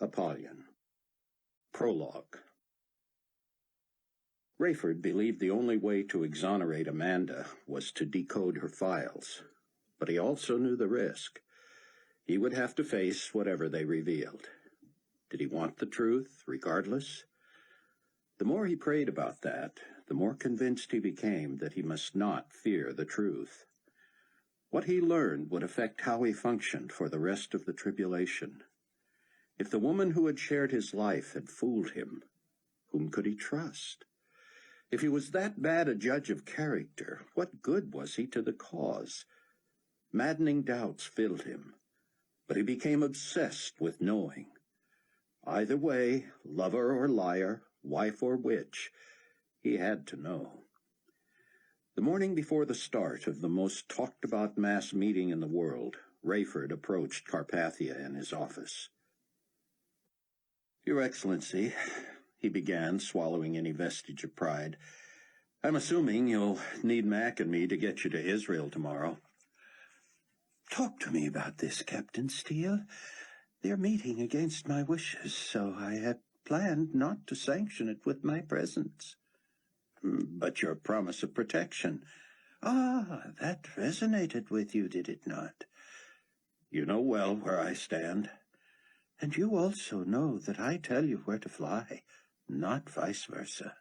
Appolyon. Prologue. Rayford believed the only way to exonerate Amanda was to decode her files, but he also knew the risk. He would have to face whatever they revealed. Did he want the truth, regardless? The more he prayed about that, the more convinced he became that he must not fear the truth. What he learned would affect how he functioned for the rest of the tribulation. If the woman who had shared his life had fooled him, whom could he trust? If he was that bad a judge of character, what good was he to the cause? Maddening doubts filled him, but he became obsessed with knowing. Either way, lover or liar, wife or witch, he had to know. The morning before the start of the most talked-about mass meeting in the world, Rayford approached Carpathia in his office. "Your Excellency," he began, swallowing any vestige of pride, "I'm assuming you'll need Mac and me to get you to Israel tomorrow." "Talk to me about this, Captain Steele. They're meeting against my wishes, so I had planned not to sanction it with my presence." "But your promise of protection." "Ah, that resonated with you, did it not?" "You know well where I stand." "And you also know that I tell you where to fly, not vice versa.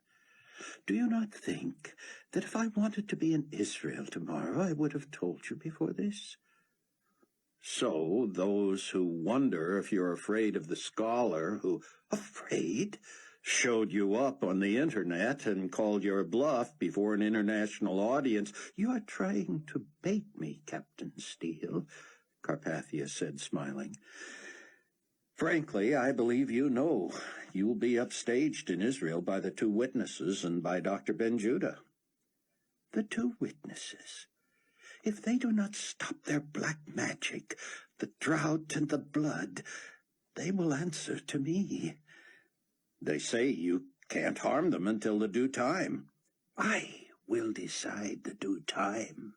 Do you not think that if I wanted to be in Israel tomorrow, I would have told you before this?" "So those who wonder if you're afraid of the scholar who—" "Afraid?" "Showed you up on the internet and called your bluff before an international audience." "You are trying to bait me, Captain Steele," Carpathia said, smiling. "Frankly, I believe you know you'll be upstaged in Israel by the two witnesses and by Dr. Ben-Judah." "The two witnesses? If they do not stop their black magic, the drought and the blood, they will answer to me." "They say you can't harm them until the due time." "I will decide the due time."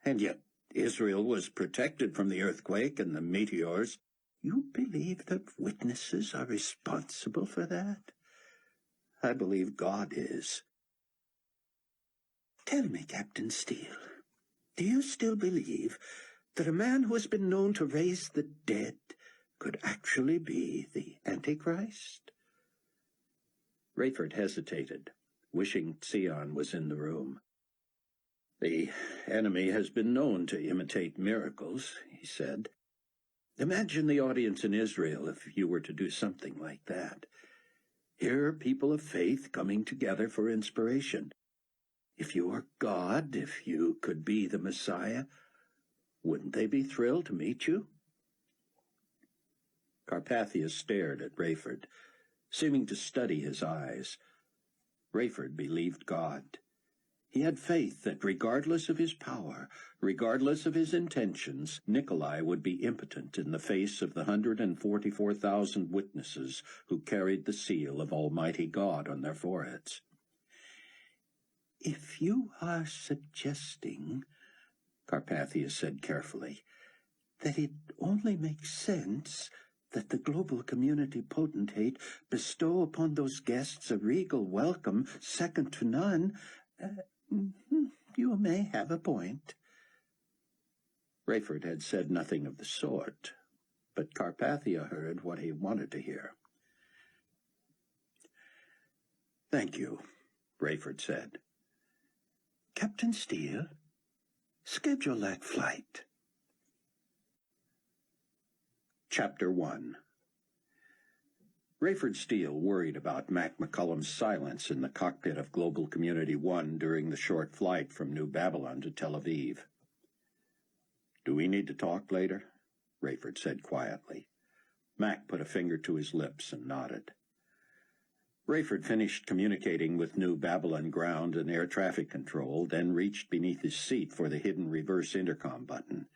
"And yet Israel was protected from the earthquake and the meteors." "You believe that witnesses are responsible for that?" "I believe God is." "Tell me, Captain Steele, do you still believe that a man who has been known to raise the dead could actually be the Antichrist?" Rayford hesitated, wishing Sion was in the room. "The enemy has been known to imitate miracles," he said. "Imagine the audience in Israel if you were to do something like that. Here are people of faith coming together for inspiration. If you are God, if you could be the Messiah, wouldn't they be thrilled to meet you?" Carpathia stared at Rayford, seeming to study his eyes. Rayford believed God. He had faith that regardless of his power, regardless of his intentions, Nikolai would be impotent in the face of the 144,000 witnesses who carried the seal of Almighty God on their foreheads. "If you are suggesting," Carpathia said carefully, "that it only makes sense that the global community potentate bestow upon those guests a regal welcome second to none, you may have a point." Rayford had said nothing of the sort, but Carpathia heard what he wanted to hear. "Thank you," Rayford said. "Captain Steele, schedule that flight." Chapter 1. Rayford Steele worried about Mac McCullum's silence in the cockpit of Global Community 1 during the short flight from New Babylon to Tel Aviv. "Do we need to talk later?" Rayford said quietly. Mac put a finger to his lips and nodded. Rayford finished communicating with New Babylon ground and air traffic control, then reached beneath his seat for the hidden reverse intercom button.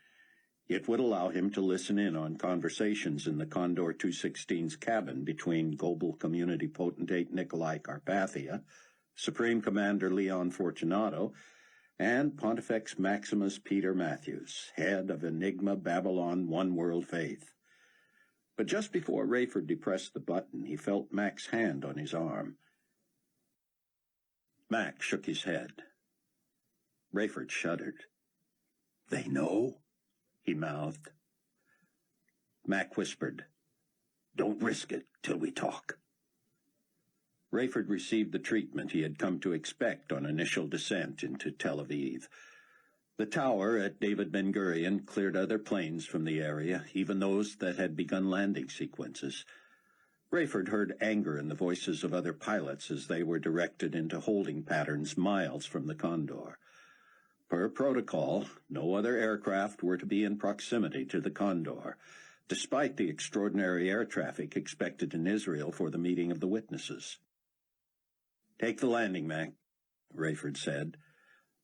It would allow him to listen in on conversations in the Condor 216's cabin between Global Community Potentate Nikolai Carpathia, Supreme Commander Leon Fortunato, and Pontifex Maximus Peter Matthews, head of Enigma Babylon One World Faith. But just before Rayford depressed the button, he felt Mac's hand on his arm. Mac shook his head. Rayford shuddered. "They know?" he mouthed. Mac whispered, "Don't risk it till we talk." Rayford received the treatment he had come to expect on initial descent into Tel Aviv. The tower at David Ben Gurion cleared other planes from the area, even those that had begun landing sequences. Rayford heard anger in the voices of other pilots as they were directed into holding patterns miles from the Condor. Per protocol, no other aircraft were to be in proximity to the Condor, despite the extraordinary air traffic expected in Israel for the meeting of the witnesses. "Take the landing, Mac," Rayford said.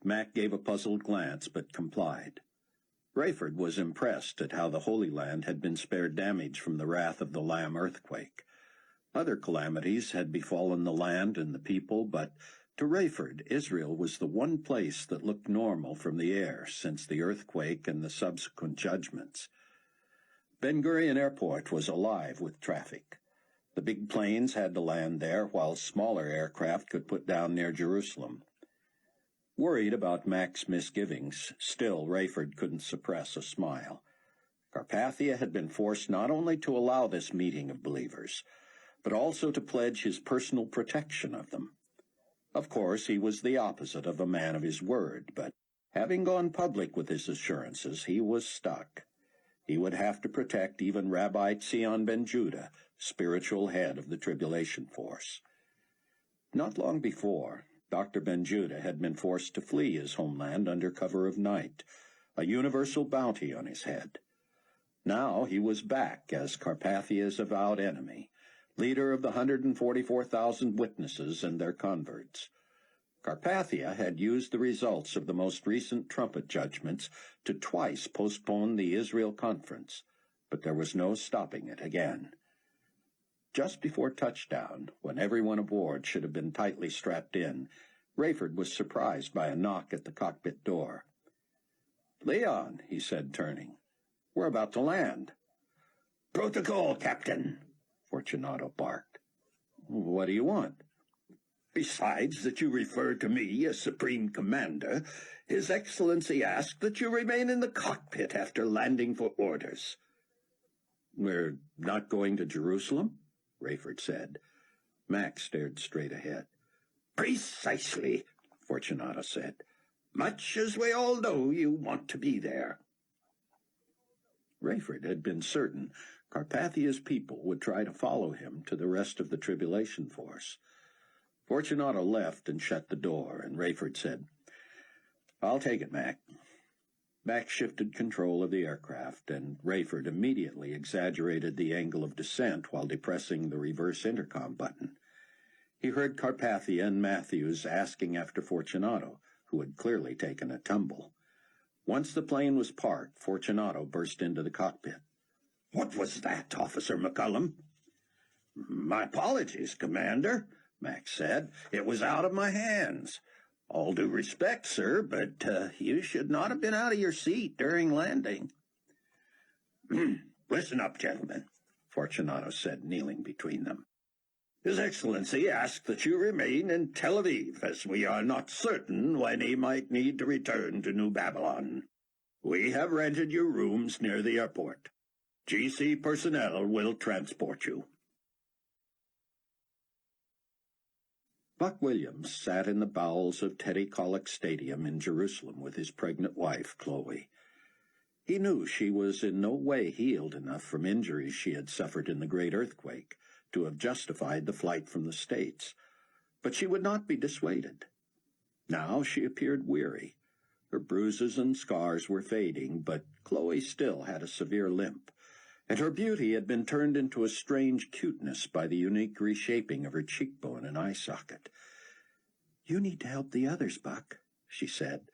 Mac gave a puzzled glance, but complied. Rayford was impressed at how the Holy Land had been spared damage from the wrath of the Lamb earthquake. Other calamities had befallen the land and the people, but to Rayford, Israel was the one place that looked normal from the air since the earthquake and the subsequent judgments. Ben Gurion Airport was alive with traffic. The big planes had to land there, while smaller aircraft could put down near Jerusalem. Worried about Mac's misgivings, still Rayford couldn't suppress a smile. Carpathia had been forced not only to allow this meeting of believers, but also to pledge his personal protection of them. Of course, he was the opposite of a man of his word, but having gone public with his assurances, he was stuck. He would have to protect even Rabbi Tzion ben Judah, spiritual head of the tribulation force. Not long before, Dr. ben Judah had been forced to flee his homeland under cover of night, a universal bounty on his head. Now he was back as Carpathia's avowed enemy, leader of the 144,000 witnesses and their converts. Carpathia had used the results of the most recent trumpet judgments to twice postpone the Israel conference, but there was no stopping it again. Just before touchdown, when everyone aboard should have been tightly strapped in, Rayford was surprised by a knock at the cockpit door. "Leon," he said, turning, "we're about to land." "Protocol, Captain," Fortunato barked. "What do you want?" "Besides that you refer to me as Supreme Commander, His Excellency asked that you remain in the cockpit after landing for orders." "We're not going to Jerusalem?" Rayford said. Mac stared straight ahead. "Precisely," Fortunato said. "Much as we all know you want to be there." Rayford had been certain Carpathia's people would try to follow him to the rest of the tribulation force. Fortunato left and shut the door, and Rayford said, "I'll take it, Mac." Mac shifted control of the aircraft, and Rayford immediately exaggerated the angle of descent while depressing the reverse intercom button. He heard Carpathia and Matthews asking after Fortunato, who had clearly taken a tumble. Once the plane was parked, Fortunato burst into the cockpit. "What was that, Officer McCullum?" "My apologies, Commander," Max said. "It was out of my hands. All due respect, sir, but you should not have been out of your seat during landing." "Listen up, gentlemen," Fortunato said, kneeling between them. "His Excellency asked that you remain in Tel Aviv, as we are not certain when he might need to return to New Babylon. We have rented you rooms near the airport. GC personnel will transport you." Buck Williams sat in the bowels of Teddy Kollek Stadium in Jerusalem with his pregnant wife, Chloe. He knew she was in no way healed enough from injuries she had suffered in the great earthquake to have justified the flight from the States, but she would not be dissuaded. Now she appeared weary. Her bruises and scars were fading, but Chloe still had a severe limp, and her beauty had been turned into a strange cuteness by the unique reshaping of her cheekbone and eye socket. "You need to help the others, Buck," she said.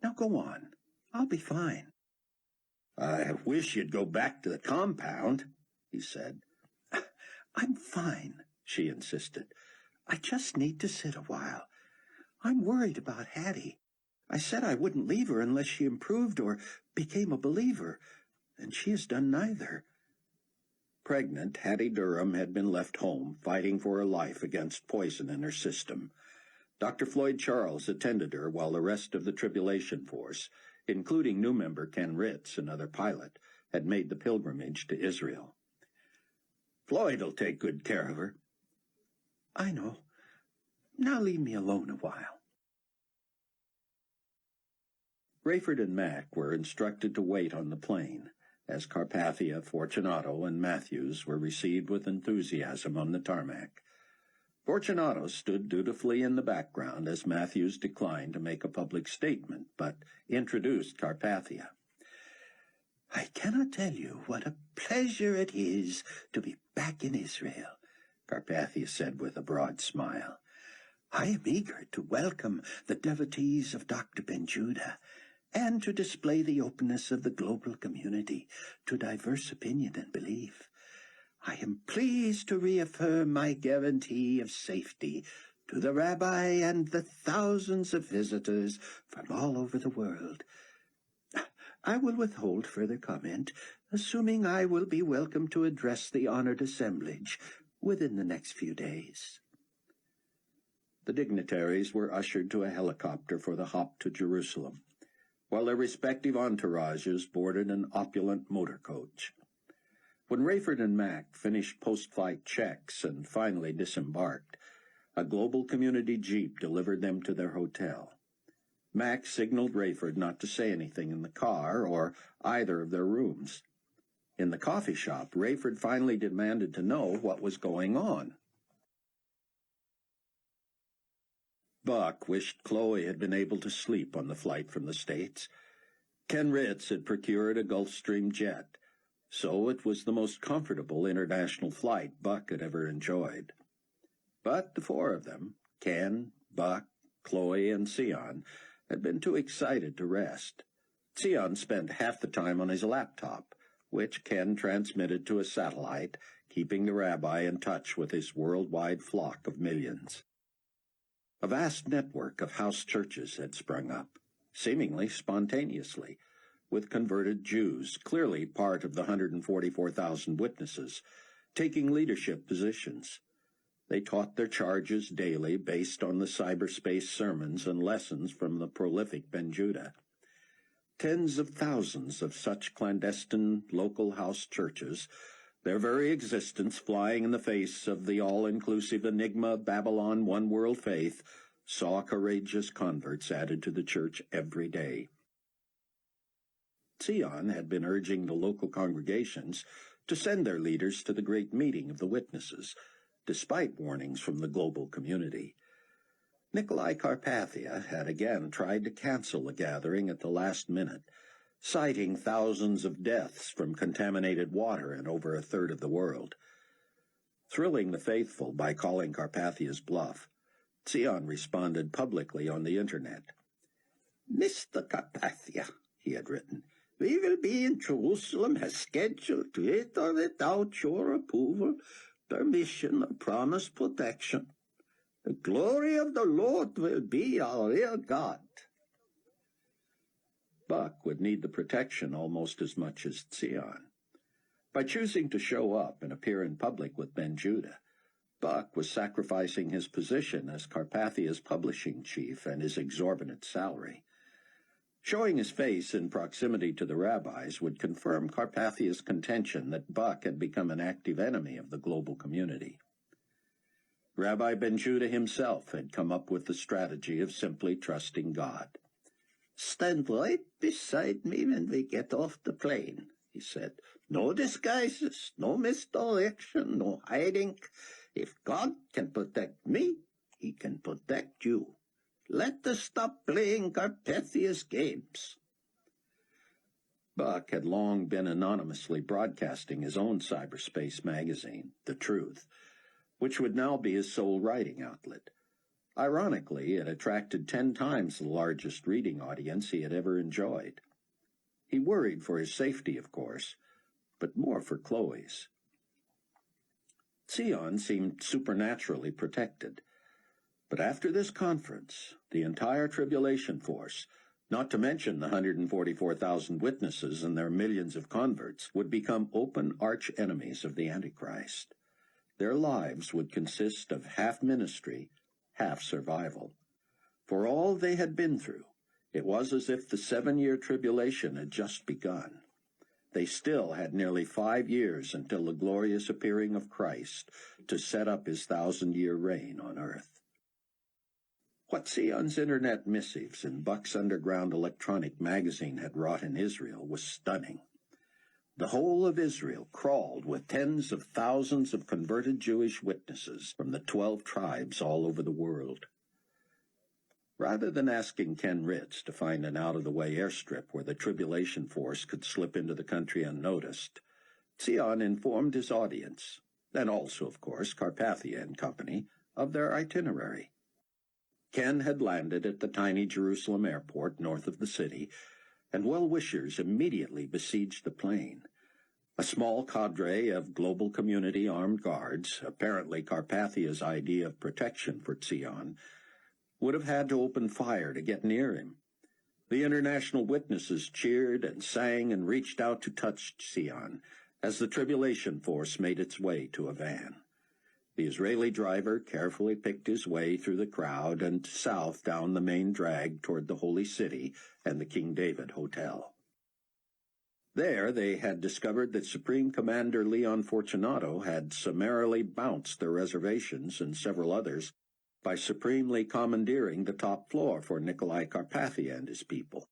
"Now go on. I'll be fine." "I wish you'd go back to the compound," he said. "I'm fine," she insisted. "I just need to sit a while. I'm worried about Hattie. I said I wouldn't leave her unless she improved or became a believer, and she has done neither." Pregnant, Hattie Durham had been left home, fighting for her life against poison in her system. Dr. Floyd Charles attended her while the rest of the tribulation force, including new member Ken Ritz, another pilot, had made the pilgrimage to Israel. "Floyd'll take good care of her." "I know. Now leave me alone a while." Rayford and Mac were instructed to wait on the plane, as Carpathia, Fortunato, and Matthews were received with enthusiasm on the tarmac. Fortunato stood dutifully in the background as Matthews declined to make a public statement, but introduced Carpathia. "I cannot tell you what a pleasure it is to be back in Israel," Carpathia said with a broad smile. "I am eager to welcome the devotees of Dr. Ben-Judah and to display the openness of the global community to diverse opinion and belief. I am pleased to reaffirm my guarantee of safety to the rabbi and the thousands of visitors from all over the world. I will withhold further comment, assuming I will be welcome to address the honored assemblage within the next few days." The dignitaries were ushered to a helicopter for the hop to Jerusalem, while their respective entourages boarded an opulent motor coach. When Rayford and Mac finished post-flight checks and finally disembarked, a global community jeep delivered them to their hotel. Mac signaled Rayford not to say anything in the car or either of their rooms. In the coffee shop, Rayford finally demanded to know what was going on. Buck wished Chloe had been able to sleep on the flight from the States. Ken Ritz had procured a Gulfstream jet, so it was the most comfortable international flight Buck had ever enjoyed. But the four of them, Ken, Buck, Chloe, and Sion, had been too excited to rest. Sion spent half the time on his laptop, which Ken transmitted to a satellite, keeping the rabbi in touch with his worldwide flock of millions. A vast network of house churches had sprung up, seemingly spontaneously, with converted Jews, clearly part of the 144,000 witnesses, taking leadership positions. They taught their charges daily based on the cyberspace sermons and lessons from the prolific Ben-Judah. Tens of thousands of such clandestine local house churches, their very existence flying in the face of the all-inclusive enigma of Babylon one-world faith, saw courageous converts added to the church every day. Sion had been urging the local congregations to send their leaders to the great meeting of the witnesses, despite warnings from the global community. Nikolai Carpathia had again tried to cancel the gathering at the last minute, citing thousands of deaths from contaminated water in over a third of the world. Thrilling the faithful by calling Carpathia's bluff, Sion responded publicly on the internet. "Mr. Carpathia," he had written, "we will be in Jerusalem as scheduled with or without your approval, permission, or promised protection. The glory of the Lord will be our real God." Buck would need the protection almost as much as Sion. By choosing to show up and appear in public with Ben-Judah, Buck was sacrificing his position as Carpathia's publishing chief and his exorbitant salary. Showing his face in proximity to the rabbis would confirm Carpathia's contention that Buck had become an active enemy of the global community. Rabbi Ben-Judah himself had come up with the strategy of simply trusting God. "Stand right beside me when we get off the plane," he said. "No disguises, no misdirection, no hiding. If God can protect me, he can protect you. Let us stop playing Carpathia's games." Buck had long been anonymously broadcasting his own cyberspace magazine, The Truth, which would now be his sole writing outlet. Ironically, it attracted 10 times the largest reading audience he had ever enjoyed. He worried for his safety, of course, but more for Chloe's. Sion seemed supernaturally protected, but after this conference, the entire tribulation force, Not to mention the 144,000 witnesses and their millions of converts would become open arch-enemies of the Antichrist. Their lives would consist of half ministry, half survival. For all they had been through, it was as if the 7-year tribulation had just begun. They still had nearly 5 years until the glorious appearing of Christ to set up his 1,000-year reign on earth. What Sion's internet missives and Buck's underground electronic magazine had wrought in Israel was stunning. The whole of Israel crawled with tens of thousands of converted Jewish witnesses from the 12 tribes all over the world. Rather than asking Ken Ritz to find an out-of-the-way airstrip where the tribulation force could slip into the country unnoticed, Sion informed his audience, and also, of course, Carpathia and Company, of their itinerary. Ken had landed at the tiny Jerusalem airport north of the city, and well-wishers immediately besieged the plane. A small cadre of global community armed guards, apparently Carpathia's idea of protection for Sion, would have had to open fire to get near him. The international witnesses cheered and sang and reached out to touch Sion as the tribulation force made its way to a van. The Israeli driver carefully picked his way through the crowd and south down the main drag toward the Holy City and the King David Hotel. There they had discovered that Supreme Commander Leon Fortunato had summarily bounced their reservations and several others by supremely commandeering the top floor for Nikolai Carpathia and his people.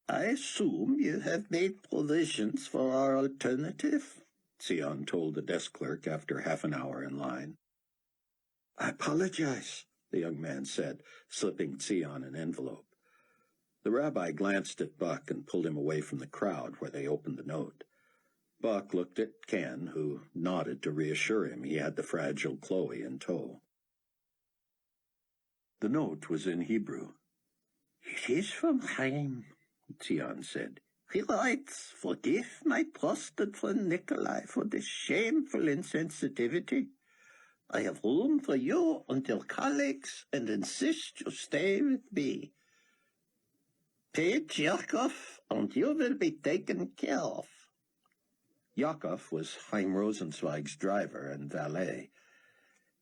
"I assume you have made provisions for our alternative?" Sion told the desk clerk after half an hour in line. "I apologize," the young man said, slipping Sion an envelope. The rabbi glanced at Buck and pulled him away from the crowd where they opened the note. Buck looked at Ken, who nodded to reassure him he had the fragile Chloe in tow. The note was in Hebrew. "It is from Chaim," Sion said. "He writes, 'Forgive my trusted friend Nikolai for this shameful insensitivity. I have room for you and your colleagues and insist you stay with me. Page Yakov, and you will be taken care of.'" Yakov was Chaim Rosenzweig's driver and valet.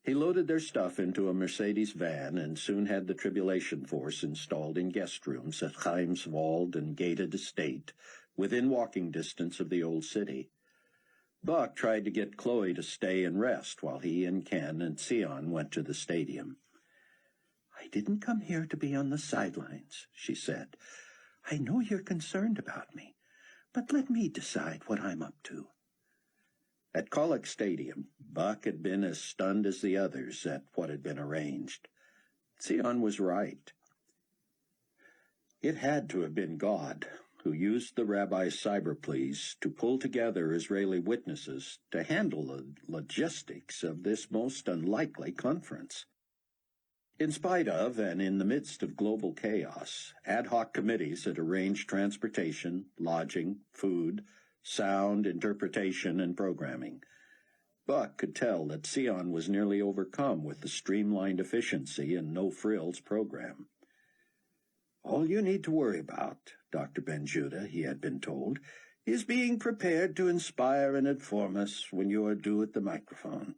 He loaded their stuff into a Mercedes van and soon had the tribulation force installed in guest rooms at Chaim's walled and gated estate, within walking distance of the old city. Buck tried to get Chloe to stay and rest while he and Ken and Sion went to the stadium. "I didn't come here to be on the sidelines," she said. "I know you're concerned about me, but let me decide what I'm up to." At Colic Stadium, Buck had been as stunned as the others at what had been arranged. Sion was right. It had to have been God who used the rabbi's cyber pleas to pull together Israeli witnesses to handle the logistics of this most unlikely conference. In spite of and in the midst of global chaos, ad hoc committees had arranged transportation, lodging, food, sound, interpretation, and programming. Buck could tell that Sion was nearly overcome with the streamlined efficiency and no-frills program. "All you need to worry about, Dr. Ben-Judah," he had been told, "is being prepared to inspire and inform us when you are due at the microphone."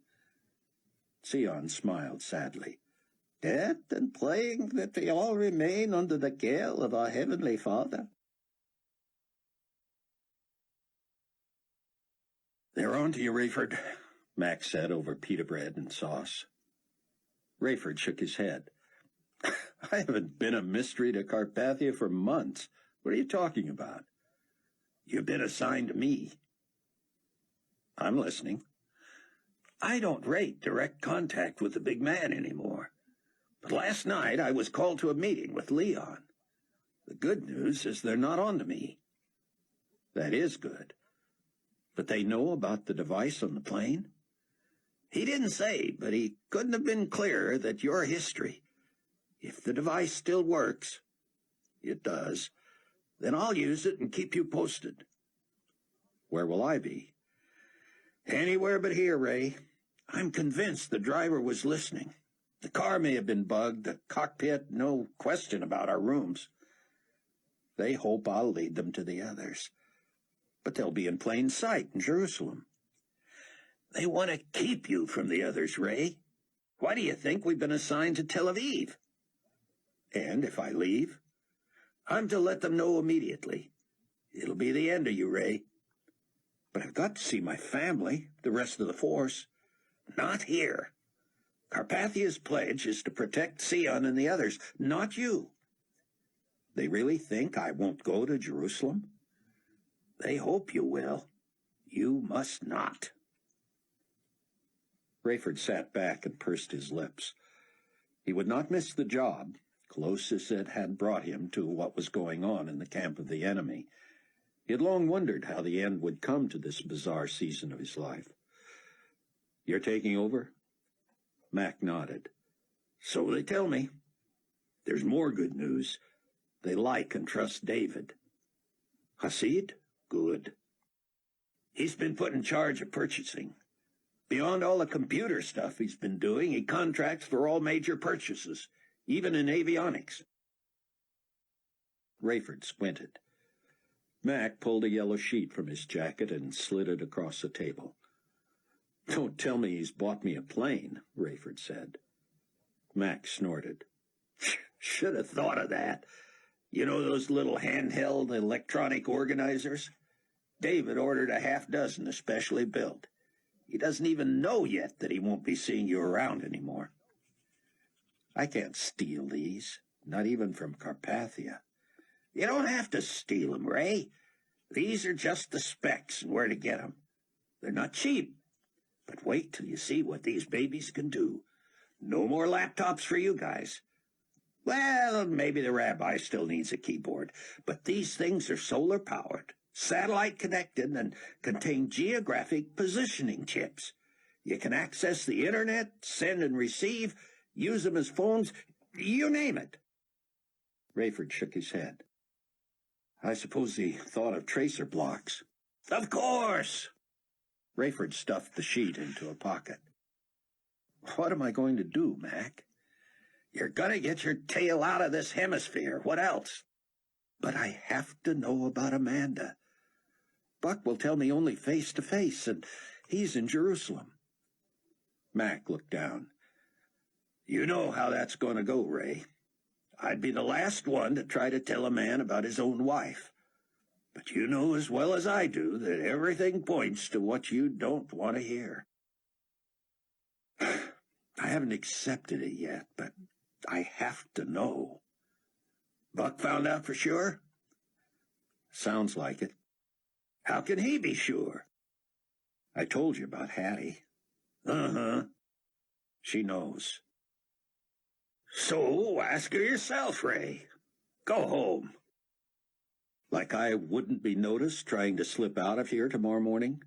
Sion smiled sadly. "That and praying that we all remain under the care of our Heavenly Father." "They're on to you, Rayford," Max said over pita bread and sauce. Rayford shook his head. "I haven't been a mystery to Carpathia for months. What are you talking about?" "You've been assigned to me." "I'm listening." "I don't rate direct contact with the big man anymore. But last night I was called to a meeting with Leon. The good news is they're not on to me." "That is good. But they know about the device on the plane?" "He didn't say, but he couldn't have been clearer that your history. If the device still works," "It does," "then I'll use it and keep you posted." "Where will I be?" "Anywhere but here, Ray. I'm convinced the driver was listening. The car may have been bugged, the cockpit, no question about our rooms. They hope I'll lead them to the others. But they'll be in plain sight in Jerusalem. They want to keep you from the others, Ray. Why do you think we've been assigned to Tel Aviv? And if I leave, I'm to let them know immediately. It'll be the end of you, Ray. But I've got to see my family, the rest of the force. Not here. Carpathia's pledge is to protect Sion and the others, not you. They really think I won't go to Jerusalem? They hope you will. You must not. Rayford sat back and pursed his lips. He would not miss the job, close as it had brought him to what was going on in the camp of the enemy. He had long wondered how the end would come to this bizarre season of his life. "You're taking over?" Mac nodded. "So they tell me. There's more good news. They like and trust David." "Hasid? Good. He's been put in charge of purchasing. Beyond all the computer stuff he's been doing, he contracts for all major purchases, even in avionics." Rayford squinted. Mac pulled a yellow sheet from his jacket and slid it across the table. "Don't tell me he's bought me a plane," Rayford said. Mac snorted. "Should have thought of that. You know those little handheld electronic organizers? David ordered a half-dozen especially built. He doesn't even know yet that he won't be seeing you around anymore." "I can't steal these, not even from Carpathia." "You don't have to steal them, Ray. These are just the specs and where to get them. They're not cheap. But wait till you see what these babies can do. No more laptops for you guys. Well, maybe the rabbi still needs a keyboard, but these things are solar-powered, satellite-connected, and contain geographic positioning chips. You can access the internet, send and receive, use them as phones, you name it." Rayford shook his head. "I suppose he thought of tracer blocks." "Of course." Rayford stuffed the sheet into a pocket. "What am I going to do, Mac?" "You're gonna get your tail out of this hemisphere. What else?" "But I have to know about Amanda. Buck will tell me only face-to-face, and he's in Jerusalem." Mac looked down. "You know how that's going to go, Ray. I'd be the last one to try to tell a man about his own wife. But you know as well as I do that everything points to what you don't want to hear." "I haven't accepted it yet, but I have to know." "Buck found out for sure?" "Sounds like it." "How can he be sure?" "I told you about Hattie." "Uh-huh. She knows." "So ask her yourself, Ray. Go home." "Like I wouldn't be noticed trying to slip out of here tomorrow morning?"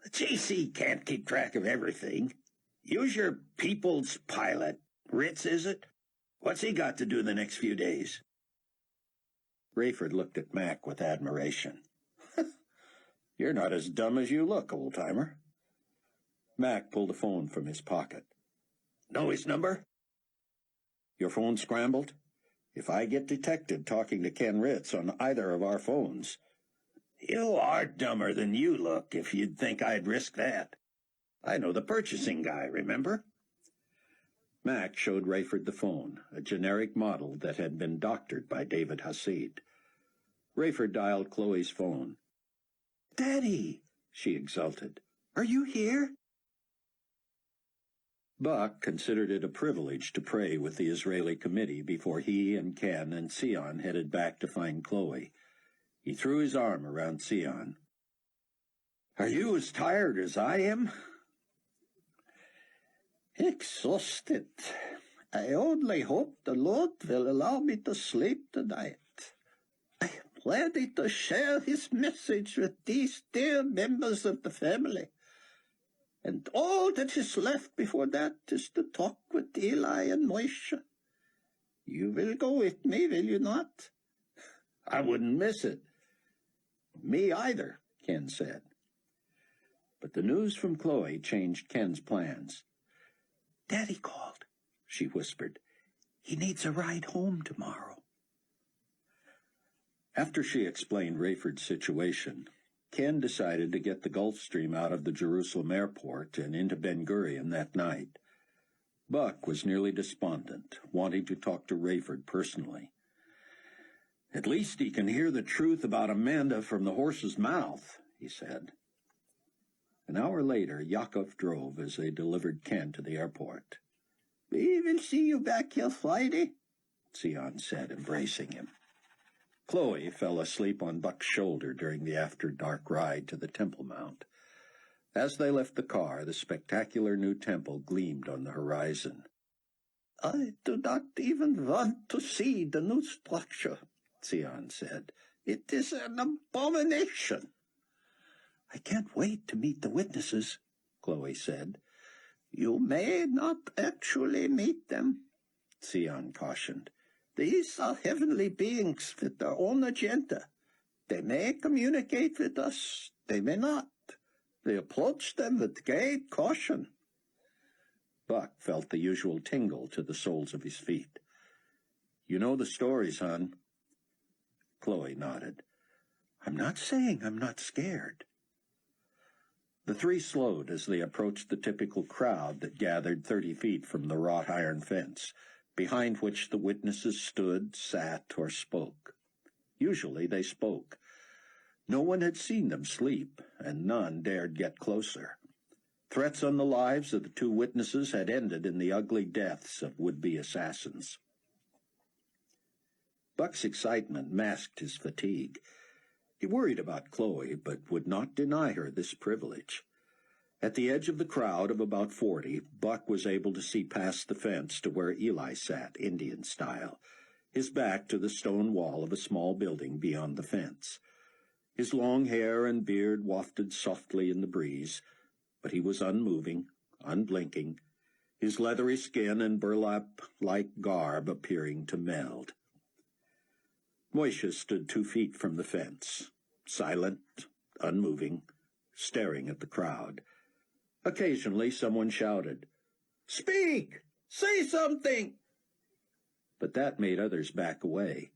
"The GC can't keep track of everything. Use your people's pilot. Ritz, is it? What's he got to do the next few days?" Rayford looked at Mac with admiration. "You're not as dumb as you look, old-timer." Mac pulled a phone from his pocket. "Know his number?" "Your phone scrambled? If I get detected talking to Ken Ritz on either of our phones..." "You are dumber than you look if you'd think I'd risk that. I know the purchasing guy, remember?" Mac showed Rayford the phone, a generic model that had been doctored by David Hasid. Rayford dialed Chloe's phone. "Daddy," she exulted. "are you here?" Buck considered it a privilege to pray with the Israeli committee before he and Ken and Sion headed back to find Chloe. He threw his arm around Sion. "Are you as tired as I am?" "Exhausted. I only hope the Lord will allow me to sleep tonight. I am ready to share his message with these dear members of the family. And all that is left before that is to talk with Eli and Moishe. You will go with me, will you not?" "I wouldn't miss it." "Me either," Ken said. But the news from Chloe changed Ken's plans. "Daddy called. she whispered. He needs a ride home tomorrow. After she explained Rayford's situation, Ken decided to get the Gulf Stream out of the Jerusalem airport and into Ben Gurion that night. Buck was nearly despondent, wanting to talk to Rayford personally. "At least he can hear the truth about Amanda from the horse's mouth," he said. An hour later, Yakov drove as they delivered Ken to the airport. "We will see you back here Friday," Sion said, embracing him. Chloe fell asleep on Buck's shoulder during the after-dark ride to the Temple Mount. As they left the car, the spectacular new temple gleamed on the horizon. "I do not even want to see the new structure," Sion said. "It is an abomination." "I can't wait to meet the witnesses," Chloe said. "You may not actually meet them," Sion cautioned. "These are heavenly beings with their own agenda. They may communicate with us, they may not. We approach them with great caution." Buck felt the usual tingle to the soles of his feet. "You know the stories, hon?" Chloe nodded. "I'm not saying I'm not scared." The three slowed as they approached the typical crowd that gathered 30 feet from the wrought iron fence, behind which the witnesses stood, sat, or spoke. Usually they spoke. No one had seen them sleep, and none dared get closer. Threats on the lives of the two witnesses had ended in the ugly deaths of would-be assassins. Buck's excitement masked his fatigue. He worried about Chloe, but would not deny her this privilege. At the edge of the crowd of about 40, Buck was able to see past the fence to where Eli sat, Indian style, his back to the stone wall of a small building beyond the fence. His long hair and beard wafted softly in the breeze, but he was unmoving, unblinking, his leathery skin and burlap-like garb appearing to meld. Moishe stood 2 feet from the fence, silent, unmoving, staring at the crowd. Occasionally someone shouted, "Speak! Say something!" But that made others back away,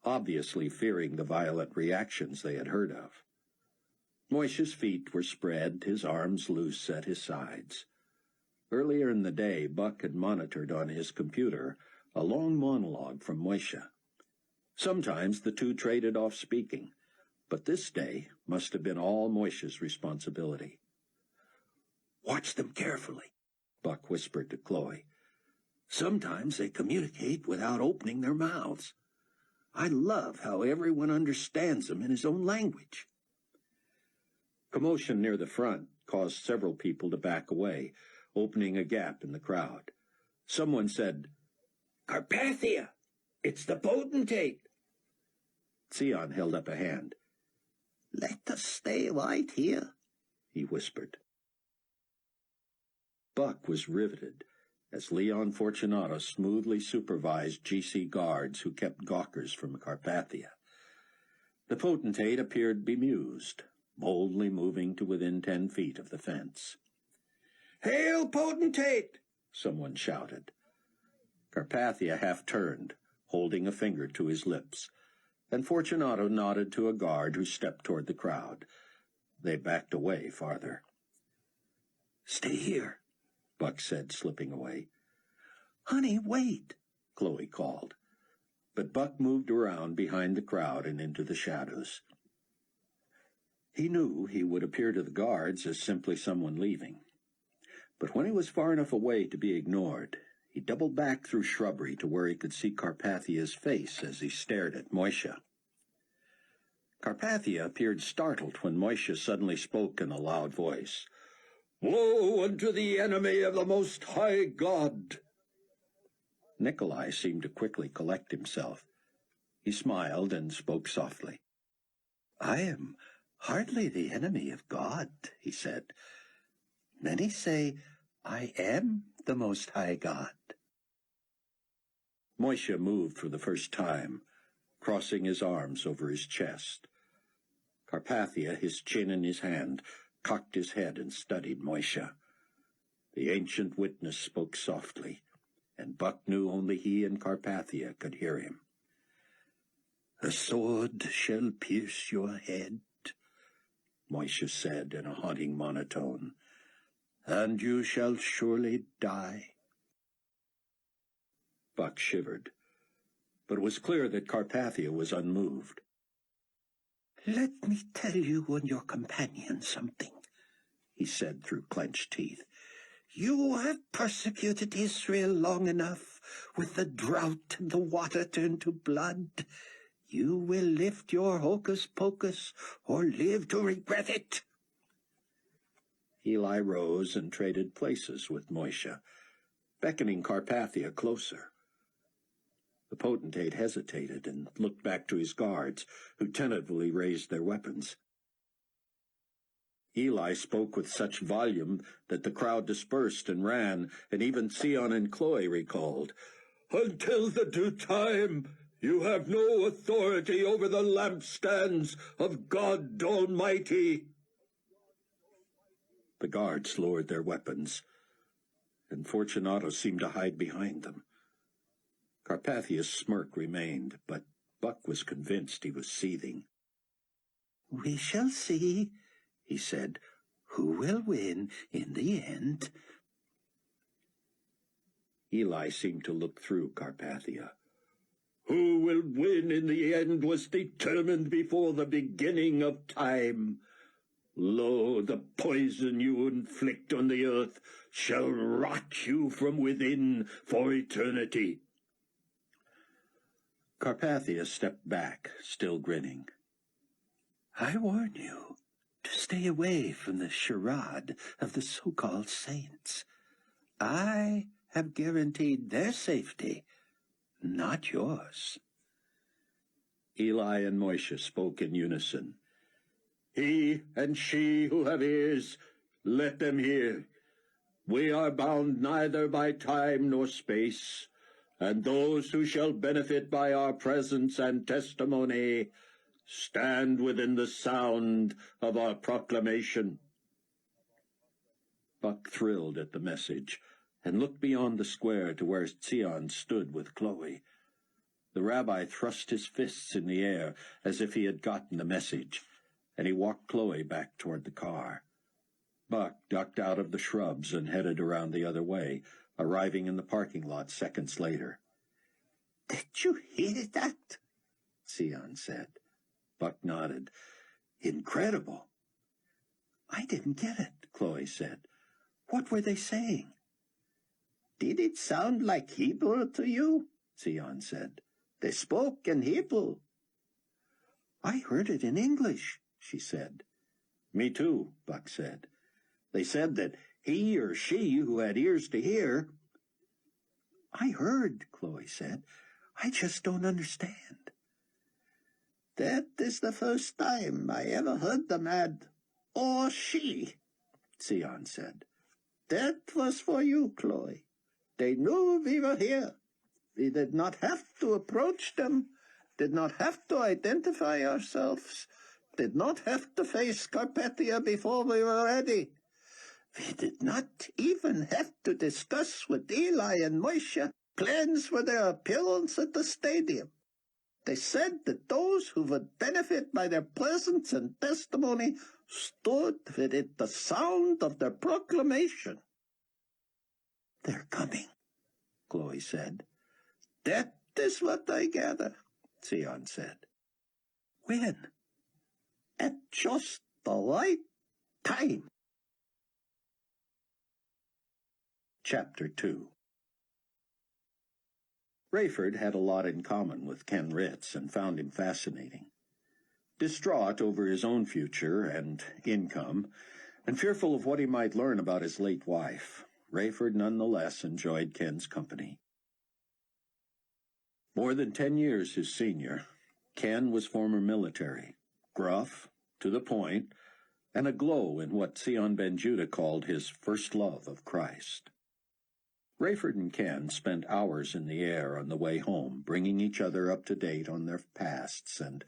obviously fearing the violent reactions they had heard of. Moishe's feet were spread, his arms loose at his sides. Earlier in the day, Buck had monitored on his computer a long monologue from Moishe. Sometimes the two traded off speaking, but this day must have been all Moishe's responsibility. "Watch them carefully," Buck whispered to Chloe. "Sometimes they communicate without opening their mouths. I love how everyone understands them in his own language." Commotion near the front caused several people to back away, opening a gap in the crowd. Someone said, "Carpathia! It's the potentate!" Sion held up a hand. "Let us stay right here," he whispered. Buck was riveted as Leon Fortunato smoothly supervised GC guards who kept gawkers from Carpathia. The potentate appeared bemused, boldly moving to within 10 feet of the fence. "Hail, potentate!" someone shouted. Carpathia half-turned, holding a finger to his lips, and Fortunato nodded to a guard who stepped toward the crowd. They backed away farther. "Stay here," Buck said, slipping away. "Honey, wait," Chloe called. But Buck moved around behind the crowd and into the shadows. He knew he would appear to the guards as simply someone leaving. But when he was far enough away to be ignored, he doubled back through shrubbery to where he could see Carpathia's face as he stared at Moishe. Carpathia appeared startled when Moishe suddenly spoke in a loud voice. "Woe unto the enemy of the Most High God!" Nikolai seemed to quickly collect himself. He smiled and spoke softly. "I am hardly the enemy of God," he said. "Many say I am the Most High God." Moishe moved for the first time, crossing his arms over his chest. Carpathia, his chin in his hand, cocked his head and studied Moishe. The ancient witness spoke softly. and Buck knew only he and Carpathia could hear him. "A sword shall pierce your head," Moishe said in a haunting monotone, "and you shall surely die." Buck shivered, but it was clear that Carpathia was unmoved. "Let me tell you and your companion something," he said through clenched teeth. "You have persecuted Israel long enough, with the drought and the water turned to blood. You will lift your hocus-pocus, or live to regret it." Eli rose and traded places with Moishe, beckoning Carpathia closer. The potentate hesitated and looked back to his guards, who tentatively raised their weapons. Eli spoke with such volume that the crowd dispersed and ran, and even Sion and Chloe recalled, "Until the due time, you have no authority over the lampstands of God Almighty." The guards lowered their weapons, and Fortunato seemed to hide behind them. Carpathia's smirk remained, but Buck was convinced he was seething. "We shall see," he said, "who will win in the end." Eli seemed to look through Carpathia. "Who will win in the end was determined before the beginning of time. Lo, the poison you inflict on the earth shall rot you from within for eternity." Carpathia stepped back, still grinning. "I warn you to stay away from the charade of the so-called saints. I have guaranteed their safety, not yours." Eli and Moishe spoke in unison. "He and she who have ears, let them hear. We are bound neither by time nor space, and those who shall benefit by our presence and testimony stand within the sound of our proclamation." Buck thrilled at the message and looked beyond the square to where Sion stood with Chloe. The rabbi thrust his fists in the air as if he had gotten the message, and he walked Chloe back toward the car. Buck ducked out of the shrubs and headed around the other way, arriving in the parking lot seconds later. "Did you hear that?" Sion said. Buck nodded. "Incredible." "I didn't get it," Chloe said. "What were they saying?" "Did it sound like Hebrew to you?" Sion said. "They spoke in Hebrew." "I heard it in English," she said. "Me too," Buck said. "They said that he or she who had ears to hear—" "I heard," Chloe said. "I just don't understand." "That is the first time I ever heard them add, or she," Sion said. "That was for you, Chloe. They knew we were here. We did not have to approach them, did not have to identify ourselves, did not have to face Carpathia before we were ready. We did not even have to discuss with Eli and Moishe plans for their appearance at the stadium. They said that those who would benefit by their presence and testimony stood within the sound of their proclamation." "They're coming," Chloe said. "That is what I gather," Sion said. "When?" "At just the right time." Chapter 2. Rayford had a lot in common with Ken Ritz and found him fascinating. Distraught over his own future and income, and fearful of what he might learn about his late wife, Rayford nonetheless enjoyed Ken's company. More than 10 years his senior, Ken was former military, gruff, to the point, and aglow in what Sion Ben Judah called his first love of Christ. Rayford and Ken spent hours in the air on the way home, bringing each other up to date on their pasts, and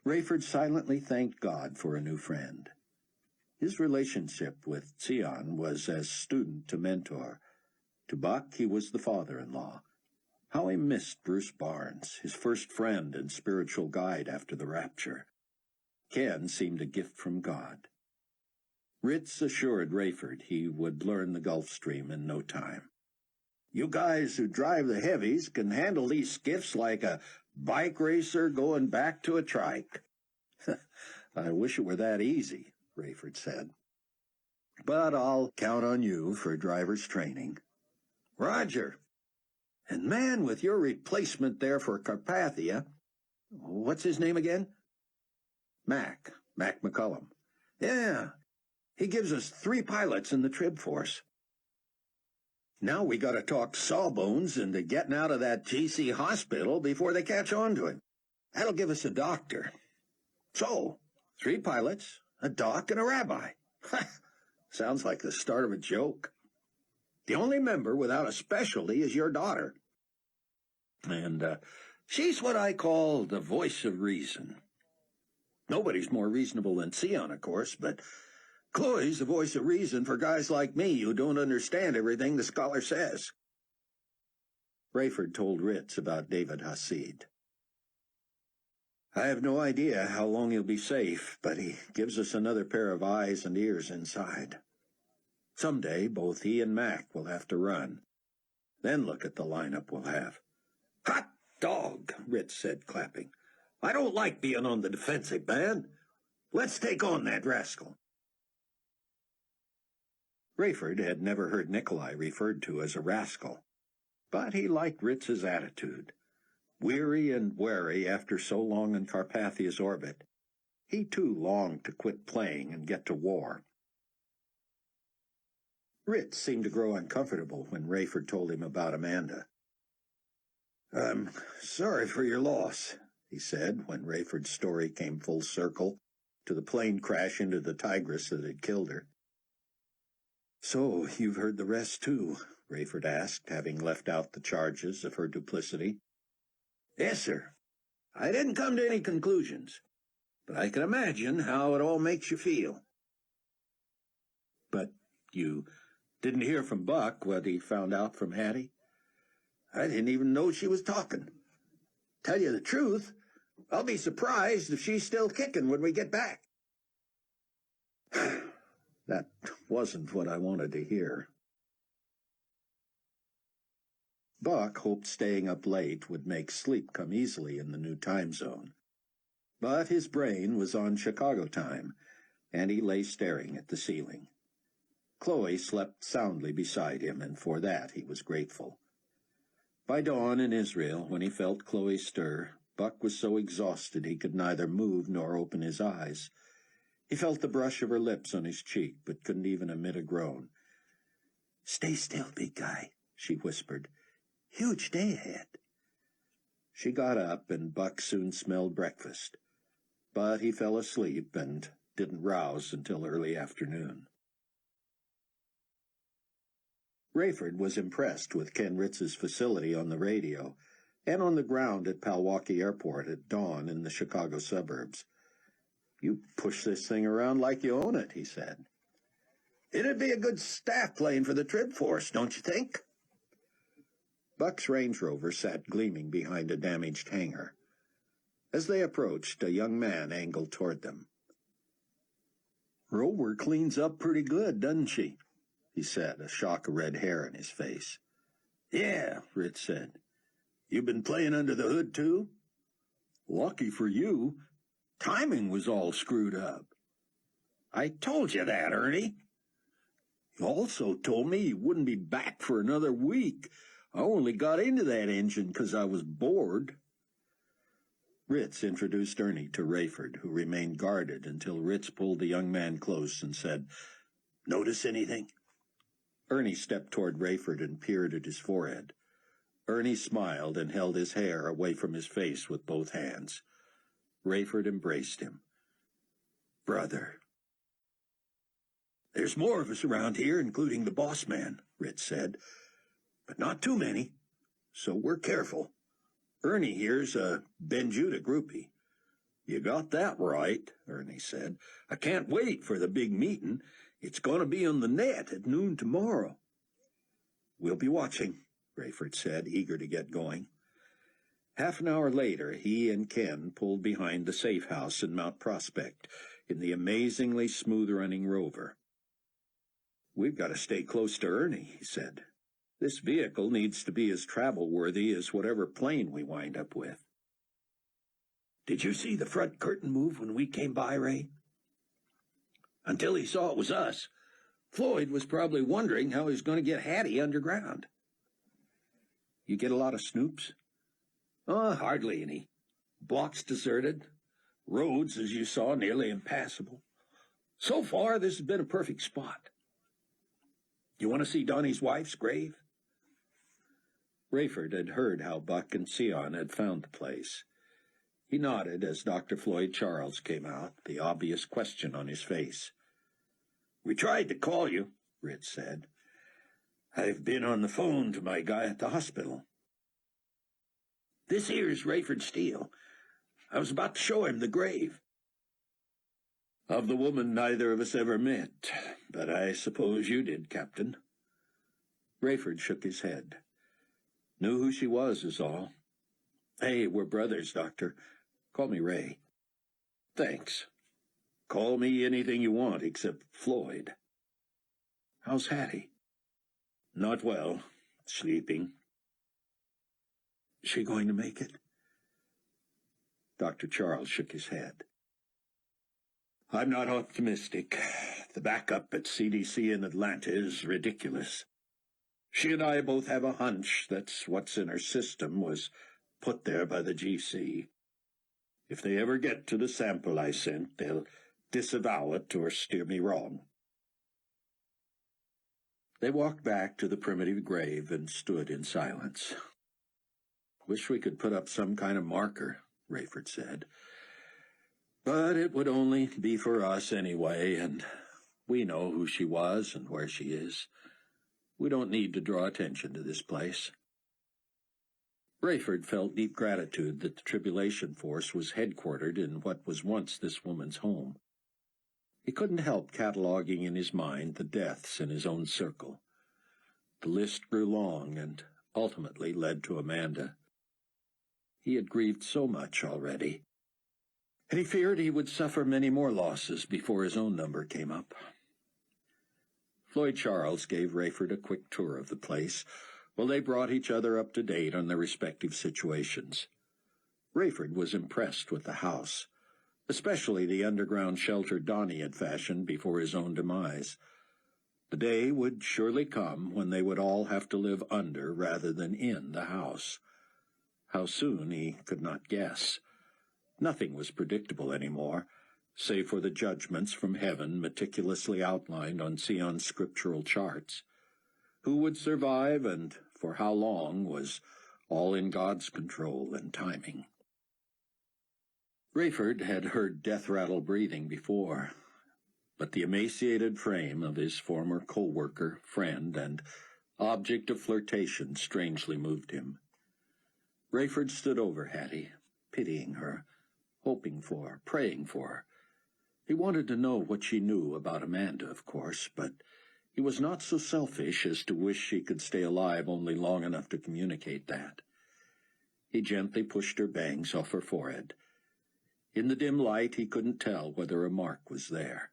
Rayford silently thanked God for a new friend. His relationship with Sion was as student to mentor, To Buck, he was the father-in-law. How he missed Bruce Barnes, his first friend and spiritual guide after the rapture. Ken seemed a gift from God. Ritz assured Rayford he would learn the Gulf Stream in no time. "You guys who drive the heavies can handle these skiffs like a bike racer going back to a trike." "I wish it were that easy," Rayford said. "But I'll count on you for driver's training." "Roger. And man, with your replacement there for Carpathia, what's his name again?" Mac McCullum. "Yeah, he gives us 3 pilots in the trib force. Now we got to talk Sawbones into getting out of that GC hospital before they catch on to him. That'll give us a doctor. So, 3 pilots, a doc, and a rabbi. Sounds like the start of a joke. The only member without a specialty is your daughter. And she's what I call the voice of reason. Nobody's more reasonable than Sion, of course, but Chloe's the voice of reason for guys like me who don't understand everything the scholar says." Rayford told Ritz about David Hasid. "I have no idea how long he'll be safe, but he gives us another pair of eyes and ears inside. Someday, both he and Mac will have to run. Then look at the lineup we'll have." "Hot dog," Ritz said, clapping. "I don't like being on the defensive, man. Let's take on that rascal." Rayford had never heard Nikolai referred to as a rascal, but he liked Ritz's attitude. Weary and wary after so long in Carpathia's orbit, he too longed to quit playing and get to war. Ritz seemed to grow uncomfortable when Rayford told him about Amanda. "I'm sorry for your loss," he said, when Rayford's story came full circle to the plane crash into the Tigris that had killed her. "So you've heard the rest, too?" Rayford asked, having left out the charges of her duplicity. "Yes, sir. I didn't come to any conclusions, but I can imagine how it all makes you feel." "But you didn't hear from Buck what he found out from Hattie?" "I didn't even know she was talking. Tell you the truth, I'll be surprised if she's still kicking when we get back." That wasn't what I wanted to hear. Buck hoped staying up late would make sleep come easily in the new time zone. But his brain was on Chicago time, and he lay staring at the ceiling. Chloe slept soundly beside him, and for that he was grateful. By dawn in Israel, when he felt Chloe stir, Buck was so exhausted he could neither move nor open his eyes. He felt the brush of her lips on his cheek, but couldn't even emit a groan. "Stay still, big guy," she whispered. "Huge day ahead." She got up, and Buck soon smelled breakfast. But he fell asleep and didn't rouse until early afternoon. Rayford was impressed with Ken Ritz's facility on the radio and on the ground at Palwaukee Airport at dawn in the Chicago suburbs. "You push this thing around like you own it," he said. "It'd be a good staff plane for the trib force, don't you think?" Buck's Range Rover sat gleaming behind a damaged hangar. As they approached, a young man angled toward them. "Rover cleans up pretty good, doesn't she?" he said, a shock of red hair in his face. "Yeah," Ritz said. "You been playing under the hood, too?" "Lucky for you. Timing was all screwed up." "I told you that, Ernie." "You also told me you wouldn't be back for another week. I only got into that engine 'cause I was bored." Ritz introduced Ernie to Rayford, who remained guarded until Ritz pulled the young man close and said, "Notice anything?" Ernie stepped toward Rayford and peered at his forehead. Ernie smiled and held his hair away from his face with both hands. Rayford embraced him. "Brother." "There's more of us around here, including the boss man," Ritz said. "But not too many, so we're careful. Ernie here's a Ben Judah groupie." "You got that right," Ernie said. "I can't wait for the big meeting. It's going to be on the net at noon tomorrow." We'll be watching, Rayford said, eager to get going. Half an hour later, he and Ken pulled behind the safe house in Mount Prospect in the amazingly smooth-running Rover. "We've got to stay close to Ernie," he said. "This vehicle needs to be as travel-worthy as whatever plane we wind up with." "Did you see the front curtain move when we came by, Ray?" "Until he saw it was us. Floyd was probably wondering how he was going to get Hattie underground." "You get a lot of snoops?" "Oh, hardly any. Blocks deserted. Roads, as you saw, nearly impassable. So far, this has been a perfect spot. You want to see Donnie's wife's grave?" Rayford had heard how Buck and Sion had found the place. He nodded as Dr. Floyd Charles came out, the obvious question on his face. "We tried to call you," Ritz said. "I've been on the phone to my guy at the hospital. This here's Rayford Steele. I was about to show him the grave." "Of the woman neither of us ever met, but I suppose you did, Captain." Rayford shook his head. "Knew who she was, is all. Hey, we're brothers, Doctor. Call me Ray." "Thanks. Call me anything you want except Floyd." "How's Hattie?" "Not well. Sleeping." "Is she going to make it?" Dr. Charles shook his head. "I'm not optimistic. The backup at CDC in Atlanta is ridiculous. She and I both have a hunch that's what's in her system was put there by the GC. If they ever get to the sample I sent, they'll disavow it or steer me wrong." They walked back to the primitive grave and stood in silence. "Wish we could put up some kind of marker," Rayford said. "But it would only be for us anyway, and we know who she was and where she is. We don't need to draw attention to this place." Rayford felt deep gratitude that the Tribulation Force was headquartered in what was once this woman's home. He couldn't help cataloging in his mind the deaths in his own circle. The list grew long and ultimately led to Amanda. He had grieved so much already, and he feared he would suffer many more losses before his own number came up. Floyd Charles gave Rayford a quick tour of the place, while they brought each other up to date on their respective situations. Rayford was impressed with the house, especially the underground shelter Donnie had fashioned before his own demise. The day would surely come when they would all have to live under rather than in the house. How soon, he could not guess. Nothing was predictable anymore, save for the judgments from heaven meticulously outlined on Sion's scriptural charts. Who would survive and for how long was all in God's control and timing. Rayford had heard death-rattle breathing before, but the emaciated frame of his former co-worker, friend, and object of flirtation strangely moved him. Rayford stood over Hattie, pitying her, hoping for her, praying for her. He wanted to know what she knew about Amanda, of course, but he was not so selfish as to wish she could stay alive only long enough to communicate that. He gently pushed her bangs off her forehead. In the dim light, he couldn't tell whether a mark was there.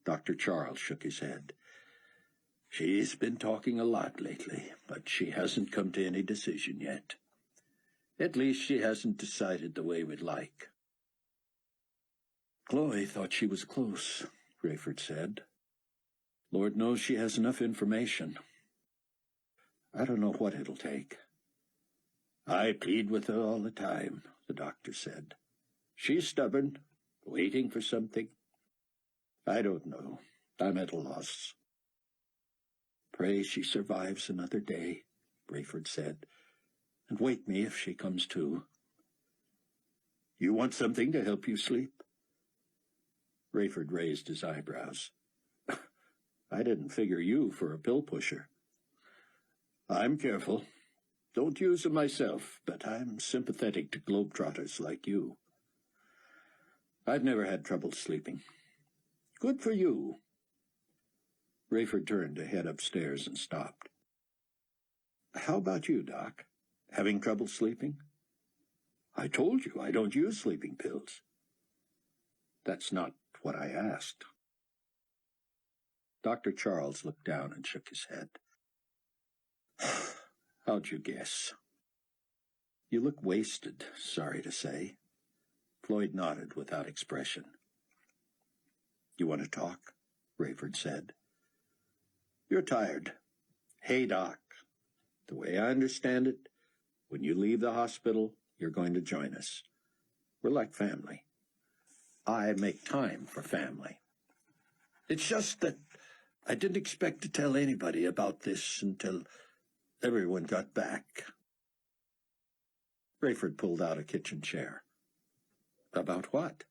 Dr. Charles shook his head. "She's been talking a lot lately, but she hasn't come to any decision yet. At least she hasn't decided the way we'd like." "Chloe thought she was close," Rayford said. "Lord knows she has enough information. I don't know what it'll take." "I plead with her all the time," the doctor said. "She's stubborn, waiting for something. I don't know. I'm at a loss." "Pray she survives another day," Rayford said, "and wake me if she comes to." "You want something to help you sleep?" Rayford raised his eyebrows. "I didn't figure you for a pill pusher." "I'm careful. Don't use them myself, but I'm sympathetic to globetrotters like you." "I've never had trouble sleeping." "Good for you." Rayford turned to head upstairs and stopped. How about you, Doc? Having trouble sleeping? I told you I don't use sleeping pills. That's not what I asked. Dr. Charles looked down and shook his head. How'd you guess? You look wasted, sorry to say. Floyd nodded without expression. You want to talk? Rayford said. You're tired. Hey, Doc. The way I understand it, when you leave the hospital, you're going to join us. We're like family. I make time for family. It's just that I didn't expect to tell anybody about this until everyone got back. Rayford pulled out a kitchen chair. About what?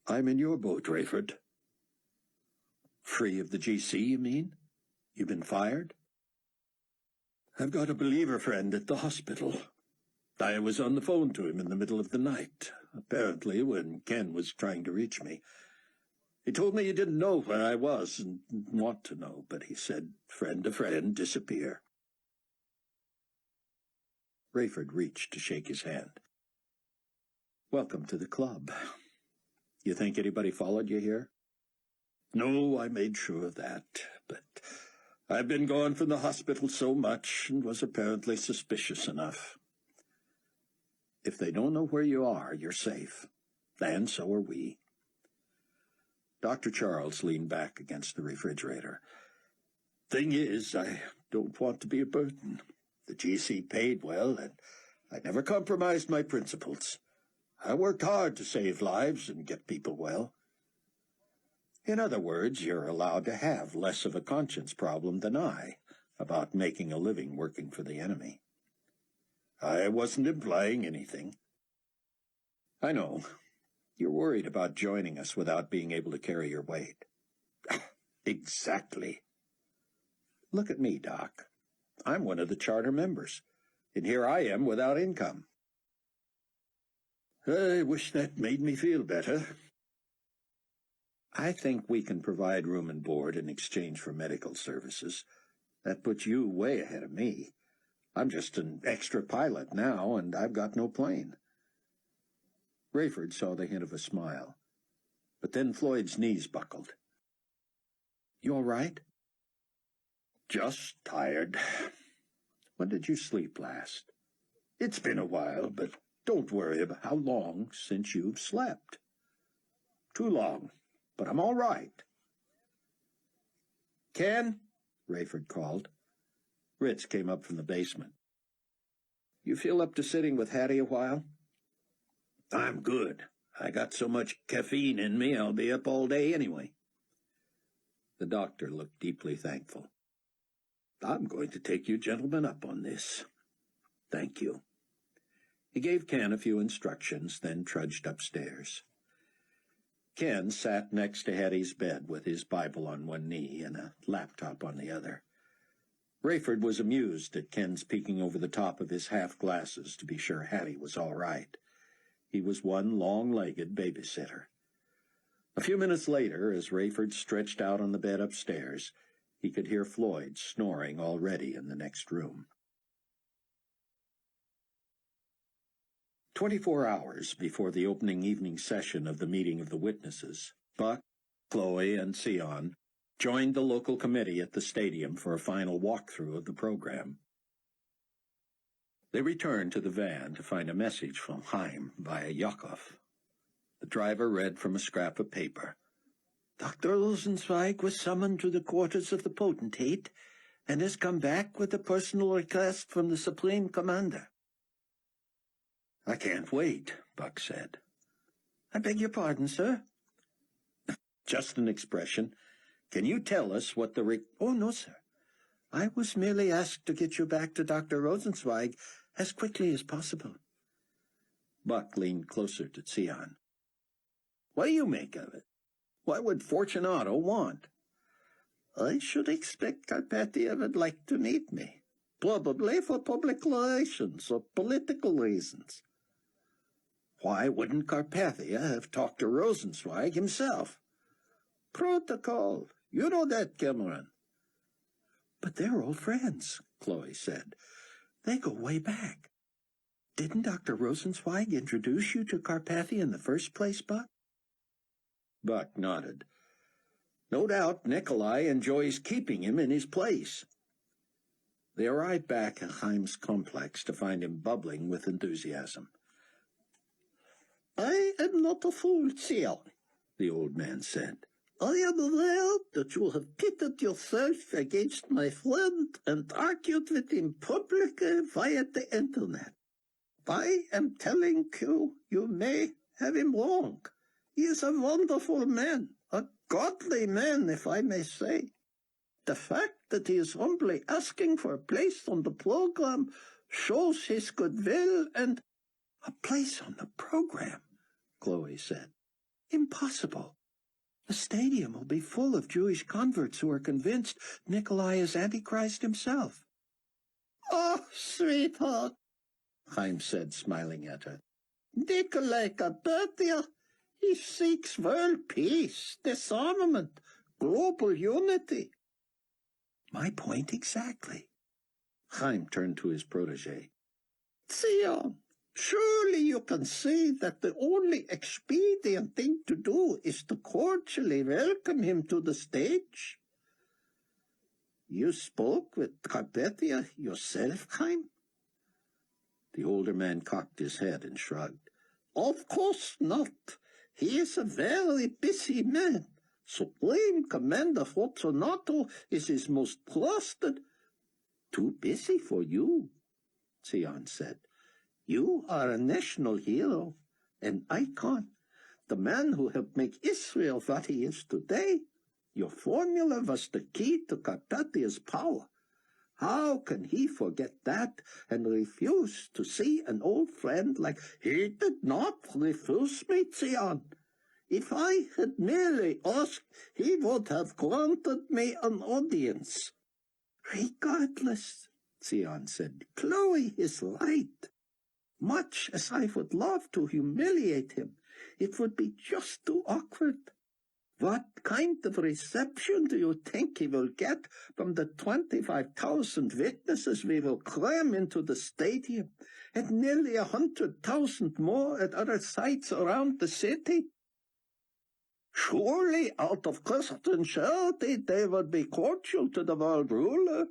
I'm in your boat, Rayford. Free of the GC, you mean? You've been fired? I've got a believer friend at the hospital. I was on the phone to him in the middle of the night, apparently when Ken was trying to reach me. He told me he didn't know where I was and didn't want to know, but he said, friend to friend, disappear. Rayford reached to shake his hand. Welcome to the club. You think anybody followed you here? No, I made sure of that, but I've been gone from the hospital so much and was apparently suspicious enough. If they don't know where you are, you're safe. And so are we. Dr. Charles leaned back against the refrigerator. Thing is, I don't want to be a burden. The GC paid well, and I never compromised my principles. I worked hard to save lives and get people well. In other words, you're allowed to have less of a conscience problem than I about making a living working for the enemy. I wasn't implying anything. I know. You're worried about joining us without being able to carry your weight. Exactly. Look at me, Doc. I'm one of the charter members, and here I am without income. I wish that made me feel better. I think we can provide room and board in exchange for medical services. That puts you way ahead of me. I'm just an extra pilot now, and I've got no plane. Rayford saw the hint of a smile, but then Floyd's knees buckled. You all right? Just tired. When did you sleep last? It's been a while, but don't worry about how long since you've slept. Too long, but I'm all right. Ken? Rayford called. Ritz came up from the basement. You feel up to sitting with Hattie a while? I'm good. I got so much caffeine in me, I'll be up all day anyway. The doctor looked deeply thankful. I'm going to take you gentlemen up on this. Thank you. He gave Ken a few instructions, then trudged upstairs. Ken sat next to Hattie's bed with his Bible on one knee and a laptop on the other. Rayford was amused at Ken's peeking over the top of his half-glasses to be sure Hattie was all right. He was one long-legged babysitter. A few minutes later, as Rayford stretched out on the bed upstairs, he could hear Floyd snoring already in the next room. 24 hours before the opening evening session of the meeting of the witnesses, Buck, Chloe, and Sion joined the local committee at the stadium for a final walkthrough of the program. They returned to the van to find a message from Chaim via Yakov. The driver read from a scrap of paper. Dr. Rosenzweig was summoned to the quarters of the potentate and has come back with a personal request from the Supreme Commander. I can't wait, Buck said. I beg your pardon, sir? Just an expression. Can you tell us what the Oh, no, sir. I was merely asked to get you back to Dr. Rosenzweig as quickly as possible. Buck leaned closer to Sion. What do you make of it? What would Fortunato want? I should expect Carpathia would like to meet me, probably for public relations or political reasons. Why wouldn't Carpathia have talked to Rosenzweig himself? Protocol. You know that, Cameron. But they're old friends, Chloe said. They go way back. Didn't Dr. Rosenzweig introduce you to Carpathia in the first place, Buck? Buck nodded. No doubt Nikolai enjoys keeping him in his place. They arrived back at Chaim's complex to find him bubbling with enthusiasm. I am not a fool, Sion, the old man said. I am aware that you have pitted yourself against my friend and argued with him publicly via the internet. I am telling you, you may have him wrong. He is a wonderful man, a godly man, if I may say. The fact that he is humbly asking for a place on the program shows his goodwill and— A place on the program, Chloe said. Impossible. The stadium will be full of Jewish converts who are convinced Nikolai is Antichrist himself. Oh, sweetheart, Chaim said, smiling at her. Nikolai Carpathia, he seeks world peace, disarmament, global unity. My point exactly. Chaim turned to his protege. Sion, surely you can see that the only expedient thing to do is to cordially welcome him to the stage. You spoke with Carpathia yourself, Chaim? The older man cocked his head and shrugged. Of course not. He is a very busy man. Supreme Commander Fortunato is his most trusted. Too busy for you, Sion said. You are a national hero, an icon, the man who helped make Israel what he is today. Your formula was the key to Carpathia's power. How can he forget that and refuse to see an old friend like— He did not refuse me, Sion. If I had merely asked, he would have granted me an audience. Regardless, Sion said, Chloe is right. Much as I would love to humiliate him, it would be just too awkward. What kind of reception do you think he will get from the 25,000 witnesses we will cram into the stadium, and nearly 100,000 more at other sites around the city? Surely, out of Christian charity, they would be cordial to the world ruler.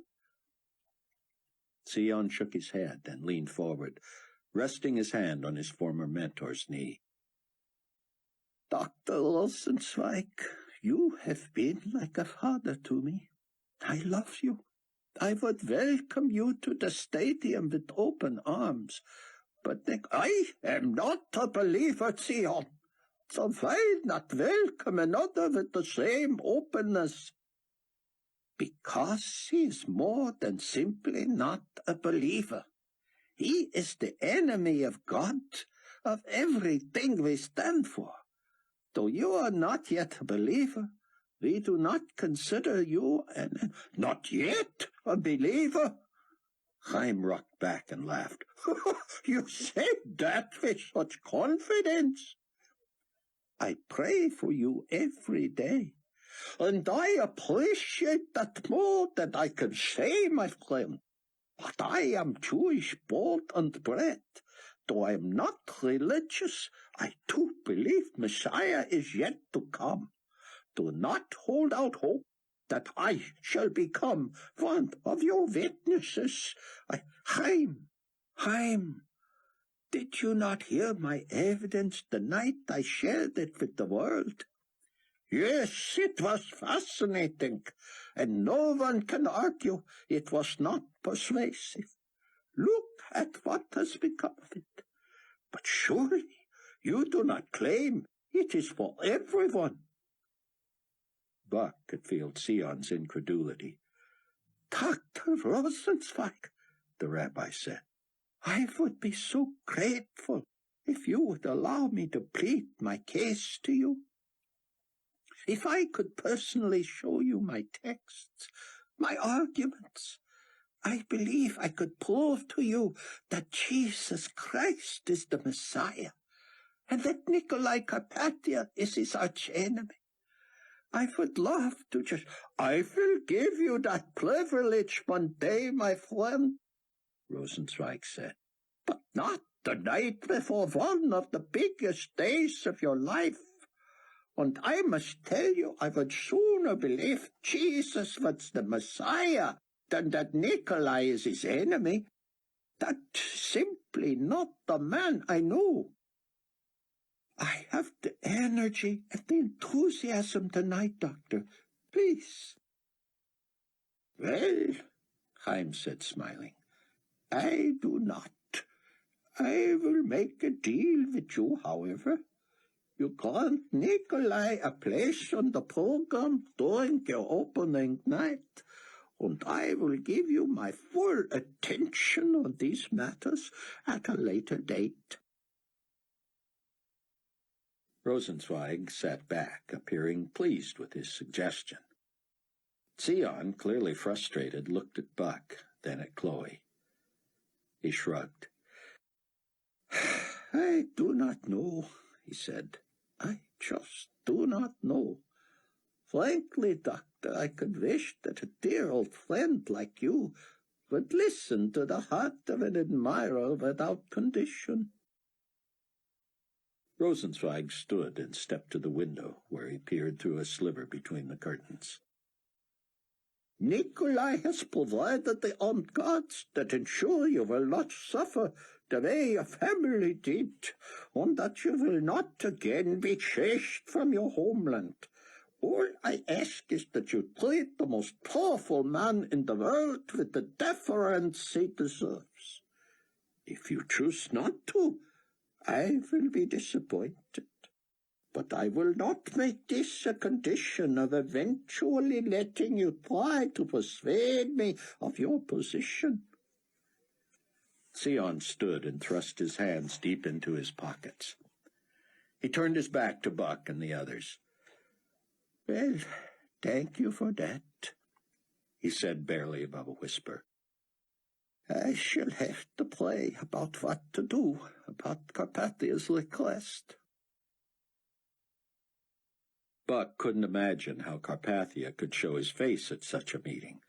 Sion shook his head and leaned forward, resting his hand on his former mentor's knee. Dr. Rosenzweig, you have been like a father to me. I love you. I would welcome you to the stadium with open arms. But I am not a believer, Sion. So why not welcome another with the same openness? Because he is more than simply not a believer. He is the enemy of God, of everything we stand for. Though you are not yet a believer, we do not consider you not yet a believer. Chaim rocked back and laughed. You said that with such confidence. I pray for you every day. And I appreciate that more than I can say, my friend. But I am Jewish born and bred. Though I am not religious, I do believe Messiah is yet to come. Do not hold out hope that I shall become one of your witnesses. Chaim, did you not hear my evidence the night I shared it with the world? Yes, it was fascinating, and no one can argue it was not persuasive. Look at what has become of it. But surely you do not claim it is for everyone. Buck could feel Sion's incredulity. Dr. Rosenzweig, the rabbi said, I would be so grateful if you would allow me to plead my case to you. If I could personally show you my texts, my arguments, I believe I could prove to you that Jesus Christ is the Messiah, and that Nikolai Carpathia is his archenemy. I would love to I will give you that privilege one day, my friend, Rosenzweig said. but not the night before one of the biggest days of your life. And I must tell you, I would sooner believe Jesus was the Messiah than that Nikolai is his enemy. That's simply not the man I know. I have the energy and the enthusiasm tonight, Doctor. Please. Well, Chaim said, smiling. I do not. I will make a deal with you, however. You grant Nikolai a place on the program during your opening night, and I will give you my full attention on these matters at a later date. Rosenzweig sat back, appearing pleased with his suggestion. Sion, clearly frustrated, looked at Buck, then at Chloe. He shrugged. I do not know, he said. I just do not know. Frankly, Doctor, I could wish that a dear old friend like you would listen to the heart of an admirer without condition. Rosenzweig stood and stepped to the window, where he peered through a sliver between the curtains. Nikolai has provided the armed guards that ensure you will not suffer the way your family did, and that you will not again be chased from your homeland. All I ask is that you treat the most powerful man in the world with the deference he deserves. If you choose not to, I will be disappointed, but I will not make this a condition of eventually letting you try to persuade me of your position. Sion stood and thrust his hands deep into his pockets. He turned his back to Buck and the others. Well, thank you for that, he said barely above a whisper. I shall have to pray about what to do about Carpathia's request. Buck couldn't imagine how Carpathia could show his face at such a meeting,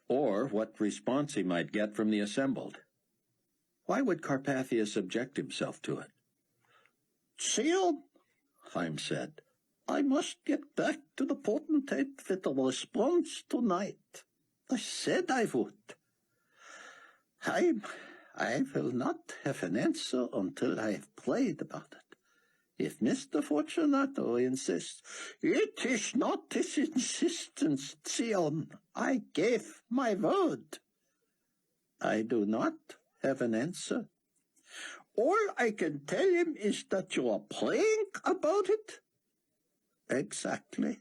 or what response he might get from the assembled. Why would Carpathia subject himself to it? Sion, Chaim said, I must get back to the potentate with a response tonight. I said I would. I will not have an answer until I have prayed about it. If Mr. Fortunato insists, it is not his insistence, Sion. I gave my word. I do not have an answer. All I can tell him is that you are praying about it. Exactly.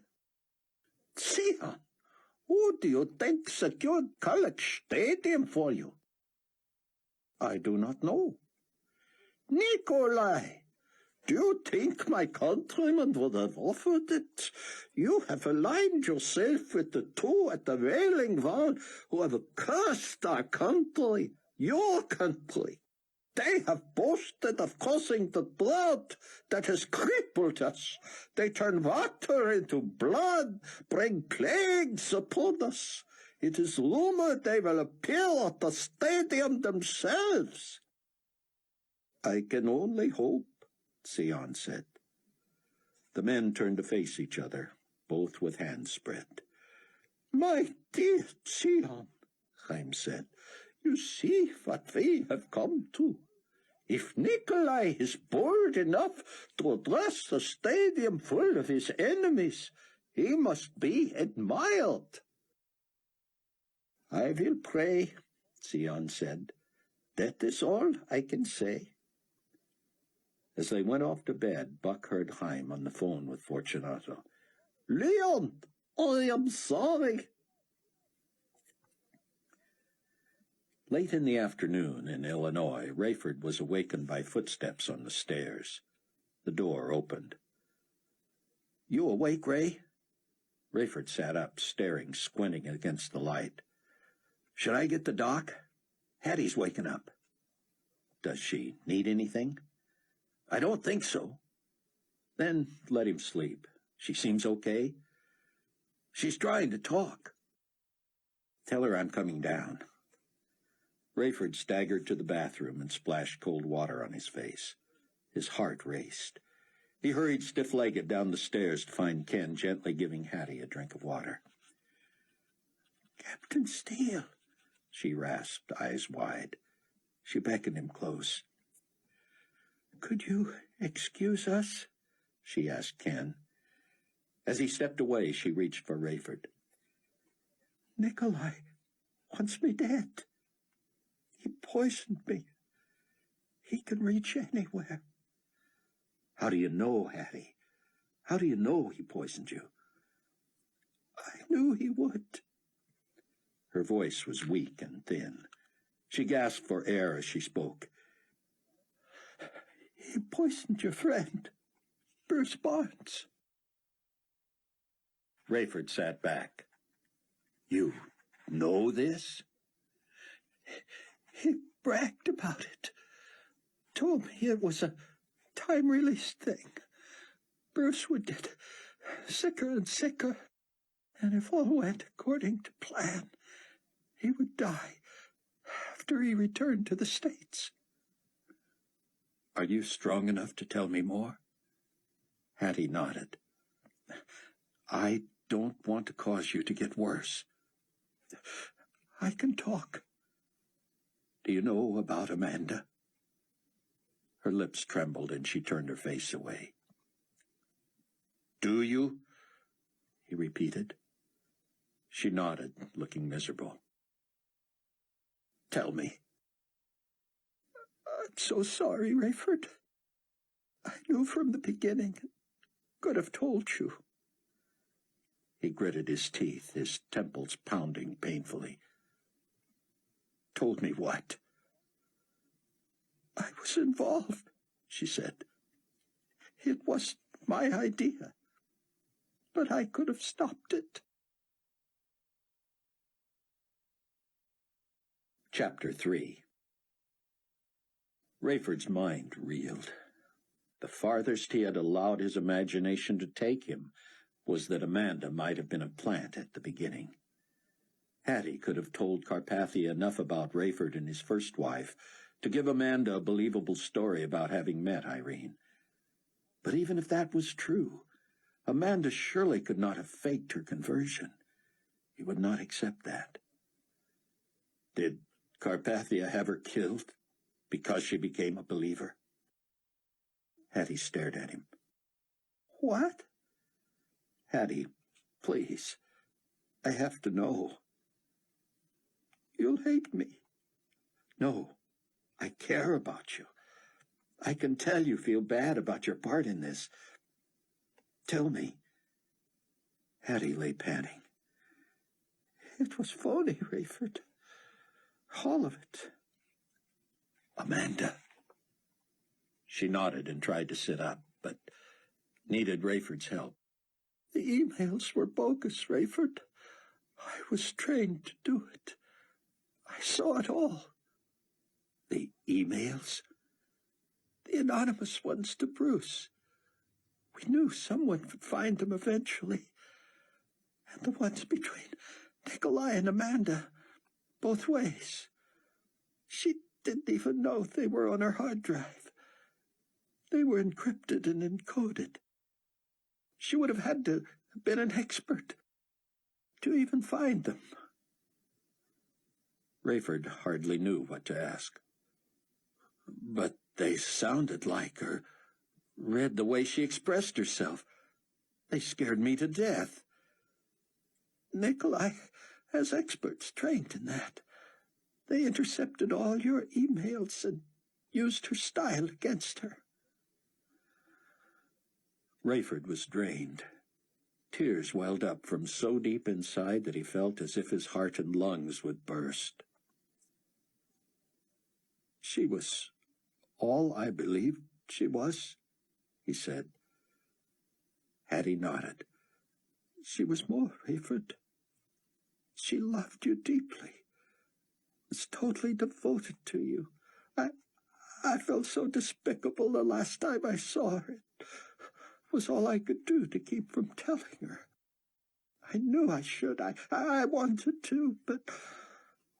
Sion, who do you think secured College Stadium for you? I do not know. Nikolai, do you think my countrymen would have offered it? You have aligned yourself with the two at the Wailing Wall who have cursed our country, your country. They have boasted of causing the drought that has crippled us. They turn water into blood, bring plagues upon us. It is rumored they will appear at the stadium themselves. I can only hope, Sion said. The men turned to face each other, both with hands spread. My dear Sion, Chaim said, you see what we have come to. If Nikolai is bold enough to address a stadium full of his enemies, he must be admired. I will pray, Sion said. That is all I can say. As they went off to bed, Buck heard Chaim on the phone with Fortunato. Leon, I am sorry. Late in the afternoon in Illinois, Rayford was awakened by footsteps on the stairs. The door opened. You awake, Ray? Rayford sat up, staring, squinting against the light. Should I get the doc? Hattie's waking up. Does she need anything? I don't think so. Then let him sleep. She seems okay. She's trying to talk. Tell her I'm coming down. Rayford staggered to the bathroom and splashed cold water on his face. His heart raced. He hurried stiff-legged down the stairs to find Ken gently giving Hattie a drink of water. Captain Steele, she rasped, eyes wide. She beckoned him close. Could you excuse us? She asked Ken. As he stepped away, she reached for Rayford. Nikolai wants me dead. He poisoned me. He can reach anywhere. How do you know, Hattie? How do you know he poisoned you? I knew he would. Her voice was weak and thin. She gasped for air as she spoke. He poisoned your friend, Bruce Barnes. Rayford sat back. You know this? He bragged about it. Told me it was a time-release thing. Bruce would get sicker and sicker, and if all went according to plan, he would die after he returned to the States. Are you strong enough to tell me more? Hattie nodded. I don't want to cause you to get worse. I can talk. Do you know about Amanda? Her lips trembled and she turned her face away. Do you? He repeated. She nodded, looking miserable. Tell me. I'm so sorry, Rayford. I knew from the beginning. Could have told you. He gritted his teeth, his temples pounding painfully. Told me what? I was involved, she said. It wasn't my idea, but I could have stopped it. Chapter 3. Rayford's mind reeled. The farthest he had allowed his imagination to take him was that Amanda might have been a plant at the beginning. Hattie could have told Carpathia enough about Rayford and his first wife to give Amanda a believable story about having met Irene. But even if that was true, Amanda surely could not have faked her conversion. He would not accept that. Did Carpathia have her killed because she became a believer? Hattie stared at him. What? Hattie, please. I have to know. You'll hate me. No, I care about you. I can tell you feel bad about your part in this. Tell me. Hattie lay panting. It was phony, Rayford. All of it. Amanda. She nodded and tried to sit up, but needed Rayford's help. The emails were bogus, Rayford. I was trained to do it. I saw it all. The emails? The anonymous ones to Bruce. We knew someone would find them eventually. And the ones between Nikolai and Amanda, both ways. She didn't even know they were on her hard drive. They were encrypted and encoded. She would have had to have been an expert to even find them. Rayford hardly knew what to ask. But they sounded like her, read the way she expressed herself. They scared me to death. Nikolai has experts trained in that. They intercepted all your emails and used her style against her. Rayford was drained. Tears welled up from so deep inside that he felt as if his heart and lungs would burst. She was all I believed she was, he said. Hattie nodded. She was more, Rayford. She loved you deeply, was totally devoted to you. I felt so despicable the last time I saw her. It was all I could do to keep from telling her. I knew I should. I wanted to, but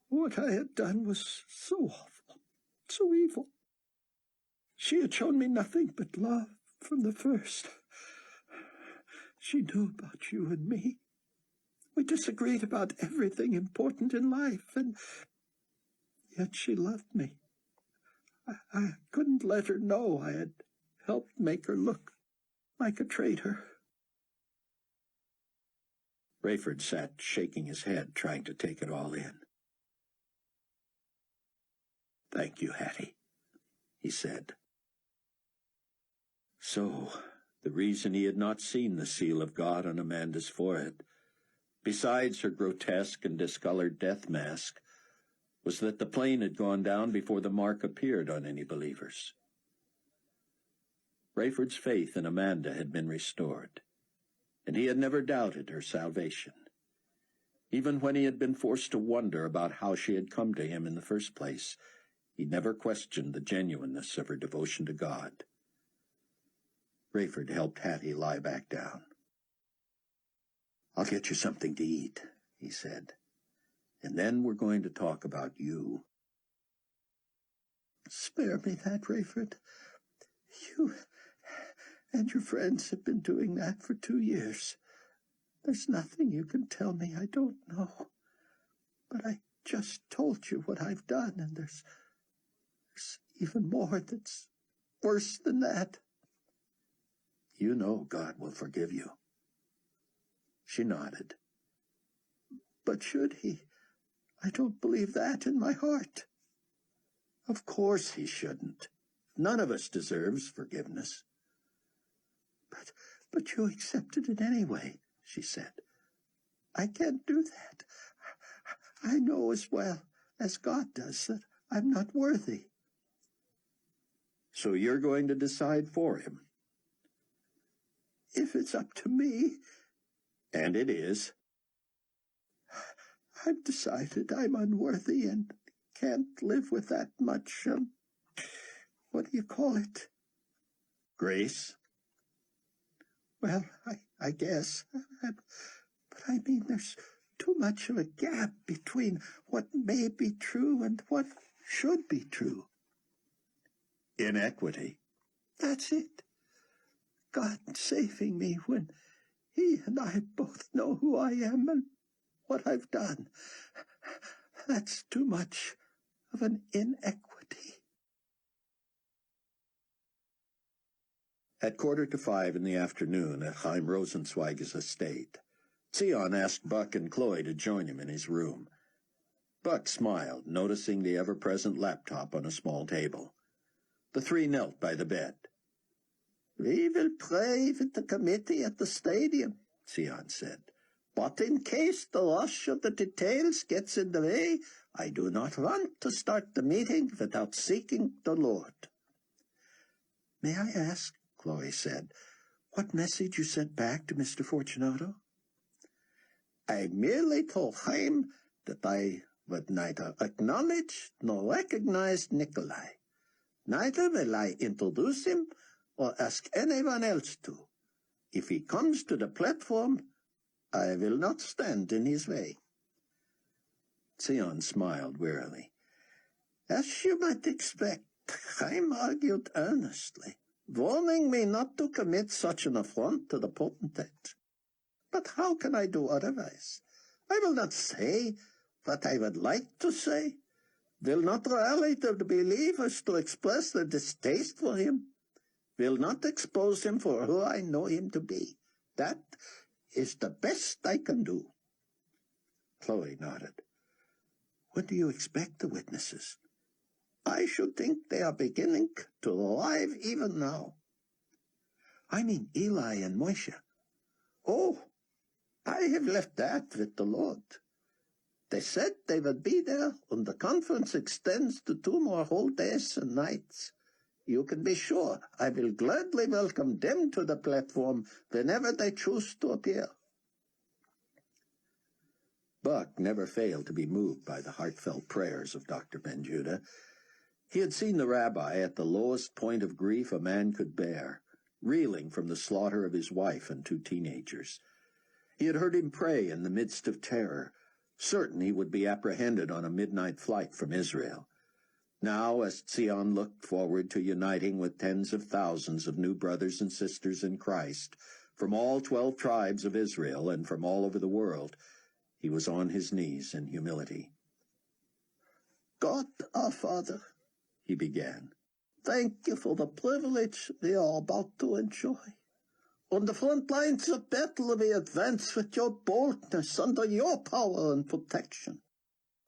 what I had done was so awful, so evil. She had shown me nothing but love from the first. She knew about you and me. We disagreed about everything important in life, and yet she loved me. I couldn't let her know I had helped make her look like a traitor. Rayford sat shaking his head, trying to take it all in. "Thank you, Hattie," he said. So, the reason he had not seen the seal of God on Amanda's forehead, besides her grotesque and discolored death mask, was that the plane had gone down before the mark appeared on any believers. Rayford's faith in Amanda had been restored, and he had never doubted her salvation. Even when he had been forced to wonder about how she had come to him in the first place, he never questioned the genuineness of her devotion to God. Rayford helped Hattie lie back down. "I'll get you something to eat," he said, "and then we're going to talk about you." "Spare me that, Rayford. You and your friends have been doing that for 2 years. There's nothing you can tell me I don't know. But I just told you what I've done, and there's even more that's worse than that." "You know God will forgive you." She nodded. "But should he? I don't believe that in my heart." "Of course he shouldn't. None of us deserves forgiveness." But you accepted it anyway," she said. "I can't do that. I know as well as God does that I'm not worthy." "So you're going to decide for him?" "If it's up to me." "And it is." "I've decided I'm unworthy and can't live with that much, what do you call it?" "Grace?" "Well, I guess. But I mean, there's too much of a gap between what may be true and what should be true." "Inequity." "That's it. God saving me when he and I both know who I am and what I've done. That's too much of an inequity." At 4:45 in the afternoon at Chaim Rosenzweig's estate, Zion asked Buck and Chloe to join him in his room. Buck smiled, noticing the ever-present laptop on a small table. The three knelt by the bed. "We will pray with the committee at the stadium," Zion said. "but in case the rush of the details gets in the way, I do not want to start the meeting without seeking the Lord." "May I ask," Chloe said, "what message you sent back to Mr. Fortunato?" "I merely told him that I would neither acknowledge nor recognize Nikolai. Neither will I introduce him or ask anyone else to. If he comes to the platform, I will not stand in his way." Zion smiled wearily. "As you might expect," Chaim argued earnestly, warning me not to commit such an affront to the potentate. "But how can I do otherwise? I will not say what I would like to say, will not rally the believers to express their distaste for him, will not expose him for who I know him to be. That is the best I can do." Chloe nodded. "When do you expect the witnesses?" "I should think they are beginning to arrive even now." "I mean Eli and Moshe." "Oh, I have left that with the Lord. They said they would be there, and the conference extends to 2 more whole days and nights. You can be sure I will gladly welcome them to the platform whenever they choose to appear." Buck never failed to be moved by the heartfelt prayers of Dr. Ben-Judah. He had seen the rabbi at the lowest point of grief a man could bear, reeling from the slaughter of his wife and 2 teenagers. He had heard him pray in the midst of terror, certain he would be apprehended on a midnight flight from Israel. Now, as Zion looked forward to uniting with tens of thousands of new brothers and sisters in Christ, from all 12 tribes of Israel and from all over the world, he was on his knees in humility. God, our Father, he began, thank you for the privilege we are about to enjoy. On the front lines of battle we advance with your boldness under your power and protection.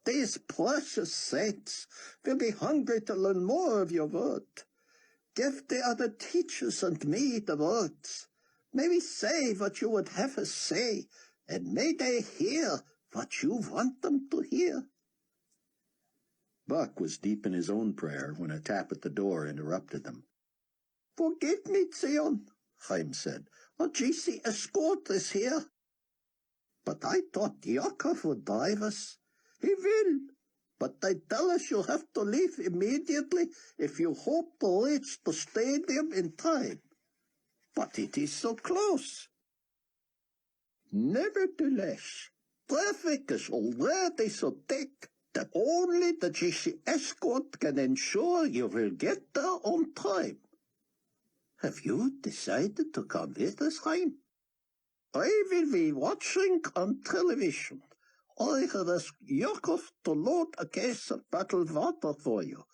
These precious saints will be hungry to learn more of your word. Give the other teachers and me the words. May we say what you would have us say, and may they hear what you want them to hear. Buck was deep in his own prayer when a tap at the door interrupted them. Forgive me, Zion, Chaim said. Our GC escort is here. But I thought Yaakov would drive us. He will, but they tell us you'll have to leave immediately if you hope to reach the stadium in time. But it is so close. Nevertheless, traffic is already so thick that only the GC escort can ensure you will get there on time. Have you decided to come with us, Chaim? I will be watching on television. I have asked Yaakov to load a case of bottled water for you.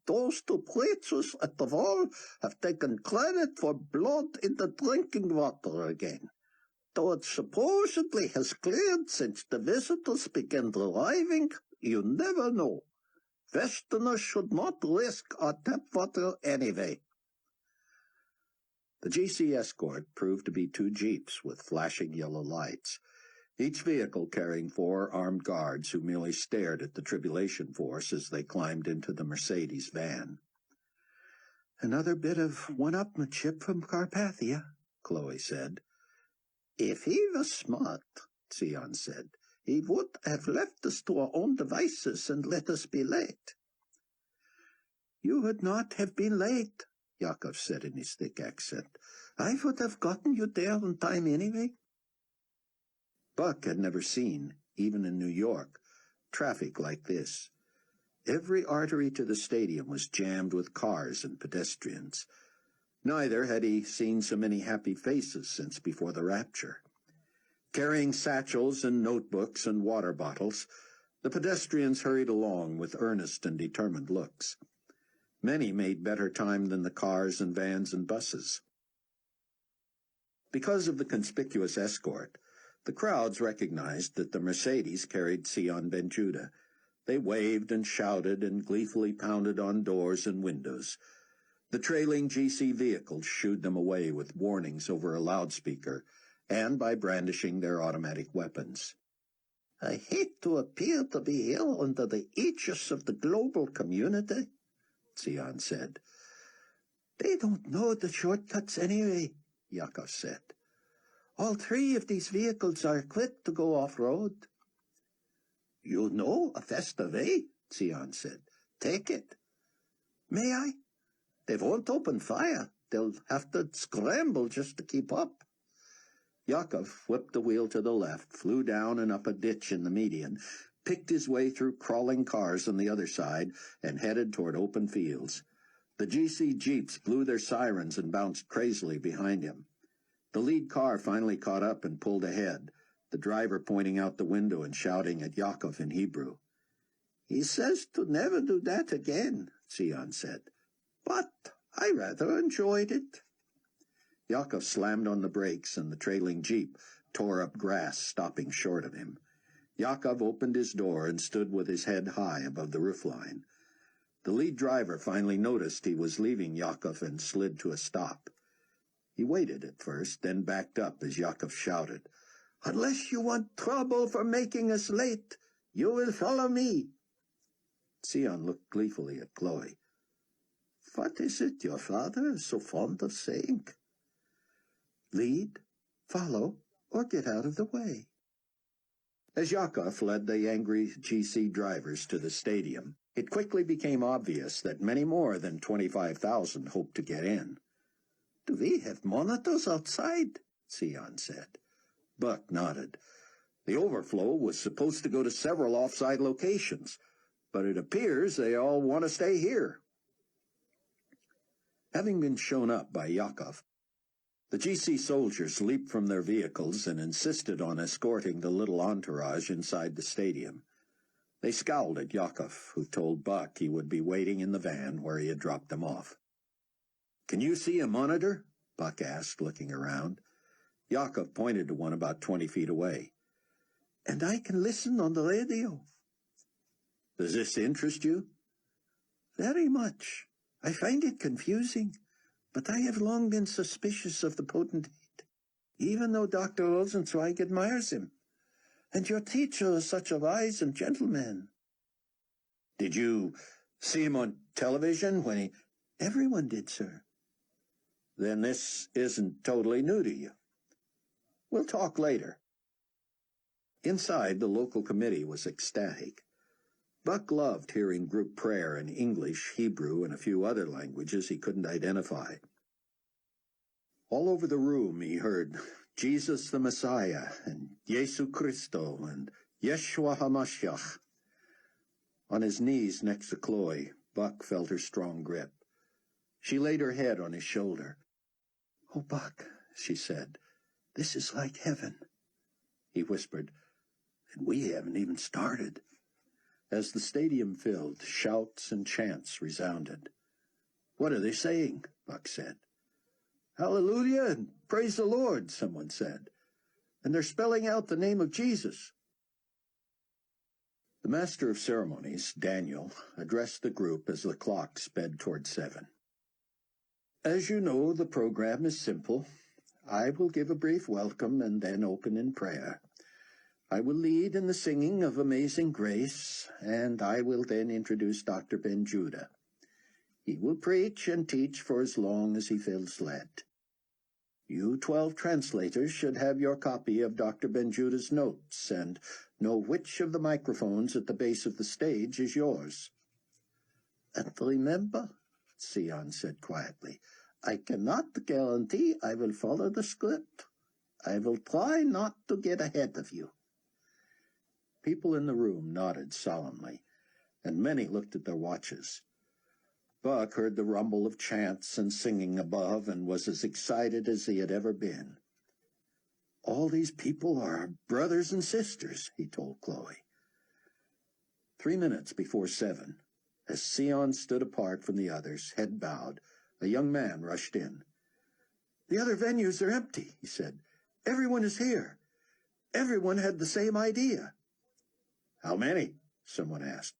Those 2 preachers at the wall have taken credit for blood in the drinking water again, though it supposedly has cleared since the visitors began arriving. You never know. Westerners should not risk our tap water anyway. The GC escort proved to be 2 jeeps with flashing yellow lights, each vehicle carrying 4 armed guards who merely stared at the tribulation force as they climbed into the Mercedes van. Another bit of one-upmanship from Carpathia, Chloe said. If he was smart, Zion said, he would have left us to our own devices and let us be late. You would not have been late, Yaakov said in his thick accent. I would have gotten you there on time anyway. Buck had never seen, even in New York, traffic like this. Every artery to the stadium was jammed with cars and pedestrians. Neither had he seen so many happy faces since before the rapture. Carrying satchels and notebooks and water bottles, the pedestrians hurried along with earnest and determined looks. Many made better time than the cars and vans and buses. Because of the conspicuous escort, the crowds recognized that the Mercedes carried Sion ben Judah. They waved and shouted and gleefully pounded on doors and windows. The trailing GC vehicles shooed them away with warnings over a loudspeaker and by brandishing their automatic weapons. I hate to appear to be here under the aegis of the global community, Sion said. They don't know the shortcuts anyway, Yaakov said. All 3 of these vehicles are equipped to go off-road. You know a faster way, Sion said. Take it. May I? They won't open fire. They'll have to scramble just to keep up. Yaakov whipped the wheel to the left, flew down and up a ditch in the median, picked his way through crawling cars on the other side, and headed toward open fields. The GC jeeps blew their sirens and bounced crazily behind him. The lead car finally caught up and pulled ahead, the driver pointing out the window and shouting at Yaakov in Hebrew. He says to never do that again, Sion said. But I rather enjoyed it. Yaakov slammed on the brakes, and the trailing jeep tore up grass, stopping short of him. Yaakov opened his door and stood with his head high above the roofline. The lead driver finally noticed he was leaving Yaakov and slid to a stop. He waited at first, then backed up as Yaakov shouted, "Unless you want trouble for making us late, you will follow me." Sion looked gleefully at Chloe. "What is it your father is so fond of saying?" "Lead, follow, or get out of the way." As Yaakov led the angry GC drivers to the stadium, it quickly became obvious that many more than 25,000 hoped to get in. "Do we have monitors outside?" Sion said. Buck nodded. The overflow was supposed to go to several offside locations, but it appears they all want to stay here. Having been shown up by Yakov, the GC soldiers leaped from their vehicles and insisted on escorting the little entourage inside the stadium. They scowled at Yakov, who told Buck he would be waiting in the van where he had dropped them off. "Can you see a monitor?" Buck asked, looking around. Yakov pointed to one about 20 feet away. "And I can listen on the radio." "Does this interest you?" "Very much. I find it confusing, but I have long been suspicious of the potentate, even though Dr. Rosenzweig admires him. And your teacher is such a wise and gentle man." "Did you see him on television when he—" "Everyone did, sir." "Then this isn't totally new to you. We'll talk later." Inside, the local committee was ecstatic. Buck loved hearing group prayer in English, Hebrew, and a few other languages he couldn't identify. All over the room he heard Jesus the Messiah, and Jesu Christo, and Yeshua HaMashiach. On his knees next to Chloe, Buck felt her strong grip. She laid her head on his shoulder. "Oh, Buck," she said, "this is like heaven." He whispered, "And we haven't even started." As the stadium filled, shouts and chants resounded. "What are they saying?" Buck said. "Hallelujah and praise the Lord," someone said. "And they're spelling out the name of Jesus." The master of ceremonies, Daniel, addressed the group as the clock sped toward 7. "As you know, the program is simple. I will give a brief welcome and then open in prayer. I will lead in the singing of Amazing Grace, and I will then introduce Dr. Ben Judah. He will preach and teach for as long as he feels led. You 12 translators should have your copy of Dr. Ben Judah's notes and know which of the microphones at the base of the stage is yours." "And remember," Sion said quietly, "I cannot guarantee I will follow the script. I will try not to get ahead of you." People in the room nodded solemnly, and many looked at their watches. Buck heard the rumble of chants and singing above and was as excited as he had ever been. "All these people are our brothers and sisters," he told Chloe. 3 minutes before 7, as Sion stood apart from the others, head bowed, a young man rushed in. "The other venues are empty," he said. "Everyone is here. Everyone had the same idea." "How many?" someone asked.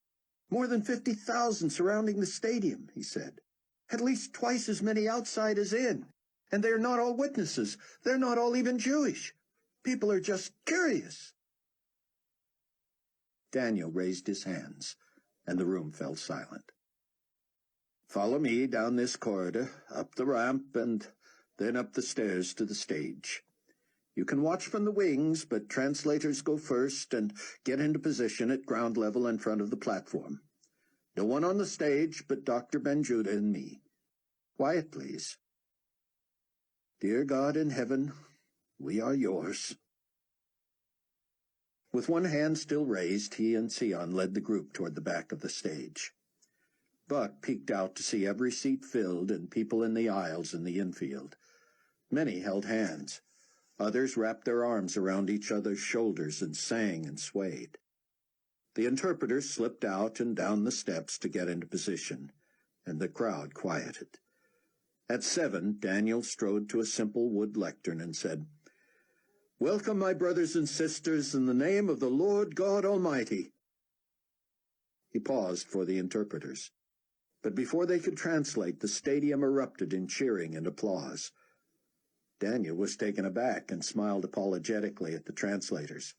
"More than 50,000 surrounding the stadium," he said. "At least twice as many outside as in. And they're not all witnesses. They're not all even Jewish. People are just curious." Daniel raised his hands, and the room fell silent. "Follow me down this corridor, up the ramp, and then up the stairs to the stage. You can watch from the wings, but translators go first and get into position at ground level in front of the platform. No one on the stage but Dr. Ben Judah and me. Quiet, please. Dear God in heaven, we are yours." With one hand still raised, he and Sion led the group toward the back of the stage. Buck peeked out to see every seat filled and people in the aisles in the infield. Many held hands. Others wrapped their arms around each other's shoulders and sang and swayed. The interpreters slipped out and down the steps to get into position, and the crowd quieted. At 7, Daniel strode to a simple wood lectern and said, "Welcome, my brothers and sisters, in the name of the Lord God Almighty." He paused for the interpreters, but before they could translate, the stadium erupted in cheering and applause. Daniel was taken aback and smiled apologetically at the translators.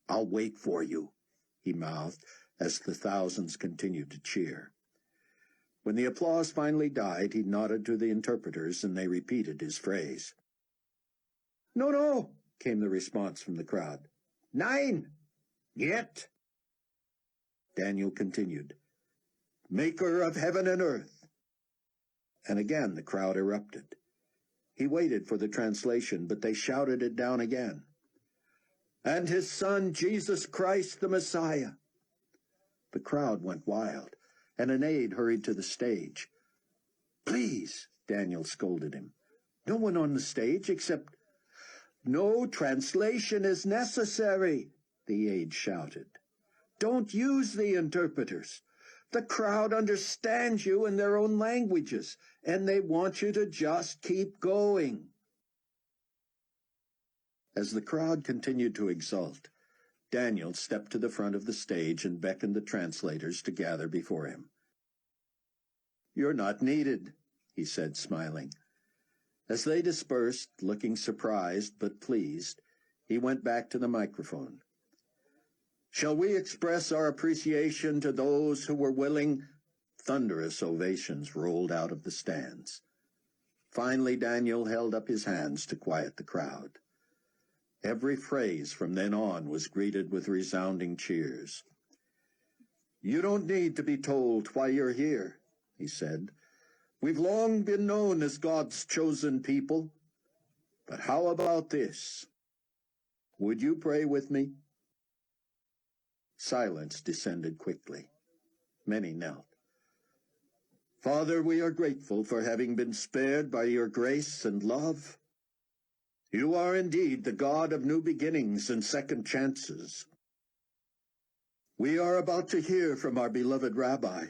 "I'll wait for you," he mouthed, as the thousands continued to cheer. When the applause finally died, he nodded to the interpreters, and they repeated his phrase. "No, no," came the response from the crowd. "Nein, yet." Daniel continued, "Maker of heaven and earth." And again the crowd erupted. He waited for the translation, but they shouted it down again. "And his son, Jesus Christ, the Messiah." The crowd went wild, and an aide hurried to the stage. "Please," Daniel scolded him. "No one on the stage except—" "No translation is necessary," the aide shouted. "Don't use the interpreters. The crowd understands you in their own languages, and they want you to just keep going." As the crowd continued to exult, Daniel stepped to the front of the stage and beckoned the translators to gather before him. "You're not needed," he said, smiling. As they dispersed, looking surprised but pleased, he went back to the microphone. "Shall we express our appreciation to those who were willing—" Thunderous ovations rolled out of the stands. Finally, Daniel held up his hands to quiet the crowd. Every phrase from then on was greeted with resounding cheers. "You don't need to be told why you're here," he said. "We've long been known as God's chosen people. But how about this? Would you pray with me?" Silence descended quickly. Many knelt. "Father, we are grateful for having been spared by your grace and love. You are indeed the God of new beginnings and second chances. We are about to hear from our beloved Rabbi,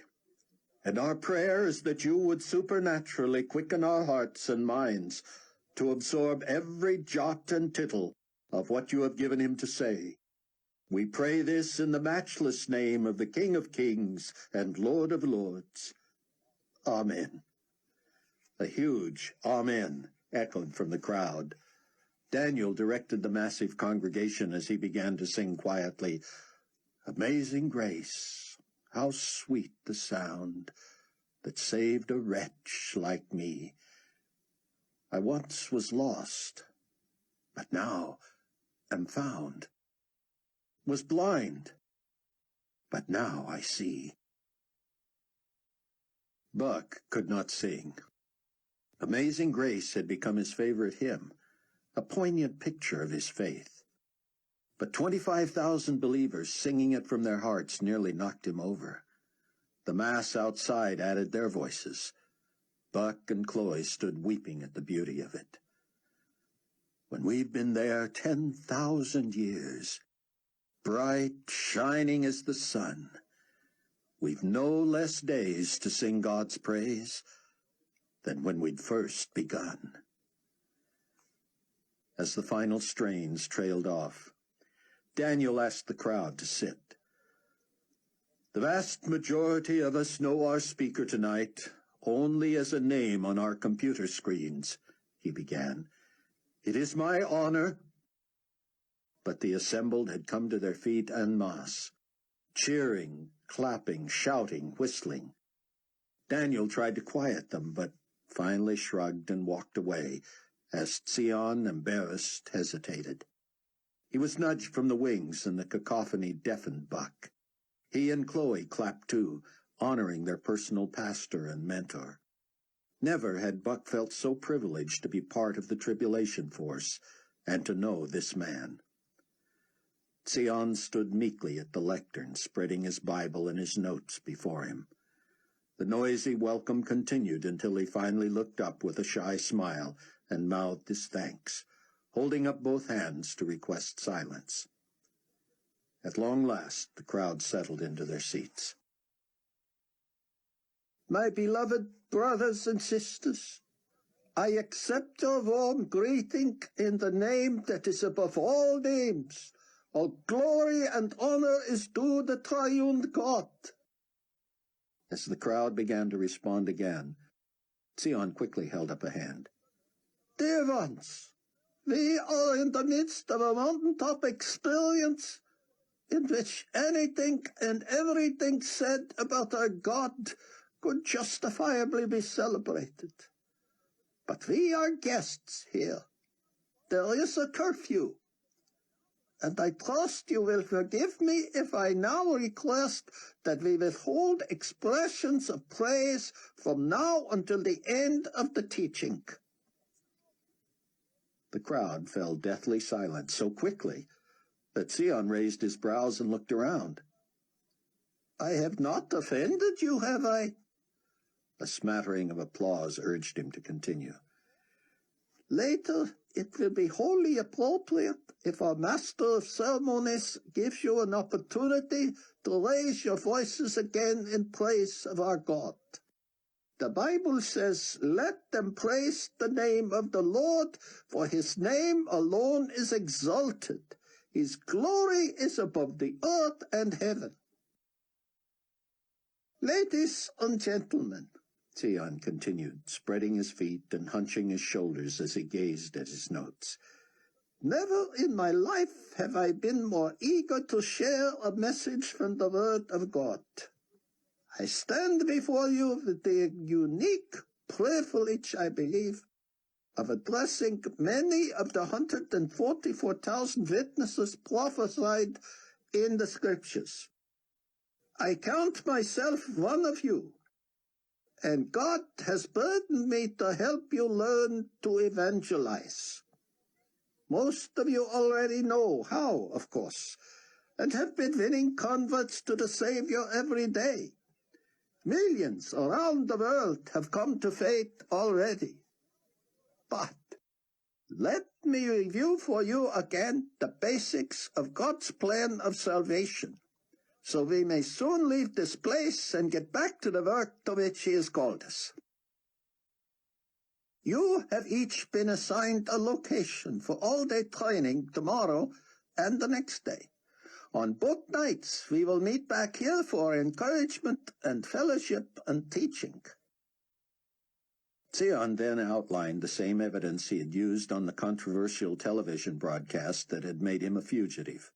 and our prayer is that you would supernaturally quicken our hearts and minds to absorb every jot and tittle of what you have given him to say. We pray this in the matchless name of the King of Kings and Lord of Lords. Amen." A huge Amen echoed from the crowd. Daniel directed the massive congregation as he began to sing quietly, "Amazing grace, how sweet the sound that saved a wretch like me. I once was lost, but now am found. Was blind, but now I see." Buck could not sing. Amazing Grace had become his favorite hymn, a poignant picture of his faith. But 25,000 believers singing it from their hearts nearly knocked him over. The mass outside added their voices. Buck and Chloe stood weeping at the beauty of it. "When we've been there 10,000 years, bright, shining as the sun, we've no less days to sing God's praise than when we'd first begun." As the final strains trailed off, Daniel asked the crowd to sit. "The vast majority of us know our speaker tonight only as a name on our computer screens," he began. "It is my honor—" But the assembled had come to their feet en masse, cheering, clapping, shouting, whistling. Daniel tried to quiet them, but finally shrugged and walked away, as Sion, embarrassed, hesitated. He was nudged from the wings, and the cacophony deafened Buck. He and Chloe clapped too, honoring their personal pastor and mentor. Never had Buck felt so privileged to be part of the tribulation force and to know this man. Sion stood meekly at the lectern, spreading his Bible and his notes before him. The noisy welcome continued until he finally looked up with a shy smile and mouthed his thanks, holding up both hands to request silence. At long last, the crowd settled into their seats. "My beloved brothers and sisters, I accept your warm greeting in the name that is above all names. All glory and honor is due the triune God." As the crowd began to respond again, Sion quickly held up a hand. "Dear ones, we are in the midst of a mountaintop experience in which anything and everything said about our God could justifiably be celebrated. But we are guests here. There is a curfew. And I trust you will forgive me if I now request that we withhold expressions of praise from now until the end of the teaching. The crowd fell deathly silent so quickly that Sion raised his brows and looked around. "I have not offended you, have I?" A smattering of applause urged him to continue. "Later, it will be wholly appropriate if our master of ceremonies gives you an opportunity to raise your voices again in praise of our God. The Bible says, 'Let them praise the name of the Lord, for his name alone is exalted. His glory is above the earth and heaven.' Ladies and gentlemen," Sion continued, spreading his feet and hunching his shoulders as he gazed at his notes, "never in my life have I been more eager to share a message from the Word of God. I stand before you with the unique privilege, I believe, of addressing many of the 144,000 witnesses prophesied in the Scriptures. I count myself one of you, and God has burdened me to help you learn to evangelize. Most of you already know how, of course, and have been winning converts to the Savior every day. Millions around the world have come to faith already. But let me review for you again the basics of God's plan of salvation, so we may soon leave this place and get back to the work to which he has called us. You have each been assigned a location for all-day training tomorrow and the next day. On both nights, we will meet back here for encouragement and fellowship and teaching." Sion then outlined the same evidence he had used on the controversial television broadcast that had made him a fugitive,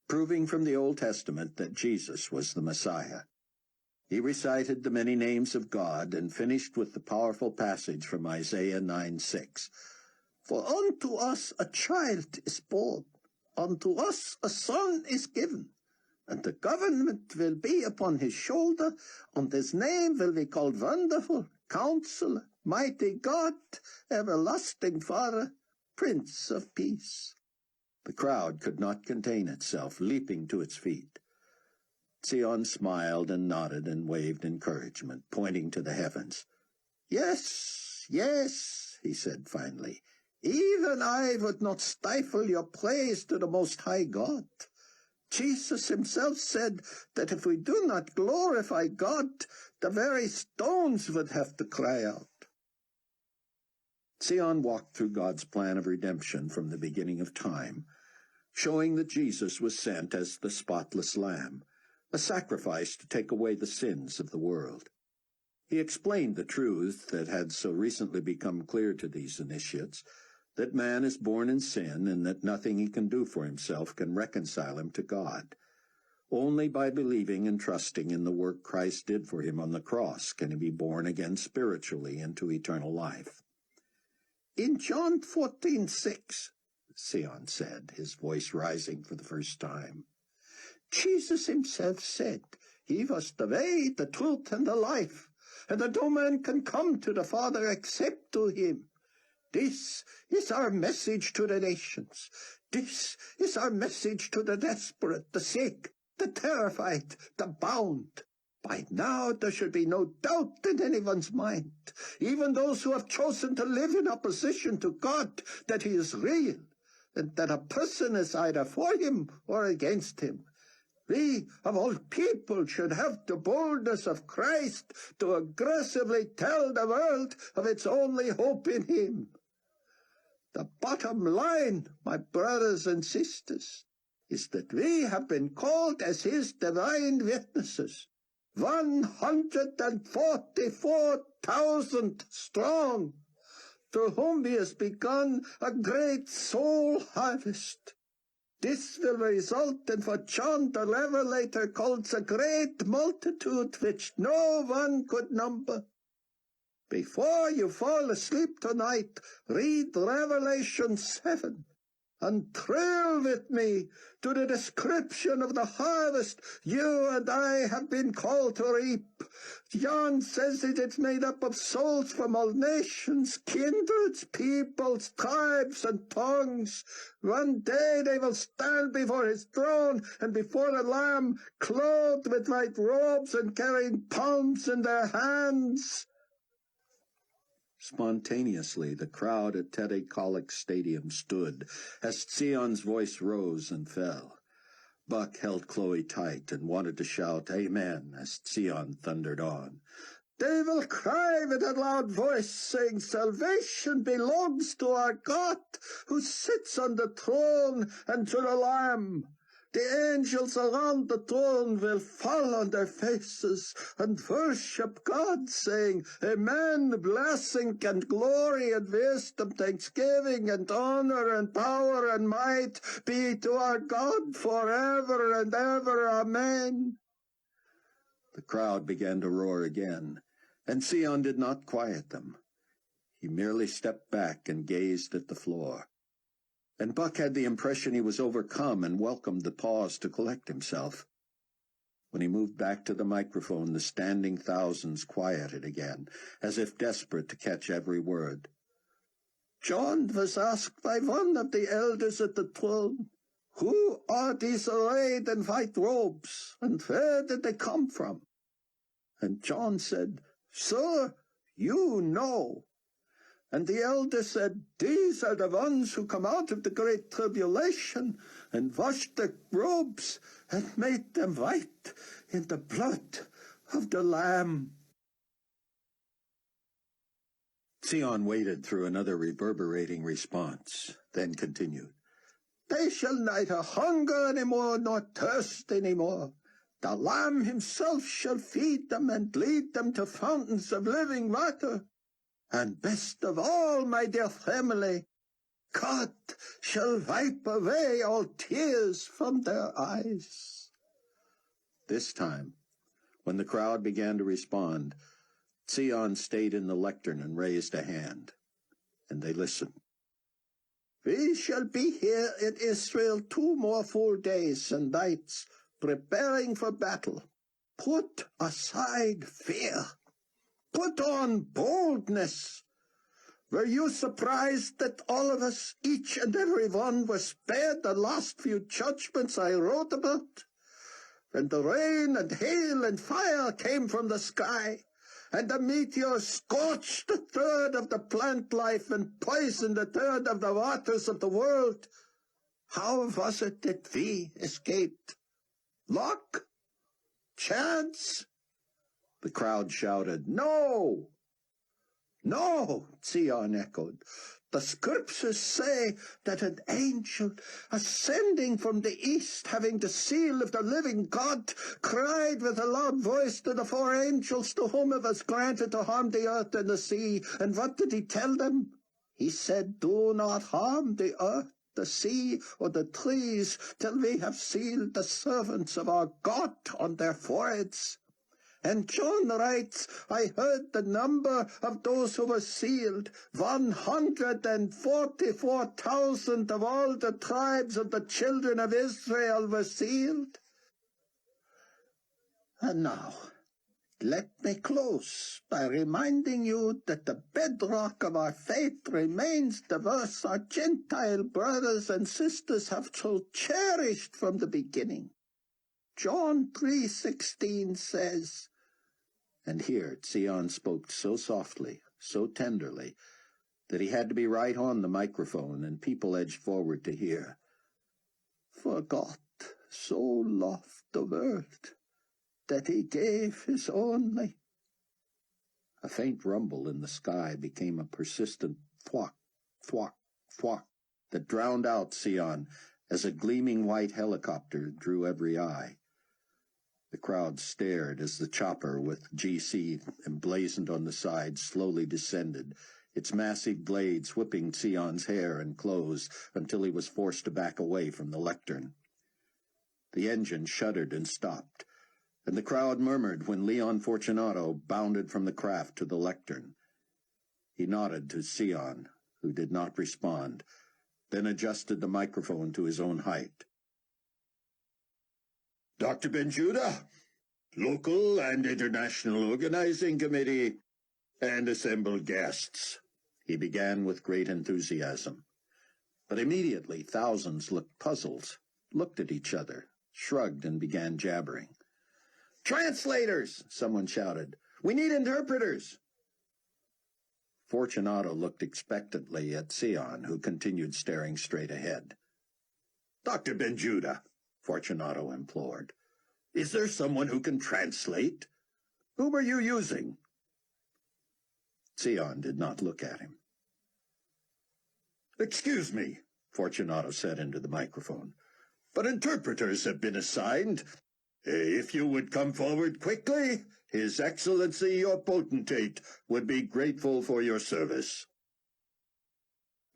proving from the Old Testament that Jesus was the Messiah. He recited the many names of God and finished with the powerful passage from Isaiah 9:6. "For unto us a child is born, unto us a son is given, and the government will be upon his shoulder, and his name will be called Wonderful, Counselor, Mighty God, Everlasting Father, Prince of Peace." The crowd could not contain itself, leaping to its feet. Sion smiled and nodded and waved encouragement, pointing to the heavens. "Yes, yes," he said finally. "Even I would not stifle your praise to the Most High God. Jesus himself said that if we do not glorify God, the very stones would have to cry out." Sion walked through God's plan of redemption from the beginning of time, showing that Jesus was sent as the spotless Lamb, a sacrifice to take away the sins of the world. He explained the truth that had so recently become clear to these initiates, that man is born in sin and that nothing he can do for himself can reconcile him to God. Only by believing and trusting in the work Christ did for him on the cross can he be born again spiritually into eternal life. "In John 14:6, Sion said, his voice rising for the first time, Jesus himself said, he was the way, the truth, and the life, and that no man can come to the Father except through him. This is our message to the nations. This is our message to the desperate, the sick, the terrified, the bound. By now there should be no doubt in anyone's mind, even those who have chosen to live in opposition to God, that he is real, and that a person is either for him or against him. We, of all people, should have the boldness of Christ to aggressively tell the world of its only hope in him. The bottom line, my brothers and sisters, is that we have been called as his divine witnesses, 144,000 strong, through whom he has begun a great soul harvest. This will result in what John the Revelator calls a great multitude which no one could number. Before you fall asleep tonight, read Revelation 7. and thrill with me to the description of the harvest you and I have been called to reap. John says that it's made up of souls from all nations, kindreds, peoples, tribes, and tongues. One day they will stand before his throne and before the Lamb, clothed with white robes and carrying palms in their hands. Spontaneously, the crowd at Teddy Kollek Stadium stood as Sion's voice rose and fell. Buck held Chloe tight and wanted to shout Amen as Sion thundered on. They will cry with a loud voice, saying, Salvation belongs to our God, who sits on the throne, and to the Lamb. The angels around the throne will fall on their faces and worship God, saying, Amen, blessing and glory and wisdom, thanksgiving and honor and power and might be to our God forever and ever. Amen. The crowd began to roar again, and Sion did not quiet them. He merely stepped back and gazed at the floor. And Buck had the impression he was overcome and welcomed the pause to collect himself. When he moved back to the microphone, the standing thousands quieted again, as if desperate to catch every word. John was asked by one of the elders at the throne, Who are these arrayed in white robes, and where did they come from? And John said, Sir, you know. And the elder said, These are the ones who come out of the great tribulation and washed their robes and made them white in the blood of the Lamb. Sion waited through another reverberating response, then continued. They shall neither hunger any more nor thirst any more. The Lamb himself shall feed them and lead them to fountains of living water. And best of all, my dear family, God shall wipe away all tears from their eyes. This time, when the crowd began to respond, Sion stayed in the lectern and raised a hand, and they listened. We shall be here in Israel 2 more full days and nights, preparing for battle. Put aside fear. Put on boldness. Were you surprised that all of us, each and every one, were spared the last few judgments I wrote about? When the rain and hail and fire came from the sky, and the meteors scorched a third of the plant life and poisoned a third of the waters of the world, how was it that we escaped? Luck? Chance? The crowd shouted, No! No, Sion echoed. The scriptures say that an angel, ascending from the east, having the seal of the living God, cried with a loud voice to the 4 angels to whom it was granted to harm the earth and the sea. And what did he tell them? He said, Do not harm the earth, the sea, or the trees, till we have sealed the servants of our God on their foreheads. And John writes, I heard the number of those who were sealed. 144,000 of all the tribes of the children of Israel were sealed. And now, let me close by reminding you that the bedrock of our faith remains the verse our Gentile brothers and sisters have so cherished from the beginning. John 3:16 says, and here Sion spoke so softly, so tenderly, that he had to be right on the microphone, and people edged forward to hear. For God so loved the world that he gave his only. A faint rumble in the sky became a persistent thwack, thwack, thwack that drowned out Sion as a gleaming white helicopter drew every eye. The crowd stared as the chopper with GC emblazoned on the side slowly descended, its massive blades whipping Sion's hair and clothes until he was forced to back away from the lectern. The engine shuddered and stopped, and the crowd murmured when Leon Fortunato bounded from the craft to the lectern. He nodded to Sion, who did not respond, then adjusted the microphone to his own height. Dr. Benjuda, local and international organizing committee, and assembled guests, he began with great enthusiasm. But immediately thousands looked puzzled, looked at each other, shrugged, and began jabbering. "Translators!" someone shouted. "We need interpreters!" Fortunato looked expectantly at Sion, who continued staring straight ahead. "Dr. Benjuda," Fortunato implored, "is there someone who can translate? Whom are you using?" Sion did not look at him. "Excuse me," Fortunato said into the microphone, "but interpreters have been assigned. If you would come forward quickly, His Excellency your potentate would be grateful for your service."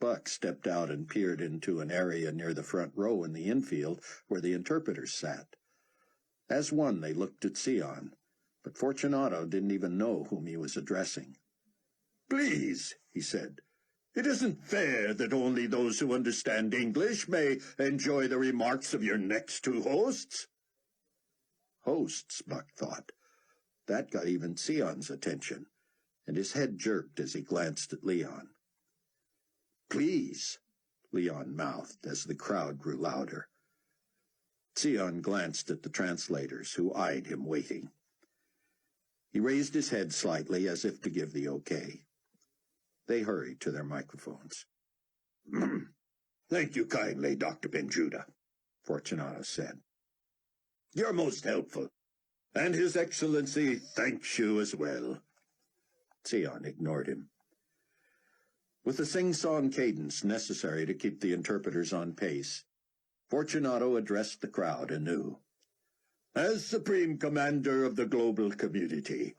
Buck stepped out and peered into an area near the front row in the infield where the interpreters sat. As one, they looked at Sion, but Fortunato didn't even know whom he was addressing. "Please," he said, "it isn't fair that only those who understand English may enjoy the remarks of your next two hosts." Hosts, Buck thought. That got even Sion's attention, and his head jerked as he glanced at Leon. "Please," Leon mouthed as the crowd grew louder. Sion glanced at the translators, who eyed him waiting. He raised his head slightly as if to give the okay. They hurried to their microphones. "Thank you kindly, Dr. Benjuda," Fortunato said. "You're most helpful, and His Excellency thanks you as well." Sion ignored him. With the sing-song cadence necessary to keep the interpreters on pace, Fortunato addressed the crowd anew. "As Supreme Commander of the global community,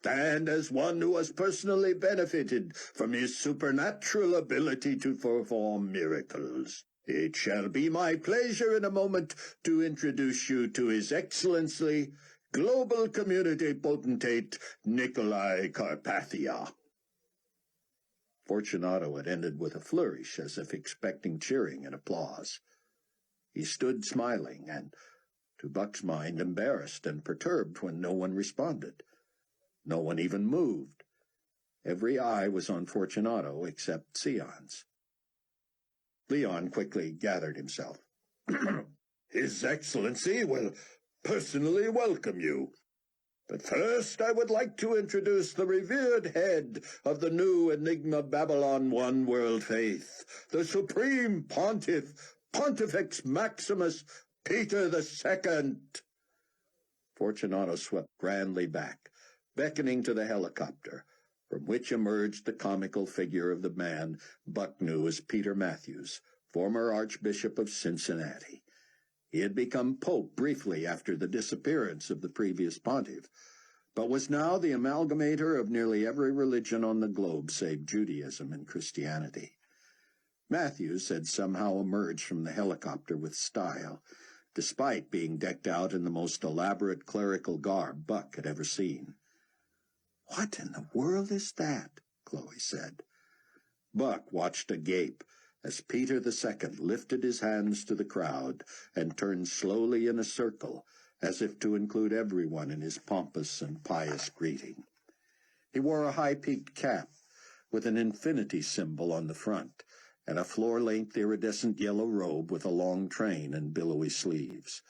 and as one who has personally benefited from his supernatural ability to perform miracles, it shall be my pleasure in a moment to introduce you to His Excellency, Global Community Potentate Nikolai Carpathia." Fortunato had ended with a flourish, as if expecting cheering and applause. He stood smiling and, to Buck's mind, embarrassed and perturbed when no one responded. No one even moved. Every eye was on Fortunato except Sion's. Leon quickly gathered himself. "His Excellency will personally welcome you. But first I would like to introduce the revered head of the new Enigma Babylon One World Faith, the Supreme Pontiff, Pontifex Maximus Peter II. Fortunato swept grandly back, beckoning to the helicopter, from which emerged the comical figure of the man Buck knew as Peter Matthews, former Archbishop of Cincinnati. He had become Pope briefly after the disappearance of the previous pontiff, but was now the amalgamator of nearly every religion on the globe save Judaism and Christianity. Matthews had somehow emerged from the helicopter with style, despite being decked out in the most elaborate clerical garb Buck had ever seen. "What in the world is that?" Chloe said. Buck watched agape as Peter II lifted his hands to the crowd and turned slowly in a circle, as if to include everyone in his pompous and pious greeting. He wore a high-peaked cap with an infinity symbol on the front, and a floor-length iridescent yellow robe with a long train and billowy sleeves.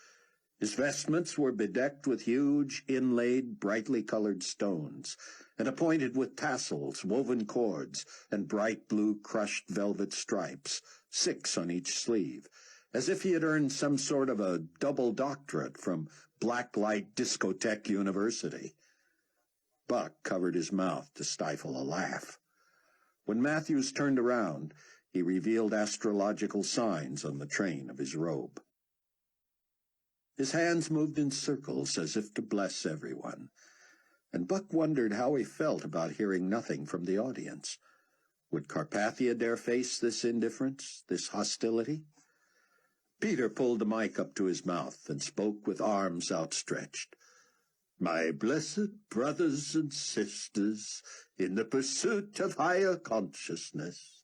His vestments were bedecked with huge, inlaid, brightly colored stones, and appointed with tassels, woven cords, and bright blue crushed velvet stripes, 6 on each sleeve, as if he had earned some sort of a double doctorate from Blacklight Discotheque University. Buck covered his mouth to stifle a laugh. When Matthews turned around, he revealed astrological signs on the train of his robe. His hands moved in circles as if to bless everyone, and Buck wondered how he felt about hearing nothing from the audience. Would Carpathia dare face this indifference, this hostility? Peter pulled the mic up to his mouth and spoke with arms outstretched. "My blessed brothers and sisters, in the pursuit of higher consciousness,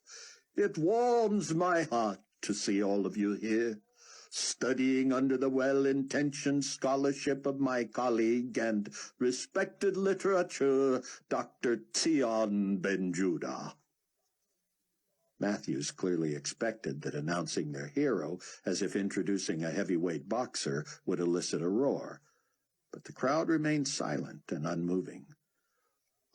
It warms my heart to see all of you here, studying under the well-intentioned scholarship of my colleague and respected literature, Dr. Tion Ben-Judah. Matthews clearly expected that announcing their hero as if introducing a heavyweight boxer would elicit a roar, but the crowd remained silent and unmoving.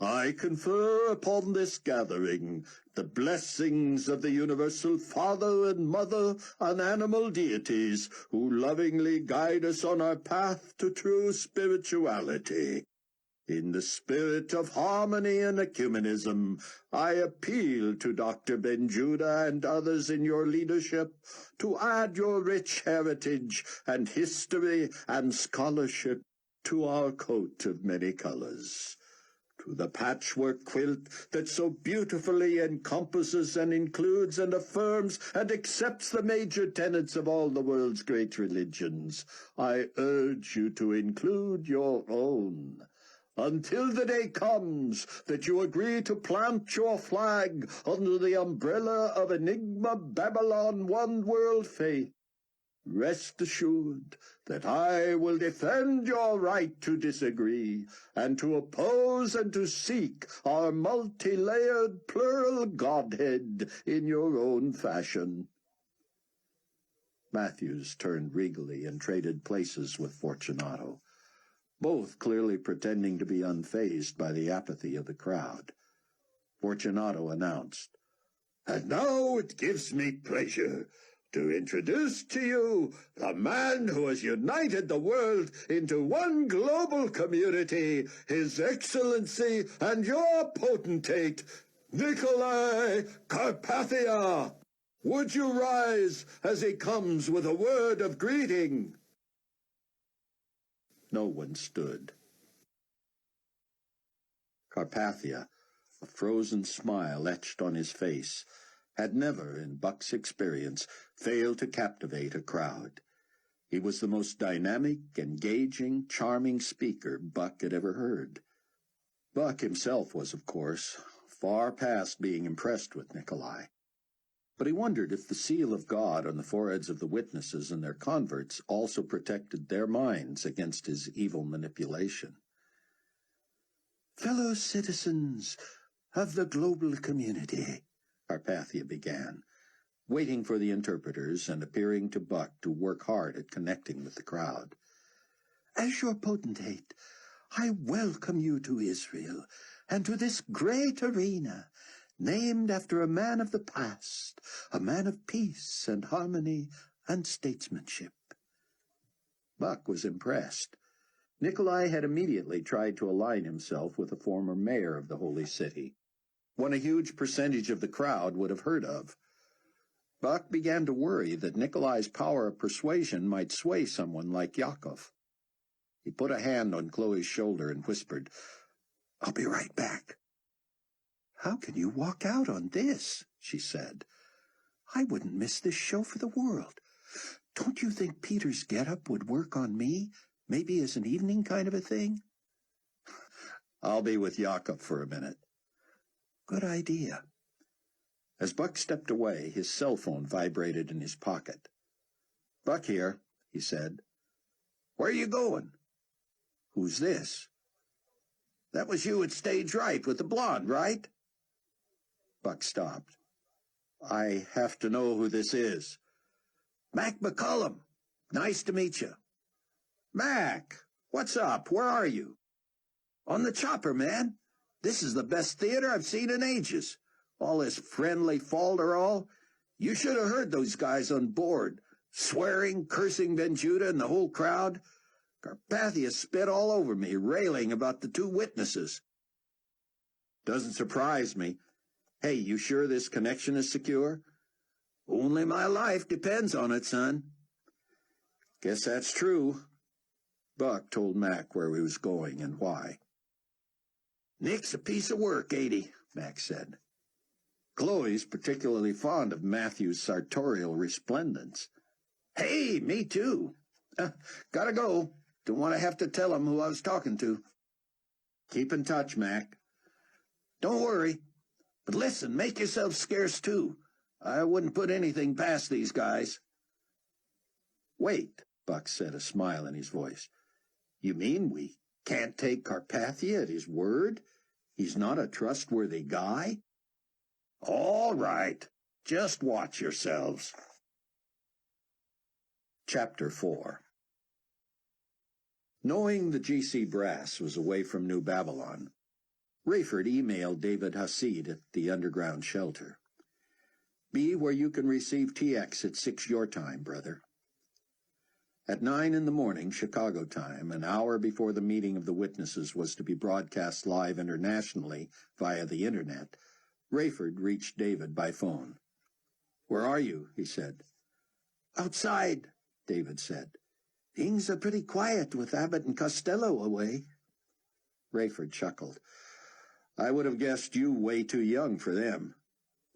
I confer upon this gathering the blessings of the universal Father and Mother and animal deities who lovingly guide us on our path to true spirituality. In the spirit of harmony and ecumenism, I appeal to Dr. Ben-Judah and others in your leadership to add your rich heritage and history and scholarship to our coat of many colors, to the patchwork quilt that so beautifully encompasses and includes and affirms and accepts the major tenets of all the world's great religions. I urge you to include your own, until the day comes that you agree to plant your flag under the umbrella of Enigma Babylon One World Faith. Rest assured that I will defend your right to disagree, and to oppose and to seek our multi-layered plural Godhead in your own fashion. Matthews turned regally and traded places with Fortunato, both clearly pretending to be unfazed by the apathy of the crowd. Fortunato announced, "And now it gives me pleasure to introduce to you the man who has united the world into one global community, His Excellency and your potentate, Nikolai Carpathia. Would you rise as he comes with a word of greeting?" No one stood. Carpathia, a frozen smile etched on his face, had never, in Buck's experience, failed to captivate a crowd. He was the most dynamic, engaging, charming speaker Buck had ever heard. Buck himself was, of course, far past being impressed with Nikolai. But he wondered if the seal of God on the foreheads of the witnesses and their converts also protected their minds against his evil manipulation. Fellow citizens of the global community, Carpathia began, waiting for the interpreters and appearing to Buck to work hard at connecting with the crowd. As your potentate, I welcome you to Israel and to this great arena, named after a man of the past, a man of peace and harmony and statesmanship. Buck was impressed. Nikolai had immediately tried to align himself with a former mayor of the Holy City, one a huge percentage of the crowd would have heard of. Buck began to worry that Nikolai's power of persuasion might sway someone like Yakov. He put a hand on Chloe's shoulder and whispered, "I'll be right back." "How can you walk out on this?" she said. "I wouldn't miss this show for the world. Don't you think Peter's get-up would work on me, maybe as an evening kind of a thing?" "I'll be with Yakov for a minute." "Good idea." As Buck stepped away, his cell phone vibrated in his pocket. "Buck here," he said. "Where are you going?" "Who's this?" "That was you at stage right with the blonde, right?" Buck stopped. "I have to know who this is." "Mac McCullum. Nice to meet you." "Mac, what's up? Where are you?" "On the chopper, man. This is the best theater I've seen in ages. All this friendly falderall. You should have heard those guys on board, swearing, cursing Ben-Judah and the whole crowd. Carpathia spit all over me, railing about the two witnesses." "Doesn't surprise me. Hey, you sure this connection is secure?" "Only my life depends on it, son." "Guess that's true." Buck told Mac where he was going and why. "Nick's a piece of work, ain't he?" Mac said. "Chloe's particularly fond of Matthew's sartorial resplendence." "Hey, me too. Gotta go. Don't want to have to tell him who I was talking to." "Keep in touch, Mac." "Don't worry. But listen, make yourself scarce too. I wouldn't put anything past these guys. Wait, Buck said, a smile in his voice. You mean we can't take Carpathia at his word? He's not a trustworthy guy? All right, just watch yourselves. Chapter 4. Knowing the GC brass was away from New Babylon, Rayford emailed David Hasid at the underground shelter. Be where you can receive TX at 6 your time, brother. At 9 in the morning, Chicago time, an hour before the meeting of the witnesses was to be broadcast live internationally via the Internet, Rayford reached David by phone. Where are you? He said. Outside, David said. Things are pretty quiet with Abbott and Costello away. Rayford chuckled. I would have guessed you way too young for them.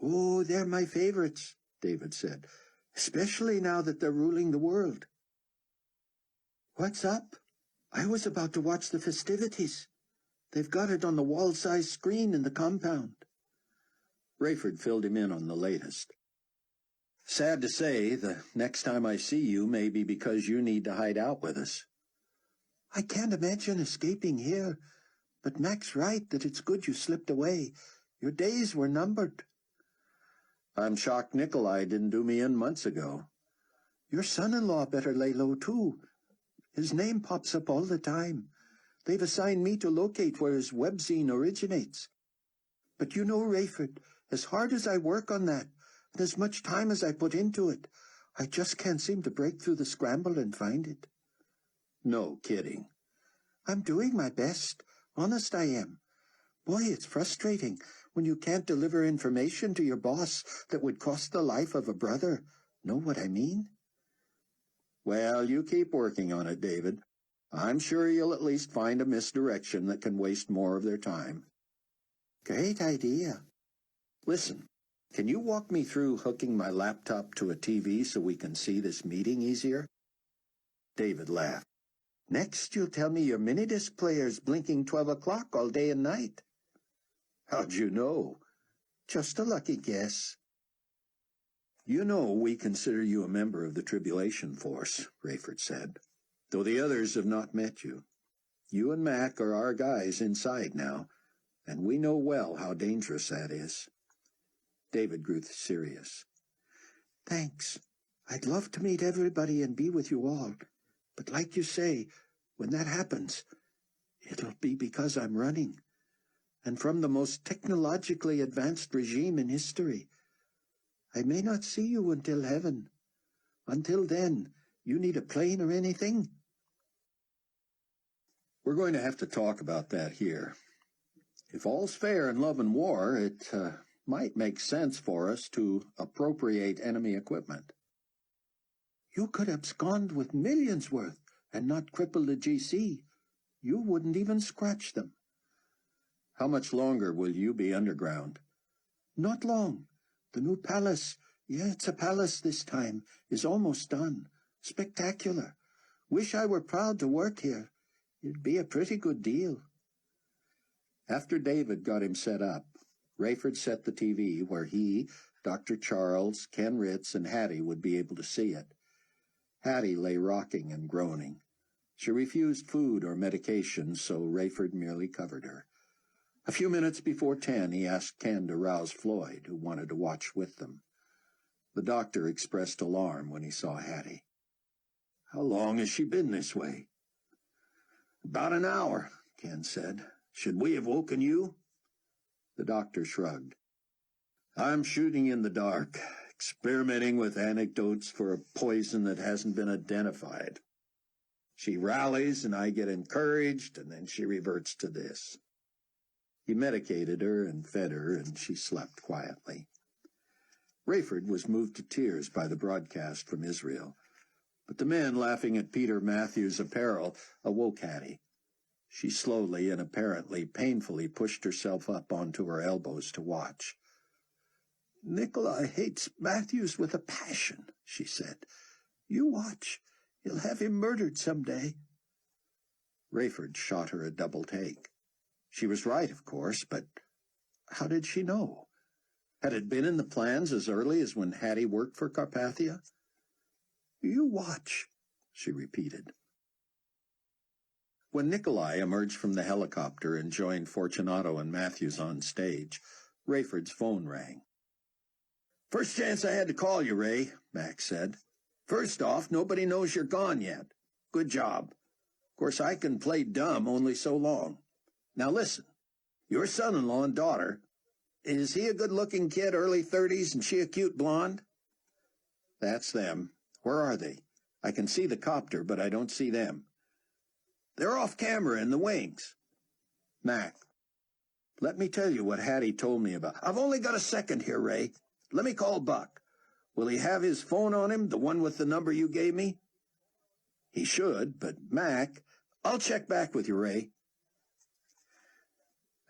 Oh, they're my favorites, David said, especially now that they're ruling the world. What's up? I was about to watch the festivities. They've got it on the wall-sized screen in the compound. Rayford filled him in on the latest. Sad to say, the next time I see you may be because you need to hide out with us. I can't imagine escaping here, but Mac's right that it's good you slipped away. Your days were numbered. I'm shocked Nikolai didn't do me in months ago. Your son-in-law better lay low, too. His name pops up all the time. They've assigned me to locate where his webzine originates. But you know, Rayford, as hard as I work on that, and as much time as I put into it, I just can't seem to break through the scramble and find it. No kidding. I'm doing my best. Honest I am. Boy, it's frustrating when you can't deliver information to your boss that would cost the life of a brother. Know what I mean? Well, you keep working on it, David. I'm sure you'll at least find a misdirection that can waste more of their time. Great idea. Listen, can you walk me through hooking my laptop to a TV so we can see this meeting easier? David laughed. Next, you'll tell me your mini-disc player's blinking 12 o'clock all day and night. How'd you know? Just a lucky guess. You know we consider you a member of the Tribulation Force, Rayford said, though the others have not met you. You and Mac are our guys inside now, and we know well how dangerous that is. David grew serious. Thanks. I'd love to meet everybody and be with you all, but like you say, when that happens, it'll be because I'm running, and from the most technologically advanced regime in history. I may not see you until heaven. Until then, you need a plane or anything? We're going to have to talk about that here. If all's fair in love and war, it might make sense for us to appropriate enemy equipment. You could abscond with millions worth and not cripple the GC. You wouldn't even scratch them. How much longer will you be underground? Not long. The new palace, yeah, it's a palace this time, is almost done. Spectacular. Wish I were proud to work here. It'd be a pretty good deal. After David got him set up, Rayford set the TV where he, Dr. Charles, Ken Ritz, and Hattie would be able to see it. Hattie lay rocking and groaning. She refused food or medication, so Rayford merely covered her. A few minutes before 10, he asked Ken to rouse Floyd, who wanted to watch with them. The doctor expressed alarm when he saw Hattie. How long has she been this way? About an hour, Ken said. Should we have woken you? The doctor shrugged. I'm shooting in the dark, experimenting with anecdotes for a poison that hasn't been identified. She rallies and I get encouraged, and then she reverts to this. He medicated her and fed her, and she slept quietly. Rayford was moved to tears by the broadcast from Israel, but the men laughing at Peter Matthews' apparel awoke Hattie. She slowly and apparently painfully pushed herself up onto her elbows to watch. Nikolai hates Matthews with a passion, she said. You watch. You'll have him murdered someday. Rayford shot her a double take. She was right, of course, but how did she know? Had it been in the plans as early as when Hattie worked for Carpathia? You watch, she repeated. When Nikolai emerged from the helicopter and joined Fortunato and Matthews on stage, Rayford's phone rang. First chance I had to call you, Ray, Max said. First off, nobody knows you're gone yet. Good job. Of course, I can play dumb only so long. Now listen, your son-in-law and daughter, is he a good-looking kid, early 30s, and she a cute blonde? That's them. Where are they? I can see the copter, but I don't see them. They're off camera in the wings. Mac, let me tell you what Hattie told me about. I've only got a second here, Ray. Let me call Buck. Will he have his phone on him, the one with the number you gave me? He should, but Mac, I'll check back with you, Ray.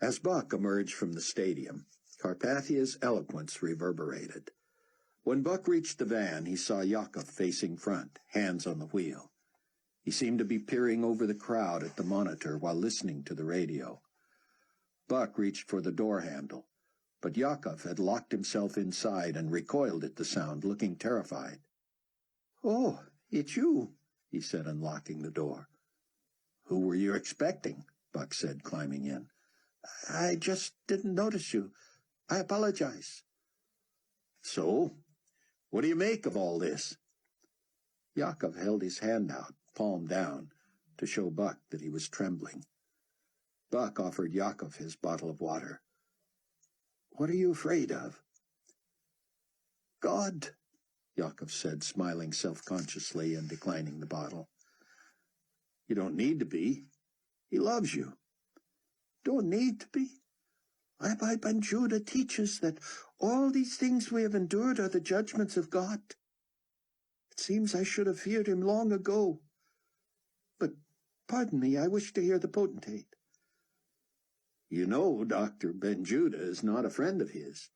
As Buck emerged from the stadium, Carpathia's eloquence reverberated. When Buck reached the van, he saw Yakov facing front, hands on the wheel. He seemed to be peering over the crowd at the monitor while listening to the radio. Buck reached for the door handle, but Yakov had locked himself inside and recoiled at the sound, looking terrified. "Oh, it's you," he said, unlocking the door. "Who were you expecting?" Buck said, climbing in. "I just didn't notice you. I apologize." "So? What do you make of all this?" Yakov held his hand out, palm down, to show Buck that he was trembling. Buck offered Yakov his bottle of water. "What are you afraid of?" "God," Yakov said, smiling self-consciously and declining the bottle. "You don't need to be. He loves you." "Don't need to be? Rabbi Ben Judah teaches that all these things we have endured are the judgments of God. It seems I should have feared him long ago. But, pardon me, I wish to hear the potentate." "You know Dr. Ben Judah is not a friend of his."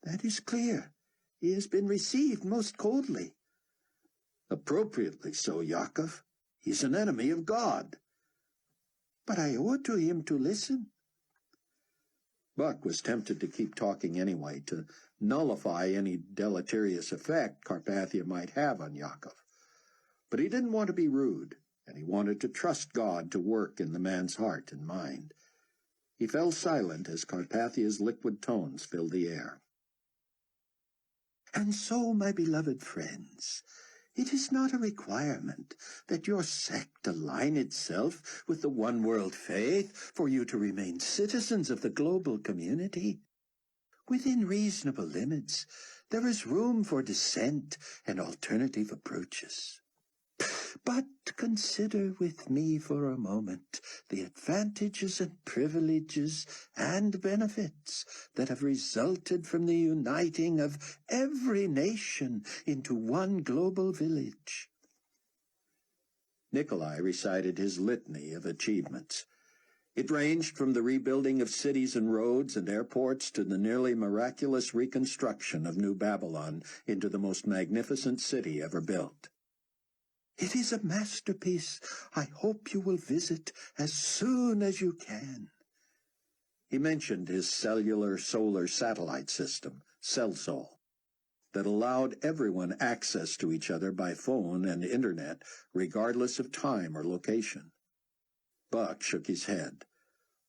"That is clear. He has been received most coldly." "Appropriately so, Yakov. He's an enemy of God." "But I owe it to him to listen." Buck was tempted to keep talking anyway, to nullify any deleterious effect Carpathia might have on Yakov. But he didn't want to be rude, and he wanted to trust God to work in the man's heart and mind. He fell silent as Carpathia's liquid tones filled the air. "And so, my beloved friends, it is not a requirement that your sect align itself with the one-world faith for you to remain citizens of the global community. Within reasonable limits, there is room for dissent and alternative approaches. But consider with me for a moment the advantages and privileges and benefits that have resulted from the uniting of every nation into one global village." Nikolai recited his litany of achievements. It ranged from the rebuilding of cities and roads and airports to the nearly miraculous reconstruction of New Babylon into the most magnificent city ever built. "It is a masterpiece. I hope you will visit as soon as you can." He mentioned his cellular solar satellite system, CellSol, that allowed everyone access to each other by phone and internet, regardless of time or location. Buck shook his head.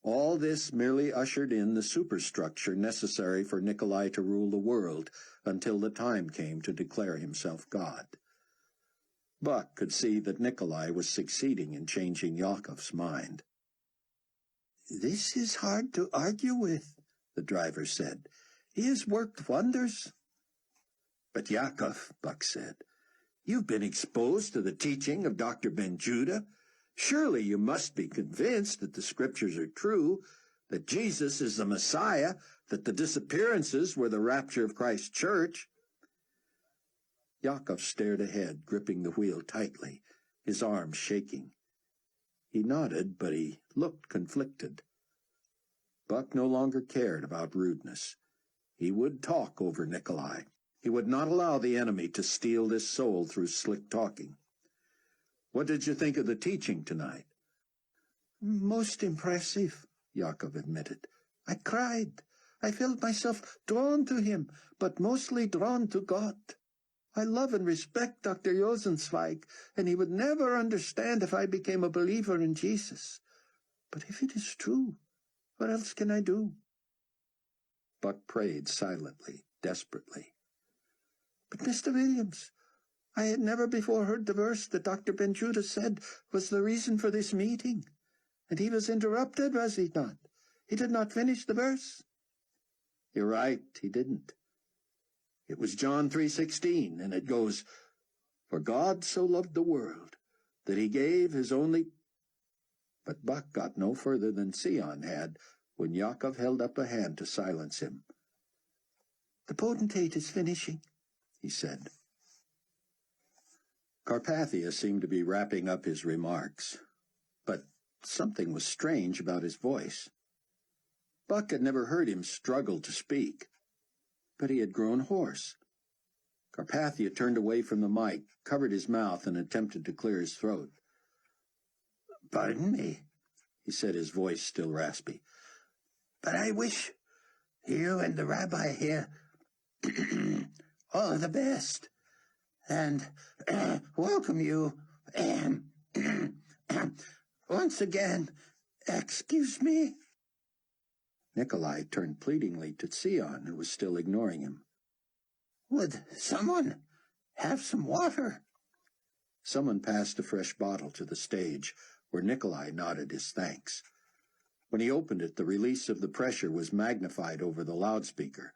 All this merely ushered in the superstructure necessary for Nikolai to rule the world until the time came to declare himself God. Buck could see that Nikolai was succeeding in changing Yakov's mind. "This is hard to argue with," the driver said. "He has worked wonders." "But Yakov," Buck said, "you've been exposed to the teaching of Dr. Ben Judah. Surely you must be convinced that the scriptures are true, that Jesus is the Messiah, that the disappearances were the rapture of Christ's church." Yakov stared ahead, gripping the wheel tightly, his arms shaking. He nodded, but he looked conflicted. Buck no longer cared about rudeness. He would talk over Nikolai. He would not allow the enemy to steal this soul through slick talking. "What did you think of the teaching tonight?" "Most impressive," Yakov admitted. "I cried. I felt myself drawn to him, but mostly drawn to God. I love and respect Dr. Rosenzweig, and he would never understand if I became a believer in Jesus. But if it is true, what else can I do? Buck prayed silently, desperately. But, Mr. Williams, I had never before heard the verse that Dr. Benjuda said was the reason for this meeting. And he was interrupted, was he not? He did not finish the verse. You're right, he didn't. It was John 3:16, and it goes, "For God so loved the world, that he gave his only—" But Buck got no further than Sion had, when Yakov held up a hand to silence him. "The potentate is finishing," he said. Carpathia seemed to be wrapping up his remarks, but something was strange about his voice. Buck had never heard him struggle to speak, but he had grown hoarse. Carpathia turned away from the mic, covered his mouth, and attempted to clear his throat. "Pardon me," he said, his voice still raspy, "but I wish you and the rabbi here all the best, and welcome you once again. Excuse me." Nikolai turned pleadingly to Sion, who was still ignoring him. "Would someone have some water?" Someone passed a fresh bottle to the stage, where Nikolai nodded his thanks. When he opened it, the release of the pressure was magnified over the loudspeaker.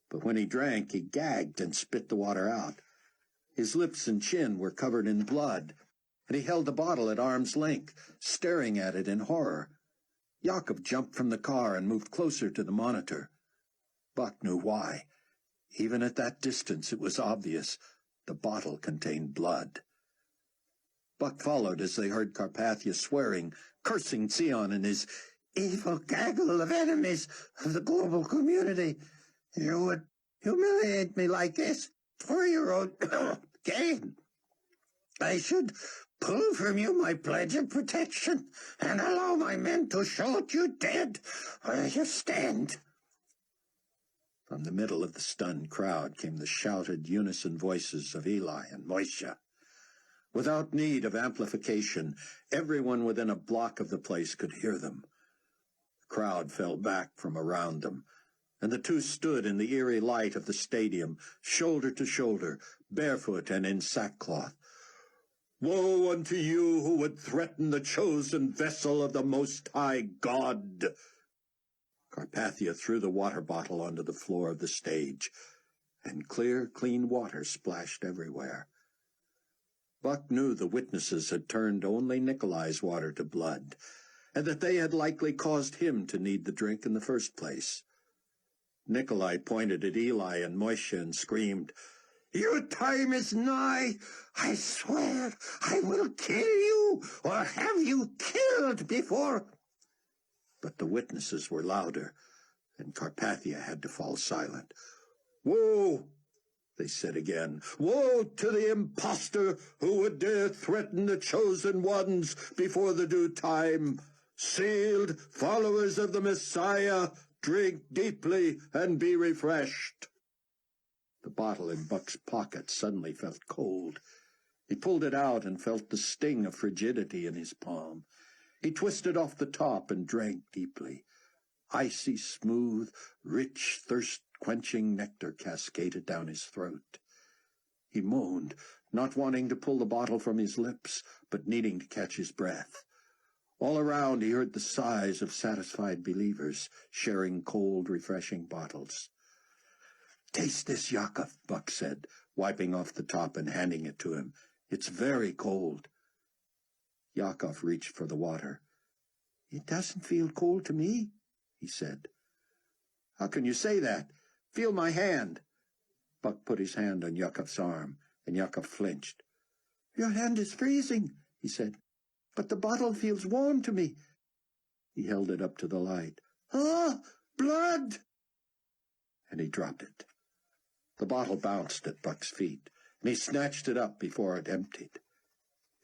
But when he drank, he gagged and spit the water out. His lips and chin were covered in blood, and he held the bottle at arm's length, staring at it in horror. Yakov jumped from the car and moved closer to the monitor. Buck knew why. Even at that distance, it was obvious. The bottle contained blood. Buck followed as they heard Carpathia swearing, cursing Sion and his "Evil gaggle of enemies of the global community. You would humiliate me like this for your own gain. I should pull from you my pledge of protection and allow my men to shoot you dead where you stand." From the middle of the stunned crowd came the shouted unison voices of Eli and Moishe. Without need of amplification, everyone within a block of the place could hear them. The crowd fell back from around them, and the two stood in the eerie light of the stadium, shoulder to shoulder, barefoot and in sackcloth. "Woe unto you who would threaten the chosen vessel of the Most High God!" Carpathia threw the water bottle onto the floor of the stage, and clear, clean water splashed everywhere. Buck knew the witnesses had turned only Nikolai's water to blood, and that they had likely caused him to need the drink in the first place. Nikolai pointed at Eli and Moishe and screamed, "Your time is nigh! I swear I will kill you, or have you killed before—" But the witnesses were louder, and Carpathia had to fall silent. "Woe!" they said again. "Woe to the impostor who would dare threaten the chosen ones before the due time. Sealed followers of the Messiah, drink deeply and be refreshed." The bottle in Buck's pocket suddenly felt cold. He pulled it out and felt the sting of frigidity in his palm. He twisted off the top and drank deeply. Icy smooth, rich, thirst-quenching nectar cascaded down his throat. He moaned, not wanting to pull the bottle from his lips, but needing to catch his breath. All around he heard the sighs of satisfied believers, sharing cold, refreshing bottles. "Taste this, Yakov," Buck said, wiping off the top and handing it to him. "It's very cold." Yakov reached for the water. "It doesn't feel cold to me," he said. "How can you say that? Feel my hand." Buck put his hand on Yakov's arm, and Yakov flinched. "Your hand is freezing," he said, "but the bottle feels warm to me." He held it up to the light. "Ah, blood!" And he dropped it. The bottle bounced at Buck's feet, and he snatched it up before it emptied.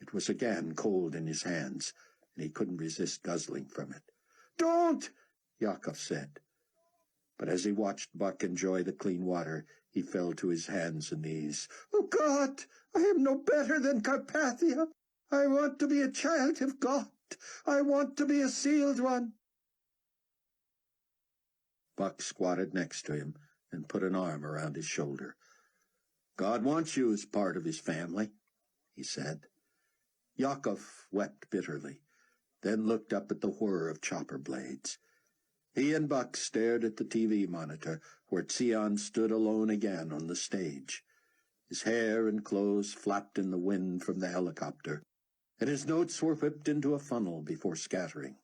It was again cold in his hands, and he couldn't resist guzzling from it. "Don't!" Yakov said. But as he watched Buck enjoy the clean water, he fell to his hands and knees. "Oh, God, I am no better than Carpathia. I want to be a child of God. I want to be a sealed one." Buck squatted next to him and put an arm around his shoulder. "God wants you as part of his family," he said. Yakov wept bitterly, then looked up at the whir of chopper blades. He and Buck stared at the TV monitor, where Tsian stood alone again on the stage. His hair and clothes flapped in the wind from the helicopter, and his notes were whipped into a funnel before scattering.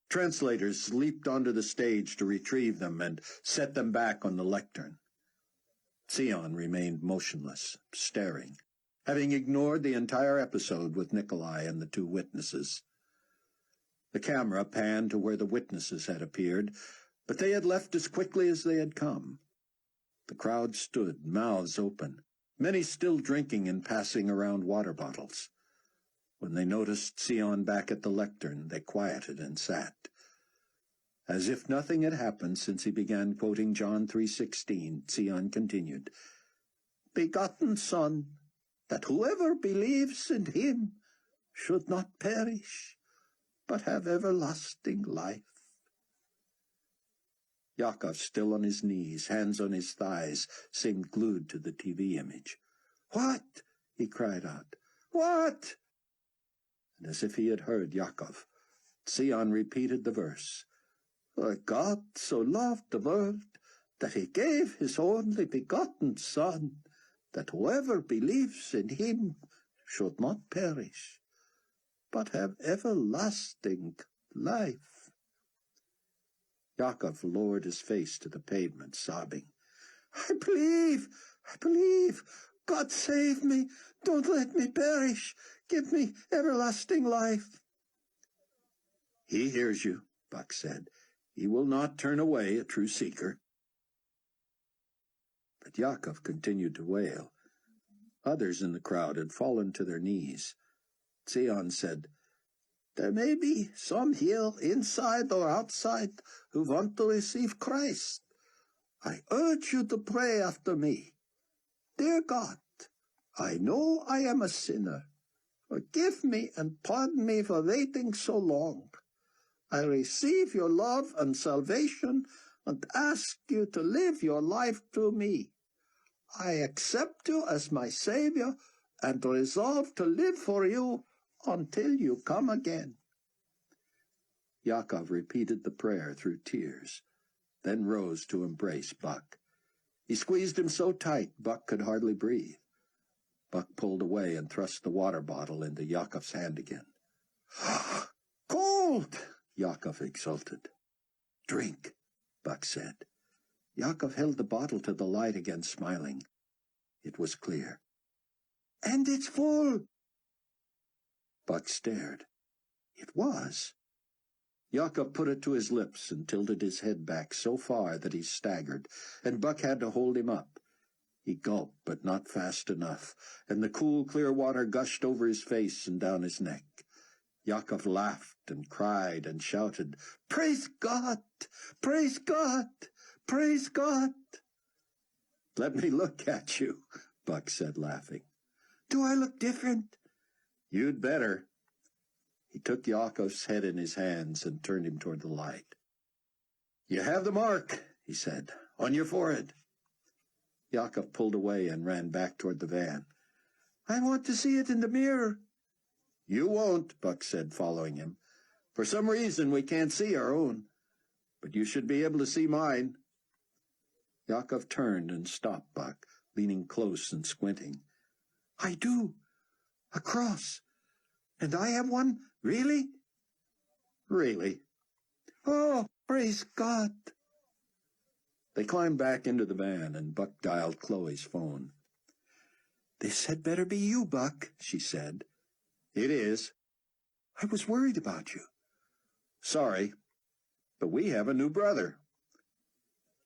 Translators leaped onto the stage to retrieve them and set them back on the lectern. Tsian remained motionless, staring, having ignored the entire episode with Nikolai and the two witnesses. The camera panned to where the witnesses had appeared, but they had left as quickly as they had come. The crowd stood, mouths open, many still drinking and passing around water bottles. When they noticed Tsian back at the lectern, they quieted and sat. As if nothing had happened since he began quoting John 3:16, Tsian continued, "Begotten Son, that whoever believes in him should not perish, but have everlasting life." Yakov, still on his knees, hands on his thighs, seemed glued to the TV image. "What?" he cried out. "What?" And as if he had heard Yakov, Tsian repeated the verse. "For God so loved the world that he gave his only begotten Son, that whoever believes in him should not perish, but have everlasting life." Yakov lowered his face to the pavement, sobbing. I believe. God save me. Don't let me perish. Give me everlasting life." "He hears you," Buck said. "He will not turn away a true seeker." But Yakov continued to wail. Others in the crowd had fallen to their knees. Tsian said, "There may be some here, inside or outside, who want to receive Christ. I urge you to pray after me. Dear God, I know I am a sinner. Forgive me and pardon me for waiting so long. I receive your love and salvation and ask you to live your life through me. I accept you as my Savior and resolve to live for you until you come again." Yakov repeated the prayer through tears, then rose to embrace Buck. He squeezed him so tight Buck could hardly breathe. Buck pulled away and thrust the water bottle into Yakov's hand again. "Cold!" Yakov exulted. "Drink," Buck said. Yakov held the bottle to the light again, smiling. It was clear. "And it's full." Buck stared. It was. Yakov put it to his lips and tilted his head back so far that he staggered, and Buck had to hold him up. He gulped, but not fast enough, and the cool, clear water gushed over his face and down his neck. Yakov laughed and cried and shouted, "Praise God! Praise God! Praise God!" "Let me look at you," Buck said, laughing. "Do I look different?" "You'd better." He took Yakov's head in his hands and turned him toward the light. "You have the mark," he said, "on your forehead." Yakov pulled away and ran back toward the van. "I want to see it in the mirror." "You won't," Buck said, following him. "For some reason we can't see our own. But you should be able to see mine." Yakov turned and stopped Buck, leaning close and squinting. "I do. A cross. And I have one, really?" "Really." "Oh, praise God." They climbed back into the van, and Buck dialed Chloe's phone. "This had better be you, Buck," she said. "It is." "I was worried about you." "Sorry, but we have a new brother."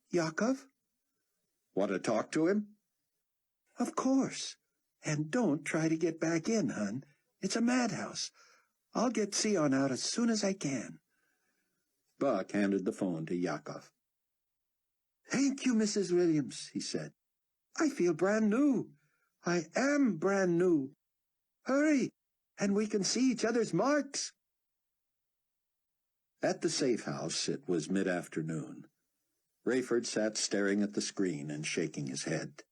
"Yakov?" "Want to talk to him?" "Of course. And don't try to get back in, hon. It's a madhouse. I'll get Sion out as soon as I can." Buck handed the phone to Yakov. Thank you, Mrs. Williams, he said. I feel brand new. I am brand new. Hurry, and we can see each other's marks. At the safe house, it was mid-afternoon. Rayford sat staring at the screen and shaking his head.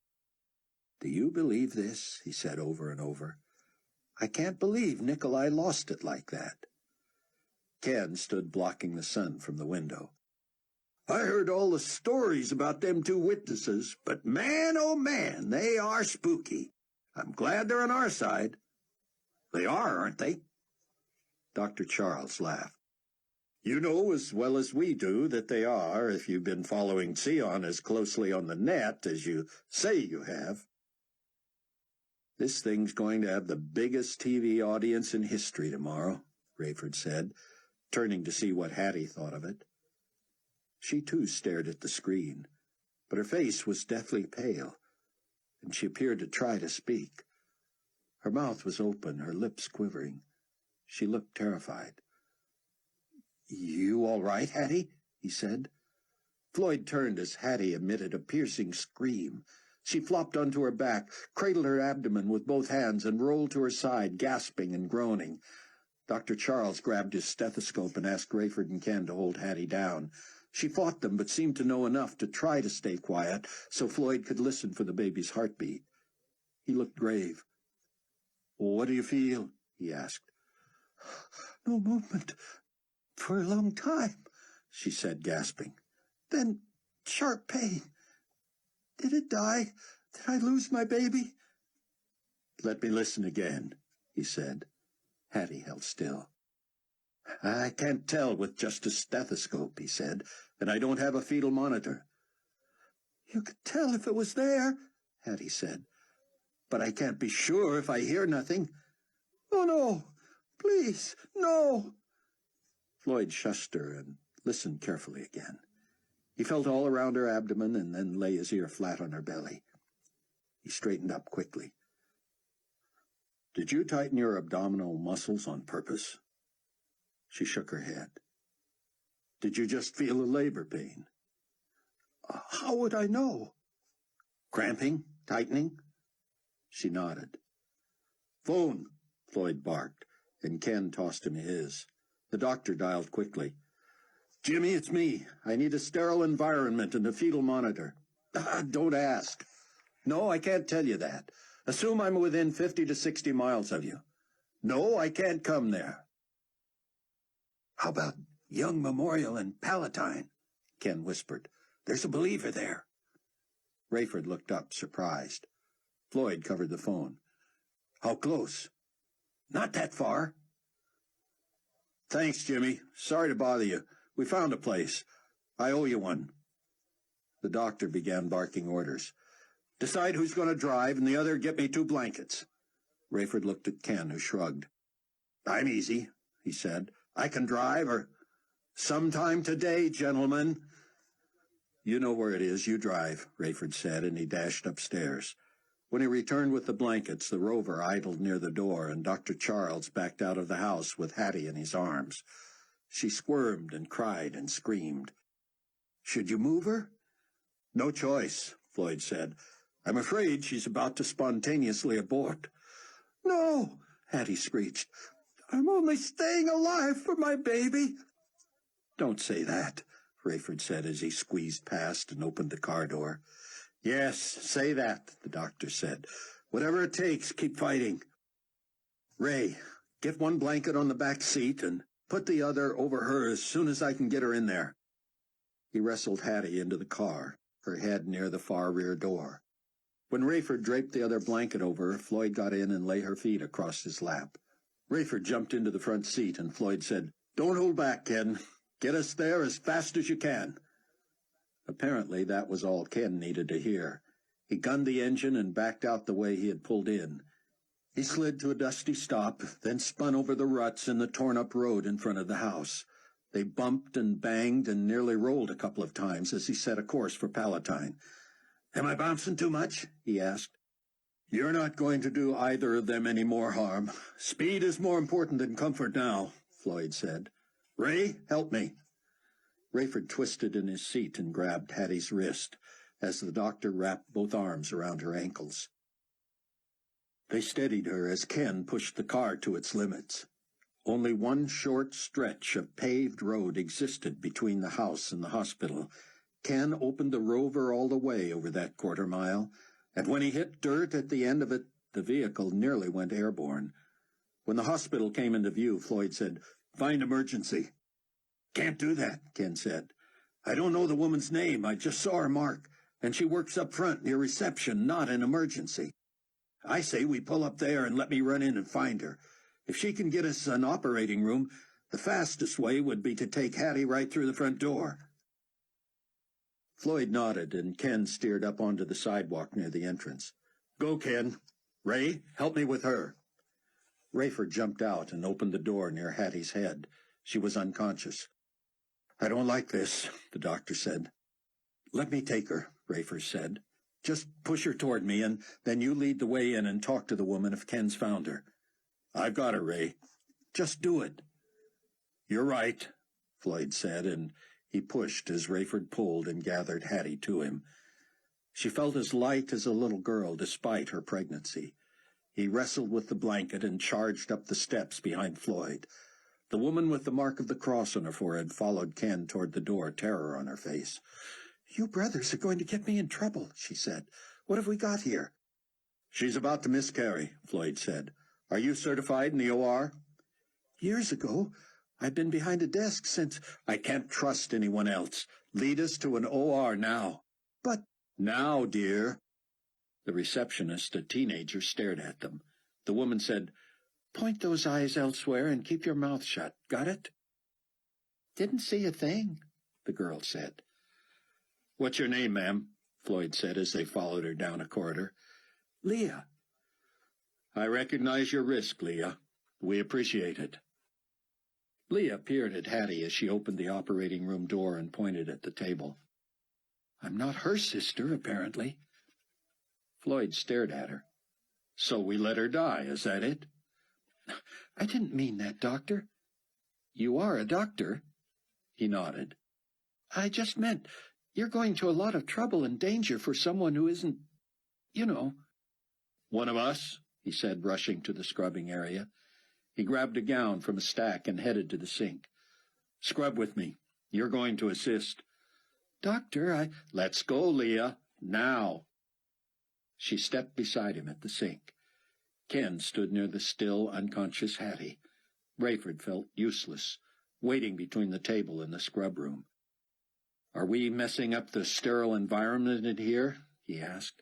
"Do you believe this?" he said over and over. "I can't believe Nikolai lost it like that." Ken stood blocking the sun from the window. I heard all the stories about them two witnesses, but man, oh man, they are spooky. I'm glad they're on our side. They are, aren't they? Dr. Charles laughed. "You know as well as we do that they are, if you've been following Sion as closely on the net as you say you have." "This thing's going to have the biggest TV audience in history tomorrow," Rayford said, turning to see what Hattie thought of it. She too stared at the screen, but her face was deathly pale, and she appeared to try to speak. Her mouth was open, her lips quivering. She looked terrified. "You all right, Hattie?" he said. Floyd turned as Hattie emitted a piercing scream. She flopped onto her back, cradled her abdomen with both hands, and rolled to her side, gasping and groaning. Dr. Charles grabbed his stethoscope and asked Rayford and Ken to hold Hattie down. She fought them, but seemed to know enough to try to stay quiet so Floyd could listen for the baby's heartbeat. He looked grave. "What do you feel?" he asked. No movement for a long time, she said, gasping. Then sharp pain. Did it die? Did I lose my baby? "Let me listen again," he said. Hattie held still. "I can't tell with just a stethoscope," he said, "and I don't have a fetal monitor." "You could tell if it was there," Hattie said. "But I can't be sure if I hear nothing." "Oh, no. Please, no." Floyd shushed her and listened carefully again. He felt all around her abdomen and then lay his ear flat on her belly. He straightened up quickly. "Did you tighten your abdominal muscles on purpose?" She shook her head. "Did you just feel a labor pain?" How would I know? "Cramping? Tightening?" She nodded. "Phone," Floyd barked, and Ken tossed him his. The doctor dialed quickly. "Jimmy, it's me. I need a sterile environment and a fetal monitor." "Don't ask." "No, I can't tell you that. Assume I'm within 50 to 60 miles of you." "No, I can't come there." How about Young Memorial in Palatine? Ken whispered. There's a believer there. Rayford looked up, surprised. Floyd covered the phone. "How close?" "Not that far." "Thanks, Jimmy. Sorry to bother you. We found a place. I owe you one." The doctor began barking orders. "Decide who's going to drive, and the other get me 2 blankets." Rayford looked at Ken, who shrugged. "I'm easy," he said. "I can drive, or sometime today, gentlemen." "You know where it is. You drive," Rayford said, and he dashed upstairs. When he returned with the blankets, the rover idled near the door, and Dr. Charles backed out of the house with Hattie in his arms. She squirmed and cried and screamed. "Should you move her?" "No choice," Floyd said. "I'm afraid she's about to spontaneously abort." "No," Hattie screeched. "I'm only staying alive for my baby." "Don't say that," Rayford said as he squeezed past and opened the car door. "Yes, say that," the doctor said. "Whatever it takes, keep fighting. Ray, get 1 blanket on the back seat and put the other over her as soon as I can get her in there." He wrestled Hattie into the car, her head near the far rear door. When Rayford draped the other blanket over her, Floyd got in and lay her feet across his lap. Rayford jumped into the front seat, and Floyd said, "Don't hold back, Ken. Get us there as fast as you can." Apparently that was all Ken needed to hear. He gunned the engine and backed out the way he had pulled in. He slid to a dusty stop, then spun over the ruts in the torn-up road in front of the house. They bumped and banged and nearly rolled a couple of times as he set a course for Palatine. "Am I bouncing too much?" he asked. "You're not going to do either of them any more harm. Speed is more important than comfort now," Floyd said. "Ray, help me." Rayford twisted in his seat and grabbed Hattie's wrist as the doctor wrapped both arms around her ankles. They steadied her as Ken pushed the car to its limits. Only one short stretch of paved road existed between the house and the hospital. Ken opened the Rover all the way over that quarter-mile, and when he hit dirt at the end of it, the vehicle nearly went airborne. When the hospital came into view, Floyd said, "Find emergency." "Can't do that," Ken said. "I don't know the woman's name. I just saw her mark, and she works up front near reception, not an emergency. I say we pull up there and let me run in and find her. If she can get us an operating room, the fastest way would be to take Hattie right through the front door." Floyd nodded, and Ken steered up onto the sidewalk near the entrance. "Go, Ken. Ray, help me with her." Rayford jumped out and opened the door near Hattie's head. She was unconscious. "I don't like this," the doctor said. "Let me take her," Rayford said. "Just push her toward me, and then you lead the way in and talk to the woman if Ken's found her." "I've got her, Ray. Just do it." "You're right," Floyd said, and he pushed as Rayford pulled and gathered Hattie to him. She felt as light as a little girl despite her pregnancy. He wrestled with the blanket and charged up the steps behind Floyd. The woman with the mark of the cross on her forehead followed Ken toward the door, terror on her face. "You brothers are going to get me in trouble," she said. "What have we got here?" "She's about to miscarry," Floyd said. "Are you certified in the OR?" "Years ago. I've been behind a desk since—" "I can't trust anyone else. Lead us to an OR now." "But—" "Now, dear." The receptionist, a teenager, stared at them. The woman said, "Point those eyes elsewhere and keep your mouth shut. Got it?" "Didn't see a thing," the girl said. "What's your name, ma'am?" Floyd said as they followed her down a corridor. "Leah." "I recognize your risk, Leah. We appreciate it." Leah peered at Hattie as she opened the operating room door and pointed at the table. "I'm not her sister, apparently." Floyd stared at her. "So we let her die, is that it?" "I didn't mean that, Doctor." "You are a doctor?" He nodded. "I just meant you're going to a lot of trouble and danger for someone who isn't, you know." "One of us?" he said, rushing to the scrubbing area. He grabbed a gown from a stack and headed to the sink. "Scrub with me. You're going to assist." "Doctor, Let's go, Leah. Now." She stepped beside him at the sink. Ken stood near the still, unconscious Hattie. Rayford felt useless, waiting between the table and the scrub room. "Are we messing up the sterile environment in here?" he asked.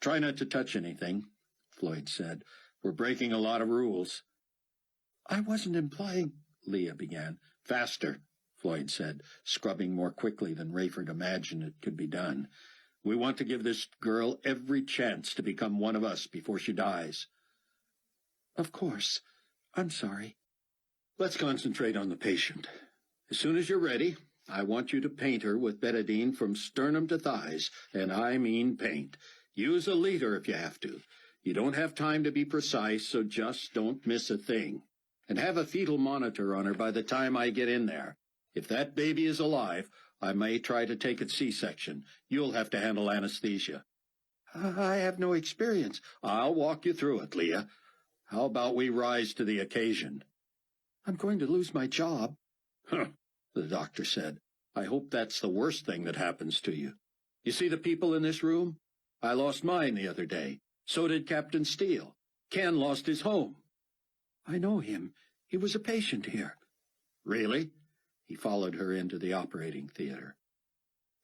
"Try not to touch anything," Floyd said. "We're breaking a lot of rules." "I wasn't implying—" Leah began. "Faster," Floyd said, scrubbing more quickly than Rayford imagined it could be done. "We want to give this girl every chance to become one of us before she dies." "Of course. I'm sorry." "Let's concentrate on the patient. As soon as you're ready, I want you to paint her with betadine from sternum to thighs, and I mean paint. Use a liter if you have to. You don't have time to be precise, so just don't miss a thing. And have a fetal monitor on her by the time I get in there. If that baby is alive, I may try to take its C-section. You'll have to handle anesthesia." "I have no experience." "I'll walk you through it, Leah. How about we rise to the occasion?" "I'm going to lose my job." "Huh," the doctor said. "I hope that's the worst thing that happens to you. You see the people in this room? I lost mine the other day. So did Captain Steele. Ken lost his home." "I know him. He was a patient here." "Really?" He followed her into the operating theater.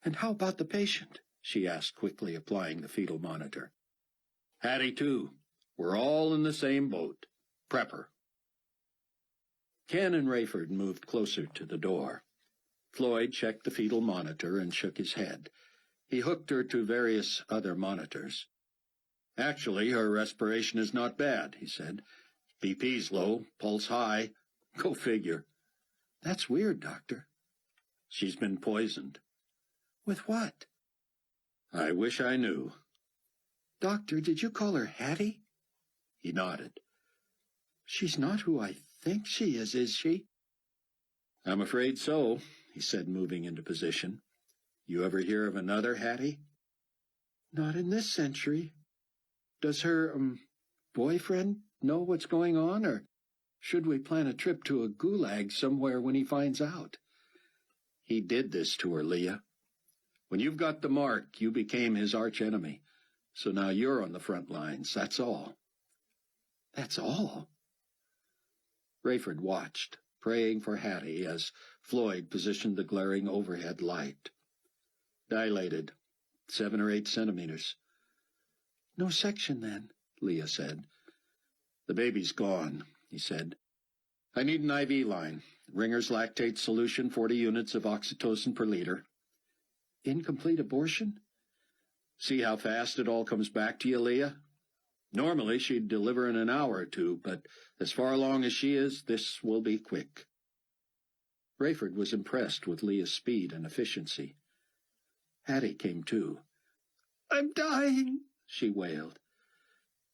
"And how about the patient?" she asked quickly, applying the fetal monitor. "Hattie, too. We're all in the same boat. Prep her." Ken and Rayford moved closer to the door. Floyd checked the fetal monitor and shook his head. He hooked her to various other monitors. "Actually, her respiration is not bad," he said. "BP's low, pulse high. Go figure." "That's weird, Doctor." "She's been poisoned." "With what?" "I wish I knew." "Doctor, did you call her Hattie?" He nodded. "She's not who I think she is she?" "I'm afraid so," he said, moving into position. You ever hear of another Hattie? Not in this century. Does her, boyfriend know what's going on, or should we plan a trip to a gulag somewhere when he finds out? He did this to her, Leah. When you've got the mark, you became his archenemy. So now you're on the front lines, that's all. That's all? Rayford watched, praying for Hattie as Floyd positioned the glaring overhead light. Dilated, 7 or 8 centimeters. No section, then, Leah said. The baby's gone, he said. I need an IV line. Ringer's lactate solution, 40 units of oxytocin per liter. Incomplete abortion? See how fast it all comes back to you, Leah? Normally she'd deliver in an hour or two, but as far along as she is, this will be quick. Rayford was impressed with Leah's speed and efficiency. Hattie came to. I'm dying, she wailed.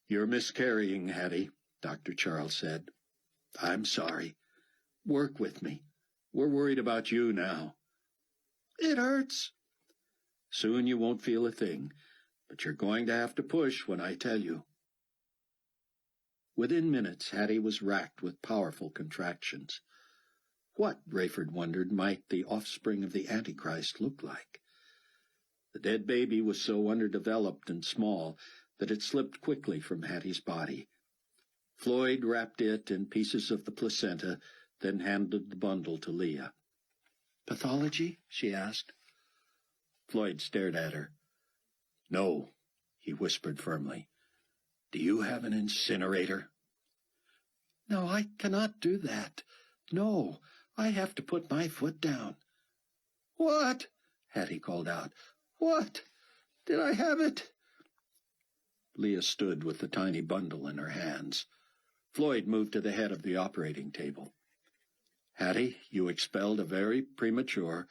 You're miscarrying, Hattie, Dr. Charles said. I'm sorry. Work with me. We're worried about you now. It hurts. Soon you won't feel a thing, but you're going to have to push when I tell you. Within minutes, Hattie was racked with powerful contractions. What, Rayford wondered, might the offspring of the Antichrist look like? The dead baby was so underdeveloped and small that it slipped quickly from Hattie's body. Floyd wrapped it in pieces of the placenta, then handed the bundle to Leah. Pathology? She asked. Floyd stared at her. No, he whispered firmly. Do you have an incinerator? No, I cannot do that. No, I have to put my foot down. What? Hattie called out. What? Did I have it? Leah stood with the tiny bundle in her hands. Floyd moved to the head of the operating table. Hattie, you expelled a very premature,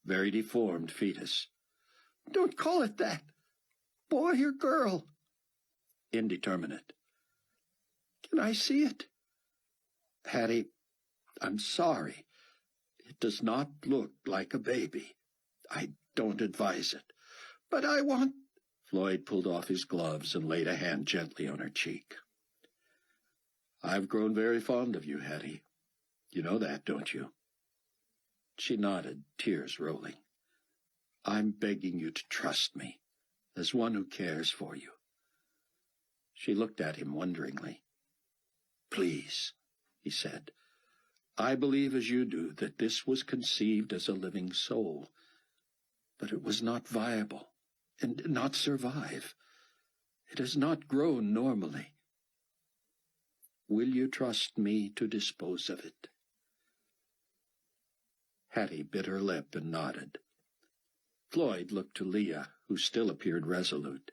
very deformed fetus. Don't call it that. Boy or girl? Indeterminate. Can I see it? Hattie, I'm sorry. It does not look like a baby. I don't advise it. But I want... Floyd pulled off his gloves and laid a hand gently on her cheek. I've grown very fond of you, Hattie. You know that, don't you? She nodded, tears rolling. I'm begging you to trust me, as one who cares for you. She looked at him wonderingly. Please, he said. I believe as you do that this was conceived as a living soul, but it was not viable and did not survive. It has not grown normally. Will you trust me to dispose of it? Hattie bit her lip and nodded. Floyd looked to Leah, who still appeared resolute.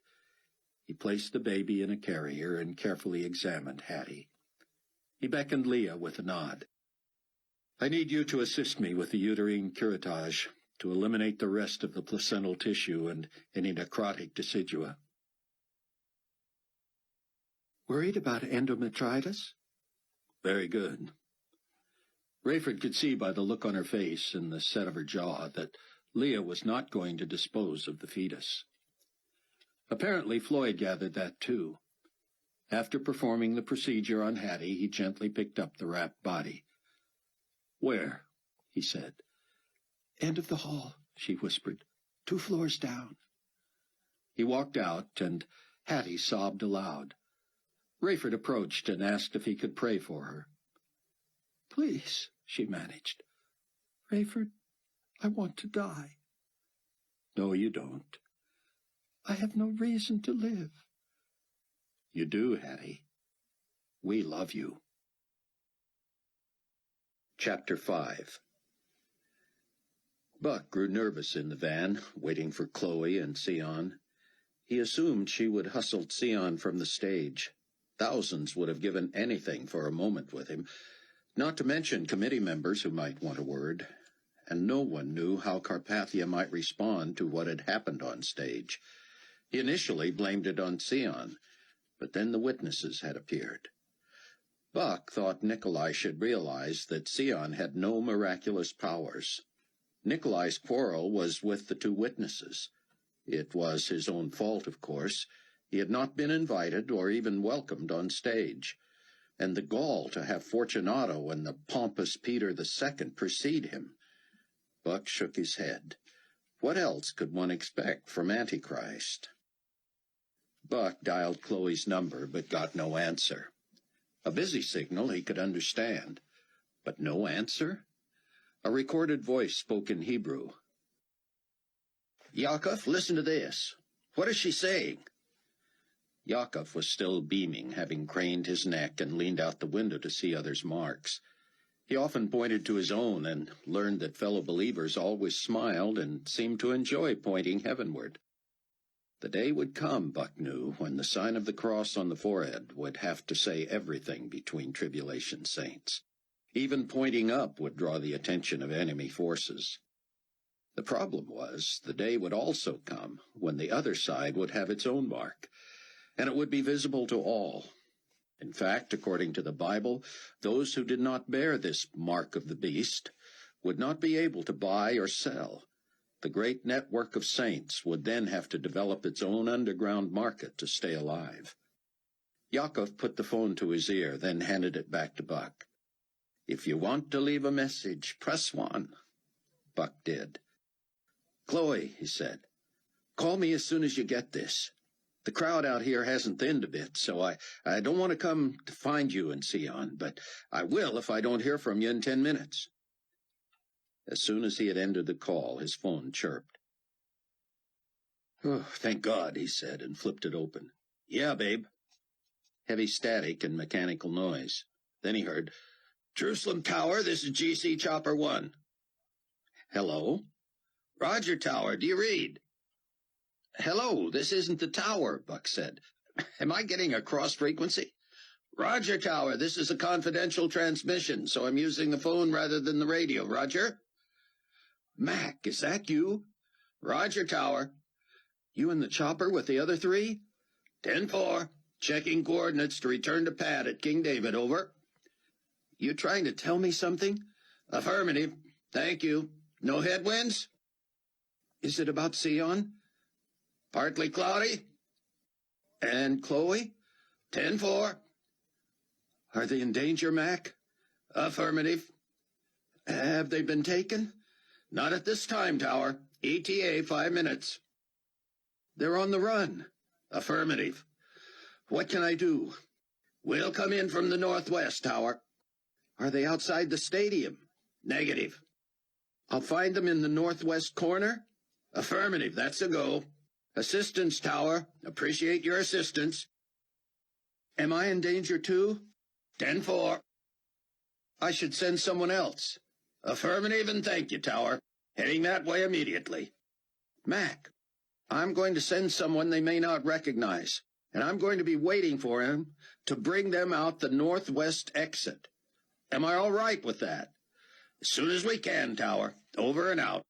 He placed the baby in a carrier and carefully examined Hattie. He beckoned Leah with a nod. I need you to assist me with the uterine curettage to eliminate the rest of the placental tissue and any necrotic decidua. Worried about endometritis? Very good. Rayford could see by the look on her face and the set of her jaw that Leah was not going to dispose of the fetus. Apparently Floyd gathered that too. After performing the procedure on Hattie, he gently picked up the wrapped body. Where? He said. End of the hall, she whispered. 2 floors down. He walked out, and Hattie sobbed aloud. Rayford approached and asked if he could pray for her. Please, she managed. Rayford, I want to die. No, you don't. I have no reason to live. You do, Hattie. We love you. Chapter 5. Buck grew nervous in the van, waiting for Chloe and Sion. He assumed she would hustle Sion from the stage. Thousands would have given anything for a moment with him, not to mention committee members who might want a word. And no one knew how Carpathia might respond to what had happened on stage. He initially blamed it on Sion, but then the witnesses had appeared. Buck thought Nikolai should realize that Sion had no miraculous powers. Nikolai's quarrel was with the two witnesses. It was his own fault, of course. He had not been invited or even welcomed on stage. And the gall to have Fortunato and the pompous Peter II precede him. Buck shook his head. What else could one expect from Antichrist? Buck dialed Chloe's number, but got no answer. A busy signal he could understand, but no answer? A recorded voice spoke in Hebrew. Yaakov, listen to this. What is she saying? Yaakov was still beaming, having craned his neck and leaned out the window to see others' marks. He often pointed to his own and learned that fellow believers always smiled and seemed to enjoy pointing heavenward. The day would come, Buck knew, when the sign of the cross on the forehead would have to say everything between tribulation saints. Even pointing up would draw the attention of enemy forces. The problem was, the day would also come when the other side would have its own mark, and it would be visible to all. In fact, according to the Bible, those who did not bear this mark of the beast would not be able to buy or sell. The great network of saints would then have to develop its own underground market to stay alive. Yaakov put the phone to his ear, then handed it back to Buck. If you want to leave a message, press 1. Buck did. Chloe, he said, call me as soon as you get this. The crowd out here hasn't thinned a bit, so I don't want to come to find you in Sion, but I will if I don't hear from you in 10 minutes. As soon as he had ended the call, his phone chirped. Oh, thank God, he said, and flipped it open. Yeah, babe. Heavy static and mechanical noise. Then he heard, Jerusalem Tower, this is GC Chopper 1. Hello? Roger Tower, do you read? Hello, this isn't the tower, Buck said. Am I getting a cross frequency? Roger Tower, this is a confidential transmission, so I'm using the phone rather than the radio. Roger? Mac, is that you? Roger Tower. You in the chopper with the other 3? 10-4. Checking coordinates to return to pad at King David, over. You trying to tell me something? Affirmative. Thank you. No headwinds? Is it about Sion? Partly cloudy. And Chloe? 10-4. Are they in danger, Mac? Affirmative. Have they been taken? Not at this time, Tower. ETA 5 minutes. They're on the run. Affirmative. What can I do? We'll come in from the northwest, Tower. Are they outside the stadium? Negative. I'll find them in the northwest corner? Affirmative. That's a go. Assistance, Tower. Appreciate your assistance. Am I in danger, too? 10-4. I should send someone else. Affirmative, and thank you, Tower. Heading that way immediately. Mac, I'm going to send someone they may not recognize, and I'm going to be waiting for him to bring them out the northwest exit. Am I all right with that? As soon as we can, Tower. Over and out.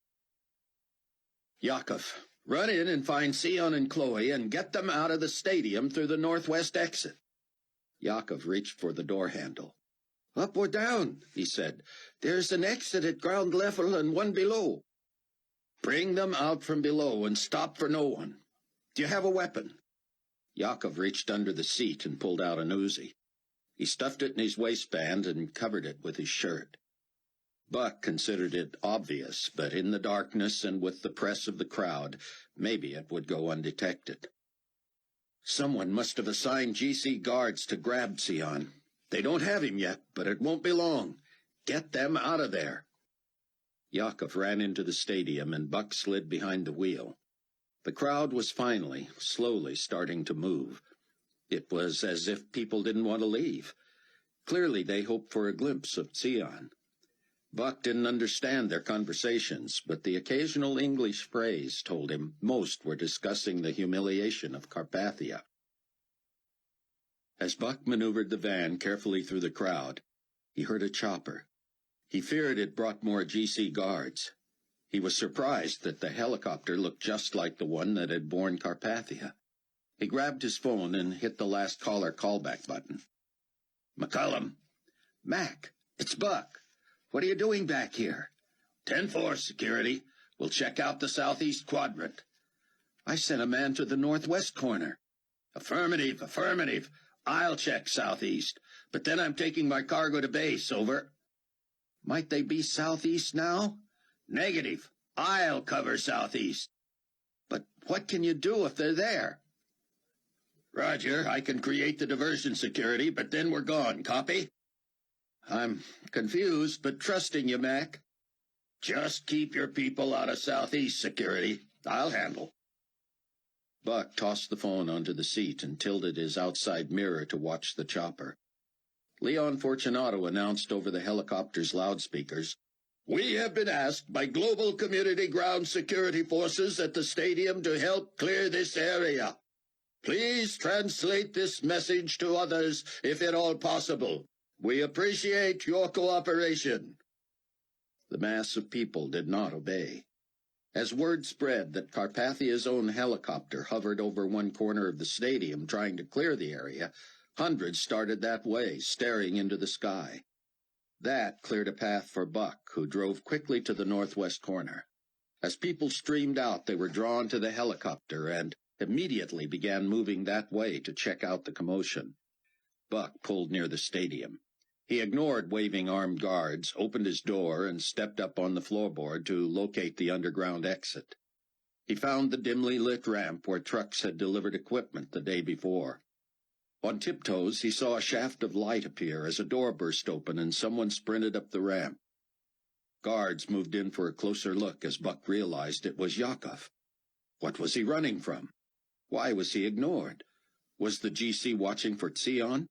Yaakov, run in and find Sion and Chloe and get them out of the stadium through the northwest exit. Yaakov reached for the door handle. Up or down, he said. There's an exit at ground level and one below. Bring them out from below and stop for no one. Do you have a weapon? Yaakov reached under the seat and pulled out an Uzi. He stuffed it in his waistband and covered it with his shirt. Buck considered it obvious, but in the darkness and with the press of the crowd, maybe it would go undetected. Someone must have assigned GC guards to grab Sion. They don't have him yet, but it won't be long. Get them out of there. Yaakov ran into the stadium, and Buck slid behind the wheel. The crowd was finally, slowly starting to move. It was as if people didn't want to leave. Clearly they hoped for a glimpse of Sion. Buck didn't understand their conversations, but the occasional English phrase told him most were discussing the humiliation of Carpathia. As Buck maneuvered the van carefully through the crowd, he heard a chopper. He feared it brought more GC guards. He was surprised that the helicopter looked just like the one that had borne Carpathia. He grabbed his phone and hit the last caller callback button. McCullum. Mac, it's Buck. What are you doing back here? 10-4, security. We'll check out the southeast quadrant. I sent a man to the northwest corner. Affirmative, affirmative. I'll check southeast, but then I'm taking my cargo to base, over. Might they be southeast now? Negative. I'll cover southeast. But what can you do if they're there? Roger, I can create the diversion, security, but then we're gone, copy? I'm confused, but trusting you, Mac. Just keep your people out of southeast, security. I'll handle. Buck tossed the phone onto the seat and tilted his outside mirror to watch the chopper. Leon Fortunato announced over the helicopter's loudspeakers, "We have been asked by Global Community Ground Security Forces at the stadium to help clear this area. Please translate this message to others if at all possible. We appreciate your cooperation." The mass of people did not obey. As word spread that Carpathia's own helicopter hovered over one corner of the stadium trying to clear the area, hundreds started that way, staring into the sky. That cleared a path for Buck, who drove quickly to the northwest corner. As people streamed out, they were drawn to the helicopter and immediately began moving that way to check out the commotion. Buck pulled near the stadium. He ignored waving armed guards, opened his door, and stepped up on the floorboard to locate the underground exit. He found the dimly lit ramp where trucks had delivered equipment the day before. On tiptoes, he saw a shaft of light appear as a door burst open and someone sprinted up the ramp. Guards moved in for a closer look as Buck realized it was Yakov. What was he running from? Why was he ignored? Was the GC watching for Tsion?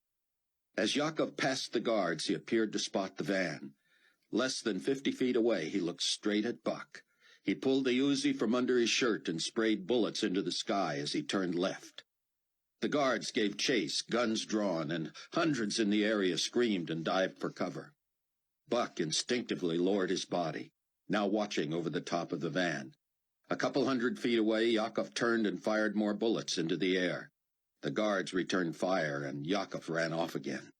As Yakov passed the guards, he appeared to spot the van. Less than 50 feet away, he looked straight at Buck. He pulled the Uzi from under his shirt and sprayed bullets into the sky as he turned left. The guards gave chase, guns drawn, and hundreds in the area screamed and dived for cover. Buck instinctively lowered his body, now watching over the top of the van. A couple 100 feet away, Yakov turned and fired more bullets into the air. The guards returned fire, and Yakov ran off again.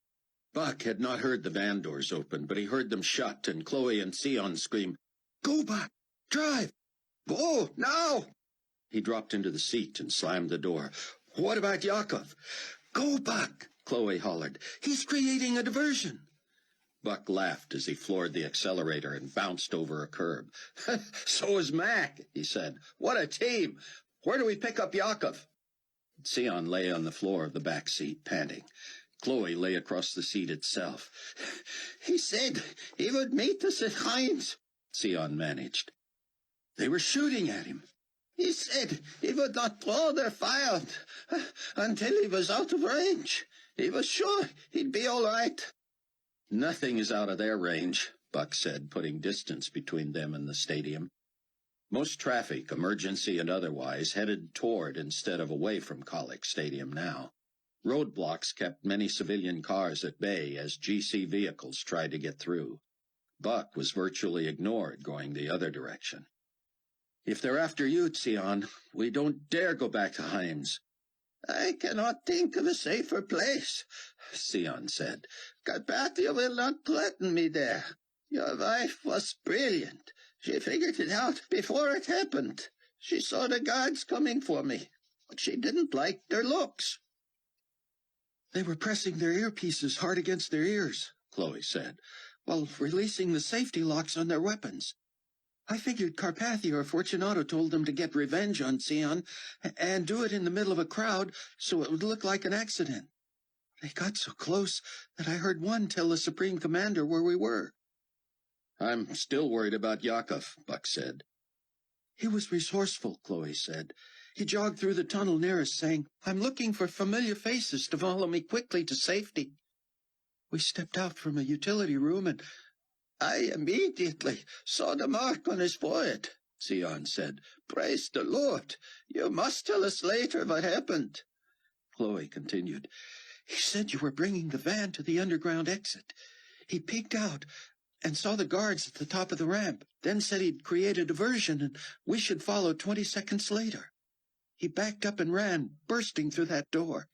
Buck had not heard the van doors open, but he heard them shut, and Chloe and Sion scream, "Go, Buck! Drive! Go, now!" He dropped into the seat and slammed the door. "What about Yakov?" "Go, Buck!" Chloe hollered. "He's creating a diversion." Buck laughed as he floored the accelerator and bounced over a curb. "So is Mac," he said. "What a team! Where do we pick up Yakov?" Sion lay on the floor of the back seat, panting. Chloe lay across the seat itself. "He said he would meet us at Heinz," Sion managed. "They were shooting at him." "He said he would not draw their fire until he was out of range. He was sure he'd be all right." "Nothing is out of their range," Buck said, putting distance between them and the stadium. Most traffic, emergency and otherwise, headed toward instead of away from Colic Stadium now. Roadblocks kept many civilian cars at bay as GC vehicles tried to get through. Buck was virtually ignored going the other direction. "If they're after you, Sion, we don't dare go back to Heinz." "I cannot think of a safer place," Sion said. "Carpathia will not threaten me there. Your wife was brilliant. She figured it out before it happened. She saw the guards coming for me, but she didn't like their looks." "They were pressing their earpieces hard against their ears," Chloe said, "while releasing the safety locks on their weapons. I figured Carpathia or Fortunato told them to get revenge on Sion and do it in the middle of a crowd so it would look like an accident. They got so close that I heard one tell the Supreme Commander where we were." "I'm still worried about Yakov," Buck said. "He was resourceful," Chloe said. "He jogged through the tunnel near us, saying, 'I'm looking for familiar faces to follow me quickly to safety.' We stepped out from a utility room and—" "I immediately saw the mark on his forehead," Sion said. "Praise the Lord. You must tell us later what happened." Chloe continued. "He said you were bringing the van to the underground exit. He peeked out and saw the guards at the top of the ramp, then said he'd create a diversion and we should follow 20 seconds later. He backed up and ran, bursting through that door."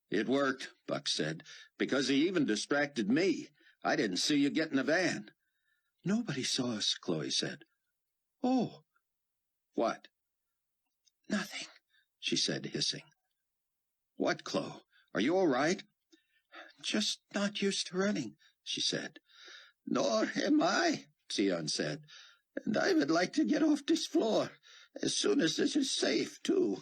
"It worked," Buck said, "because he even distracted me. I didn't see you get in the van." Nobody saw us, Chloe said. Oh. What? Nothing, she said, hissing. What, Chloe? Are you all right? Just not used to running, she said. Nor am I, Sion said, and I would like to get off this floor as soon as it is safe, too.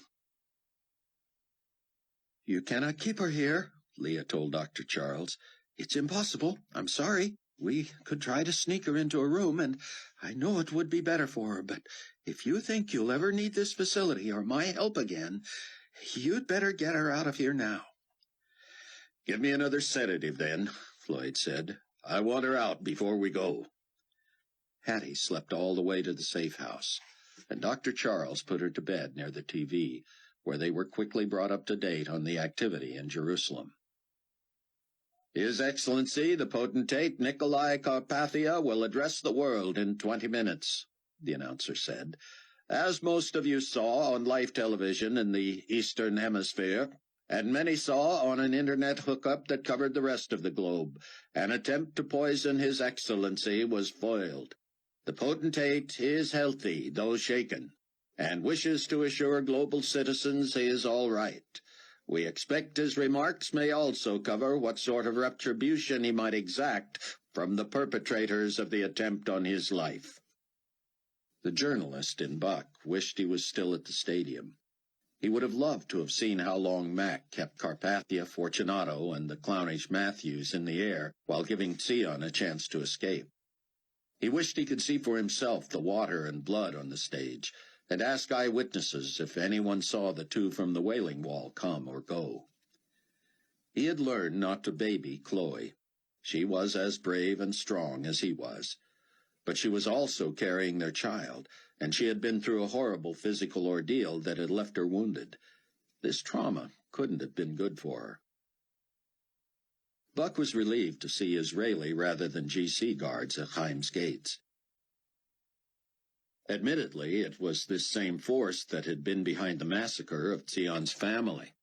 You cannot keep her here, Leah told Dr. Charles. It's impossible. I'm sorry. We could try to sneak her into a room, and I know it would be better for her, but if you think you'll ever need this facility or my help again, you'd better get her out of here now. Give me another sedative, then, Floyd said. I want her out before we go. Hattie slept all the way to the safe house, and Dr. Charles put her to bed near the TV, where they were quickly brought up to date on the activity in Jerusalem. His Excellency, the potentate Nikolai Carpathia, will address the world in 20 minutes, the announcer said. As most of you saw on live television in the Eastern Hemisphere, and many saw on an internet hookup that covered the rest of the globe, an attempt to poison His Excellency was foiled. The potentate is healthy, though shaken, and wishes to assure global citizens he is all right. We expect his remarks may also cover what sort of retribution he might exact from the perpetrators of the attempt on his life. The journalist in Buck wished he was still at the stadium. He would have loved to have seen how long Mac kept Carpathia, Fortunato, and the clownish Matthews in the air while giving Sion a chance to escape. He wished he could see for himself the water and blood on the stage, and ask eyewitnesses if anyone saw the two from the Wailing Wall come or go. He had learned not to baby Chloe. She was as brave and strong as he was. But she was also carrying their child, and she had been through a horrible physical ordeal that had left her wounded. This trauma couldn't have been good for her. Buck was relieved to see Israeli rather than GC guards at Chaim's gates. Admittedly, it was this same force that had been behind the massacre of Sion's family,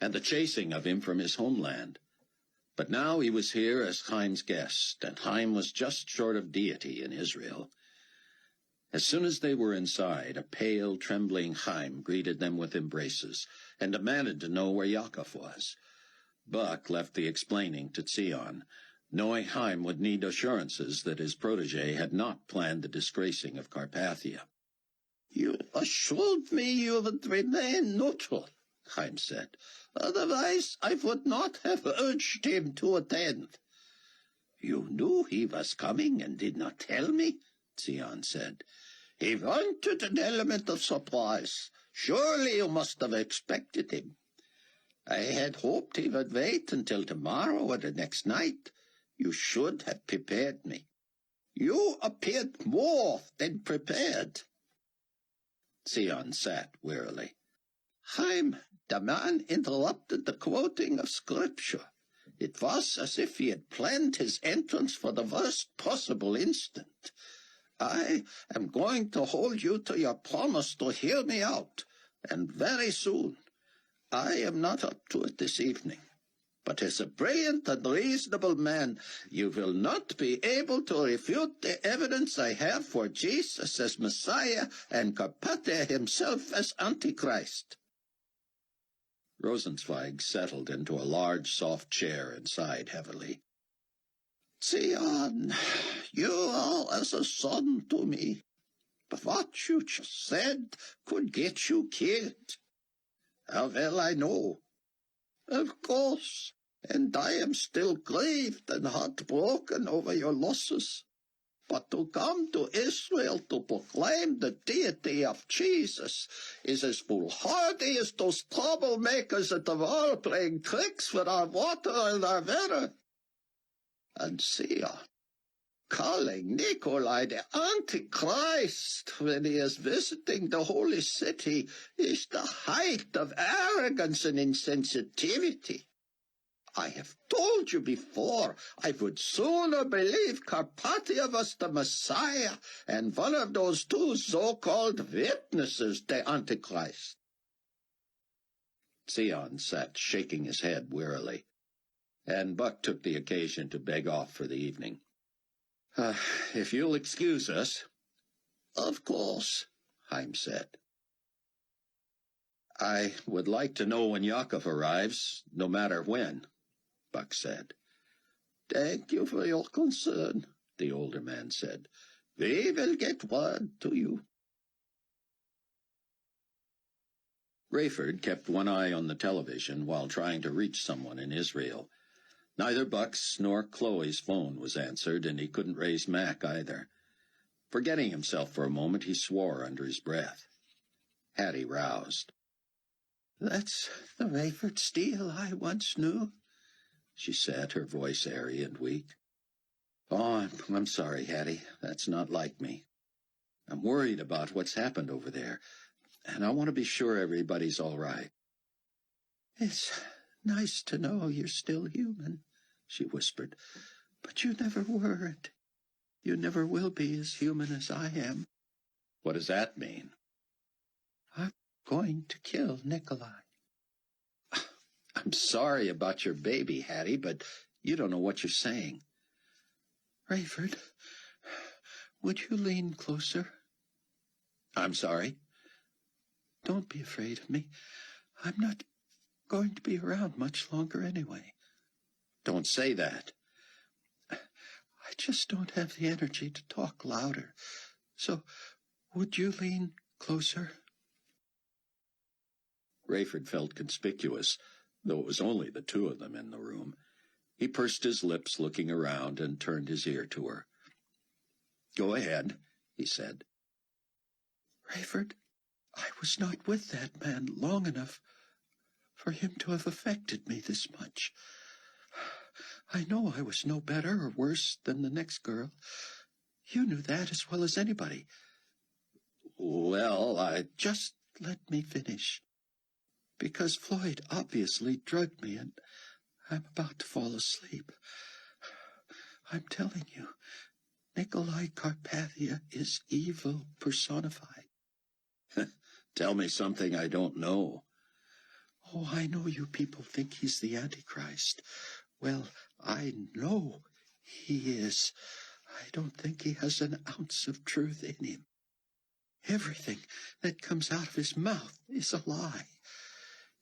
and the chasing of him from his homeland. But now he was here as Chaim's guest, and Chaim was just short of deity in Israel. As soon as they were inside, a pale, trembling Chaim greeted them with embraces, and demanded to know where Yaakov was. Buck left the explaining to Sion, knowing Chaim would need assurances that his protege had not planned the disgracing of Carpathia. You assured me you would remain neutral, Chaim said. Otherwise, I would not have urged him to attend. You knew he was coming and did not tell me, Sion said. He wanted an element of surprise. Surely you must have expected him. I had hoped he would wait until tomorrow or the next night. You should have prepared me. You appeared more than prepared. Sion sat wearily. Chaim, the man interrupted the quoting of Scripture. It was as if he had planned his entrance for the worst possible instant. I am going to hold you to your promise to hear me out, and very soon. I am not up to it this evening. But as a brilliant and reasonable man, you will not be able to refute the evidence I have for Jesus as Messiah and Carpathia himself as Antichrist. Rosenzweig settled into a large, soft chair and sighed heavily. Sion, you are as a son to me. But what you just said could get you killed. How well I know. Of course, and I am still grieved and heartbroken over your losses. But to come to Israel to proclaim the deity of Jesus is as foolhardy as those troublemakers at the wall playing tricks with our water and our weather. And Sion, calling Nikolai the Antichrist when he is visiting the holy city is the height of arrogance and insensitivity. I have told you before, I would sooner believe Carpathia was the Messiah and one of those two so-called witnesses, the Antichrist. Sion sat shaking his head wearily, and Buck took the occasion to beg off for the evening. If you'll excuse us. Of course, Heim said. I would like to know when Yakov arrives, no matter when, Buck said. Thank you for your concern, the older man said. We will get word to you. Rayford kept one eye on the television while trying to reach someone in Israel. Neither Buck's nor Chloe's phone was answered, and he couldn't raise Mac either. Forgetting himself for a moment, he swore under his breath. Hattie roused. That's the Rayford Steele I once knew, she said, her voice airy and weak. Oh, I'm sorry, Hattie. That's not like me. I'm worried about what's happened over there, and I want to be sure everybody's all right. It's nice to know you're still human, she whispered, but you never were, and you never will be as human as I am. What does that mean? I'm going to kill Nikolai. I'm sorry about your baby, Hattie, but you don't know what you're saying. Rayford, would you lean closer? I'm sorry? Don't be afraid of me. I'm not going to be around much longer anyway. Don't say that. I just don't have the energy to talk louder. So, would you lean closer? Rayford felt conspicuous, though it was only the two of them in the room. He pursed his lips, looking around, and turned his ear to her. Go ahead, he said. Rayford, I was not with that man long enough for him to have affected me this much. I know I was no better or worse than the next girl. You knew that as well as anybody. Well, Just let me finish. Because Floyd obviously drugged me, and I'm about to fall asleep. I'm telling you, Nikolai Carpathia is evil personified. Tell me something I don't know. Oh, I know you people think he's the Antichrist. Well, I know he is. I don't think he has an ounce of truth in him. Everything that comes out of his mouth is a lie.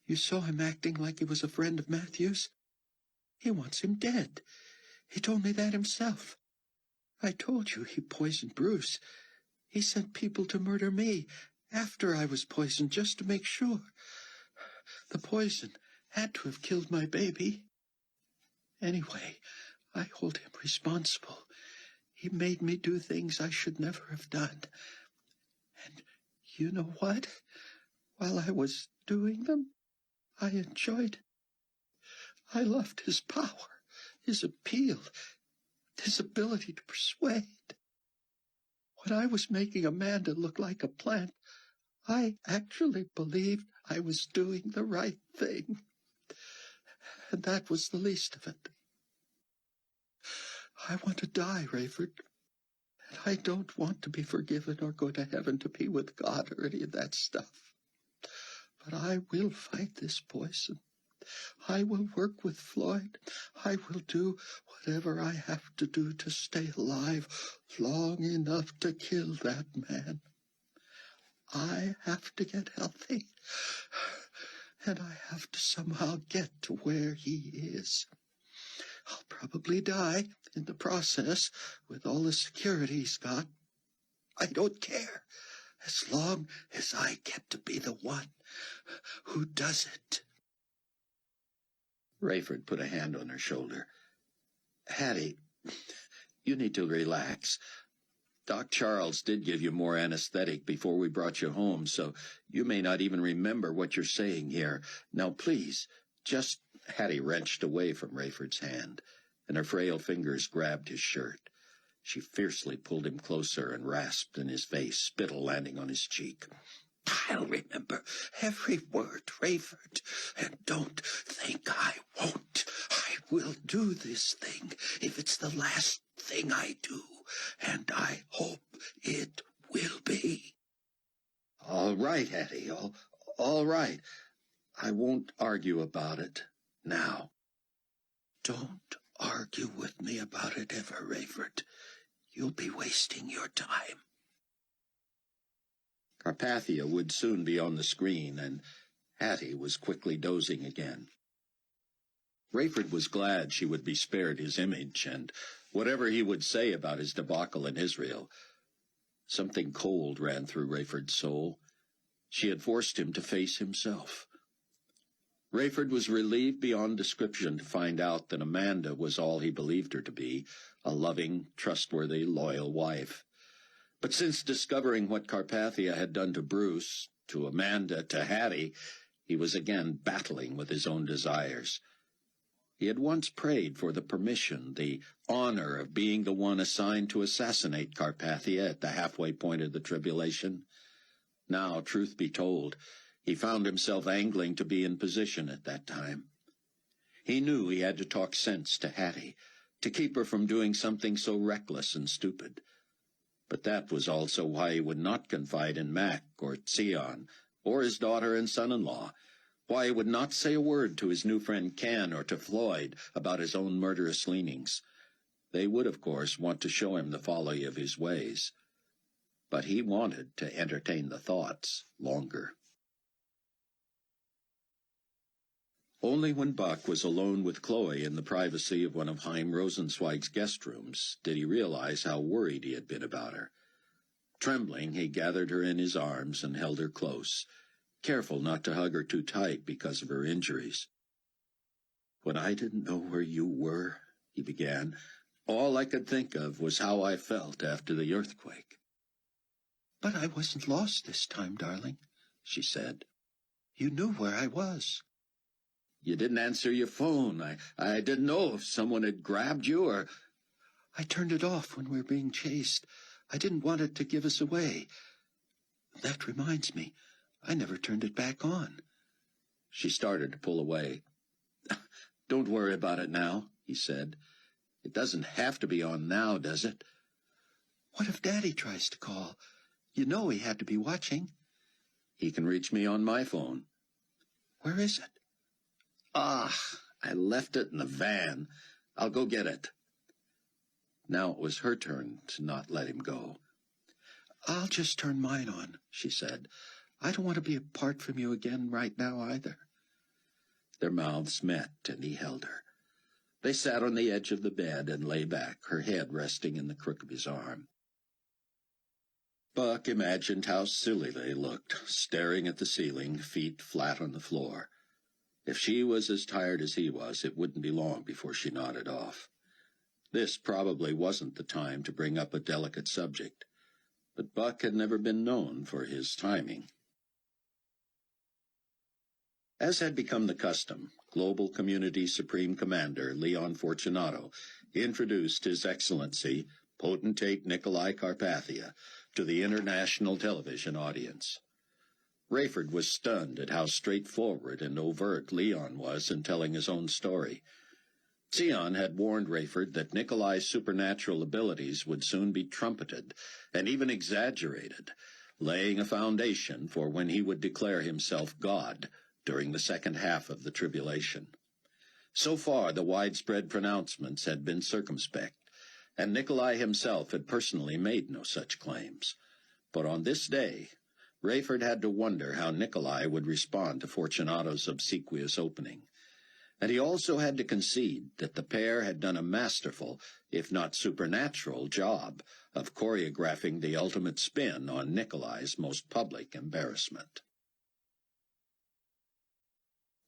You saw him acting like he was a friend of Matthew's. He wants him dead. He told me that himself. I told you he poisoned Bruce. He sent people to murder me after I was poisoned just to make sure. The poison had to have killed my baby. Anyway, I hold him responsible. He made me do things I should never have done. And you know what? While I was doing them, I enjoyed it. I loved his power, his appeal, his ability to persuade. When I was making Amanda look like a plant, I actually believed I was doing the right thing. And that was the least of it. I want to die, Rayford. And I don't want to be forgiven or go to heaven to be with God or any of that stuff. But I will fight this poison. I will work with Floyd. I will do whatever I have to do to stay alive long enough to kill that man. I have to get healthy. And I have to somehow get to where he is. I'll probably die in the process with all the security he's got. I don't care, as long as I get to be the one who does it. Rayford put a hand on her shoulder. Hattie, you need to relax. Doc Charles did give you more anesthetic before we brought you home, so you may not even remember what you're saying here. Now, please, just... Hattie wrenched away from Rayford's hand, and her frail fingers grabbed his shirt. She fiercely pulled him closer and rasped in his face, spittle landing on his cheek. I'll remember every word, Rayford, and don't think I won't. I will do this thing if it's the last thing I do, and I hope it will be. All right, Hattie, all right. I won't argue about it now. Don't argue with me about it ever, Rayford. You'll be wasting your time. Carpathia would soon be on the screen, and Hattie was quickly dozing again. Rayford was glad she would be spared his image, and whatever he would say about his debacle in Israel. Something cold ran through Rayford's soul. She had forced him to face himself. Rayford was relieved beyond description to find out that Amanda was all he believed her to be, a loving, trustworthy, loyal wife. But since discovering what Carpathia had done to Bruce, to Amanda, to Hattie, he was again battling with his own desires. He had once prayed for the permission, the honor of being the one assigned to assassinate Carpathia at the halfway point of the tribulation. Now, truth be told, he found himself angling to be in position at that time. He knew he had to talk sense to Hattie, to keep her from doing something so reckless and stupid. But that was also why he would not confide in Mac or Sion, or his daughter and son-in-law, why he would not say a word to his new friend Ken or to Floyd about his own murderous leanings. They would, of course, want to show him the folly of his ways. But he wanted to entertain the thoughts longer. Only when Buck was alone with Chloe in the privacy of one of Chaim Rosenzweig's guest rooms did he realize how worried he had been about her. Trembling, he gathered her in his arms and held her close, careful not to hug her too tight because of her injuries. "When I didn't know where you were," he began, "all I could think of was how I felt after the earthquake." "But I wasn't lost this time, darling," she said. "You knew where I was." "You didn't answer your phone. I didn't know if someone had grabbed you or—" "I turned it off when we were being chased. I didn't want it to give us away. That reminds me, I never turned it back on." She started to pull away. "Don't worry about it now," he said. "It doesn't have to be on now, does it?" "What if Daddy tries to call? You know he had to be watching." "He can reach me on my phone." "Where is it?" I left it in the van. I'll go get it." Now it was her turn to not let him go. "I'll just turn mine on," she said. "I don't want to be apart from you again right now either." Their mouths met, and he held her. They sat on the edge of the bed and lay back, her head resting in the crook of his arm. Buck imagined how silly they looked, staring at the ceiling, feet flat on the floor. If she was as tired as he was, it wouldn't be long before she nodded off. This probably wasn't the time to bring up a delicate subject, but Buck had never been known for his timing. As had become the custom, Global Community Supreme Commander Leon Fortunato introduced His Excellency, Potentate Nikolai Carpathia, to the international television audience. Rayford was stunned at how straightforward and overt Leon was in telling his own story. Sion had warned Rayford that Nikolai's supernatural abilities would soon be trumpeted and even exaggerated, laying a foundation for when he would declare himself God during the second half of the tribulation. So far, the widespread pronouncements had been circumspect, and Nikolai himself had personally made no such claims. But on this day, Rayford had to wonder how Nikolai would respond to Fortunato's obsequious opening. And he also had to concede that the pair had done a masterful, if not supernatural, job of choreographing the ultimate spin on Nikolai's most public embarrassment.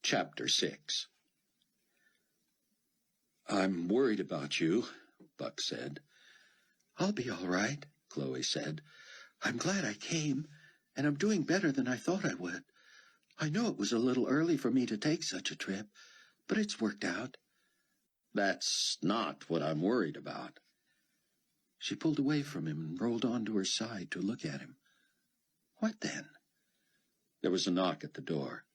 Chapter 6. "I'm worried about you," Buck said. "I'll be all right," Chloe said. "I'm glad I came, and I'm doing better than I thought I would. I know it was a little early for me to take such a trip, but it's worked out." "That's not what I'm worried about." She pulled away from him and rolled onto her side to look at him. "What then?" There was a knock at the door.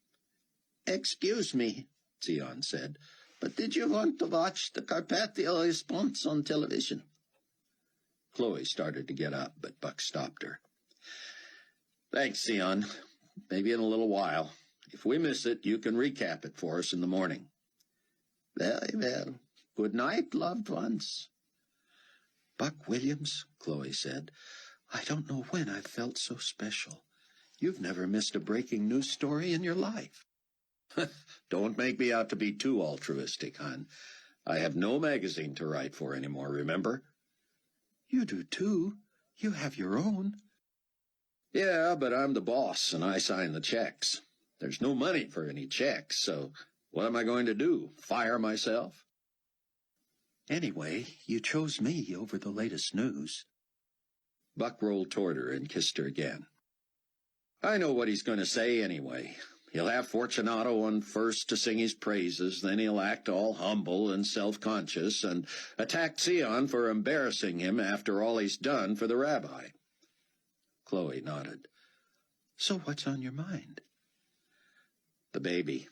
"Excuse me," Sion said, "but did you want to watch the Carpathia response on television?" Chloe started to get up, but Buck stopped her. "Thanks, Sion. Maybe in a little while. If we miss it, you can recap it for us in the morning." "Very well. Good night, loved ones." Buck Williams, Chloe said, I don't know when I've felt so special. You've never missed a breaking news story in your life. Don't make me out to be too altruistic, hon. I have no magazine to write for anymore, remember? You do, too. You have your own. Yeah, but I'm the boss, and I sign the checks. There's no money for any checks, so what am I going to do, fire myself? Anyway, you chose me over the latest news. Buck rolled toward her and kissed her again. I know what he's going to say anyway. He'll have Fortunato on first to sing his praises, then he'll act all humble and self-conscious and attack Sion for embarrassing him after all he's done for the rabbi. Chloe nodded. So what's on your mind? The baby.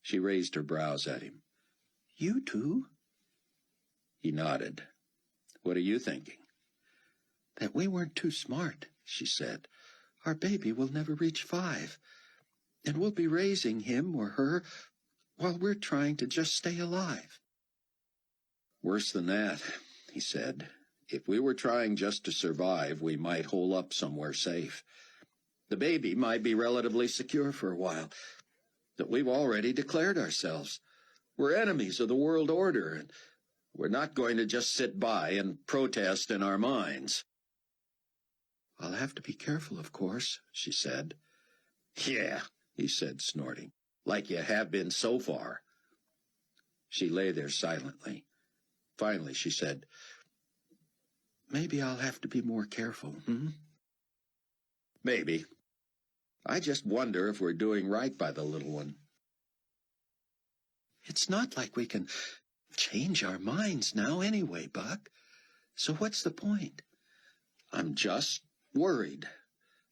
She raised her brows at him. You too? He nodded. What are you thinking? That we weren't too smart, she said. Our baby will never reach 5. And we'll be raising him or her while we're trying to just stay alive. Worse than that, he said. If we were trying just to survive, we might hole up somewhere safe. The baby might be relatively secure for a while, but we've already declared ourselves. We're enemies of the world order, and we're not going to just sit by and protest in our minds. I'll have to be careful, of course, she said. Yeah, he said, snorting, like you have been so far. She lay there silently. Finally, she said, Maybe I'll have to be more careful, Maybe. I just wonder if we're doing right by the little one. It's not like we can change our minds now anyway, Buck. So what's the point? I'm just worried,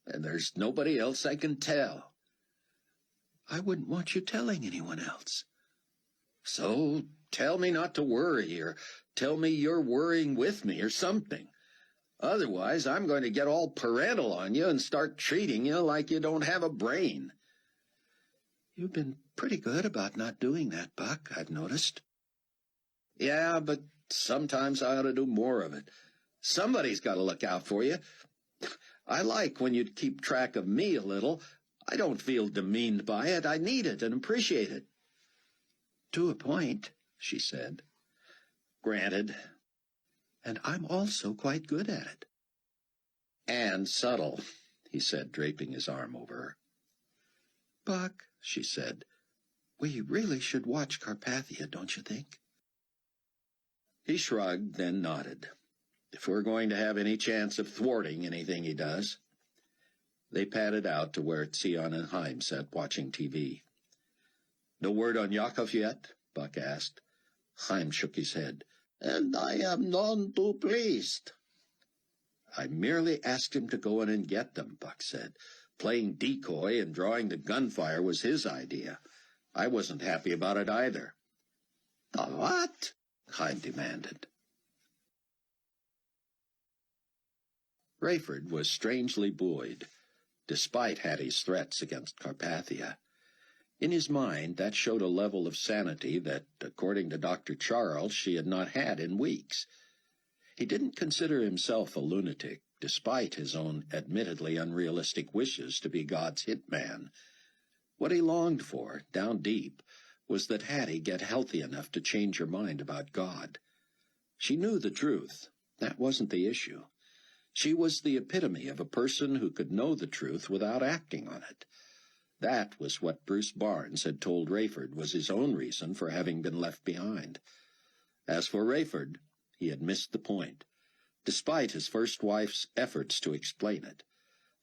and there's nobody else I can tell. I wouldn't want you telling anyone else. So tell me not to worry, or tell me you're worrying with me or something. Otherwise, I'm going to get all parental on you and start treating you like you don't have a brain. You've been pretty good about not doing that, Buck, I've noticed. Yeah, but sometimes I ought to do more of it. Somebody's got to look out for you. I like when you keep track of me a little. I don't feel demeaned by it. I need it and appreciate it. To a point, she said. Granted. And I'm also quite good at it. And subtle, he said, draping his arm over her. Buck, she said, we really should watch Carpathia, don't you think? He shrugged, then nodded. If we're going to have any chance of thwarting anything he does. They padded out to where Sion and Haim sat watching TV. No word on Yakov yet? Buck asked. Haim shook his head. And I am none too pleased. I merely asked him to go in and get them, Buck said. Playing decoy and drawing the gunfire was his idea. I wasn't happy about it either. The what? Haim demanded. Rayford was strangely buoyed, despite Hattie's threats against Carpathia. In his mind, that showed a level of sanity that, according to Dr. Charles, she had not had in weeks. He didn't consider himself a lunatic, despite his own admittedly unrealistic wishes to be God's hitman. What he longed for, down deep, was that Hattie get healthy enough to change her mind about God. She knew the truth. That wasn't the issue. She was the epitome of a person who could know the truth without acting on it. That was what Bruce Barnes had told Rayford was his own reason for having been left behind. As for Rayford, he had missed the point, despite his first wife's efforts to explain it,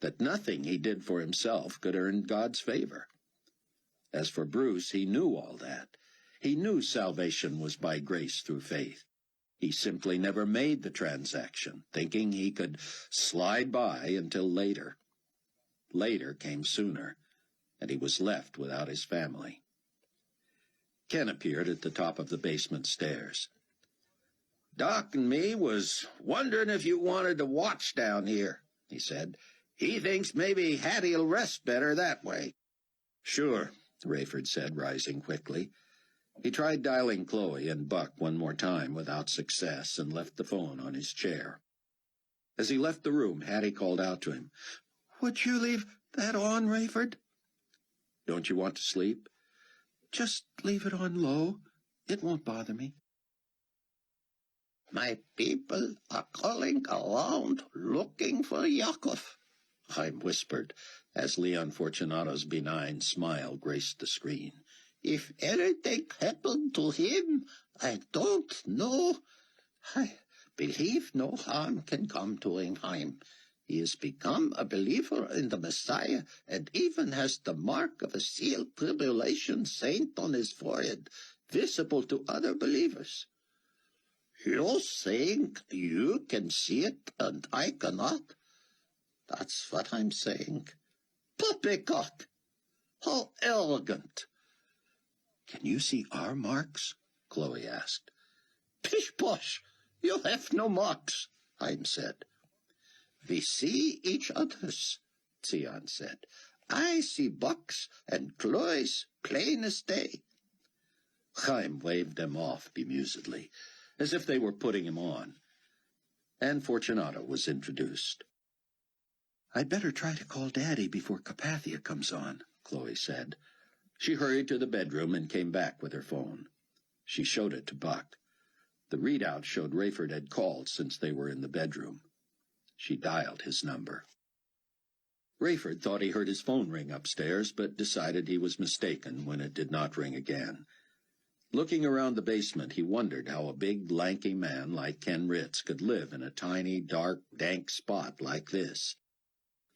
that nothing he did for himself could earn God's favor. As for Bruce, he knew all that. He knew salvation was by grace through faith. He simply never made the transaction, thinking he could slide by until later. Later came sooner, and he was left without his family. Ken appeared at the top of the basement stairs. "Doc and me was wondering if you wanted to watch down here," he said. "He thinks maybe Hattie'll rest better that way." "Sure," Rayford said, rising quickly. He tried dialing Chloe and Buck one more time without success and left the phone on his chair. As he left the room, Hattie called out to him, "Would you leave that on, Rayford?" "Don't you want to sleep?" "Just leave it on low. It won't bother me." My people are calling around looking for Yakov, Chaim whispered, as Leon Fortunato's benign smile graced the screen. If anything happened to him, I don't know. I believe no harm can come to him, Chaim. He has become a believer in the Messiah and even has the mark of a sealed tribulation saint on his forehead, visible to other believers. You're saying you can see it and I cannot? That's what I'm saying. Poppycock! How arrogant! "Can you see our marks?" Chloe asked. Pish-posh! You have no marks, Chaim said. We see each other's, Zion said. I see Buck's and Chloe's plain as day. Chaim waved them off bemusedly, as if they were putting him on, and Fortunato was introduced. "I'd better try to call Daddy before Carpathia comes on," Chloe said. She hurried to the bedroom and came back with her phone. She showed it to Buck. The readout showed Rayford had called since they were in the bedroom. She dialed his number. Rayford thought he heard his phone ring upstairs, but decided he was mistaken when it did not ring again. Looking around the basement, he wondered how a big, lanky man like Ken Ritz could live in a tiny, dark, dank spot like this.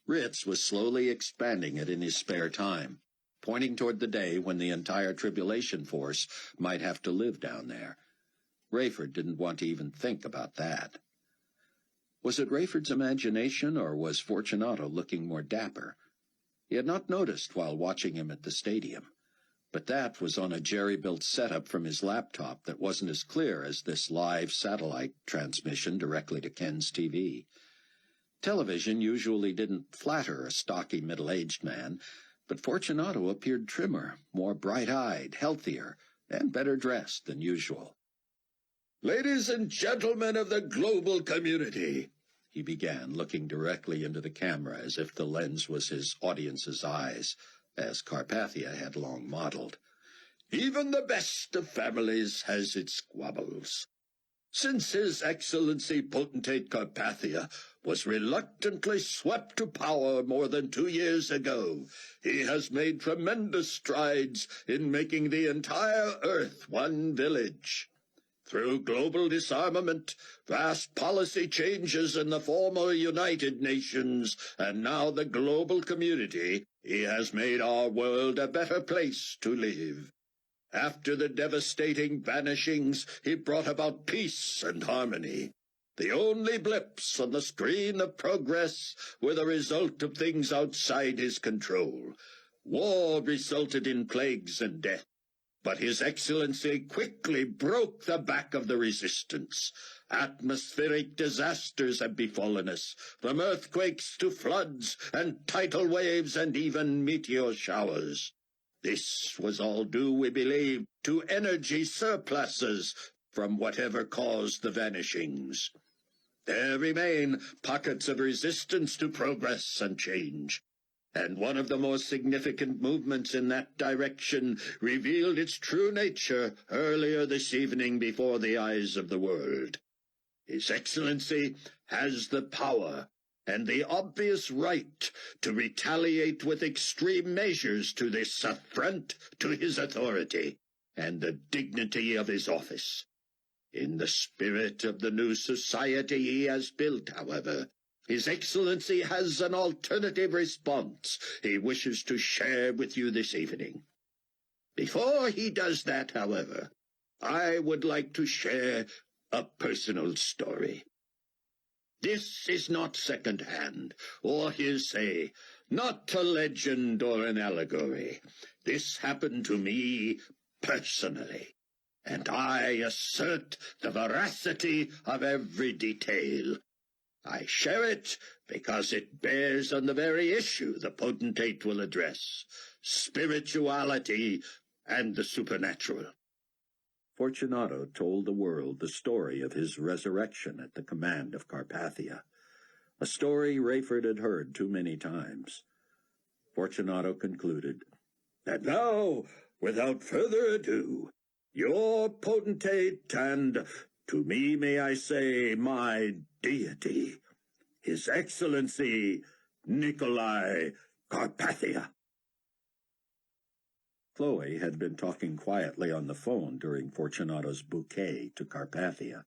Ritz was slowly expanding it in his spare time, pointing toward the day when the entire tribulation force might have to live down there. Rayford didn't want to even think about that. Was it Rayford's imagination, or was Fortunato looking more dapper? He had not noticed while watching him at the stadium, but that was on a jerry-built setup from his laptop that wasn't as clear as this live satellite transmission directly to Ken's TV. Television usually didn't flatter a stocky middle-aged man, but Fortunato appeared trimmer, more bright-eyed, healthier, and better dressed than usual. "Ladies and gentlemen of the global community," he began, looking directly into the camera as if the lens was his audience's eyes, as Carpathia had long modeled. "Even the best of families has its squabbles. Since His Excellency Potentate Carpathia was reluctantly swept to power more than 2 years ago, he has made tremendous strides in making the entire Earth one village. Through global disarmament, vast policy changes in the former United Nations, and now the global community, he has made our world a better place to live. After the devastating vanishings, he brought about peace and harmony. The only blips on the screen of progress were the result of things outside his control. War resulted in plagues and death. But His Excellency quickly broke the back of the resistance. Atmospheric disasters have befallen us, from earthquakes to floods and tidal waves and even meteor showers. This was all due, we believe, to energy surpluses from whatever caused the vanishings. There remain pockets of resistance to progress and change. And one of the more significant movements in that direction revealed its true nature earlier this evening before the eyes of the world. His Excellency has the power and the obvious right to retaliate with extreme measures to this affront to his authority and the dignity of his office. In the spirit of the new society he has built, however, His Excellency has an alternative response he wishes to share with you this evening. Before he does that, however, I would like to share a personal story. This is not second-hand or hearsay, not a legend or an allegory. This happened to me personally, and I assert the veracity of every detail. I share it because it bears on the very issue the potentate will address, spirituality and the supernatural. Fortunato told the world the story of his resurrection at the command of Carpathia, a story Rayford had heard too many times. Fortunato concluded, "And now, without further ado, your potentate and, to me may I say, my deity, His Excellency Nikolai Carpathia." Chloe had been talking quietly on the phone during Fortunato's bouquet to Carpathia.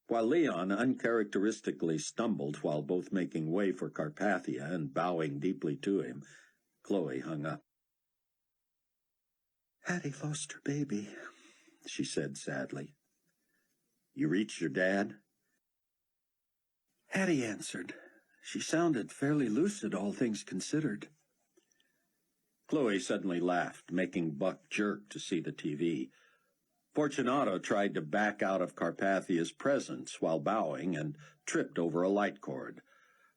While Leon uncharacteristically stumbled while both making way for Carpathia and bowing deeply to him, Chloe hung up. Hattie lost her baby, she said sadly. You reached your dad? Hattie answered. She sounded fairly lucid, all things considered. Chloe suddenly laughed, making Buck jerk to see the TV. Fortunato tried to back out of Carpathia's presence while bowing and tripped over a light cord.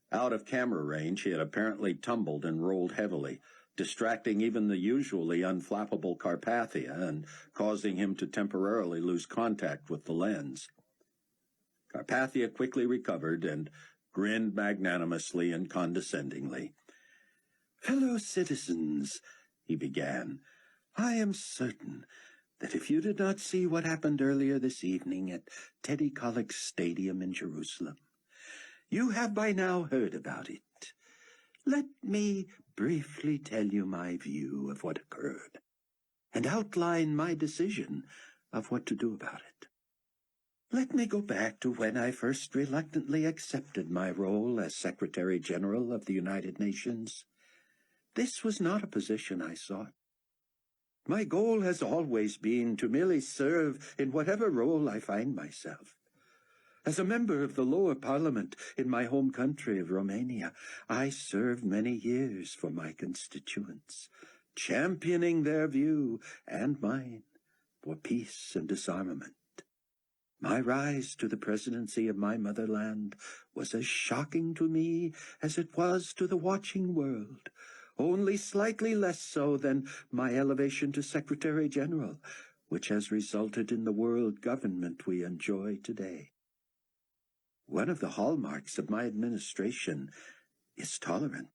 Out of camera range, he had apparently tumbled and rolled heavily, distracting even the usually unflappable Carpathia and causing him to temporarily lose contact with the lens. Carpathia quickly recovered and grinned magnanimously and condescendingly. "Fellow citizens," he began, "I am certain that if you did not see what happened earlier this evening at Teddy Kollek's Stadium in Jerusalem, you have by now heard about it. Let me briefly tell you my view of what occurred, and outline my decision of what to do about it. Let me go back to when I first reluctantly accepted my role as Secretary General of the United Nations. This was not a position I sought. My goal has always been to merely serve in whatever role I find myself. As a member of the lower parliament in my home country of Romania, I served many years for my constituents, championing their view and mine for peace and disarmament. My rise to the presidency of my motherland was as shocking to me as it was to the watching world, only slightly less so than my elevation to Secretary General, which has resulted in the world government we enjoy today. One of the hallmarks of my administration is tolerance.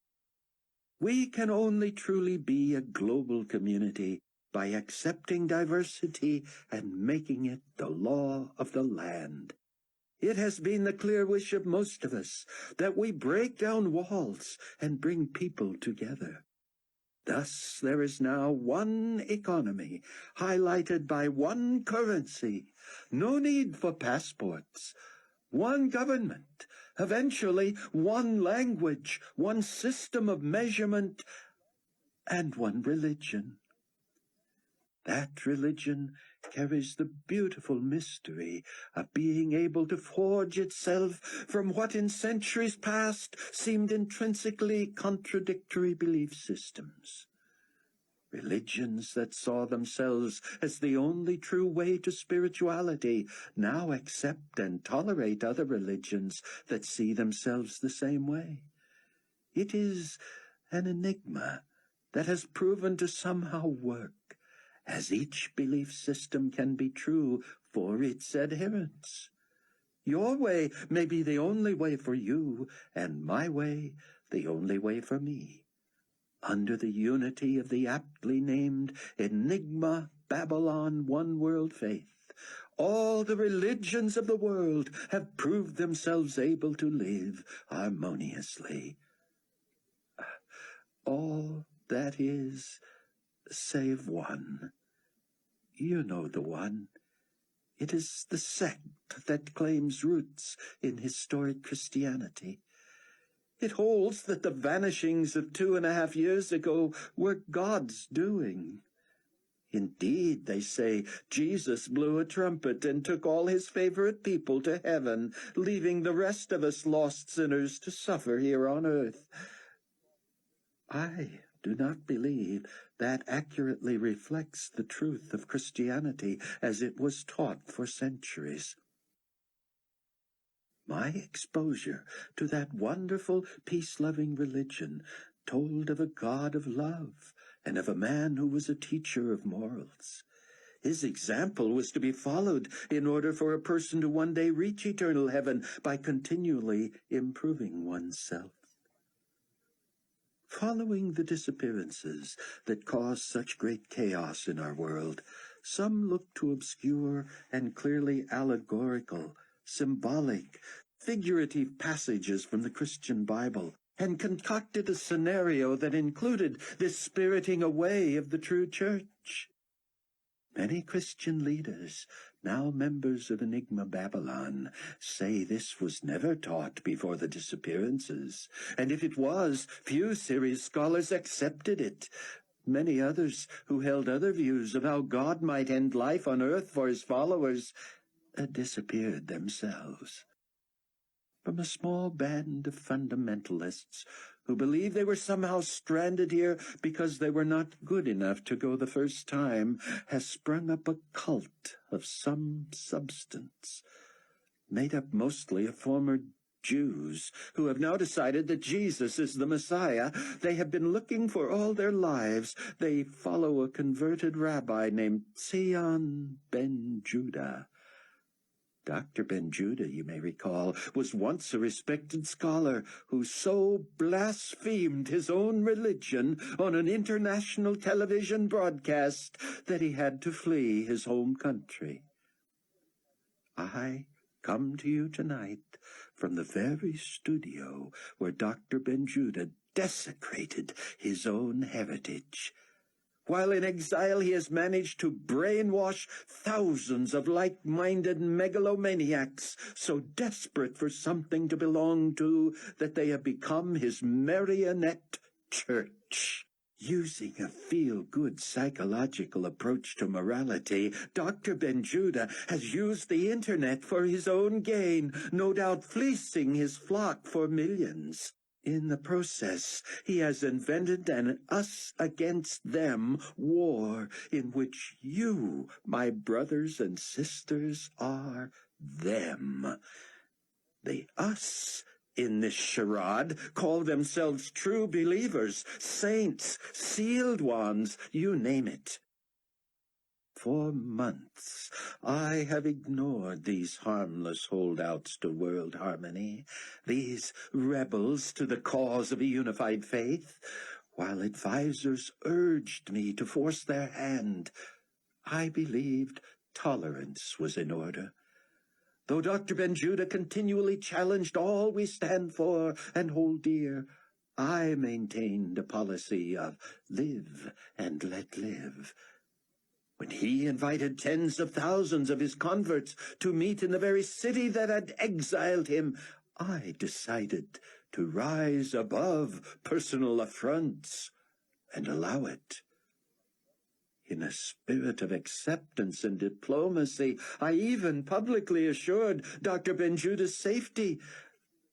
We can only truly be a global community by accepting diversity and making it the law of the land. It has been the clear wish of most of us that we break down walls and bring people together. Thus, there is now one economy, highlighted by one currency, no need for passports, one government, eventually one language, one system of measurement, and one religion. That religion carries the beautiful mystery of being able to forge itself from what in centuries past seemed intrinsically contradictory belief systems. Religions that saw themselves as the only true way to spirituality now accept and tolerate other religions that see themselves the same way. It is an enigma that has proven to somehow work, as each belief system can be true for its adherents. Your way may be the only way for you, and my way the only way for me. Under the unity of the aptly named Enigma Babylon One World Faith, all the religions of the world have proved themselves able to live harmoniously. All, that is, save one. You know the one. It is the sect that claims roots in historic Christianity. It holds that the vanishings of 2.5 years ago were God's doing. Indeed, they say, Jesus blew a trumpet and took all his favorite people to heaven, leaving the rest of us lost sinners to suffer here on earth. I do not believe that accurately reflects the truth of Christianity as it was taught for centuries. My exposure to that wonderful, peace-loving religion told of a God of love and of a man who was a teacher of morals. His example was to be followed in order for a person to one day reach eternal heaven by continually improving oneself. Following the disappearances that cause such great chaos in our world, some look to obscure and clearly allegorical, symbolic, figurative passages from the Christian Bible, and concocted a scenario that included this spiriting away of the true church. Many Christian leaders, now members of Enigma Babylon, say this was never taught before the disappearances, and if it was, few serious scholars accepted it. Many others, who held other views of how God might end life on earth for his followers, disappeared themselves. From a small band of fundamentalists who believed they were somehow stranded here because they were not good enough to go the first time, has sprung up a cult of some substance, made up mostly of former Jews who have now decided that Jesus is the Messiah they have been looking for all their lives. They follow a converted rabbi named Zion ben Judah. Dr. Ben Judah, you may recall, was once a respected scholar who so blasphemed his own religion on an international television broadcast that he had to flee his home country. I come to you tonight from the very studio where Dr. Ben Judah desecrated his own heritage. While in exile, he has managed to brainwash thousands of like-minded megalomaniacs so desperate for something to belong to that they have become his marionette church. Using a feel-good psychological approach to morality, Dr. Ben Judah has used the internet for his own gain, no doubt fleecing his flock for millions. In the process, he has invented an us-against-them war in which you, my brothers and sisters, are them. The us in this charade call themselves true believers, saints, sealed ones, you name it. For months, I have ignored these harmless holdouts to world harmony, these rebels to the cause of a unified faith, while advisors urged me to force their hand. I believed tolerance was in order. Though Dr. Ben Judah continually challenged all we stand for and hold dear, I maintained a policy of live and let live. When he invited tens of thousands of his converts to meet in the very city that had exiled him, I decided to rise above personal affronts and allow it. In a spirit of acceptance and diplomacy, I even publicly assured Dr. Ben Judah's safety,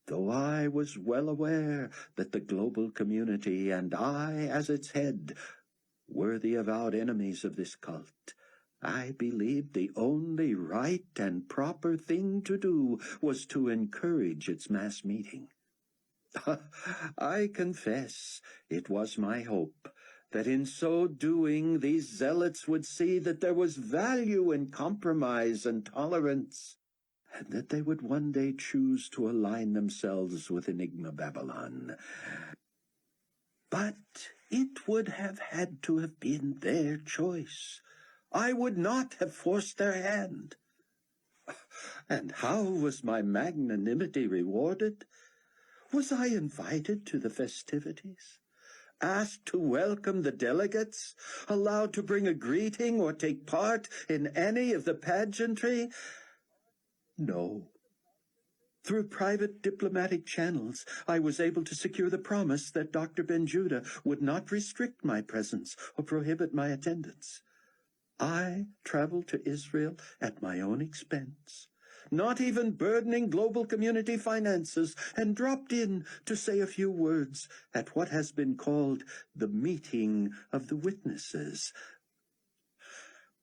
though I was well aware that the global community and I, as its head, were the avowed enemies of this cult. I believed the only right and proper thing to do was to encourage its mass meeting. I confess it was my hope that in so doing these zealots would see that there was value in compromise and tolerance, and that they would one day choose to align themselves with Enigma Babylon. But it would have had to have been their choice. I would not have forced their hand. And how was my magnanimity rewarded? Was I invited to the festivities? Asked to welcome the delegates? Allowed to bring a greeting or take part in any of the pageantry? No. Through private diplomatic channels, I was able to secure the promise that Dr. Ben Judah would not restrict my presence or prohibit my attendance. I traveled to Israel at my own expense, not even burdening global community finances, and dropped in to say a few words at what has been called the meeting of the witnesses.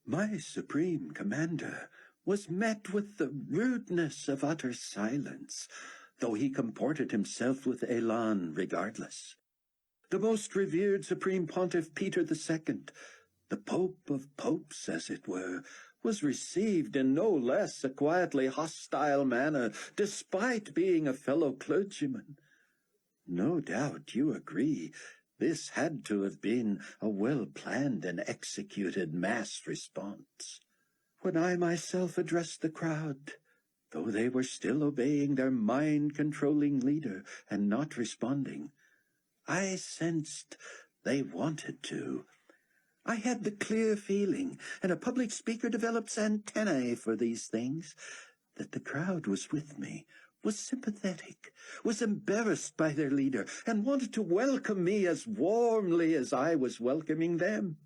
My supreme commander was met with the rudeness of utter silence, though he comported himself with elan regardless. The most revered Supreme Pontiff Peter II, The Pope of Popes, as it were, was received in no less a quietly hostile manner, despite being a fellow clergyman. No doubt you agree this had to have been a well-planned and executed mass response. When I myself addressed the crowd, though they were still obeying their mind-controlling leader and not responding, I sensed they wanted to. I had the clear feeling, and a public speaker develops antennae for these things, that the crowd was with me, was sympathetic, was embarrassed by their leader, and wanted to welcome me as warmly as I was welcoming them.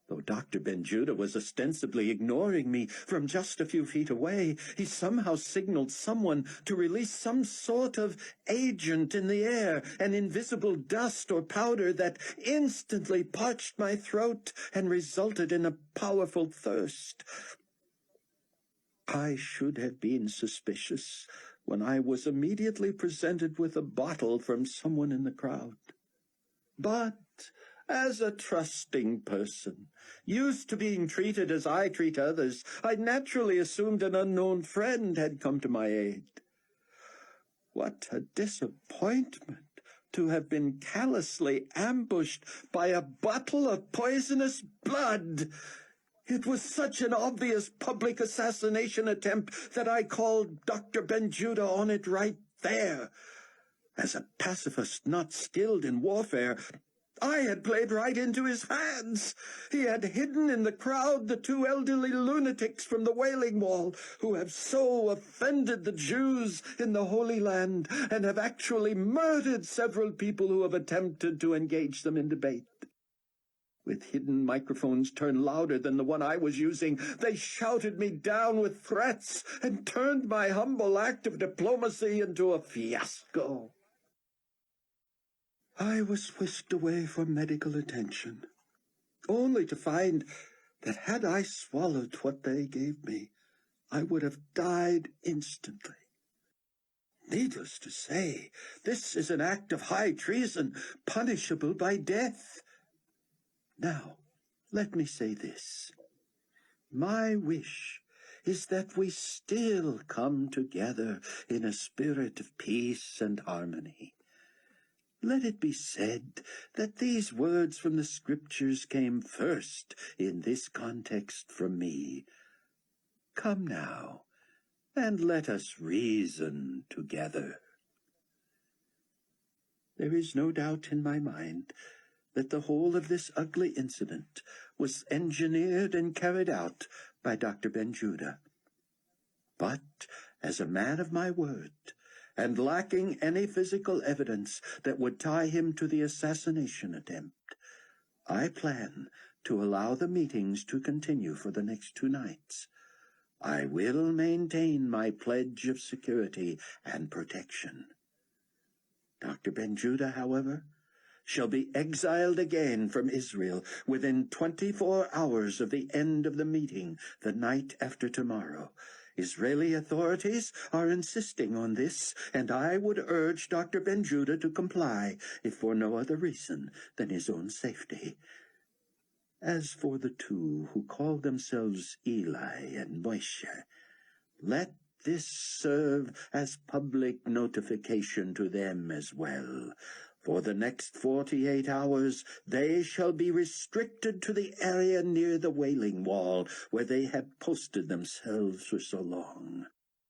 Though Dr. Benjuda was ostensibly ignoring me from just a few feet away, he somehow signaled someone to release some sort of agent in the air, an invisible dust or powder that instantly parched my throat and resulted in a powerful thirst. I should have been suspicious when I was immediately presented with a bottle from someone in the crowd. But as a trusting person, used to being treated as I treat others, I naturally assumed an unknown friend had come to my aid. What a disappointment to have been callously ambushed by a bottle of poisonous blood! It was such an obvious public assassination attempt that I called Dr. Benjuda on it right there. As a pacifist not skilled in warfare, I had played right into his hands. He had hidden in the crowd the two elderly lunatics from the Wailing Wall who have so offended the Jews in the Holy Land and have actually murdered several people who have attempted to engage them in debate. With hidden microphones turned louder than the one I was using, they shouted me down with threats and turned my humble act of diplomacy into a fiasco. I was whisked away for medical attention, only to find that had I swallowed what they gave me, I would have died instantly. Needless to say, this is an act of high treason, punishable by death. Now, let me say this. My wish is that we still come together in a spirit of peace and harmony. Let it be said that these words from the Scriptures came first in this context from me. Come now, and let us reason together. There is no doubt in my mind that the whole of this ugly incident was engineered and carried out by Dr. Benjuda. But, as a man of my word, and lacking any physical evidence that would tie him to the assassination attempt, I plan to allow the meetings to continue for the next 2 nights. I will maintain my pledge of security and protection. Dr. Benjuda, however, shall be exiled again from Israel within 24 hours of the end of the meeting the night after tomorrow. Israeli authorities are insisting on this, and I would urge Dr. Benjuda to comply, if for no other reason than his own safety. As for the two who call themselves Eli and Moshe, let this serve as public notification to them as well. For the next 48 hours, they shall be restricted to the area near the Wailing Wall, where they have posted themselves for so long.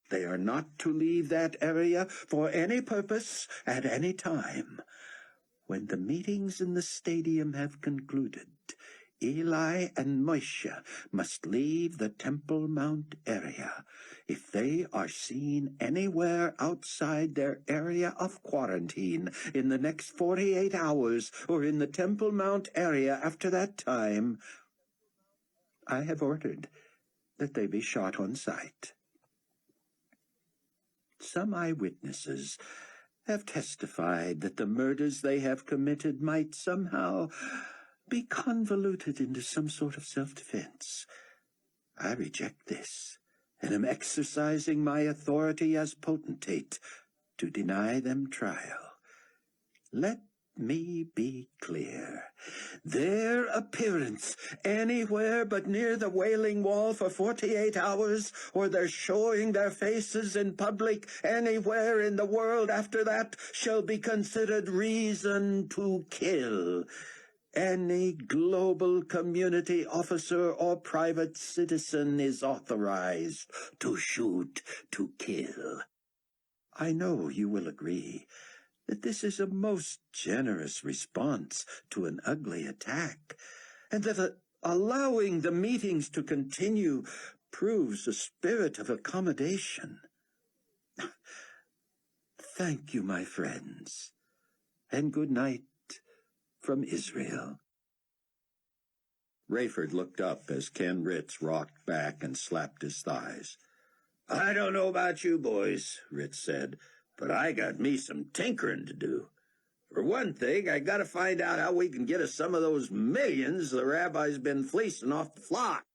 They are not to leave that area for any purpose at any time. When the meetings in the stadium have concluded, Eli and Moshe must leave the Temple Mount area. If they are seen anywhere outside their area of quarantine in the next 48 hours or in the Temple Mount area after that time, I have ordered that they be shot on sight. Some eyewitnesses have testified that the murders they have committed might somehow be convoluted into some sort of self-defense. I reject this, and am exercising my authority as potentate to deny them trial. Let me be clear. Their appearance anywhere but near the Wailing Wall for 48 hours, or their showing their faces in public anywhere in the world after that, shall be considered reason to kill. Any global community officer or private citizen is authorized to shoot to kill. I know you will agree that this is a most generous response to an ugly attack, and that allowing the meetings to continue proves a spirit of accommodation. Thank you, my friends, and good night from Israel. Rayford looked up as Ken Ritz rocked back and slapped his thighs. "I don't know about you boys," Ritz said, "but I got me some tinkering to do. For one thing, I got to find out how we can get us some of those millions the rabbi's been fleecing off the flock.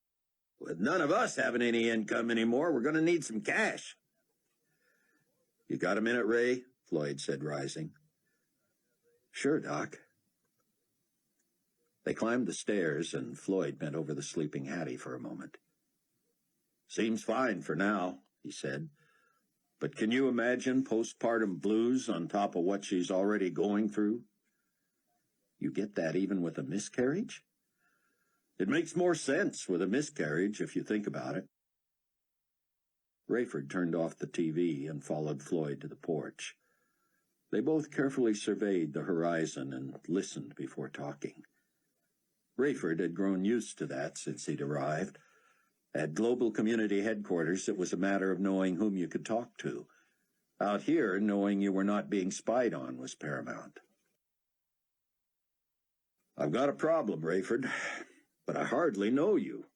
With none of us having any income anymore, we're going to need some cash." "You got a minute, Ray?" Floyd said, rising. "Sure, Doc." They climbed the stairs, and Floyd bent over the sleeping Hattie for a moment. "Seems fine for now," he said. "But can you imagine postpartum blues on top of what she's already going through?" "You get that even with a miscarriage?" "It makes more sense with a miscarriage, if you think about it." Rayford turned off the TV and followed Floyd to the porch. They both carefully surveyed the horizon and listened before talking. Rayford had grown used to that since he'd arrived. At Global Community Headquarters, it was a matter of knowing whom you could talk to. Out here, knowing you were not being spied on was paramount. "I've got a problem, Rayford, but I hardly know you."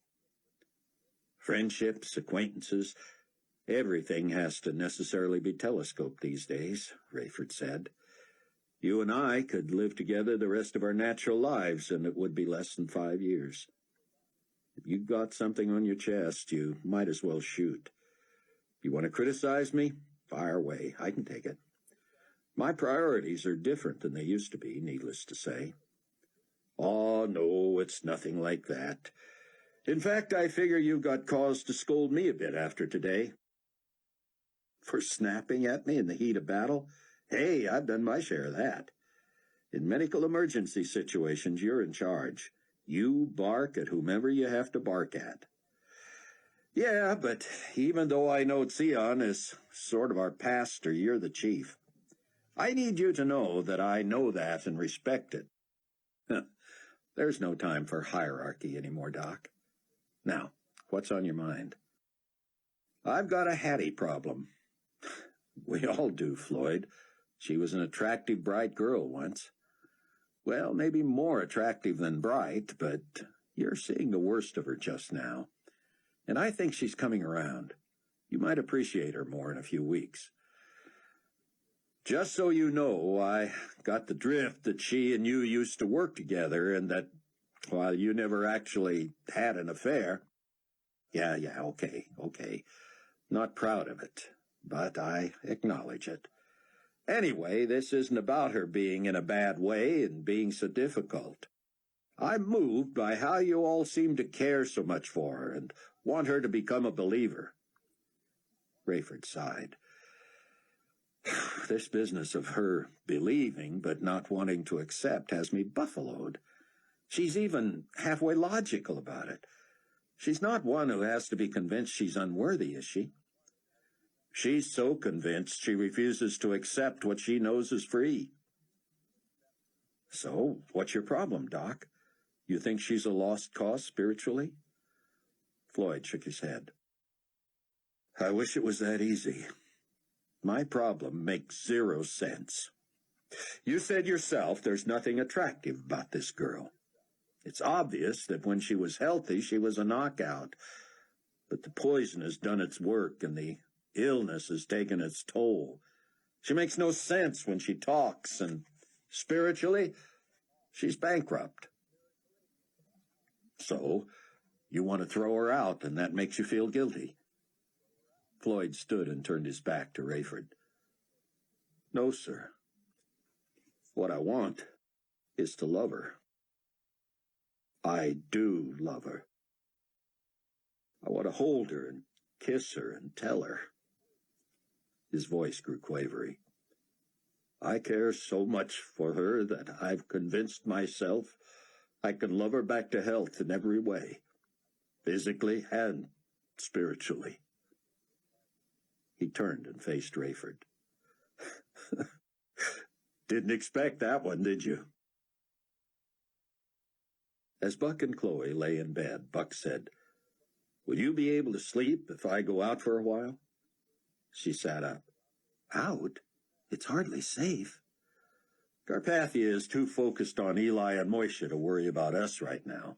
"Friendships, acquaintances, everything has to necessarily be telescoped these days," Rayford said. "You and I could live together the rest of our natural lives, and it would be less than 5 years. If you've got something on your chest, you might as well shoot. You want to criticize me? Fire away. I can take it. My priorities are different than they used to be, needless to say." "Oh, no, it's nothing like that. In fact, I figure you got cause to scold me a bit after today." "For snapping at me in the heat of battle? Hey, I've done my share of that. In medical emergency situations, you're in charge. You bark at whomever you have to bark at." "Yeah, but even though I know Sion is sort of our pastor, you're the chief. I need you to know that I know that and respect it." "There's no time for hierarchy anymore, Doc. Now, what's on your mind?" "I've got a Hattie problem." "We all do, Floyd. She was an attractive, bright girl once. Well, maybe more attractive than bright, but you're seeing the worst of her just now. And I think she's coming around. You might appreciate her more in a few weeks. Just so you know, I got the drift that she and you used to work together, and that, while you never actually had an affair—" Yeah, okay. Not proud of it, but I acknowledge it. Anyway, this isn't about her being in a bad way and being so difficult. I'm moved by how you all seem to care so much for her and want her to become a believer." Rayford sighed. "This business of her believing but not wanting to accept has me buffaloed. She's even halfway logical about it. She's not one who has to be convinced she's unworthy, is she? She's so convinced she refuses to accept what she knows is free." "So, what's your problem, Doc? You think she's a lost cause spiritually?" Floyd shook his head. "I wish it was that easy. My problem makes 0 sense. You said yourself there's nothing attractive about this girl. It's obvious that when she was healthy, she was a knockout. But the poison has done its work, and the illness has taken its toll. She makes no sense when she talks, and spiritually, she's bankrupt. So, you want to throw her out, and that makes you feel guilty?" Floyd stood and turned his back to Rayford. "No, sir." What I want is to love her. I do love her. I want to hold her and kiss her and tell her. His voice grew quavery. I care so much for her that I've convinced myself I can love her back to health in every way, physically and spiritually. He turned and faced Rayford. Didn't expect that one, did you? As Buck and Chloe lay in bed, Buck said, Will you be able to sleep if I go out for a while? She sat up. Out? It's hardly safe. Carpathia is too focused on Eli and Moisha to worry about us right now.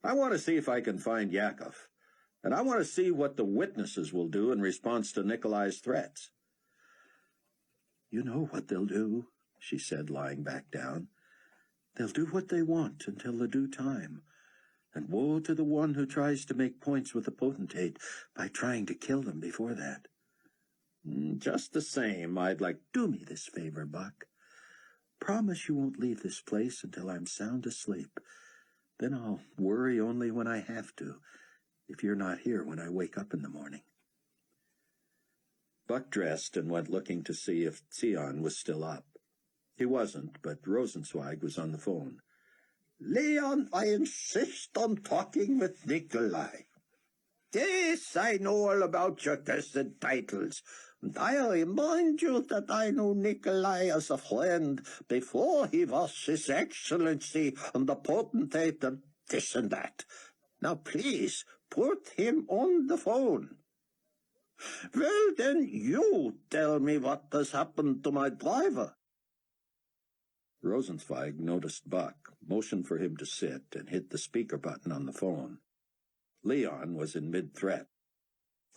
I want to see if I can find Yakov, and I want to see what the witnesses will do in response to Nikolai's threats. You know what they'll do, she said, lying back down. They'll do what they want until the due time. And woe to the one who tries to make points with the potentate by trying to kill them before that. Just the same, I'd like... Do me this favor, Buck. Promise you won't leave this place until I'm sound asleep. Then I'll worry only when I have to, if you're not here when I wake up in the morning. Buck dressed and went looking to see if Sion was still up. He wasn't, but Rosenzweig was on the phone. Leon, I insist on talking with Nikolai. Yes, I know all about your tested titles, and I remind you that I knew Nikolai as a friend before he was His Excellency and the potentate and this and that. Now please, put him on the phone. Well, then you tell me what has happened to my driver. Rosenzweig noticed Buck, motioned for him to sit, and hit the speaker button on the phone. Leon was in mid-threat.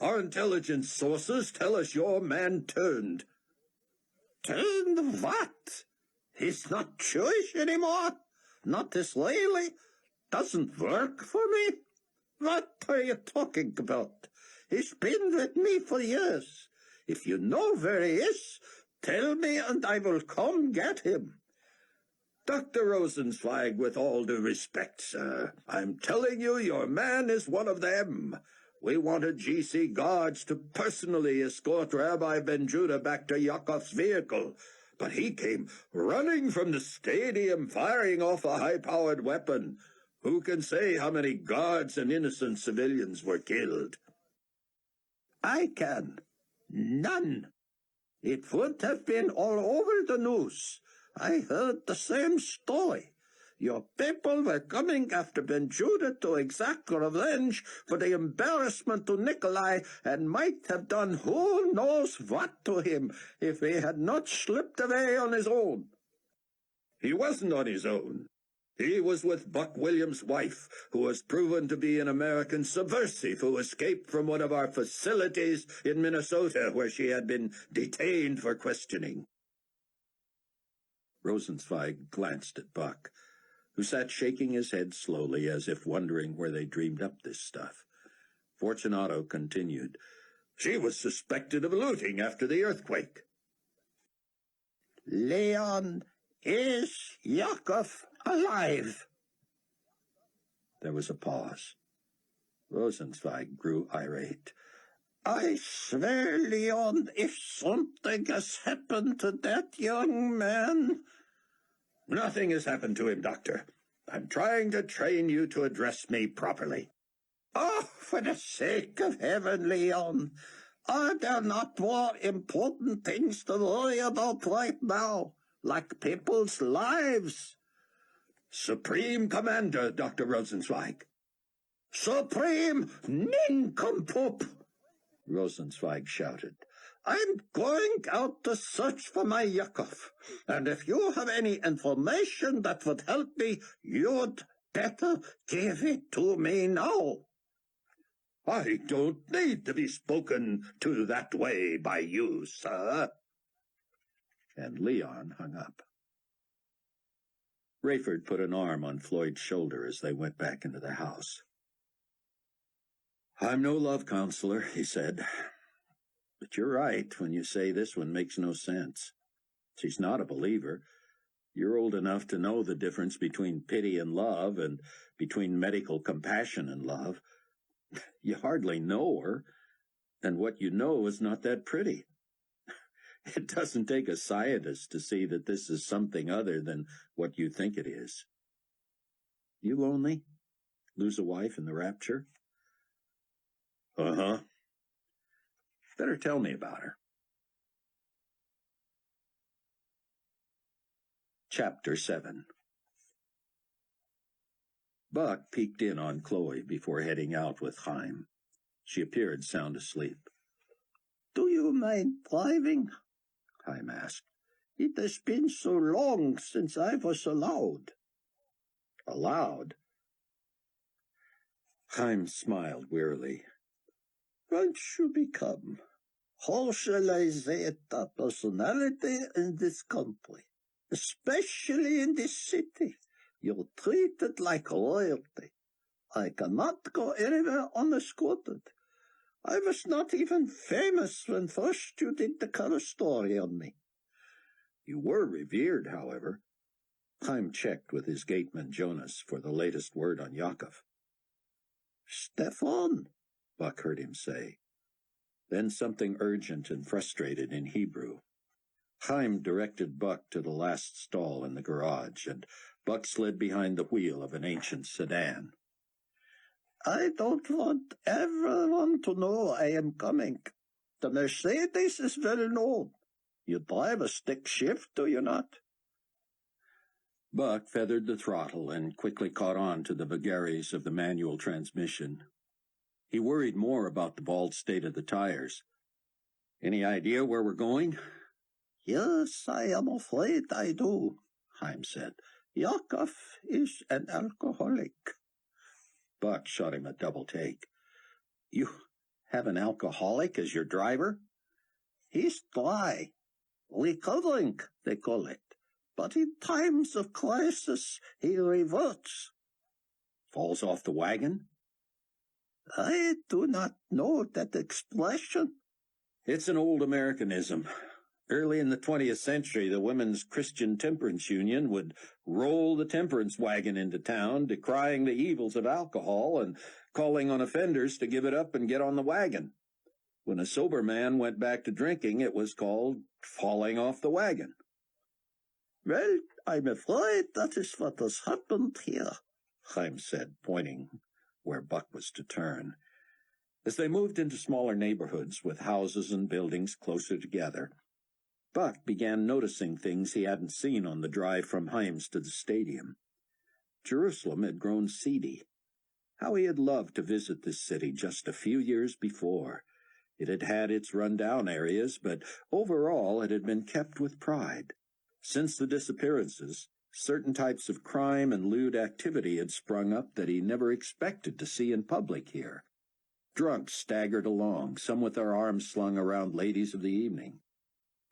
Our intelligence sources tell us your man turned. Turned what? He's not Jewish anymore? Not Israeli? Doesn't work for me? What are you talking about? He's been with me for years. If you know where he is, tell me and I will come get him. Dr. Rosenzweig, with all due respect, sir, I'm telling you your man is one of them. We wanted GC guards to personally escort Rabbi Ben-Judah back to Yakov's vehicle, but he came running from the stadium firing off a high-powered weapon. Who can say how many guards and innocent civilians were killed? I can. None. It would have been all over the news. I heard the same story. Your people were coming after Ben-Judah to exact revenge for the embarrassment to Nikolai and might have done who knows what to him if he had not slipped away on his own. He wasn't on his own. He was with Buck Williams' wife, who was proven to be an American subversive who escaped from one of our facilities in Minnesota where she had been detained for questioning. Rosenzweig glanced at Buck, who sat shaking his head slowly as if wondering where they dreamed up this stuff. Fortunato continued. She was suspected of looting after the earthquake. Leon, is Yakov alive? There was a pause. Rosenzweig grew irate. I swear, Leon, if something has happened to that young man... Nothing has happened to him, Doctor. I'm trying to train you to address me properly. Oh, for the sake of heaven, Leon, are there not more important things to worry about right now, like people's lives? Supreme Commander, Dr. Rosenzweig. Supreme nincompoop! Rosenzweig shouted. I'm going out to search for my Yakov, and if you have any information that would help me, you'd better give it to me now. I don't need to be spoken to that way by you, sir. And Leon hung up. Rayford put an arm on Floyd's shoulder as they went back into the house. I'm no love counselor, he said. But you're right when you say this one makes no sense. She's not a believer, You're old enough to know the difference between pity and love and between medical compassion and love. You hardly know her, and what you know is not that pretty. It doesn't take a scientist to see that this is something other than what you think it is. You lonely? Lose a wife in the rapture? Uh-huh. Better tell me about her. Chapter 7. Buck peeked in on Chloe before heading out with Chaim. She appeared sound asleep. "Do you mind driving?" Chaim asked. "It has been so long since I was allowed." Allowed? Chaim smiled wearily. "Once you become, how shall I say it, a personality in this country, especially in this city, you're treated like royalty. I cannot go anywhere unescorted. I was not even famous when first you did the cover story on me." You were revered, however. Chaim checked with his gateman Jonas for the latest word on Yaakov. "Stefan," Buck heard him say. Then something urgent and frustrated in Hebrew. Chaim directed Buck to the last stall in the garage, and Buck slid behind the wheel of an ancient sedan. "I don't want everyone to know I am coming. The Mercedes is well known. You drive a stick shift, do you not?" Buck feathered the throttle and quickly caught on to the vagaries of the manual transmission. He worried more about the bald state of the tires. Any idea where we're going? "Yes, I am afraid I do," Chaim said. "Yaakov is an alcoholic." Buck shot him a double take. You have an alcoholic as your driver? "He's dry. Recovering, they call it. But in times of crisis, he reverts." Falls off the wagon? "I do not know that expression." It's an old Americanism. Early in the 20th century, the Women's Christian Temperance Union would roll the temperance wagon into town, decrying the evils of alcohol and calling on offenders to give it up and get on the wagon. When a sober man went back to drinking, it was called falling off the wagon. "Well, I'm afraid that is what has happened here," Chaim said, pointing where Buck was to turn. As they moved into smaller neighborhoods with houses and buildings closer together, Buck began noticing things he hadn't seen on the drive from Chaim's to the stadium. Jerusalem had grown seedy. How he had loved to visit this city just a few years before. It had had its run-down areas, but overall it had been kept with pride. Since the disappearances, certain types of crime and lewd activity had sprung up that he never expected to see in public here. Drunks staggered along, some with their arms slung around ladies of the evening.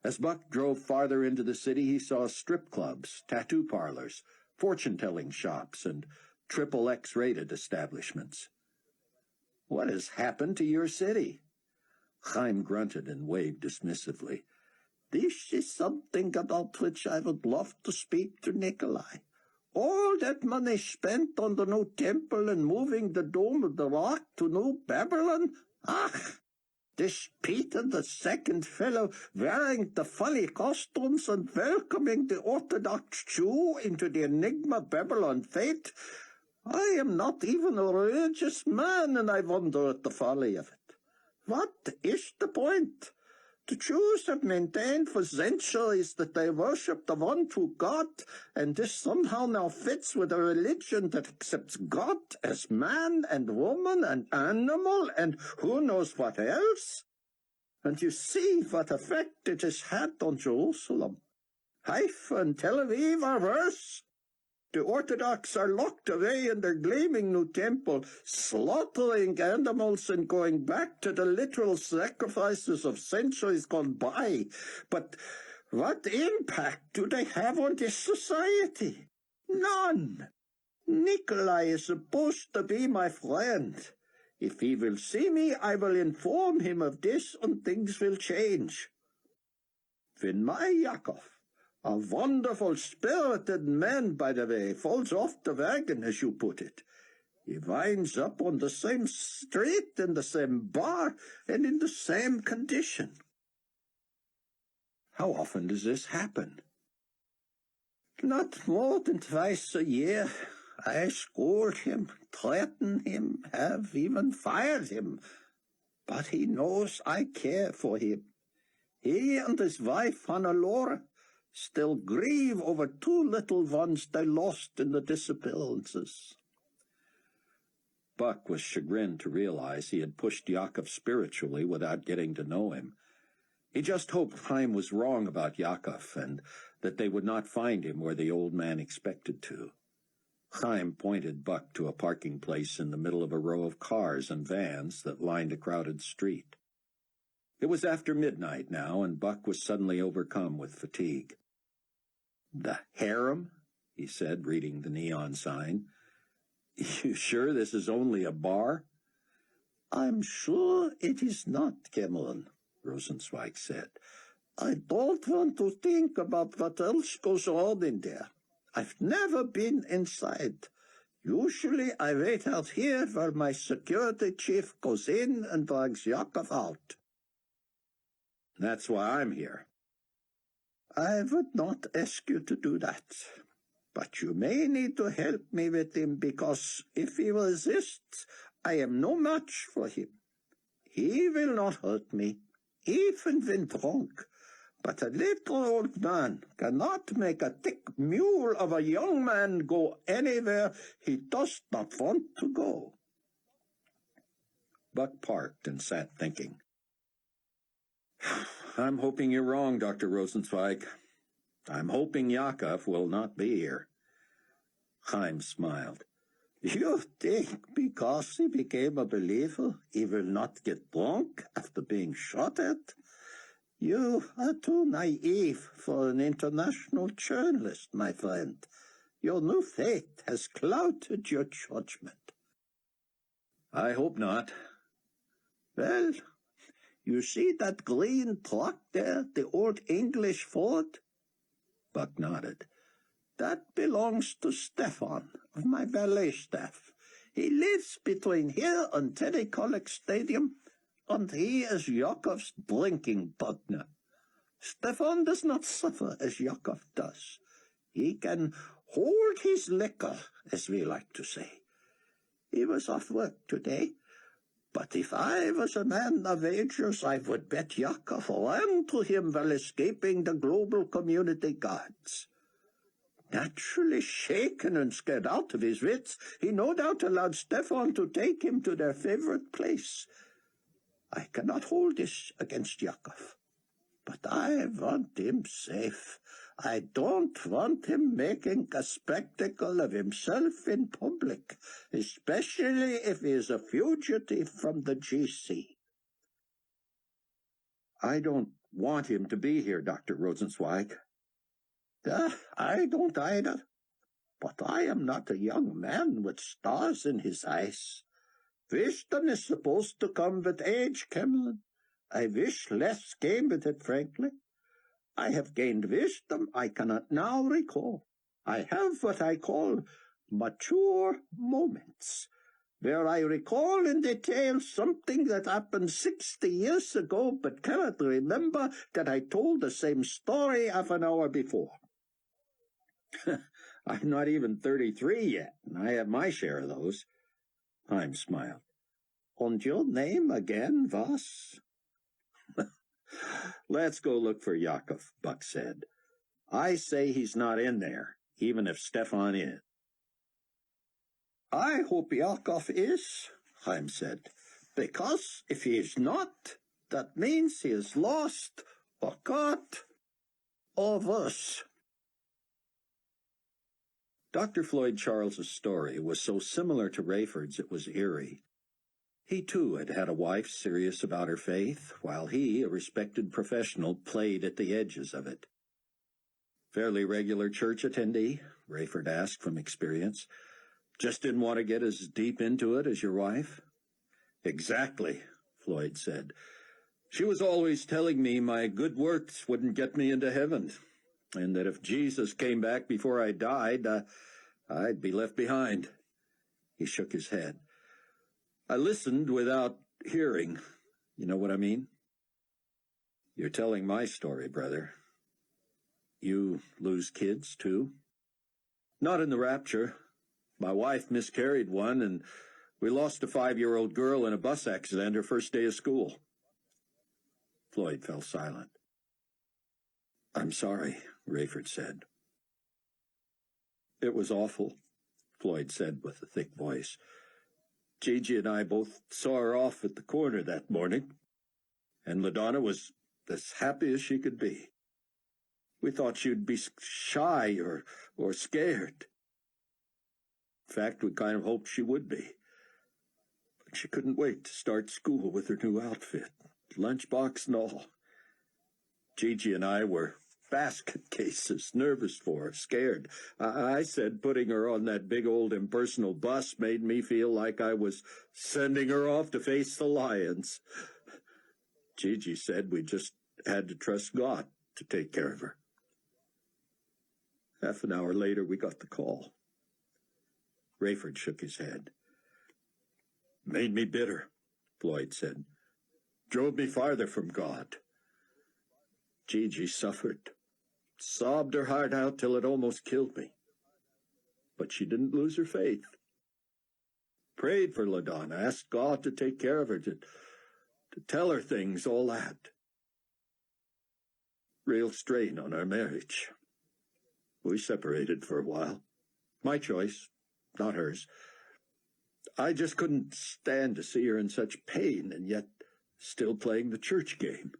As Buck drove farther into the city, he saw strip clubs, tattoo parlors, fortune-telling shops, and triple X-rated establishments. What has happened to your city? Chaim grunted and waved dismissively. "This is something about which I would love to speak to Nikolai. All that money spent on the new temple and moving the Dome of the Rock to New Babylon? Ach! This Peter the Second fellow wearing the funny costumes and welcoming the Orthodox Jew into the Enigma Babylon faith. I am not even a religious man, and I wonder at the folly of it. What is the point? The Jews have maintained for centuries that they worship the one true God, and this somehow now fits with a religion that accepts God as man and woman and animal and who knows what else. And you see what effect it has had on Jerusalem. Haifa and Tel Aviv are worse. The Orthodox are locked away in their gleaming new temple, slaughtering animals and going back to the literal sacrifices of centuries gone by. But what impact do they have on this society? None. Nikolai is supposed to be my friend. If he will see me, I will inform him of this and things will change. When my Yaakov, A wonderful spirited man, by the way, falls off the wagon, as you put it. He winds up on the same street, in the same bar, and in the same condition. How often does this happen? Not more than twice a year. I scold him, threaten him, have even fired him. But he knows I care for him. He and his wife, Hannelore, still grieve over 2 little ones they lost in the disappearances. Buck was chagrined to realize he had pushed Yakov spiritually without getting to know him. He just hoped Chaim was wrong about Yakov and that they would not find him where the old man expected to. Chaim pointed Buck to a parking place in the middle of a row of cars and vans that lined a crowded street. It was after midnight now, and Buck was suddenly overcome with fatigue. "The harem?" he said, reading the neon sign. "You sure this is only a bar?" "I'm sure it is not, Cameron," Rosenzweig said. "I don't want to think about what else goes on in there. I've never been inside. Usually I wait out here while my security chief goes in and drags Yakov out." "That's why I'm here." "I would not ask you to do that. But you may need to help me with him, because if he resists, I am no match for him. He will not hurt me, even when drunk. But a little old man cannot make a thick mule of a young man go anywhere he does not want to go." Buck parked and sat thinking. "I'm hoping you're wrong, Dr. Rosenzweig. I'm hoping Yakov will not be here." Chaim smiled. "You think because he became a believer, he will not get drunk after being shot at? You are too naive for an international journalist, my friend. Your new faith has clouded your judgment." "I hope not." "Well, you see that green truck there, the old English Ford?" Buck nodded. "That belongs to Stefan, of my valet staff. He lives between here and Teddy Kollek Stadium, and he is Yakov's drinking partner. Stefan does not suffer as Yakov does. He can hold his liquor, as we like to say. He was off work today, but if I was a man of wagers, I would bet Yakov ran to him while escaping the global community guards. Naturally shaken and scared out of his wits, he no doubt allowed Stefan to take him to their favorite place. I cannot hold this against Yakov, but I want him safe. I don't want him making a spectacle of himself in public, especially if he is a fugitive from the GC. "I don't want him to be here, Dr. Rosenzweig." I don't either. But I am not a young man with stars in his eyes. Wisdom is supposed to come with age, Cameron. I wish less came with it, frankly. I have gained wisdom I cannot now recall. I have what I call mature moments, where I recall in detail something that happened 60 years ago, but cannot remember that I told the same story half an hour before. "I'm not even 33 yet, and I have my share of those." Chaim smiled. "And your name again was?" "Let's go look for Yakov," Buck said. "I say he's not in there, even if Stefan is." "I hope Yakov is," Chaim said, "because if he is not, that means he is lost, or caught, or worse." Dr. Floyd Charles's story was so similar to Rayford's it was eerie. He, too, had had a wife serious about her faith, while he, a respected professional, played at the edges of it. "Fairly regular church attendee?" Rayford asked from experience. "Just didn't want to get as deep into it as your wife?" "Exactly," Floyd said. "She was always telling me my good works wouldn't get me into heaven. and that if Jesus came back before I died, I'd be left behind. He shook his head. I listened without hearing. You know what I mean? You're telling my story, brother. You lose kids, too? Not in the rapture. My wife miscarried one, and we lost a 5-year-old girl in a bus accident her first day of school. Floyd fell silent. I'm sorry, Rayford said. It was awful, Floyd said with a thick voice. Gigi and I both saw her off at the corner that morning, and LaDonna was as happy as she could be. We thought she'd be shy or scared. In fact, we kind of hoped she would be. But she couldn't wait to start school with her new outfit, lunchbox and all. Gigi and I were basket cases, nervous for her, scared. I said putting her on that big old impersonal bus made me feel like I was sending her off to face the lions. Gigi said we just had to trust God to take care of her. Half an hour later, we got the call. Rayford shook his head. Made me bitter, Floyd said. Drove me farther from God. Gigi suffered, sobbed her heart out till it almost killed me. But she didn't lose her faith. Prayed for LaDonna, asked God to take care of her, to tell her things, all that. Real strain on our marriage. We separated for a while. My choice, not hers. I just couldn't stand to see her in such pain and yet still playing the church game.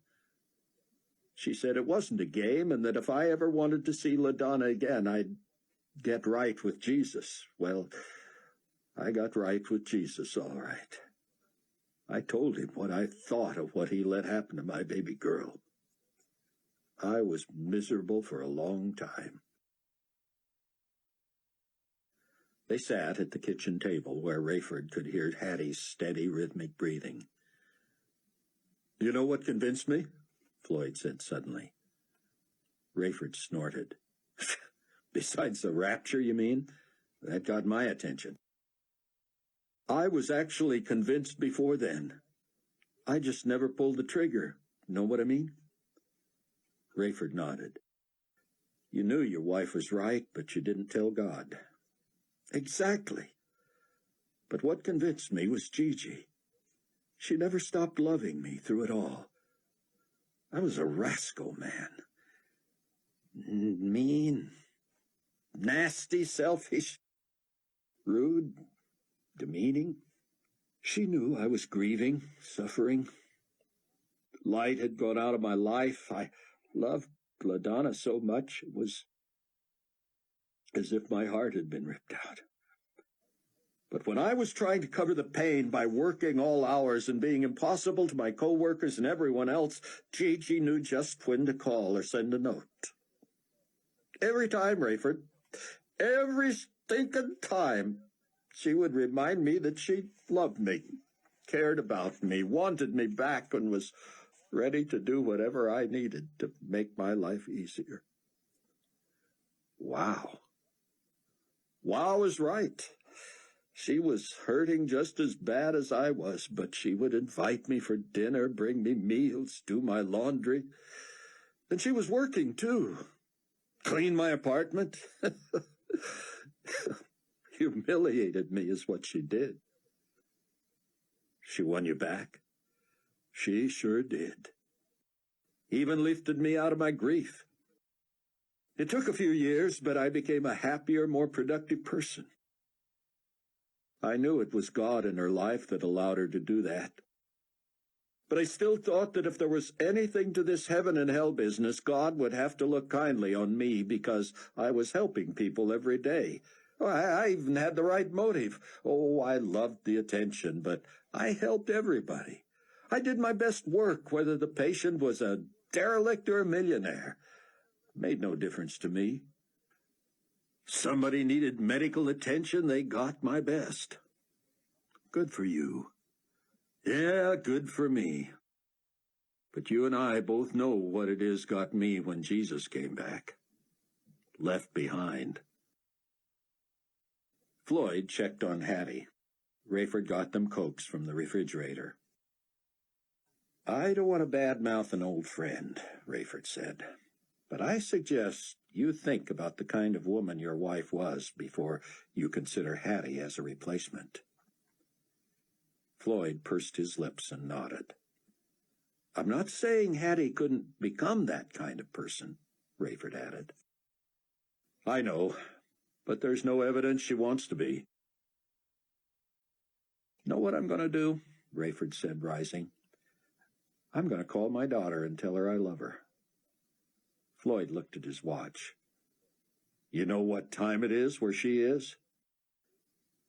She said it wasn't a game and that if I ever wanted to see LaDonna again, I'd get right with Jesus. Well, I got right with Jesus, all right. I told him what I thought of what he let happen to my baby girl. I was miserable for a long time. They sat at the kitchen table where Rayford could hear Hattie's steady, rhythmic breathing. You know what convinced me? Floyd said suddenly. Rayford snorted. Besides the rapture, you mean? That got my attention. I was actually convinced before then. I just never pulled the trigger. Know what I mean? Rayford nodded. You knew your wife was right, but you didn't tell God. Exactly. But what convinced me was Gigi. She never stopped loving me through it all. I was a rascal, man. Mean, nasty, selfish, rude, demeaning. She knew I was grieving, suffering. Light had gone out of my life. I loved LaDonna so much, it was as if my heart had been ripped out. But when I was trying to cover the pain by working all hours and being impossible to my co-workers and everyone else, Gigi knew just when to call or send a note. Every time, Rayford, every stinking time, she would remind me that she loved me, cared about me, wanted me back, and was ready to do whatever I needed to make my life easier. Wow. Wow was right. She was hurting just as bad as I was, but she would invite me for dinner, bring me meals, do my laundry. And she was working, too. Clean my apartment. Humiliated me is what she did. She won you back. She sure did. Even lifted me out of my grief. It took a few years, but I became a happier, more productive person. I knew it was God in her life that allowed her to do that. But I still thought that if there was anything to this heaven and hell business, God would have to look kindly on me because I was helping people every day. I even had the right motive. Oh, I loved the attention, but I helped everybody. I did my best work, whether the patient was a derelict or a millionaire. It made no difference to me. Somebody needed medical attention, they got my best. Good for you. Yeah, good for me. But you and I both know what it is got me when Jesus came back. left behind. Floyd checked on Hattie. Rayford got them Cokes from the refrigerator. "I don't want to badmouth an old friend," Rayford said, "but I suggest you think about the kind of woman your wife was before you consider Hattie as a replacement." Floyd pursed his lips and nodded. "I'm not saying Hattie couldn't become that kind of person," Rayford added. "I know, but there's no evidence she wants to be." "Know what I'm going to do?" Rayford said, rising. "I'm going to call my daughter and tell her I love her." Floyd looked at his watch. "You know what time it is where she is?"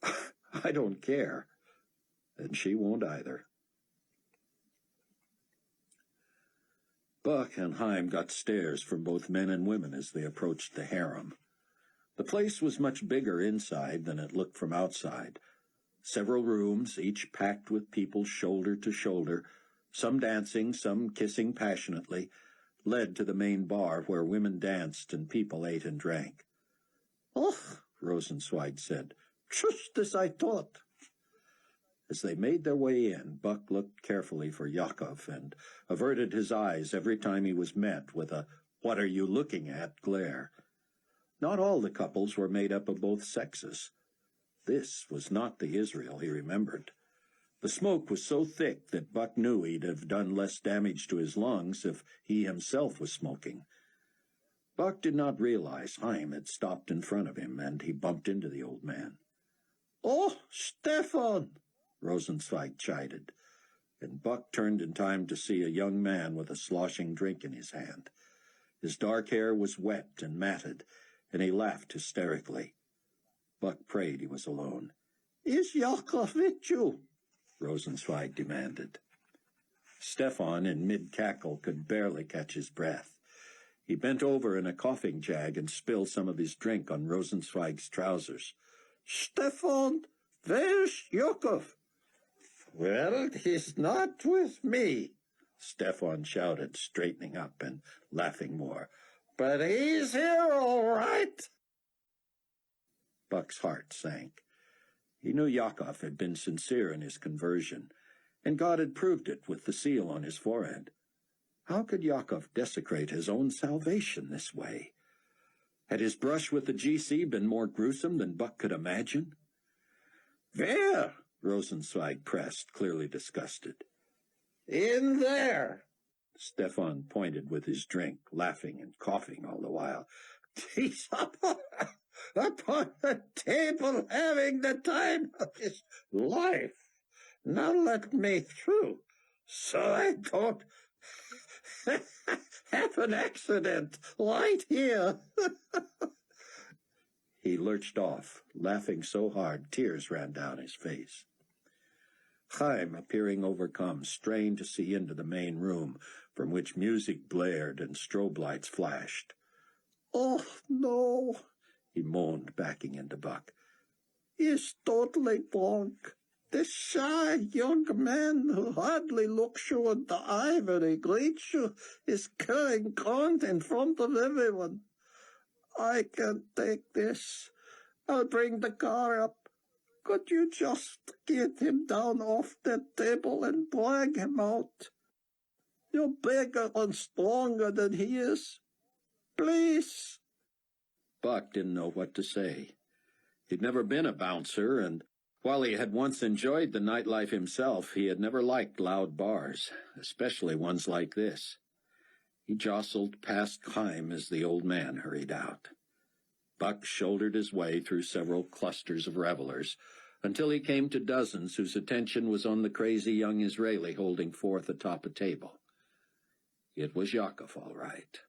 "I don't care. And she won't either." Buck and Haim got stares from both men and women as they approached the harem. The place was much bigger inside than it looked from outside. Several rooms, each packed with people shoulder to shoulder, some dancing, some kissing passionately, led to the main bar where women danced and people ate and drank. "Och," Rosenzweig said. "just as I thought." As they made their way in, Buck looked carefully for Yakov and averted his eyes every time he was met with a "what are you looking at" glare. Not all the couples were made up of both sexes. This was not the Israel he remembered. The smoke was so thick that Buck knew he'd have done less damage to his lungs if he himself was smoking. Buck did not realize Haim had stopped in front of him, and he bumped into the old man. "Oh, Stefan!" Rosenzweig chided, and Buck turned in time to see a young man with a sloshing drink in his hand. His dark hair was wet and matted, and he laughed hysterically. Buck prayed he was alone. "Is Yakov with you?" Rosenzweig demanded. Stefan, in mid-cackle, could barely catch his breath. He bent over in a coughing jag and spilled some of his drink on Rosenzweig's trousers. "Stefan, where's Yakov?" "Well, he's not with me," Stefan shouted, straightening up and laughing more. "But he's here all right." Buck's heart sank. He knew Yakov had been sincere in his conversion, and God had proved it with the seal on his forehead. How could Yakov desecrate his own salvation this way? Had his brush with the GC been more gruesome than Buck could imagine? "Where?" Rosenzweig pressed, clearly disgusted. "In there." Stefan pointed with his drink, laughing and coughing all the while. "He's up upon the table having the time of his life. Now let me through, so I don't have an accident right here." He lurched off, laughing so hard tears ran down his face. Haim, appearing overcome, strained to see into the main room, from which music blared and strobe lights flashed. "Oh, no," he moaned, backing into Buck. "He's totally drunk. This shy young man who hardly looks you in the eye when he greets you is carrying Grant in front of everyone. I can't take this. I'll bring the car up. Could you just get him down off that table and drag him out? You're bigger and stronger than he is. Please." Buck didn't know what to say. He'd never been a bouncer, and while he had once enjoyed the nightlife himself, he had never liked loud bars, especially ones like this. He jostled past Haim as the old man hurried out. Buck shouldered his way through several clusters of revelers until he came to dozens whose attention was on the crazy young Israeli holding forth atop a table. It was Yakov, all right.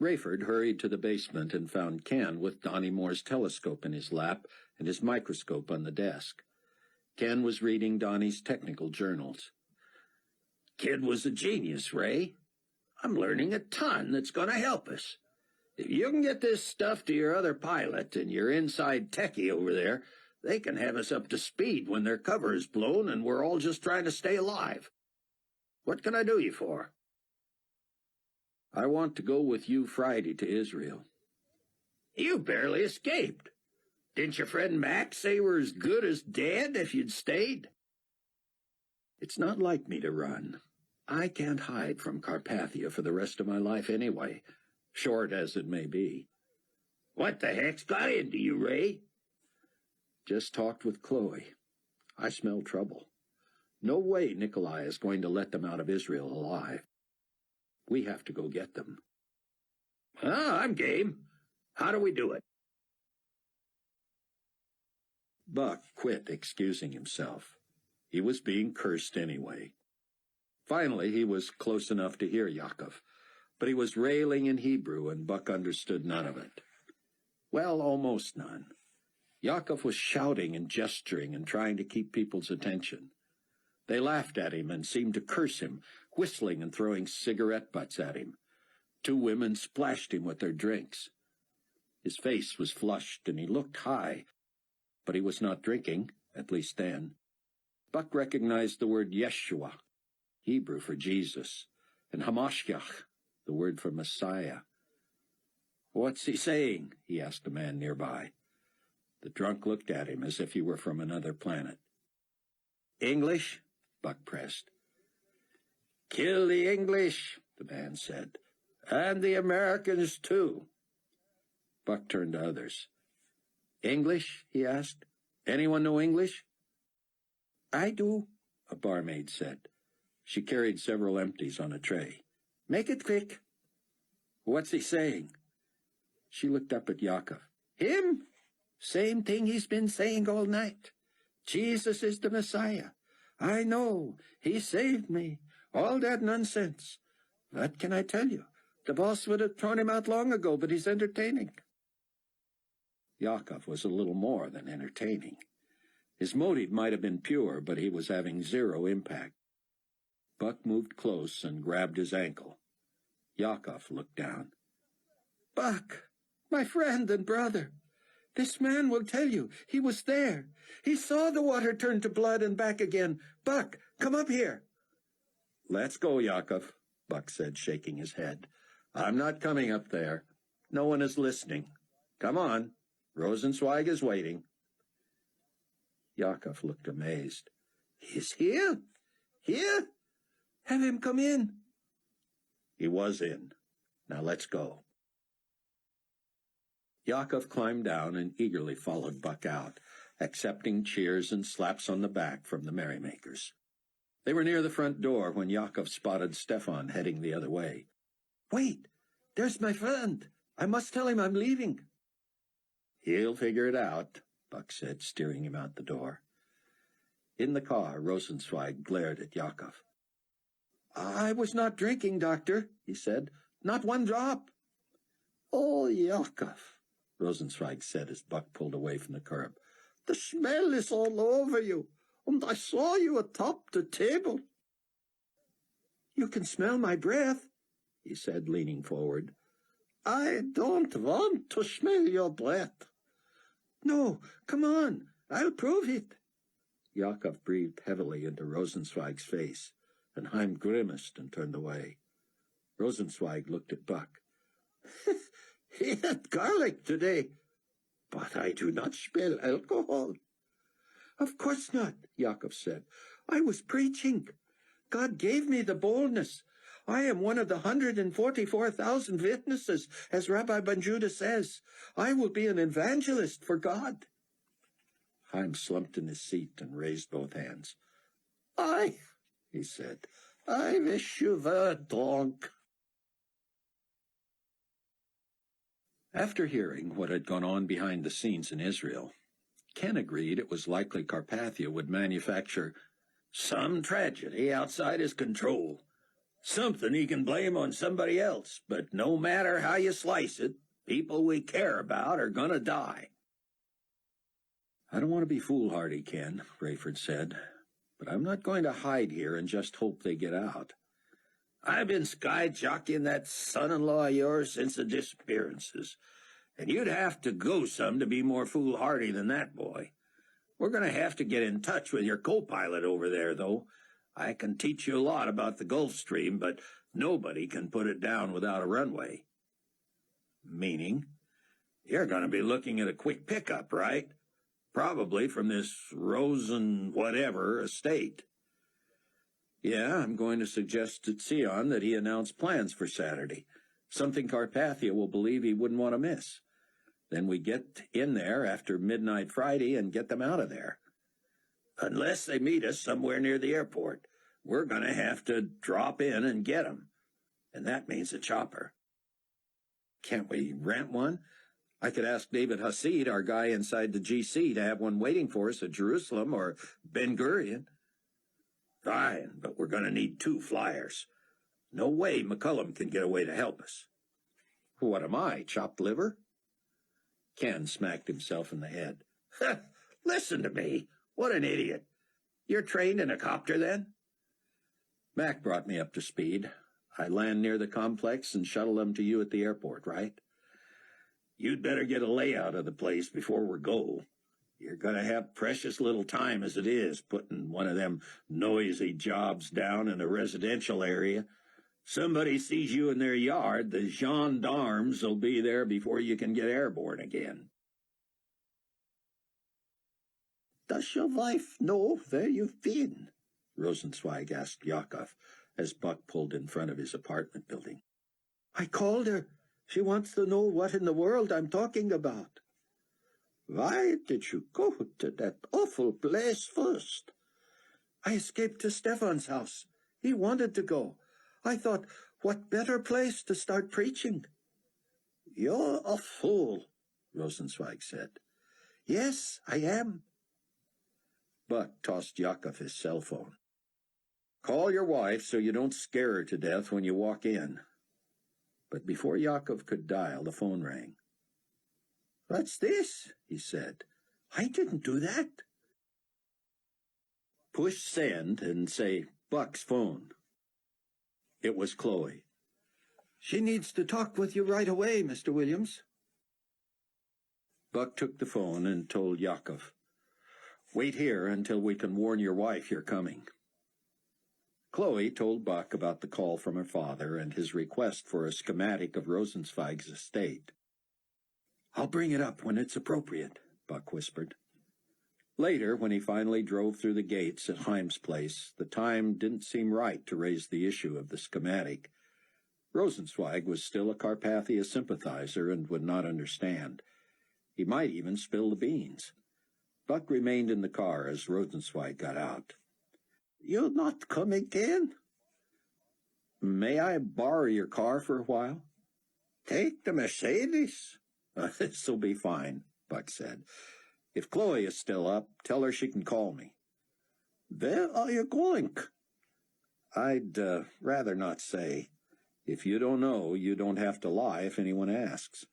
Rayford hurried to the basement and found Ken with Donnie Moore's telescope in his lap and his microscope on the desk. Ken was reading Donnie's technical journals. "Kid was a genius, Ray. I'm learning a ton that's going to help us. If you can get this stuff to your other pilot and your inside techie over there, they can have us up to speed when their cover is blown and we're all just trying to stay alive. What can I do you for?" I want to go with you Friday to Israel. You barely escaped. Didn't your friend Mac say you were as good as dead if you'd stayed? It's not like me to run. I can't hide from Carpathia for the rest of my life anyway, short as it may be. What the heck's got into you, Ray? Just talked with Chloe. I smell trouble. No way Nikolai is going to let them out of Israel alive. We have to go get them. I'm game. How do we do it? Buck quit excusing himself. He was being cursed anyway. Finally, he was close enough to hear Yaakov, but he was railing in Hebrew, and Buck understood none of it. Well, almost none. Yaakov was shouting and gesturing and trying to keep people's attention. They laughed at him and seemed to curse him, whistling and throwing cigarette butts at him. 2 women splashed him with their drinks. His face was flushed, and he looked high, but he was not drinking, at least then. Buck recognized the word Yeshua, Hebrew for Jesus, and Hamashiach, the word for Messiah. "What's he saying?" he asked a man nearby. The drunk looked at him as if he were from another planet. "English?" Buck pressed. "Kill the English," the man said, "and the Americans, too." Buck turned to others. "English?" he asked. "Anyone know English?" "I do," a barmaid said. She carried several empties on a tray. "Make it quick." "What's he saying?" She looked up at Yaakov. "Him? Same thing he's been saying all night. Jesus is the Messiah. I know. He saved me. All that nonsense. What can I tell you? The boss would have thrown him out long ago, but he's entertaining." Yaakov was a little more than entertaining. His motive might have been pure, but he was having zero impact. Buck moved close and grabbed his ankle. Yaakov looked down. "Buck, my friend and brother, this man will tell you he was there. He saw the water turn to blood and back again. Buck, come up here." "Let's go, Yaakov," Buck said, shaking his head. "I'm not coming up there. No one is listening. Come on. Rosenzweig is waiting." Yaakov looked amazed. "He's here? Here? Have him come in." He was in. Now let's go. Yaakov climbed down and eagerly followed Buck out, accepting cheers and slaps on the back from the merrymakers. They were near the front door when Yaakov spotted Stefan heading the other way. "Wait, there's my friend. I must tell him I'm leaving." "He'll figure it out," Buck said, steering him out the door. In the car, Rosenzweig glared at Yaakov. "I was not drinking, Doctor," he said. "Not one drop." "Oh, Yaakov," Rosenzweig said as Buck pulled away from the curb. "the smell is all over you, and I saw you atop the table." "You can smell my breath," he said, leaning forward. "I don't want to smell your breath." "No, come on, I'll prove it." Yaakov breathed heavily into Rosenzweig's face, and Heim grimaced and turned away. Rosenzweig looked at Buck. "He had garlic today, but I do not smell alcohol." "Of course not," Yaakov said. "I was preaching. God gave me the boldness. I am one of the 144,000 witnesses, as Rabbi Ben-Judah says. I will be an evangelist for God." Heim slumped in his seat and raised both hands. He said, "I wish you were drunk." After hearing what had gone on behind the scenes in Israel, Ken agreed it was likely Carpathia would manufacture some tragedy outside his control. Something he can blame on somebody else, but no matter how you slice it, people we care about are gonna die. "I don't want to be foolhardy, Ken," Rayford said, "but I'm not going to hide here and just hope they get out." "I've been sky-jockeying that son-in-law of yours since the disappearances, and you'd have to go some to be more foolhardy than that boy. We're going to have to get in touch with your co-pilot over there, though. I can teach you a lot about the Gulf Stream, but Nobody can put it down without a runway. Meaning, you're going to be looking at a quick pickup, right? Probably from this Rosen whatever estate. Yeah, I'm going to suggest to Sion that he announce plans for Saturday, something Carpathia will believe he wouldn't want to miss. Then we get in there after midnight Friday and get them out of there. Unless they meet us somewhere near the airport, we're going to have to drop in and get them. And that means a chopper. Can't we rent one? I could ask David Hasid, our guy inside the GC, to have one waiting for us at Jerusalem or Ben Gurion. Fine, but we're going to need 2 flyers. No way McCullum can get away to help us. What am I, chopped liver? Ken smacked himself in the head. Listen to me. What an idiot. You're trained in a copter, then? Mac brought me up to speed. I land near the complex and shuttle them to you at the airport, right? You'd better get a layout of the place before we go. You're going to have precious little time as it is, putting one of them noisy jobs down in a residential area. Somebody sees you in their yard, the gendarmes will be there before you can get airborne again. Does your wife know where you've been? Rosenzweig asked Yakov as Buck pulled in front of his apartment building. I called her. She wants to know what in the world I'm talking about. Why did you go to that awful place first? I escaped to Stefan's house. He wanted to go. I thought, what better place to start preaching? You're a fool, Rosenzweig said. Yes, I am. Buck tossed Yakov his cell phone. Call your wife so you don't scare her to death when you walk in. But before Yakov could dial, the phone rang. What's this? He said. I didn't do that. Push send and say, Buck's phone. It was Chloe. She needs to talk with you right away, Mr. Williams. Buck took the phone and told Yakov, wait here until we can warn your wife you're coming. Chloe told Buck about the call from her father and his request for a schematic of Rosenzweig's estate. I'll bring it up when it's appropriate, Buck whispered. Later, when he finally drove through the gates at Heim's place, the time didn't seem right to raise the issue of the schematic. Rosenzweig was still a Carpathia sympathizer and would not understand. He might even spill the beans. Buck remained in the car as Rosenzweig got out. You're not coming in? May I borrow your car for a while? Take the Mercedes. This'll be fine, Buck said. If Chloe is still up, tell her she can call me. Where are you going? I'd rather not say. If you don't know, you don't have to lie if anyone asks.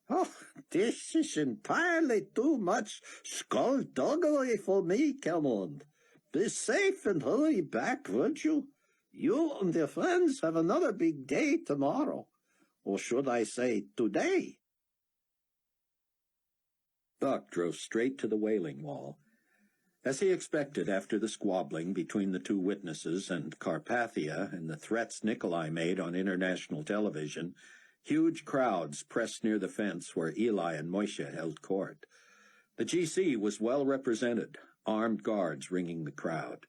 Oh, this is entirely too much skullduggery for me, Cameron. Be safe and hurry back, won't you? You and your friends have another big day tomorrow. Or should I say today? Buck drove straight to the wailing wall. As he expected after the squabbling between the 2 witnesses and Carpathia and the threats Nikolai made on international television, huge crowds pressed near the fence where Eli and Moshe held court. The GC was well represented, armed guards ringing the crowd.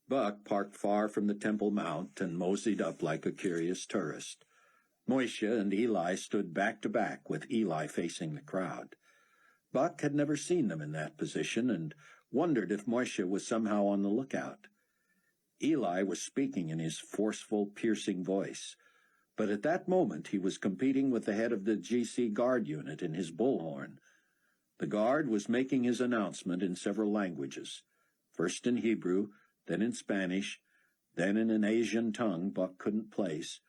Buck parked far from the Temple Mount and moseyed up like a curious tourist. Moshe and Eli stood back to back with Eli facing the crowd. Buck had never seen them in that position and wondered if Moshe was somehow on the lookout. Eli was speaking in his forceful, piercing voice, but at that moment he was competing with the head of the GC guard unit in his bullhorn. The guard was making his announcement in several languages, first in Hebrew, then in Spanish, then in an Asian tongue Buck couldn't place.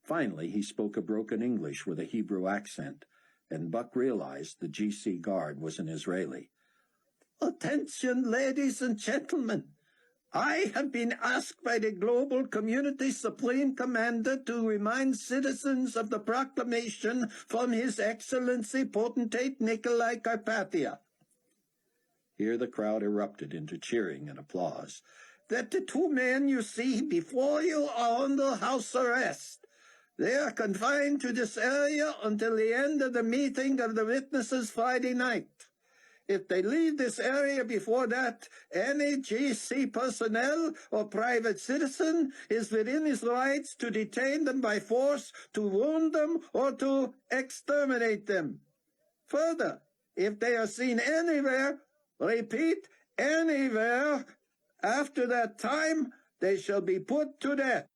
Finally, he spoke a broken English with a Hebrew accent, and Buck realized the GC guard was an Israeli. Attention, ladies and gentlemen. I have been asked by the Global Community Supreme Commander to remind citizens of the proclamation from His Excellency Potentate Nikolai Carpathia. Here the crowd erupted into cheering and applause. that the two men you see before you are under house arrest. They are confined to this area until the end of the meeting of the witnesses Friday night. If they leave this area before that, any GC personnel or private citizen is within his rights to detain them by force, to wound them, or to exterminate them. Further, if they are seen anywhere, repeat, anywhere, after that time, they shall be put to death.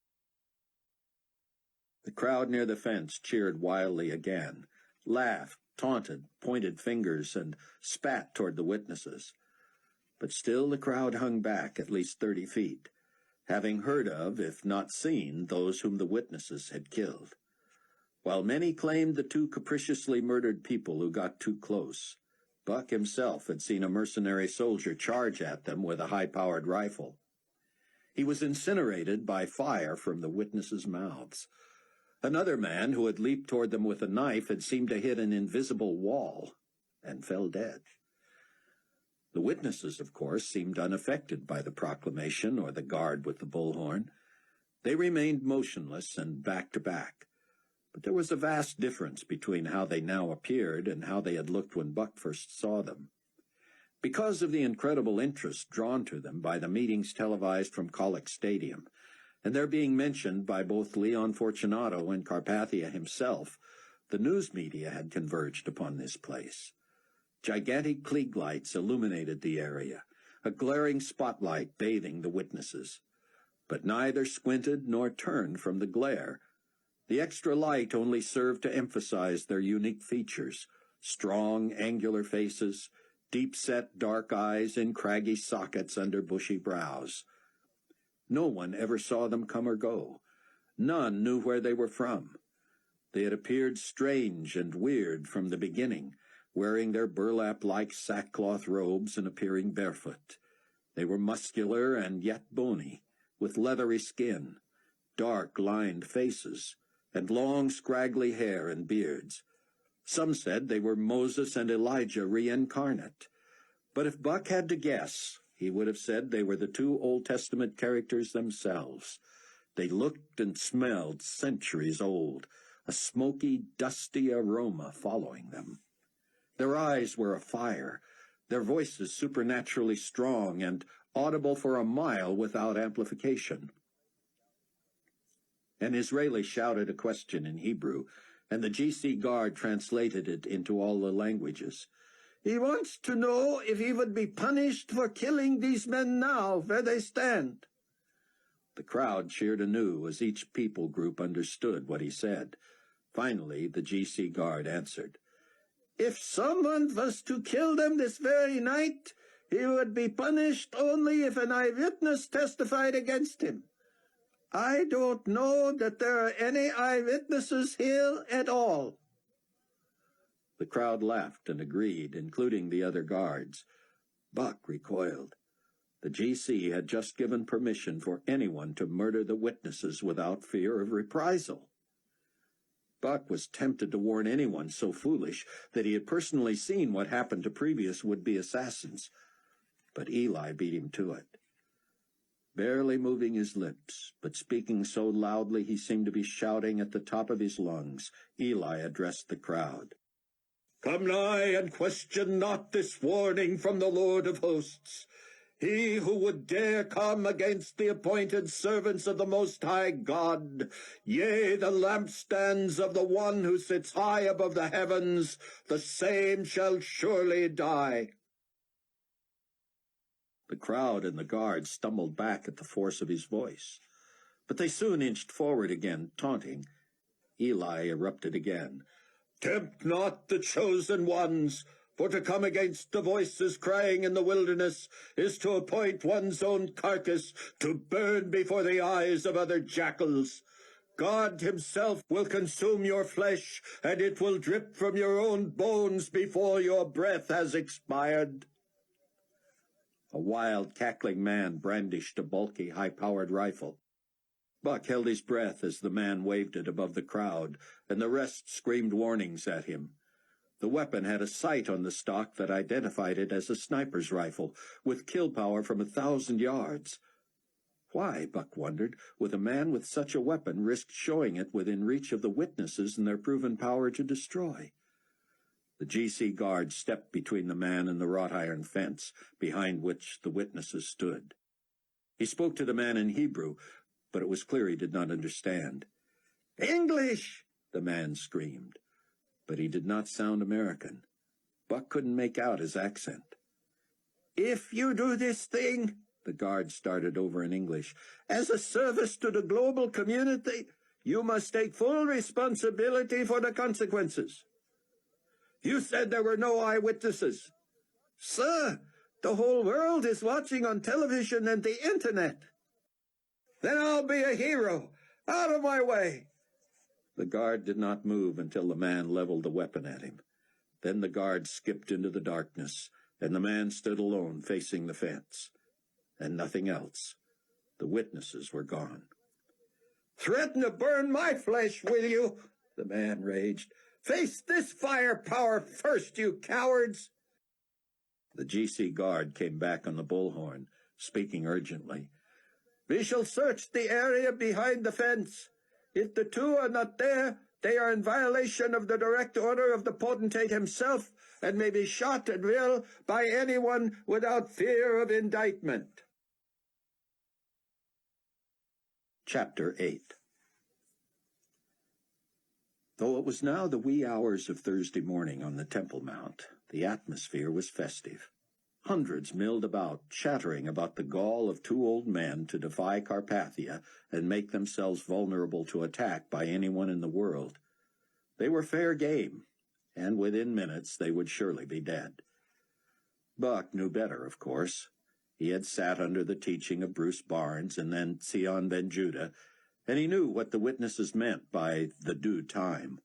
The crowd near the fence cheered wildly again, laughed, taunted, pointed fingers, and spat toward the witnesses. But still the crowd hung back at least 30 feet, having heard of, if not seen, those whom the witnesses had killed. While many claimed the two capriciously murdered people who got too close, Buck himself had seen a mercenary soldier charge at them with a high-powered rifle. He was incinerated by fire from the witnesses' mouths. Another man who had leaped toward them with a knife had seemed to hit an invisible wall and fell dead. The witnesses, of course, seemed unaffected by the proclamation or the guard with the bullhorn. They remained motionless and back to back. But there was a vast difference between how they now appeared and how they had looked when Buck first saw them. Because of the incredible interest drawn to them by the meetings televised from Colic Stadium, and their being mentioned by both Leon Fortunato and Carpathia himself, the news media had converged upon this place. Gigantic Klieg lights illuminated the area, a glaring spotlight bathing the witnesses. But neither squinted nor turned from the glare. The extra light only served to emphasize their unique features: strong, angular faces, deep-set dark eyes in craggy sockets under bushy brows. No one ever saw them come or go. None knew where they were from. They had appeared strange and weird from the beginning, wearing their burlap-like sackcloth robes and appearing barefoot. They were muscular and yet bony, with leathery skin, dark-lined faces, and long, scraggly hair and beards. Some said they were Moses and Elijah reincarnate. But if Buck had to guess, he would have said they were the two Old Testament characters themselves. They looked and smelled centuries old, a smoky, dusty aroma following them. Their eyes were afire, their voices supernaturally strong and audible for a mile without amplification. An Israeli shouted a question in Hebrew, and the GC guard translated it into all the languages. He wants to know if he would be punished for killing these men now, where they stand. The crowd cheered anew as each people group understood what he said. Finally, the GC guard answered. If someone was to kill them this very night, he would be punished only if an eyewitness testified against him. I don't know that there are any eyewitnesses here at all. The crowd laughed and agreed, including the other guards. Buck recoiled. The GC had just given permission for anyone to murder the witnesses without fear of reprisal. Buck was tempted to warn anyone so foolish that he had personally seen what happened to previous would-be assassins. But Eli beat him to it. Barely moving his lips, but speaking so loudly he seemed to be shouting at the top of his lungs, Eli addressed the crowd. Come nigh and question not this warning from the Lord of hosts. He who would dare come against the appointed servants of the Most High God, yea, the lampstands of the one who sits high above the heavens, the same shall surely die. The crowd and the guards stumbled back at the force of his voice, but they soon inched forward again, taunting. Eli erupted again. Tempt not the chosen ones, for to come against the voices crying in the wilderness is to appoint one's own carcass to burn before the eyes of other jackals. God himself will consume your flesh, and it will drip from your own bones before your breath has expired. A wild, cackling man brandished a bulky, high-powered rifle. Buck held his breath as the man waved it above the crowd, and the rest screamed warnings at him. The weapon had a sight on the stock that identified it as a sniper's rifle, with kill power from 1,000 yards. Why, Buck wondered, would a man with such a weapon risk showing it within reach of the witnesses and their proven power to destroy? The GC guard stepped between the man and the wrought iron fence, behind which the witnesses stood. He spoke to the man in Hebrew, but it was clear he did not understand. "English!" the man screamed, but he did not sound American. Buck couldn't make out his accent. "If you do this thing," the guard started over in English, "as a service to the global community, you must take full responsibility for the consequences." "You said there were no eyewitnesses." "Sir, the whole world is watching on television and the internet." "Then I'll be a hero. Out of my way." The guard did not move until the man leveled the weapon at him. Then the guard skipped into the darkness, and the man stood alone facing the fence. And nothing else. The witnesses were gone. "Threaten to burn my flesh, will you?" the man raged. "Face this firepower first, you cowards!" The GC guard came back on the bullhorn, speaking urgently. "We shall search the area behind the fence. If the two are not there, they are in violation of the direct order of the potentate himself, and may be shot at will by anyone without fear of indictment." Chapter 8. Though it was now the wee hours of Thursday morning on the Temple Mount, the atmosphere was festive. Hundreds milled about, chattering about the gall of two old men to defy Carpathia and make themselves vulnerable to attack by anyone in the world. They were fair game, and within minutes they would surely be dead. Buck knew better, of course. He had sat under the teaching of Bruce Barnes and then Sion ben Judah, and he knew what the witnesses meant by the due time.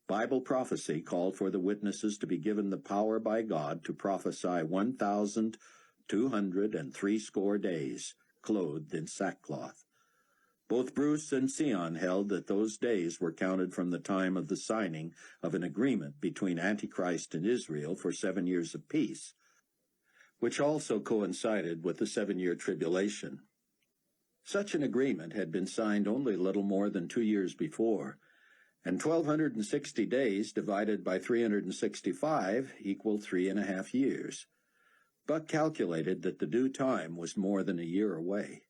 Bible prophecy called for the witnesses to be given the power by God to prophesy 1,260 days, clothed in sackcloth. Both Bruce and Sion held that those days were counted from the time of the signing of an agreement between Antichrist and Israel for 7 years of peace, which also coincided with the 7-year tribulation. Such an agreement had been signed only little more than 2 years before, and 1,260 days divided by 365 equaled 3.5 years. Buck calculated that the due time was more than a year away.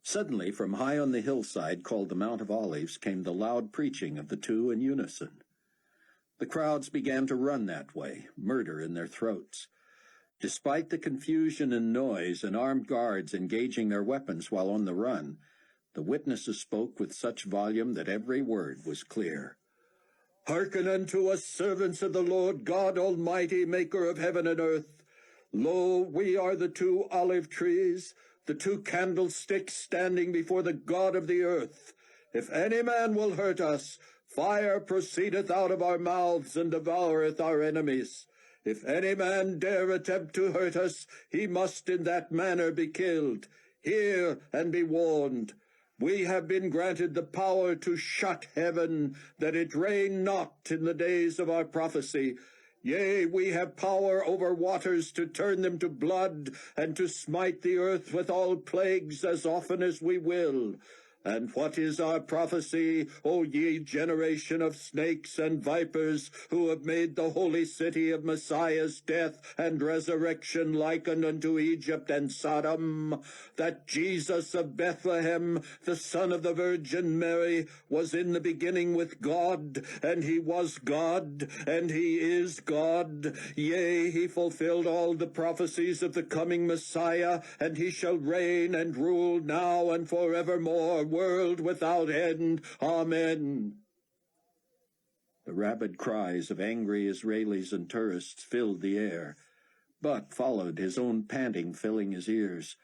Suddenly, from high on the hillside called the Mount of Olives, came the loud preaching of the two in unison. The crowds began to run that way, murder in their throats. Despite the confusion and noise and armed guards engaging their weapons while on the run, the witnesses spoke with such volume that every word was clear. "Hearken unto us, servants of the Lord God Almighty, maker of heaven and earth. Lo, we are the two olive trees, the two candlesticks standing before the God of the earth. If any man will hurt us, fire proceedeth out of our mouths and devoureth our enemies. If any man dare attempt to hurt us, he must in that manner be killed. Hear and be warned. We have been granted the power to shut heaven, that it rain not in the days of our prophecy. Yea, we have power over waters to turn them to blood, and to smite the earth with all plagues as often as we will. And what is our prophecy, O ye generation of snakes and vipers, who have made the holy city of Messiah's death and resurrection likened unto Egypt and Sodom? That Jesus of Bethlehem, the son of the Virgin Mary, was in the beginning with God, and he was God, and he is God. Yea, he fulfilled all the prophecies of the coming Messiah, and he shall reign and rule now and forevermore, world without end. Amen. The rabid cries of angry Israelis and tourists filled the air. Buck followed, his own panting filling his ears.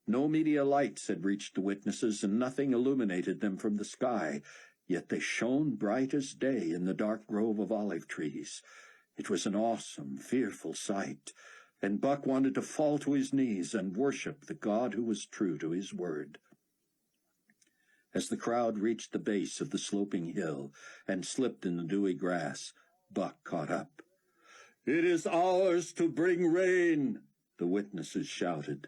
No media lights had reached the witnesses, and nothing illuminated them from the sky, yet they shone bright as day in the dark grove of olive trees. It was an awesome, fearful sight, and Buck wanted to fall to his knees and worship the God who was true to his word. As the crowd reached the base of the sloping hill and slipped in the dewy grass, Buck caught up. "It is ours to bring rain," the witnesses shouted.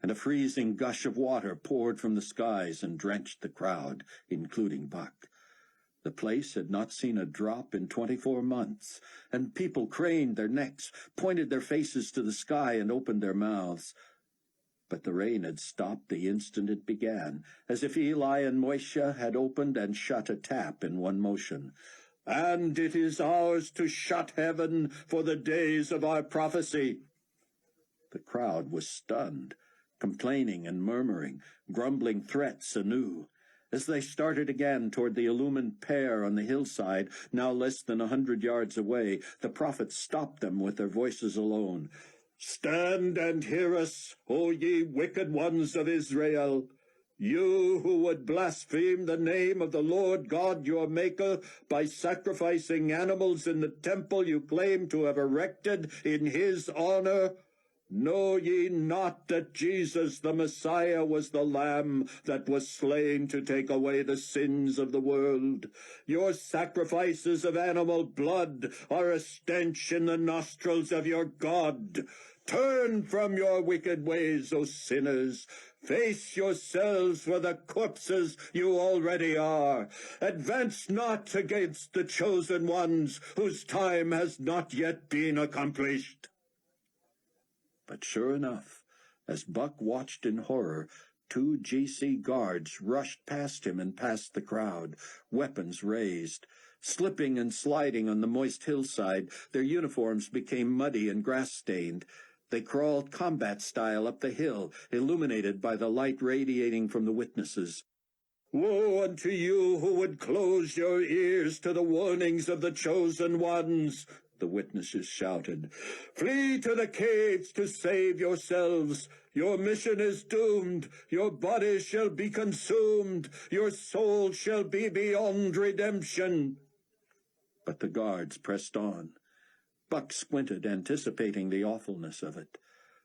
and a freezing gush of water poured from the skies and drenched the crowd, including Buck. The place had not seen a drop in 24 months, and people craned their necks, pointed their faces to the sky, and opened their mouths. But the rain had stopped the instant it began, as if Eli and Moishe had opened and shut a tap in one motion. "And it is ours to shut heaven for the days of our prophecy." The crowd was stunned, complaining and murmuring, grumbling threats anew. As they started again toward the illumined pair on the hillside, now less than 100 yards away, the prophets stopped them with their voices alone. "Stand and hear us, O ye wicked ones of Israel, you who would blaspheme the name of the Lord God your Maker by sacrificing animals in the temple you claim to have erected in his honor. Know ye not that Jesus the Messiah was the Lamb that was slain to take away the sins of the world? Your sacrifices of animal blood are a stench in the nostrils of your God. Turn from your wicked ways, O sinners. Face yourselves for the corpses you already are. Advance not against the chosen ones, whose time has not yet been accomplished." But sure enough, as Buck watched in horror, 2 GC guards rushed past him and past the crowd, weapons raised. Slipping and sliding on the moist hillside, their uniforms became muddy and grass-stained. They crawled combat-style up the hill, illuminated by the light radiating from the witnesses. "Woe unto you who would close your ears to the warnings of the chosen ones," the witnesses shouted. "Flee to the caves to save yourselves. Your mission is doomed. Your bodies shall be consumed. Your soul shall be beyond redemption." But the guards pressed on. Buck squinted, anticipating the awfulness of it.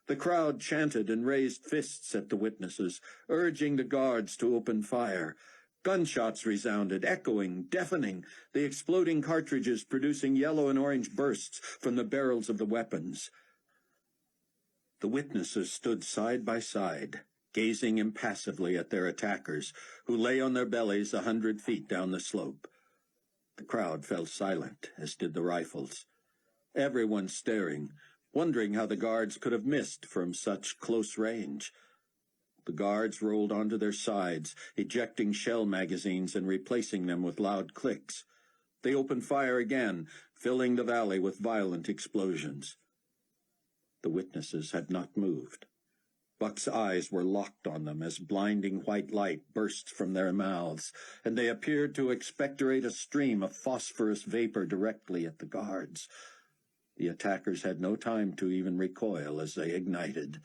The crowd chanted and raised fists at the witnesses, urging the guards to open fire. Gunshots resounded, echoing, deafening, the exploding cartridges producing yellow and orange bursts from the barrels of the weapons. The witnesses stood side by side, gazing impassively at their attackers, who lay on their bellies 100 feet down the slope. The crowd fell silent, as did the rifles. Everyone staring, wondering how the guards could have missed from such close range. The guards rolled onto their sides, ejecting shell magazines and replacing them with loud clicks. They opened fire again, filling the valley with violent explosions. The witnesses had not moved. Buck's eyes were locked on them as blinding white light burst from their mouths, and they appeared to expectorate a stream of phosphorus vapor directly at the guards. The attackers had no time to even recoil as they ignited.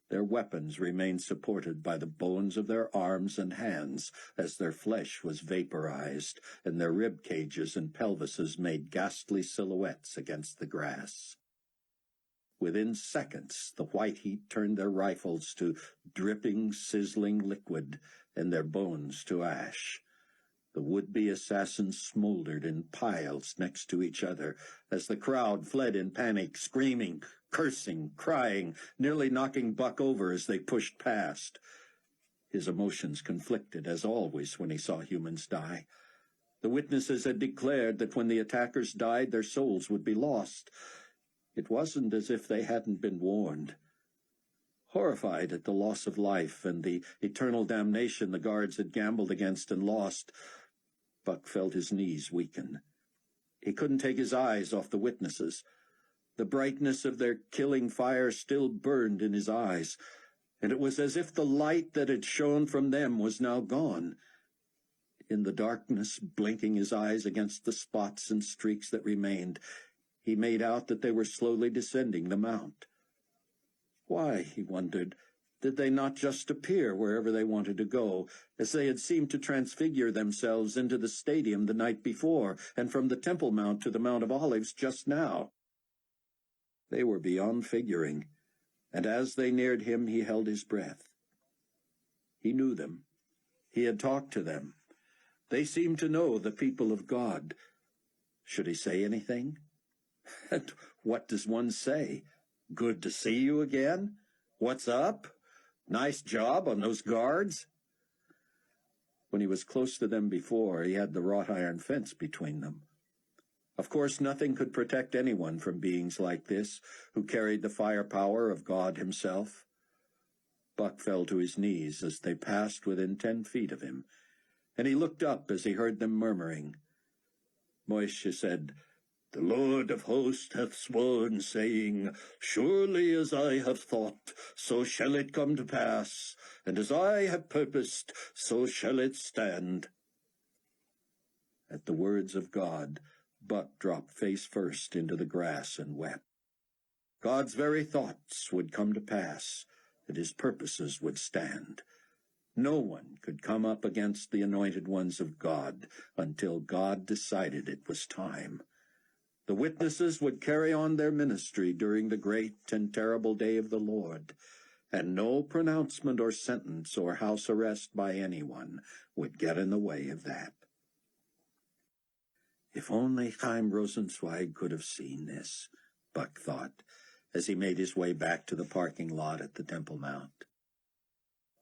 Their weapons remained supported by the bones of their arms and hands as their flesh was vaporized, and their rib cages and pelvises made ghastly silhouettes against the grass. Within seconds, the white heat turned their rifles to dripping, sizzling liquid, and their bones to ash. The would-be assassins smoldered in piles next to each other as the crowd fled in panic, screaming, cursing, crying, nearly knocking Buck over as they pushed past. His emotions conflicted, as always when he saw humans die. The witnesses had declared that when the attackers died, their souls would be lost. It wasn't as if they hadn't been warned. Horrified at the loss of life and the eternal damnation the guards had gambled against and lost, Buck felt his knees weaken. He couldn't take his eyes off the witnesses. The brightness of their killing fire still burned in his eyes, and it was as if the light that had shone from them was now gone. In the darkness, blinking his eyes against the spots and streaks that remained, he made out that they were slowly descending the mount. Why, he wondered, did they not just appear wherever they wanted to go, as they had seemed to transfigure themselves into the stadium the night before, and from the Temple Mount to the Mount of Olives just now? They were beyond figuring, and as they neared him, he held his breath. He knew them. He had talked to them. They seemed to know the people of God. Should he say anything? And what does one say? Good to see you again? What's up? Nice job on those guards." When he was close to them before, he had the wrought iron fence between them. Of course, nothing could protect anyone from beings like this, who carried the firepower of God himself. Buck fell to his knees as they passed within 10 feet of him, and he looked up as he heard them murmuring. Moishe said, "The Lord of hosts hath sworn, saying, Surely as I have thought, so shall it come to pass, and as I have purposed, so shall it stand." At the words of God, Buck dropped face first into the grass and wept. God's very thoughts would come to pass, and his purposes would stand. No one could come up against the anointed ones of God until God decided it was time. The witnesses would carry on their ministry during the great and terrible day of the Lord, and no pronouncement or sentence or house arrest by anyone would get in the way of that. If only Chaim Rosenzweig could have seen this, Buck thought, as he made his way back to the parking lot at the Temple Mount.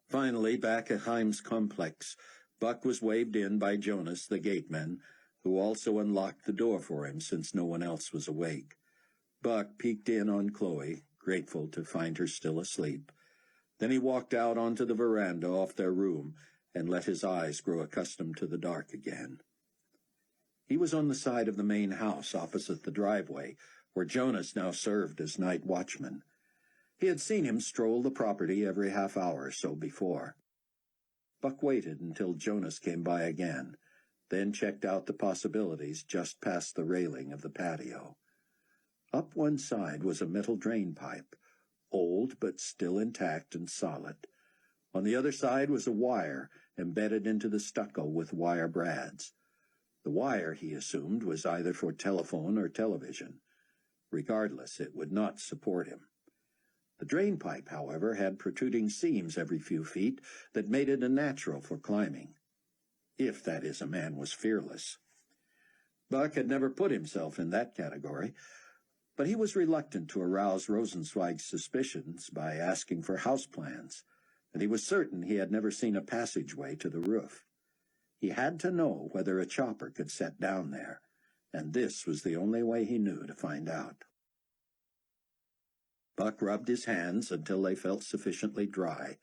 Finally, back at Chaim's complex, Buck was waved in by Jonas, the gateman, who also unlocked the door for him since no one else was awake. Buck peeked in on Chloe, grateful to find her still asleep. Then he walked out onto the veranda off their room and let his eyes grow accustomed to the dark again. He was on the side of the main house opposite the driveway, where Jonas now served as night watchman. He had seen him stroll the property every half hour or so before. Buck waited until Jonas came by again, then checked out the possibilities just past the railing of the patio. Up one side was a metal drain pipe, old but still intact and solid. On the other side was a wire embedded into the stucco with wire brads. The wire, he assumed, was either for telephone or television. Regardless, it would not support him. The drain pipe, however, had protruding seams every few feet that made it unnatural for climbing. If, that is, a man was fearless. Buck had never put himself in that category, but he was reluctant to arouse Rosenzweig's suspicions by asking for house plans, and he was certain he had never seen a passageway to the roof. He had to know whether a chopper could set down there, and this was the only way he knew to find out. Buck rubbed his hands until they felt sufficiently dry.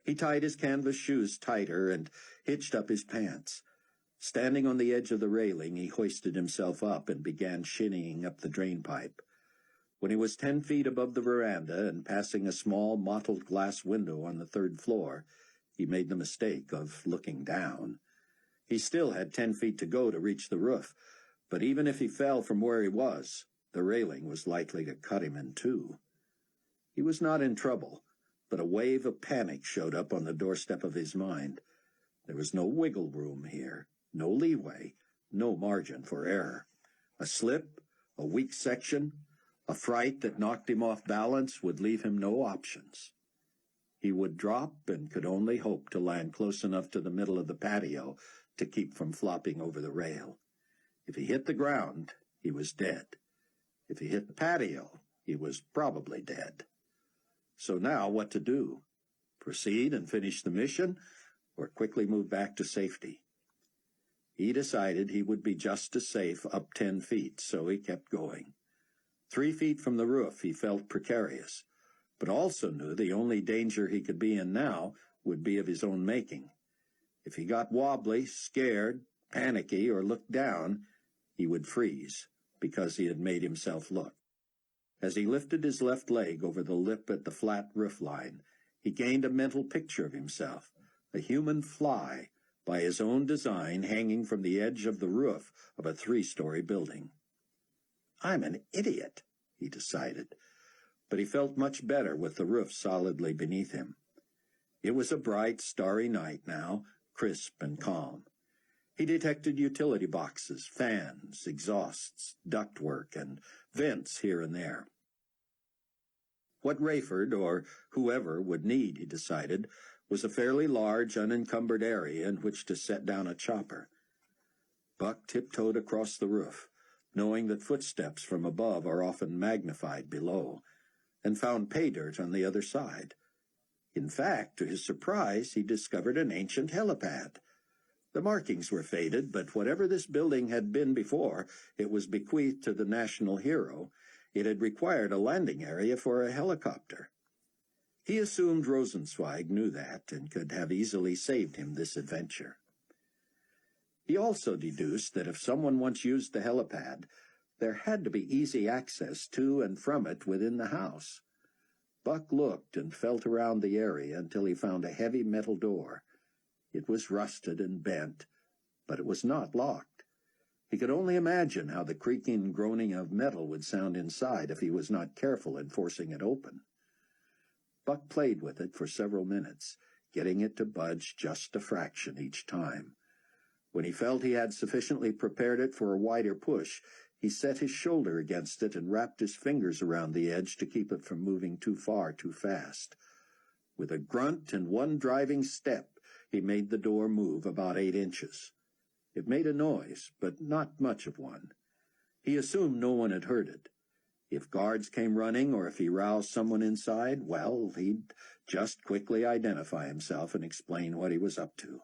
He tied his canvas shoes tighter and hitched up his pants. Standing on the edge of the railing, he hoisted himself up and began shinnying up the drain pipe. When he was 10 feet above the veranda and passing a small mottled glass window on the 3rd floor, he made the mistake of looking down. He still had 10 feet to go to reach the roof, but even if he fell from where he was, the railing was likely to cut him in two. He was not in trouble, but a wave of panic showed up on the doorstep of his mind. There was no wiggle room here, no leeway, no margin for error. A slip, a weak section, a fright that knocked him off balance would leave him no options. He would drop and could only hope to land close enough to the middle of the patio to keep from flopping over the rail. If he hit the ground, he was dead. If he hit the patio, he was probably dead. So now what to do? Proceed and finish the mission, or quickly move back to safety? He decided he would be just as safe up 10 feet, so he kept going. 3 feet from the roof he felt precarious, but also knew the only danger he could be in now would be of his own making. If he got wobbly, scared, panicky, or looked down, he would freeze, because he had made himself look. As he lifted his left leg over the lip at the flat roof line, he gained a mental picture of himself, a human fly, by his own design, hanging from the edge of the roof of a 3-story building. I'm an idiot, he decided, but he felt much better with the roof solidly beneath him. It was a bright, starry night now, crisp and calm. He detected utility boxes, fans, exhausts, ductwork, and vents here and there. What Rayford, or whoever, would need, he decided, was a fairly large, unencumbered area in which to set down a chopper. Buck tiptoed across the roof, knowing that footsteps from above are often magnified below, and found pay dirt on the other side. In fact, to his surprise, he discovered an ancient helipad. The markings were faded, but whatever this building had been before, it was bequeathed to the national hero. It had required a landing area for a helicopter. He assumed Rosenzweig knew that and could have easily saved him this adventure. He also deduced that if someone once used the helipad, there had to be easy access to and from it within the house. Buck looked and felt around the area until he found a heavy metal door. It was rusted and bent, but it was not locked. He could only imagine how the creaking and groaning of metal would sound inside if he was not careful in forcing it open. Buck played with it for several minutes, getting it to budge just a fraction each time. When he felt he had sufficiently prepared it for a wider push, he set his shoulder against it and wrapped his fingers around the edge to keep it from moving too far too fast. With a grunt and one driving step, he made the door move about 8 inches. It made a noise, but not much of one. He assumed no one had heard it. If guards came running or if he roused someone inside, well, he'd just quickly identify himself and explain what he was up to.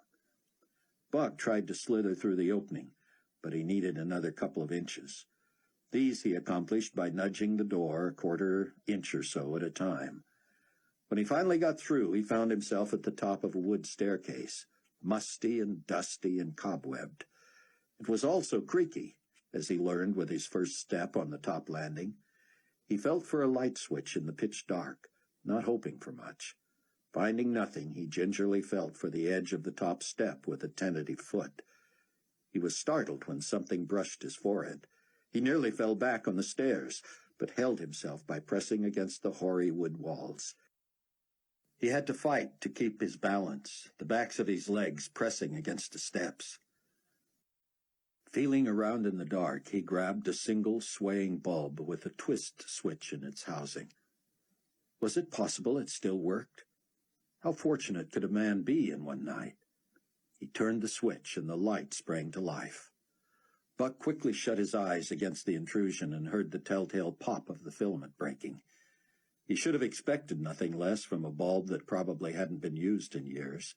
Buck tried to slither through the opening, but he needed another couple of inches. These he accomplished by nudging the door a quarter inch or so at a time. When he finally got through, he found himself at the top of a wood staircase, musty and dusty and cobwebbed. It was also creaky, as he learned with his first step on the top landing. He felt for a light switch in the pitch dark, not hoping for much. Finding nothing, he gingerly felt for the edge of the top step with a tentative foot. He was startled when something brushed his forehead. He nearly fell back on the stairs, but held himself by pressing against the hoary wood walls. He had to fight to keep his balance, the backs of his legs pressing against the steps. Feeling around in the dark, he grabbed a single swaying bulb with a twist switch in its housing. Was it possible it still worked? How fortunate could a man be in one night? He turned the switch, and the light sprang to life. Buck quickly shut his eyes against the intrusion and heard the telltale pop of the filament breaking. He should have expected nothing less from a bulb that probably hadn't been used in years.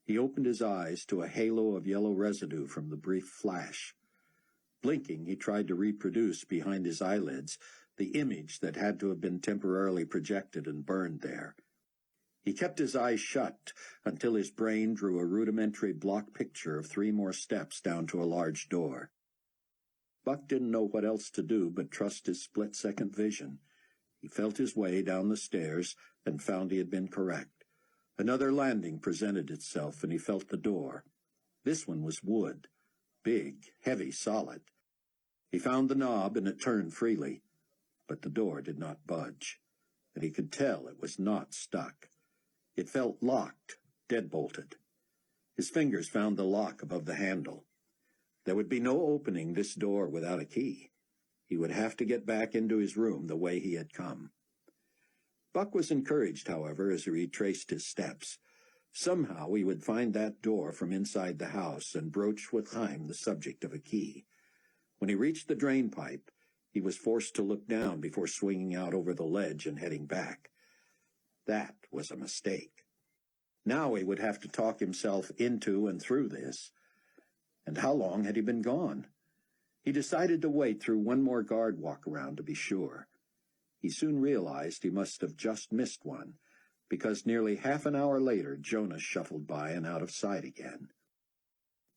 He opened his eyes to a halo of yellow residue from the brief flash. Blinking, he tried to reproduce behind his eyelids the image that had to have been temporarily projected and burned there. He kept his eyes shut until his brain drew a rudimentary block picture of 3 more steps down to a large door. Buck didn't know what else to do but trust his split-second vision. He felt his way down the stairs and found he had been correct. Another landing presented itself, and he felt the door. This one was wood, big, heavy, solid. He found the knob, and it turned freely, but the door did not budge, and he could tell it was not stuck. It felt locked, dead-bolted. His fingers found the lock above the handle. There would be no opening this door without a key. He would have to get back into his room the way he had come. Buck was encouraged, however, as he retraced his steps. Somehow he would find that door from inside the house and broach with Chaim the subject of a key. When he reached the drain pipe, he was forced to look down before swinging out over the ledge and heading back. That was a mistake. Now he would have to talk himself into and through this. And how long had he been gone? He decided to wait through one more guard walk-around to be sure. He soon realized he must have just missed one, because nearly half an hour later Jonas shuffled by and out of sight again.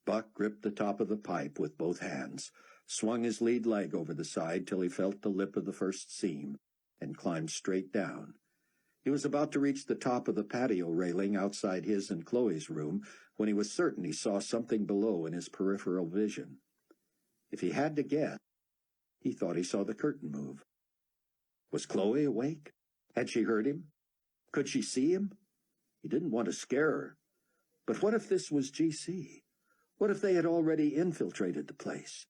Buck gripped the top of the pipe with both hands, swung his lead leg over the side till he felt the lip of the first seam, and climbed straight down. He was about to reach the top of the patio railing outside his and Chloe's room when he was certain he saw something below in his peripheral vision. If he had to guess, he thought he saw the curtain move. Was Chloe awake? Had she heard him? Could she see him? He didn't want to scare her. But what if this was GC? What if they had already infiltrated the place?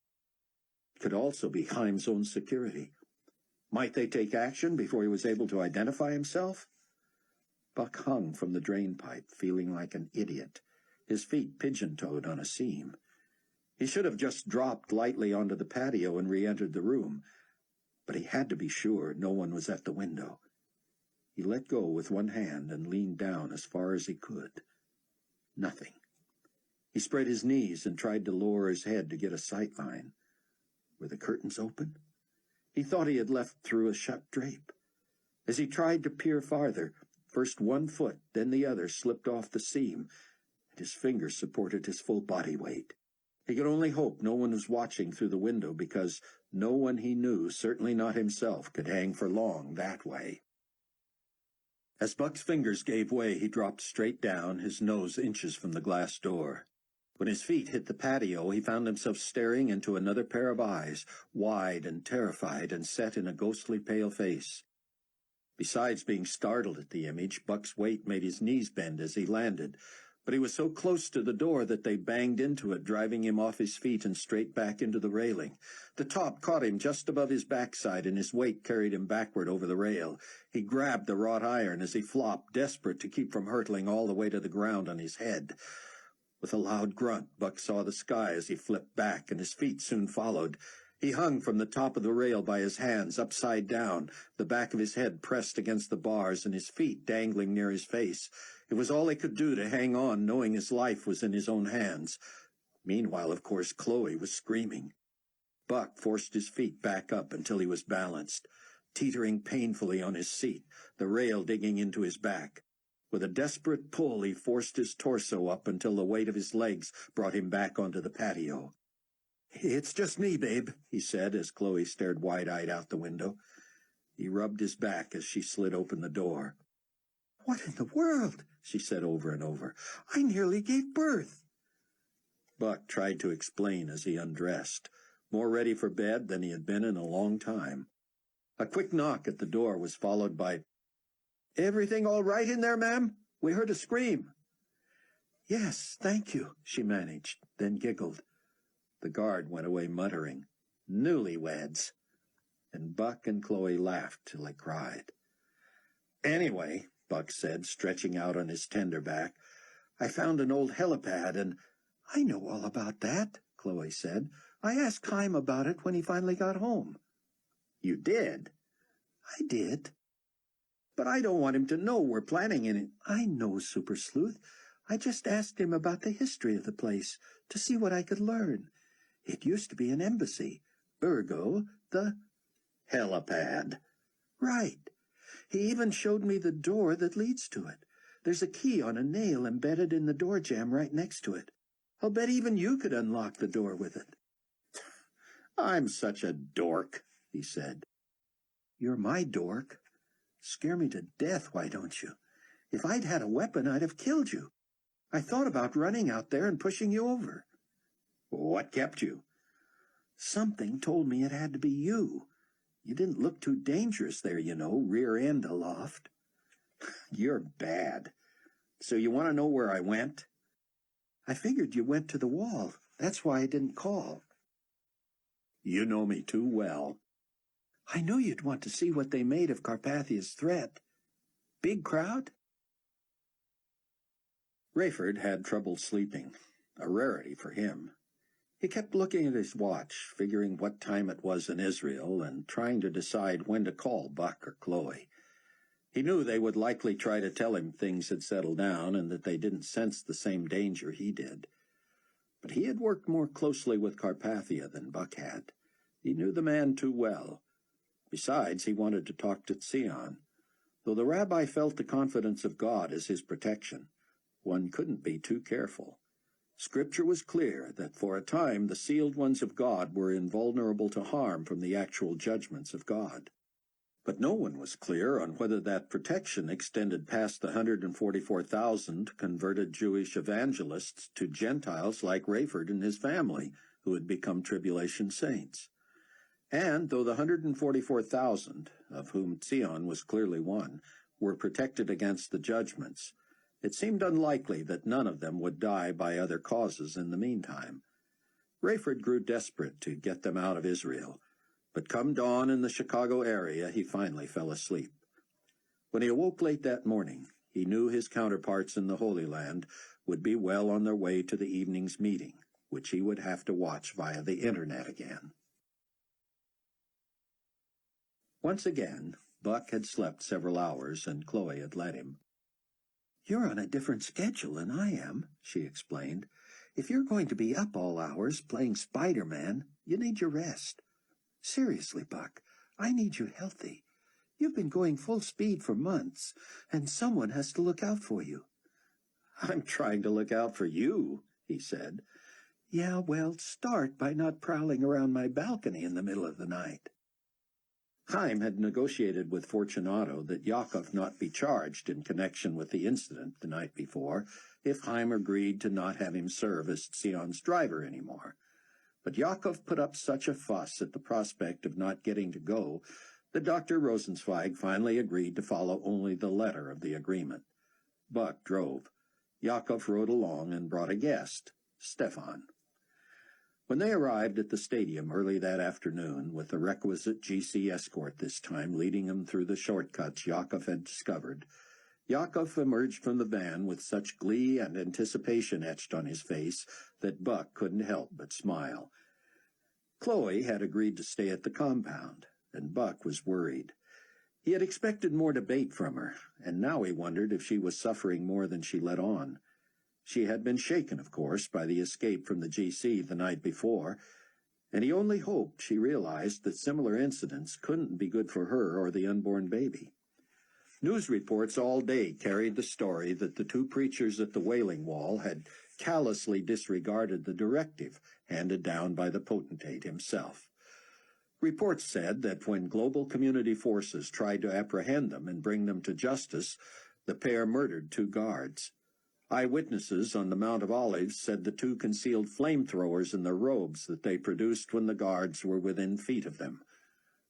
It could also be Chaim's own security. Might they take action before he was able to identify himself? Buck hung from the drain pipe, feeling like an idiot, his feet pigeon-toed on a seam. He should have just dropped lightly onto the patio and re-entered the room, but he had to be sure no one was at the window. He let go with one hand and leaned down as far as he could. Nothing. He spread his knees and tried to lower his head to get a sight line. Were the curtains open? He thought he had left through a shut drape. As he tried to peer farther, first one foot, then the other slipped off the seam, and his fingers supported his full body weight. He could only hope no one was watching through the window, because no one he knew, certainly not himself, could hang for long that way. As Buck's fingers gave way, he dropped straight down, his nose inches from the glass door. When his feet hit the patio, he found himself staring into another pair of eyes, wide and terrified and set in a ghostly pale face. Besides being startled at the image, Buck's weight made his knees bend as he landed, but he was so close to the door that they banged into it, driving him off his feet and straight back into the railing. The top caught him just above his backside, and his weight carried him backward over the rail. He grabbed the wrought iron as he flopped, desperate to keep from hurtling all the way to the ground on his head. With a loud grunt, Buck saw the sky as he flipped back, and his feet soon followed. He hung from the top of the rail by his hands, upside down, the back of his head pressed against the bars and his feet dangling near his face. It was all he could do to hang on, knowing his life was in his own hands. Meanwhile, of course, Chloe was screaming. Buck forced his feet back up until he was balanced, teetering painfully on his seat, the rail digging into his back. With a desperate pull, he forced his torso up until the weight of his legs brought him back onto the patio. "It's just me, babe," he said as Chloe stared wide-eyed out the window. He rubbed his back as she slid open the door. "What in the world?" she said over and over. "I nearly gave birth." Buck tried to explain as he undressed, more ready for bed than he had been in a long time. A quick knock at the door was followed by, "Everything all right in there, ma'am? We heard a scream." "Yes, thank you," she managed, then giggled. The guard went away muttering, "Newlyweds," and Buck and Chloe laughed till they cried. "Anyway," Buck said, stretching out on his tender back, "I found an old helipad, and—" "I know all about that," Chloe said. "I asked Chaim about it when he finally got home." "You did?" "I did." "But I don't want him to know we're planning it." "I know, Super Sleuth. I just asked him about the history of the place, to see what I could learn. It used to be an embassy. Ergo, the—" "Helipad." "Right. He even showed me the door that leads to it. There's a key on a nail embedded in the door jamb right next to it. I'll bet even you could unlock the door with it." "I'm such a dork," he said. "You're my dork. Scare me to death, why don't you? If I'd had a weapon, I'd have killed you. I thought about running out there and pushing you over." "What kept you?" "Something told me it had to be you. You didn't look too dangerous there, you know, rear end aloft." "You're bad. So you want to know where I went?" "I figured you went to the wall. That's why I didn't call." "You know me too well." "I knew you'd want to see what they made of Carpathia's threat. Big crowd?" Rayford had trouble sleeping, a rarity for him. He kept looking at his watch, figuring what time it was in Israel, and trying to decide when to call Buck or Chloe. He knew they would likely try to tell him things had settled down and that they didn't sense the same danger he did. But he had worked more closely with Carpathia than Buck had. He knew the man too well. Besides, he wanted to talk to Sion. Though the rabbi felt the confidence of God as his protection, one couldn't be too careful. Scripture was clear that for a time the sealed ones of God were invulnerable to harm from the actual judgments of God. But no one was clear on whether that protection extended past the 144,000 converted Jewish evangelists to Gentiles like Rayford and his family, who had become tribulation saints. And though the 144,000, of whom Sion was clearly one, were protected against the judgments, it seemed unlikely that none of them would die by other causes in the meantime. Rayford grew desperate to get them out of Israel, but come dawn in the Chicago area, he finally fell asleep. When he awoke late that morning, he knew his counterparts in the Holy Land would be well on their way to the evening's meeting, which he would have to watch via the internet again. Once again, Buck had slept several hours, and Chloe had let him. "You're on a different schedule than I am," she explained. "If you're going to be up all hours playing Spider-Man, you need your rest. Seriously, Buck, I need you healthy. You've been going full speed for months, and someone has to look out for you." "I'm trying to look out for you," he said. "Yeah, well, start by not prowling around my balcony in the middle of the night." Chaim had negotiated with Fortunato that Yakov not be charged in connection with the incident the night before if Chaim agreed to not have him serve as Sion's driver anymore. But Yakov put up such a fuss at the prospect of not getting to go that Dr. Rosenzweig finally agreed to follow only the letter of the agreement. Buck drove. Yakov rode along and brought a guest, Stefan. When they arrived at the stadium early that afternoon, with the requisite GC escort this time leading them through the shortcuts Yakov had discovered, Yakov emerged from the van with such glee and anticipation etched on his face that Buck couldn't help but smile. Chloe had agreed to stay at the compound, and Buck was worried. He had expected more debate from her, and now he wondered if she was suffering more than she let on. She had been shaken, of course, by the escape from the GC the night before, and he only hoped she realized that similar incidents couldn't be good for her or the unborn baby. News reports all day carried the story that the two preachers at the Wailing Wall had callously disregarded the directive handed down by the potentate himself. Reports said that when global community forces tried to apprehend them and bring them to justice, the pair murdered two guards. Eyewitnesses on the Mount of Olives said the two concealed flamethrowers in their robes that they produced when the guards were within feet of them.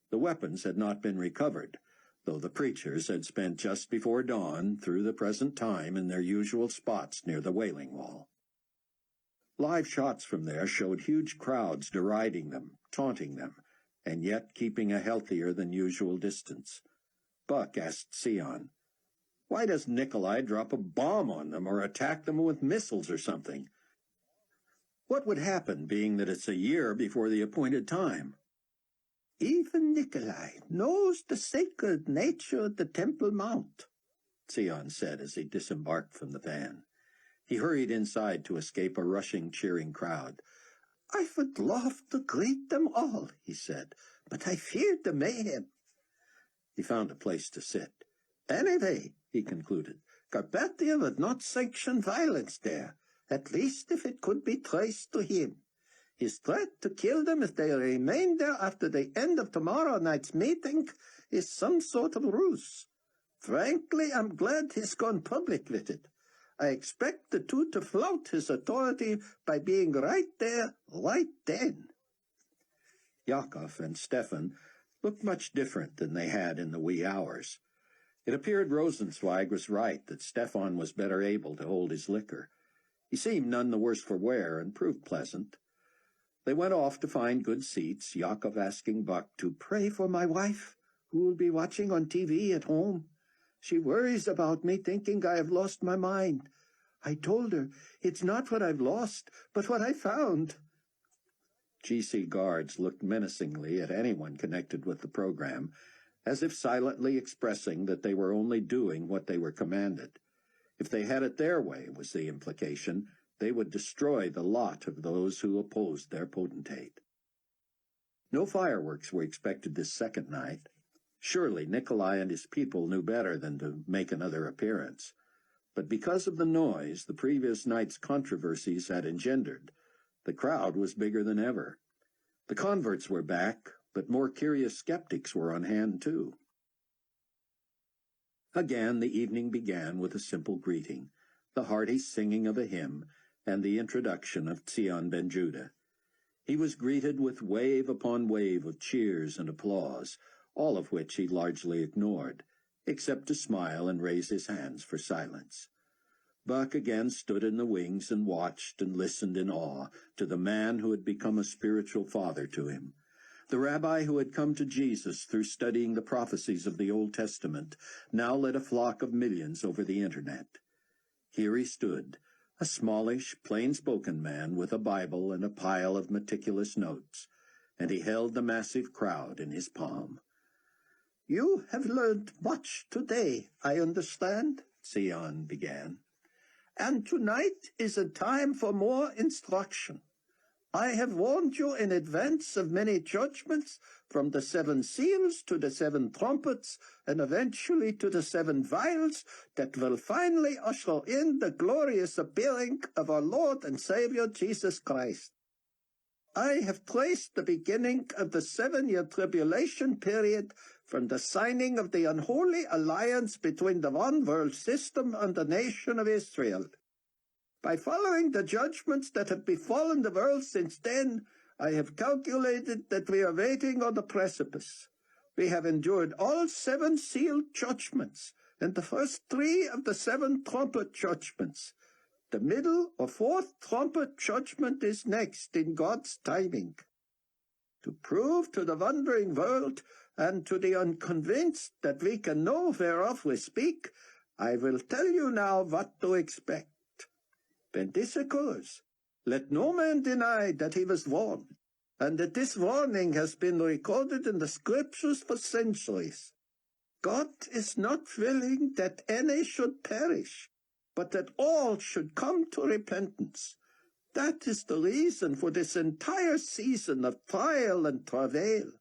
The weapons had not been recovered, though the preachers had spent just before dawn through the present time in their usual spots near the Wailing Wall. Live shots from there showed huge crowds deriding them, taunting them, and yet keeping a healthier than usual distance. Buck asked Sion, "Why does Nikolai drop a bomb on them or attack them with missiles or something? What would happen, being that it's a year before the appointed time?" "Even Nikolai knows the sacred nature of the Temple Mount," Sion said as he disembarked from the van. He hurried inside to escape a rushing, cheering crowd. "I would love to greet them all," he said, "but I feared the mayhem." He found a place to sit. "Anyway," he concluded, "Carpathia would not sanction violence there, at least if it could be traced to him. His threat to kill them if they remain there after the end of tomorrow night's meeting is some sort of ruse. Frankly, I'm glad he's gone public with it. I expect the two to flout his authority by being right there, right then." Yakov and Stefan looked much different than they had in the wee hours. It appeared Rosenzweig was right that Stefan was better able to hold his liquor. He seemed none the worse for wear and proved pleasant. They went off to find good seats, Yakov asking Buck to pray for my wife, who will be watching on TV at home. She worries about me, thinking I have lost my mind. I told her it's not what I've lost, but what I found. GC guards looked menacingly at anyone connected with the program, as if silently expressing that they were only doing what they were commanded. If they had it their way, was the implication, they would destroy the lot of those who opposed their potentate. No fireworks were expected this second night. Surely Nikolai and his people knew better than to make another appearance. But because of the noise the previous night's controversies had engendered, the crowd was bigger than ever. The converts were back, but more curious skeptics were on hand too. Again the evening began with a simple greeting, the hearty singing of a hymn, and the introduction of Zion ben Judah. He was greeted with wave upon wave of cheers and applause, all of which he largely ignored, except to smile and raise his hands for silence. Buck again stood in the wings and watched and listened in awe to the man who had become a spiritual father to him. The rabbi who had come to Jesus through studying the prophecies of the Old Testament now led a flock of millions over the internet. Here he stood, a smallish, plain-spoken man with a Bible and a pile of meticulous notes, and he held the massive crowd in his palm. You have learned much today, I understand, Sion began. And tonight is a time for more instruction. I have warned you in advance of many judgments, from the 7 seals to the 7 trumpets, and eventually to the 7 vials, that will finally usher in the glorious appearing of our Lord and Savior Jesus Christ. I have traced the beginning of the 7-year tribulation period from the signing of the unholy alliance between the one world system and the nation of Israel. By following the judgments that have befallen the world since then, I have calculated that we are waiting on the precipice. We have endured all 7 sealed judgments, and the first 3 of the 7 trumpet judgments. The middle or 4th trumpet judgment is next in God's timing. To prove to the wondering world and to the unconvinced that we can know whereof we speak, I will tell you now what to expect. When this occurs, let no man deny that he was warned, and that this warning has been recorded in the Scriptures for centuries. God is not willing that any should perish, but that all should come to repentance. That is the reason for this entire season of trial and travail.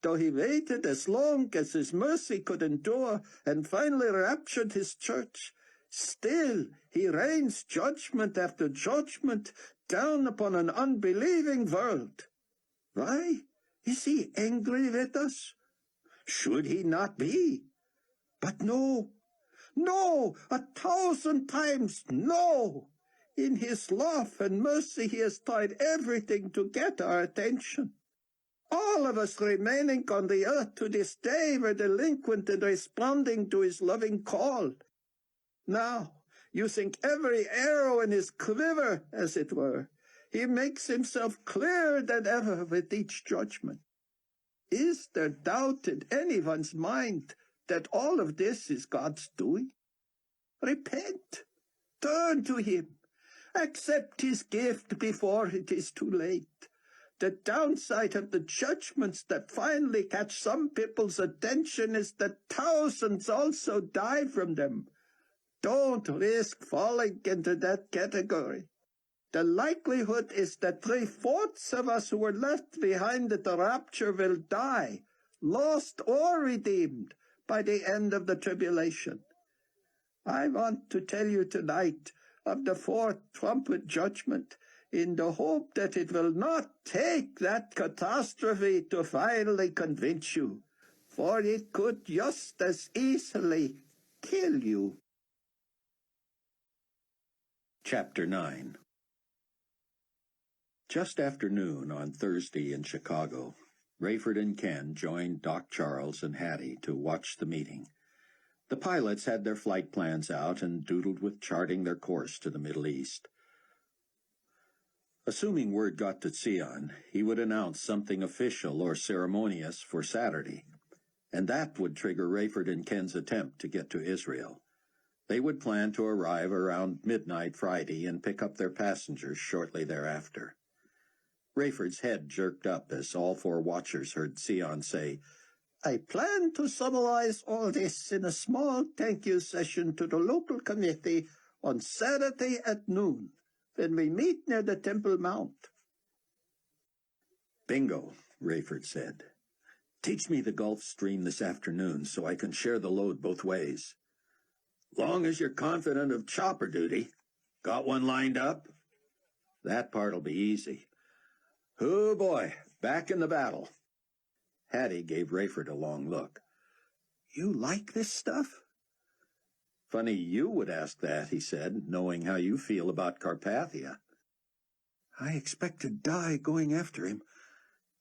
Though he waited as long as his mercy could endure and finally raptured his church, still he rains judgment after judgment down upon an unbelieving world. Why? Is he angry with us? Should he not be? But no, 1,000 times no! In his love and mercy he has tried everything to get our attention. All of us remaining on the earth to this day were delinquent in responding to his loving call. Now, using every arrow in his quiver, as it were, he makes himself clearer than ever with each judgment. Is there doubt in anyone's mind that all of this is God's doing? Repent. Turn to him. Accept his gift before it is too late. The downside of the judgments that finally catch some people's attention is that thousands also die from them. Don't risk falling into that category. The likelihood is that 3/4 of us who were left behind at the rapture will die, lost or redeemed, by the end of the tribulation. I want to tell you tonight of the 4th trumpet judgment, in the hope that it will not take that catastrophe to finally convince you, for it could just as easily kill you. Chapter 9. Just after noon on Thursday in Chicago, Rayford and Ken joined Doc Charles and Hattie to watch the meeting. The pilots had their flight plans out and doodled with charting their course to the Middle East. Assuming word got to Sion, he would announce something official or ceremonious for Saturday, and that would trigger Rayford and Ken's attempt to get to Israel. They would plan to arrive around midnight Friday and pick up their passengers shortly thereafter. Rayford's head jerked up as all 4 watchers heard Sion say, I plan to summarize all this in a small thank you session to the local committee on Saturday at noon, when we meet near the Temple Mount. Bingo, Rayford said. Teach me the Gulf Stream this afternoon so I can share the load both ways. Long as you're confident of chopper duty. Got one lined up? That part'll be easy. Oh boy, back in the battle. Hattie gave Rayford a long look. You like this stuff? Funny you would ask that, he said, knowing how you feel about Carpathia. I expect to die going after him.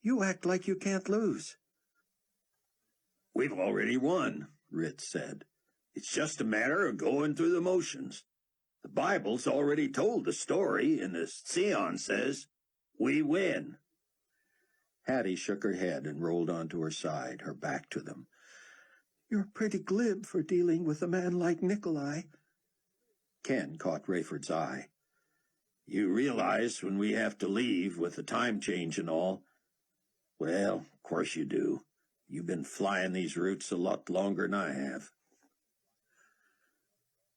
You act like you can't lose. We've already won, Ritz said. It's just a matter of going through the motions. The Bible's already told the story, and as Sion says, we win. Hattie shook her head and rolled onto her side, her back to them. You're pretty glib for dealing with a man like Nikolai. Ken caught Rayford's eye. You realize when we have to leave with the time change and all? Well, of course you do. You've been flying these routes a lot longer than I have.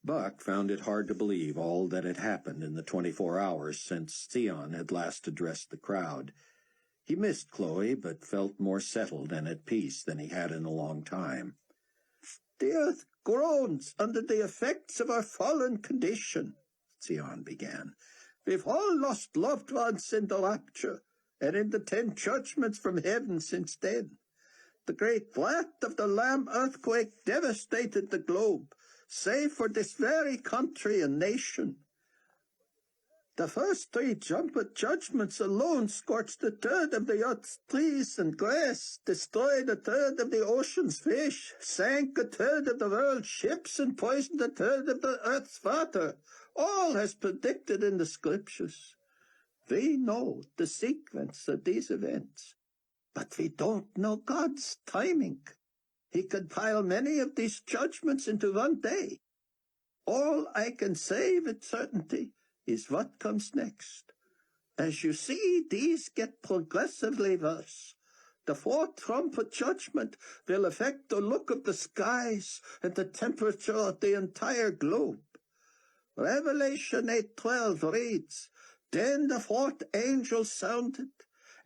Buck found it hard to believe all that had happened in the 24 hours since Theon had last addressed the crowd. He missed Chloe, but felt more settled and at peace than he had in a long time. The earth groans under the effects of our fallen condition, Theon began. We've all lost loved ones in the rapture, and in the 10 judgments from heaven since then. The great blast of the Lamb earthquake devastated the globe, save for this very country and nation. The first 3 judgments alone scorched 1/3 of the earth's trees and grass, destroyed 1/3 of the ocean's fish, sank 1/3 of the world's ships, and poisoned 1/3 of the earth's water, all as predicted in the scriptures. We know the sequence of these events, but we don't know God's timing. He could pile many of these judgments into one day. All I can say with certainty is what comes next. As you see, these get progressively worse. The 4th trumpet judgment will affect the look of the skies and the temperature of the entire globe. Revelation 8:12 reads, Then the 4th angel sounded,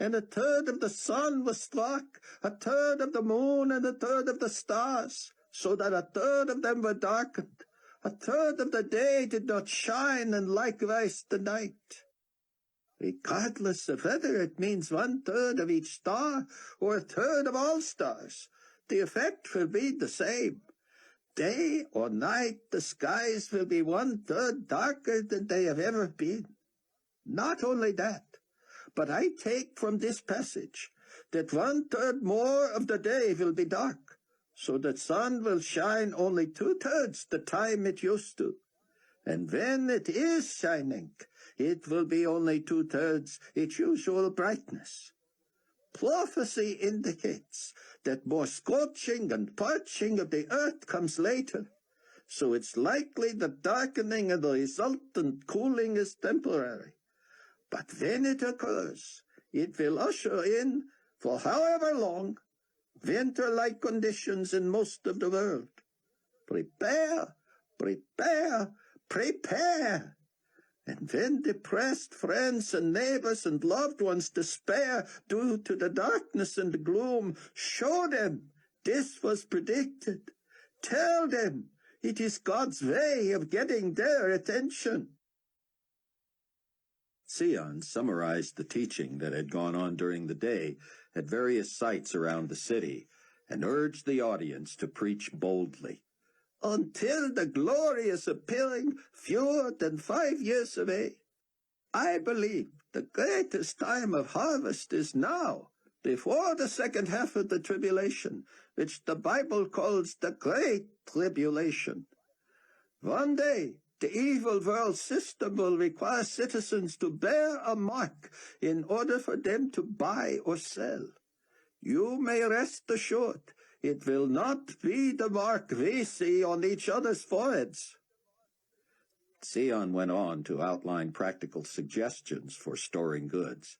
and 1/3 of the sun was struck, 1/3 of the moon, and 1/3 of the stars, so that 1/3 of them were darkened. 1/3 of the day did not shine, and likewise the night. Regardless of whether it means 1/3 of each star or 1/3 of all stars, the effect will be the same. Day or night, the skies will be 1/3 darker than they have ever been. Not only that, but I take from this passage that 1/3 more of the day will be dark, so that sun will shine only 2/3 the time it used to. And when it is shining, it will be only 2/3 its usual brightness. Prophecy indicates that more scorching and parching of the earth comes later, so it's likely the darkening and the resultant cooling is temporary. But when it occurs, it will usher in, for however long, winter-like conditions in most of the world. Prepare, prepare, prepare! And when depressed friends and neighbors and loved ones despair due to the darkness and the gloom, show them this was predicted. Tell them it is God's way of getting their attention. Theon summarized the teaching that had gone on during the day at various sites around the city and urged the audience to preach boldly. Until the glorious appearing fewer than 5 years away, I believe the greatest time of harvest is now, before the second half of the tribulation, which the Bible calls the Great Tribulation. One day, the evil world system will require citizens to bear a mark in order for them to buy or sell. You may rest assured it will not be the mark we see on each other's foreheads. Theon went on to outline practical suggestions for storing goods.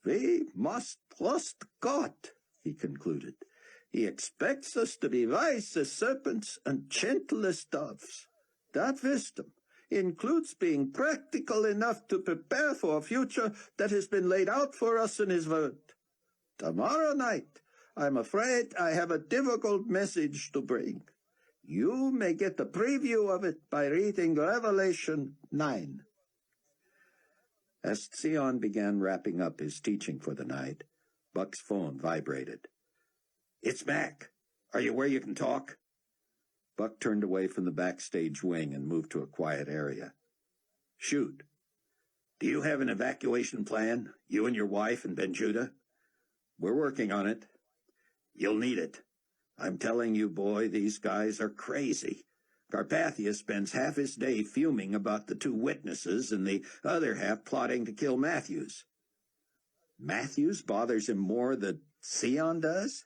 We must trust God, he concluded. He expects us to be wise as serpents and gentle as doves. That wisdom includes being practical enough to prepare for a future that has been laid out for us in his word. Tomorrow night, I'm afraid I have a difficult message to bring. You may get a preview of it by reading Revelation 9. As Theon began wrapping up his teaching for the night, Buck's phone vibrated. It's Mac. Are you where you can talk? Buck turned away from the backstage wing and moved to a quiet area. Shoot. Do you have an evacuation plan, you and your wife and Ben Judah? We're working on it. You'll need it. I'm telling you, boy, these guys are crazy. Carpathia spends half his day fuming about the 2 witnesses and the other half plotting to kill Matthews. Matthews bothers him more than Theon does?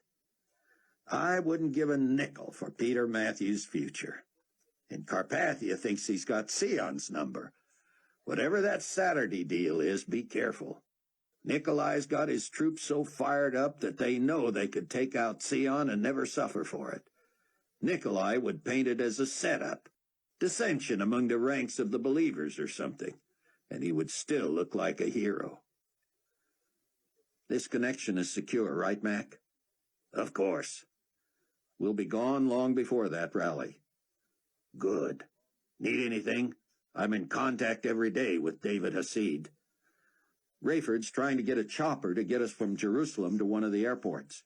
I wouldn't give a nickel for Peter Matthews' future. And Carpathia thinks he's got Theon's number. Whatever that Saturday deal is, be careful. Nikolai's got his troops so fired up that they know they could take out Sion and never suffer for it. Nikolai would paint it as a setup, dissension among the ranks of the believers or something, and he would still look like a hero. This connection is secure, right, Mac? Of course. We'll be gone long before that rally. Good. Need anything? I'm in contact every day with David Hasid. Rayford's trying to get a chopper to get us from Jerusalem to one of the airports.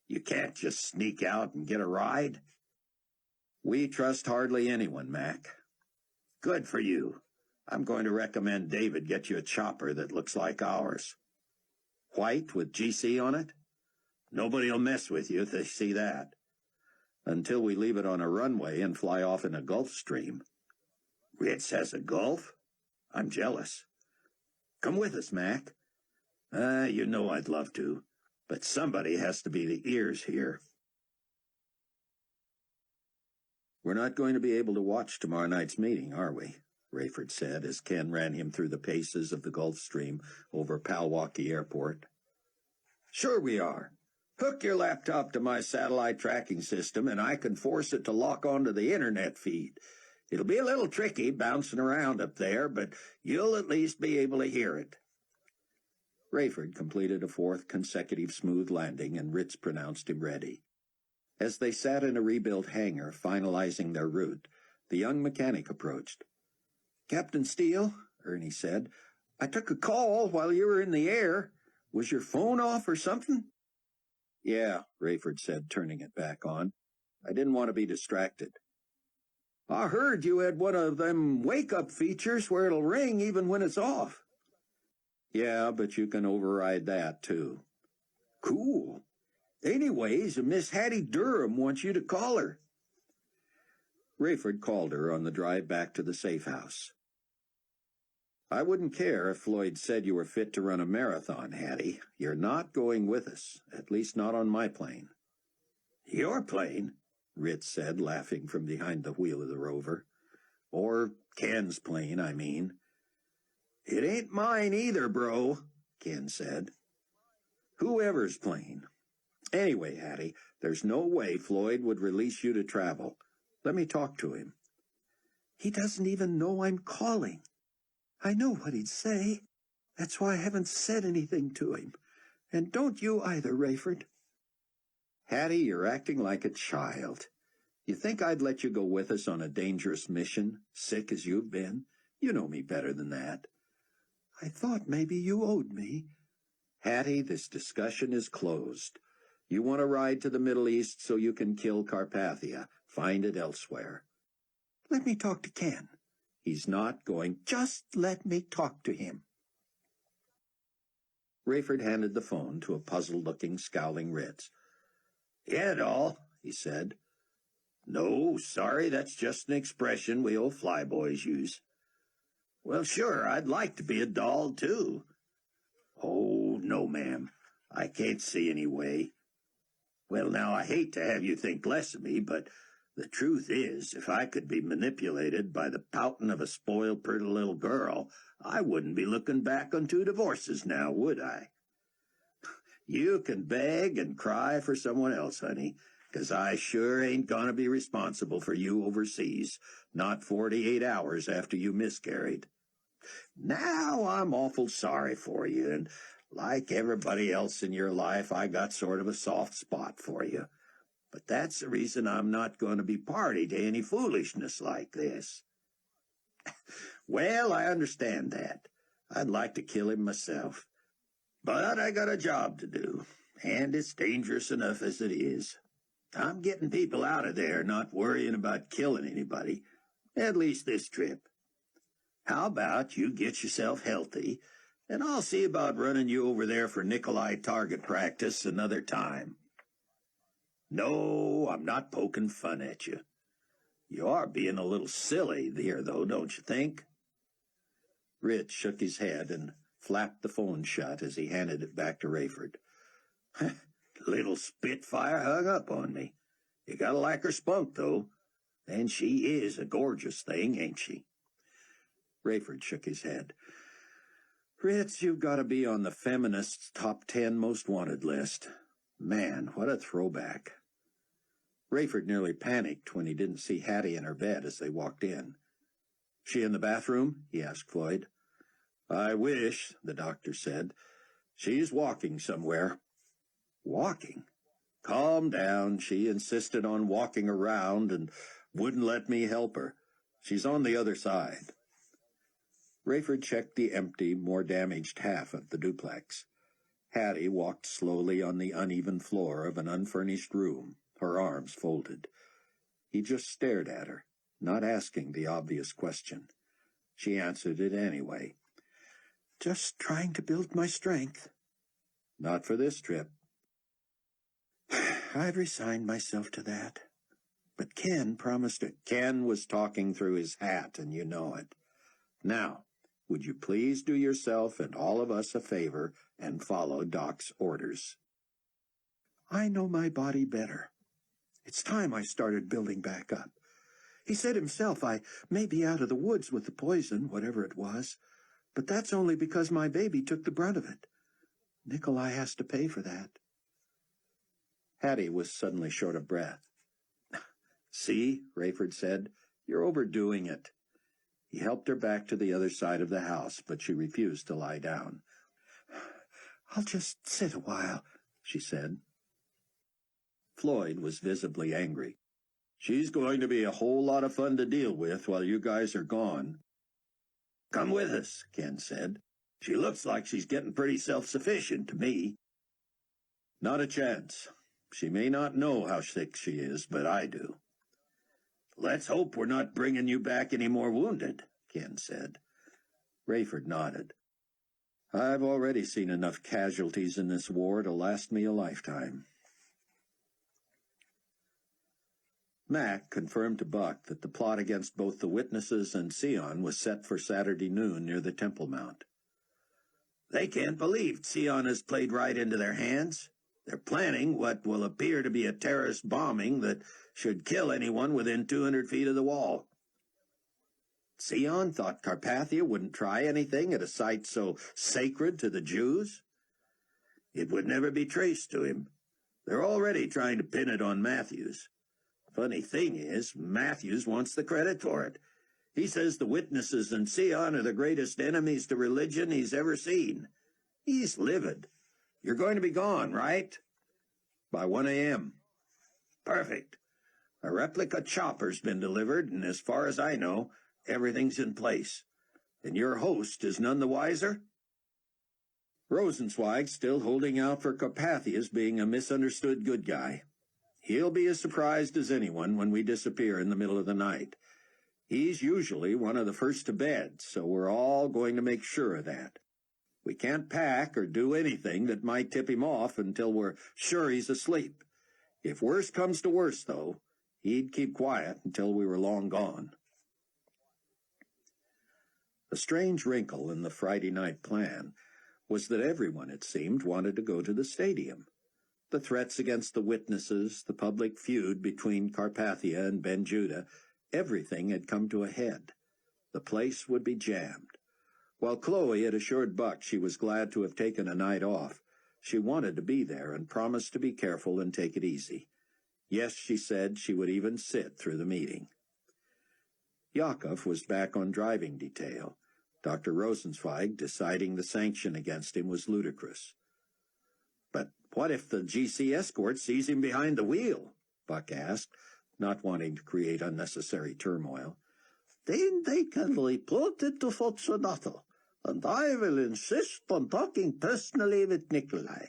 You can't just sneak out and get a ride? We trust hardly anyone, Mac. Good for you. I'm going to recommend David get you a chopper that looks like ours. White with GC on it? Nobody'll mess with you if they see that. Until we leave it on a runway and fly off in a Gulf Stream. Ritz has a Gulf? I'm jealous. Come with us, Mac. You know I'd love to, but somebody has to be the ears here. We're not going to be able to watch tomorrow night's meeting, are we? Rayford said as Ken ran him through the paces of the Gulf Stream over Palwaukee Airport. Sure we are. Hook your laptop to my satellite tracking system, and I can force it to lock onto the internet feed. It'll be a little tricky bouncing around up there, but you'll at least be able to hear it. Rayford completed a fourth consecutive smooth landing, and Ritz pronounced him ready. As they sat in a rebuilt hangar, finalizing their route, the young mechanic approached. Captain Steele, Ernie said, I took a call while you were in the air. Was your phone off or something? Yeah, Rayford said, turning it back on. I didn't want to be distracted. I heard you had one of them wake-up features where it'll ring even when it's off. Yeah, but you can override that, too. Cool. Anyways, Miss Hattie Durham wants you to call her. Rayford called her on the drive back to the safe house. I wouldn't care if Floyd said you were fit to run a marathon, Hattie. You're not going with us, at least not on my plane. Your plane? Ritz said, laughing from behind the wheel of the Rover. Or Ken's plane, I mean. It ain't mine either, bro, Ken said. Whoever's plane. Anyway, Hattie, there's no way Floyd would release you to travel. Let me talk to him. He doesn't even know I'm calling. I know what he'd say. That's why I haven't said anything to him. And don't you either, Rayford. Hattie, you're acting like a child. You think I'd let you go with us on a dangerous mission, sick as you've been? You know me better than that. I thought maybe you owed me. Hattie, this discussion is closed. You want to ride to the Middle East so you can kill Carpathia. Find it elsewhere. Let me talk to Ken. He's not going. Just let me talk to him. Rayford handed the phone to a puzzled-looking, scowling Ritz. Yeah, doll, he said. No, sorry, that's just an expression we old flyboys use. Well, sure, I'd like to be a doll, too. Oh, no, ma'am. I can't see any way. Well, now, I hate to have you think less of me, but the truth is, if I could be manipulated by the pouting of a spoiled, pretty little girl, I wouldn't be looking back on 2 divorces now, would I? You can beg and cry for someone else, honey, 'cause I sure ain't gonna be responsible for you overseas, not 48 hours after you miscarried. Now I'm awful sorry for you, and like everybody else in your life, I got sort of a soft spot for you. But that's the reason I'm not going to be party to any foolishness like this. Well, I understand that. I'd like to kill him myself. But I got a job to do, and it's dangerous enough as it is. I'm getting people out of there, not worrying about killing anybody, at least this trip. How about you get yourself healthy, and I'll see about running you over there for Nikolai target practice another time. No, I'm not poking fun at you. You are being a little silly here, though, don't you think? Ritz shook his head and flapped the phone shut as he handed it back to Rayford. Little Spitfire hung up on me. You gotta like her spunk, though. And she is a gorgeous thing, ain't she? Rayford shook his head. Fritz, you've got to be on the feminists' top 10 most wanted list. Man, what a throwback. Rayford nearly panicked when he didn't see Hattie in her bed as they walked in. "She in the bathroom?" he asked Floyd. "I wish," the doctor said. "She's walking somewhere." "Walking?" "Calm down. She insisted on walking around and wouldn't let me help her. She's on the other side." Rayford checked the empty, more damaged half of the duplex. Hattie walked slowly on the uneven floor of an unfurnished room, her arms folded. He just stared at her, not asking the obvious question. She answered it anyway. "Just trying to build my strength." "Not for this trip." "I've resigned myself to that. But Ken promised it." "Ken was talking through his hat, and you know it. Now, would you please do yourself and all of us a favor and follow Doc's orders?" "I know my body better. It's time I started building back up. He said himself I may be out of the woods with the poison, whatever it was, but that's only because my baby took the brunt of it. Nikolai has to pay for that." Hattie was suddenly short of breath. "See," Rayford said, "you're overdoing it." He helped her back to the other side of the house, but she refused to lie down. "I'll just sit a while," she said. Floyd was visibly angry. "She's going to be a whole lot of fun to deal with while you guys are gone." "Come with us," Ken said. "She looks like she's getting pretty self-sufficient to me." "Not a chance. She may not know how sick she is, but I do." "Let's hope we're not bringing you back any more wounded," Ken said. Rayford nodded. "I've already seen enough casualties in this war to last me a lifetime." Mac confirmed to Buck that the plot against both the witnesses and Sion was set for Saturday noon near the Temple Mount. "They can't believe Sion has played right into their hands. They're planning what will appear to be a terrorist bombing that should kill anyone within 200 feet of the wall." "Sion thought Carpathia wouldn't try anything at a site so sacred to the Jews?" "It would never be traced to him. They're already trying to pin it on Matthews. Funny thing is, Matthews wants the credit for it. He says the witnesses and Sion are the greatest enemies to religion he's ever seen. He's livid. You're going to be gone, right?" "By 1 a.m. "Perfect. A replica chopper's been delivered, and as far as I know, everything's in place. And your host is none the wiser?" "Rosenzweig's still holding out for Carpathia's being a misunderstood good guy. He'll be as surprised as anyone when we disappear in the middle of the night. He's usually one of the first to bed, so we're all going to make sure of that. We can't pack or do anything that might tip him off until we're sure he's asleep. If worse comes to worse, though, he'd keep quiet until we were long gone." A strange wrinkle in the Friday night plan was that everyone, it seemed, wanted to go to the stadium. The threats against the witnesses, the public feud between Carpathia and Ben Judah, everything had come to a head. The place would be jammed. While Chloe had assured Buck she was glad to have taken a night off, she wanted to be there and promised to be careful and take it easy. Yes, she said she would even sit through the meeting. Yakov was back on driving detail. Dr. Rosenzweig deciding the sanction against him was ludicrous. "But what if the GC escort sees him behind the wheel?" Buck asked, not wanting to create unnecessary turmoil. "Then they can report it to Fortunato, and I will insist on talking personally with Nikolai.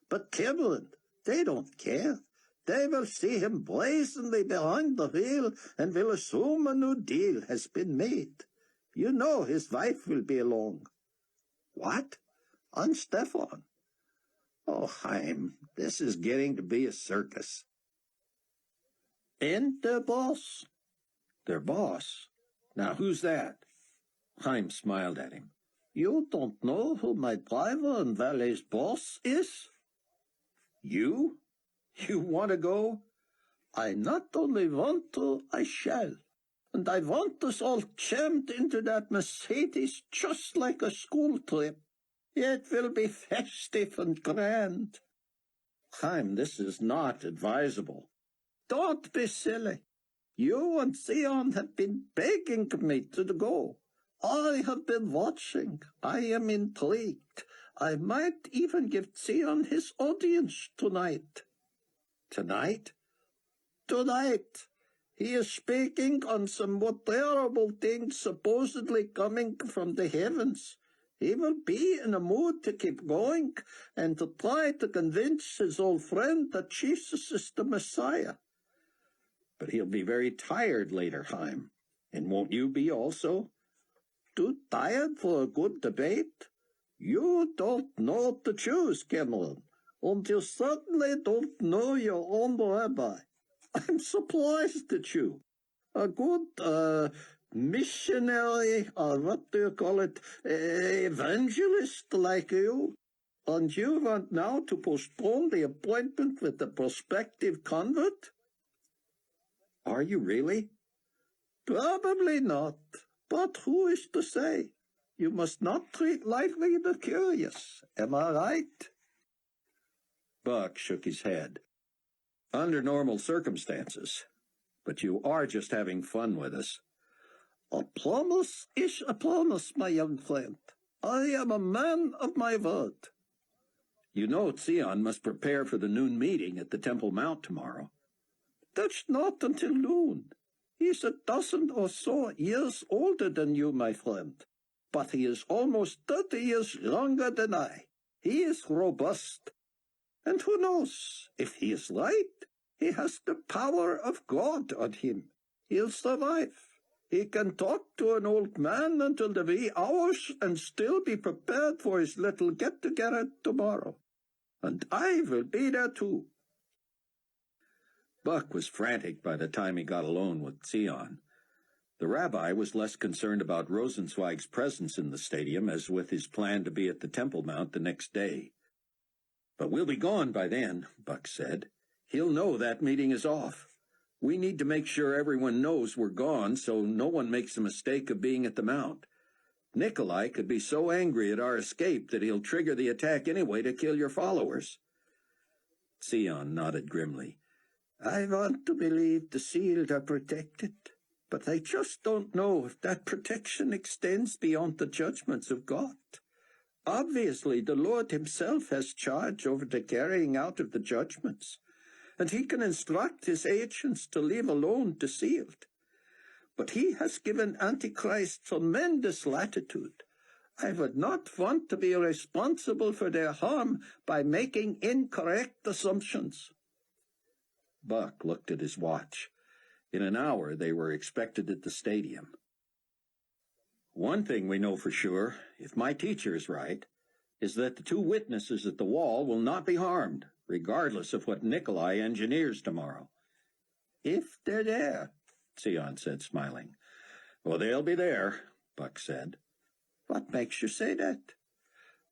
But Cameron, they don't care. They will see him brazenly behind the wheel and will assume a new deal has been made. You know his wife will be along." "What?" "And Stefan." "Oh, Chaim, this is getting to be a circus." "And their boss." "Their boss? Now who's that?" Chaim smiled at him. "You don't know who my driver and valet's boss is?" "You? You want to go?" "I not only want to, I shall. And I want us all jammed into that Mercedes just like a school trip." It will be festive and grand. Chaim, this is not advisable. Don't be silly. You and Theon have been begging me to go. I have been watching. I am intrigued. I might even give Theon his audience tonight. Tonight? Tonight. He is speaking on some more terrible things supposedly coming from the heavens. He will be in a mood to keep going and to try to convince his old friend that Jesus is the Messiah. But he'll be very tired later, Chaim. And won't you be also? Too tired for a good debate? You don't know what to choose, Cameron, and you certainly don't know your own rabbi. I'm surprised at you. A good, missionary, or what do you call it, evangelist like you, and you want now to postpone the appointment with the prospective convert? Are you really? Probably not, but who is to say? You must not treat lightly the curious, am I right? Buck shook his head. Under normal circumstances. But you are just having fun with us. A promise is a promise, my young friend. I am a man of my word. You know Theon must prepare for the noon meeting at the Temple Mount tomorrow. That's not until noon. He's a dozen or so years older than you, my friend. But he is almost 30 years younger than I. He is robust. And who knows, if he is right, he has the power of God on him. He'll survive. He can talk to an old man until the wee hours and still be prepared for his little get-together tomorrow. And I will be there too. Buck was frantic by the time he got alone with Theon. The rabbi was less concerned about Rosenzweig's presence in the stadium as with his plan to be at the Temple Mount the next day. But we'll be gone by then, Buck said. He'll know that meeting is off. We need to make sure everyone knows we're gone so no one makes the mistake of being at the Mount. Nikolai could be so angry at our escape that he'll trigger the attack anyway to kill your followers. Theon nodded grimly. I want to believe the sealed are protected, but I just don't know if that protection extends beyond the judgments of God. Obviously, the Lord himself has charge over the carrying out of the judgments, and he can instruct his agents to leave alone the sealed. But he has given Antichrist tremendous latitude. I would not want to be responsible for their harm by making incorrect assumptions. Buck looked at his watch. In an hour, they were expected at the stadium. One thing we know for sure, if my teacher is right, is that the two witnesses at the wall will not be harmed, regardless of what Nikolai engineers tomorrow. If they're there, Theon said, smiling. Well, they'll be there, Buck said. What makes you say that?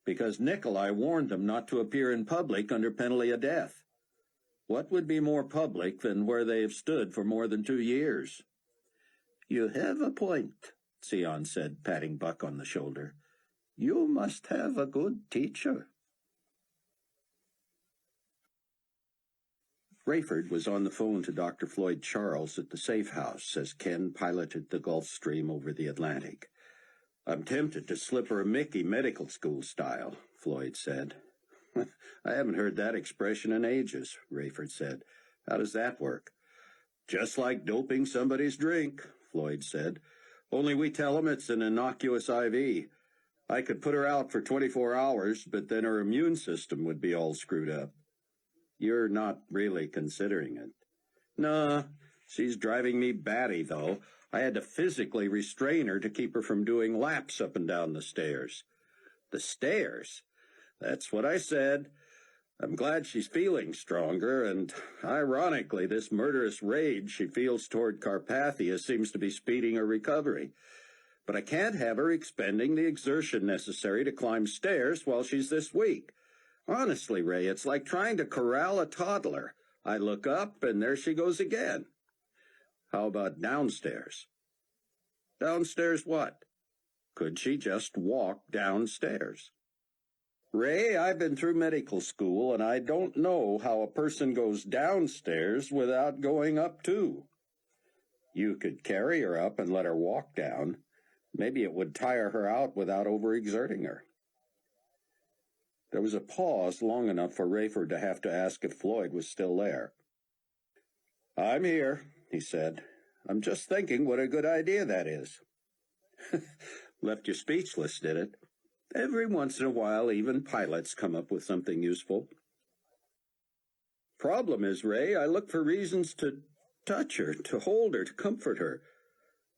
Because Nikolai warned them not to appear in public under penalty of death. What would be more public than where they have stood for more than 2 years? You have a point, Theon said, patting Buck on the shoulder. You must have a good teacher. Rayford was on the phone to Dr. Floyd Charles at the safe house as Ken piloted the Gulf Stream over the Atlantic. I'm tempted to slip her a Mickey medical school style, Floyd said. I haven't heard that expression in ages, Rayford said. How does that work? Just like doping somebody's drink, Floyd said. Only we tell them it's an innocuous IV. I could put her out for 24 hours, but then her immune system would be all screwed up. You're not really considering it. Nah, she's driving me batty, though. I had to physically restrain her to keep her from doing laps up and down the stairs. The stairs? That's what I said. I'm glad she's feeling stronger, and ironically, this murderous rage she feels toward Carpathia seems to be speeding her recovery. But I can't have her expending the exertion necessary to climb stairs while she's this weak. Honestly, Ray, it's like trying to corral a toddler. I look up, and there she goes again. How about downstairs? Downstairs what? Could she just walk downstairs? Ray, I've been through medical school, and I don't know how a person goes downstairs without going up too. You could carry her up and let her walk down. Maybe it would tire her out without overexerting her. There was a pause long enough for Rayford to have to ask if Floyd was still there. "I'm here," he said. "I'm just thinking what a good idea that is." Left you speechless, did it? Every once in a while, even pilots come up with something useful. Problem is, Ray, I look for reasons to touch her, to hold her, to comfort her.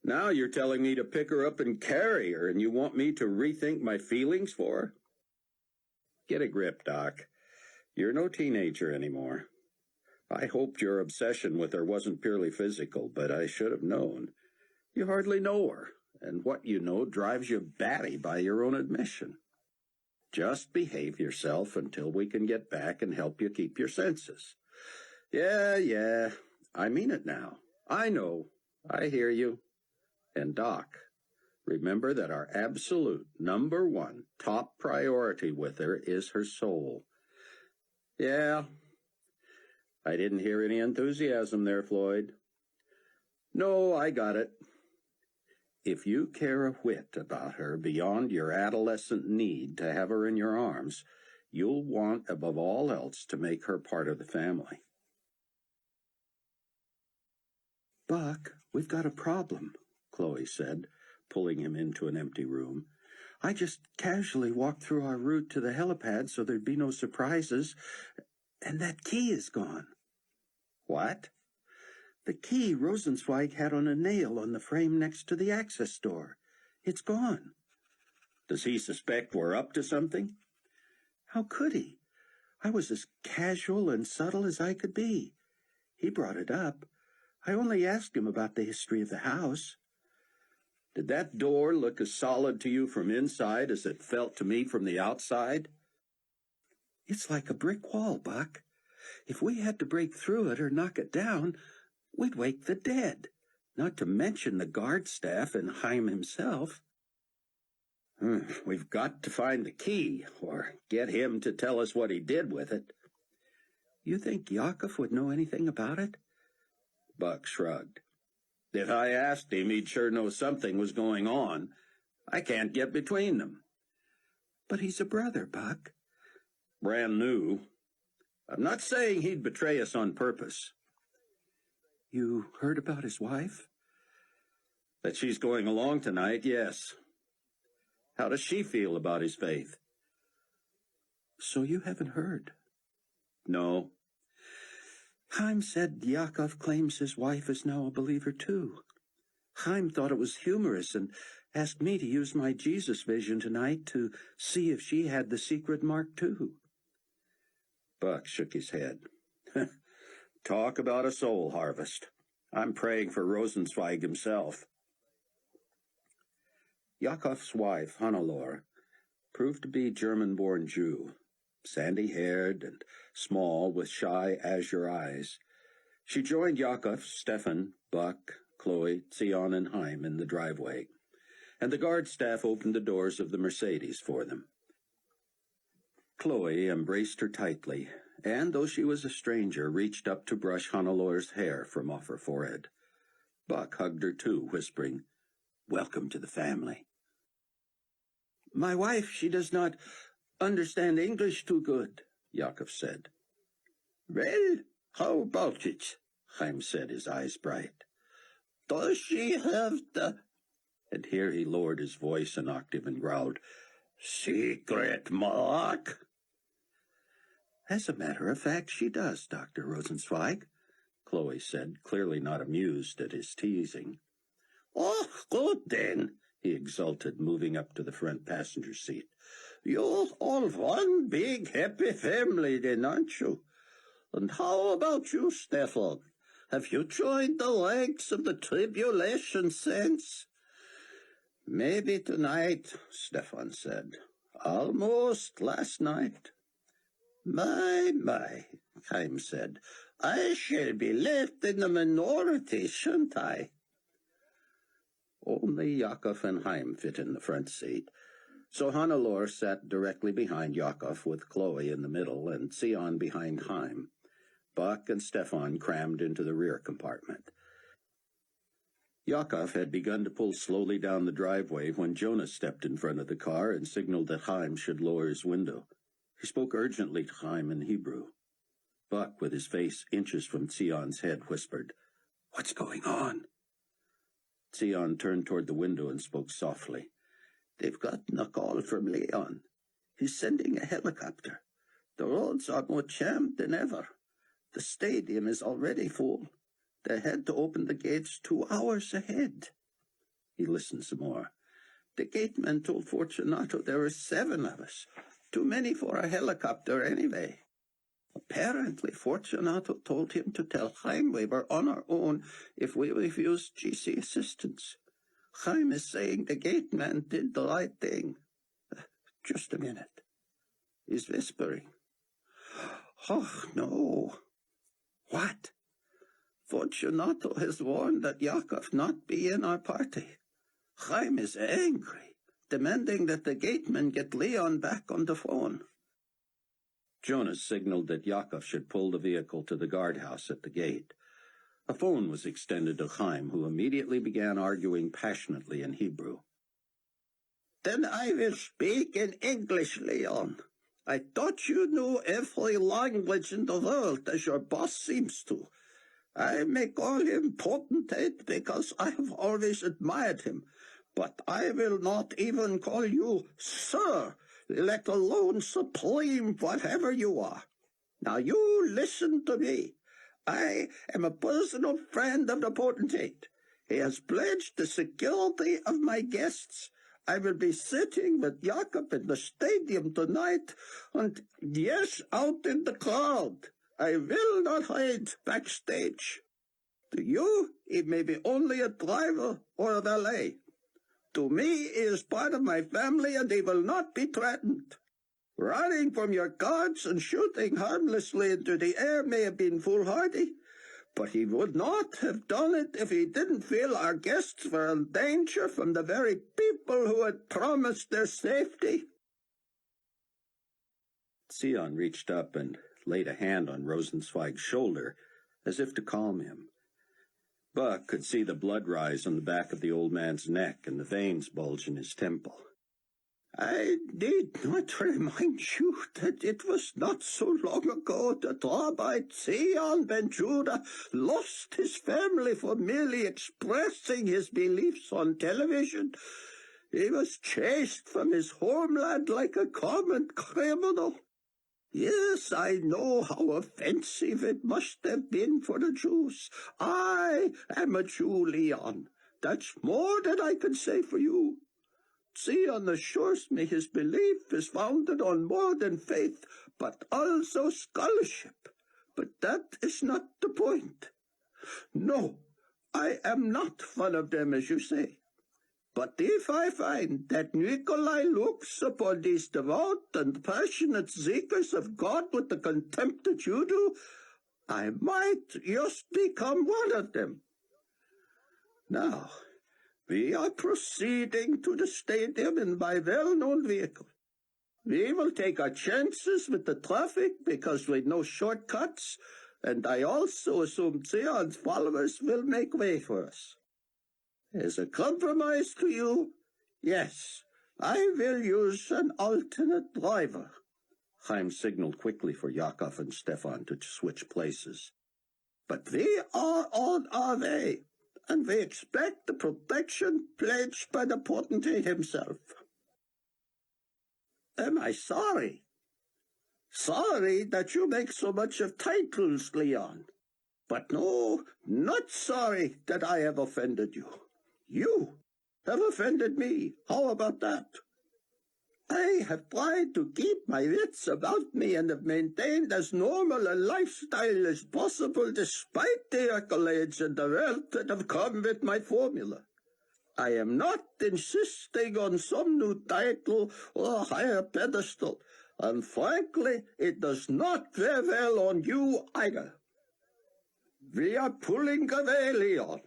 Now you're telling me to pick her up and carry her, and you want me to rethink my feelings for her? Get a grip, Doc. You're no teenager anymore. I hoped your obsession with her wasn't purely physical, but I should have known. You hardly know her, and what you know drives you batty by your own admission. Just behave yourself until we can get back and help you keep your senses. Yeah, I mean it now. I know. I hear you. And Doc, remember that our absolute #1 top priority with her is her soul. Yeah. I didn't hear any enthusiasm there, Floyd. No, I got it. If you care a whit about her beyond your adolescent need to have her in your arms, you'll want above all else to make her part of the family. Buck, we've got a problem, Chloe said, pulling him into an empty room. I just casually walked through our route to the helipad so there'd be no surprises, and that key is gone. What? The key Rosenzweig had on a nail on the frame next to the access door. It's gone. Does he suspect we're up to something? How could he? I was as casual and subtle as I could be. He brought it up. I only asked him about the history of the house. Did that door look as solid to you from inside as it felt to me from the outside? It's like a brick wall, Buck. If we had to break through it or knock it down, we'd wake the dead, not to mention the guard staff and Haim himself. We've got to find the key, or get him to tell us what he did with it. You think Yakov would know anything about it? Buck shrugged. If I asked him, he'd sure know something was going on. I can't get between them. But he's a brother, Buck. Brand new. I'm not saying he'd betray us on purpose. You heard about his wife? That she's going along tonight, yes. How does she feel about his faith? So you haven't heard? No. Haim said Yakov claims his wife is now a believer too. Haim thought it was humorous and asked me to use my Jesus vision tonight to see if she had the secret mark too. Buck shook his head. Talk about a soul harvest. I'm praying for Rosenzweig himself. Yakov's wife, Hannelore, proved to be German-born Jew, sandy-haired and small with shy azure eyes. She joined Yakov, Stefan, Buck, Chloe, Zion, and Haim in the driveway, and the guard staff opened the doors of the Mercedes for them. Chloe embraced her tightly, and though she was a stranger, reached up to brush Hannelore's hair from off her forehead. Buck hugged her too, whispering, "Welcome to the family." My wife, she does not understand English too good, Yakov said. Well, how about it? Haim said, his eyes bright. Does she have the... And here he lowered his voice an octave and growled, "Secret mark?" As a matter of fact, she does, Dr. Rosenzweig, Chloe said, clearly not amused at his teasing. Oh, good then, he exulted, moving up to the front passenger seat. You're all one big happy family then, aren't you? And how about you, Stefan? Have you joined the ranks of the tribulation saints? Maybe tonight, Stefan said. Almost last night. My, Haim said. I shall be left in the minority, shouldn't I? Only Yakov and Haim fit in the front seat. So Hannelore sat directly behind Yakov with Chloe in the middle and Sion behind Chaim. Buck and Stefan crammed into the rear compartment. Yakov had begun to pull slowly down the driveway when Jonas stepped in front of the car and signaled that Chaim should lower his window. He spoke urgently to Chaim in Hebrew. Buck, with his face inches from Sion's head, whispered, "What's going on?" Sion turned toward the window and spoke softly. "They've gotten a call from Leon. He's sending a helicopter. The roads are more jammed than ever. The stadium is already full. They had to open the gates 2 hours ahead." He listened some more. "The gateman told Fortunato there were 7 of us. Too many for a helicopter anyway. Apparently, Fortunato told him to tell Chaim we were on our own if we refused GC assistance. Chaim is saying the gateman did the right thing. Just a minute." He's whispering. "Oh, no." "What?" "Fortunato has warned that Yakov not be in our party. Chaim is angry, demanding that the gateman get Leon back on the phone." Jonas signaled that Yakov should pull the vehicle to the guardhouse at the gate. A phone was extended to Chaim, who immediately began arguing passionately in Hebrew. "Then I will speak in English, Leon. I thought you knew every language in the world, as your boss seems to. I may call him potentate because I have always admired him, but I will not even call you sir, let alone supreme, whatever you are. Now you listen to me. I am a personal friend of the potentate. He has pledged the security of my guests. I will be sitting with Jakob in the stadium tonight, and yes, out in the crowd. I will not hide backstage. To you, he may be only a driver or a valet. To me, he is part of my family, and he will not be threatened. Running from your guards and shooting harmlessly into the air may have been foolhardy, but he would not have done it if he didn't feel our guests were in danger from the very people who had promised their safety." Sion reached up and laid a hand on Rosenzweig's shoulder, as if to calm him. Buck could see the blood rise on the back of the old man's neck and the veins bulge in his temple. "I need not remind you that it was not so long ago that Rabbi Zion Ben Judah lost his family for merely expressing his beliefs on television. He was chased from his homeland like a common criminal. Yes, I know how offensive it must have been for the Jews. I am a Jew, Leon. That's more than I can say for you. Zion assures me his belief is founded on more than faith, but also scholarship. But that is not the point. No, I am not one of them, as you say. But if I find that Nikolai looks upon these devout and passionate seekers of God with the contempt that you do, I might just become one of them. Now, we are proceeding to the stadium in my well-known vehicle. We will take our chances with the traffic because we know shortcuts, and I also assume Zion's followers will make way for us. As a compromise to you, yes, I will use an alternate driver." Chaim signaled quickly for Yakov and Stefan to switch places. "But we are on our way, and we expect the protection pledged by the potentate himself." "Am I sorry? Sorry that you make so much of titles, Leon. But no, not sorry that I have offended you. You have offended me. How about that? I have tried to keep my wits about me and have maintained as normal a lifestyle as possible despite the accolades and the wealth that have come with my formula. I am not insisting on some new title or higher pedestal, and frankly, it does not fare well on you either. We are pulling away, Leon,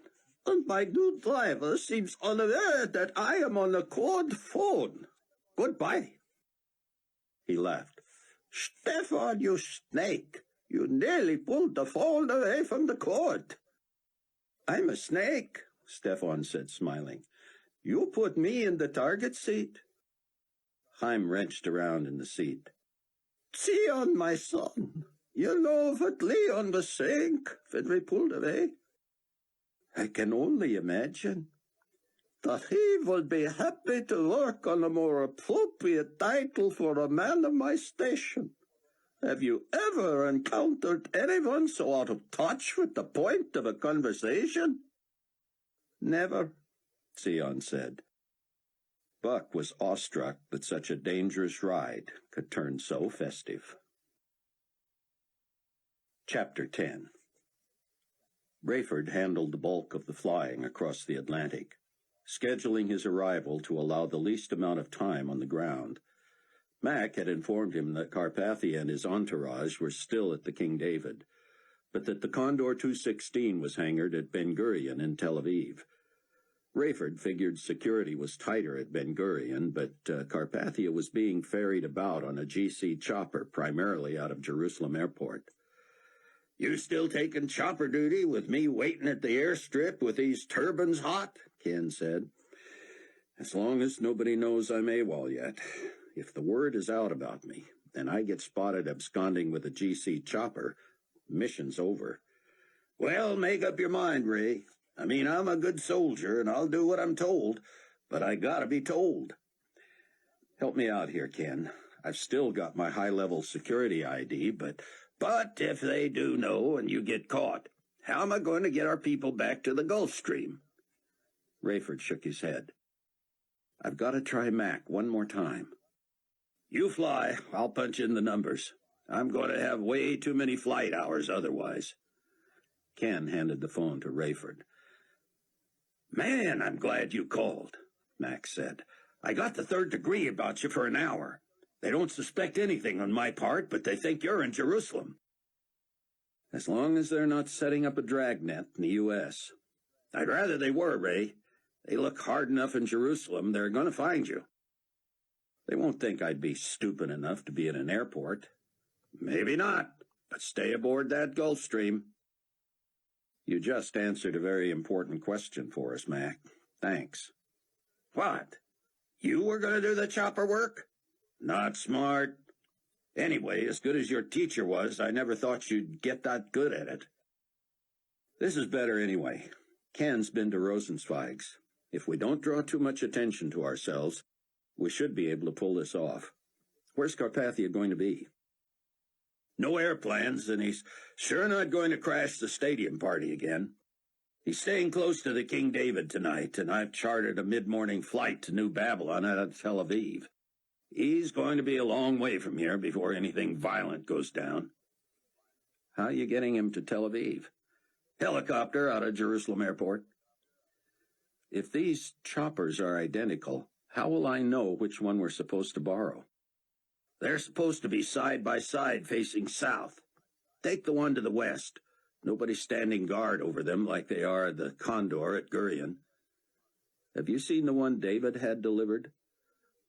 and my new driver seems unaware that I am on a quad phone. Goodbye. He laughed. Stefan, you snake! You nearly pulled the phone away from the cord. I'm a snake, Stefan said, smiling. You put me in the target seat. Chaim wrenched around in the seat. Zion, my son, you know what Leon was saying when we pulled away? I can only imagine. That he would be happy to work on a more appropriate title for a man of my station. Have you ever encountered anyone so out of touch with the point of a conversation? Never, Zion said. Buck was awestruck that such a dangerous ride could turn so festive. Chapter 10. Rayford handled the bulk of the flying across the Atlantic, scheduling his arrival to allow the least amount of time on the ground. Mac had informed him that Carpathia and his entourage were still at the King David, but that the Condor 216 was hangared at Ben Gurion in Tel Aviv. Rayford figured security was tighter at Ben Gurion, but Carpathia was being ferried about on a GC chopper, primarily out of Jerusalem Airport. You still taking chopper duty with me waiting at the airstrip with these turbines hot? Ken said. As long as nobody knows I'm AWOL yet. If the word is out about me, and I get spotted absconding with a GC chopper, mission's over. Well, make up your mind, Ray. I mean, I'm a good soldier, and I'll do what I'm told, but I gotta be told. Help me out here, Ken. I've still got my high-level security ID, but if they do know and you get caught, how am I going to get our people back to the Gulf Stream? Rayford shook his head. I've got to try Mac one more time. You fly. I'll punch in the numbers. I'm going to have way too many flight hours otherwise. Ken handed the phone to Rayford. Man, I'm glad you called, Max said. I got the third degree about you for an hour. They don't suspect anything on my part, but they think you're in Jerusalem. As long as they're not setting up a dragnet in the U.S. I'd rather they were, Ray. They look hard enough in Jerusalem, they're going to find you. They won't think I'd be stupid enough to be in an airport. Maybe not, but stay aboard that Gulf Stream. You just answered a very important question for us, Mac. Thanks. What? You were going to do the chopper work? Not smart. Anyway, as good as your teacher was, I never thought you'd get that good at it. This is better anyway. Ken's been to Rosenzweig's. If we don't draw too much attention to ourselves, we should be able to pull this off. Where's Carpathia going to be? No airplanes, and he's sure not going to crash the stadium party again. He's staying close to the King David tonight, and I've chartered a mid-morning flight to New Babylon out of Tel Aviv. He's going to be a long way from here before anything violent goes down. How are you getting him to Tel Aviv? Helicopter out of Jerusalem Airport. If these choppers are identical, how will I know which one we're supposed to borrow? They're supposed to be side by side facing south. Take the one to the west. Nobody's standing guard over them like they are the Condor at Gurion. Have you seen the one David had delivered?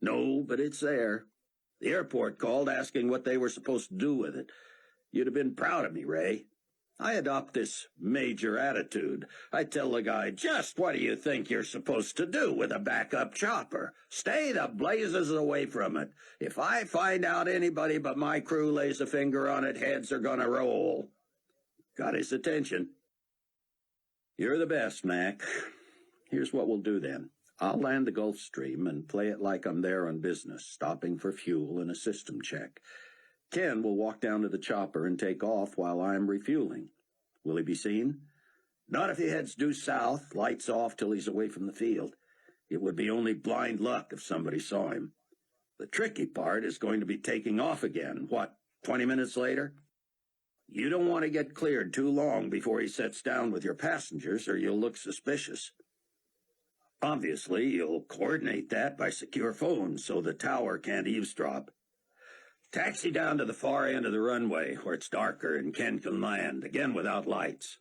No, but it's there. The airport called asking what they were supposed to do with it. You'd have been proud of me, Ray. I adopt this major attitude. I tell the guy, just what do you think you're supposed to do with a backup chopper? Stay the blazes away from it. If I find out anybody but my crew lays a finger on it, heads are gonna roll. Got his attention. You're the best, Mac. Here's what we'll do then. I'll land the Gulf Stream and play it like I'm there on business, stopping for fuel and a system check. Ken will walk down to the chopper and take off while I'm refueling. Will he be seen? Not if he heads due south, lights off till he's away from the field. It would be only blind luck if somebody saw him. The tricky part is going to be taking off again, 20 minutes later? You don't want to get cleared too long before he sets down with your passengers, or you'll look suspicious. Obviously, you'll coordinate that by secure phones so the tower can't eavesdrop. Taxi down to the far end of the runway where it's darker and Ken can land, again without lights.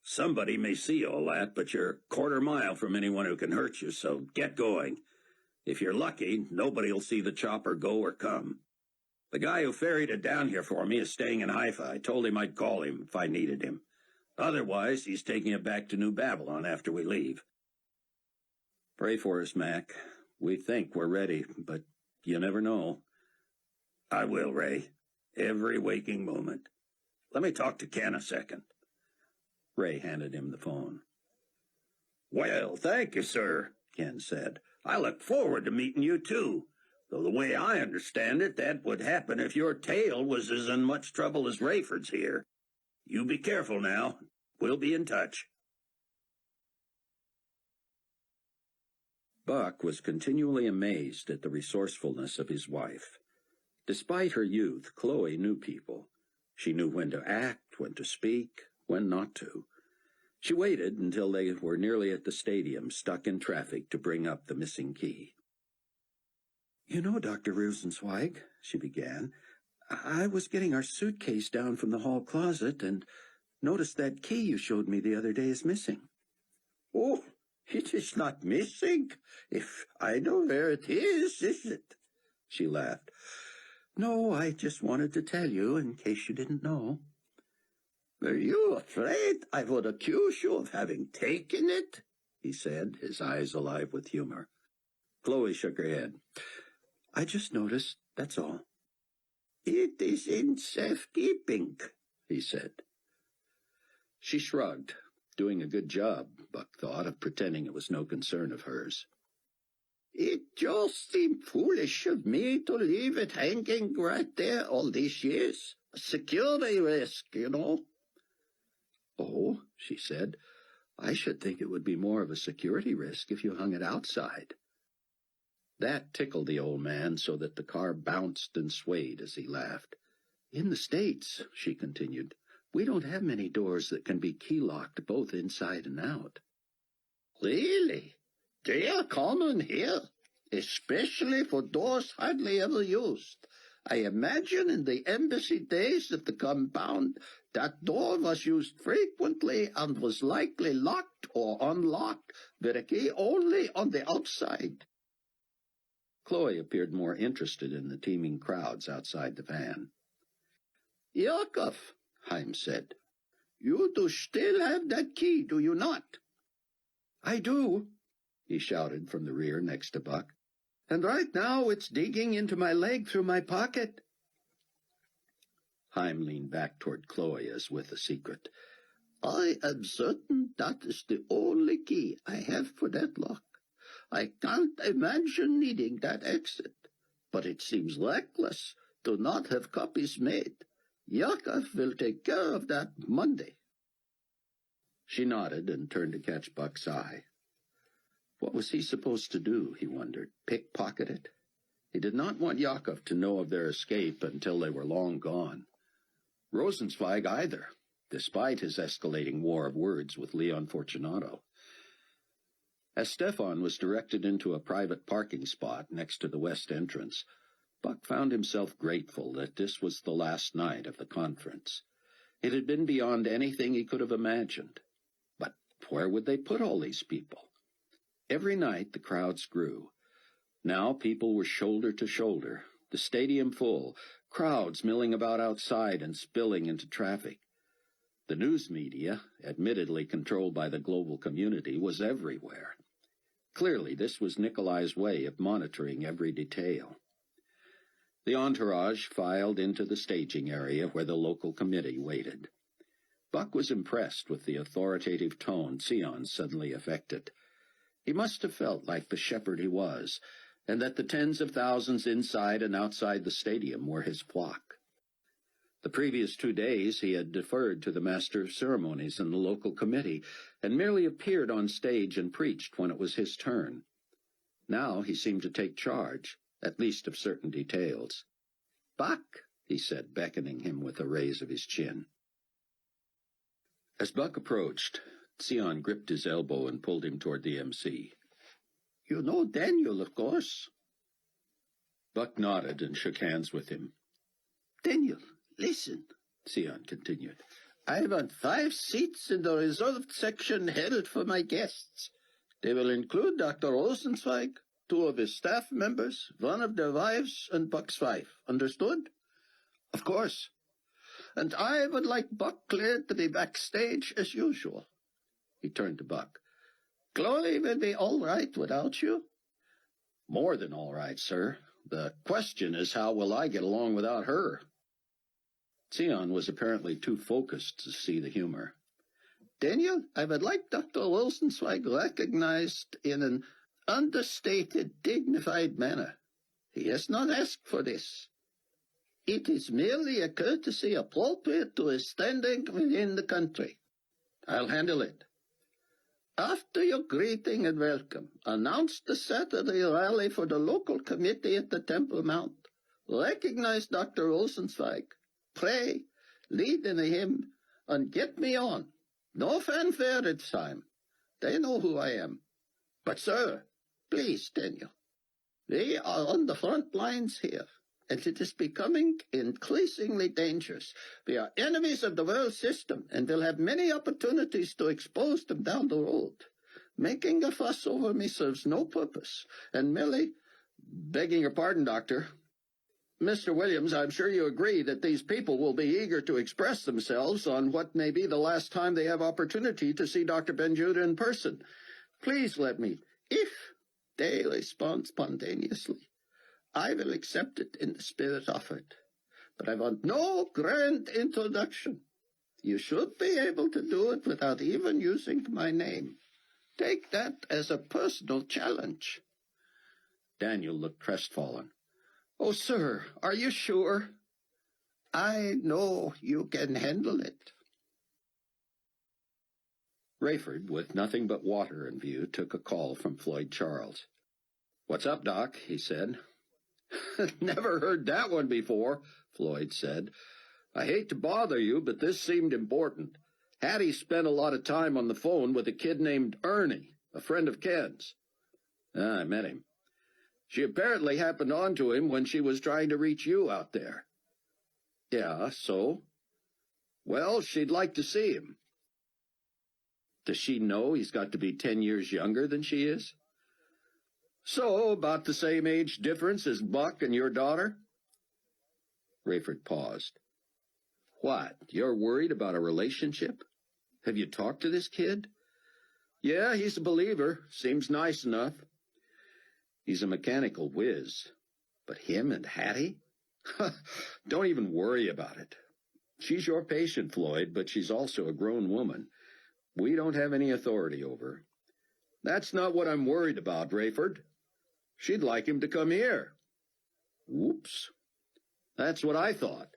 Somebody may see all that, but you're a quarter mile from anyone who can hurt you, so get going. If you're lucky, nobody'll see the chopper go or come. The guy who ferried it down here for me is staying in Haifa. I told him I'd call him if I needed him. Otherwise, he's taking it back to New Babylon after we leave. Pray for us, Mac. We think we're ready, but you never know. I will, Ray. Every waking moment. Let me talk to Ken a second. Ray handed him the phone. Well, thank you, sir, Ken said. I look forward to meeting you, too. Though the way I understand it, that would happen if your tail was as in much trouble as Rayford's here. You be careful now. We'll be in touch. Buck was continually amazed at the resourcefulness of his wife. Despite her youth, Chloe knew people. She knew when to act, when to speak, when not to. She waited until they were nearly at the stadium, stuck in traffic, to bring up the missing key. "You know, Dr. Rosenzweig," she began, "I was getting our suitcase down from the hall closet and noticed that key you showed me the other day is missing." Oh, it is not missing. If I know where it is it? She laughed. "No, I just wanted to tell you in case you didn't know." Were you afraid I would accuse you of having taken it? He said, his eyes alive with humor. Chloe shook her head. "I just noticed, that's all." "It is in safekeeping," he said. She shrugged, doing a good job, Buck thought, of pretending it was no concern of hers. "It just seemed foolish of me to leave it hanging right there all these years. A security risk, you know." "Oh," she said, "I should think it would be more of a security risk if you hung it outside." That tickled the old man so that the car bounced and swayed as he laughed. "In the States," she continued, "we don't have many doors that can be key-locked both inside and out." "Really? They are common here, especially for doors hardly ever used. I imagine in the embassy days of the compound, that door was used frequently and was likely locked or unlocked with a key only on the outside." Chloe appeared more interested in the teeming crowds outside the van. "Yakov," Haim said, "you do still have that key, do you not?" "I do," he shouted from the rear next to Buck. "And right now it's digging into my leg through my pocket." Haim leaned back toward Chloe as with a secret. "I am certain that is the only key I have for that lock. I can't imagine needing that exit, but it seems reckless to not have copies made. Yakov will take care of that Monday." She nodded and turned to catch Buck's eye. What was he supposed to do, he wondered, pickpocket it? He did not want Yakov to know of their escape until they were long gone. Rosenzweig either, despite his escalating war of words with Leon Fortunato. As Stefan was directed into a private parking spot next to the west entrance, Buck found himself grateful that this was the last night of the conference. It had been beyond anything he could have imagined. But where would they put all these people? Every night the crowds grew. Now people were shoulder to shoulder, the stadium full, crowds milling about outside and spilling into traffic. The news media, admittedly controlled by the global community, was everywhere. Clearly, this was Nikolai's way of monitoring every detail. The entourage filed into the staging area where the local committee waited. Buck was impressed with the authoritative tone Sion suddenly affected. He must have felt like the shepherd he was, and that the tens of thousands inside and outside the stadium were his flock. The previous 2 days he had deferred to the master of ceremonies and the local committee, and merely appeared on stage and preached when it was his turn. Now he seemed to take charge, at least of certain details. "Buck," he said, beckoning him with a raise of his chin. As Buck approached, Sion gripped his elbow and pulled him toward the MC. "You know Daniel, of course." Buck nodded and shook hands with him. "Daniel, listen," Sion continued. "I want 5 seats in the reserved section held for my guests. They will include Dr. Rosenzweig, 2 of his staff members, 1 of their wives, and Buck's wife. Understood? Of course. And I would like Buck cleared to be backstage as usual. He turned to Buck. Chloe will be all right without you? More than all right, sir. The question is, how will I get along without her? Sion was apparently too focused to see the humor. Daniel, I would like Dr. Rosenzweig recognized in an understated, dignified manner. He has not asked for this. It is merely a courtesy appropriate to his standing within the country. I'll handle it. After your greeting and welcome, announce the Saturday rally for the local committee at the Temple Mount. Recognize Dr. Rosenzweig. Pray, lead in a hymn, and get me on. No fanfare this time. They know who I am. But, sir, please, Daniel, we are on the front lines here, and it is becoming increasingly dangerous. We are enemies of the world system, and will have many opportunities to expose them down the road. Making a fuss over me serves no purpose, and merely... Begging your pardon, Doctor. Mr. Williams, I'm sure you agree that these people will be eager to express themselves on what may be the last time they have opportunity to see Dr. Ben-Judah in person. Please let me, if they respond spontaneously, I will accept it in the spirit offered. But I want no grand introduction. You should be able to do it without even using my name. Take that as a personal challenge. Daniel looked crestfallen. Oh, sir, are you sure? I know you can handle it. Rayford, with nothing but water in view, took a call from Floyd Charles. What's up, Doc? He said. Never heard that one before, Floyd said. I hate to bother you, but this seemed important. Hattie spent a lot of time on the phone with a kid named Ernie, a friend of Ken's. I met him. She apparently happened onto him when she was trying to reach you out there. Yeah, so? Well, she'd like to see him. Does she know he's got to be 10 years younger than she is? So, about the same age difference as Buck and your daughter? Rayford paused. What, you're worried about a relationship? Have you talked to this kid? Yeah, he's a believer. Seems nice enough. He's a mechanical whiz. But him and Hattie? Don't even worry about it. She's your patient, Floyd, but she's also a grown woman. We don't have any authority over her. That's not what I'm worried about, Rayford. She'd like him to come here. Whoops. That's what I thought.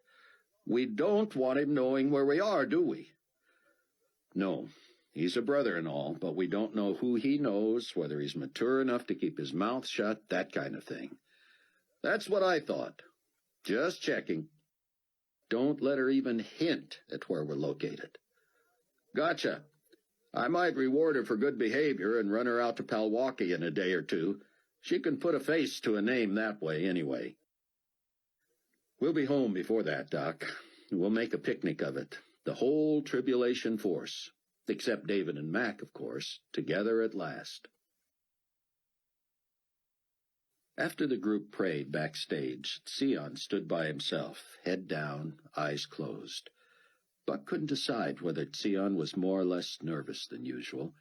We don't want him knowing where we are, do we? No. He's a brother and all, but we don't know who he knows, whether he's mature enough to keep his mouth shut, that kind of thing. That's what I thought. Just checking. Don't let her even hint at where we're located. Gotcha. I might reward her for good behavior and run her out to Palwaukee in a day or two. She can put a face to a name that way anyway. We'll be home before that, Doc. We'll make a picnic of it. The whole tribulation force. Except David and Mac, of course, together at last. After the group prayed backstage, Sion stood by himself, head down, eyes closed. Buck couldn't decide whether Sion was more or less nervous than usual.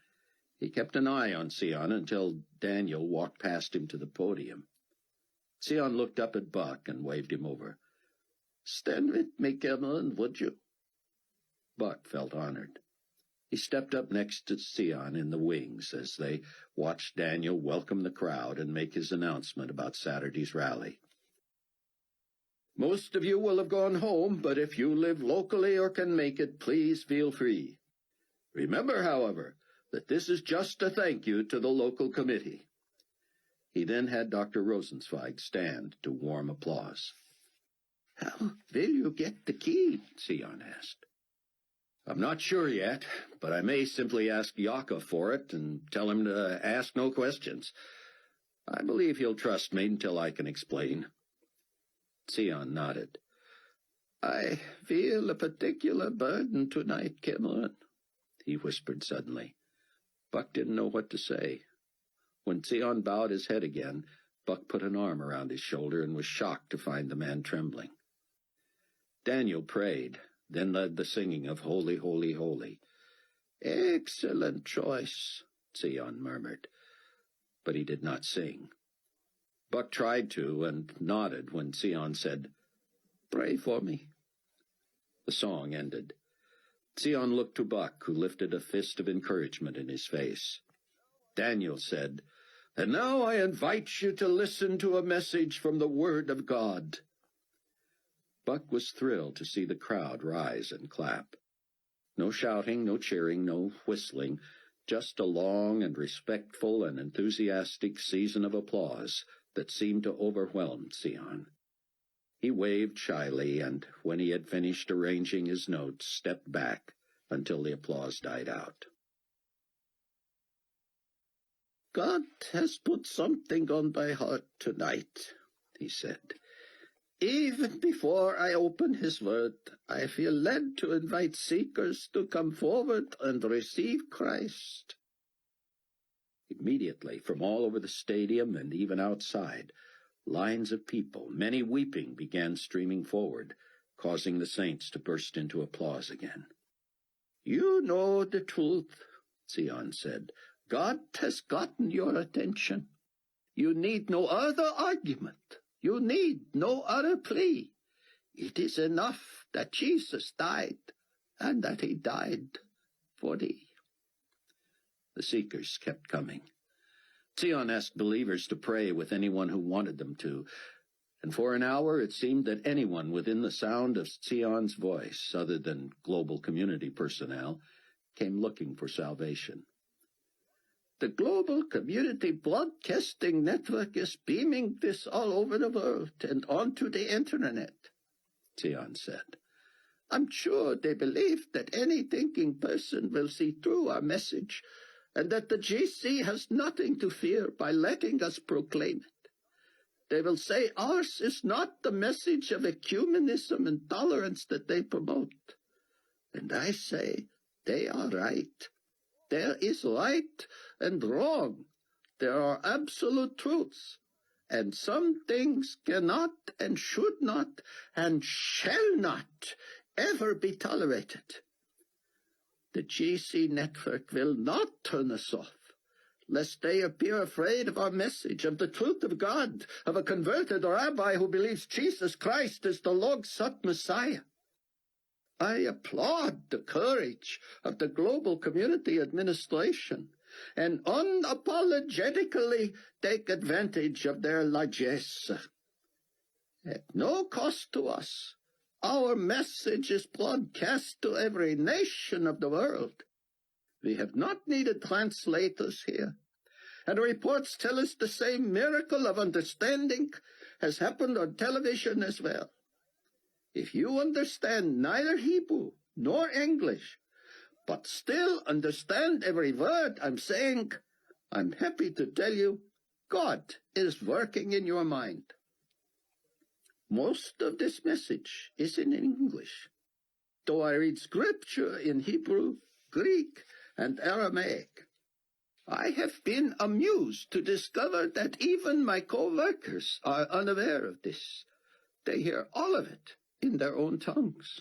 He kept an eye on Sion until Daniel walked past him to the podium. Sion looked up at Buck and waved him over. "Stand with me, Cameron, would you?" Buck felt honored. He stepped up next to Sion in the wings as they watched Daniel welcome the crowd and make his announcement about Saturday's rally. Most of you will have gone home, but if you live locally or can make it, please feel free. Remember, however, that this is just a thank you to the local committee. He then had Dr. Rosenzweig stand to warm applause. "How will you get the key?" Sion asked. I'm not sure yet, but I may simply ask Yakov for it and tell him to ask no questions. I believe he'll trust me until I can explain. Sion nodded. "I feel a particular burden tonight, Cameron," he whispered suddenly. Buck didn't know what to say. When Sion bowed his head again, Buck put an arm around his shoulder and was shocked to find the man trembling. Daniel prayed, then led the singing of Holy, Holy, Holy. "Excellent choice," Sion murmured, but he did not sing. Buck tried to and nodded when Sion said, "Pray for me." The song ended. Sion looked to Buck, who lifted a fist of encouragement in his face. Daniel said, "And now I invite you to listen to a message from the Word of God." Buck was thrilled to see the crowd rise and clap. No shouting, no cheering, no whistling, just a long and respectful and enthusiastic season of applause that seemed to overwhelm Sion. He waved shyly, and when he had finished arranging his notes, stepped back until the applause died out. "God has put something on my heart tonight," he said. "Even before I open his word, I feel led to invite seekers to come forward and receive Christ." Immediately, from all over the stadium and even outside, lines of people, many weeping, began streaming forward, causing the saints to burst into applause again. "You know the truth," Sion said. "God has gotten your attention. You need no other argument. You need no other plea. It is enough that Jesus died, and that he died for thee." The seekers kept coming. Sion asked believers to pray with anyone who wanted them to, and for an hour it seemed that anyone within the sound of Sion's voice, other than global community personnel, came looking for salvation. "The Global Community Broadcasting Network is beaming this all over the world and onto the Internet," Sion said. "I'm sure they believe that any thinking person will see through our message, and that the GC has nothing to fear by letting us proclaim it. They will say ours is not the message of ecumenism and tolerance that they promote. And I say they are right. There is right and wrong. There are absolute truths. And some things cannot and should not and shall not ever be tolerated. The GC network will not turn us off, lest they appear afraid of our message, of the truth of God, of a converted rabbi who believes Jesus Christ is the long-sought Messiah. I applaud the courage of the Global Community Administration and unapologetically take advantage of their largesse. At no cost to us, our message is broadcast to every nation of the world. We have not needed translators here, and reports tell us the same miracle of understanding has happened on television as well. If you understand neither Hebrew nor English, but still understand every word I'm saying, I'm happy to tell you God is working in your mind. Most of this message is in English, though I read scripture in Hebrew, Greek, and Aramaic. I have been amused to discover that even my co-workers are unaware of this. They hear all of it in their own tongues.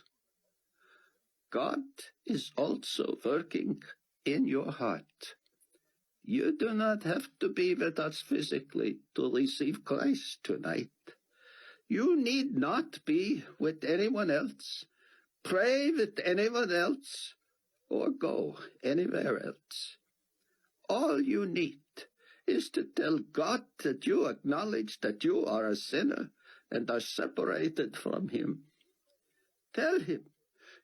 God is also working in your heart. You do not have to be with us physically to receive Christ tonight. You need not be with anyone else, pray with anyone else, or go anywhere else. All you need is to tell God that you acknowledge that you are a sinner and are separated from him. Tell him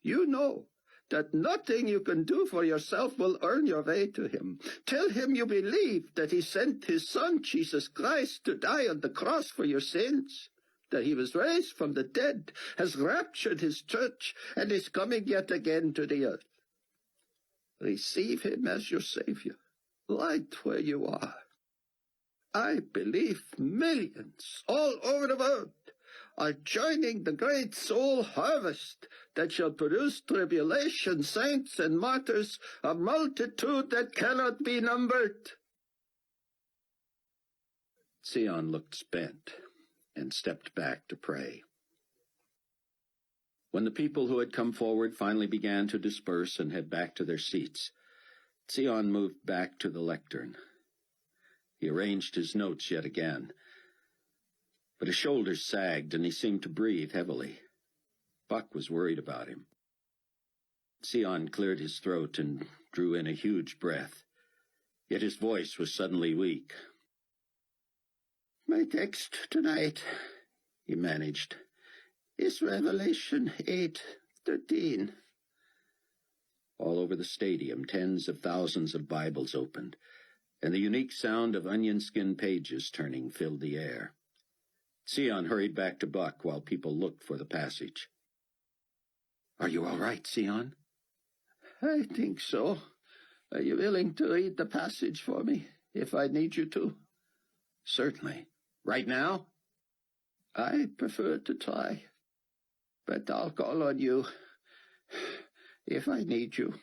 you know that nothing you can do for yourself will earn your way to him. Tell him you believe that he sent his Son, Jesus Christ, to die on the cross for your sins, that he was raised from the dead, has raptured his church, and is coming yet again to the earth. Receive him as your Savior, right where you are. I believe millions all over the world are joining the great soul harvest that shall produce tribulation, saints, and martyrs, a multitude that cannot be numbered. Sion looked spent and stepped back to pray. When the people who had come forward finally began to disperse and head back to their seats, Sion moved back to the lectern. He arranged his notes yet again, but his shoulders sagged and he seemed to breathe heavily. Buck was worried about him. Sion cleared his throat and drew in a huge breath, yet his voice was suddenly weak. My text tonight, he managed, is Revelation 8:13. All over the stadium, tens of thousands of Bibles opened, and the unique sound of onion-skin pages turning filled the air. Sion hurried back to Buck while people looked for the passage. "Are you all right, Sion?" I think so. Are you willing to read the passage for me, if I need you to? Certainly. Right now? I prefer to try, but I'll call on you if I need you.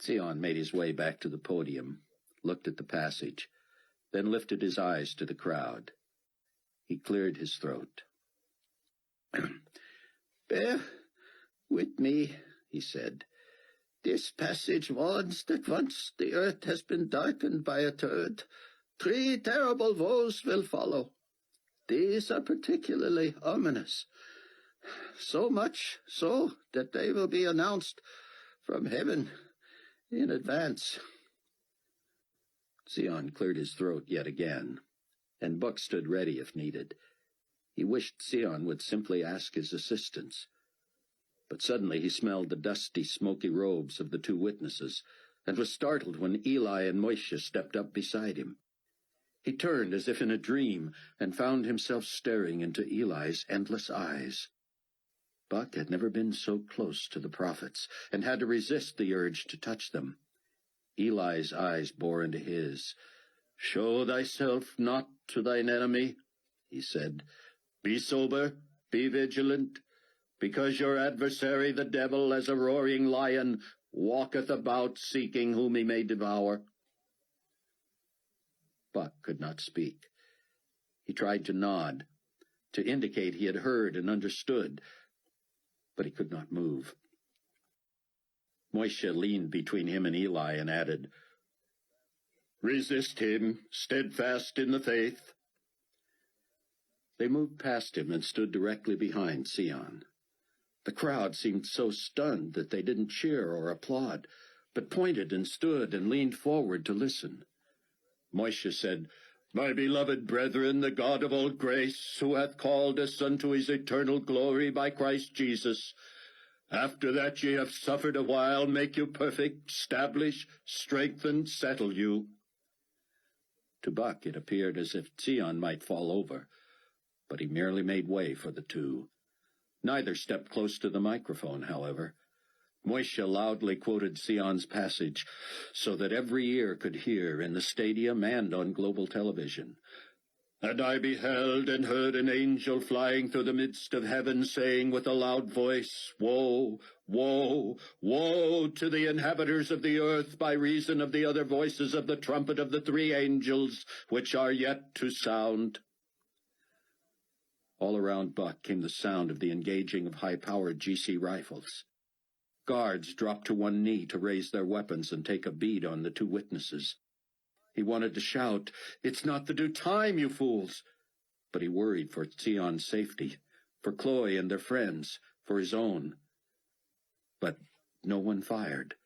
Sion made his way back to the podium, looked at the passage, then lifted his eyes to the crowd. He cleared his throat. Bear with me, he said. This passage warns that once the earth has been darkened by a turd, 3 terrible woes will follow. These are particularly ominous, so much so that they will be announced from heaven in advance. Sion cleared his throat yet again, and Buck stood ready if needed. He wished Sion would simply ask his assistance. But suddenly he smelled the dusty, smoky robes of the 2 witnesses, and was startled when Eli and Moishe stepped up beside him. He turned as if in a dream, and found himself staring into Eli's endless eyes. Buck had never been so close to the prophets, and had to resist the urge to touch them. Eli's eyes bore into his. "Show thyself not to thine enemy," he said. "Be sober, be vigilant, because your adversary the devil, as a roaring lion, walketh about seeking whom he may devour." Buck could not speak. He tried to nod, to indicate he had heard and understood, but he could not move. Moishe leaned between him and Eli and added, "Resist him, steadfast in the faith." They moved past him and stood directly behind Sion. The crowd seemed so stunned that they didn't cheer or applaud, but pointed and stood and leaned forward to listen. Moishe said, "My beloved brethren, the God of all grace, who hath called us unto his eternal glory by Christ Jesus, after that ye have suffered a while, make you perfect, establish, strengthen, settle you." To Buck it appeared as if Sion might fall over, but he merely made way for the 2. Neither stepped close to the microphone, however. Moishe loudly quoted Sion's passage so that every ear could hear in the stadium and on global television. "And I beheld and heard an angel flying through the midst of heaven, saying with a loud voice, Woe, woe, woe to the inhabitants of the earth by reason of the other voices of the trumpet of the 3 angels, which are yet to sound." All around Buck came the sound of the engaging of high-powered GC rifles. Guards dropped to one knee to raise their weapons and take a bead on the 2 witnesses. He wanted to shout, "It's not the due time, you fools!" But he worried for Sion's safety, for Chloe and their friends, for his own. But no one fired.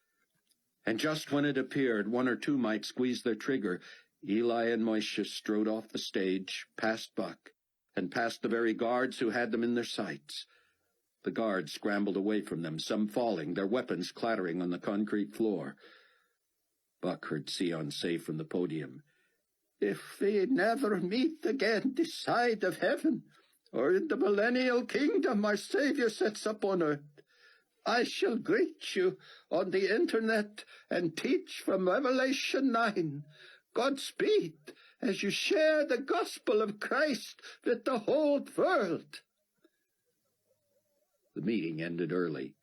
And just when it appeared 1 or 2 might squeeze their trigger, Eli and Moishe strode off the stage, past Buck, and past the very guards who had them in their sights. The guards scrambled away from them, some falling, their weapons clattering on the concrete floor. Buck heard Sion say from the podium, "If we never meet again this side of heaven, or in the millennial kingdom our Savior sets up on earth, I shall greet you on the internet and teach from Revelation 9. Godspeed as you share the gospel of Christ with the whole world." The meeting ended early,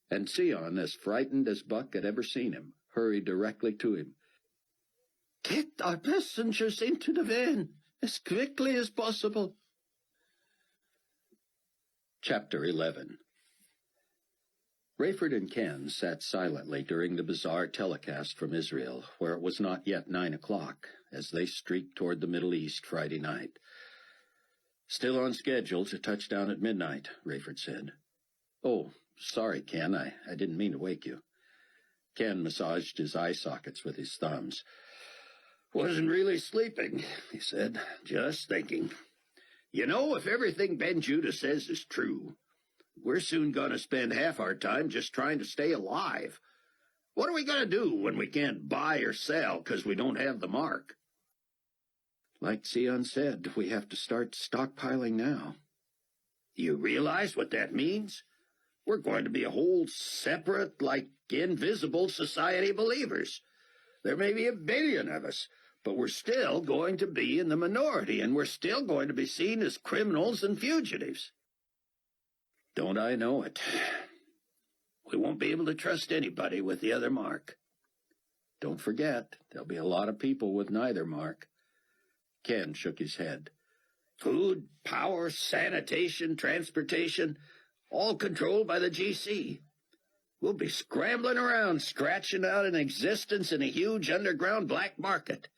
and Sion, as frightened as Buck had ever seen him, hurried directly to him. Get our passengers into the van as quickly as possible. Chapter 11. Rayford and Ken sat silently during the bizarre telecast from Israel, where it was not yet 9 o'clock, as they streaked toward the Middle East Friday night. "Still on schedule to touch down at midnight," Rayford said. "Oh, sorry, Ken, I didn't mean to wake you." Ken massaged his eye sockets with his thumbs. "Wasn't really sleeping," he said. "Just thinking. You know, if everything Ben Judah says is true, we're soon going to spend half our time just trying to stay alive. What are we going to do when we can't buy or sell because we don't have the mark?" "Like Sion said, we have to start stockpiling now." "You realize what that means? We're going to be a whole separate, like invisible society of believers. There may be 1 billion of us, but we're still going to be in the minority, and we're still going to be seen as criminals and fugitives." "Don't I know it?" "We won't be able to trust anybody with the other mark." "Don't forget, there'll be a lot of people with neither mark." Ken shook his head. "Food, power, sanitation, transportation, all controlled by the GC. We'll be scrambling around, scratching out an existence in a huge underground black market.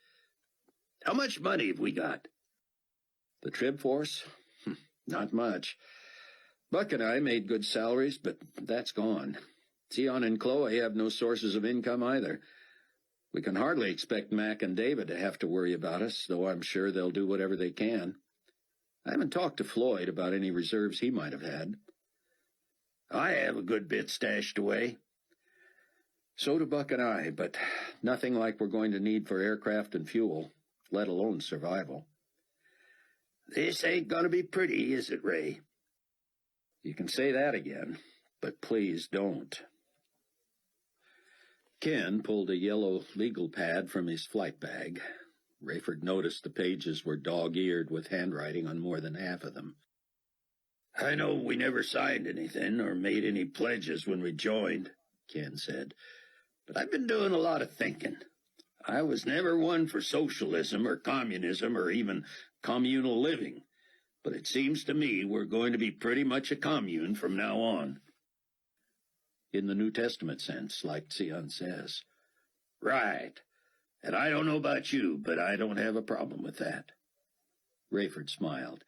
How much money have we got?" "The Trib Force? Not much. Buck and I made good salaries, but that's gone. Sion and Chloe have no sources of income either. We can hardly expect Mac and David to have to worry about us, though I'm sure they'll do whatever they can. I haven't talked to Floyd about any reserves he might have had." "I have a good bit stashed away." "So do Buck and I, but nothing like we're going to need for aircraft and fuel, let alone survival." "This ain't going to be pretty, is it, Ray?" "You can say that again, but please don't." Ken pulled a yellow legal pad from his flight bag. Rayford noticed the pages were dog-eared with handwriting on more than half of them. "I know we never signed anything or made any pledges when we joined," Ken said, "but I've been doing a lot of thinking. I was never one for socialism or communism or even communal living, but it seems to me we're going to be pretty much a commune from now on." "In the New Testament sense, like Sion says." "Right. And I don't know about you, but I don't have a problem with that." Rayford smiled.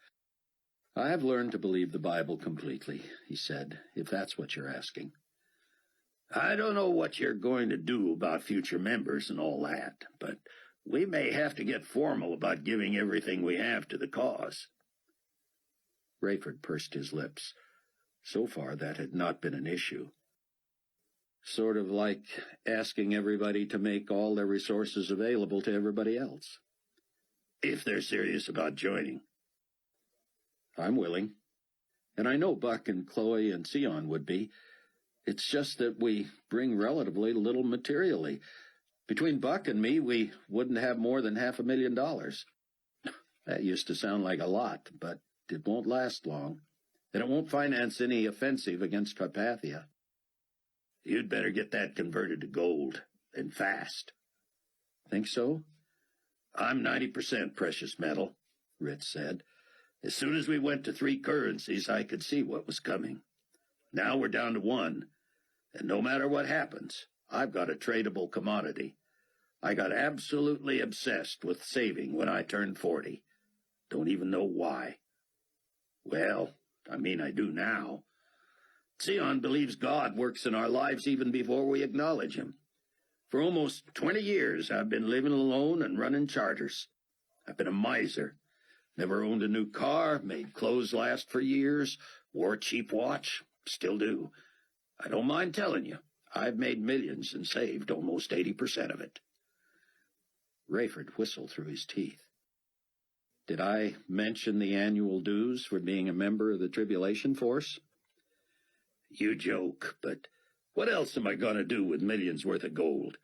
"I've learned to believe the Bible completely," he said, "if that's what you're asking." "I don't know what you're going to do about future members and all that, but we may have to get formal about giving everything we have to the cause." Rayford pursed his lips. So far that had not been an issue. "Sort of like asking everybody to make all their resources available to everybody else." "If they're serious about joining." "I'm willing. And I know Buck and Chloe and Sion would be. It's just that we bring relatively little materially. Between Buck and me, we wouldn't have more than $500,000. That used to sound like a lot, but it won't last long. And it won't finance any offensive against Carpathia." "You'd better get that converted to gold, and fast." "Think so?" "I'm 90% precious metal," Ritz said. "As soon as we went to 3 currencies, I could see what was coming. Now we're down to 1, and no matter what happens, I've got a tradable commodity. I got absolutely obsessed with saving when I turned 40. Don't even know why. Well, I mean, I do now. Sion believes God works in our lives even before we acknowledge him. For almost 20 years, I've been living alone and running charters. I've been a miser. Never owned a new car, made clothes last for years, wore a cheap watch, still do. I don't mind telling you, I've made millions and saved almost 80% of it." Rayford whistled through his teeth. "Did I mention the annual dues for being a member of the Tribulation Force?" "You joke, but what else am I going to do with millions worth of gold?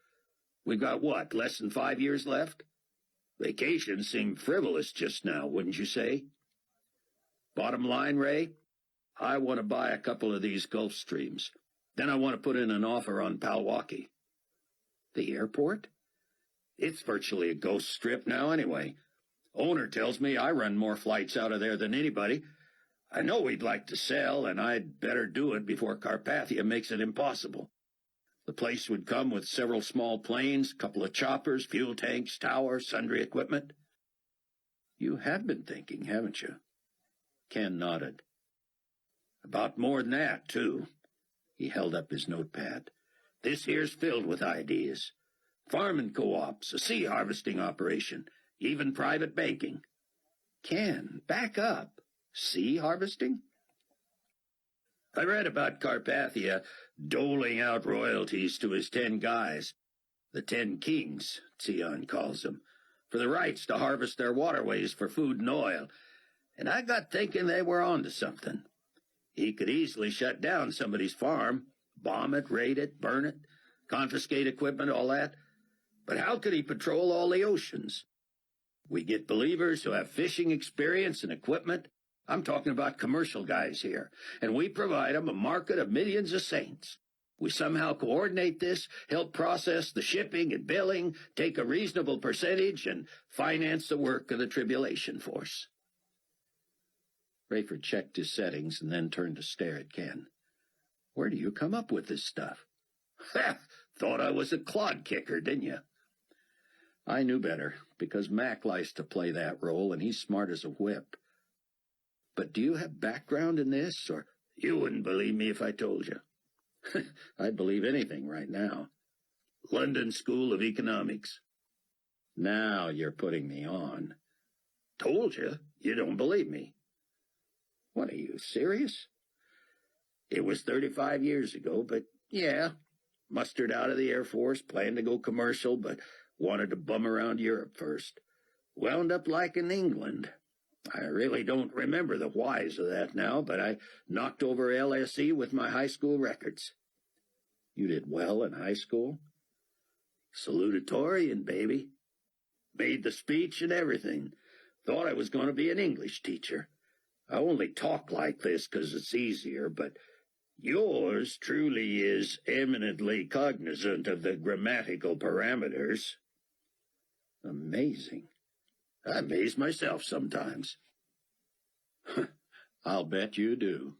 We've got, what, less than 5 years left? Vacations seem frivolous just now, wouldn't you say? Bottom line, Ray, I want to buy a couple of these Gulf Streams. Then I want to put in an offer on Palwaki." "The airport?" It's virtually a ghost strip now anyway. Owner tells me I run more flights out of there than anybody. I know he'd like to sell, and I'd better do it before Carpathia makes it impossible. The place would come with several small planes, a couple of choppers, fuel tanks, tower, sundry equipment. You have been thinking, haven't you? Ken nodded. About more than that, too. He held up his notepad. This here's filled with ideas. Farming co-ops, a sea harvesting operation, even private banking. Ken, back up. Sea harvesting? I read about Carpathia doling out royalties to his 10 guys, the 10 kings, Sion calls them, for the rights to harvest their waterways for food and oil, and I got thinking they were onto something. He could easily shut down somebody's farm, bomb it, raid it, burn it, confiscate equipment, all that, but how could he patrol all the oceans? We get believers who have fishing experience and equipment. I'm talking about commercial guys here, and we provide them a market of millions of saints. We somehow coordinate this, help process the shipping and billing, take a reasonable percentage, and finance the work of the tribulation force. Rayford checked his settings and then turned to stare at Ken. Where do you come up with this stuff? Ha! Thought I was a clod kicker, didn't you? I knew better, because Mac likes to play that role, and he's smart as a whip. But do you have background in this, or you wouldn't believe me if I told you? I'd believe anything right now. London School of Economics. Now you're putting me on. Told you. You don't believe me. What, are you serious? It was 35 years ago, but yeah, mustered out of the Air Force, planned to go commercial, but wanted to bum around Europe first. Wound up liking England. I really don't remember the whys of that now, but I knocked over LSE with my high school records. You did well in high school? Salutatorian, baby. Made the speech and everything. Thought I was going to be an English teacher. I only talk like this 'cause it's easier, but yours truly is eminently cognizant of the grammatical parameters. Amazing. I amaze myself sometimes. I'll bet you do.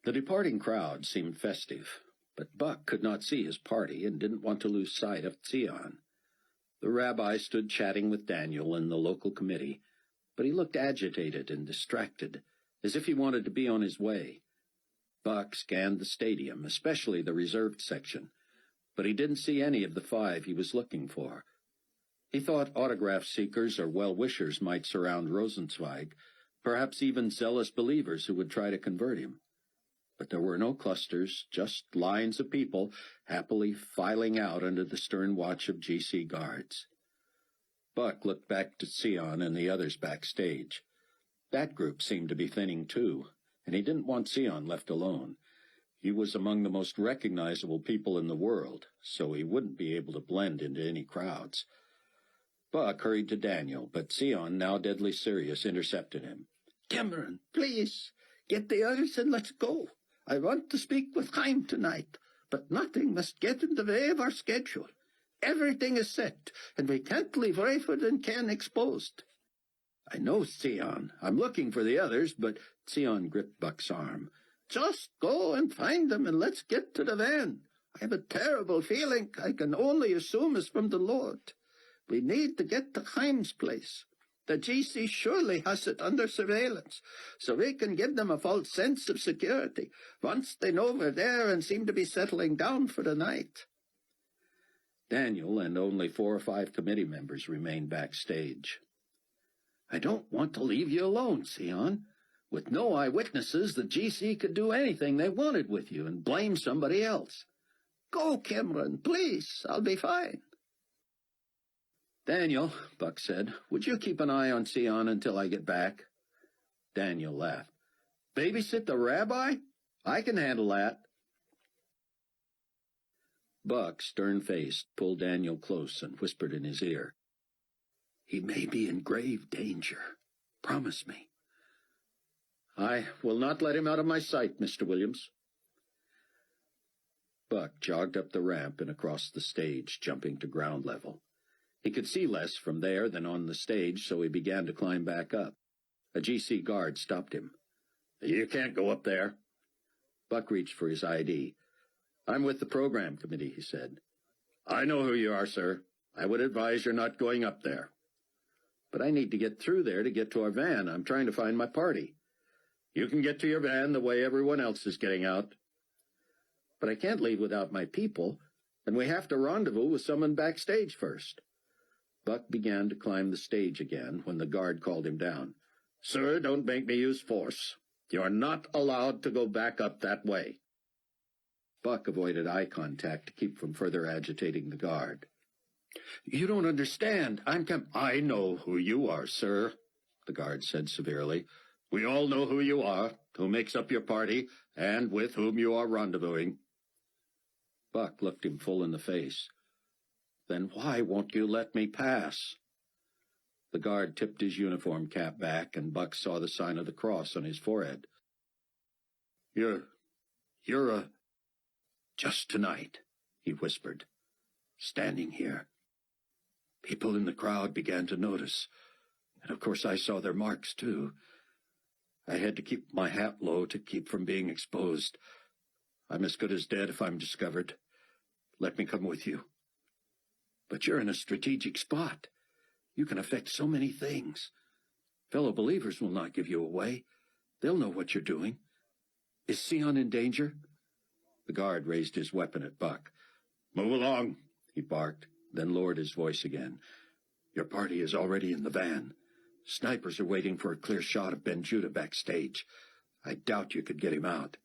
The departing crowd seemed festive, but Buck could not see his party and didn't want to lose sight of Sion. The rabbi stood chatting with Daniel and the local committee, but he looked agitated and distracted, as if he wanted to be on his way. Buck scanned the stadium, especially the reserved section, but he didn't see any of the 5 he was looking for. He thought autograph seekers or well-wishers might surround Rosenzweig, perhaps even zealous believers who would try to convert him. But there were no clusters, just lines of people happily filing out under the stern watch of GC guards. Buck looked back to Sion and the others backstage. That group seemed to be thinning too, and he didn't want Sion left alone. He was among the most recognizable people in the world, so he wouldn't be able to blend into any crowds. Buck hurried to Daniel, but Sion, now deadly serious, intercepted him. Cameron, please, get the others and let's go. I want to speak with Chaim tonight, but nothing must get in the way of our schedule. Everything is set, and we can't leave Rayford and Ken exposed. I know, Sion. I'm looking for the others, but Sion gripped Buck's arm. Just go and find them, and let's get to the van. I have a terrible feeling I can only assume is from the Lord. We need to get to Chaim's place. The GC surely has it under surveillance, so we can give them a false sense of security once they know we're there and seem to be settling down for the night. Daniel and only 4 or 5 committee members remained backstage. I don't want to leave you alone, Sion. With no eyewitnesses, the GC could do anything they wanted with you and blame somebody else. Go, Cameron, please. I'll be fine. Daniel, Buck said, would you keep an eye on Sion until I get back? Daniel laughed. Babysit the rabbi? I can handle that. Buck, stern-faced, pulled Daniel close and whispered in his ear. He may be in grave danger. Promise me. I will not let him out of my sight, Mr. Williams. Buck jogged up the ramp and across the stage, jumping to ground level. He could see less from there than on the stage, so he began to climb back up. A GC guard stopped him. "You can't go up there." Buck reached for his ID. "I'm with the program committee," he said. "I know who you are, sir. I would advise you're not going up there." "But I need to get through there to get to our van. I'm trying to find my party." "You can get to your van the way everyone else is getting out." "But I can't leave without my people, and we have to rendezvous with someone backstage first." Buck began to climb the stage again when the guard called him down. "Sir, don't make me use force. You're not allowed to go back up that way." Buck avoided eye contact to keep from further agitating the guard. "You don't understand. I know who you are, sir," the guard said severely. "We all know who you are, who makes up your party, and with whom you are rendezvousing." Buck looked him full in the face. "Then why won't you let me pass?" The guard tipped his uniform cap back, and Buck saw the sign of the cross on his forehead. You're just tonight," he whispered, "standing here. People in the crowd began to notice, and of course I saw their marks, too. I had to keep my hat low to keep from being exposed. I'm as good as dead if I'm discovered. Let me come with you." "But you're in a strategic spot. You can affect so many things. Fellow believers will not give you away. They'll know what you're doing. Is Sion in danger?" The guard raised his weapon at Buck. "Move along," he barked, then lowered his voice again. "Your party is already in the van. Snipers are waiting for a clear shot of Ben Judah backstage. I doubt you could get him out."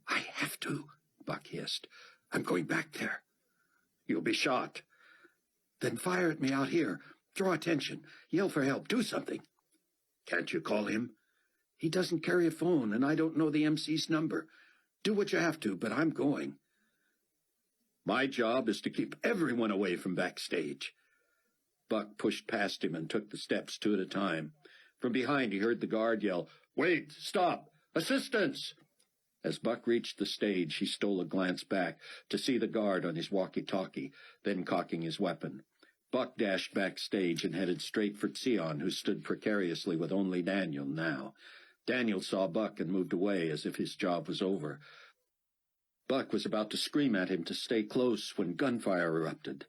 "I have to," Buck hissed. "I'm going back there." "You'll be shot." "Then fire at me out here. Draw attention. Yell for help. Do something." "Can't you call him?" "He doesn't carry a phone, and I don't know the MC's number. Do what you have to, but I'm going." "My job is to keep everyone away from backstage." Buck pushed past him and took the steps 2 at a time. From behind he heard the guard yell, "Wait! Stop! Assistance!" As Buck reached the stage, he stole a glance back to see the guard on his walkie-talkie, then cocking his weapon. Buck dashed backstage and headed straight for Sion, who stood precariously with only Daniel now. Daniel saw Buck and moved away as if his job was over. Buck was about to scream at him to stay close when gunfire erupted.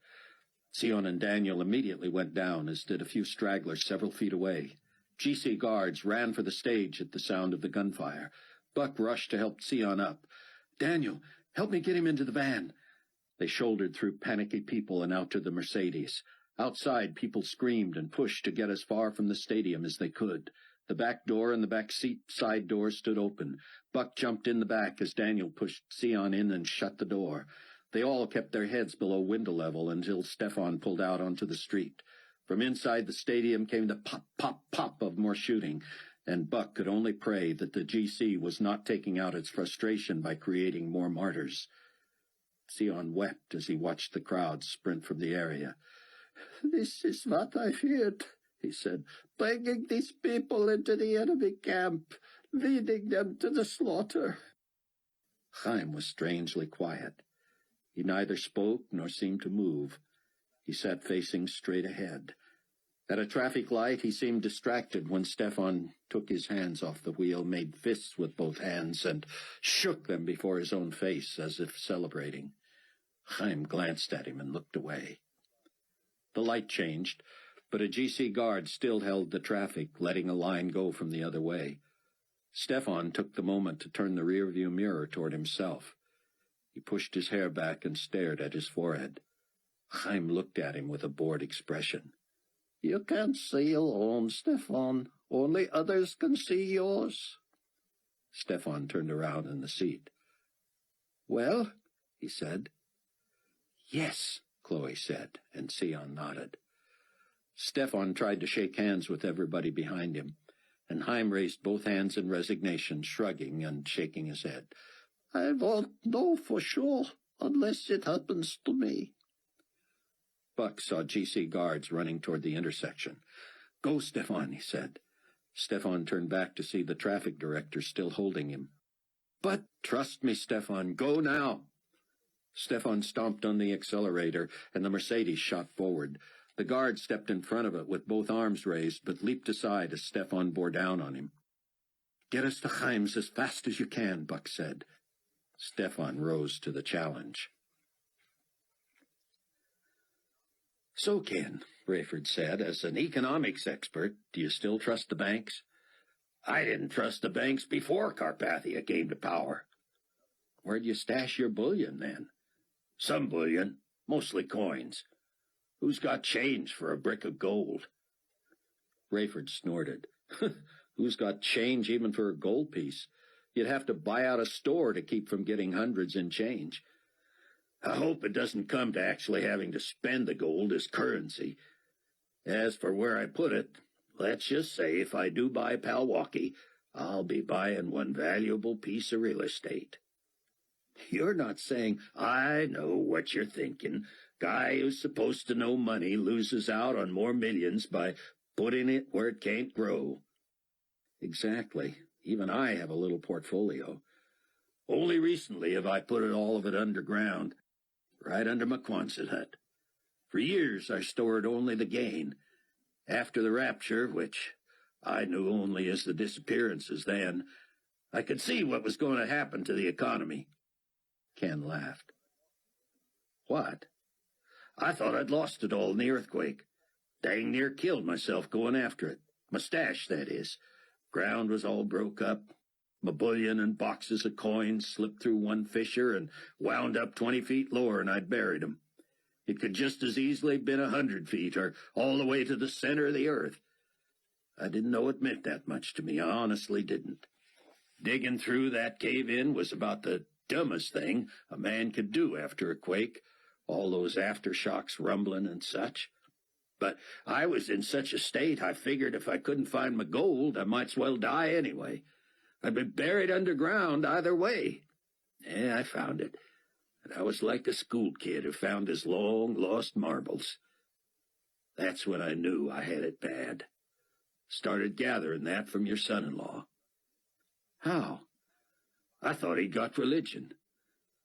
Sion and Daniel immediately went down, as did a few stragglers several feet away. GC guards ran for the stage at the sound of the gunfire. Buck rushed to help Sion up. "Daniel, help me get him into the van." They shouldered through panicky people and out to the Mercedes. Outside, people screamed and pushed to get as far from the stadium as they could. The back door and the back seat side doors stood open. Buck jumped in the back as Daniel pushed Sion in and shut the door. They all kept their heads below window level until Stefan pulled out onto the street. From inside the stadium came the pop, pop, pop of more shooting, and Buck could only pray that the GC was not taking out its frustration by creating more martyrs. Sion wept as he watched the crowd sprint from the area. "This is what I feared," he said, "bringing these people into the enemy camp, leading them to the slaughter." Chaim was strangely quiet. He neither spoke nor seemed to move. He sat facing straight ahead. At a traffic light, he seemed distracted when Stefan took his hands off the wheel, made fists with both hands, and shook them before his own face as if celebrating. Chaim glanced at him and looked away. The light changed, but a GC guard still held the traffic, letting a line go from the other way. Stefan took the moment to turn the rearview mirror toward himself. He pushed his hair back and stared at his forehead. Chaim looked at him with a bored expression. "You can't see your own, Stefan. Only others can see yours." Stefan turned around in the seat. "Well?" he said. "Yes," Chloe said, and Sion nodded. Stefan tried to shake hands with everybody behind him, and Chaim raised both hands in resignation, shrugging and shaking his head. "I won't know for sure unless it happens to me." Buck saw GC guards running toward the intersection. "Go, Stefan," he said. Stefan turned back to see the traffic director still holding him. "But trust me, Stefan, go now." Stefan stomped on the accelerator, and the Mercedes shot forward. The guard stepped in front of it with both arms raised, but leaped aside as Stefan bore down on him. "Get us to Hymes as fast as you can," Buck said. Stefan rose to the challenge. "So, Ken," Rayford said, "as an economics expert, do you still trust the banks?" "I didn't trust the banks before Carpathia came to power." "Where'd you stash your bullion, then?" "Some bullion, mostly coins. Who's got change for a brick of gold?" Rayford snorted. "Who's got change even for a gold piece? You'd have to buy out a store to keep from getting hundreds in change." "I hope it doesn't come to actually having to spend the gold as currency. As for where I put it, let's just say if I do buy Palwaukie, I'll be buying one valuable piece of real estate." "You're not saying—" "I know what you're thinking. Guy who's supposed to know money loses out on more millions by putting it where it can't grow." "Exactly. Even I have a little portfolio." "Only recently have I put all of it underground, right under my Quonset hut. For years I stored only the gain. After the rapture, which I knew only as the disappearances then, I could see what was going to happen to the economy." Ken laughed. "What?" "I thought I'd lost it all in the earthquake. Dang near killed myself going after it. My stash, that is. Ground was all broke up. My bullion and boxes of coins slipped through one fissure and wound up 20 feet lower than I'd buried 'em. It could just as easily have been 100 feet or all the way to the center of the earth. I didn't know it meant that much to me. I honestly didn't. Digging through that cave-in was about the dumbest thing a man could do after a quake, all those aftershocks rumbling and such. But I was in such a state I figured if I couldn't find my gold, I might as well die anyway. I'd be buried underground either way. I found it, and I was like a school kid who found his long-lost marbles. That's when I knew I had it bad. Started gathering that from your son-in-law." "How?" "I thought he'd got religion.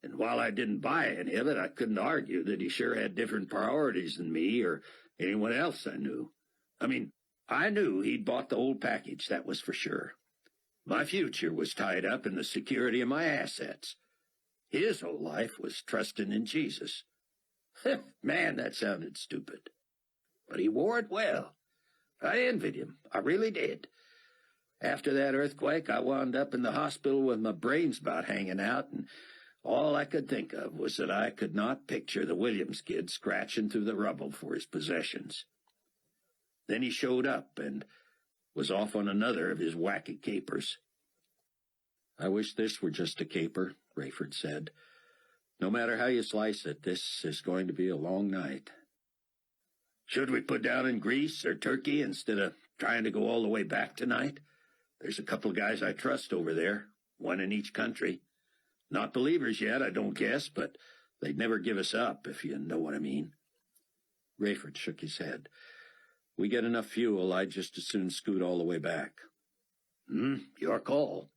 And while I didn't buy any of it, I couldn't argue that he sure had different priorities than me or anyone else I knew. I mean, I knew he'd bought the whole package, that was for sure. My future was tied up in the security of my assets. His whole life was trusting in Jesus. Man, that sounded stupid. But he wore it well. I envied him. I really did. After that earthquake, I wound up in the hospital with my brains about hanging out, and all I could think of was that I could not picture the Williams kid scratching through the rubble for his possessions. Then he showed up and was off on another of his wacky capers." "I wish this were just a caper," Rayford said. "No matter how you slice it, this is going to be a long night." "Should we put down in Greece or Turkey instead of trying to go all the way back tonight? There's a couple of guys I trust over there, one in each country. Not believers yet, I don't guess, but they'd never give us up, if you know what I mean." Rayford shook his head. "We get enough fuel, I'd just as soon scoot all the way back." Your call."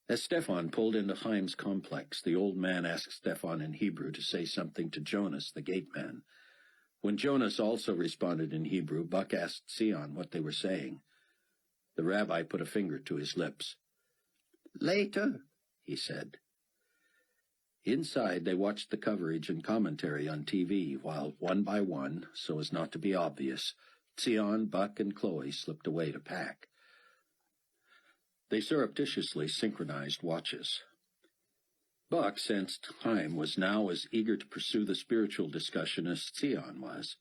As Stefan pulled into Hymes' complex, the old man asked Stefan in Hebrew to say something to Jonas, the gateman. When Jonas also responded in Hebrew, Buck asked Sion what they were saying. The rabbi put a finger to his lips. "Later," he said. Inside, they watched the coverage and commentary on TV, while one by one, so as not to be obvious, Sion, Buck, and Chloe slipped away to pack. They surreptitiously synchronized watches. Buck sensed Hyme was now as eager to pursue the spiritual discussion as Sion was,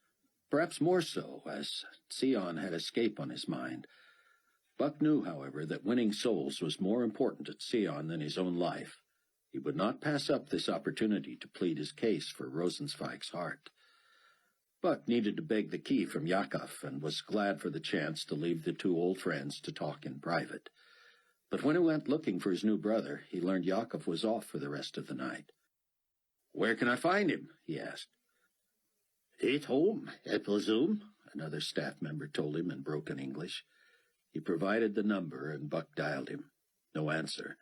perhaps more so, as Sion had escape on his mind. Buck knew, however, that winning souls was more important to Sion than his own life. He would not pass up this opportunity to plead his case for Rosenzweig's heart. Buck needed to beg the key from Yakov and was glad for the chance to leave the two old friends to talk in private. But when he went looking for his new brother, he learned Yakov was off for the rest of the night. "Where can I find him?" he asked. "At home, I presume," another staff member told him in broken English. He provided the number, and Buck dialed him. No answer.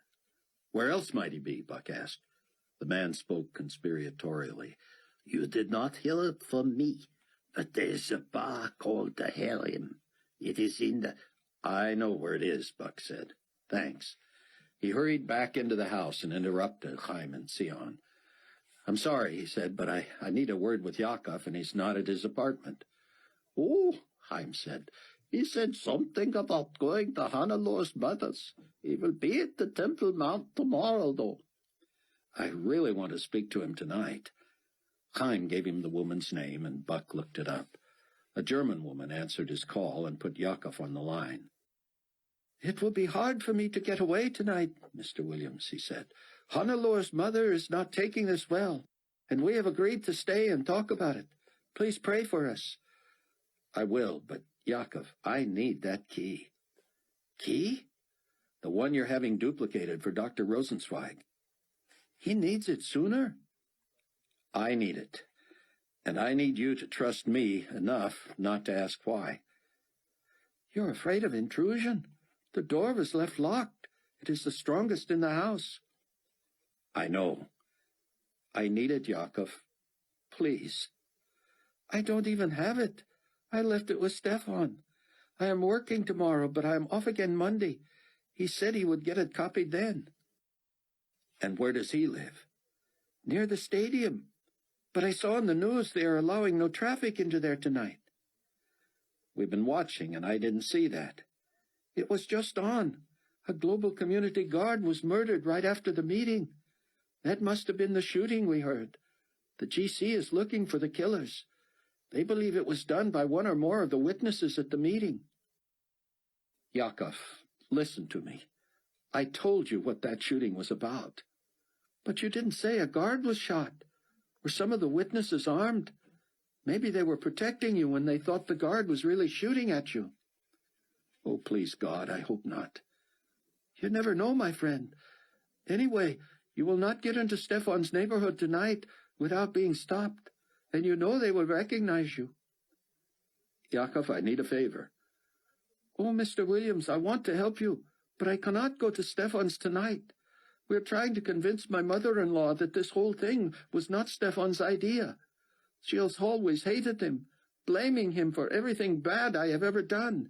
Where else might he be? Buck asked. The man spoke conspiratorially. You did not hear it from me, but there's a bar called the Harem. It is in the... I know where it is, Buck said. Thanks. He hurried back into the house and interrupted Chaim and Sion. I'm sorry, he said, but I need a word with Yakov, and he's not at his apartment. Oh, Chaim said. He said something about going to Hannelor's mother's. He will be at the Temple Mount tomorrow, though. I really want to speak to him tonight. Chaim gave him the woman's name, and Buck looked it up. A German woman answered his call and put Yakov on the line. It will be hard for me to get away tonight, Mr. Williams, he said. Hannelor's mother is not taking this well, and we have agreed to stay and talk about it. Please pray for us. I will, but, Yakov, I need that key. Key? The one you're having duplicated for Dr. Rosenzweig. He needs it sooner. I need it, and I need you to trust me enough not to ask why. You're afraid of intrusion. The door was left locked. It is the strongest in the house. I know. I need it, Yakov. Please. I don't even have it. I left it with Stefan. I am working tomorrow, but I am off again Monday. He said he would get it copied then. And where does he live? Near the stadium. But I saw in the news they are allowing no traffic into there tonight. We've been watching, and I didn't see that. It was just on. A global community guard was murdered right after the meeting. That must have been the shooting we heard. The GC is looking for the killers. They believe it was done by one or more of the witnesses at the meeting. Yakov, listen to me. I told you what that shooting was about. But you didn't say a guard was shot. Were some of the witnesses armed? Maybe they were protecting you when they thought the guard was really shooting at you. Oh, please, God, I hope not. You never know, my friend. Anyway, you will not get into Stefan's neighborhood tonight without being stopped, and you know they will recognize you. Yakov, I need a favor. Oh, Mr. Williams, I want to help you, but I cannot go to Stefan's tonight. We're trying to convince my mother-in-law that this whole thing was not Stefan's idea. She has always hated him, blaming him for everything bad I have ever done.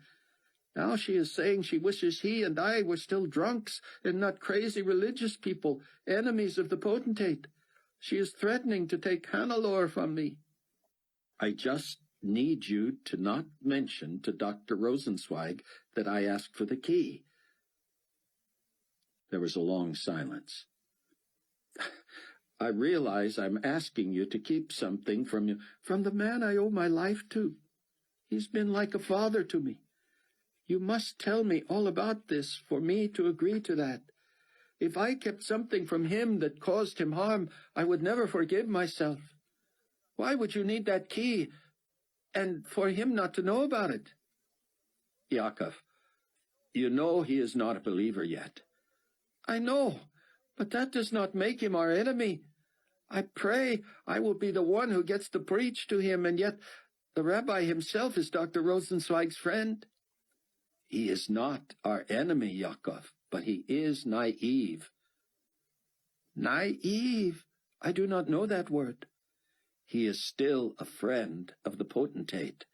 Now she is saying she wishes he and I were still drunks and not crazy religious people, enemies of the potentate. She is threatening to take Hannelore from me. I just need you to not mention to Dr. Rosenzweig that I asked for the key. There was a long silence. I realize I'm asking you to keep something from you, from the man I owe my life to. He's been like a father to me. You must tell me all about this for me to agree to that. If I kept something from him that caused him harm, I would never forgive myself. Why would you need that key, and for him not to know about it? Yakov, you know he is not a believer yet. I know, but that does not make him our enemy. I pray I will be the one who gets to preach to him, and yet the rabbi himself is Dr. Rosenzweig's friend. He is not our enemy, Yakov, but he is naive. Naive? I do not know that word. He is still a friend of the potentate.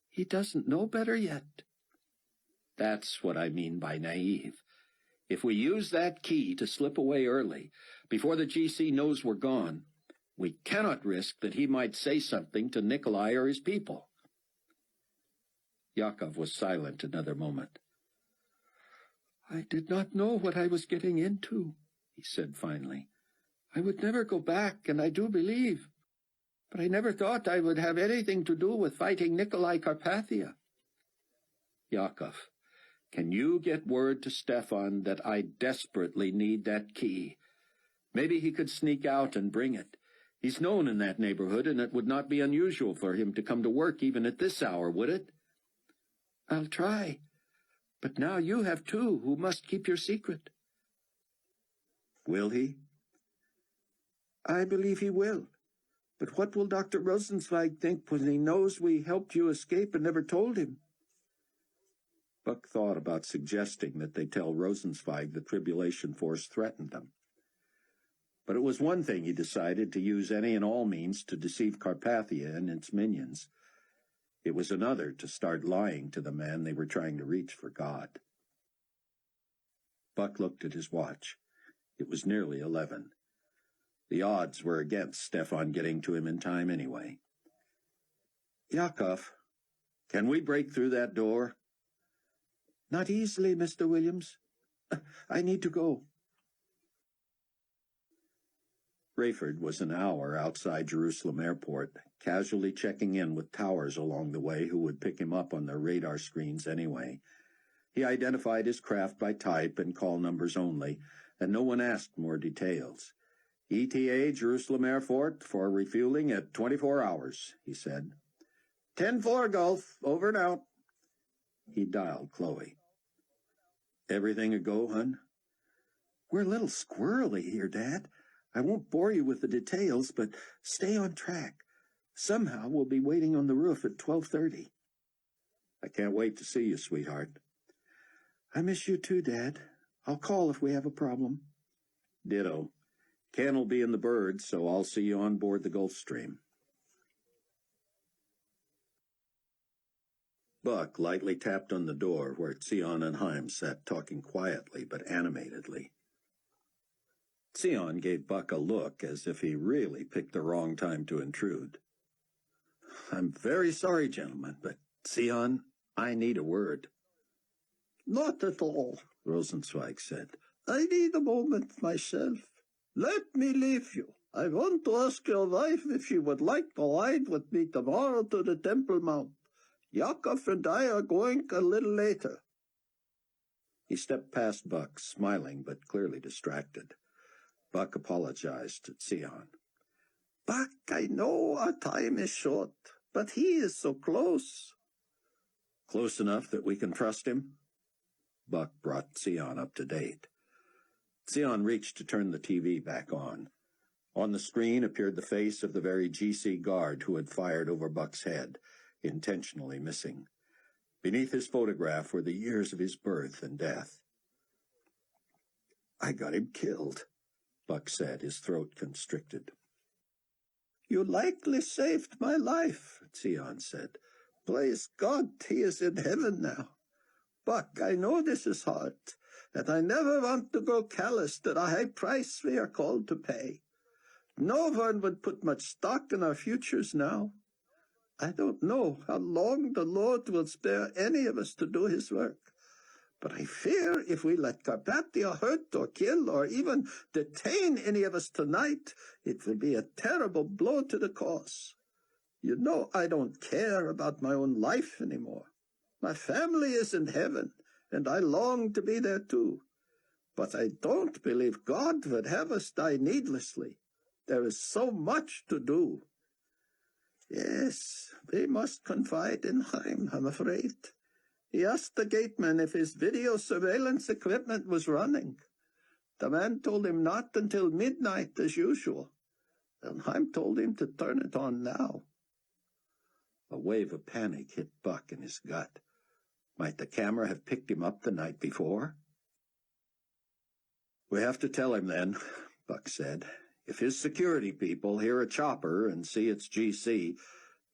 He doesn't know better yet. That's what I mean by naive. If we use that key to slip away early, before the GC knows we're gone, we cannot risk that he might say something to Nikolai or his people. Yakov was silent another moment. I did not know what I was getting into, he said finally. I would never go back, and I do believe. But I never thought I would have anything to do with fighting Nikolai Carpathia. Yakov, can you get word to Stefan that I desperately need that key? Maybe he could sneak out and bring it. He's known in that neighborhood, and it would not be unusual for him to come to work even at this hour, would it? I'll try. But now you have two who must keep your secret. Will he? I believe he will. But what will Dr. Rosenzweig think when he knows we helped you escape and never told him? Buck thought about suggesting that they tell Rosenzweig the tribulation force threatened them. But it was one thing, he decided, to use any and all means to deceive Carpathia and its minions. It was another to start lying to the man they were trying to reach for God. Buck looked at his watch. It was nearly 11. The odds were against Stefan getting to him in time anyway. Yakov, can we break through that door? Not easily, Mr. Williams. I need to go. Rayford was an hour outside Jerusalem Airport, casually checking in with towers along the way who would pick him up on their radar screens anyway. He identified his craft by type and call numbers only, and no one asked more details. ETA Jerusalem Airport for refueling at 24 hours, he said. 10-4 Gulf, over and out. He dialed Chloe. Everything a go, hun? We're a little squirrely here, Dad. I won't bore you with the details, but stay on track. Somehow we'll be waiting on the roof at 12:30. I can't wait to see you, sweetheart. I miss you too, Dad. I'll call if we have a problem. Ditto. Ken will be in the birds, so I'll see you on board the Gulfstream. Buck lightly tapped on the door where Sion and Heim sat talking quietly but animatedly. Sion gave Buck a look as if he really picked the wrong time to intrude. I'm very sorry, gentlemen, but Sion, I need a word. Not at all, Rosenzweig said. I need a moment myself. Let me leave you. I want to ask your wife if she would like to ride with me tomorrow to the Temple Mount. Yakov and I are going a little later. He stepped past Buck, smiling but clearly distracted. Buck apologized to Sion. Buck, I know our time is short, but he is so close. Close enough that we can trust him? Buck brought Sion up to date. Sion reached to turn the TV back on. On the screen appeared the face of the very GC guard who had fired over Buck's head, intentionally missing. Beneath his photograph were the years of his birth and death. I got him killed, Buck said, his throat constricted. You likely saved my life, Sion said. Praise God, he is in heaven now. Buck, I know this is hard, and I never want to grow callous to the high price we are called to pay. No one would put much stock in our futures now. I don't know how long the Lord will spare any of us to do his work, but I fear if we let Carpathia hurt or kill or even detain any of us tonight, it will be a terrible blow to the cause. You know I don't care about my own life anymore. My family is in heaven, and I long to be there too. But I don't believe God would have us die needlessly. There is so much to do. Yes, we must confide in Heim, I'm afraid. He asked the gateman if his video surveillance equipment was running. The man told him not until midnight as usual, and Heim told him to turn it on now. A wave of panic hit Buck in his gut. Might the camera have picked him up the night before? We have to tell him then, Buck said. If his security people hear a chopper and see it's GC,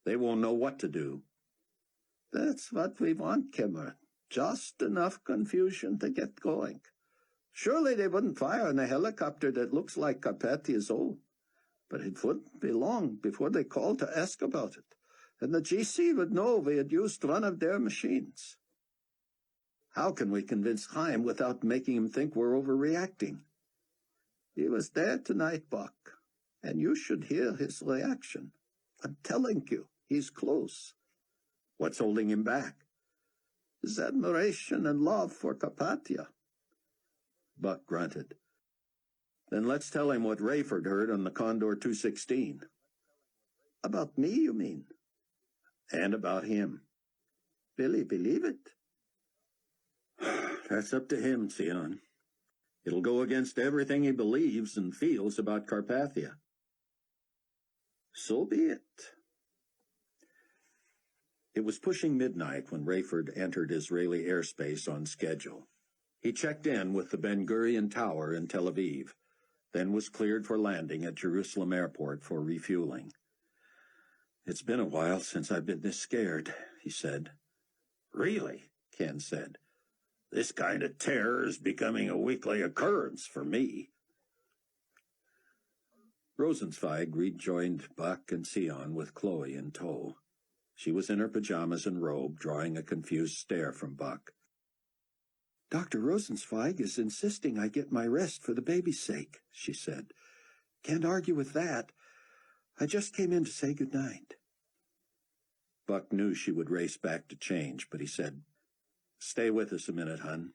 they won't know what to do. That's what we want, Kimmer. Just enough confusion to get going. Surely they wouldn't fire on a helicopter that looks like Carpathia's own. But it wouldn't be long before they called to ask about it, and the GC would know we had used one of their machines. How can we convince Heim without making him think we're overreacting? He was there tonight, Buck, and you should hear his reaction. I'm telling you, he's close. What's holding him back? His admiration and love for Carpathia. Buck grunted. Then let's tell him what Rayford heard on the Condor 216. About me, you mean? And about him. Will he believe it? That's up to him, Sion. It'll go against everything he believes and feels about Carpathia. So be it. It was pushing midnight when Rayford entered Israeli airspace on schedule. He checked in with the Ben Gurion Tower in Tel Aviv, then was cleared for landing at Jerusalem Airport for refueling. "It's been a while since I've been this scared," he said. "Really?" Ken said. "This kind of terror is becoming a weekly occurrence for me." Rosenzweig rejoined Buck and Sion with Chloe in tow. She was in her pajamas and robe, drawing a confused stare from Buck. "Dr. Rosenzweig is insisting I get my rest for the baby's sake," she said. "Can't argue with that. I just came in to say good night." Buck knew she would race back to change, but he said, "Stay with us a minute, hon.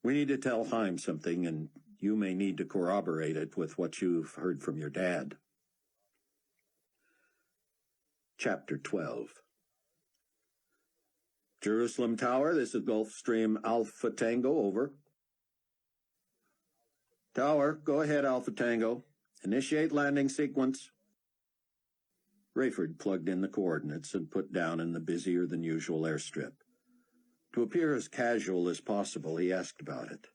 We need to tell Chaim something, and you may need to corroborate it with what you've heard from your dad." Chapter 12. Jerusalem Tower, this is Gulfstream Alpha Tango, over. Tower, go ahead, Alpha Tango. Initiate landing sequence. Rayford plugged in the coordinates and put down in the busier-than-usual airstrip. To appear as casual as possible, he asked about it.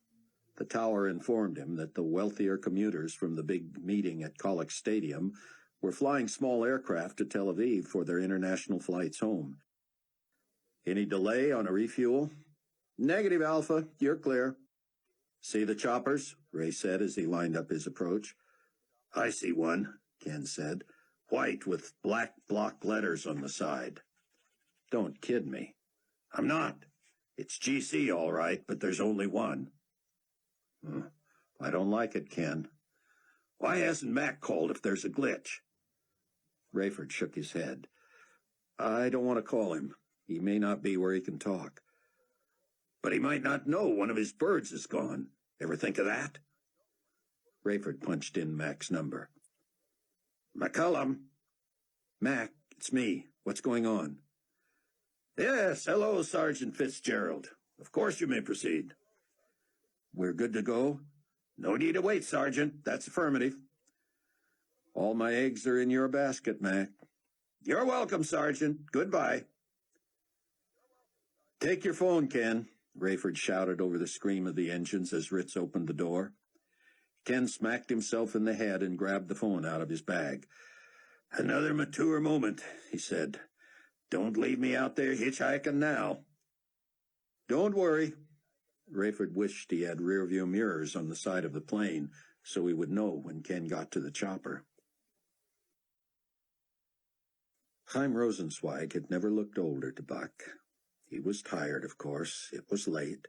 The tower informed him that the wealthier commuters from the big meeting at Colic Stadium were flying small aircraft to Tel Aviv for their international flights home. "Any delay on a refuel?" "Negative, Alpha. You're clear." "See the choppers?" Ray said as he lined up his approach. "I see one," Ken said. "White with black block letters on the side." "Don't kid me." "I'm not. It's GC all right, but there's only one." "I don't like it, Ken." "Why hasn't Mac called if there's a glitch?" Rayford shook his head. "I don't want to call him. He may not be where he can talk." "But he might not know one of his birds is gone. Ever think of that?" Rayford punched in Mac's number. "McCullum." "Mac, it's me. What's going on?" "Yes, hello, Sergeant Fitzgerald. Of course you may proceed." "We're good to go?" "No need to wait, Sergeant. That's affirmative." "All my eggs are in your basket, Mac." "You're welcome, Sergeant. Goodbye." "Take your phone, Ken," Rayford shouted over the scream of the engines as Ritz opened the door. Ken smacked himself in the head and grabbed the phone out of his bag. "Another mature moment," he said. "Don't leave me out there hitchhiking now." "Don't worry." Rayford wished he had rearview mirrors on the side of the plane so he would know when Ken got to the chopper. Chaim Rosenzweig had never looked older to Buck. He was tired, of course. It was late.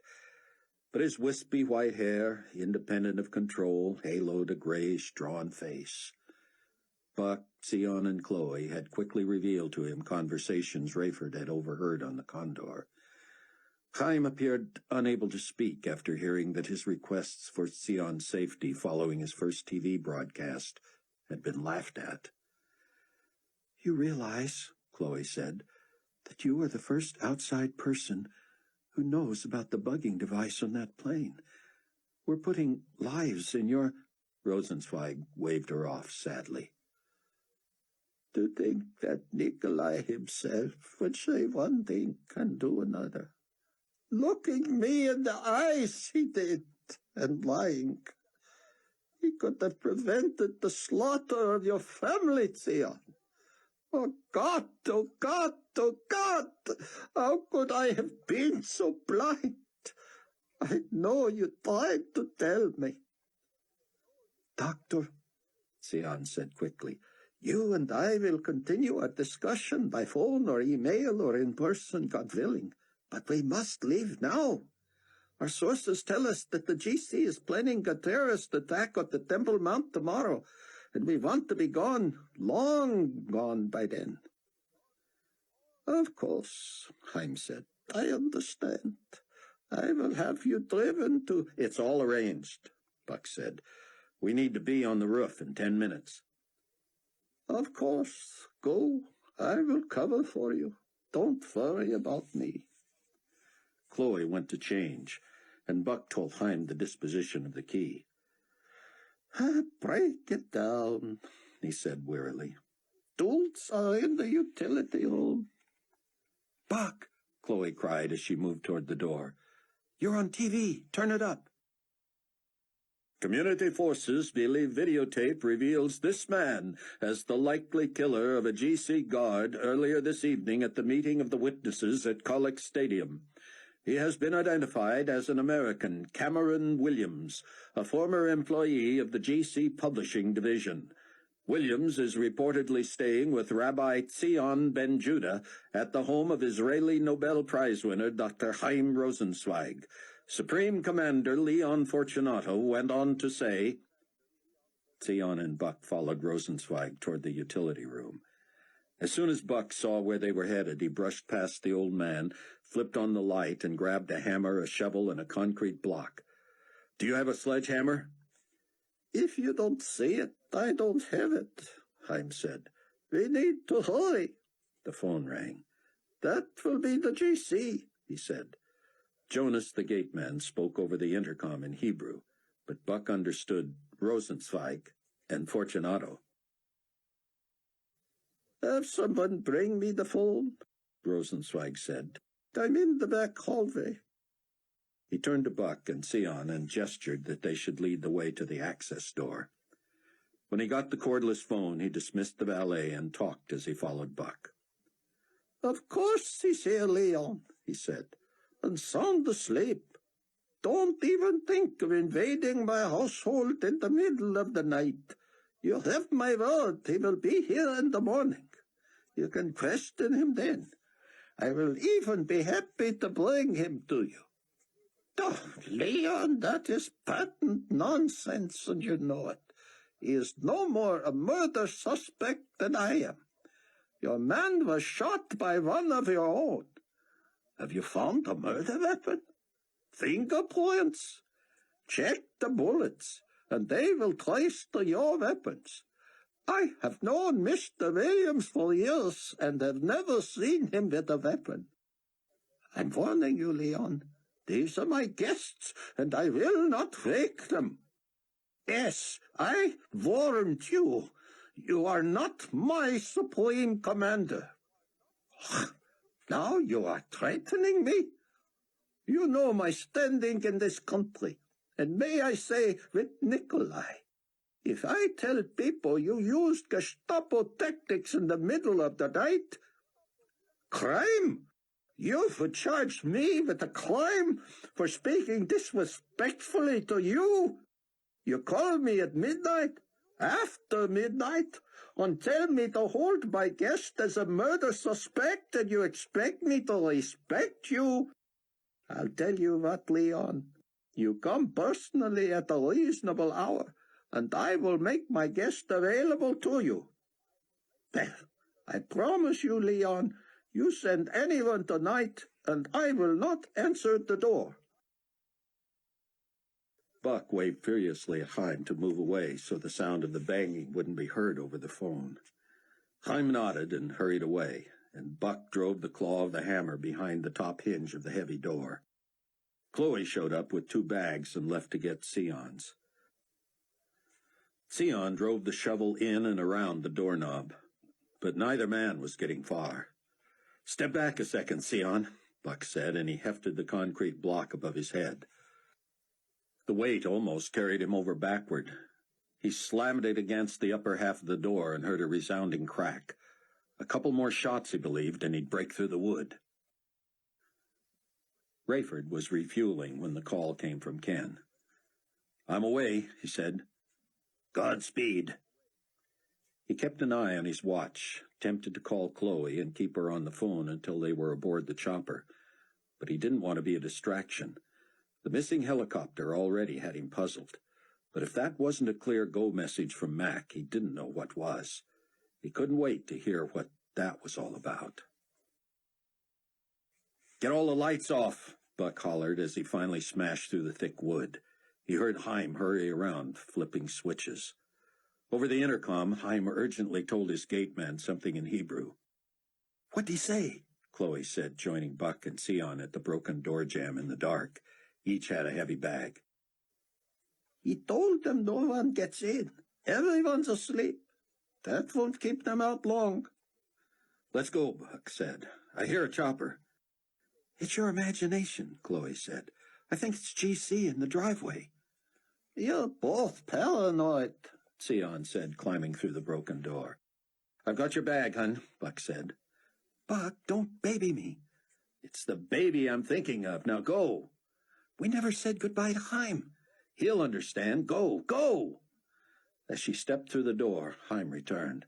But his wispy white hair, independent of control, haloed a grayish, drawn face. Buck, Sion, and Chloe had quickly revealed to him conversations Rayford had overheard on the Condor. Chaim appeared unable to speak after hearing that his requests for Sion's safety following his first TV broadcast had been laughed at. "You realize," Chloe said, "that you are the first outside person who knows about the bugging device on that plane. We're putting lives in your—" Rosenzweig waved her off sadly. To think that Nikolai himself would say one thing and do another. Looking me in the eyes, he did, and lying. He could have prevented the slaughter of your family, Sion. Oh God, oh God, oh God! How could I have been so blind? I know you tried to tell me." "Doctor," Sion said quickly, "you and I will continue our discussion by phone or email or in person, God willing. But we must leave now. Our sources tell us that the GC is planning a terrorist attack at the Temple Mount tomorrow, and we want to be gone, long gone by then." "Of course," Chaim said. "I understand. I will have you driven to—" "It's all arranged," Buck said. "We need to be on the roof in 10 minutes. "Of course. Go. I will cover for you. Don't worry about me." Chloe went to change, and Buck told Chaim the disposition of the key. "Break it down," he said wearily. "Tools are in the utility room." Buck, Chloe cried as she moved toward the door. You're on TV. Turn it up. Community forces believe videotape reveals this man as the likely killer of a GC guard earlier this evening at the meeting of the witnesses at Collick Stadium. He has been identified as an American, Cameron Williams, a former employee of the GC Publishing Division. Williams is reportedly staying with Rabbi Tzion Ben Judah at the home of Israeli Nobel Prize winner Dr. Chaim Rosenzweig. Supreme Commander Leon Fortunato went on to say... Tzion and Buck followed Rosenzweig toward the utility room. As soon as Buck saw where they were headed, he brushed past the old man, flipped on the light, and grabbed a hammer, a shovel, and a concrete block. "Do you have a sledgehammer?" "If you don't see it, I don't have it," Chaim said. "We need to hurry." The phone rang. "That will be the GC," he said. Jonas, the gateman, spoke over the intercom in Hebrew, but Buck understood Rosenzweig and Fortunato. "Have someone bring me the phone," Rosenzweig said. "I'm in the back hallway." He turned to Buck and Tzion and gestured that they should lead the way to the access door. When he got the cordless phone, he dismissed the valet and talked as he followed Buck. "Of course he's here, Leon," he said, "and sound asleep. Don't even think of invading my household in the middle of the night. You have my word, he will be here in the morning. You can question him then. I will even be happy to bring him to you." "Oh, Leon, that is patent nonsense, and you know it. He is no more a murder suspect than I am. Your man was shot by one of your own. Have you found a murder weapon? Fingerprints? Check the bullets, and they will trace to your weapons. I have known Mr. Williams for years and have never seen him with a weapon. I'm warning you, Leon. These are my guests, and I will not wake them. Yes, I warned you. You are not my supreme commander. Now you are threatening me? You know my standing in this country, and may I say with Nikolai, if I tell people you used Gestapo tactics in the middle of the night, crime? You would charge me with a crime for speaking disrespectfully to you? You call me at midnight, after midnight, and tell me to hold my guest as a murder suspect, and you expect me to respect you? I'll tell you what, Leon. You come personally at a reasonable hour, and I will make my guest available to you. Well, I promise you, Leon, you send anyone tonight, and I will not answer the door. Buck waved furiously at Chaim to move away so the sound of the banging wouldn't be heard over the phone. Chaim nodded and hurried away, and Buck drove the claw of the hammer behind the top hinge of the heavy door. Chloe showed up with 2 bags and left to get Sion's. Sion drove the shovel in and around the doorknob, but neither man was getting far. "Step back a second, Sion," Buck said, and he hefted the concrete block above his head. The weight almost carried him over backward. He slammed it against the upper half of the door and heard a resounding crack. A couple more shots, he believed, and he'd break through the wood. Rayford was refueling when the call came from Ken. "I'm away," he said. "Godspeed." He kept an eye on his watch, tempted to call Chloe and keep her on the phone until they were aboard the chopper. But he didn't want to be a distraction. The missing helicopter already had him puzzled. But if that wasn't a clear go message from Mac, he didn't know what was. He couldn't wait to hear what that was all about. "Get all the lights off," Buck hollered as he finally smashed through the thick wood. He heard Chaim hurry around, flipping switches. Over the intercom, Chaim urgently told his gateman something in Hebrew. "What'd he say?" Chloe said, joining Buck and Sion at the broken door jamb in the dark. Each had a heavy bag. "He told them no one gets in. Everyone's asleep. That won't keep them out long." Let's go, Buck said. I hear a chopper. It's your imagination, Chloe said. I think it's GC in the driveway. You're both paranoid, Sion said, climbing through the broken door. I've got your bag, hun, Buck said. Buck, don't baby me. It's the baby I'm thinking of. Now go. We never said goodbye to Haim. He'll understand. Go, go. As she stepped through the door, Haim returned.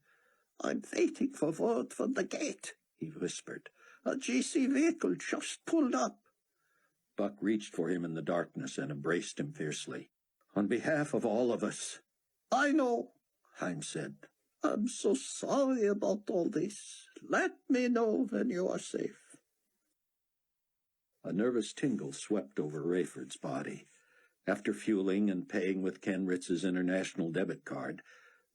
I'm waiting for word from the gate, he whispered. A GC vehicle just pulled up. Buck reached for him in the darkness and embraced him fiercely. On behalf of all of us. I know, Haim said. I'm so sorry about all this. Let me know when you are safe. A nervous tingle swept over Rayford's body. After fueling and paying with Ken Ritz's international debit card,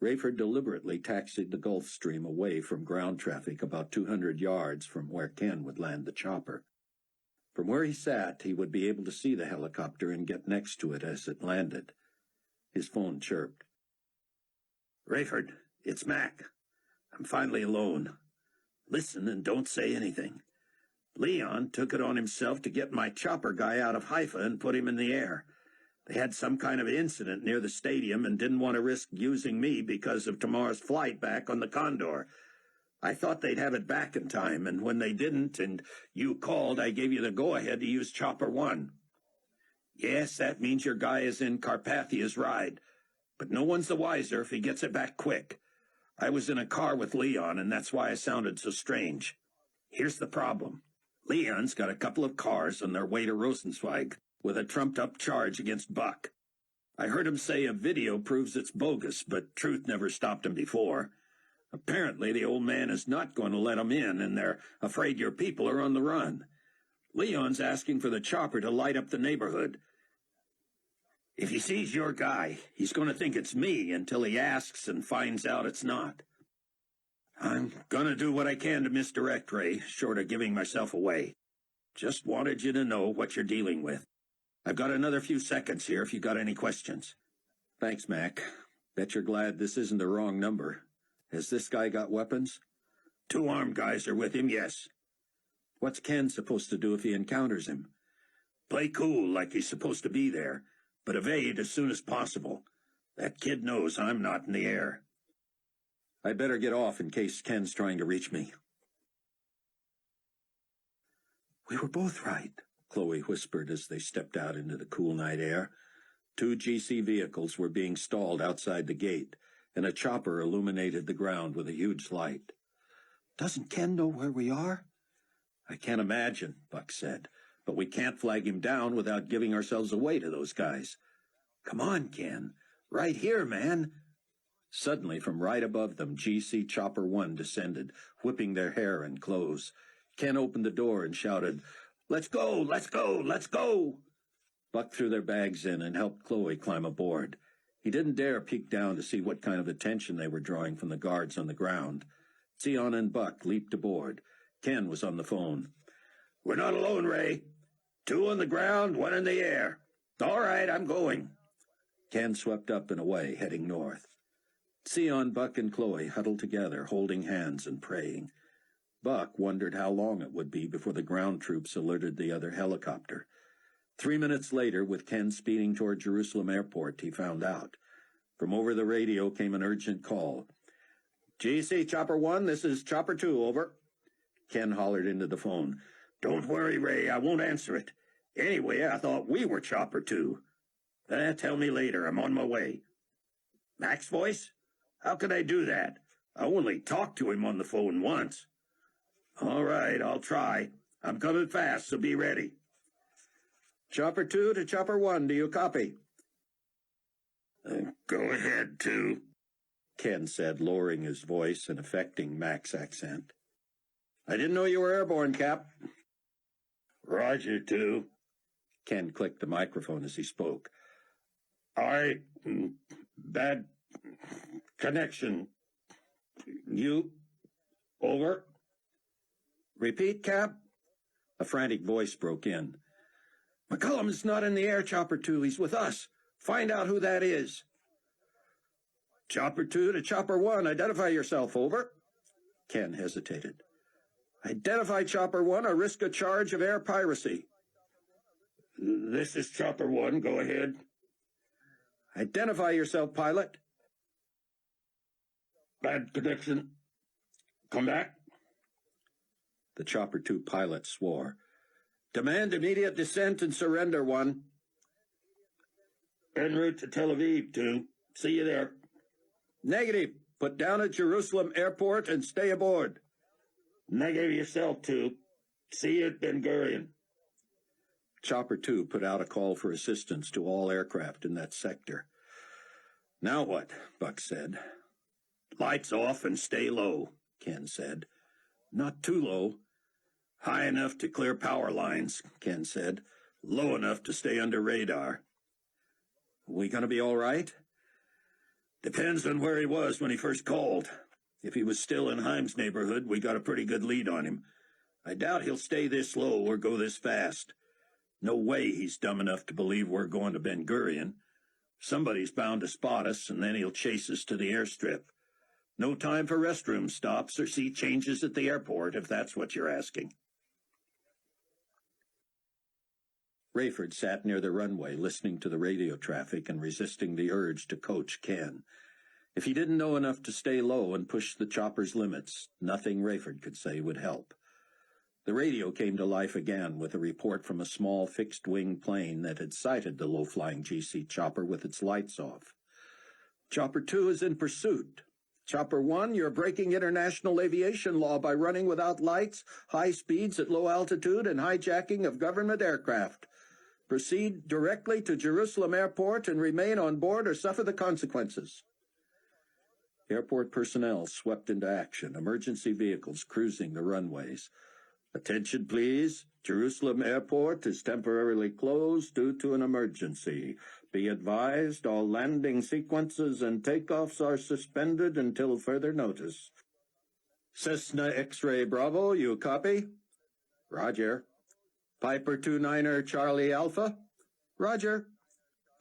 Rayford deliberately taxied the Gulf Stream away from ground traffic about 200 yards from where Ken would land the chopper. From where he sat, he would be able to see the helicopter and get next to it as it landed. His phone chirped. Rayford, it's Mac. I'm finally alone. Listen and don't say anything. Leon took it on himself to get my chopper guy out of Haifa and put him in the air. They had some kind of incident near the stadium and didn't want to risk using me because of tomorrow's flight back on the Condor. I thought they'd have it back in time, and when they didn't and you called, I gave you the go-ahead to use Chopper 1. Yes, that means your guy is in Carpathia's ride, but no one's the wiser if he gets it back quick. I was in a car with Leon, and that's why I sounded so strange. Here's the problem. Leon's got a couple of cars on their way to Rosenzweig with a trumped-up charge against Buck. I heard him say a video proves it's bogus, but truth never stopped him before. Apparently, the old man is not going to let him in, and they're afraid your people are on the run. Leon's asking for the chopper to light up the neighborhood. If he sees your guy, he's going to think it's me until he asks and finds out it's not. I'm going to do what I can to misdirect Ray, short of giving myself away. Just wanted you to know what you're dealing with. I've got another few seconds here if you got any questions. Thanks, Mac. Bet you're glad this isn't the wrong number. Has this guy got weapons? 2 armed guys are with him, yes. What's Ken supposed to do if he encounters him? Play cool like he's supposed to be there, but evade as soon as possible. That kid knows I'm not in the air. I'd better get off in case Ken's trying to reach me. We were both right, Chloe whispered as they stepped out into the cool night air. 2 GC vehicles were being stalled outside the gate, and a chopper illuminated the ground with a huge light. Doesn't Ken know where we are? I can't imagine, Buck said, but we can't flag him down without giving ourselves away to those guys. Come on, Ken. Right here, man. Suddenly, from right above them, GC Chopper 1 descended, whipping their hair and clothes. Ken opened the door and shouted, "Let's go! Let's go! Let's go!" Buck threw their bags in and helped Chloe climb aboard. He didn't dare peek down to see what kind of attention they were drawing from the guards on the ground. Sion and Buck leaped aboard. Ken was on the phone. "We're not alone, Ray. 2 on the ground, 1 in the air. All right, I'm going." Ken swept up and away, heading north. Sion, Buck, and Chloe huddled together, holding hands and praying. Buck wondered how long it would be before the ground troops alerted the other helicopter. 3 minutes later, with Ken speeding toward Jerusalem Airport, he found out. From over the radio came an urgent call. "GC Chopper 1, this is Chopper 2, over." Ken hollered into the phone. "Don't worry, Ray, I won't answer it. Anyway, I thought we were Chopper 2. Tell me later, I'm on my way." "Mac's voice? How could I do that? I only talked to him on the phone once." "All right, I'll try. I'm coming fast, so be ready." "Chopper 2 to Chopper 1, do you copy?" "Go ahead, 2. Ken said, lowering his voice and affecting Mac's accent. "I didn't know you were airborne, Cap." "Roger, 2. Ken clicked the microphone as he spoke. Bad connection. You, over." "Repeat, Cap." A frantic voice broke in. "McCullum's not in the air, Chopper 2. He's with us. Find out who that is." "Chopper 2 to Chopper 1, identify yourself, over." Ken hesitated. Identify Chopper 1 or risk a charge of air piracy. This is Chopper 1. Go ahead. Identify yourself, pilot. Bad connection. Come back. The Chopper 2 pilot swore. Demand immediate descent and surrender, 1. En route to Tel Aviv, 2. See you there. Negative. Put down at Jerusalem Airport and stay aboard. Negative yourself, 2. See you at Ben Gurion. Chopper 2 put out a call for assistance to all aircraft in that sector. Now what? Buck said. Lights off and stay low, Ken said. Not too low. High enough to clear power lines, Ken said. Low enough to stay under radar. We gonna be all right? Depends on where he was when he first called. If he was still in Heim's neighborhood, we got a pretty good lead on him. I doubt he'll stay this low or go this fast. No way he's dumb enough to believe we're going to Ben Gurion. Somebody's bound to spot us, and then he'll chase us to the airstrip. No time for restroom stops or seat changes at the airport, if that's what you're asking. Rayford sat near the runway, listening to the radio traffic and resisting the urge to coach Ken. If he didn't know enough to stay low and push the chopper's limits, nothing Rayford could say would help. The radio came to life again with a report from a small fixed-wing plane that had sighted the low-flying GC chopper with its lights off. Chopper 2 is in pursuit. Chopper 1, you're breaking international aviation law by running without lights, high speeds at low altitude, and hijacking of government aircraft. Proceed directly to Jerusalem Airport and remain on board or suffer the consequences. Airport personnel swept into action, emergency vehicles cruising the runways. Attention, please. Jerusalem Airport is temporarily closed due to an emergency. Be advised, all landing sequences and takeoffs are suspended until further notice. Cessna X-Ray Bravo, you copy? Roger. Piper 29er Charlie Alpha? Roger.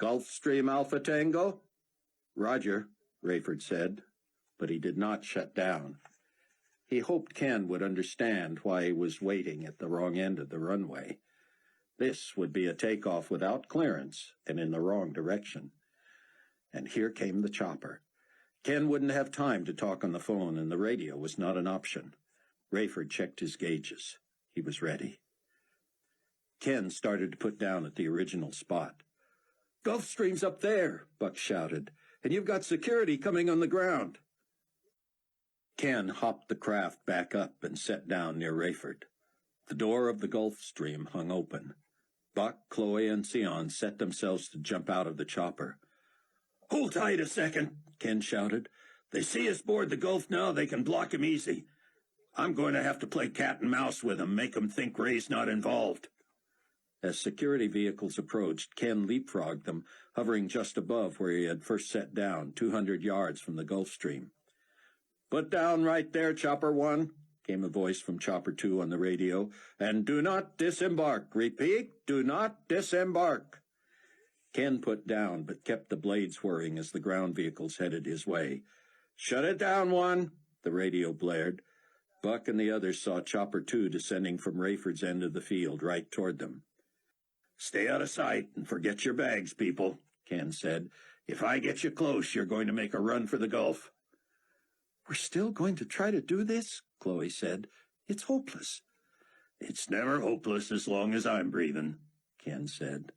Gulfstream Alpha Tango? Roger, Rayford said, but he did not shut down. He hoped Ken would understand why he was waiting at the wrong end of the runway. This would be a takeoff without clearance and in the wrong direction. And here came the chopper. Ken wouldn't have time to talk on the phone, and the radio was not an option. Rayford checked his gauges. He was ready. Ken started to put down at the original spot. "Gulfstream's up there," Buck shouted, "and you've got security coming on the ground." Ken hopped the craft back up and set down near Rayford. The door of the Gulfstream hung open. Buck, Chloe, and Sion set themselves to jump out of the chopper. "Hold tight a second," Ken shouted. "They see us board the Gulf now, they can block him easy. I'm going to have to play cat and mouse with him, make him think Ray's not involved." As security vehicles approached, Ken leapfrogged them, hovering just above where he had first set down, 200 yards from the Gulfstream. "Put down right there, Chopper 1, came a voice from Chopper 2 on the radio, "and do not disembark. Repeat, do not disembark." Ken put down, but kept the blades whirring as the ground vehicles headed his way. "Shut it down, 1, the radio blared. Buck and the others saw Chopper 2 descending from Rayford's end of the field, right toward them. "Stay out of sight and forget your bags, people," Ken said. "If I get you close, you're going to make a run for the Gulf." "We're still going to try to do this?" Chloe said. "It's hopeless." "It's never hopeless as long as I'm breathing," Ken said.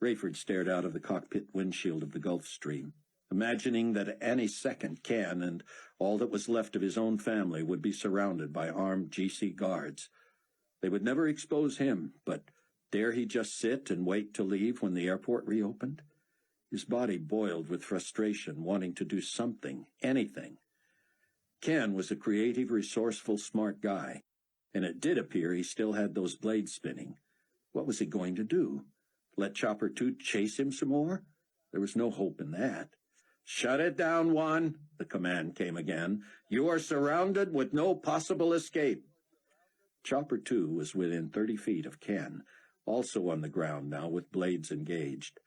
Rayford stared out of the cockpit windshield of the Gulfstream, imagining that at any second Ken and all that was left of his own family would be surrounded by armed GC guards. They would never expose him, but dare he just sit and wait to leave when the airport reopened? His body boiled with frustration, wanting to do something, anything. Ken was a creative, resourceful, smart guy, and it did appear he still had those blades spinning. What was he going to do? Let Chopper 2 chase him some more? There was no hope in that. "Shut it down, 1, the command came again. "You are surrounded with no possible escape." Chopper 2 was within 30 feet of Ken, also on the ground now with blades engaged.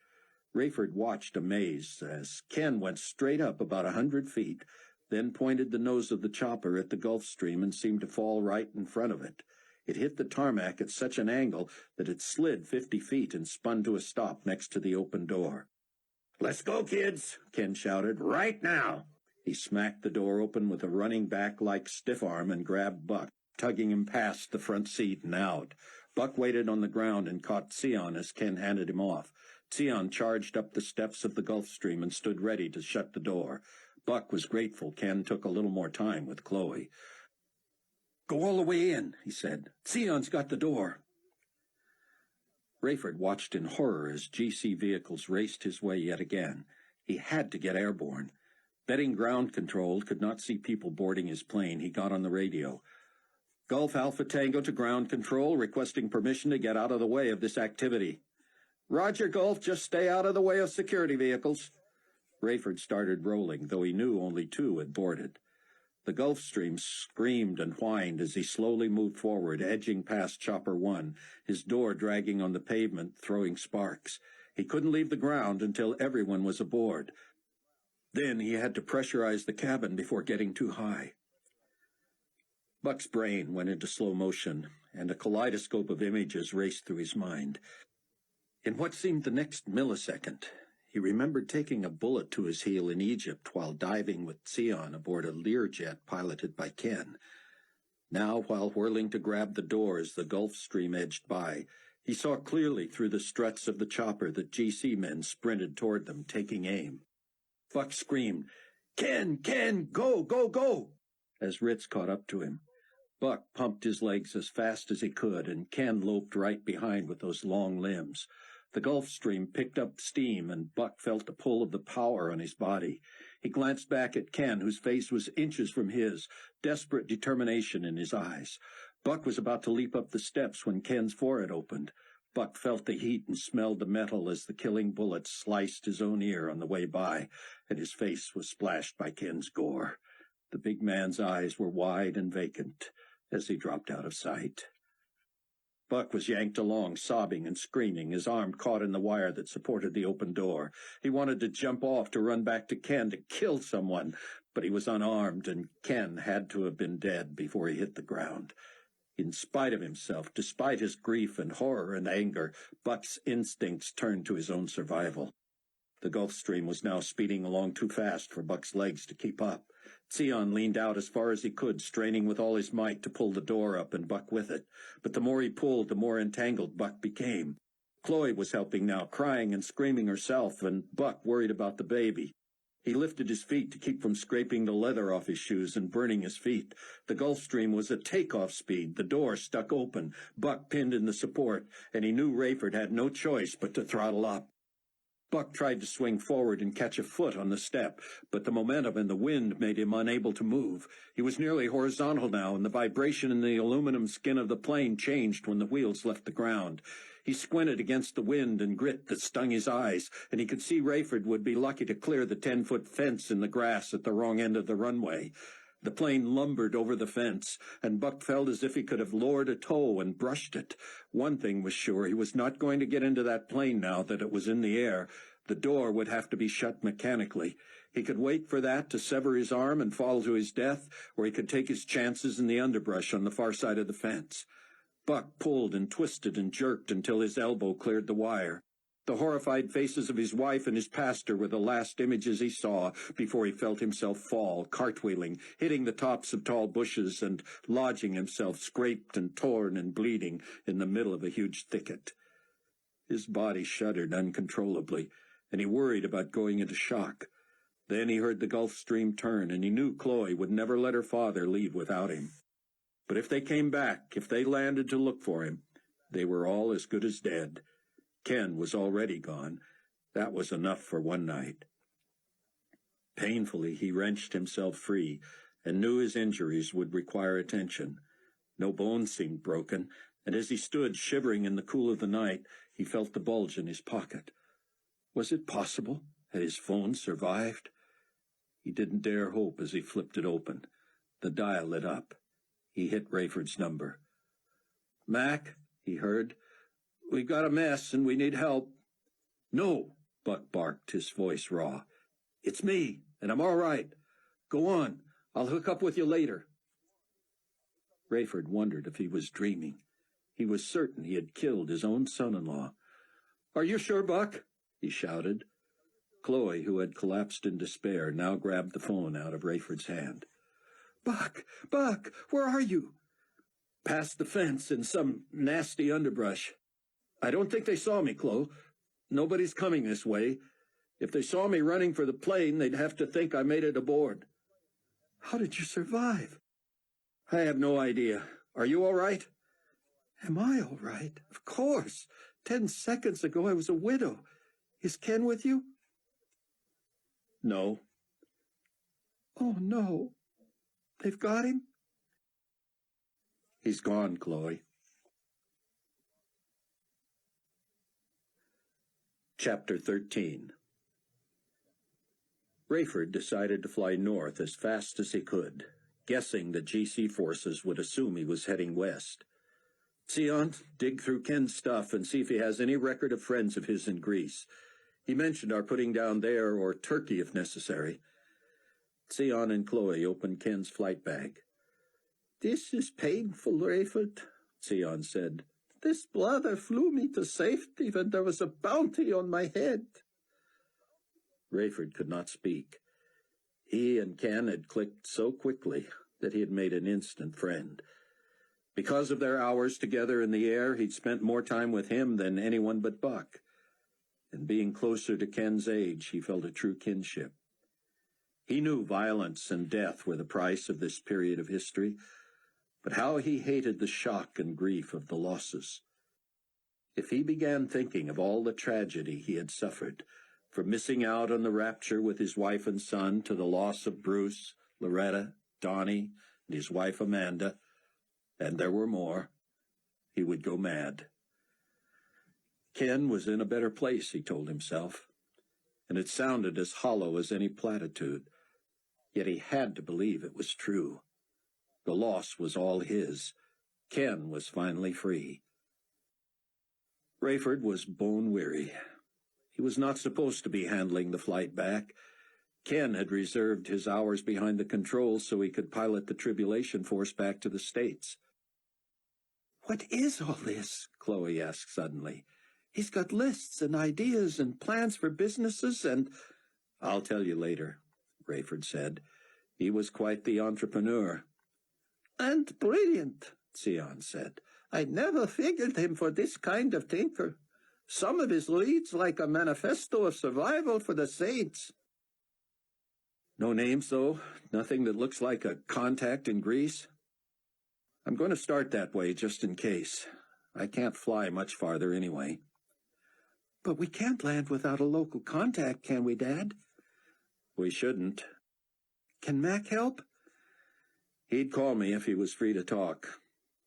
Rayford watched amazed as Ken went straight up about 100 feet, then pointed the nose of the chopper at the Gulf Stream and seemed to fall right in front of it. It hit the tarmac at such an angle that it slid 50 feet and spun to a stop next to the open door. "Let's go, kids," Ken shouted. "Right now." He smacked the door open with a running back-like stiff arm and grabbed Buck, tugging him past the front seat and out. Buck waited on the ground and caught Sion as Ken handed him off. Sion charged up the steps of the Gulf Stream and stood ready to shut the door. Buck was grateful Ken took a little more time with Chloe. "Go all the way in," he said. "Sion's got the door." Rayford watched in horror as GC vehicles raced his way yet again. He had to get airborne. Betting ground control could not see people boarding his plane, he got on the radio. "Gulf Alpha Tango to ground control, requesting permission to get out of the way of this activity." "Roger, Gulf, just stay out of the way of security vehicles." Rayford started rolling, though he knew only 2 had boarded. The Gulf Stream screamed and whined as he slowly moved forward, edging past Chopper 1, his door dragging on the pavement, throwing sparks. He couldn't leave the ground until everyone was aboard. Then he had to pressurize the cabin before getting too high. Buck's brain went into slow motion, and a kaleidoscope of images raced through his mind. In what seemed the next millisecond, he remembered taking a bullet to his heel in Egypt while diving with Sion aboard a Learjet piloted by Ken. Now, while whirling to grab the door as the Gulf Stream edged by, he saw clearly through the struts of the chopper that GC men sprinted toward them, taking aim. Buck screamed, "Ken, go, go, go!" as Ritz caught up to him. Buck pumped his legs as fast as he could, and Ken loped right behind with those long limbs. The Gulf Stream picked up steam, and Buck felt the pull of the power on his body. He glanced back at Ken, whose face was inches from his, desperate determination in his eyes. Buck was about to leap up the steps when Ken's forehead opened. Buck felt the heat and smelled the metal as the killing bullet sliced his own ear on the way by, and his face was splashed by Ken's gore. The big man's eyes were wide and vacant as he dropped out of sight. Buck was yanked along, sobbing and screaming, his arm caught in the wire that supported the open door. He wanted to jump off, to run back to Ken, to kill someone, but he was unarmed, and Ken had to have been dead before he hit the ground. In spite of himself, despite his grief and horror and anger, Buck's instincts turned to his own survival. The Gulf Stream was now speeding along too fast for Buck's legs to keep up. Sion leaned out as far as he could, straining with all his might to pull the door up and Buck with it. But the more he pulled, the more entangled Buck became. Chloe was helping now, crying and screaming herself, and Buck worried about the baby. He lifted his feet to keep from scraping the leather off his shoes and burning his feet. The Gulf Stream was at takeoff speed, the door stuck open, Buck pinned in the support, and he knew Rayford had no choice but to throttle up. Buck tried to swing forward and catch a foot on the step, but the momentum and the wind made him unable to move. He was nearly horizontal now, and the vibration in the aluminum skin of the plane changed when the wheels left the ground. He squinted against the wind and grit that stung his eyes, and he could see Rayford would be lucky to clear the 10-foot fence in the grass at the wrong end of the runway. The plane lumbered over the fence, and Buck felt as if he could have lowered a toe and brushed it. One thing was sure, he was not going to get into that plane now that it was in the air. The door would have to be shut mechanically. He could wait for that to sever his arm and fall to his death, or he could take his chances in the underbrush on the far side of the fence. Buck pulled and twisted and jerked until his elbow cleared the wire. The horrified faces of his wife and his pastor were the last images he saw before he felt himself fall, cartwheeling, hitting the tops of tall bushes and lodging himself, scraped and torn and bleeding, in the middle of a huge thicket. His body shuddered uncontrollably, and he worried about going into shock. Then he heard the Gulf Stream turn, and he knew Chloe would never let her father leave without him. But if they came back, if they landed to look for him, they were all as good as dead. Ken was already gone. That was enough for one night. Painfully, he wrenched himself free and knew his injuries would require attention. No bones seemed broken, and as he stood shivering in the cool of the night, he felt the bulge in his pocket. Was it possible? Had his phone survived? He didn't dare hope as he flipped it open. The dial lit up. He hit Rayford's number. "Mac," he heard, "we've got a mess and we need help." "No," Buck barked, his voice raw. "It's me, and I'm all right. Go on. I'll hook up with you later. Rayford wondered if he was dreaming. He was certain he had killed his own son-in-law. Are you sure, Buck? He shouted. Chloe, who had collapsed in despair, now grabbed the phone out of Rayford's hand. Buck, where are you? Past the fence in some nasty underbrush. I don't think they saw me, Chloe. Nobody's coming this way. If they saw me running for the plane, they'd have to think I made it aboard. How did you survive? I have no idea. Are you all right? Am I all right? Of course. 10 seconds ago I was a widow. Is Ken with you? No. Oh, no. They've got him? He's gone, Chloe. Chapter 13. Rayford decided to fly north as fast as he could, guessing the GC forces would assume he was heading west. Sion, dig through Ken's stuff and see if he has any record of friends of his in Greece. He mentioned our putting down there or Turkey if necessary. Sion and Chloe opened Ken's flight bag. This is painful, Rayford, Sion said. This brother flew me to safety when there was a bounty on my head. Rayford could not speak. He and Ken had clicked so quickly that he had made an instant friend. Because of their hours together in the air, he'd spent more time with him than anyone but Buck. And being closer to Ken's age, he felt a true kinship. He knew violence and death were the price of this period of history, but how he hated the shock and grief of the losses. If he began thinking of all the tragedy he had suffered, from missing out on the rapture with his wife and son to the loss of Bruce, Loretta, Donnie, and his wife Amanda, and there were more, he would go mad. Ken was in a better place, he told himself, and it sounded as hollow as any platitude, yet he had to believe it was true. The loss was all his. Ken was finally free. Rayford was bone-weary. He was not supposed to be handling the flight back. Ken had reserved his hours behind the controls so he could pilot the tribulation force back to the States. What is all this? Chloe asked suddenly. He's got lists and ideas and plans for businesses and... I'll tell you later, Rayford said. He was quite the entrepreneur. And brilliant, Sion said. I never figured him for this kind of thinker. Some of his leads like a manifesto of survival for the saints. No names, though? Nothing that looks like a contact in Greece? I'm going to start that way just in case. I can't fly much farther anyway. But we can't land without a local contact, can we, Dad? We shouldn't. Can Mac help? He'd call me if he was free to talk.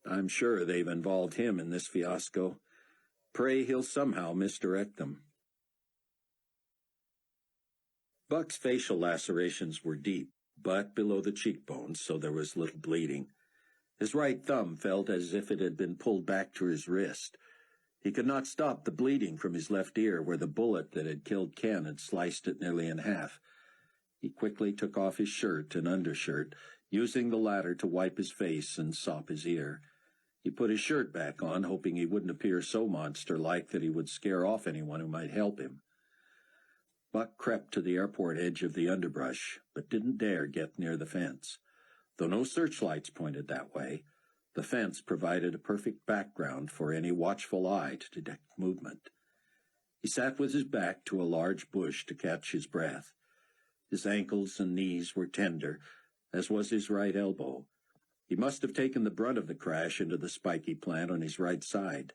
I'm sure they've involved him in this fiasco. Pray he'll somehow misdirect them. Buck's facial lacerations were deep, but below the cheekbones, so there was little bleeding. His right thumb felt as if it had been pulled back to his wrist. He could not stop the bleeding from his left ear, where the bullet that had killed Ken had sliced it nearly in half. He quickly took off his shirt and undershirt, using the latter to wipe his face and sop his ear. He put his shirt back on, hoping he wouldn't appear so monster-like that he would scare off anyone who might help him. Buck crept to the airport edge of the underbrush, but didn't dare get near the fence. Though no searchlights pointed that way, the fence provided a perfect background for any watchful eye to detect movement. He sat with his back to a large bush to catch his breath. His ankles and knees were tender, as was his right elbow. He must have taken the brunt of the crash into the spiky plant on his right side.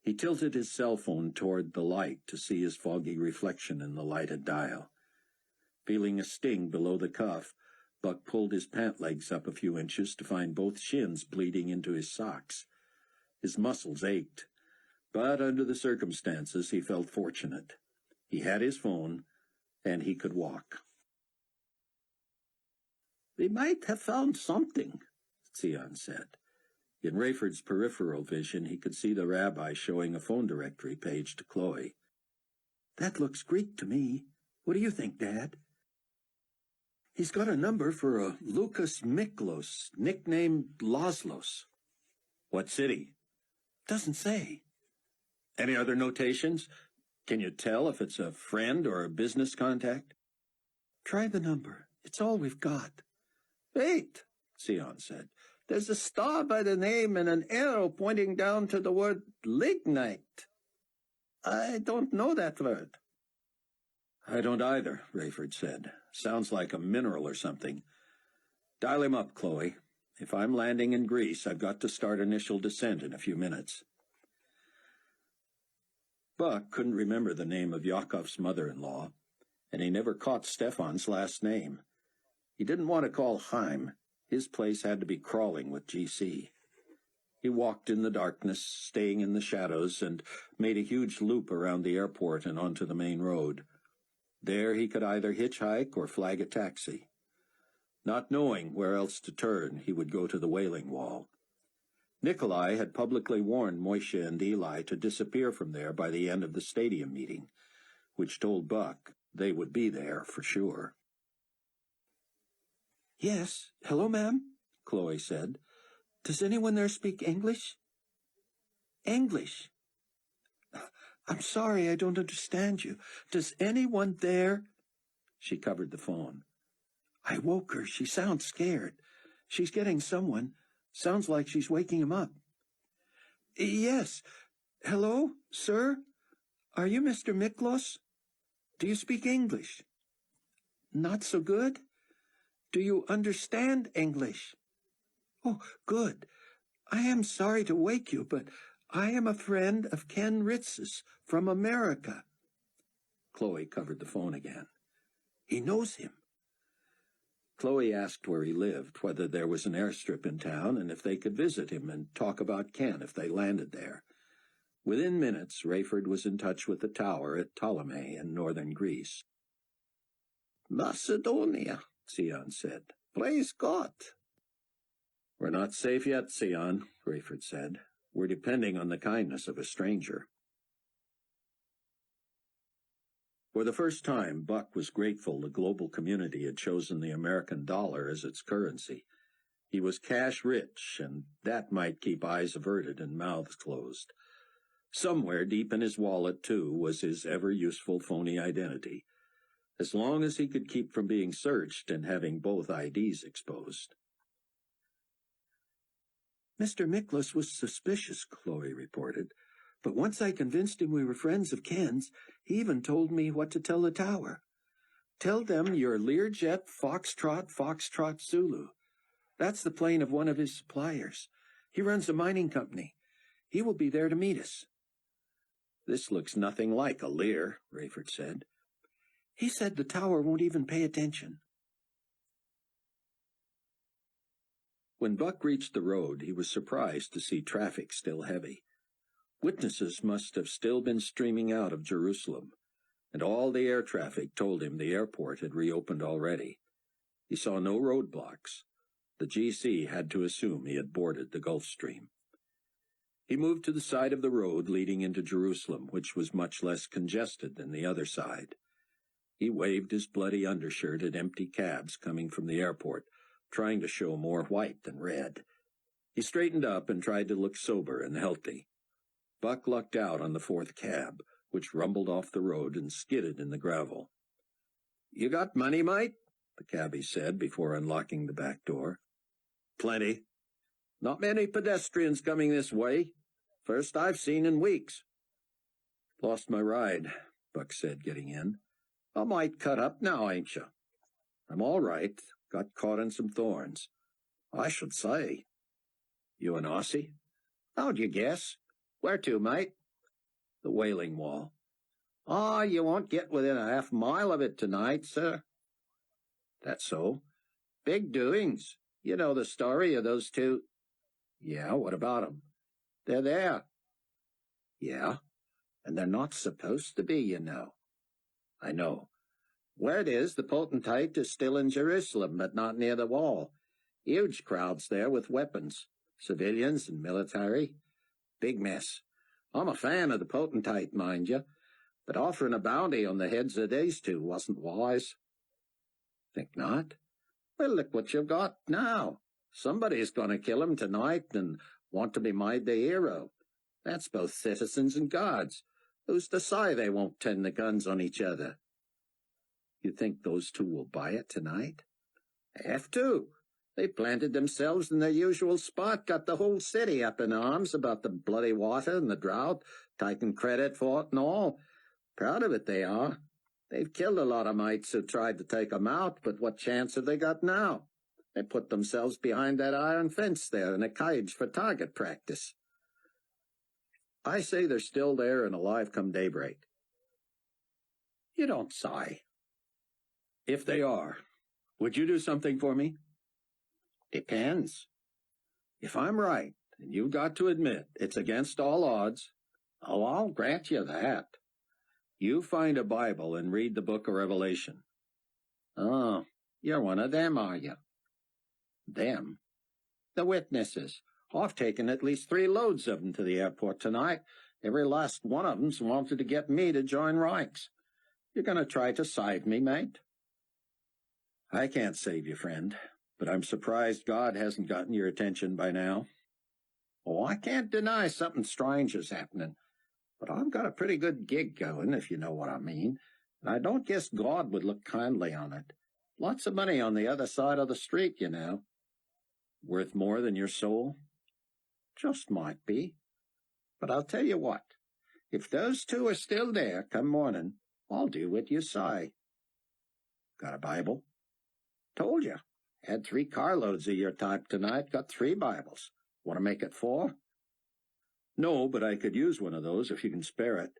He tilted his cell phone toward the light to see his foggy reflection in the lighted dial. Feeling a sting below the cuff, Buck pulled his pant legs up a few inches to find both shins bleeding into his socks. His muscles ached, but under the circumstances he felt fortunate. He had his phone, and he could walk. We might have found something, Sion said. In Rayford's peripheral vision, he could see the rabbi showing a phone directory page to Chloe. That looks Greek to me. What do you think, Dad? He's got a number for a Lucas Miklos, nicknamed Laszlos. What city? Doesn't say. Any other notations? Can you tell if it's a friend or a business contact? Try the number. It's all we've got. Wait, Sion said. There's a star by the name and an arrow pointing down to the word lignite. I don't know that word. I don't either, Rayford said. Sounds like a mineral or something. Dial him up, Chloe. If I'm landing in Greece, I've got to start initial descent in a few minutes. Buck couldn't remember the name of Yakov's mother-in-law, and he never caught Stefan's last name. He didn't want to call Heim. His place had to be crawling with GC. He walked in the darkness, staying in the shadows, and made a huge loop around the airport and onto the main road. There he could either hitchhike or flag a taxi. Not knowing where else to turn, he would go to the Wailing Wall. Nikolai had publicly warned Moishe and Eli to disappear from there by the end of the stadium meeting, which told Buck they would be there for sure. Yes, hello, ma'am, Chloe said. Does anyone there speak English? English? I'm sorry, I don't understand you. Does anyone there... She covered the phone. I woke her. She sounds scared. She's getting someone. Sounds like she's waking him up. Yes. Hello, sir? Are you Mr. Miklos? Do you speak English? Not so good? Do you understand English? Oh, good. I am sorry to wake you, but I am a friend of Ken Ritz's from America. Chloe covered the phone again. He knows him. Chloe asked where he lived, whether there was an airstrip in town, and if they could visit him and talk about Ken if they landed there. Within minutes, Rayford was in touch with the tower at Ptolemy in northern Greece. Macedonia, Sion said. Praise God. We're not safe yet, Sion, Rayford said. We're depending on the kindness of a stranger. For the first time, Buck was grateful the global community had chosen the American dollar as its currency. He was cash-rich, and that might keep eyes averted and mouths closed. Somewhere deep in his wallet, too, was his ever-useful phony identity, as long as he could keep from being searched and having both IDs exposed. Mr. Miklos was suspicious, Chloe reported, but once I convinced him we were friends of Ken's, he even told me what to tell the tower. Tell them you're Learjet Foxtrot Zulu. That's the plane of one of his suppliers. He runs a mining company. He will be there to meet us. This looks nothing like a Lear, Rayford said. He said the tower won't even pay attention. When Buck reached the road, he was surprised to see traffic still heavy. Witnesses must have still been streaming out of Jerusalem, and all the air traffic told him the airport had reopened already. He saw no roadblocks. The GC had to assume he had boarded the Gulf Stream. He moved to the side of the road leading into Jerusalem, which was much less congested than the other side. He waved his bloody undershirt at empty cabs coming from the airport, trying to show more white than red. He straightened up and tried to look sober and healthy. Buck lucked out on the fourth cab, which rumbled off the road and skidded in the gravel. You got money, mate? The cabbie said before unlocking the back door. Plenty. Not many pedestrians coming this way. First I've seen in weeks. Lost my ride, Buck said, getting in. I might cut up now, ain't you? I'm all right. Got caught in some thorns. I should say. You an Aussie? How'd you guess? Where to, mate? The Wailing Wall. Ah, you won't get within a half-mile of it tonight, sir. That's so. Big doings. You know the story of those two. Yeah, what about 'em? They're there. Yeah, and they're not supposed to be, you know. I know. Word is the potentate is still in Jerusalem, but not near the wall. Huge crowds there with weapons, civilians and military. Big mess. I'm a fan of the potentate, mind you, but offering a bounty on the heads of these two wasn't wise. Think not? Well, look what you've got now. Somebody's going to kill him tonight and want to be made the hero. That's both citizens and gods. Who's to say they won't turn the guns on each other? You think those two will buy it tonight? Have to. They planted themselves in their usual spot, got the whole city up in arms about the bloody water and the drought, taking credit for it and all. Proud of it they are. They've killed a lot of mates who tried to take 'em out, but what chance have they got now? They put themselves behind that iron fence there in a cage for target practice. I say they're still there and alive come daybreak. You don't say. If they are, would you do something for me? Depends. If I'm right, and you've got to admit it's against all odds, I'll grant you that. You find a Bible and read the book of Revelation. Oh, you're one of them, are you? Them? The witnesses. I've taken at least 3 loads of them to the airport tonight. Every last one of them's wanted to get me to join ranks. You're going to try to save me, mate? I can't save you, friend, but I'm surprised God hasn't gotten your attention by now. Oh, I can't deny something strange is happening, but I've got a pretty good gig going, if you know what I mean, and I don't guess God would look kindly on it. Lots of money on the other side of the street, you know. Worth more than your soul? Just might be. But I'll tell you what, if those two are still there come morning, I'll do what you say. Got a Bible? Told you. Had 3 carloads of your type tonight, got 3 Bibles. Want to make it 4? No, but I could use one of those if you can spare it.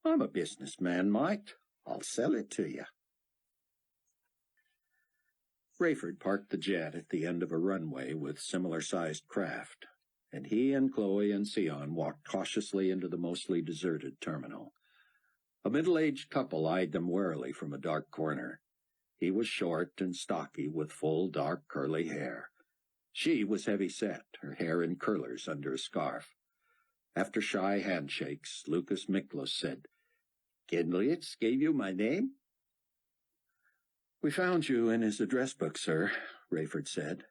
I'm a businessman, Mike. I'll sell it to you. Rayford parked the jet at the end of a runway with similar-sized craft, and he and Chloe and Sion walked cautiously into the mostly deserted terminal. A middle-aged couple eyed them warily from a dark corner. He was short and stocky, with full, dark, curly hair. She was heavy-set, her hair in curlers under a scarf. After shy handshakes, Lucas Miklos said, "Kindlitz gave you my name?" "We found you in his address book, sir," Rayford said.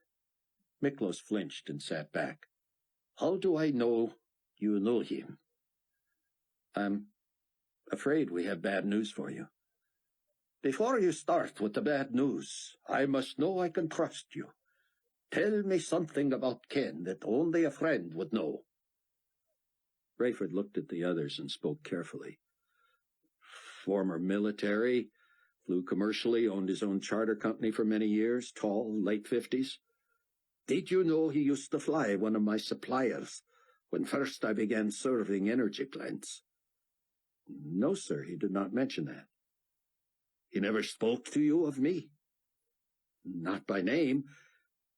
Miklos flinched and sat back. "How do I know you know him?" "I'm afraid we have bad news for you." "Before you start with the bad news, I must know I can trust you. Tell me something about Ken that only a friend would know." Rayford looked at the others and spoke carefully. "Former military, flew commercially, owned his own charter company for many years, tall, late 50s. Did you know he used to fly one of my suppliers when first I began serving energy plants?" "No, sir, he did not mention that." "He never spoke to you of me?" "Not by name.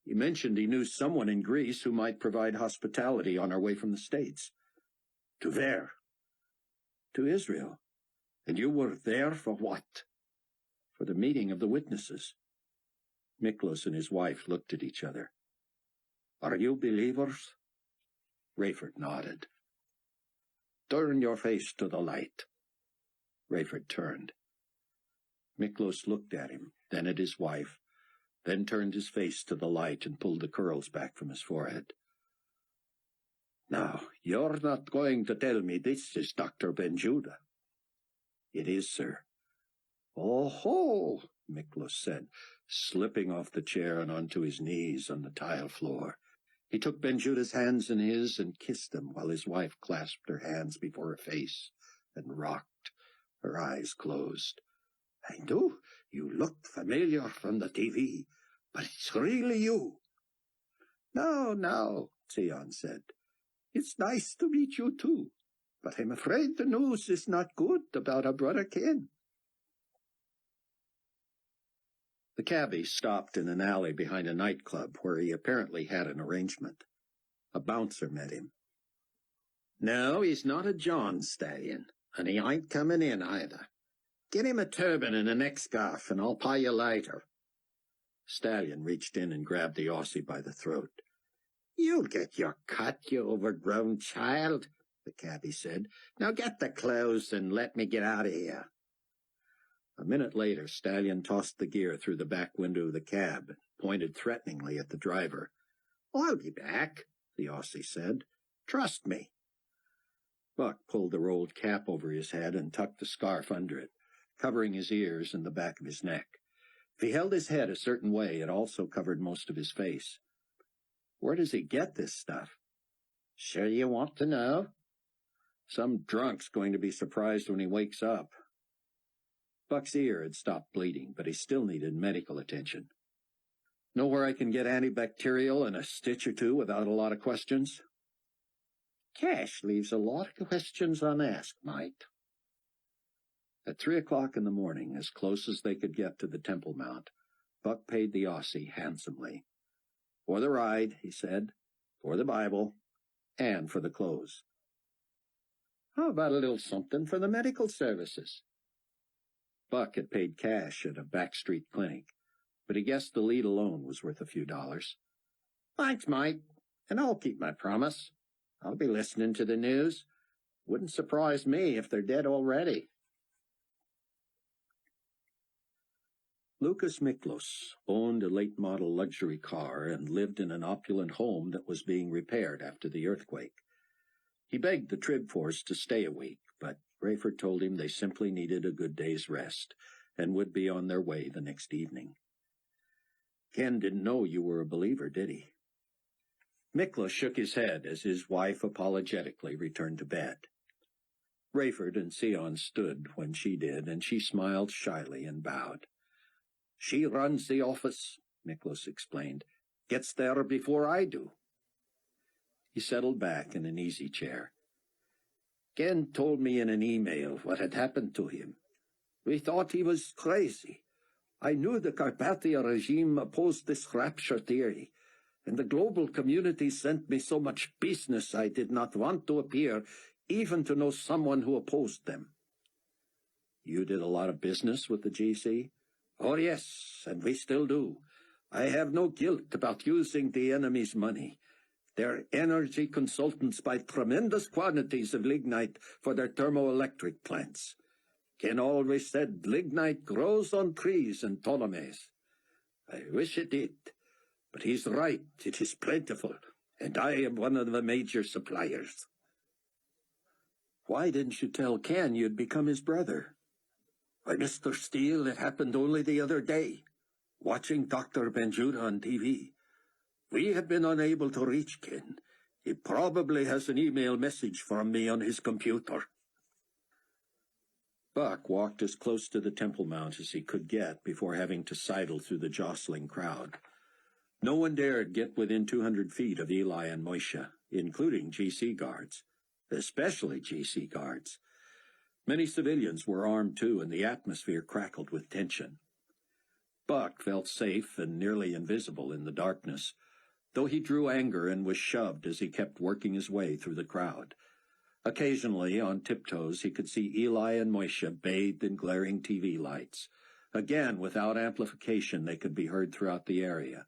He mentioned he knew someone in Greece who might provide hospitality on our way from the States." "To where?" "To Israel." "And you were there for what?" "For the meeting of the witnesses." Miklos and his wife looked at each other. "Are you believers?" Rayford nodded. "Turn your face to the light." Rayford turned. Miklos looked at him, then at his wife, then turned his face to the light and pulled the curls back from his forehead. "Now, you're not going to tell me this is Dr. Ben-Judah?" "It is, sir." "Oh-ho," Miklos said, slipping off the chair and onto his knees on the tile floor. He took Ben-Judah's hands in his and kissed them while his wife clasped her hands before her face and rocked, her eyes closed. "I know you look familiar from the TV, but it's really you." No, Sion said. "It's nice to meet you too, but I'm afraid the news is not good about our brother Ken." The cabbie stopped in an alley behind a nightclub where he apparently had an arrangement. A bouncer met him. "No, he's not a John stallion, and he ain't coming in either. Get him a turban and a neck scarf, and I'll pay you later." Stallion reached in and grabbed the Aussie by the throat. "You'll get your cut, you overgrown child," the cabbie said. "Now get the clothes and let me get out of here." A minute later, Stallion tossed the gear through the back window of the cab, pointed threateningly at the driver. "I'll be back," the Aussie said. "Trust me." Buck pulled the rolled cap over his head and tucked the scarf under it, covering his ears and the back of his neck. If he held his head a certain way, it also covered most of his face. Where does he get this stuff? "Sure you want to know?" Some drunk's going to be surprised when he wakes up. Buck's ear had stopped bleeding, but he still needed medical attention. Know where I can get antibacterial and a stitch or two without a lot of questions? Cash leaves a lot of questions unasked, mate. At 3:00 in the morning, as close as they could get to the Temple Mount, Buck paid the Aussie handsomely. For the ride, he said, for the Bible, and for the clothes. How about a little something for the medical services? Buck had paid cash at a backstreet clinic, but he guessed the lead alone was worth a few dollars. Thanks, mate, and I'll keep my promise. I'll be listening to the news. Wouldn't surprise me if they're dead already. Lucas Miklos owned a late-model luxury car and lived in an opulent home that was being repaired after the earthquake. He begged the Trib Force to stay a week, but Rayford told him they simply needed a good day's rest and would be on their way the next evening. Ken didn't know you were a believer, did he? Miklos shook his head as his wife apologetically returned to bed. Rayford and Sion stood when she did, and she smiled shyly and bowed. She runs the office, Miklos explained. Gets there before I do. He settled back in an easy chair. Ken told me in an email what had happened to him. We thought he was crazy. I knew the Carpathia regime opposed this rapture theory, and the global community sent me so much business I did not want to appear, even to know someone who opposed them. You did a lot of business with the GC? Oh, yes, and we still do. I have no guilt about using the enemy's money. Their energy consultants buy tremendous quantities of lignite for their thermoelectric plants. Ken always said lignite grows on trees in Ptolemais. I wish it did, but he's right, it is plentiful, and I am one of the major suppliers. Why didn't you tell Ken you'd become his brother? Why, Mr. Steele, it happened only the other day, watching Dr. Benjuda on TV. We have been unable to reach Ken. He probably has an email message from me on his computer. Buck walked as close to the Temple Mount as he could get before having to sidle through the jostling crowd. No one dared get within 200 feet of Eli and Moishe, including GC guards, especially GC guards. Many civilians were armed too, and the atmosphere crackled with tension. Buck felt safe and nearly invisible in the darkness, though he drew anger and was shoved as he kept working his way through the crowd. Occasionally, on tiptoes, he could see Eli and Moishe bathed in glaring TV lights. Again, without amplification, they could be heard throughout the area.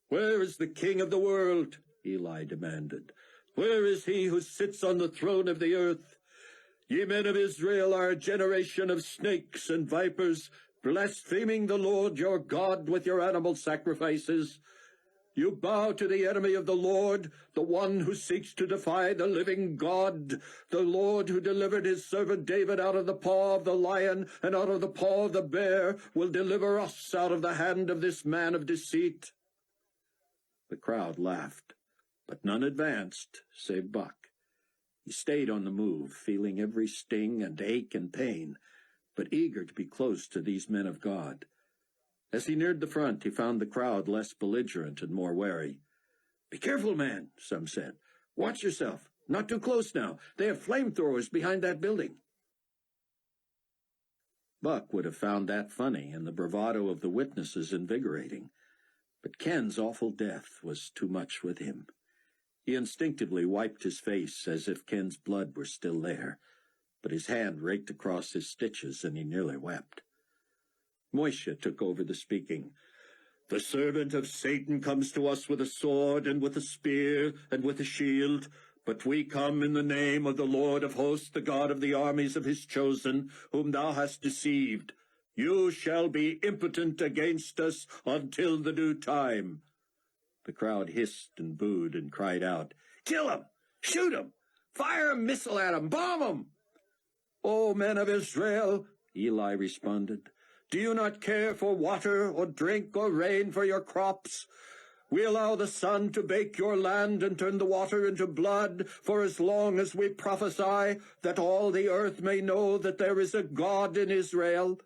"Where is the King of the world?" Eli demanded. "Where is he who sits on the throne of the earth? Ye men of Israel are a generation of snakes and vipers, blaspheming the Lord your God with your animal sacrifices. You bow to the enemy of the Lord, the one who seeks to defy the living God, the Lord who delivered his servant David out of the paw of the lion and out of the paw of the bear, will deliver us out of the hand of this man of deceit." The crowd laughed, but none advanced, save Buck. He stayed on the move, feeling every sting and ache and pain, but eager to be close to these men of God. As he neared the front, he found the crowd less belligerent and more wary. "Be careful, man," some said. "Watch yourself. Not too close now. They have flamethrowers behind that building." Buck would have found that funny and the bravado of the witnesses invigorating, but Ken's awful death was too much with him. He instinctively wiped his face as if Ken's blood were still there, but his hand raked across his stitches and he nearly wept. Moishe took over the speaking. "The servant of Satan comes to us with a sword and with a spear and with a shield, But we come in the name of the Lord of hosts, the God of the armies of his chosen, whom thou hast deceived. You shall be impotent against us until the due time." The crowd hissed and booed and cried out, "Kill him! Shoot him! Fire a missile at him! Bomb him!" "O men of Israel," Eli responded, "do you not care for water or drink or rain for your crops? We allow the sun to bake your land and turn the water into blood for as long as we prophesy, that all the earth may know that there is a God in Israel.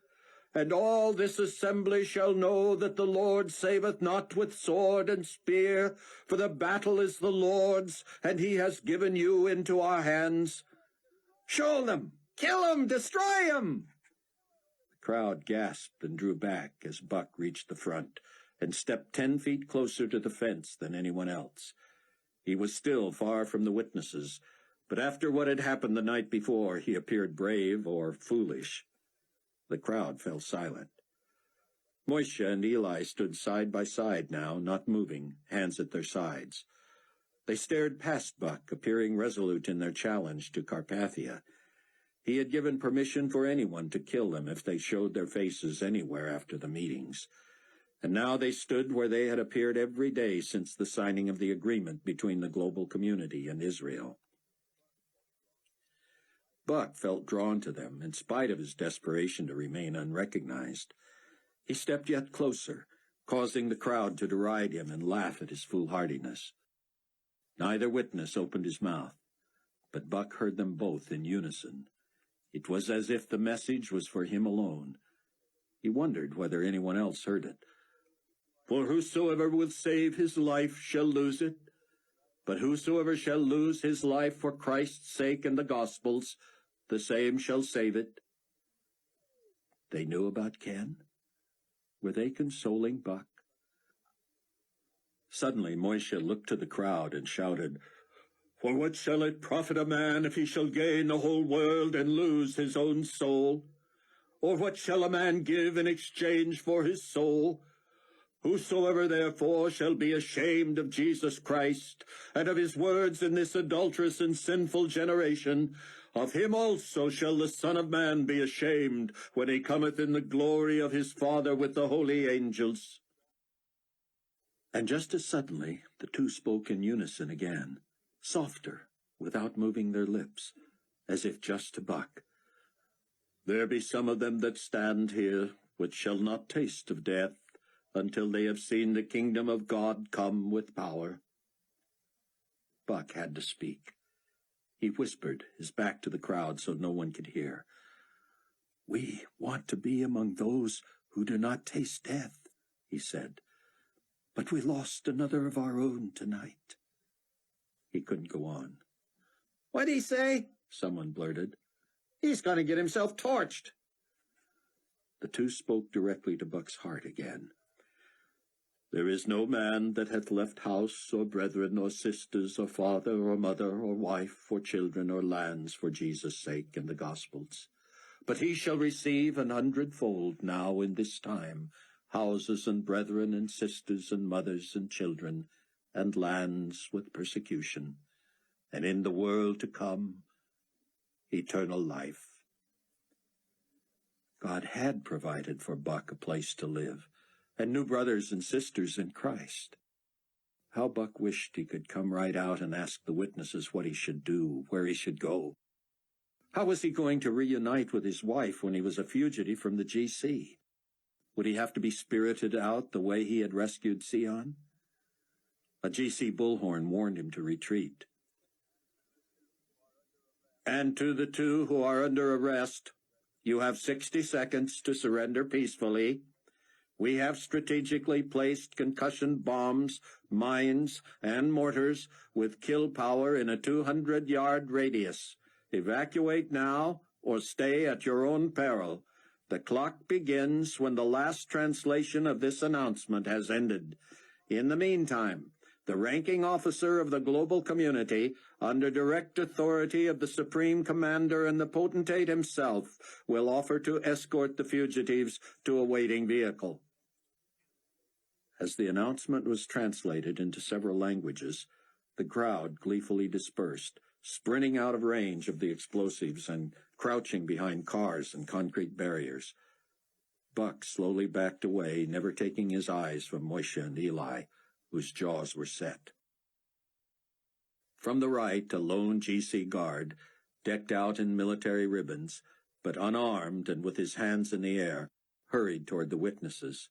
And all this assembly shall know that the Lord saveth not with sword and spear, for the battle is the Lord's, and he has given you into our hands. Show them! Kill him! Destroy him!" The crowd gasped and drew back as Buck reached the front and stepped 10 feet closer to the fence than anyone else. He was still far from the witnesses, but after what had happened the night before, he appeared brave or foolish. The crowd fell silent. Moishe and Eli stood side by side now, not moving, hands at their sides. They stared past Buck, appearing resolute in their challenge to Carpathia. He had given permission for anyone to kill them if they showed their faces anywhere after the meetings. And now they stood where they had appeared every day since the signing of the agreement between the global community and Israel. Buck felt drawn to them, in spite of his desperation to remain unrecognized. He stepped yet closer, causing the crowd to deride him and laugh at his foolhardiness. Neither witness opened his mouth, but Buck heard them both in unison. It was as if the message was for him alone. He wondered whether anyone else heard it. "For whosoever will save his life shall lose it, but whosoever shall lose his life for Christ's sake and the gospel's, the same shall save it." They knew about Ken? Were they consoling Buck? Suddenly Moishe looked to the crowd and shouted, "For what shall it profit a man if he shall gain the whole world and lose his own soul? Or what shall a man give in exchange for his soul? Whosoever therefore shall be ashamed of Jesus Christ, and of his words in this adulterous and sinful generation, of him also shall the Son of Man be ashamed, when he cometh in the glory of his Father with the holy angels." And just as suddenly the two spoke in unison again, softer, without moving their lips, as if just to Buck. "There be some of them that stand here, which shall not taste of death, until they have seen the kingdom of God come with power." Buck had to speak. He whispered, his back to the crowd so no one could hear. "We want to be among those who do not taste death," he said. "But we lost another of our own tonight." He couldn't go on. "What'd he say?" someone blurted. "He's going to get himself torched." The two spoke directly to Buck's heart again. "There is no man that hath left house, or brethren, or sisters, or father, or mother, or wife, or children, or lands, for Jesus' sake and the gospel's. But he shall receive 100-fold now in this time, houses and brethren and sisters and mothers and children, and lands with persecution, and in the world to come, eternal life." God had provided for Buck a place to live, and new brothers and sisters in Christ. How Buck wished he could come right out and ask the witnesses what he should do, where he should go. How was he going to reunite with his wife when he was a fugitive from the GC? Would he have to be spirited out the way he had rescued Sion? A GC bullhorn warned him to retreat. "And to the two who are under arrest, you have 60 seconds to surrender peacefully. We have strategically placed concussion bombs, mines, and mortars with kill power in a 200-yard radius. Evacuate now or stay at your own peril. The clock begins when the last translation of this announcement has ended. In the meantime, the ranking officer of the global community, under direct authority of the Supreme Commander and the Potentate himself, will offer to escort the fugitives to a waiting vehicle." As the announcement was translated into several languages, The crowd gleefully dispersed, sprinting out of range of the explosives and crouching behind cars and concrete barriers. Buck slowly backed away, never taking his eyes from Moishe and Eli, whose jaws were set. From the right, a lone GC guard, decked out in military ribbons, but unarmed and with his hands in the air, hurried toward the witnesses.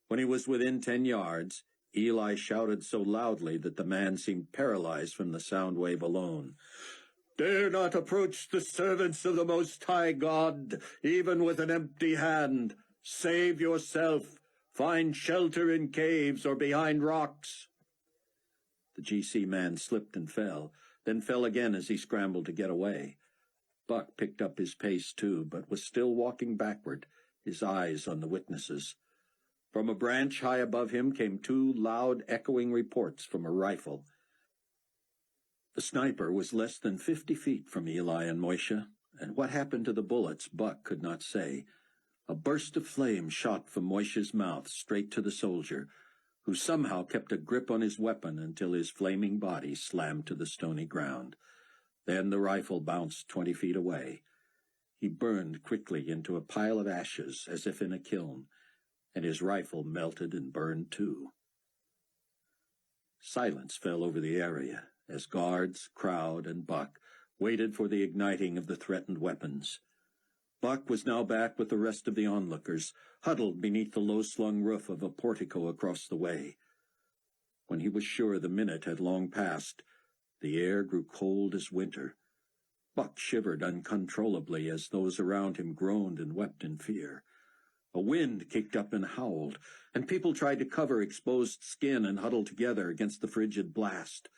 When he was within 10 yards, Eli shouted so loudly that the man seemed paralyzed from the sound wave alone. "Dare not approach the servants of the Most High God, even with an empty hand. Save yourself. Find shelter in caves or behind rocks." The GC man slipped and fell, then fell again as he scrambled to get away. Buck picked up his pace too, but was still walking backward, his eyes on the witnesses. From a branch high above him came 2 loud, echoing reports from a rifle. The sniper was less than 50 feet from Eli and Moishe, and what happened to the bullets Buck could not say. A burst of flame shot from Moishe's mouth straight to the soldier, who somehow kept a grip on his weapon until his flaming body slammed to the stony ground. Then the rifle bounced 20 feet away. He burned quickly into a pile of ashes as if in a kiln, and his rifle melted and burned too. Silence fell over the area as guards, crowd, and Buck waited for the igniting of the threatened weapons. Buck was now back with the rest of the onlookers, huddled beneath the low-slung roof of a portico across the way. When he was sure the minute had long passed, the air grew cold as winter. Buck shivered uncontrollably as those around him groaned and wept in fear. A wind kicked up and howled, and people tried to cover exposed skin and huddle together against the frigid blast.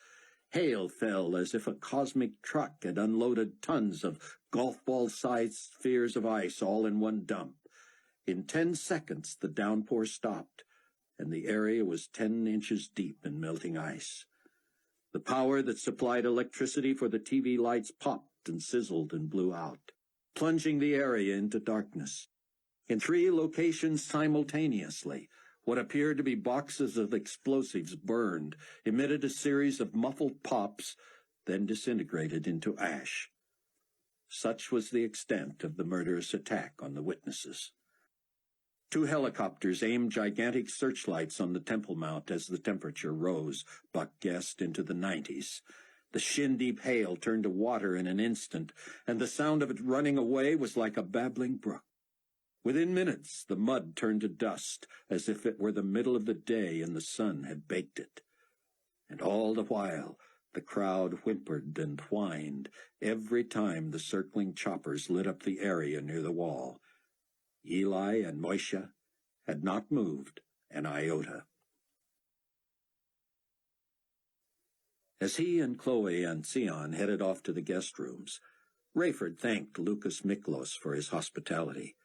Hail fell as if a cosmic truck had unloaded tons of golf-ball-sized spheres of ice all in one dump. In 10 seconds, the downpour stopped, and the area was 10 inches deep in melting ice. The power that supplied electricity for the TV lights popped and sizzled and blew out, plunging the area into darkness. In 3 locations simultaneously, what appeared to be boxes of explosives burned, emitted a series of muffled pops, then disintegrated into ash. Such was the extent of the murderous attack on the witnesses. 2 helicopters aimed gigantic searchlights on the Temple Mount as the temperature rose, Buck guessed, into the 90s. The shin-deep hail turned to water in an instant, and the sound of it running away was like a babbling brook. Within minutes, the mud turned to dust, as if it were the middle of the day and the sun had baked it. And all the while, the crowd whimpered and whined every time the circling choppers lit up the area near the wall. Eli and Moishe had not moved an iota. As he and Chloe and Sion headed off to the guest rooms, Rayford thanked Lucas Miklos for his hospitality.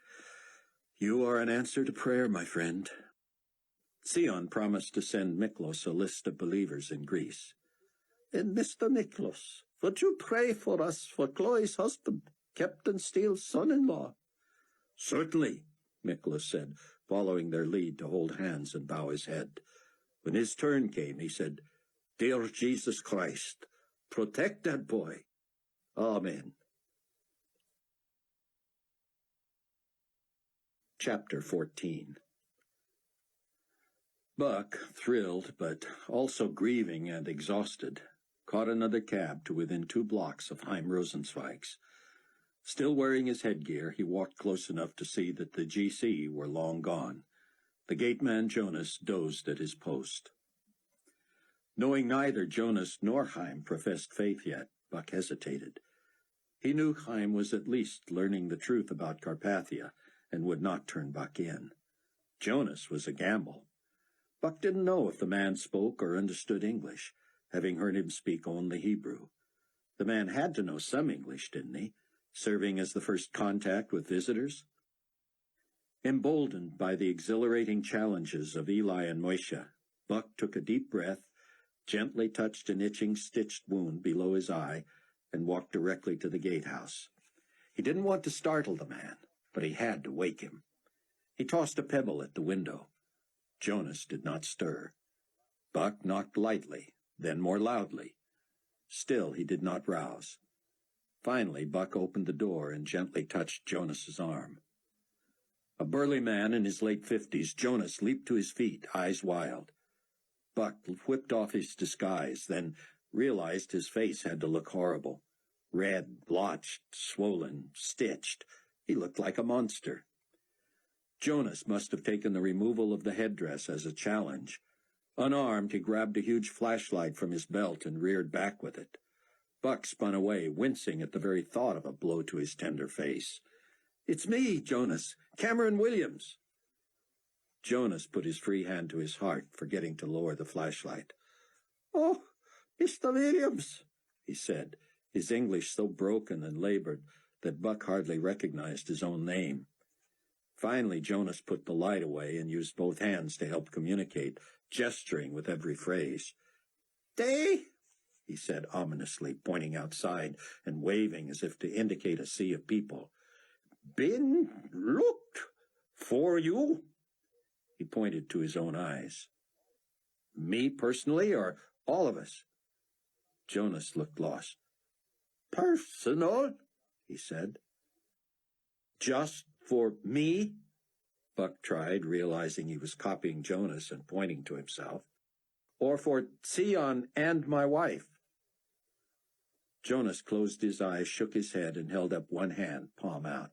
"You are an answer to prayer, my friend." Sion promised to send Miklos a list of believers in Greece. "And Mr. Miklos, would you pray for us for Chloe's husband, Captain Steele's son-in-law?" "Certainly," Miklos said, following their lead to hold hands and bow his head. When his turn came, he said, "Dear Jesus Christ, protect that boy. Amen." Chapter 14. Buck, thrilled but also grieving and exhausted, caught another cab to within 2 blocks of Chaim Rosenzweig's. Still wearing his headgear, he walked close enough to see that the GC were long gone. The gateman Jonas dozed at his post. Knowing neither Jonas nor Chaim professed faith yet, Buck hesitated. He knew Chaim was at least learning the truth about Carpathia, and would not turn Buck in. Jonas was a gamble. Buck didn't know if the man spoke or understood English, having heard him speak only Hebrew. The man had to know some English, didn't he, serving as the first contact with visitors? Emboldened by the exhilarating challenges of Eli and Moishe, Buck took a deep breath, gently touched an itching stitched wound below his eye, and walked directly to the gatehouse. He didn't want to startle the man, but he had to wake him. He tossed a pebble at the window. Jonas did not stir. Buck knocked lightly, then more loudly. Still he did not rouse. Finally, Buck opened the door and gently touched Jonas's arm. A burly man in his late 50s, Jonas leaped to his feet, eyes wild. Buck whipped off his disguise, then realized his face had to look horrible. Red, blotched, swollen, stitched. He looked like a monster. Jonas must have taken the removal of the headdress as a challenge. Unarmed, he grabbed a huge flashlight from his belt and reared back with it. Buck spun away, wincing at the very thought of a blow to his tender face. "It's me, Jonas. Cameron Williams." Jonas put his free hand to his heart, forgetting to lower the flashlight. "Oh, Mr. Williams," he said, his English so broken and labored that Buck hardly recognized his own name. Finally, Jonas put the light away and used both hands to help communicate, gesturing with every phrase. "They," he said ominously, pointing outside and waving as if to indicate a sea of people. "Been looked for you." He pointed to his own eyes. "Me personally, or all of us?" Jonas looked lost. "Personal," he said. "Just for me?" Buck tried, realizing he was copying Jonas and pointing to himself. "Or for Sion and my wife?" Jonas closed his eyes, shook his head, and held up one hand, palm out.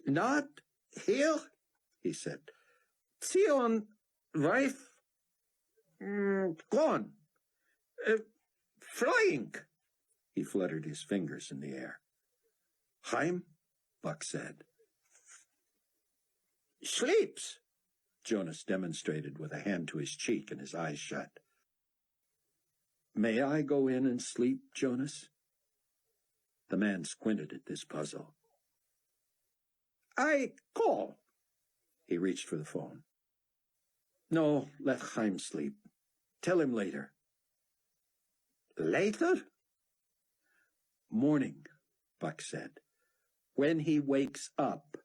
"Not here," he said. "Sion, wife, gone. Flying." He fluttered his fingers in the air. "Chaim?" Buck said. "Sleeps," Jonas demonstrated with a hand to his cheek and his eyes shut. "May I go in and sleep, Jonas?" The man squinted at this puzzle. "I call." He reached for the phone. "No, let Chaim sleep. Tell him later." "Later?" "Morning," Buck said. "When he wakes up."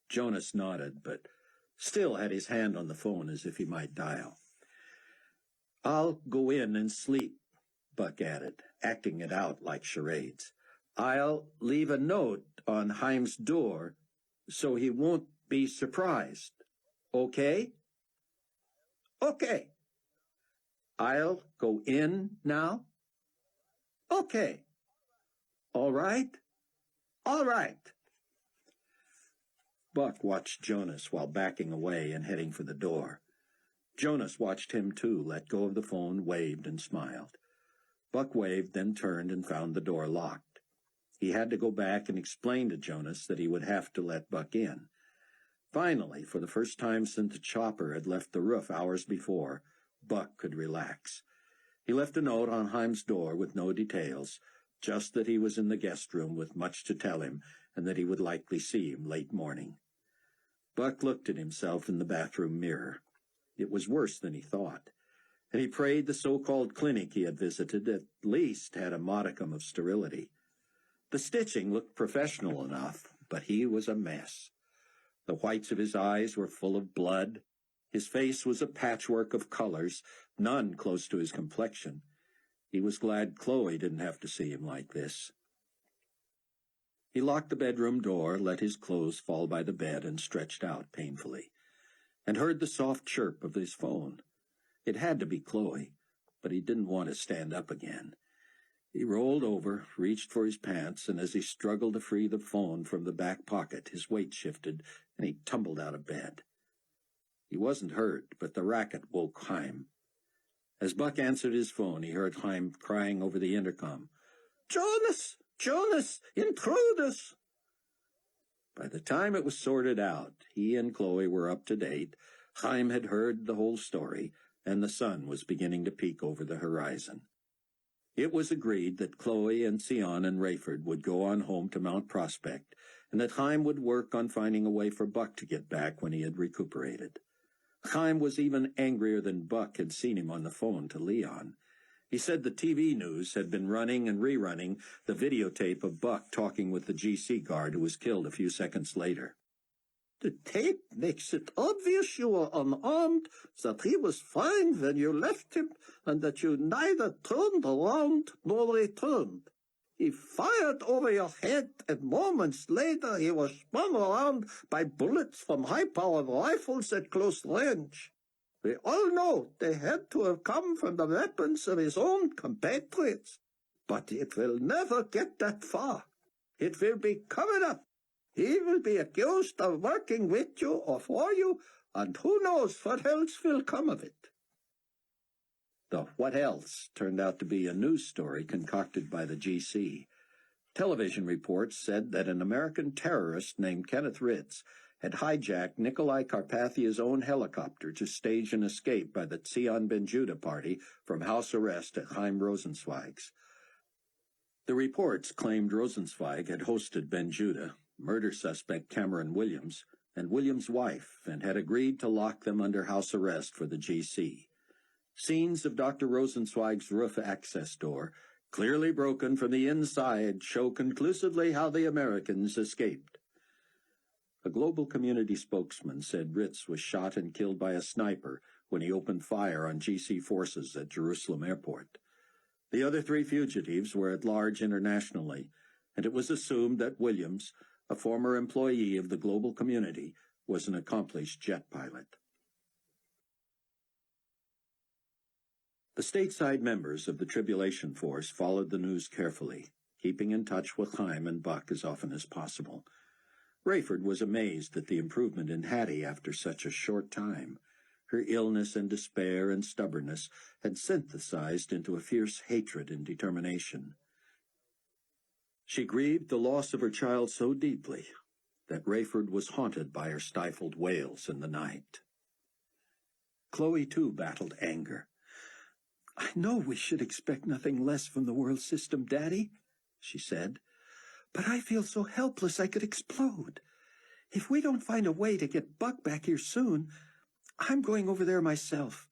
Jonas nodded, but still had his hand on the phone as if he might dial. "I'll go in and sleep," Buck added, acting it out like charades. "I'll leave a note on Chaim's door so he won't be surprised. Okay?" "Okay." "I'll go in now?" "Okay." "All right?" "All right." Buck watched Jonas while backing away and heading for the door. Jonas watched him too, let go of the phone, waved and smiled. Buck waved, then turned and found the door locked. He had to go back and explain to Jonas that he would have to let Buck in. Finally, for the first time since the chopper had left the roof hours before, Buck could relax. He left a note on Chaim's door with no details, just that he was in the guest room with much to tell him and that he would likely see him late morning. Buck looked at himself in the bathroom mirror. It was worse than he thought, and he prayed the so-called clinic he had visited at least had a modicum of sterility. The stitching looked professional enough, but he was a mess. The whites of his eyes were full of blood. His face was a patchwork of colors, none close to his complexion. He was glad Chloe didn't have to see him like this. He locked the bedroom door, let his clothes fall by the bed, and stretched out painfully, and heard the soft chirp of his phone. It had to be Chloe, but he didn't want to stand up again. He rolled over, reached for his pants, and as he struggled to free the phone from the back pocket, his weight shifted, and he tumbled out of bed. He wasn't hurt, but the racket woke Chaim. As Buck answered his phone, he heard Chaim crying over the intercom, "Jonas! Jonas! Intruders!" By the time it was sorted out, he and Chloe were up to date. Chaim had heard the whole story, and the sun was beginning to peek over the horizon. It was agreed that Chloe and Sion and Rayford would go on home to Mount Prospect, and that Chaim would work on finding a way for Buck to get back when he had recuperated. Chaim was even angrier than Buck had seen him on the phone to Leon. He said the TV news had been running and rerunning the videotape of Buck talking with the GC guard who was killed a few seconds later. The tape makes it obvious you were unarmed, that he was fine when you left him, and that you neither turned around nor returned. He fired over your head, and moments later he was spun around by bullets from high-powered rifles at close range. We all know they had to have come from the weapons of his own compatriots, but it will never get that far. It will be covered up. He will be accused of working with you or for you, and who knows what else will come of it. The what else turned out to be a news story concocted by the GC. Television reports said that an American terrorist named Kenneth Ritz had hijacked Nikolai Carpathia's own helicopter to stage an escape by the Tzion Ben Judah party from house arrest at Chaim Rosenzweig's. The reports claimed Rosenzweig had hosted Ben Judah, murder suspect Cameron Williams, and Williams' wife, and had agreed to lock them under house arrest for the GC. Scenes of Dr. Rosenzweig's roof access door, clearly broken from the inside, show conclusively how the Americans escaped. A global community spokesman said Ritz was shot and killed by a sniper when he opened fire on GC forces at Jerusalem Airport. The other 3 fugitives were at large internationally, and it was assumed that Williams, a former employee of the global community, was an accomplished jet pilot. The stateside members of the Tribulation Force followed the news carefully, keeping in touch with Chaim and Buck as often as possible. Rayford was amazed at the improvement in Hattie after such a short time. Her illness and despair and stubbornness had synthesized into a fierce hatred and determination. She grieved the loss of her child so deeply that Rayford was haunted by her stifled wails in the night. Chloe, too, battled anger. "I know we should expect nothing less from the world system, Daddy," she said, "but I feel so helpless I could explode. If we don't find a way to get Buck back here soon, I'm going over there myself.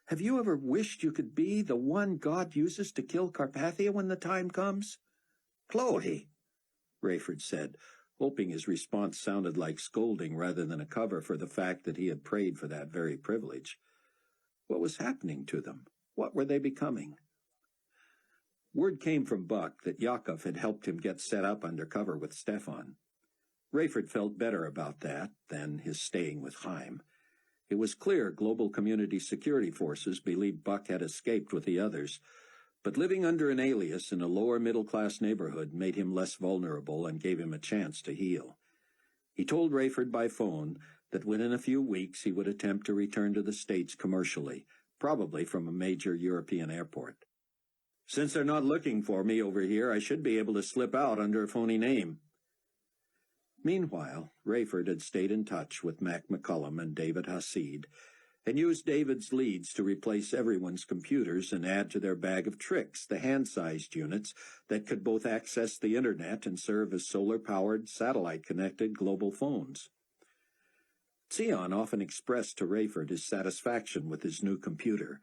Have you ever wished you could be the one God uses to kill Carpathia when the time comes?" "Chloe," Rayford said, hoping his response sounded like scolding rather than a cover for the fact that he had prayed for that very privilege. What was happening to them? What were they becoming? Word came from Buck that Yakov had helped him get set up under cover with Stefan. Rayford felt better about that than his staying with Chaim. It was clear global community security forces believed Buck had escaped with the others, but living under an alias in a lower middle-class neighborhood made him less vulnerable and gave him a chance to heal. He told Rayford by phone that within a few weeks he would attempt to return to the States commercially, probably from a major European airport. "Since they're not looking for me over here, I should be able to slip out under a phony name." Meanwhile, Rayford had stayed in touch with Mac McCullum and David Hasid, and used David's leads to replace everyone's computers and add to their bag of tricks the hand-sized units that could both access the Internet and serve as solar-powered, satellite-connected global phones. Tzion often expressed to Rayford his satisfaction with his new computer,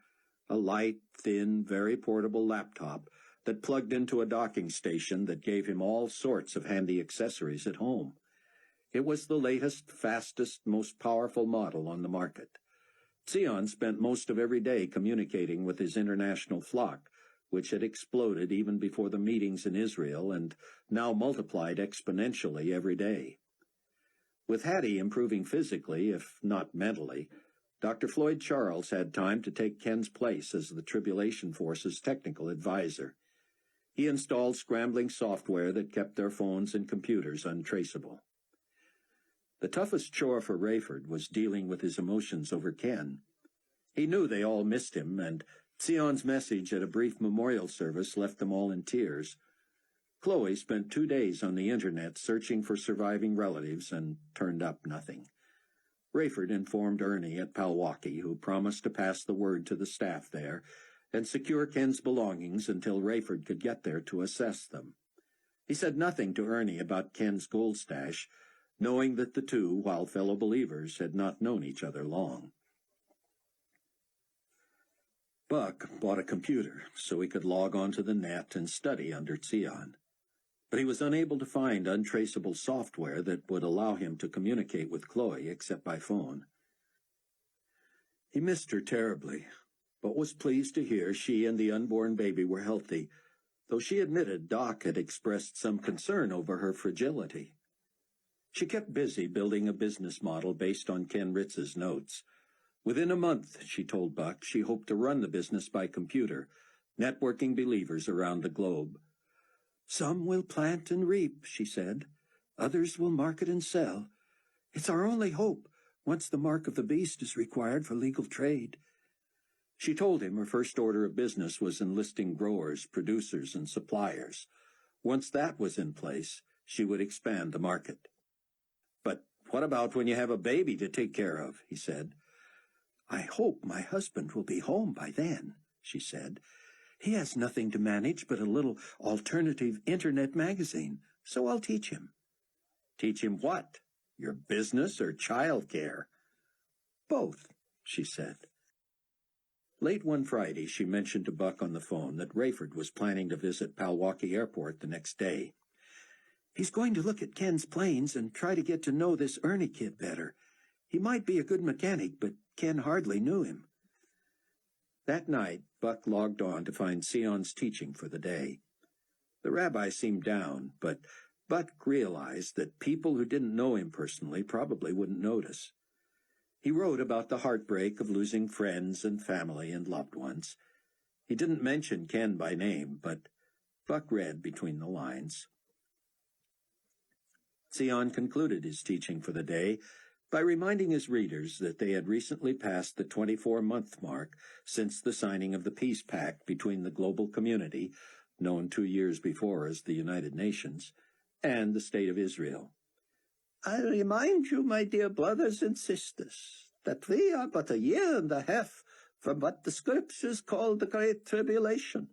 a light, thin, very portable laptop that plugged into a docking station that gave him all sorts of handy accessories at home. It was the latest, fastest, most powerful model on the market. Tzion spent most of every day communicating with his international flock, which had exploded even before the meetings in Israel and now multiplied exponentially every day. With Hattie improving physically, if not mentally, Dr. Floyd Charles had time to take Ken's place as the Tribulation Force's technical advisor. He installed scrambling software that kept their phones and computers untraceable. The toughest chore for Rayford was dealing with his emotions over Ken. He knew they all missed him, and Tzion's message at a brief memorial service left them all in tears. Chloe spent 2 days on the Internet searching for surviving relatives and turned up nothing. Rayford informed Ernie at Palwaukee, who promised to pass the word to the staff there and secure Ken's belongings until Rayford could get there to assess them. He said nothing to Ernie about Ken's gold stash, knowing that the two, while fellow believers, had not known each other long. Buck bought a computer so he could log onto the net and study under Tzion. but he was unable to find untraceable software that would allow him to communicate with Chloe except by phone. He missed her terribly, but was pleased to hear she and the unborn baby were healthy, though she admitted Doc had expressed some concern over her fragility. She kept busy building a business model based on Ken Ritz's notes. Within a month, she told Buck, she hoped to run the business by computer, networking believers around the globe. "Some will plant and reap," she said. "Others will market and sell. It's our only hope, once the mark of the beast is required for legal trade." She told him her first order of business was enlisting growers, producers, and suppliers. Once that was in place, she would expand the market. "But what about when you have a baby to take care of?" he said. "I hope my husband will be home by then," she said. "He has nothing to manage but a little alternative internet magazine, so I'll teach him." "Teach him what? Your business or child care?" "Both," she said. Late one Friday, she mentioned to Buck on the phone that Rayford was planning to visit Palwaukee Airport the next day. "He's going to look at Ken's planes and try to get to know this Ernie kid better. He might be a good mechanic, but Ken hardly knew him." That night, Buck logged on to find Sion's teaching for the day. The rabbi seemed down, but Buck realized that people who didn't know him personally probably wouldn't notice. He wrote about the heartbreak of losing friends and family and loved ones. He didn't mention Ken by name, but Buck read between the lines. Sion concluded his teaching for the day by reminding his readers that they had recently passed the 24-month mark since the signing of the peace pact between the global community, known 2 years before as the United Nations, and the State of Israel. "I remind you, my dear brothers and sisters, that we are but 1.5 years from what the Scriptures call the Great Tribulation.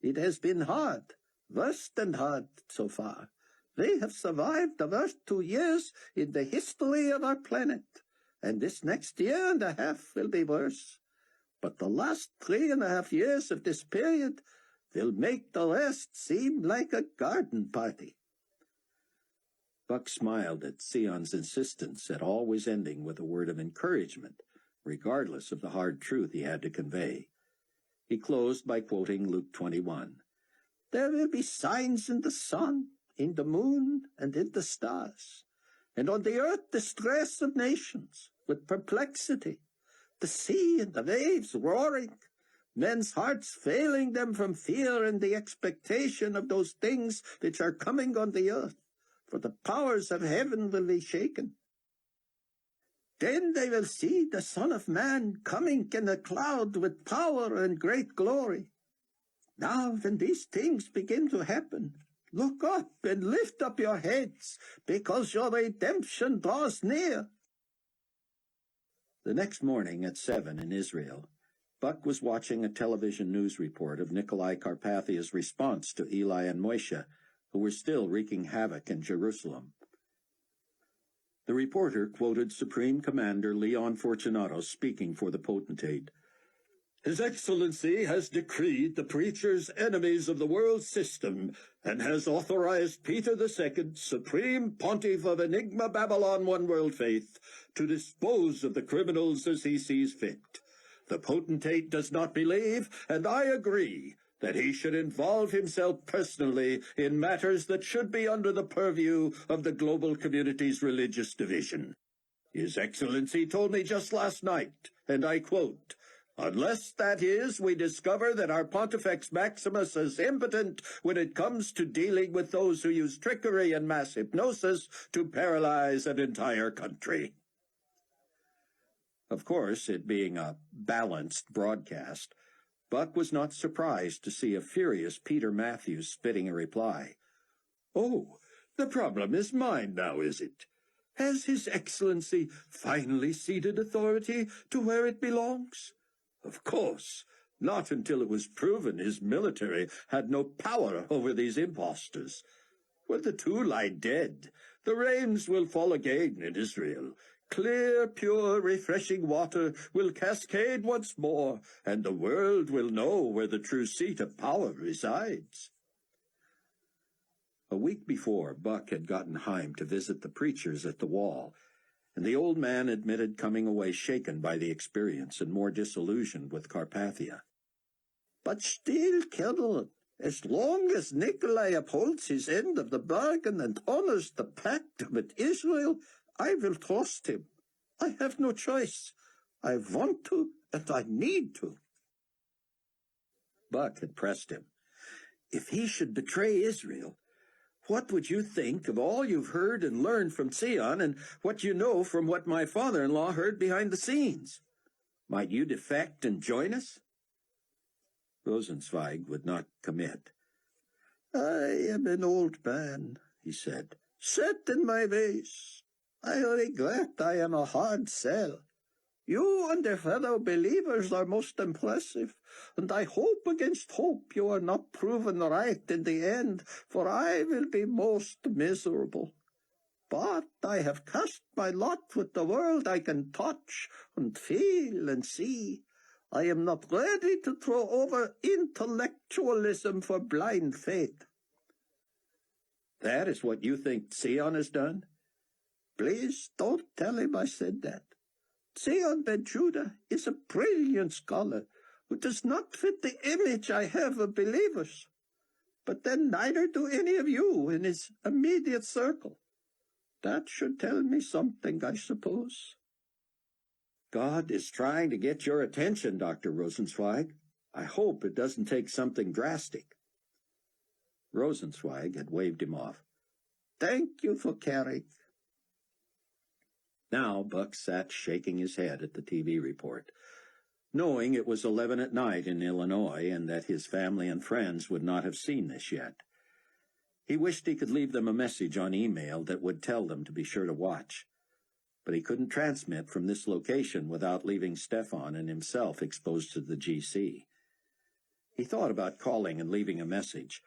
It has been hard, worse than hard so far. We have survived the worst 2 years in the history of our planet, and this next 1.5 years will be worse. But the last 3.5 years of this period will make the rest seem like a garden party." Buck smiled at Sion's insistence at always ending with a word of encouragement, regardless of the hard truth he had to convey. He closed by quoting Luke 21. "There will be signs in the sun, in the moon, and in the stars, and on the earth distress of nations, with perplexity, the sea and the waves roaring, men's hearts failing them from fear and the expectation of those things which are coming on the earth, for the powers of heaven will be shaken. Then they will see the Son of Man coming in a cloud with power and great glory. Now, when these things begin to happen, look up and lift up your heads, because your redemption draws near." The next morning at 7 in Israel, Buck was watching a television news report of Nikolai Carpathia's response to Eli and Moishe, who were still wreaking havoc in Jerusalem. The reporter quoted Supreme Commander Leon Fortunato speaking for the potentate. "His Excellency has decreed the preacher's enemies of the world system and has authorized Peter II, Supreme Pontiff of Enigma Babylon One World Faith, to dispose of the criminals as he sees fit. The potentate does not believe, and I agree, that he should involve himself personally in matters that should be under the purview of the global community's religious division. His Excellency told me just last night, and I quote, 'Unless, that is, we discover that our Pontifex Maximus is impotent when it comes to dealing with those who use trickery and mass hypnosis to paralyze an entire country.'" Of course, it being a balanced broadcast, Buck was not surprised to see a furious Peter Matthews spitting a reply. "Oh, the problem is mine now, is it? Has His Excellency finally ceded authority to where it belongs? Of course, not until it was proven his military had no power over these impostors. When the two lie dead, the rains will fall again in Israel. Clear, pure, refreshing water will cascade once more, and the world will know where the true seat of power resides." A week before, Buck had gotten Heim to visit the preachers at the wall, and the old man admitted coming away shaken by the experience and more disillusioned with Carpathia. But still, Colonel, as long as Nikolai upholds his end of the bargain and honors the pact with Israel, I will trust him. I have no choice. I want to, and I need to. Buck had pressed him. If he should betray Israel, what would you think of all you've heard and learned from Sion and what you know from what my father-in-law heard behind the scenes? Might you defect and join us? Rosenzweig would not commit. I am an old man, he said, set in my ways. I regret I am a hard sell. You and the fellow believers are most impressive, and I hope against hope you are not proven right in the end, for I will be most miserable. But I have cast my lot with the world I can touch and feel and see. I am not ready to throw over intellectualism for blind faith. That is what you think Sion has done? Please don't tell him I said that. Sion ben Judah is a brilliant scholar who does not fit the image I have of believers. But then neither do any of you in his immediate circle. That should tell me something, I suppose. God is trying to get your attention, Dr. Rosenzweig. I hope it doesn't take something drastic. Rosenzweig had waved him off. Thank you for caring. Now Buck sat shaking his head at the TV report, knowing it was 11 at night in Illinois and that his family and friends would not have seen this yet. He wished he could leave them a message on email that would tell them to be sure to watch, but he couldn't transmit from this location without leaving Stefan and himself exposed to the GC. He thought about calling and leaving a message,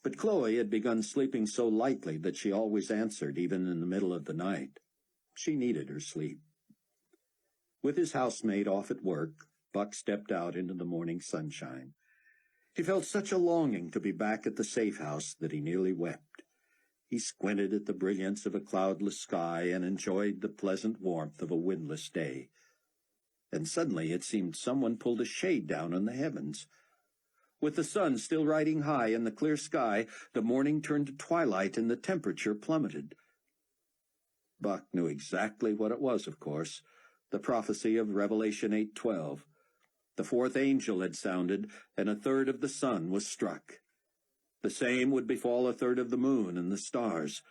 but Chloe had begun sleeping so lightly that she always answered even in the middle of the night. She needed her sleep. With his housemaid off at work, Buck stepped out into the morning sunshine. He felt such a longing to be back at the safe house that he nearly wept. He squinted at the brilliance of a cloudless sky and enjoyed the pleasant warmth of a windless day. And suddenly it seemed someone pulled a shade down on the heavens. With the sun still riding high in the clear sky, the morning turned to twilight and the temperature plummeted. Buck knew exactly what it was, of course, the prophecy of Revelation 8:12. The fourth angel had sounded, and a third of the sun was struck. The same would befall a third of the moon and the stars.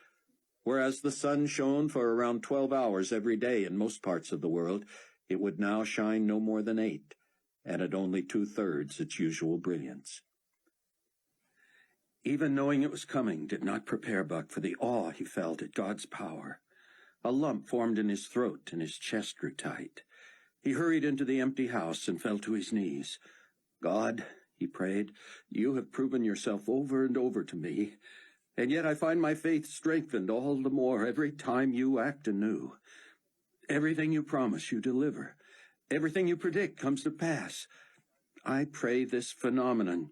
Whereas the sun shone for around 12 hours every day in most parts of the world, it would now shine no more than 8, and at only 2/3 its usual brilliance. Even knowing it was coming did not prepare Buck for the awe he felt at God's power. A lump formed in his throat and his chest grew tight. He hurried into the empty house and fell to his knees. God, he prayed, you have proven yourself over and over to me, and yet I find my faith strengthened all the more every time you act anew. Everything you promise, you deliver. Everything you predict comes to pass. I pray this phenomenon,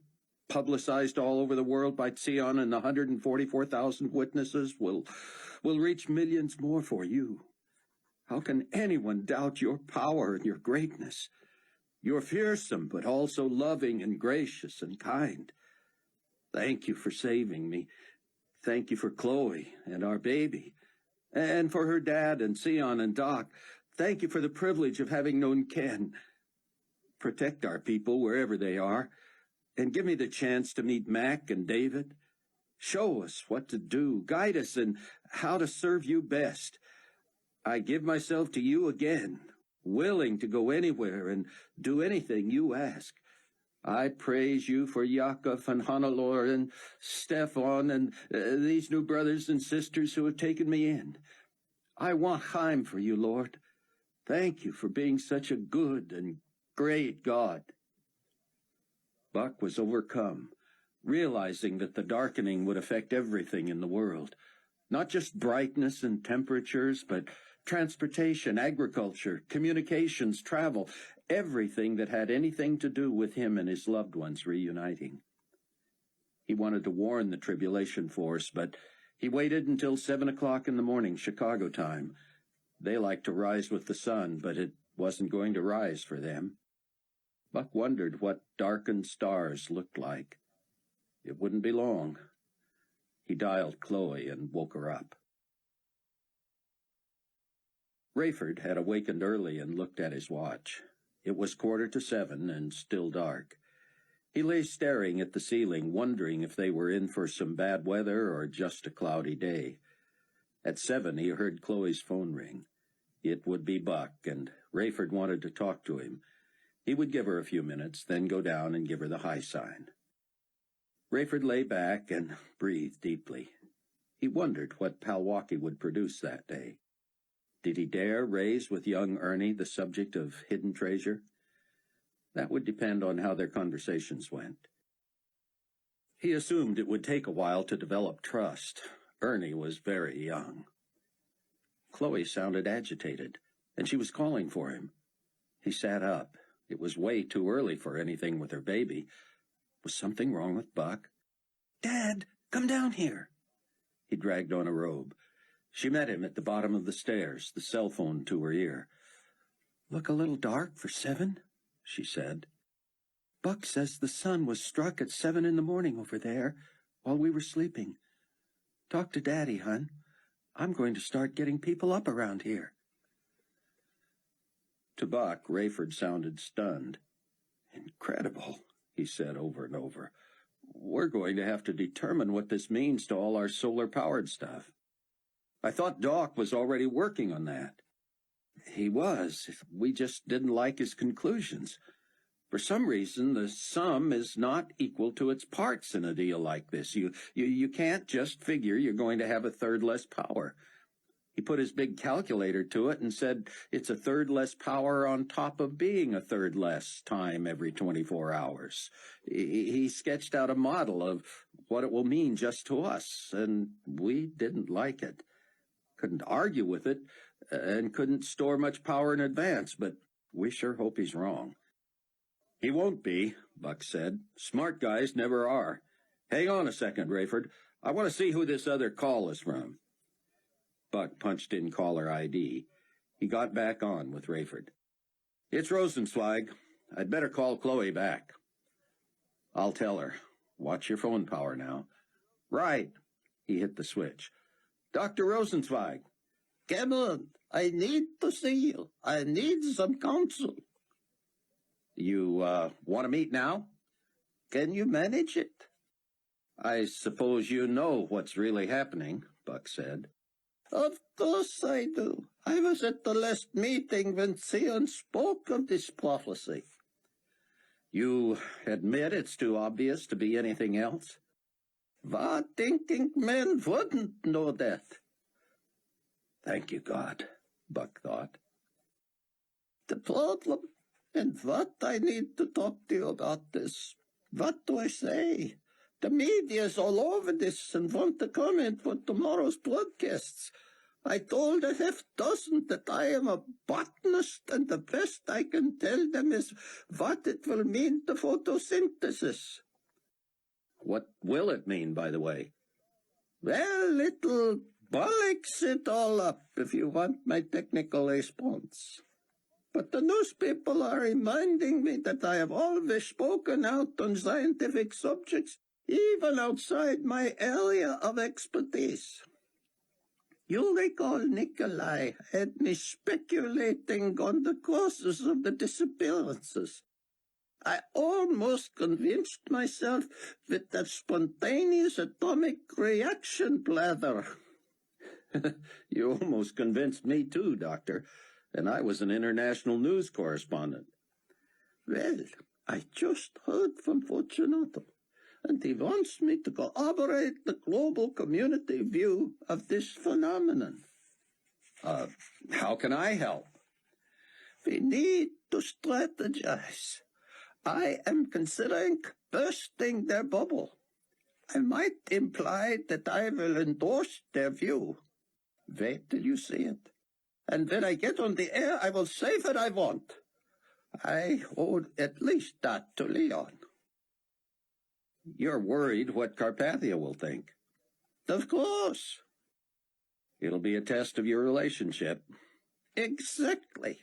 publicized all over the world by Sion and the 144,000 witnesses, will reach millions more for you. How can anyone doubt your power and your greatness? You're fearsome, but also loving and gracious and kind. Thank you for saving me. Thank you for Chloe and our baby, and for her dad and Sion and Doc. Thank you for the privilege of having known Ken. Protect our people wherever they are, and give me the chance to meet Mac and David. Show us what to do, guide us in how to serve you best. I give myself to you again, willing to go anywhere and do anything you ask. I praise you for Yaakov and Hannelore and Stefan and these new brothers and sisters who have taken me in. I want Chaim for you, Lord. Thank you for being such a good and great God. Buck was overcome, realizing that the darkening would affect everything in the world, not just brightness and temperatures, but transportation, agriculture, communications, travel, everything that had anything to do with him and his loved ones reuniting. He wanted to warn the tribulation force, but he waited until 7 o'clock in the morning, Chicago time. They liked to rise with the sun, but it wasn't going to rise for them. Buck wondered what darkened stars looked like. It wouldn't be long. He dialed Chloe and woke her up. Rayford had awakened early and looked at his watch. It was 7:15 and still dark. He lay staring at the ceiling, wondering if they were in for some bad weather or just a cloudy day. At 7, he heard Chloe's phone ring. It would be Buck, and Rayford wanted to talk to him. He would give her a few minutes, then go down and give her the high sign. Rayford lay back and breathed deeply. He wondered what Palwaukee would produce that day. Did he dare raise with young Ernie the subject of hidden treasure? That would depend on how their conversations went. He assumed it would take a while to develop trust. Ernie was very young. Chloe sounded agitated, and she was calling for him. He sat up. It was way too early for anything with her baby. Was something wrong with Buck? "Dad, come down here." He dragged on a robe. She met him at the bottom of the stairs, the cell phone to her ear. "Look a little dark for 7, she said. "Buck says the sun was struck at 7 in the morning over there, while we were sleeping. Talk to Daddy, hon. I'm going to start getting people up around here." To Buck, Rayford sounded stunned. "Incredible," he said over and over. "We're going to have to determine what this means to all our solar-powered stuff. I thought Doc was already working on that." "He was. We just didn't like his conclusions. For some reason, the sum is not equal to its parts in a deal like this. You can't just figure you're going to have a third less power. He put his big calculator to it and said it's a third less power on top of being a third less time every 24 hours. He sketched out a model of what it will mean just to us, and we didn't like it. Couldn't argue with it, and couldn't store much power in advance, but we sure hope he's wrong." "He won't be," Buck said. "Smart guys never are. Hang on a second, Rayford. I want to see who this other call is from." Buck punched in caller ID. He got back on with Rayford. "It's Rosenzweig. I'd better call Chloe back." "I'll tell her. Watch your phone power now." "Right." He hit the switch. "Dr. Rosenzweig." Cameron, I need to see you. I need some counsel. "You, want to meet now?" Can you manage it? "I suppose you know what's really happening," Buck said. Of course I do. I was at the last meeting when Theon spoke of this prophecy. "You admit it's too obvious to be anything else?" What thinking man wouldn't know that? Thank you, God, Buck thought. The problem, and what I need to talk to you about is, what do I say? The media's all over this and want to comment for tomorrow's broadcasts. I told a half-dozen that I am a botanist, and the best I can tell them is what it will mean to photosynthesis. What will it mean, by the way? Well, it'll bollocks it all up, if you want my technical response. But the newspeople are reminding me that I have always spoken out on scientific subjects, even outside my area of expertise. You recall Nikolai had me speculating on the causes of the disappearances. I almost convinced myself with that spontaneous atomic reaction blather. You almost convinced me too, Doctor, and I was an international news correspondent. Well, I just heard from Fortunato, and he wants me to corroborate the global community view of this phenomenon. How can I help? We need to strategize. I am considering bursting their bubble. I might imply that I will endorse their view. Wait till you see it. And when I get on the air, I will say what I want. I owe at least that to Leon. You're worried what Carpathia will think. Of course. It'll be a test of your relationship. Exactly.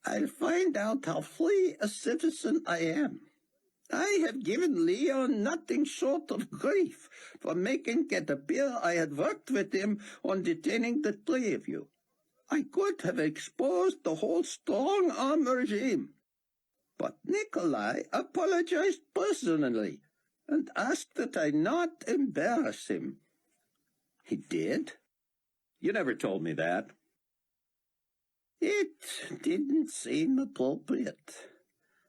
I'll find out how free a citizen I am. I have given Leon nothing short of grief for making it appear I had worked with him on detaining the three of you. I could have exposed the whole strong-arm regime. But Nikolai apologized personally and asked that I not embarrass him. He did? You never told me that. It didn't seem appropriate.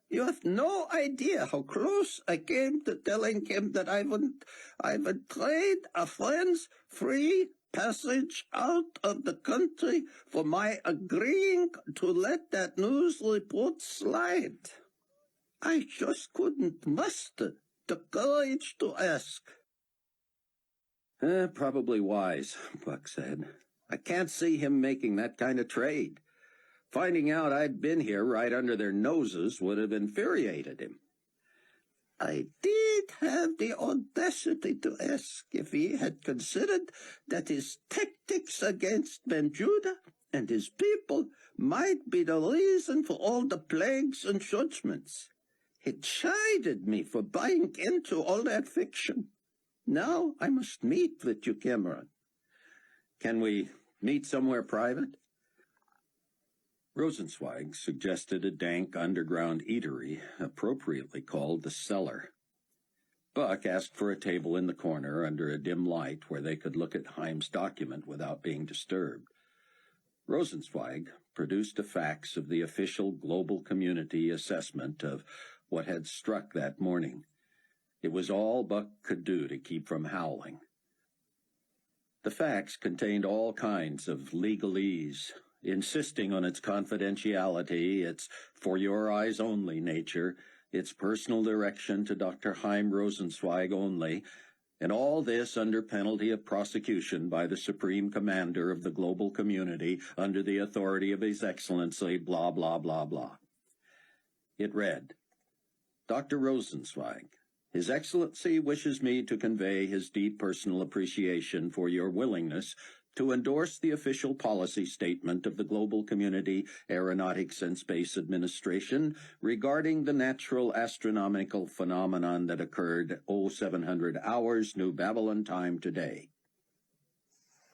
You have no idea how close I came to telling him that I would trade a friend's free passage out of the country for my agreeing to let that news report slide. I just couldn't muster the courage to ask. Probably wise, Buck said. I can't see him making that kind of trade. Finding out I'd been here right under their noses would have infuriated him. I did have the audacity to ask if he had considered that his tactics against Ben Judah and his people might be the reason for all the plagues and judgments. He chided me for buying into all that fiction. Now I must meet with you, Cameron. Can we meet somewhere private? Rosenzweig suggested a dank underground eatery, appropriately called the Cellar. Buck asked for a table in the corner under a dim light where they could look at Heim's document without being disturbed. Rosenzweig produced a fax of the official global community assessment of what had struck that morning. It was all Buck could do to keep from howling. The fax contained all kinds of legalese, insisting on its confidentiality, its for-your-eyes-only nature, its personal direction to Dr. Heim Rosenzweig only, and all this under penalty of prosecution by the Supreme Commander of the global community under the authority of His Excellency, blah, blah, blah, blah. It read, Dr. Rosenzweig, His Excellency wishes me to convey his deep personal appreciation for your willingness to endorse the official policy statement of the Global Community Aeronautics and Space Administration regarding the natural astronomical phenomenon that occurred 0700 hours New Babylon time today.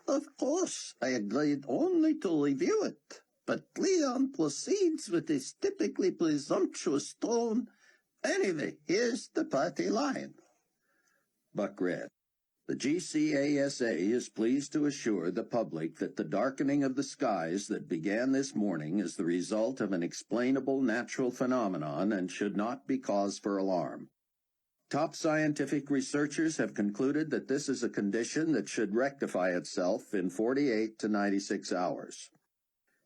Of course, I agreed only to review it, but Leon proceeds with his typically presumptuous tone. Anyway, here's the party line. Buck read. The GCASA is pleased to assure the public that the darkening of the skies that began this morning is the result of an explainable natural phenomenon and should not be cause for alarm. Top scientific researchers have concluded that this is a condition that should rectify itself in 48 to 96 hours.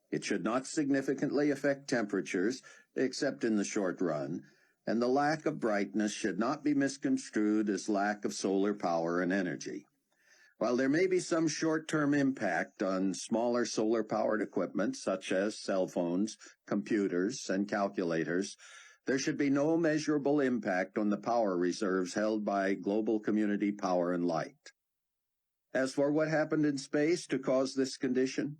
It should not significantly affect temperatures, except in the short run, and the lack of brightness should not be misconstrued as lack of solar power and energy. While there may be some short-term impact on smaller solar-powered equipment, such as cell phones, computers, and calculators, there should be no measurable impact on the power reserves held by global community power and light. As for what happened in space to cause this condition,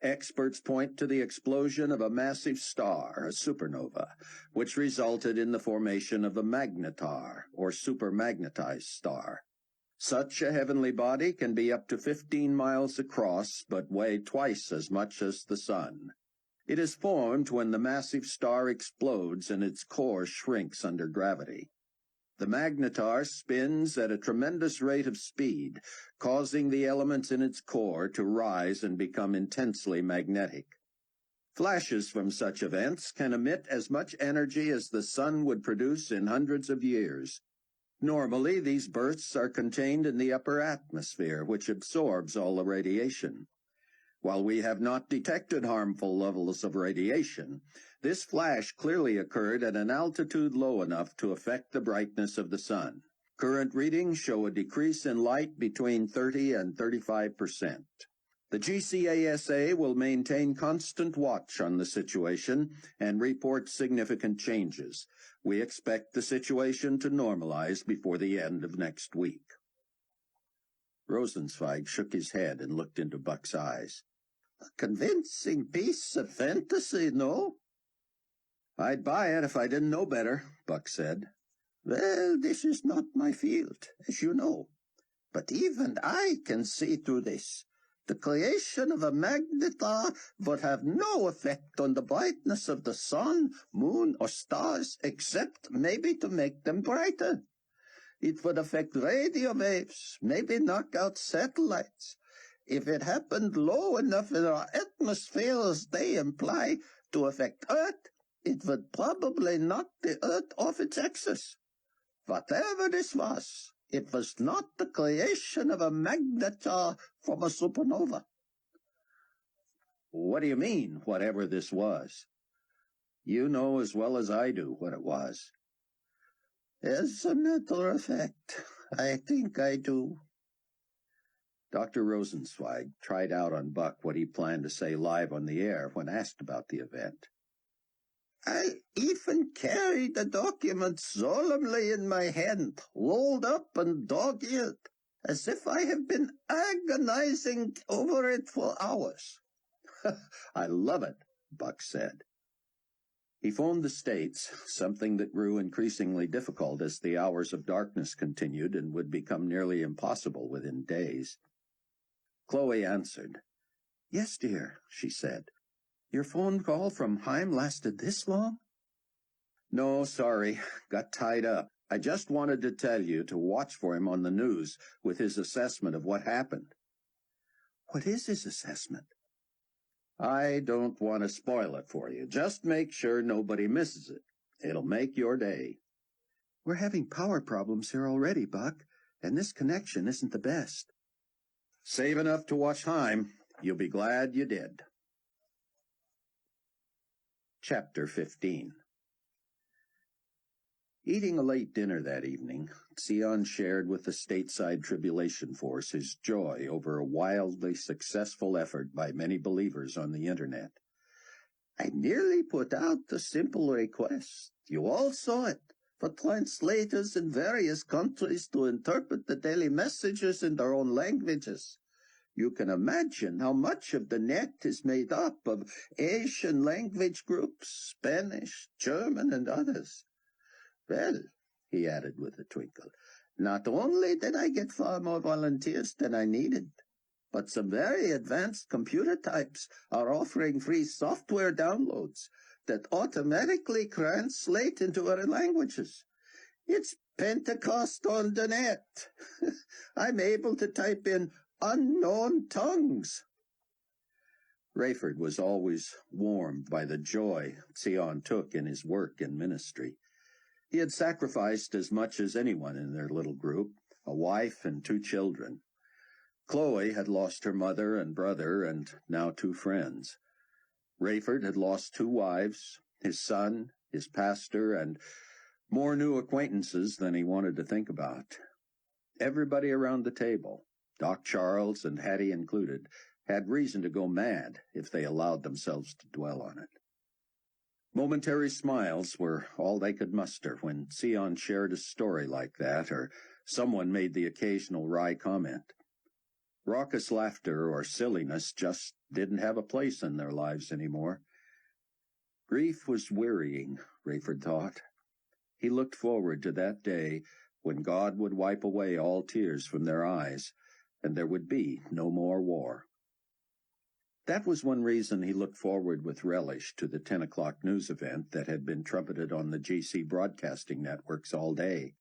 experts point to the explosion of a massive star, a supernova, which resulted in the formation of a magnetar, or supermagnetized star. Such a heavenly body can be up to 15 miles across, but weigh twice as much as the sun. It is formed when the massive star explodes and its core shrinks under gravity. The magnetar spins at a tremendous rate of speed, causing the elements in its core to rise and become intensely magnetic. Flashes from such events can emit as much energy as the sun would produce in hundreds of years. Normally, these bursts are contained in the upper atmosphere, which absorbs all the radiation. While we have not detected harmful levels of radiation, this flash clearly occurred at an altitude low enough to affect the brightness of the sun. Current readings show a decrease in light between 30 and 35%. The GCASA will maintain constant watch on the situation and report significant changes. We expect the situation to normalize before the end of next week. Rosenzweig shook his head and looked into Buck's eyes. A convincing piece of fantasy, no? I'd buy it if I didn't know better, Buck said. Well, this is not my field, as you know. But even I can see through this. The creation of a magnetar would have no effect on the brightness of the sun, moon, or stars, except maybe to make them brighter. It would affect radio waves, maybe knock out satellites. If it happened low enough in our atmosphere, as they imply, to affect Earth, it would probably knock the Earth off its axis. Whatever this was, it was not the creation of a magnetar from a supernova. What do you mean, whatever this was? You know as well as I do what it was. As a matter of fact, I think I do. Dr. Rosenzweig tried out on Buck what he planned to say live on the air when asked about the event. I even carry the document solemnly in my hand, rolled up and dog-eared, as if I have been agonizing over it for hours. I love it, Buck said. He phoned the States, something that grew increasingly difficult as the hours of darkness continued and would become nearly impossible within days. Chloe answered. Yes, dear, she said. Your phone call from Heim lasted this long? No, sorry. Got tied up. I just wanted to tell you to watch for him on the news with his assessment of what happened. What is his assessment? I don't want to spoil it for you. Just make sure nobody misses it. It'll make your day. We're having power problems here already, Buck, and this connection isn't the best. Save enough to watch Heim. You'll be glad you did. Chapter 15. Eating a late dinner that evening, Sion shared with the stateside tribulation force his joy over a wildly successful effort by many believers on the Internet. I merely put out a simple request. You all saw it, for translators in various countries to interpret the daily messages in their own languages. You can imagine how much of the net is made up of Asian language groups, Spanish, German, and others. Well, he added with a twinkle, not only did I get far more volunteers than I needed, but some very advanced computer types are offering free software downloads that automatically translate into other languages. It's Pentecost on the net. I'm able to type in unknown tongues. Rayford was always warmed by the joy Sion took in his work and ministry. He had sacrificed as much as anyone in their little group, a wife and 2 children. Chloe had lost her mother and brother and now 2 friends. Rayford had lost 2 wives, his son, his pastor, and more new acquaintances than he wanted to think about. Everybody around the table, Doc Charles and Hattie included, had reason to go mad if they allowed themselves to dwell on it. Momentary smiles were all they could muster when Sion shared a story like that, or someone made the occasional wry comment. Raucous laughter or silliness just didn't have a place in their lives anymore. Grief was wearying, Rayford thought. He looked forward to that day when God would wipe away all tears from their eyes, and there would be no more war. That was one reason he looked forward with relish to the 10 o'clock news event that had been trumpeted on the GC broadcasting networks all day.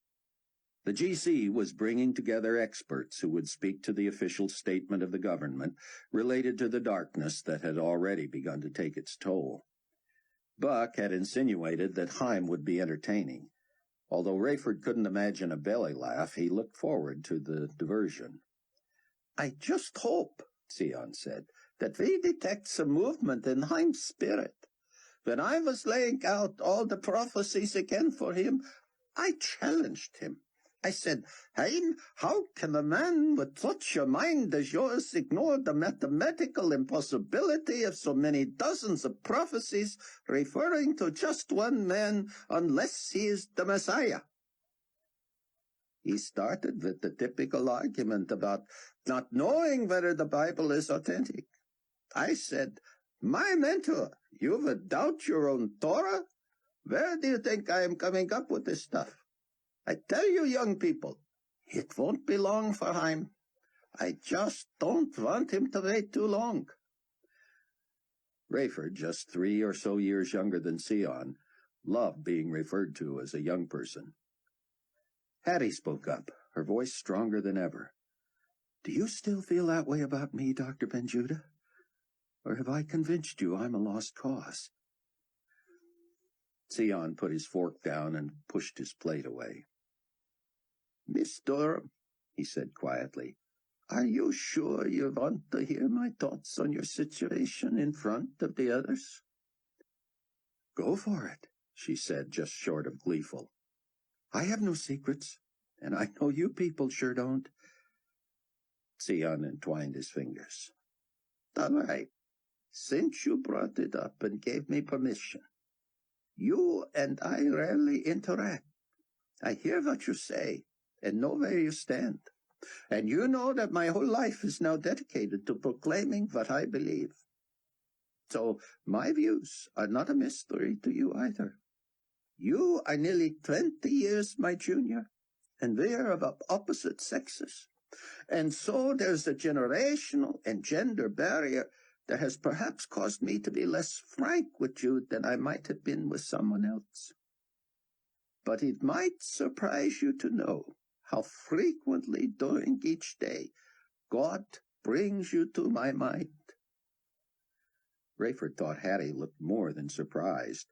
The GC was bringing together experts who would speak to the official statement of the government related to the darkness that had already begun to take its toll. Buck had insinuated that Heim would be entertaining. Although Rayford couldn't imagine a belly laugh, he looked forward to the diversion. I just hope, Sion said, that we detect some movement in Heim's spirit. When I was laying out all the prophecies again for him, I challenged him. I said, Haim, how can a man with such a mind as yours ignore the mathematical impossibility of so many dozens of prophecies referring to just one man unless he is the Messiah? He started with the typical argument about not knowing whether the Bible is authentic. I said, my mentor, you would doubt your own Torah? Where do you think I am coming up with this stuff? I tell you, young people, it won't be long for him. I just don't want him to wait too long. Rayford, just 3 or so years younger than Sion, loved being referred to as a young person. Hattie spoke up, her voice stronger than ever. Do you still feel that way about me, Dr. Ben-Judah? Or have I convinced you I'm a lost cause? Sion put his fork down and pushed his plate away. Miss Durham, he said quietly, are you sure you want to hear my thoughts on your situation in front of the others? Go for it, she said, just short of gleeful. I have no secrets, and I know you people sure don't. Sion entwined his fingers. All right, since you brought it up and gave me permission, you and I rarely interact. I hear what you say and know where you stand. And you know that my whole life is now dedicated to proclaiming what I believe. So my views are not a mystery to you either. You are nearly 20 years my junior, and we are of opposite sexes. And so there's a generational and gender barrier that has perhaps caused me to be less frank with you than I might have been with someone else. But it might surprise you to know how frequently during each day God brings you to my mind. Rayford thought Hattie looked more than surprised.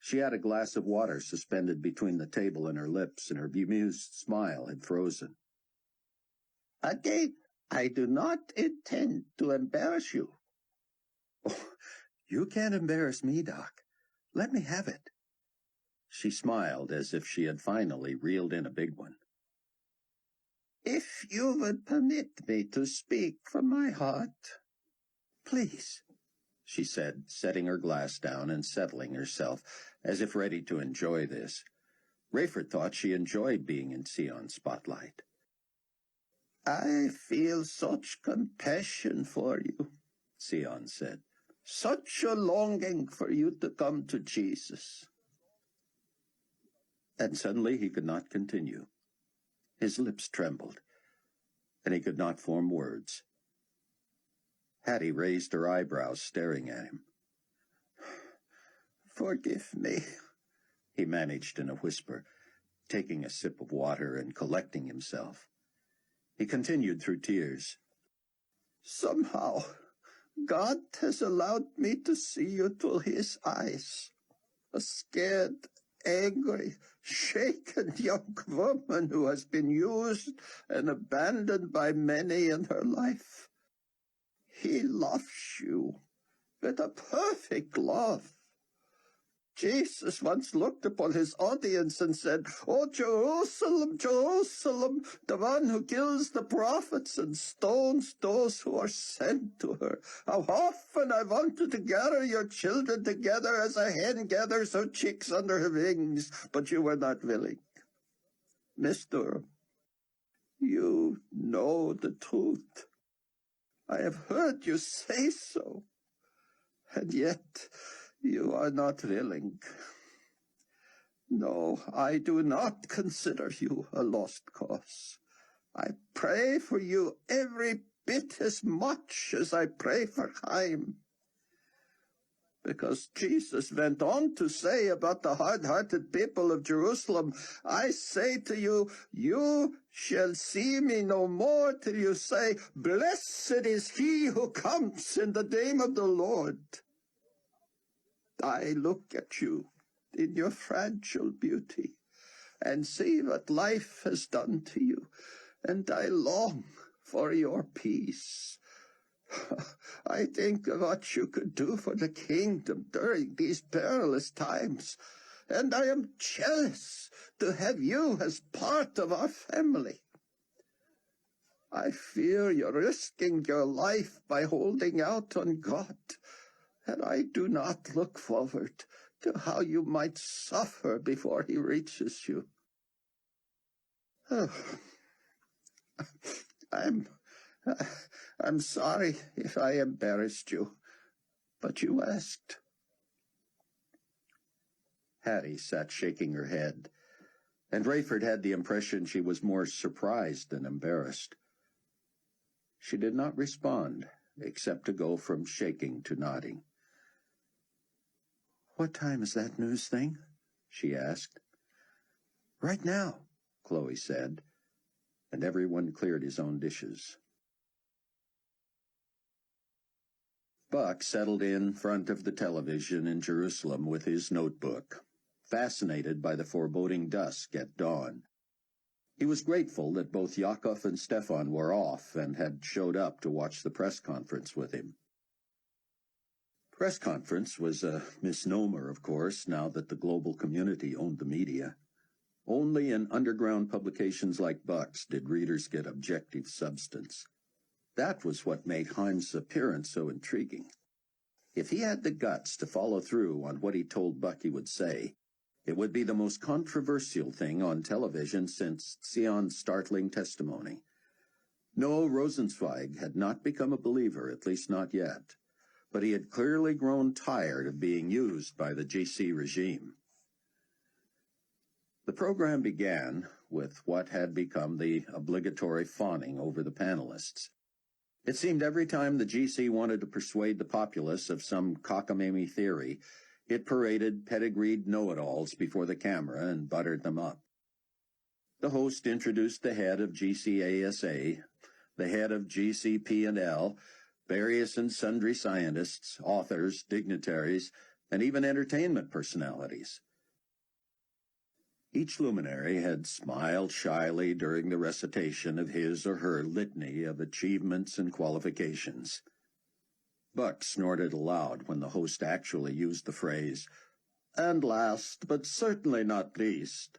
She had a glass of water suspended between the table and her lips, and her bemused smile had frozen. Again, I do not intend to embarrass you. Oh, you can't embarrass me, Doc. Let me have it. She smiled as if she had finally reeled in a big one. If you would permit me to speak from my heart. Please, she said, setting her glass down and settling herself, as if ready to enjoy this. Rayford thought she enjoyed being in Sion's spotlight. I feel such compassion for you, Sion said. Such a longing for you to come to Jesus. And suddenly he could not continue. His lips trembled, and he could not form words. Hattie raised her eyebrows, staring at him. Forgive me, he managed in a whisper, taking a sip of water and collecting himself. He continued through tears. Somehow, God has allowed me to see you through his eyes. A scared, angry, shaken young woman who has been used and abandoned by many in her life. He loves you with a perfect love. Jesus once looked upon his audience and said, "Oh, Jerusalem, Jerusalem, the one who kills the prophets and stones those who are sent to her. How often I wanted to gather your children together as a hen gathers her chicks under her wings, but you were not willing." Mister, you know the truth. I have heard you say so, and yet you are not willing. No, I do not consider you a lost cause. I pray for you every bit as much as I pray for Chaim. Because Jesus went on to say about the hard-hearted people of Jerusalem, I say to you, you shall see me no more till you say, blessed is he who comes in the name of the Lord. I look at you in your fragile beauty and see what life has done to you, and I long for your peace. I think of what you could do for the kingdom during these perilous times, and I am jealous to have you as part of our family. I fear you're risking your life by holding out on God, and I do not look forward to how you might suffer before he reaches you. Oh, I'm sorry if I embarrassed you, but you asked. Hattie sat shaking her head, and Rayford had the impression she was more surprised than embarrassed. She did not respond, except to go from shaking to nodding. "What time is that news thing?" she asked. "Right now," Chloe said, and everyone cleared his own dishes. Buck settled in front of the television in Jerusalem with his notebook, fascinated by the foreboding dusk at dawn. He was grateful that both Yakov and Stefan were off and had showed up to watch the press conference with him. Press conference was a misnomer, of course, now that the global community owned the media. Only in underground publications like Buck's did readers get objective substance. That was what made Haim's appearance so intriguing. If he had the guts to follow through on what he told Buck he would say, it would be the most controversial thing on television since Sion's startling testimony. No, Rosenzweig had not become a believer, at least not yet, but he had clearly grown tired of being used by the GC regime. The program began with what had become the obligatory fawning over the panelists. It seemed every time the GC wanted to persuade the populace of some cockamamie theory, it paraded pedigreed know-it-alls before the camera and buttered them up. The host introduced the head of GCASA, the head of GCP&L, various and sundry scientists, authors, dignitaries, and even entertainment personalities. Each luminary had smiled shyly during the recitation of his or her litany of achievements and qualifications. Buck snorted aloud when the host actually used the phrase, "And last, but certainly not least."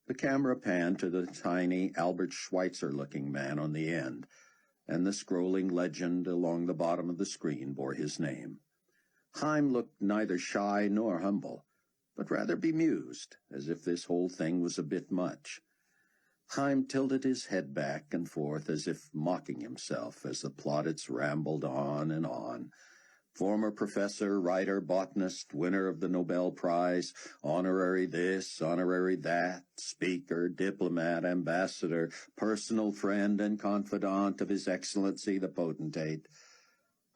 The camera panned to the tiny Albert Schweitzer-looking man on the end, and the scrolling legend along the bottom of the screen bore his name. Haim looked neither shy nor humble, but rather bemused, as if this whole thing was a bit much. Haim tilted his head back and forth as if mocking himself as the plaudits rambled on and on. Former professor, writer, botanist, winner of the Nobel Prize, honorary this, honorary that, speaker, diplomat, ambassador, personal friend and confidant of His Excellency the Potentate.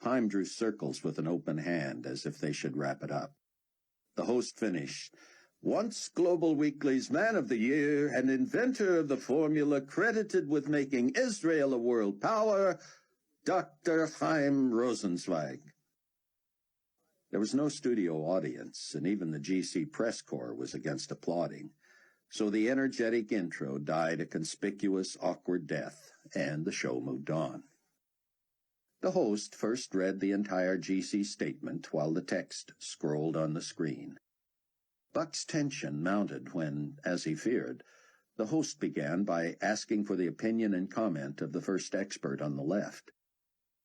Haim drew circles with an open hand as if they should wrap it up. The host finished, "Once Global Weekly's Man of the Year and inventor of the formula credited with making Israel a world power, Dr. Haim Rosenzweig." There was no studio audience, and even the GC press corps was against applauding, so the energetic intro died a conspicuous, awkward death, and the show moved on. The host first read the entire GC statement while the text scrolled on the screen. Buck's tension mounted when, as he feared, the host began by asking for the opinion and comment of the first expert on the left.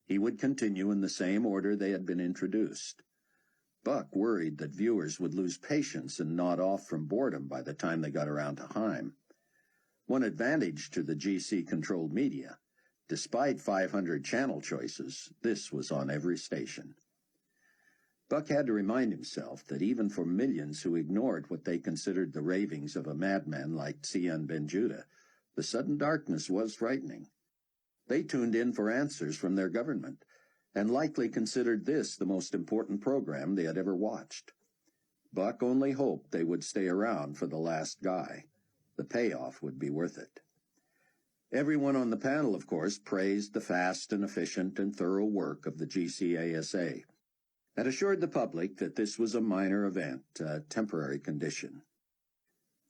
He would continue in the same order they had been introduced. Buck worried that viewers would lose patience and nod off from boredom by the time they got around to Haim. One advantage to the GC-controlled media: despite 500 channel choices, this was on every station. Buck had to remind himself that even for millions who ignored what they considered the ravings of a madman like Tzion Ben-Judah, the sudden darkness was frightening. They tuned in for answers from their government, and likely considered this the most important program they had ever watched. Buck only hoped they would stay around for the last guy. The payoff would be worth it. Everyone on the panel, of course, praised the fast and efficient and thorough work of the GCASA, and assured the public that this was a minor event, a temporary condition.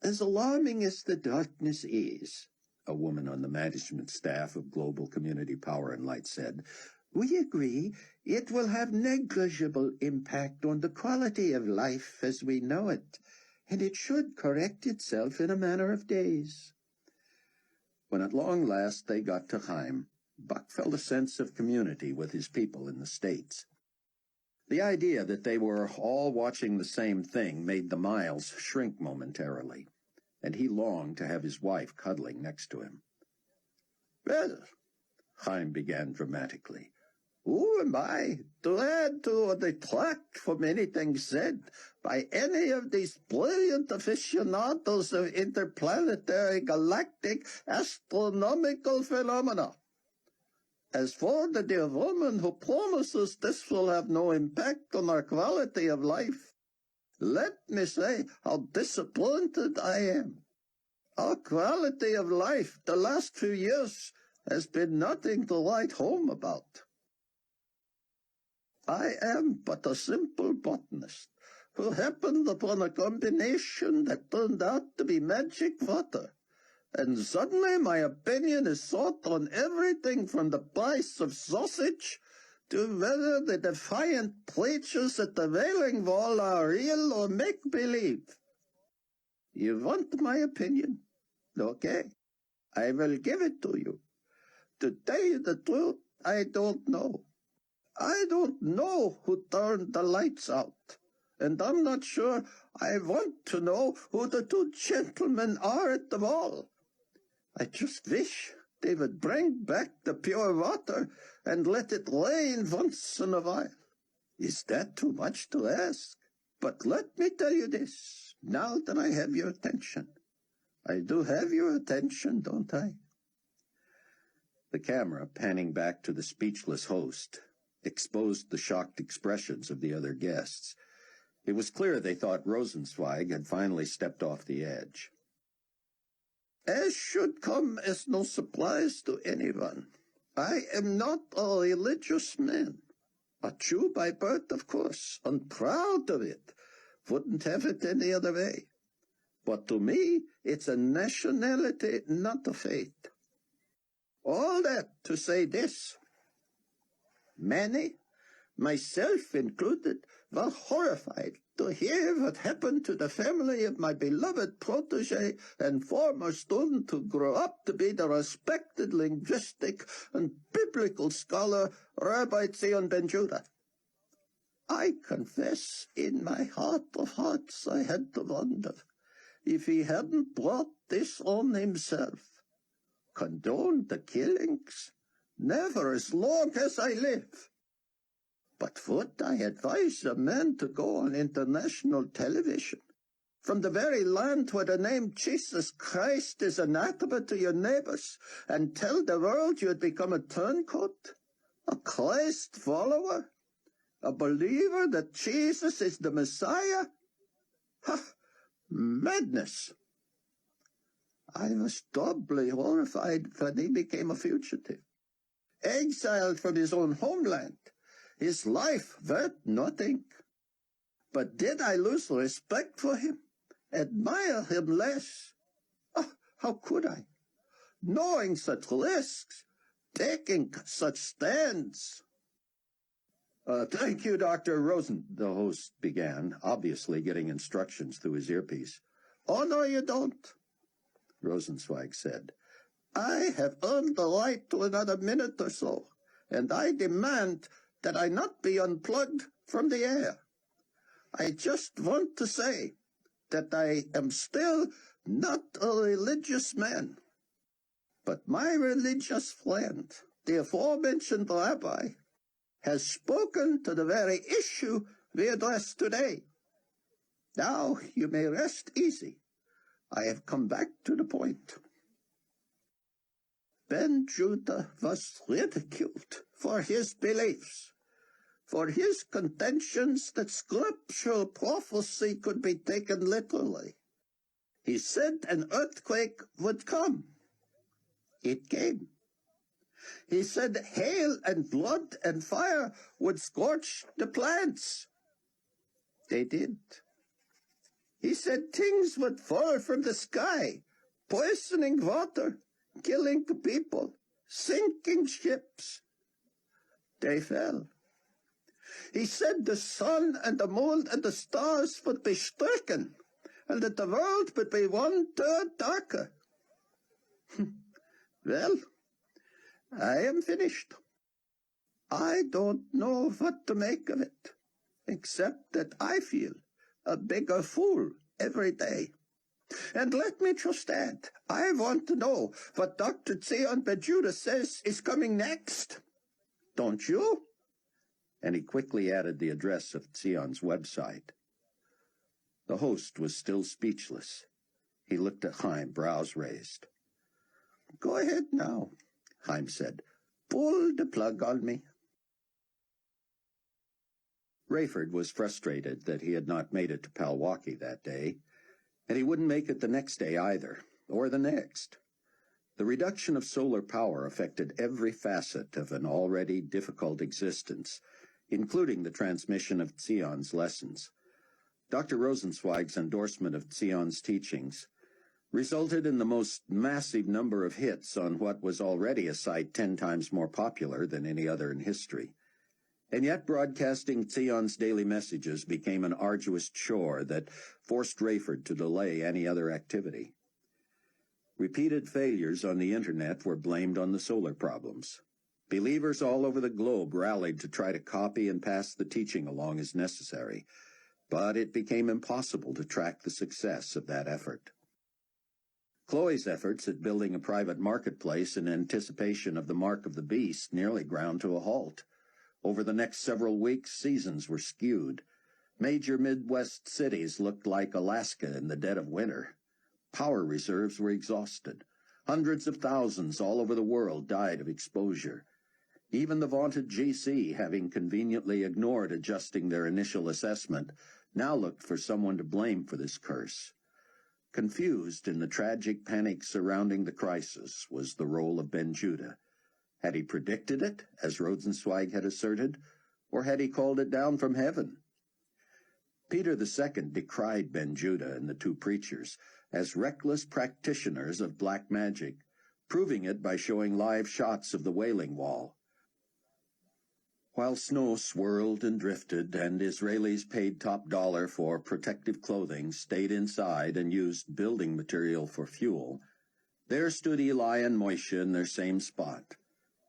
"As alarming as the darkness is," a woman on the management staff of Global Community Power and Light said, "we agree it will have negligible impact on the quality of life as we know it, and it should correct itself in a matter of days. When at long last they got to Chaim, Buck felt a sense of community with his people in the States. The idea that they were all watching the same thing made the miles shrink momentarily, and he longed to have his wife cuddling next to him. Well, Chaim began dramatically, who am I to add to or detract from anything said by any of these brilliant aficionados of interplanetary galactic astronomical phenomena? As for the dear woman who promises this will have no impact on our quality of life, let me say how disappointed I am. Our quality of life the last few years has been nothing to write home about. I am but a simple botanist who happened upon a combination that turned out to be magic water, and suddenly my opinion is sought on everything from the price of sausage to whether the defiant preachers at the Wailing Wall are real or make-believe. You want my opinion? Okay, I will give it to you. To tell you the truth, I don't know. I don't know who turned the lights out, and I'm not sure I want to know who the two gentlemen are at the wall. I just wish they would bring back the pure water and let it rain once in a while. Is that too much to ask? But let me tell you this, now that I have your attention. I do have your attention, don't I? The camera, panning back to the speechless host, exposed the shocked expressions of the other guests. It was clear they thought Rosenzweig had finally stepped off the edge. As should come as no surprise to anyone, I am not a religious man. A Jew by birth, of course, and proud of it. Wouldn't have it any other way. But to me, it's a nationality, not a faith. All that to say this. Many, myself included, were horrified to hear what happened to the family of my beloved protege and former student who grew up to be the respected linguistic and biblical scholar Rabbi Zion Ben Judah. I confess in my heart of hearts I had to wonder if he hadn't brought this on himself. Condone the killings? Never as long as I live. But would I advise a man to go on international television, from the very land where the name Jesus Christ is anathema to your neighbors, and tell the world you had become a turncoat, a Christ follower, a believer that Jesus is the Messiah? Ha! Madness! I was doubly horrified when he became a fugitive, exiled from his own homeland, his life worth nothing. But did I lose respect for him, admire him less? Oh, how could I? Knowing such risks, taking such stands. Thank you, Dr. Rosen, the host began, obviously getting instructions through his earpiece. Oh, no, you don't, Rosenzweig said. I have earned the right to another minute or so, and I demand that I not be unplugged from the air. I just want to say that I am still not a religious man. But my religious friend, the aforementioned rabbi, has spoken to the very issue we address today. Now you may rest easy. I have come back to the point. Ben Judah was ridiculed for his beliefs, for his contentions that scriptural prophecy could be taken literally. He said an earthquake would come. It came. He said hail and blood and fire would scorch the plants. They did. He said things would fall from the sky, poisoning water, killing people, sinking ships. They fell. He said the sun and the moon and the stars would be stricken, and that the world would be 1/3 darker. Well, I am finished. I don't know what to make of it, except that I feel a bigger fool every day. And let me just add, I want to know what Dr. Zion Ben-Judah says is coming next. Don't you? And he quickly added the address of Zion's website. The host was still speechless. He looked at Chaim, brows raised. Go ahead now, Chaim said. Pull the plug on me. Rayford was frustrated that he had not made it to Palwaukee that day, and he wouldn't make it the next day either, or the next. The reduction of solar power affected every facet of an already difficult existence, including the transmission of Zion's lessons. Dr. Rosenzweig's endorsement of Zion's teachings resulted in the most massive number of hits on what was already a site 10 times more popular than any other in history. And yet broadcasting Zion's daily messages became an arduous chore that forced Rayford to delay any other activity. Repeated failures on the Internet were blamed on the solar problems. Believers all over the globe rallied to try to copy and pass the teaching along as necessary, but it became impossible to track the success of that effort. Chloe's efforts at building a private marketplace in anticipation of the Mark of the Beast nearly ground to a halt. Over the next several weeks, seasons were skewed. Major Midwest cities looked like Alaska in the dead of winter. Power reserves were exhausted. Hundreds of thousands all over the world died of exposure. Even the vaunted GC, having conveniently ignored adjusting their initial assessment, now looked for someone to blame for this curse. Confused in the tragic panic surrounding the crisis was the role of Ben-Judah. Had he predicted it, as Rosenzweig had asserted, or had he called it down from heaven? Peter II decried Ben-Judah and the two preachers as reckless practitioners of black magic, proving it by showing live shots of the Wailing Wall. While snow swirled and drifted, and Israelis paid top dollar for protective clothing, stayed inside, and used building material for fuel, there stood Eli and Moshe in their same spot.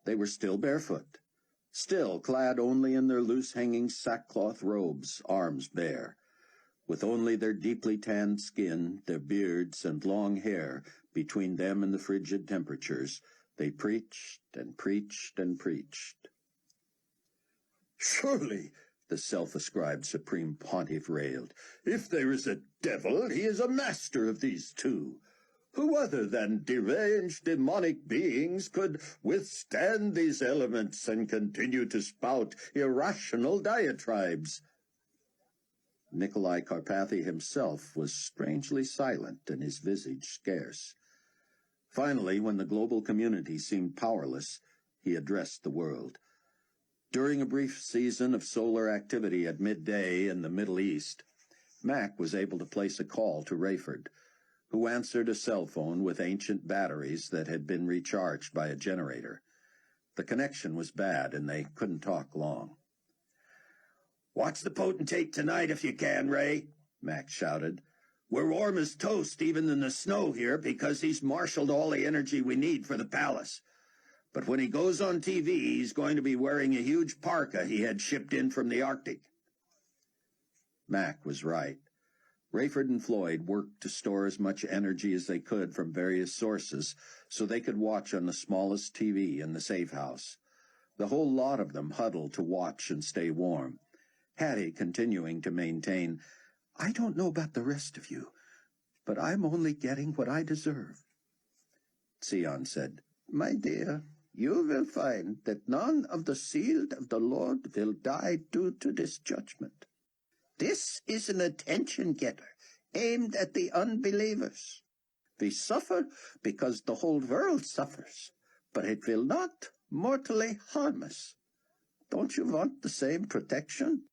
They were still barefoot, still clad only in their loose-hanging sackcloth robes, arms bare. With only their deeply tanned skin, their beards, and long hair between them and the frigid temperatures, they preached and preached and preached. Surely, the self-ascribed Supreme Pontiff railed, if there is a devil, he is a master of these two. Who other than deranged demonic beings could withstand these elements and continue to spout irrational diatribes? Nikolai Karpathy himself was strangely silent and his visage scarce. Finally, when the global community seemed powerless, he addressed the world. During a brief season of solar activity at midday in the Middle East, Mac was able to place a call to Rayford, who answered a cell phone with ancient batteries that had been recharged by a generator. The connection was bad, and they couldn't talk long. "Watch the potentate tonight if you can, Ray," Mac shouted. "We're warm as toast even in the snow here because he's marshaled all the energy we need for the palace. But when he goes on TV, he's going to be wearing a huge parka he had shipped in from the Arctic." Mac was right. Rayford and Floyd worked to store as much energy as they could from various sources so they could watch on the smallest TV in the safe house. The whole lot of them huddled to watch and stay warm. Hattie continuing to maintain, "I don't know about the rest of you, but I'm only getting what I deserve." Zion said, My dear, you will find that none of the sealed of the Lord will die due to this judgment. This is an attention-getter aimed at the unbelievers. We suffer because the whole world suffers, but it will not mortally harm us. Don't you want the same protection?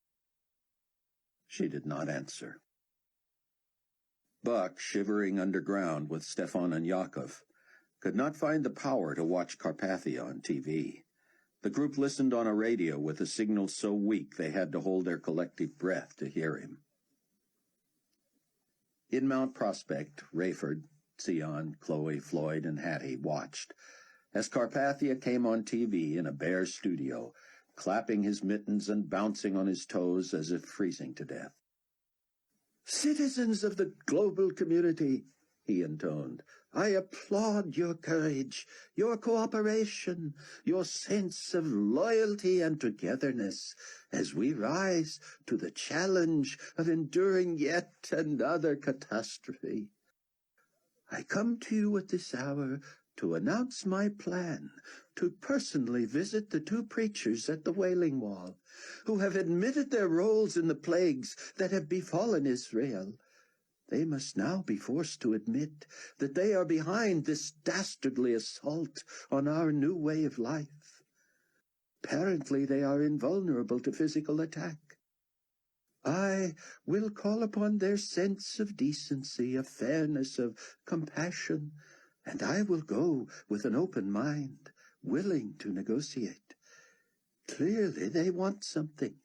She did not answer. Buck, shivering underground with Stefan and Yakov, could not find the power to watch Karpathia on TV. The group listened on a radio with a signal so weak they had to hold their collective breath to hear him. In Mount Prospect, Rayford, Sion, Chloe, Floyd, and Hattie watched as Carpathia came on TV in a bare studio, clapping his mittens and bouncing on his toes as if freezing to death. "Citizens of the global community," he intoned, "I applaud your courage, your cooperation, your sense of loyalty and togetherness as we rise to the challenge of enduring yet another catastrophe. I come to you at this hour to announce my plan to personally visit the two preachers at the Wailing Wall, who have admitted their roles in the plagues that have befallen Israel. They must now be forced to admit that they are behind this dastardly assault on our new way of life. Apparently they are invulnerable to physical attack. I will call upon their sense of decency, of fairness, of compassion, and I will go with an open mind, willing to negotiate. Clearly they want something.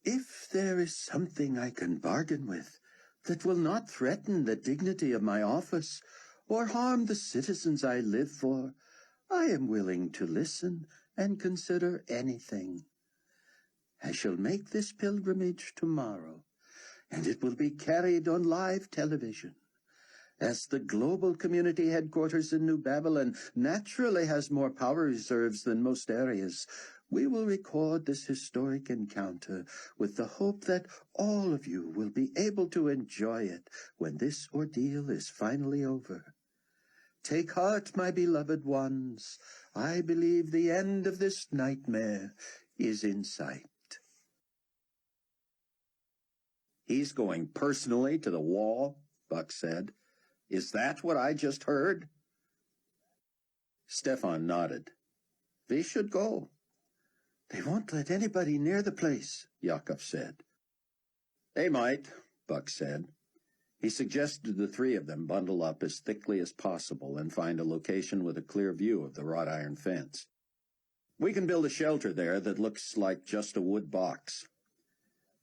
If there is something I can bargain with that will not threaten the dignity of my office or harm the citizens I live for, I am willing to listen and consider anything. I shall make this pilgrimage tomorrow, and it will be carried on live television. As the global community headquarters in New Babylon naturally has more power reserves than most areas, we will record this historic encounter with the hope that all of you will be able to enjoy it when this ordeal is finally over. Take heart, my beloved ones. I believe the end of this nightmare is in sight." "He's going personally to the wall," Buck said. "Is that what I just heard?" Stefan nodded. "They should go." "They won't let anybody near the place," Yakov said. "They might," Buck said. He suggested the three of them bundle up as thickly as possible and find a location with a clear view of the wrought iron fence. "We can build a shelter there that looks like just a wood box."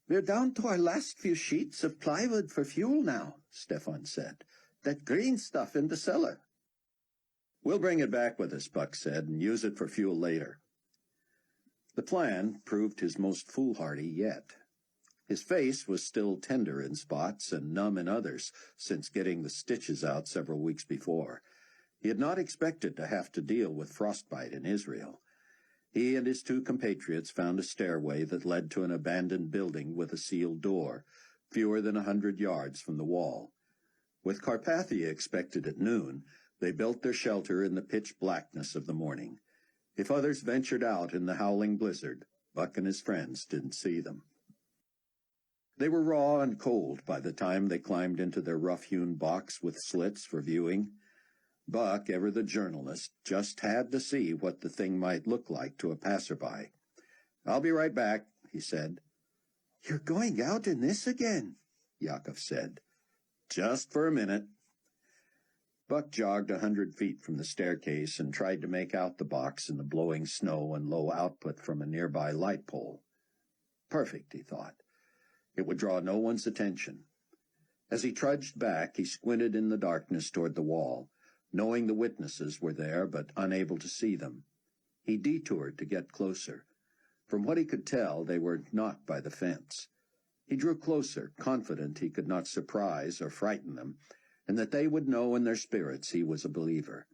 "We're down to our last few sheets of plywood for fuel now," Stefan said. "That green stuff in the cellar." "We'll bring it back with us," Buck said, "and use it for fuel later." The plan proved his most foolhardy yet. His face was still tender in spots and numb in others since getting the stitches out several weeks before. He had not expected to have to deal with frostbite in Israel. He and his two compatriots found a stairway that led to an abandoned building with a sealed door, fewer than 100 yards from the wall. With Carpathia expected at noon, they built their shelter in the pitch blackness of the morning. If others ventured out in the howling blizzard, Buck and his friends didn't see them. They were raw and cold by the time they climbed into their rough-hewn box with slits for viewing. Buck, ever the journalist, just had to see what the thing might look like to a passerby. "I'll be right back," he said. "You're going out in this again," Yakov said. "Just for a minute." Buck jogged 100 feet from the staircase and tried to make out the box in the blowing snow and low output from a nearby light pole. Perfect, he thought. It would draw no one's attention. As he trudged back, he squinted in the darkness toward the wall, knowing the witnesses were there but unable to see them. He detoured to get closer. From what he could tell, they were not by the fence. He drew closer, confident he could not surprise or frighten them, and that they would know in their spirits he was a believer.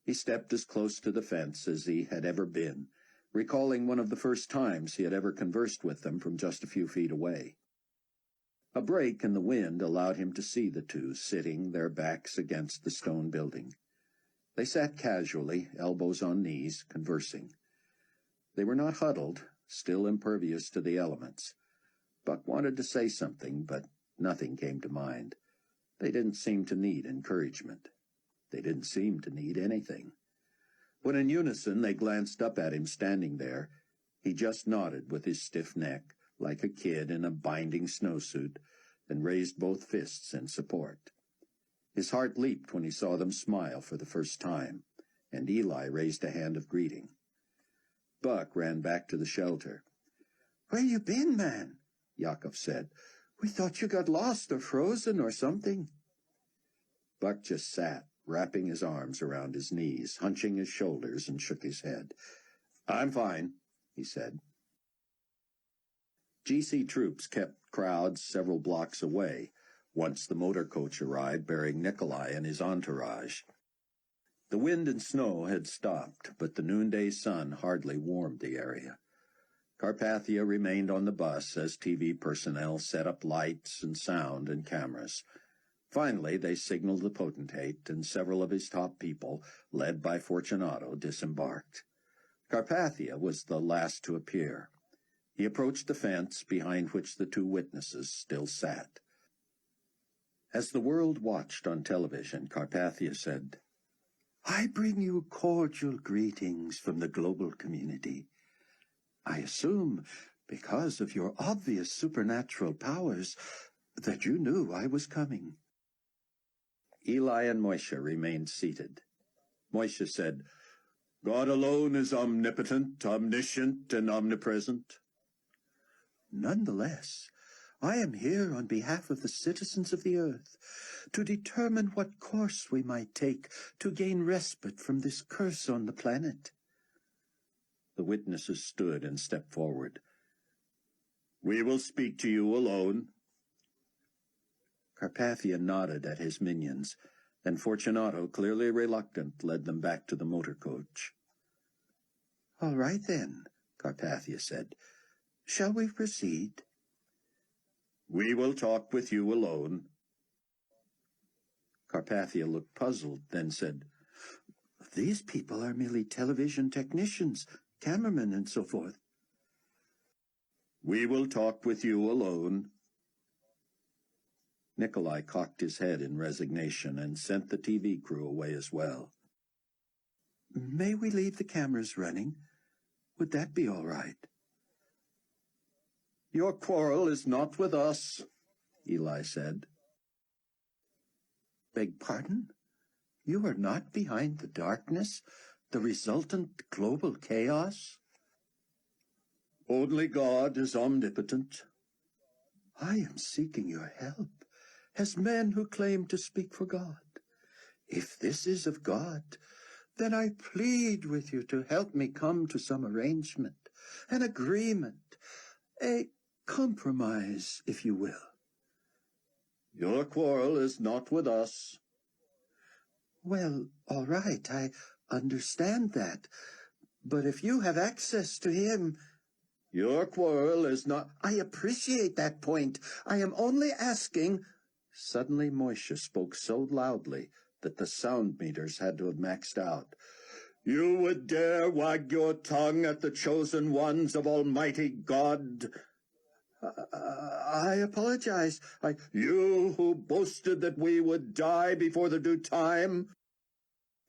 He stepped as close to the fence as he had ever been, recalling one of the first times he had ever conversed with them from just a few feet away. A break in the wind allowed him to see the two sitting, their backs against the stone building. They sat casually, elbows on knees, conversing. They were not huddled, still impervious to the elements. Buck wanted to say something, but nothing came to mind. They didn't seem to need encouragement. They didn't seem to need anything. When in unison they glanced up at him standing there, he just nodded with his stiff neck, like a kid in a binding snowsuit, and raised both fists in support. His heart leaped when he saw them smile for the first time, and Eli raised a hand of greeting. Buck ran back to the shelter. "Where you been, man?" Yakov said. We thought you got lost or frozen or something. Buck just sat, wrapping his arms around his knees, hunching his shoulders, and shook his head. "I'm fine," he said. GC troops kept crowds several blocks away once the motor coach arrived bearing Nikolai and his entourage. The wind and snow had stopped, but the noonday sun hardly warmed the area. Carpathia remained on the bus as TV personnel set up lights and sound and cameras. Finally, they signaled the potentate, and several of his top people, led by Fortunato, disembarked. Carpathia was the last to appear. He approached the fence behind which the two witnesses still sat. As the world watched on television, Carpathia said, I bring you cordial greetings from the global community. I assume, because of your obvious supernatural powers, that you knew I was coming. Eli and Moishe remained seated. Moishe said, God alone is omnipotent, omniscient, and omnipresent. Nonetheless, I am here on behalf of the citizens of the earth to determine what course we might take to gain respite from this curse on the planet. The witnesses stood and stepped forward. We will speak to you alone. Carpathia nodded at his minions, and Fortunato, clearly reluctant, led them back to the motor coach. All right, then, Carpathia said. Shall we proceed? We will talk with you alone. Carpathia looked puzzled, then said, These people are merely television technicians, cameramen, and so forth. We will talk with you alone. Nikolai cocked his head in resignation and sent the TV crew away as well. May we leave the cameras running? Would that be all right? Your quarrel is not with us, Eli said. Beg pardon? You are not behind the darkness, the resultant global chaos? Only God is omnipotent. I am seeking your help, as men who claim to speak for God. If this is of God, then I plead with you to help me come to some arrangement, an agreement, a compromise, if you will. Your quarrel is not with us. Well, all right, I understand that. But if you have access to him... Your quarrel is not... I appreciate that point. I am only asking... Suddenly Moishe spoke so loudly that the sound meters had to have maxed out. You would dare wag your tongue at the chosen ones of Almighty God? I apologize. You who boasted that we would die before the due time?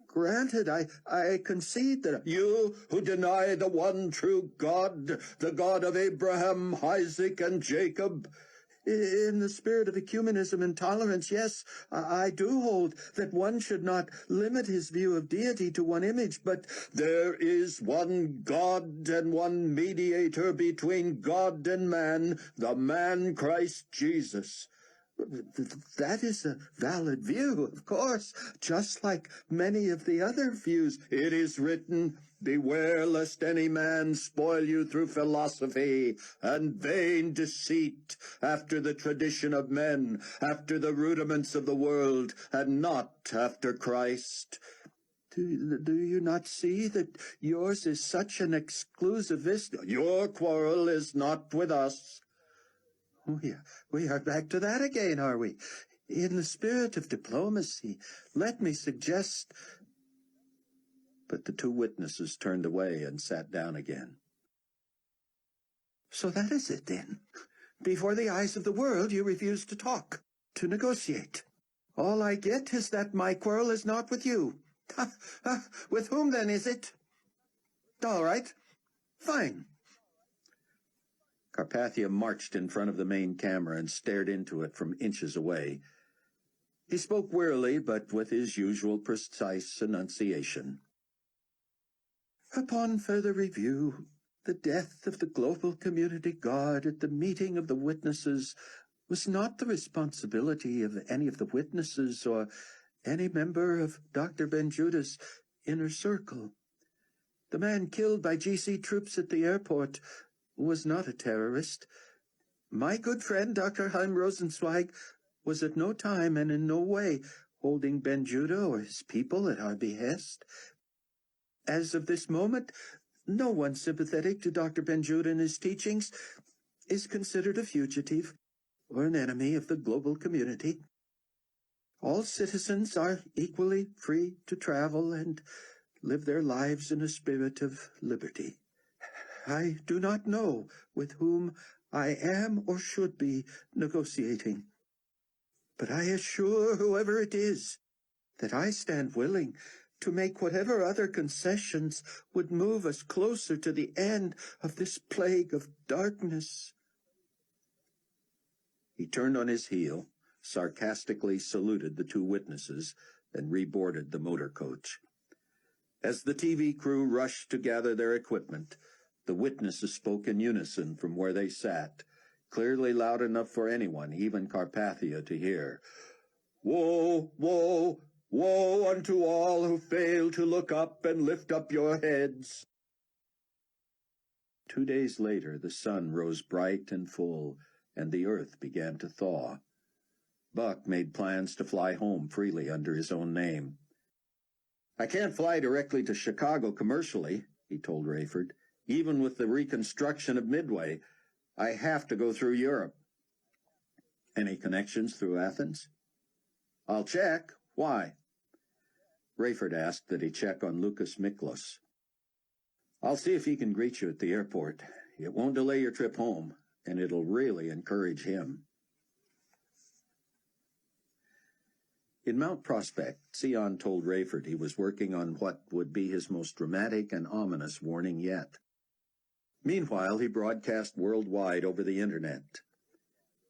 Granted, I concede that... You who deny the one true God, the God of Abraham, Isaac, and Jacob? In the spirit of ecumenism and tolerance, yes, I do hold that one should not limit his view of deity to one image, but... There is one God and one mediator between God and man, the man Christ Jesus. That is a valid view, of course, just like many of the other views. It is written, beware lest any man spoil you through philosophy and vain deceit, after the tradition of men, after the rudiments of the world, and not after Christ. Do you not see that yours is such an exclusivist... Your quarrel is not with us. We are back to that again, are we? In the spirit of diplomacy, let me suggest... But the two witnesses turned away and sat down again. So that is it, then. Before the eyes of the world, you refuse to talk, to negotiate. All I get is that my quarrel is not with you. With whom, then, is it? All right. Fine. Carpathia marched in front of the main camera and stared into it from inches away. He spoke wearily, but with his usual precise enunciation. Upon further review, the death of the global community guard at the meeting of the witnesses was not the responsibility of any of the witnesses or any member of Dr. Benjudah's inner circle. The man killed by GC troops at the airport was not a terrorist. My good friend, Dr. Chaim Rosenzweig, was at no time and in no way holding Benjudah or his people at our behest. As of this moment, no one sympathetic to Dr. Benjudah and his teachings is considered a fugitive or an enemy of the global community. All citizens are equally free to travel and live their lives in a spirit of liberty. I do not know with whom I am or should be negotiating, but I assure whoever it is that I stand willing to make whatever other concessions would move us closer to the end of this plague of darkness. He turned on his heel, sarcastically saluted the two witnesses, and reboarded the motor coach. As the TV crew rushed to gather their equipment, the witnesses spoke in unison from where they sat, clearly loud enough for anyone, even Carpathia, to hear. Woe, woe, woe unto all who fail to look up and lift up your heads. 2 days later, the sun rose bright and full, and the earth began to thaw. Buck made plans to fly home freely under his own name. I can't fly directly to Chicago commercially, he told Rayford. Even with the reconstruction of Midway, I have to go through Europe. Any connections through Athens? I'll check. Why? Rayford asked that he check on Lucas Miklos. I'll see if he can greet you at the airport. It won't delay your trip home, and it'll really encourage him. In Mount Prospect, Sion told Rayford he was working on what would be his most dramatic and ominous warning yet. Meanwhile, he broadcast worldwide over the Internet.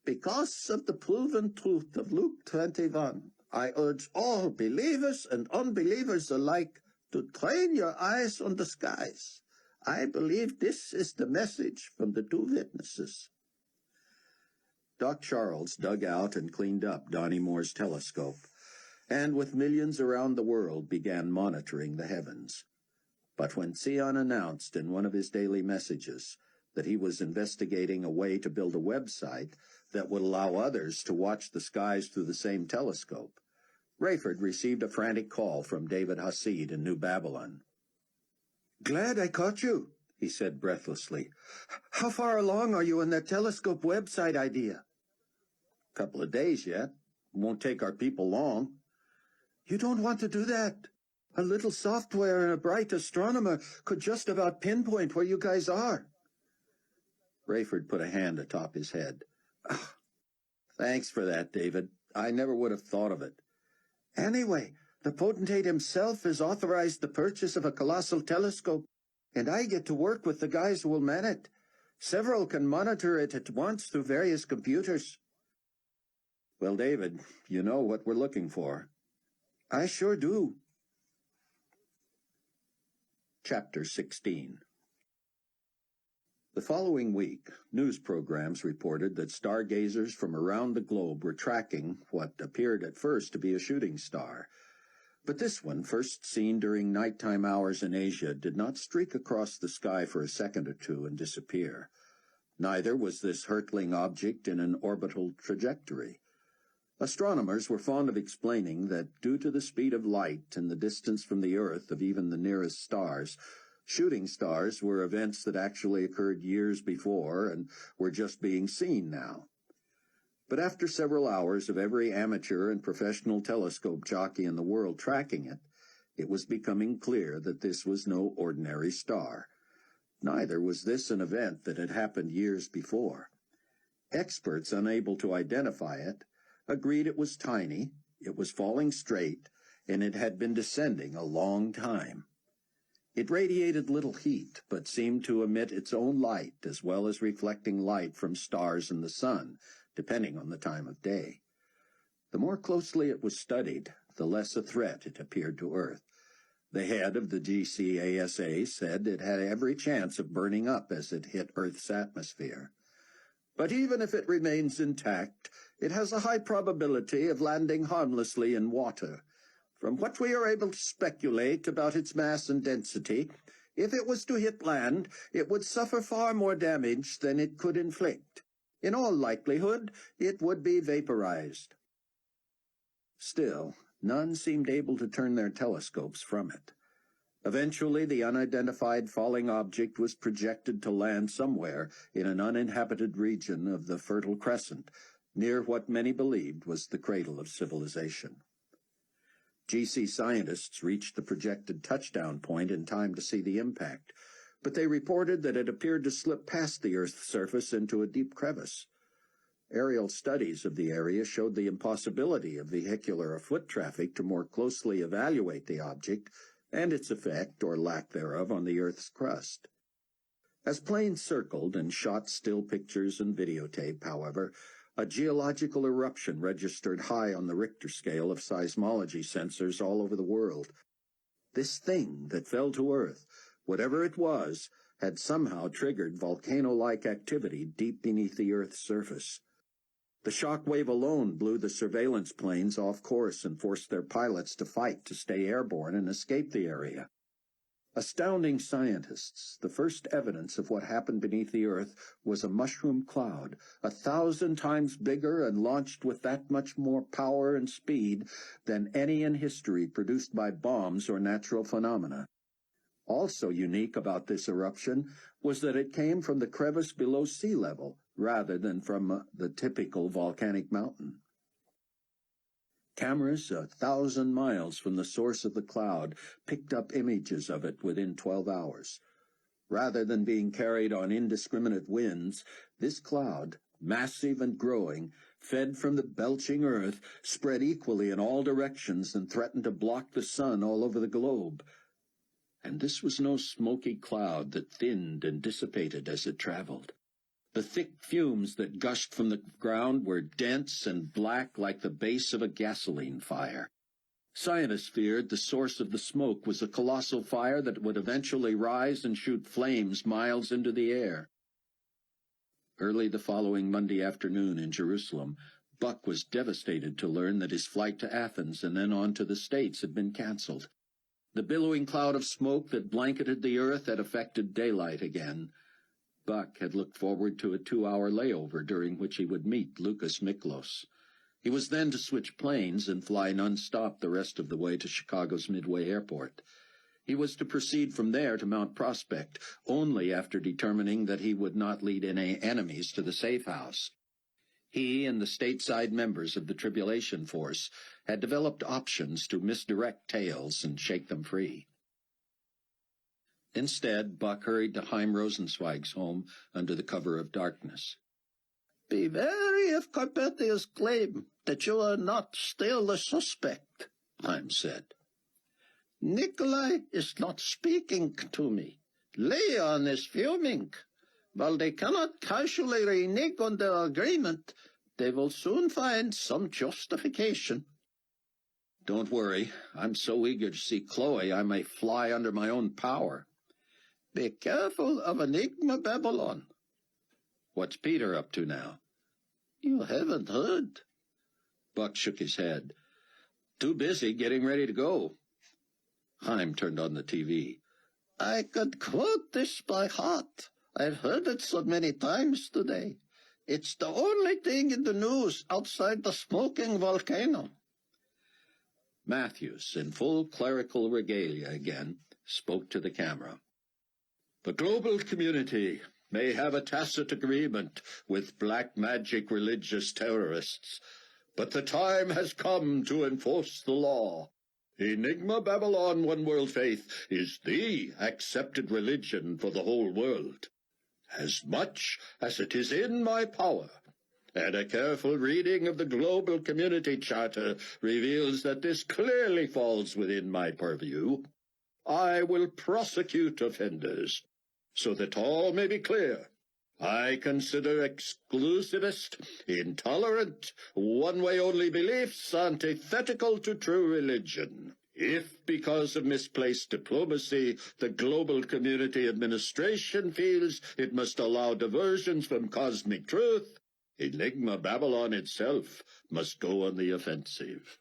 Because of the proven truth of Luke 21, I urge all believers and unbelievers alike to train your eyes on the skies. I believe this is the message from the two witnesses. Doc Charles dug out and cleaned up Donnie Moore's telescope, and with millions around the world began monitoring the heavens. But when Sion announced in one of his daily messages that he was investigating a way to build a website that would allow others to watch the skies through the same telescope, Rayford received a frantic call from David Hasid in New Babylon. Glad I caught you, he said breathlessly. How far along are you in that telescope website idea? Couple of days yet. Won't take our people long. You don't want to do that. A little software and a bright astronomer could just about pinpoint where you guys are. Rayford put a hand atop his head. Thanks for that, David. I never would have thought of it. Anyway, the potentate himself has authorized the purchase of a colossal telescope, and I get to work with the guys who will man it. Several can monitor it at once through various computers. Well, David, you know what we're looking for. I sure do. Chapter 16. The following week, news programs reported that stargazers from around the globe were tracking what appeared at first to be a shooting star. But this one, first seen during nighttime hours in Asia, did not streak across the sky for a second or two and disappear. Neither was this hurtling object in an orbital trajectory. Astronomers were fond of explaining that due to the speed of light and the distance from the Earth of even the nearest stars, shooting stars were events that actually occurred years before and were just being seen now. But after several hours of every amateur and professional telescope jockey in the world tracking it, it was becoming clear that this was no ordinary star. Neither was this an event that had happened years before. Experts unable to identify it agreed it was tiny, it was falling straight, and it had been descending a long time. It radiated little heat, but seemed to emit its own light as well as reflecting light from stars and the sun, depending on the time of day. The more closely it was studied, the less a threat it appeared to Earth. The head of the GCASA said it had every chance of burning up as it hit Earth's atmosphere. But even if it remains intact, it has a high probability of landing harmlessly in water. From what we are able to speculate about its mass and density, if it was to hit land, it would suffer far more damage than it could inflict. In all likelihood, it would be vaporized. Still, none seemed able to turn their telescopes from it. Eventually, the unidentified falling object was projected to land somewhere in an uninhabited region of the Fertile Crescent, near what many believed was the cradle of civilization. GC scientists reached the projected touchdown point in time to see the impact, but they reported that it appeared to slip past the Earth's surface into a deep crevice. Aerial studies of the area showed the impossibility of vehicular or foot traffic to more closely evaluate the object and its effect, or lack thereof, on the Earth's crust. As planes circled and shot still pictures and videotape, however, a geological eruption registered high on the Richter scale of seismology sensors all over the world. This thing that fell to Earth, whatever it was, had somehow triggered volcano-like activity deep beneath the Earth's surface. The shock wave alone blew the surveillance planes off course and forced their pilots to fight to stay airborne and escape the area. Astounding scientists, the first evidence of what happened beneath the Earth was a mushroom cloud, 1,000 times bigger and launched with that much more power and speed than any in history produced by bombs or natural phenomena. Also unique about this eruption was that it came from the crevice below sea level, rather than from the typical volcanic mountain. Cameras 1,000 miles from the source of the cloud picked up images of it within 12 hours. Rather than being carried on indiscriminate winds, this cloud, massive and growing, fed from the belching earth, spread equally in all directions and threatened to block the sun all over the globe. And this was no smoky cloud that thinned and dissipated as it traveled. The thick fumes that gushed from the ground were dense and black like the base of a gasoline fire. Scientists feared the source of the smoke was a colossal fire that would eventually rise and shoot flames miles into the air. Early the following Monday afternoon in Jerusalem, Buck was devastated to learn that his flight to Athens and then on to the States had been canceled. The billowing cloud of smoke that blanketed the earth had affected daylight again. Buck had looked forward to a 2-hour layover during which he would meet Lucas Miklos. He was then to switch planes and fly non-stop the rest of the way to Chicago's Midway Airport. He was to proceed from there to Mount Prospect, only after determining that he would not lead any enemies to the safe house. He and the stateside members of the Tribulation Force had developed options to misdirect tails and shake them free. Instead, Buck hurried to Chaim Rosenzweig's home under the cover of darkness. "Be wary of Carpathia's claim that you are not still the suspect," Chaim said. "Nikolai is not speaking to me. Leon is fuming. While they cannot casually renege on their agreement, they will soon find some justification." "Don't worry. I'm so eager to see Chloe I may fly under my own power." "Be careful of Enigma Babylon." "What's Peter up to now?" "You haven't heard." Buck shook his head. "Too busy getting ready to go." Chaim turned on the TV. "I could quote this by heart. I've heard it so many times today. It's the only thing in the news outside the smoking volcano." Matthews, in full clerical regalia again, spoke to the camera. "The global community may have a tacit agreement with black magic religious terrorists, but the time has come to enforce the law. Enigma Babylon One World Faith is the accepted religion for the whole world. As much as it is in my power, and a careful reading of the Global Community Charter reveals that this clearly falls within my purview, I will prosecute offenders, so that all may be clear. I consider exclusivist, intolerant, one-way-only beliefs antithetical to true religion. If, because of misplaced diplomacy, the global community administration feels it must allow diversions from cosmic truth, Enigma Babylon itself must go on the offensive.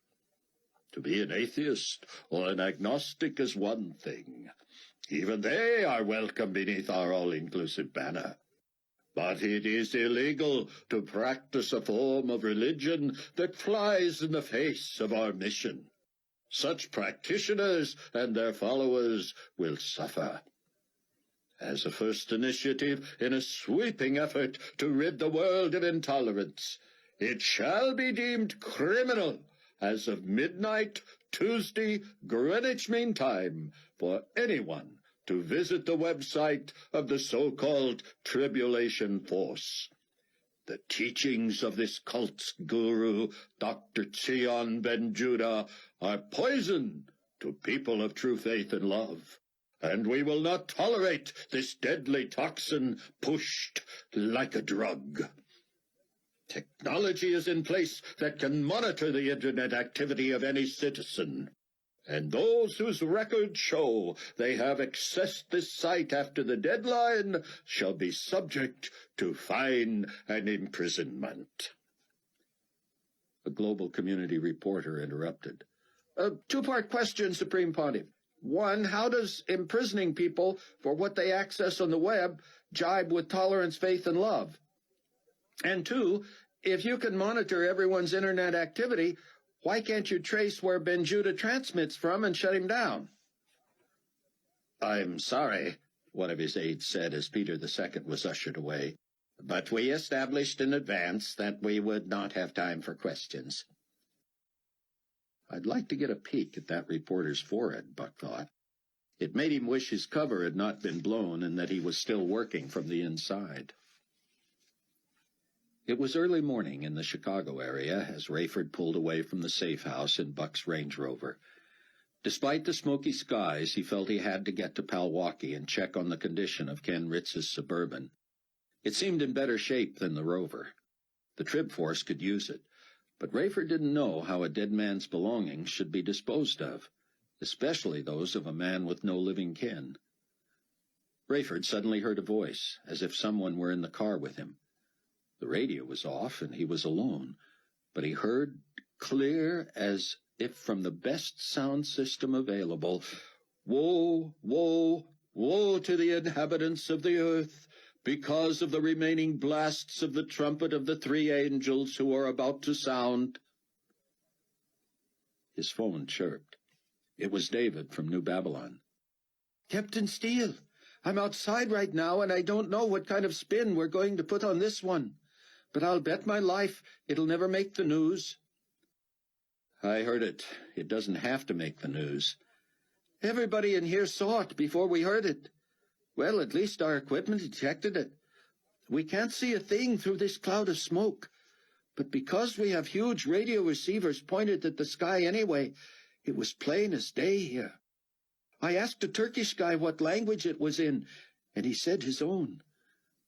To be an atheist or an agnostic is one thing. Even they are welcome beneath our all-inclusive banner. But it is illegal to practice a form of religion that flies in the face of our mission. Such practitioners and their followers will suffer. As a first initiative in a sweeping effort to rid the world of intolerance, it shall be deemed criminal as of midnight, Tuesday, Greenwich Mean Time, for anyone to visit the website of the so-called Tribulation Force. The teachings of this cult's guru, Dr. Zion Ben Judah, are poison to people of true faith and love, and we will not tolerate this deadly toxin pushed like a drug. Technology is in place that can monitor the internet activity of any citizen, and those whose records show they have accessed this site after the deadline shall be subject to fine and imprisonment. A global community reporter interrupted. A two-part question, Supreme Pontiff. One, how does imprisoning people for what they access on the web jibe with tolerance, faith, and love? And two, if you can monitor everyone's internet activity, why can't you trace where Ben Judah transmits from and shut him down? I'm sorry, one of his aides said as Peter II was ushered away, but we established in advance that we would not have time for questions. I'd like to get a peek at that reporter's forehead, Buck thought. It made him wish his cover had not been blown and that he was still working from the inside. It was early morning in the Chicago area as Rayford pulled away from the safe house in Buck's Range Rover. Despite the smoky skies, he felt he had to get to Palwaukee and check on the condition of Ken Ritz's Suburban. It seemed in better shape than the Rover. The Trib Force could use it, but Rayford didn't know how a dead man's belongings should be disposed of, especially those of a man with no living kin. Rayford suddenly heard a voice, as if someone were in the car with him. The radio was off, and he was alone, but he heard, clear as if from the best sound system available, "Woe, woe, woe to the inhabitants of the earth, because of the remaining blasts of the trumpet of the three angels who are about to sound." His phone chirped. It was David from New Babylon. "Captain Steele, I'm outside right now, and I don't know what kind of spin we're going to put on this one. But I'll bet my life it'll never make the news." "I heard it. It doesn't have to make the news." "Everybody in here saw it before we heard it. Well, at least our equipment detected it. We can't see a thing through this cloud of smoke. But because we have huge radio receivers pointed at the sky anyway, it was plain as day here. I asked a Turkish guy what language it was in, and he said his own.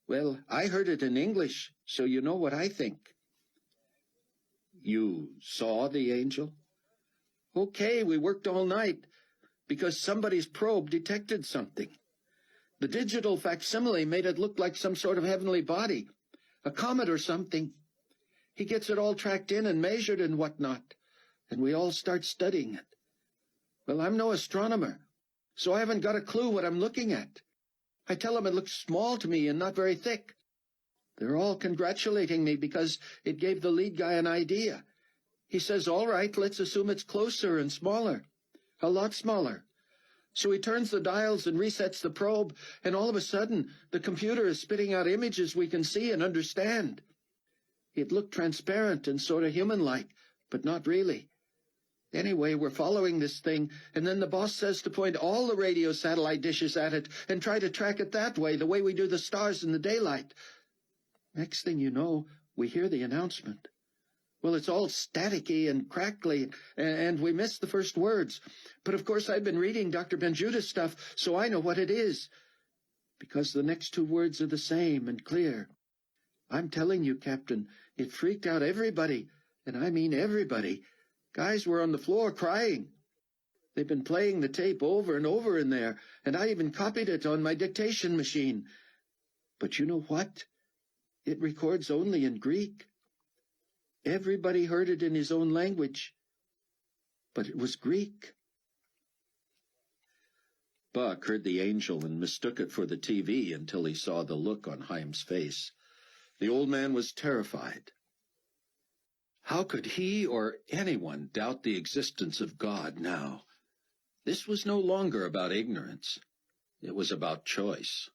Well, I heard it in English, so you know what I think." "You saw the angel?" "Okay, we worked all night, because somebody's probe detected something. The digital facsimile made it look like some sort of heavenly body, a comet or something. He gets it all tracked in and measured and whatnot, and we all start studying it. Well, I'm no astronomer, so I haven't got a clue what I'm looking at. I tell them it looks small to me and not very thick. They're all congratulating me because it gave the lead guy an idea. He says, all right, let's assume it's closer and smaller, a lot smaller. So he turns the dials and resets the probe, and all of a sudden, the computer is spitting out images we can see and understand. It looked transparent and sort of human-like, but not really. Anyway, we're following this thing, and then the boss says to point all the radio satellite dishes at it and try to track it that way, the way we do the stars in the daylight. Next thing you know, we hear the announcement. Well, it's all staticky and crackly, and we miss the first words. But of course I've been reading Dr. Ben Judah's stuff, so I know what it is. Because the next two words are the same and clear. I'm telling you, Captain, it freaked out everybody, and I mean everybody. Guys were on the floor crying. They've been playing the tape over and over in there, and I even copied it on my dictation machine. But you know what? It records only in Greek. Everybody heard it in his own language, but it was Greek. Buck heard the angel and mistook it for the TV until he saw the look on Chaim's face. The old man was terrified. How could he or anyone doubt the existence of God now? This was no longer about ignorance. It was about choice.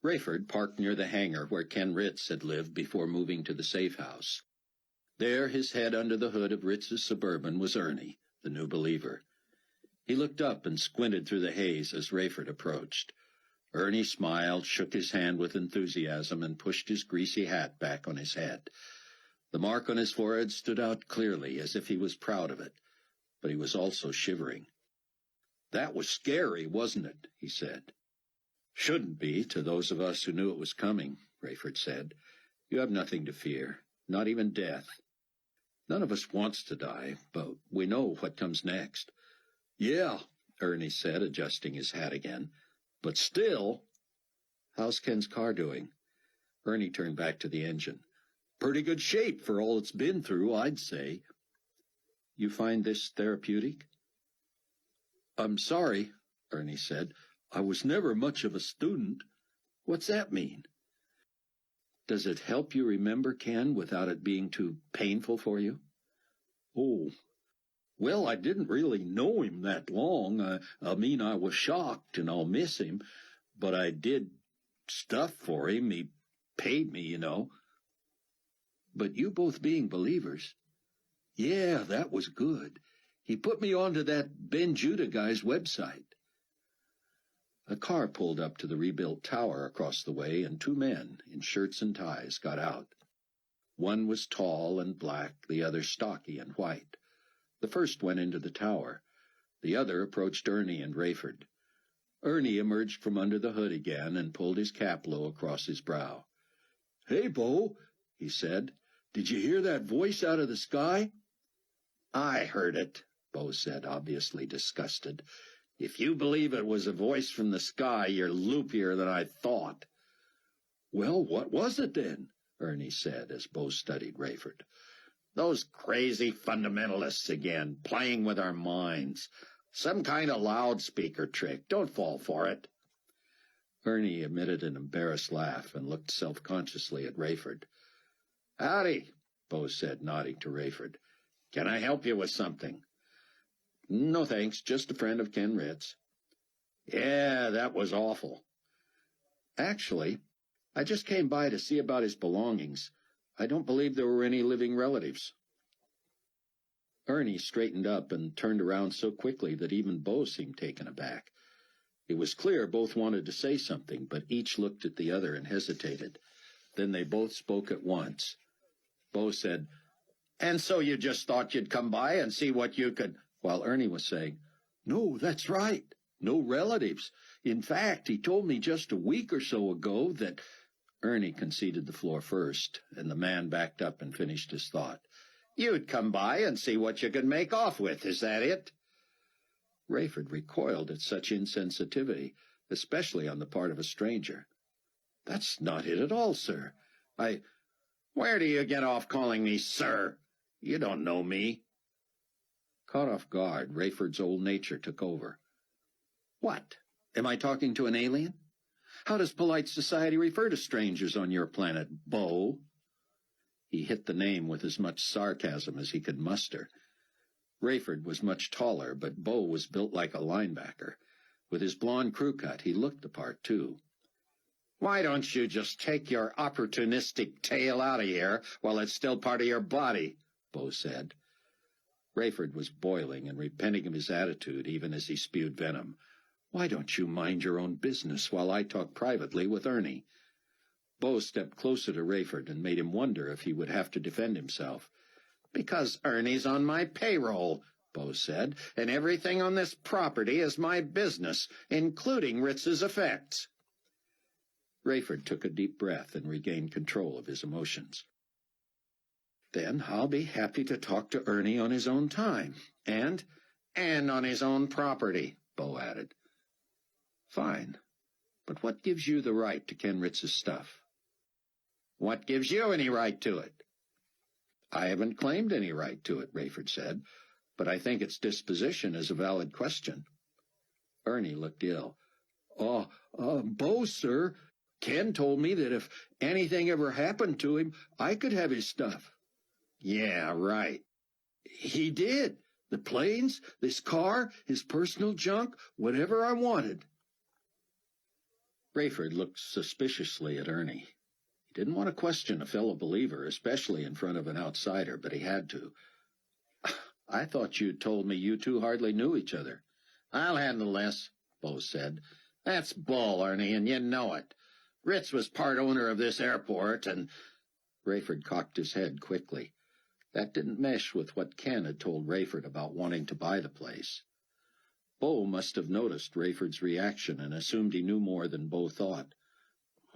Rayford parked near the hangar where Ken Ritz had lived before moving to the safe house. There, his head under the hood of Ritz's Suburban, was Ernie, the new believer. He looked up and squinted through the haze as Rayford approached. Ernie smiled, shook his hand with enthusiasm, and pushed his greasy hat back on his head. The mark on his forehead stood out clearly, as if he was proud of it, but he was also shivering. "That was scary, wasn't it?" he said. "Shouldn't be, to those of us who knew it was coming," Rayford said. "You have nothing to fear, not even death. None of us wants to die, but we know what comes next." "Yeah," Ernie said, adjusting his hat again. "But still—" "How's Ken's car doing?" Ernie turned back to the engine. "Pretty good shape for all it's been through, I'd say." "You find this therapeutic?" "I'm sorry," Ernie said. "I was never much of a student." "What's that mean?" "Does it help you remember Ken without it being too painful for you?" "Oh, well, I didn't really know him that long. I mean, I was shocked, and I'll miss him. But I did stuff for him. He paid me, you know." "But you both being believers—" "Yeah, that was good. He put me onto that Ben Judah guy's website." A car pulled up to the rebuilt tower across the way, and two men, in shirts and ties, got out. One was tall and black, the other stocky and white. The first went into the tower. The other approached Ernie and Rayford. Ernie emerged from under the hood again and pulled his cap low across his brow. "Hey, Bo," he said. "Did you hear that voice out of the sky?" "I heard it," Bo said, obviously disgusted. "If you believe it was a voice from the sky, you're loopier than I thought." "Well, what was it then?" Ernie said, as Bo studied Rayford. "Those crazy fundamentalists again, playing with our minds. Some kind of loudspeaker trick. Don't fall for it." Ernie emitted an embarrassed laugh and looked self-consciously at Rayford. "Howdy," Bo said, nodding to Rayford. "Can I help you with something?" "No, thanks. Just a friend of Ken Ritz." "Yeah, that was awful." "Actually, I just came by to see about his belongings. I don't believe there were any living relatives." Ernie straightened up and turned around so quickly that even Bo seemed taken aback. It was clear both wanted to say something, but each looked at the other and hesitated. Then they both spoke at once. Bo said, "And so you just thought you'd come by and see what you could—" while Ernie was saying, "No, that's right. No relatives. In fact, he told me just a week or so ago that—" Ernie conceded the floor first, and the man backed up and finished his thought. "You'd come by and see what you could make off with, is that it?" Rayford recoiled at such insensitivity, especially on the part of a stranger. "That's not it at all, sir. Where do you get off calling me sir? You don't know me." Caught off guard, Rayford's old nature took over. "What? Am I talking to an alien? How does polite society refer to strangers on your planet, Bo?" He hit the name with as much sarcasm as he could muster. Rayford was much taller, but Bo was built like a linebacker. With his blond crew cut, he looked the part, too. "Why don't you just take your opportunistic tail out of here while it's still part of your body?" Bo said. Rayford was boiling and repenting of his attitude even as he spewed venom. "Why don't you mind your own business while I talk privately with Ernie?" Bo stepped closer to Rayford and made him wonder if he would have to defend himself. "Because Ernie's on my payroll," Bo said, "and everything on this property is my business, including Ritz's effects." Rayford took a deep breath and regained control of his emotions. "Then I'll be happy to talk to Ernie on his own time. And And on his own property, Bo added. Fine. But what gives you the right to Ken Ritz's stuff? What gives you any right to it? I haven't claimed any right to it, Rayford said, but I think its disposition is a valid question. Ernie looked ill. Bo, sir, Ken told me that if anything ever happened to him, I could have his stuff. Yeah, right. He did. The planes, this car, his personal junk, whatever I wanted. Rayford looked suspiciously at Ernie. He didn't want to question a fellow believer, especially in front of an outsider, but he had to. I thought you'd told me you two hardly knew each other. I'll handle this, Bo said. That's bull, Ernie, and you know it. Ritz was part owner of this airport, and... Rayford cocked his head quickly. That didn't mesh with what Ken had told Rayford about wanting to buy the place. Bo must have noticed Rayford's reaction and assumed he knew more than Bo thought.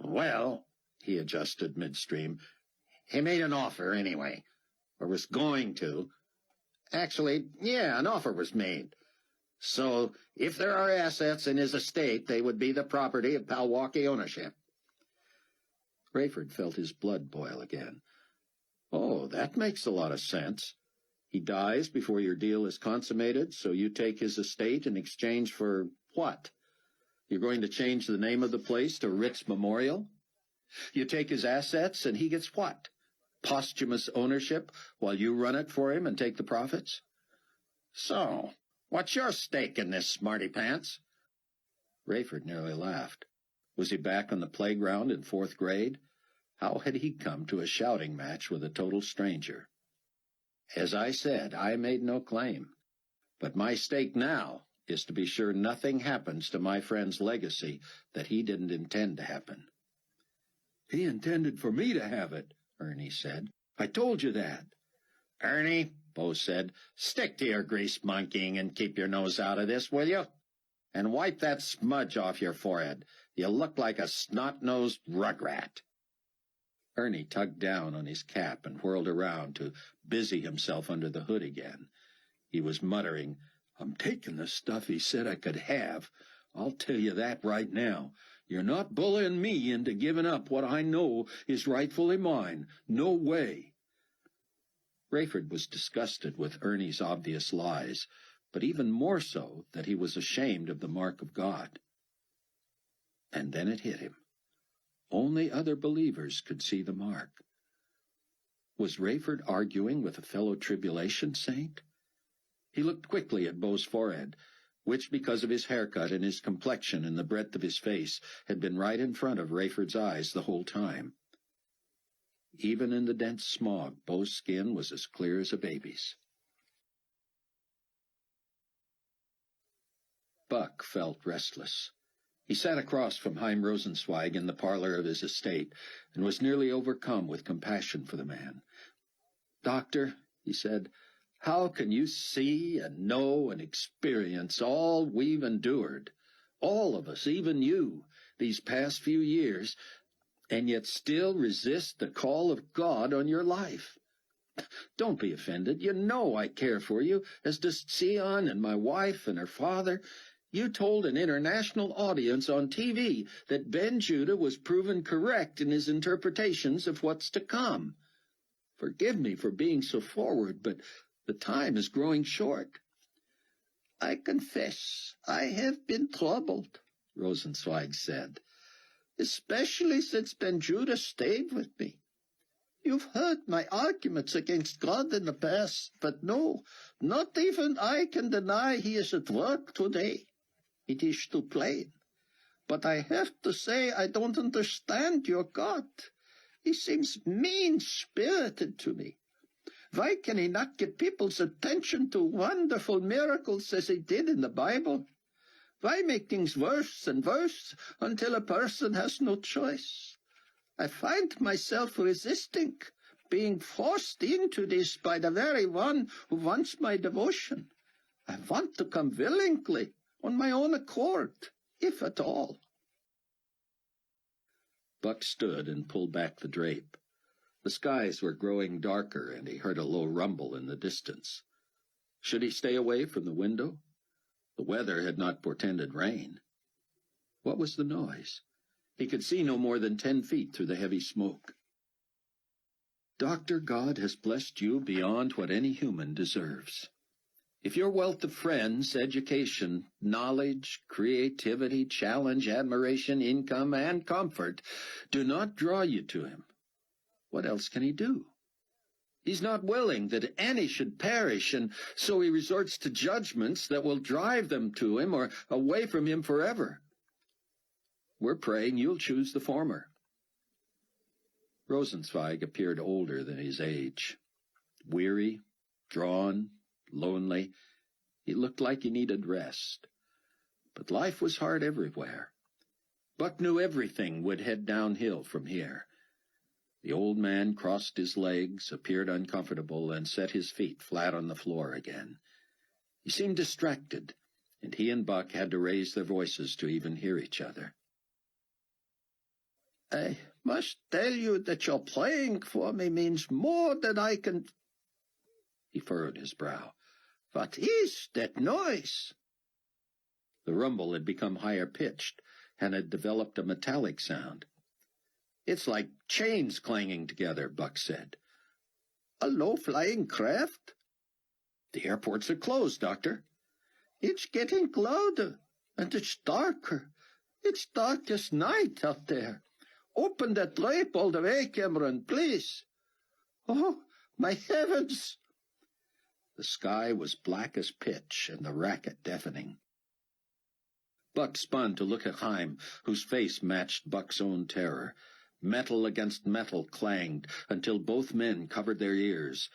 Well, he adjusted midstream, he made an offer anyway, or was going to. Actually, yeah, an offer was made. So, if there are assets in his estate, they would be the property of Palwaukee ownership. Rayford felt his blood boil again. Oh, that makes a lot of sense. He dies before your deal is consummated, so you take his estate in exchange for what? You're going to change the name of the place to Ritz Memorial? You take his assets, and he gets what? Posthumous ownership while you run it for him and take the profits? So, what's your stake in this, smarty pants? Rayford nearly laughed. Was he back on the playground in 4th grade? How had he come to a shouting match with a total stranger? As I said, I made no claim. But my stake now is to be sure nothing happens to my friend's legacy that he didn't intend to happen. He intended for me to have it, Ernie said. I told you that. Ernie, Bo said, stick to your grease monkeying and keep your nose out of this, will you? And wipe that smudge off your forehead. You look like a snot-nosed rugrat. Ernie tugged down on his cap and whirled around to busy himself under the hood again. He was muttering, I'm taking the stuff he said I could have. I'll tell you that right now. You're not bullying me into giving up what I know is rightfully mine. No way. Rayford was disgusted with Ernie's obvious lies, but even more so that he was ashamed of the mark of God. And then it hit him. Only other believers could see the mark. Was Rayford arguing with a fellow tribulation saint? He looked quickly at Bo's forehead, which, because of his haircut and his complexion and the breadth of his face, had been right in front of Rayford's eyes the whole time. Even in the dense smog, Bo's skin was as clear as a baby's. Buck felt restless. He sat across from Chaim Rosenzweig in the parlor of his estate, and was nearly overcome with compassion for the man. Doctor, he said, how can you see and know and experience all we've endured, all of us, even you, these past few years, and yet still resist the call of God on your life? Don't be offended. You know I care for you, as does Sion and my wife and her father. You told an international audience on TV that Ben Judah was proven correct in his interpretations of what's to come. Forgive me for being so forward, but the time is growing short. I confess I have been troubled, Rosenzweig said, especially since Ben Judah stayed with me. You've heard my arguments against God in the past, but no, not even I can deny he is at work today. It is too plain. But I have to say I don't understand your God. He seems mean-spirited to me. Why can he not get people's attention to wonderful miracles as he did in the Bible? Why make things worse and worse until a person has no choice? I find myself resisting, being forced into this by the very one who wants my devotion. I want to come willingly, on my own accord, if at all. Buck stood and pulled back the drape. The skies were growing darker, and he heard a low rumble in the distance. Should he stay away from the window? The weather had not portended rain. What was the noise? He could see no more than 10 feet through the heavy smoke. Doctor, God has blessed you beyond what any human deserves. If your wealth of friends, education, knowledge, creativity, challenge, admiration, income, and comfort do not draw you to him, what else can he do? He's not willing that any should perish, and so he resorts to judgments that will drive them to him or away from him forever. We're praying you'll choose the former. Rosenzweig appeared older than his age. Weary, drawn, lonely, he looked like he needed rest. But life was hard everywhere. Buck knew everything would head downhill from here. The old man crossed his legs, appeared uncomfortable, and set his feet flat on the floor again. He seemed distracted, and he and Buck had to raise their voices to even hear each other. I must tell you that your playing for me means more than I can... He furrowed his brow. What is that noise? The rumble had become higher-pitched and had developed a metallic sound. It's like chains clanging together, Buck said. A low-flying craft? The airports are closed, Doctor. It's getting louder, and it's darker. It's dark as night out there. Open that drape all the way, Cameron, please. Oh, my heavens! The sky was black as pitch, and the racket deafening. Buck spun to look at Chaim, whose face matched Buck's own terror. Metal against metal clanged until both men covered their ears.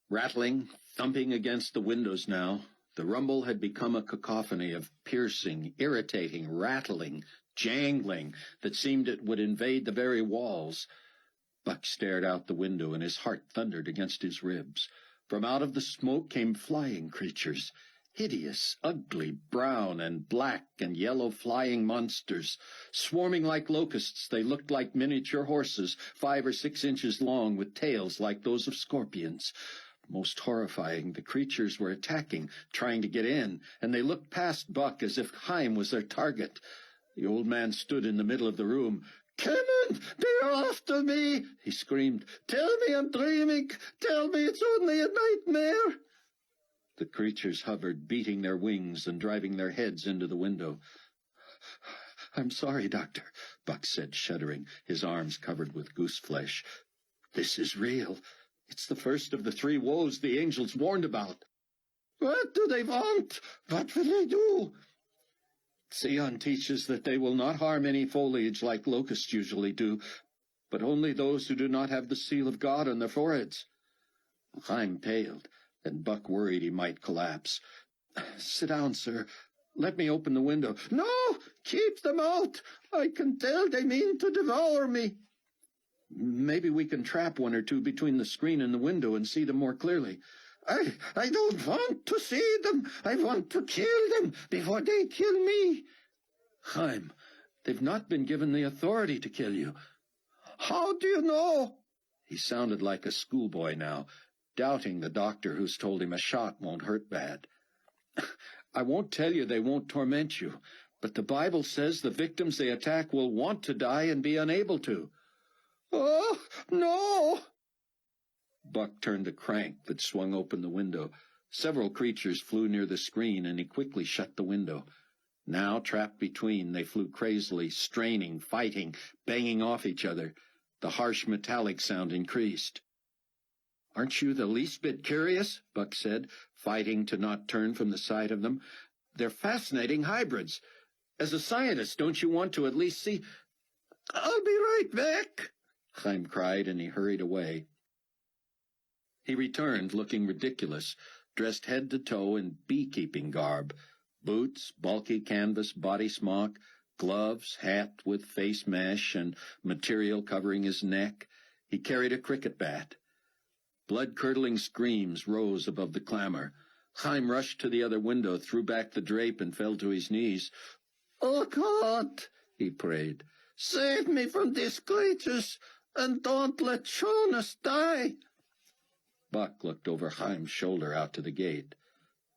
Rattling, thumping against the windows now, the rumble had become a cacophony of piercing, irritating, rattling, jangling that seemed it would invade the very walls. Buck stared out the window, and his heart thundered against his ribs. From out of the smoke came flying creatures, hideous, ugly, brown and black and yellow flying monsters. Swarming like locusts, they looked like miniature horses, 5 or 6 inches long, with tails like those of scorpions. Most horrifying, the creatures were attacking, trying to get in, and they looked past Buck as if Chaim was their target. The old man stood in the middle of the room. "Clement, they're after me!" he screamed. "Tell me I'm dreaming! Tell me it's only a nightmare!" The creatures hovered, beating their wings and driving their heads into the window. "I'm sorry, Doctor," Buck said, shuddering, his arms covered with goose flesh. "This is real. It's the first of the 3 woes the angels warned about." "What do they want? What will they do?" Sion teaches that they will not harm any foliage like locusts usually do, but only those who do not have the seal of God on their foreheads. Chaim paled, and Buck worried he might collapse. "Sit down, sir. Let me open the window." "No! Keep them out! I can tell they mean to devour me." "Maybe we can trap 1 or 2 between the screen and the window and see them more clearly." I don't want to see them. I want to kill them before they kill me." "Chaim, they've not been given the authority to kill you." "How do you know?" He sounded like a schoolboy now, doubting the doctor who's told him a shot won't hurt bad. "I won't tell you they won't torment you, but the Bible says the victims they attack will want to die and be unable to." "Oh, no!" Buck turned the crank that swung open the window. Several creatures flew near the screen, and he quickly shut the window. Now, trapped between, they flew crazily, straining, fighting, banging off each other. The harsh metallic sound increased. "Aren't you the least bit curious?" Buck said, fighting to not turn from the sight of them. "They're fascinating hybrids. As a scientist, don't you want to at least see—" "I'll be right back," Chaim cried, and he hurried away. He returned, looking ridiculous, dressed head to toe in beekeeping garb. Boots, bulky canvas body smock, gloves, hat with face mesh and material covering his neck. He carried a cricket bat. Blood-curdling screams rose above the clamor. Chaim rushed to the other window, threw back the drape, and fell to his knees. "Oh, God," he prayed, "save me from these creatures, and don't let Jonas die." Buck looked over Chaim's shoulder out to the gate.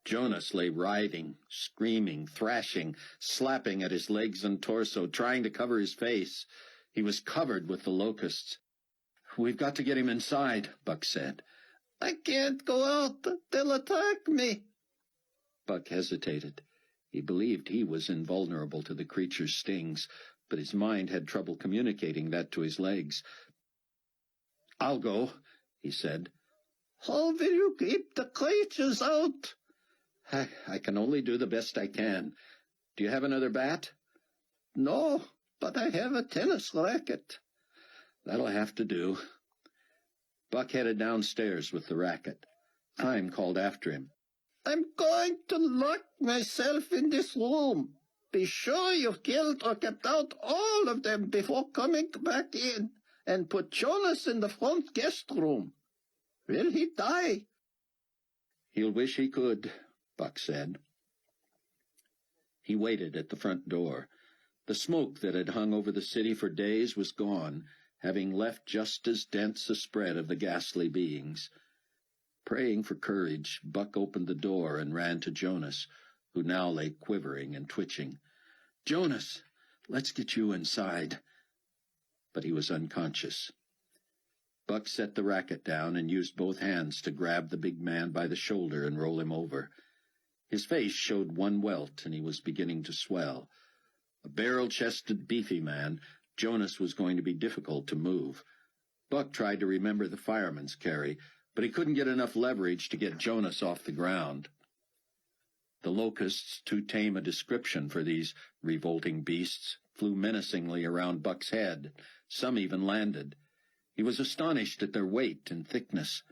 Jonas lay writhing, screaming, thrashing, slapping at his legs and torso, trying to cover his face. He was covered with the locusts. "We've got to get him inside," Buck said. "I can't go out. They'll attack me." Buck hesitated. He believed he was invulnerable to the creature's stings, but his mind had trouble communicating that to his legs. "I'll go," he said. "How will you keep the creatures out?" I can only do the best I can. Do you have another bat?" "No, but I have a tennis racket." "That'll have to do." Buck headed downstairs with the racket. Chaim called after him. "I'm going to lock myself in this room. Be sure you've killed or kept out all of them before coming back in, and put Jonas in the front guest room. Will he die?" "He'll wish he could," Buck said. He waited at the front door. The smoke that had hung over the city for days was gone, having left just as dense a spread of the ghastly beings. Praying for courage, Buck opened the door and ran to Jonas, who now lay quivering and twitching. "Jonas, let's get you inside." But he was unconscious. Buck set the racket down and used both hands to grab the big man by the shoulder and roll him over. His face showed one welt, and he was beginning to swell. A barrel-chested, beefy man, Jonas was going to be difficult to move. Buck tried to remember the fireman's carry, but he couldn't get enough leverage to get Jonas off the ground. The locusts, too tame a description for these revolting beasts, flew menacingly around Buck's head. Some even landed. He was astonished at their weight and thickness,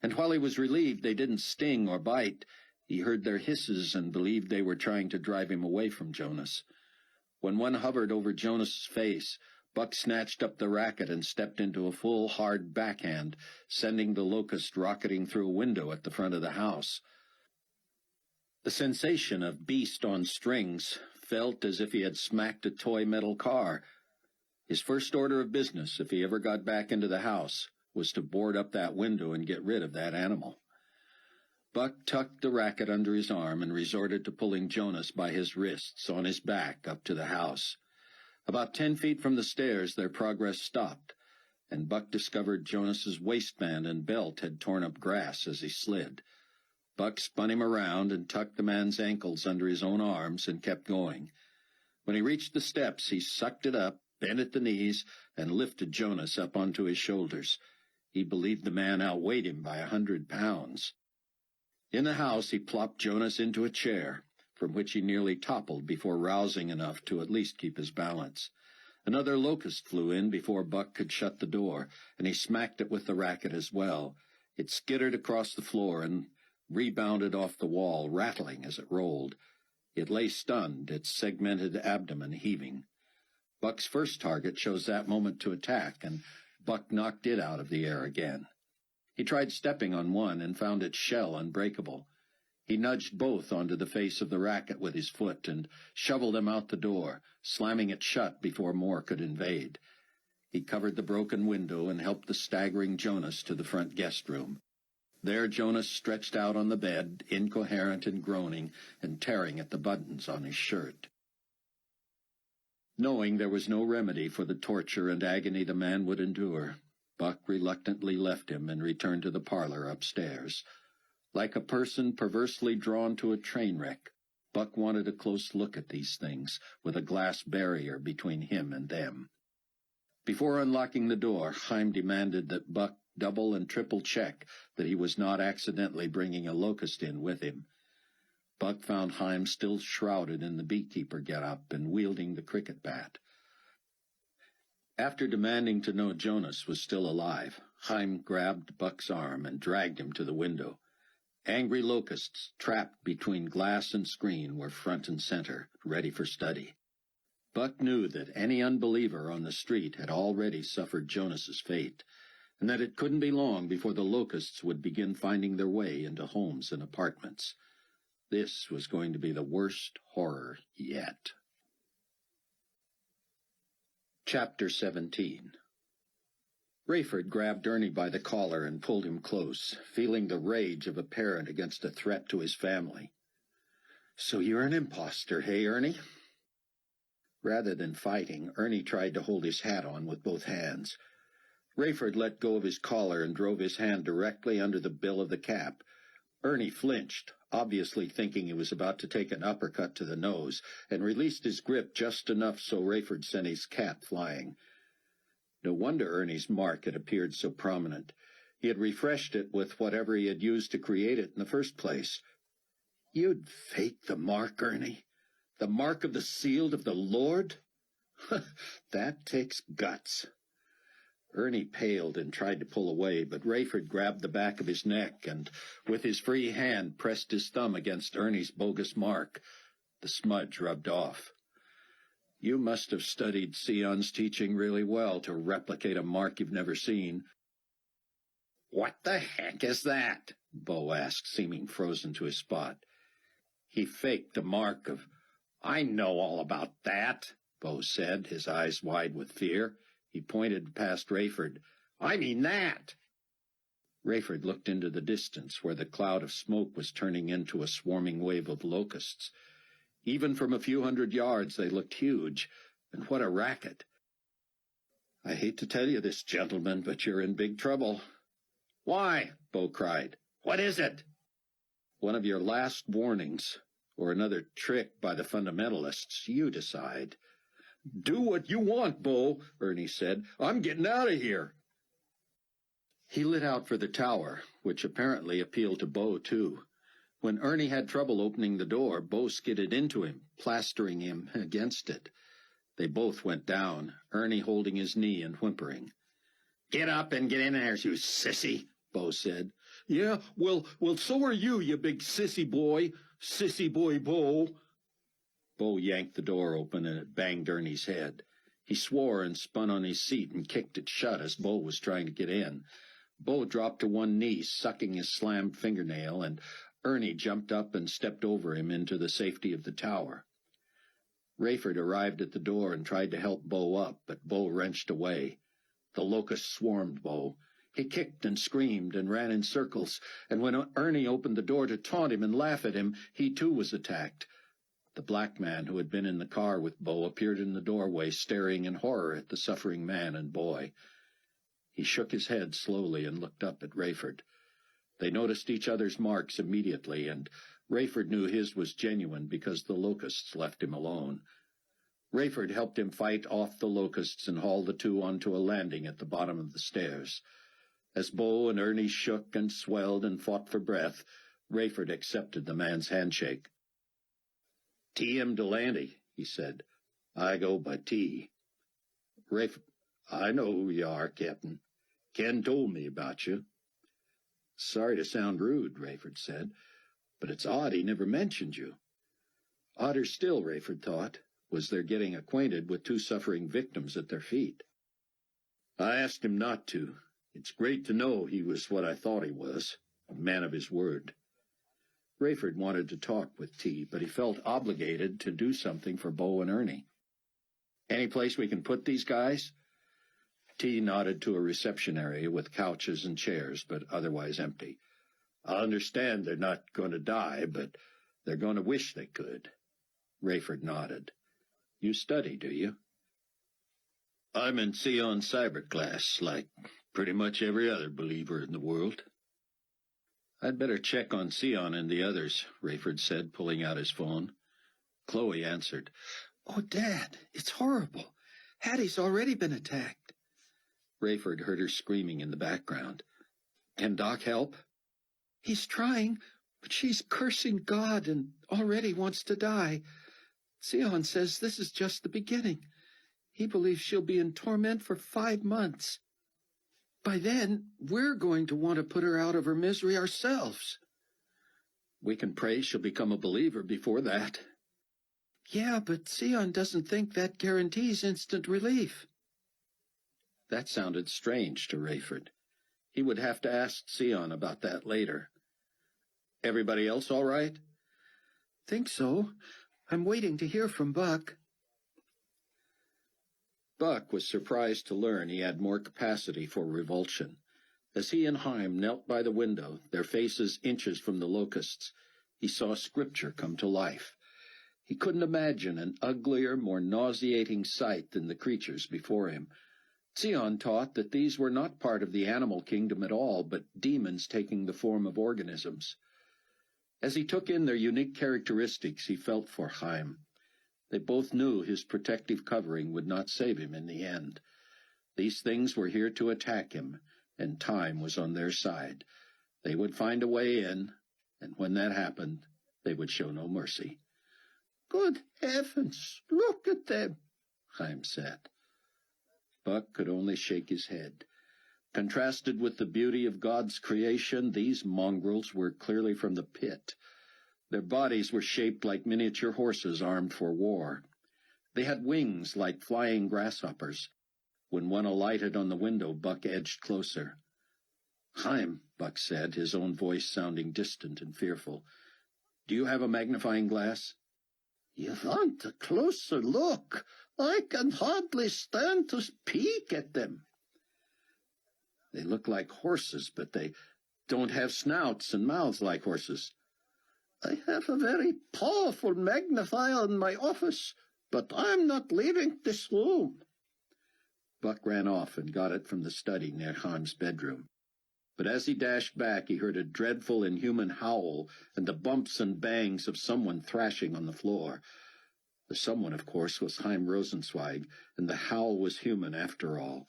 and while he was relieved they didn't sting or bite, he heard their hisses and believed they were trying to drive him away from Jonas. When one hovered over Jonas's face, Buck snatched up the racket and stepped into a full, hard backhand, sending the locust rocketing through a window at the front of the house. The sensation of beast on strings felt as if he had smacked a toy metal car. His first order of business, if he ever got back into the house, was to board up that window and get rid of that animal. Buck tucked the racket under his arm and resorted to pulling Jonas by his wrists on his back up to the house. About 10 feet from the stairs, their progress stopped, and Buck discovered Jonas's waistband and belt had torn up grass as he slid. Buck spun him around and tucked the man's ankles under his own arms and kept going. When he reached the steps, he sucked it up, bent at the knees, and lifted Jonas up onto his shoulders. He believed the man outweighed him by 100 pounds. In the house, he plopped Jonas into a chair, from which he nearly toppled before rousing enough to at least keep his balance. Another locust flew in before Buck could shut the door, and he smacked it with the racket as well. It skittered across the floor and rebounded off the wall, rattling as it rolled. It lay stunned, its segmented abdomen heaving. Buck's first target chose that moment to attack, and Buck knocked it out of the air again. He tried stepping on one and found its shell unbreakable. He nudged both onto the face of the racket with his foot and shoveled them out the door, slamming it shut before more could invade. He covered the broken window and helped the staggering Jonas to the front guest room. There Jonas stretched out on the bed, incoherent and groaning, and tearing at the buttons on his shirt. Knowing there was no remedy for the torture and agony the man would endure, Buck reluctantly left him and returned to the parlor upstairs. Like a person perversely drawn to a train wreck, Buck wanted a close look at these things, with a glass barrier between him and them. Before unlocking the door, Chaim demanded that Buck double and triple check that he was not accidentally bringing a locust in with him. Buck found Chaim still shrouded in the beekeeper get-up and wielding the cricket bat. After demanding to know Jonas was still alive, Chaim grabbed Buck's arm and dragged him to the window. Angry locusts, trapped between glass and screen, were front and center, ready for study. Buck knew that any unbeliever on the street had already suffered Jonas's fate, and that it couldn't be long before the locusts would begin finding their way into homes and apartments. This was going to be the worst horror yet. Chapter 17. Rayford grabbed Ernie by the collar and pulled him close, feeling the rage of a parent against a threat to his family. "So you're an imposter, hey, Ernie?" Rather than fighting, Ernie tried to hold his hat on with both hands. Rayford let go of his collar and drove his hand directly under the bill of the cap. Ernie flinched, obviously thinking he was about to take an uppercut to the nose, and released his grip just enough so Rayford sent his cap flying. No wonder Ernie's mark had appeared so prominent. He had refreshed it with whatever he had used to create it in the first place. "You'd fake the mark, Ernie? The mark of the seal of the Lord? That takes guts." Ernie paled and tried to pull away, but Rayford grabbed the back of his neck and, with his free hand, pressed his thumb against Ernie's bogus mark. The smudge rubbed off. "You must have studied Sion's teaching really well to replicate a mark you've never seen." "What the heck is that?" Bo asked, seeming frozen to his spot. "He faked the mark of—" "I know all about that," Bo said, his eyes wide with fear. He pointed past Rayford. "I mean that." Rayford looked into the distance, where the cloud of smoke was turning into a swarming wave of locusts. Even from a few hundred yards they looked huge, and what a racket. "I hate to tell you this, gentlemen, but you're in big trouble." "Why?" Bo cried. "What is it?" "One of your last warnings, or another trick by the fundamentalists. You decide." "Do what you want, Bo," Ernie said. "I'm getting out of here." He lit out for the tower, which apparently appealed to Bo, too. When Ernie had trouble opening the door, Bo skidded into him, plastering him against it. They both went down, Ernie holding his knee and whimpering. "Get up and get in there, you sissy," Bo said. "Yeah, well, so are you big sissy boy Bo." Bo yanked the door open and it banged Ernie's head. He swore and spun on his seat and kicked it shut as Bo was trying to get in. Bo dropped to one knee, sucking his slammed fingernail, and Ernie jumped up and stepped over him into the safety of the tower. Rayford arrived at the door and tried to help Bo up, but Bo wrenched away. The locusts swarmed Bo. He kicked and screamed and ran in circles, and when Ernie opened the door to taunt him and laugh at him, he too was attacked. The black man who had been in the car with Bo appeared in the doorway, staring in horror at the suffering man and boy. He shook his head slowly and looked up at Rayford. They noticed each other's marks immediately, and Rayford knew his was genuine because the locusts left him alone. Rayford helped him fight off the locusts and haul the two onto a landing at the bottom of the stairs. As Bo and Ernie shook and swelled and fought for breath, Rayford accepted the man's handshake. "T.M. Delaney," he said. "I go by T." "Rayford, I know who you are, Captain. Ken told me about you." "Sorry to sound rude," Rayford said, "but it's odd he never mentioned you." Odder still, Rayford thought, was their getting acquainted with two suffering victims at their feet. "I asked him not to. It's great to know he was what I thought he was, a man of his word." Rayford wanted to talk with T, but he felt obligated to do something for Bo and Ernie. "Any place we can put these guys?" T nodded to a reception area with couches and chairs, but otherwise empty. "I understand they're not going to die, but they're going to wish they could." Rayford nodded. "You study, do you?" "I'm in Sion cyber class, like pretty much every other believer in the world." "I'd better check on Sion and the others," Rayford said, pulling out his phone. Chloe answered. "Oh, Dad, it's horrible. Hattie's already been attacked." Rayford heard her screaming in the background. "Can Doc help?" "He's trying, but she's cursing God and already wants to die. Sion says this is just the beginning. He believes she'll be in torment for 5 months. By then, we're going to want to put her out of her misery ourselves." "We can pray she'll become a believer before that." "Yeah, but Sion doesn't think that guarantees instant relief." That sounded strange to Rayford. He would have to ask Sion about that later. "Everybody else all right?" "Think so. I'm waiting to hear from Buck." Buck was surprised to learn he had more capacity for revulsion. As he and Haim knelt by the window, their faces inches from the locusts, he saw Scripture come to life. He couldn't imagine an uglier, more nauseating sight than the creatures before him. Zion taught that these were not part of the animal kingdom at all, but demons taking the form of organisms. As he took in their unique characteristics, he felt for Haim. They both knew his protective covering would not save him in the end. These things were here to attack him, and time was on their side. They would find a way in, and when that happened, they would show no mercy. "Good heavens, look at them," Haim said. Buck could only shake his head. Contrasted with the beauty of God's creation, these mongrels were clearly from the pit. Their bodies were shaped like miniature horses armed for war. They had wings like flying grasshoppers. When one alighted on the window, Buck edged closer. "Haim," Buck said, his own voice sounding distant and fearful, "do you have a magnifying glass?" "You want a closer look? I can hardly stand to peek at them." "They look like horses, but they don't have snouts and mouths like horses." "I have a very powerful magnifier in my office, but I'm not leaving this room." Buck ran off and got it from the study near Haim's bedroom. But as he dashed back, he heard a dreadful, inhuman howl and the bumps and bangs of someone thrashing on the floor. The someone, of course, was Haim Rosenzweig, and the howl was human after all.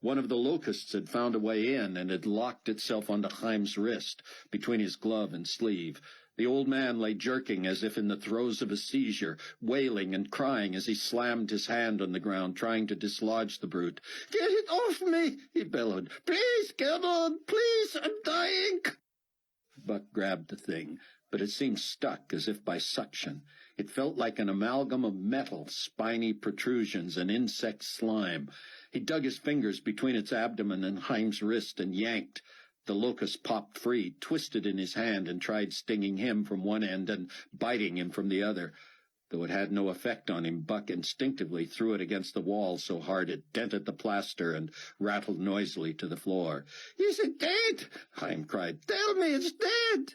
One of the locusts had found a way in and had locked itself onto Haim's wrist, between his glove and sleeve. The old man lay jerking as if in the throes of a seizure, wailing and crying as he slammed his hand on the ground, trying to dislodge the brute. "Get it off me," he bellowed. "Please, get on, please, I'm dying." Buck grabbed the thing, but it seemed stuck as if by suction. It felt like an amalgam of metal, spiny protrusions, and insect slime. He dug his fingers between its abdomen and Haim's wrist and yanked. The locust popped free, twisted in his hand, and tried stinging him from one end and biting him from the other. Though it had no effect on him, Buck instinctively threw it against the wall so hard it dented the plaster and rattled noisily to the floor. "Is it dead?" Haim cried. "Tell me it's dead."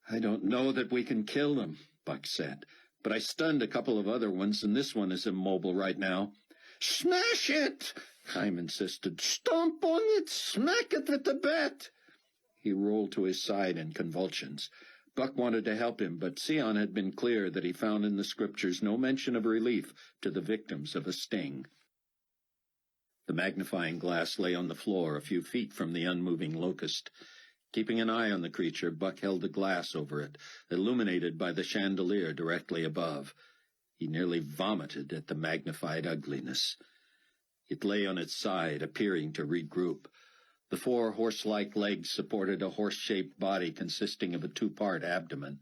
"I don't know that we can kill them," Buck said, "but I stunned a couple of other ones, and this one is immobile right now." "Smash it!" Haim insisted. "Stomp on it! Smack it with the bat!" He rolled to his side in convulsions. Buck wanted to help him, but Zion had been clear that he found in the Scriptures no mention of relief to the victims of a sting. The magnifying glass lay on the floor a few feet from the unmoving locust. Keeping an eye on the creature, Buck held the glass over it, illuminated by the chandelier directly above. He nearly vomited at the magnified ugliness. It lay on its side, appearing to regroup. The 4 horse-like legs supported a horse-shaped body consisting of a 2-part abdomen.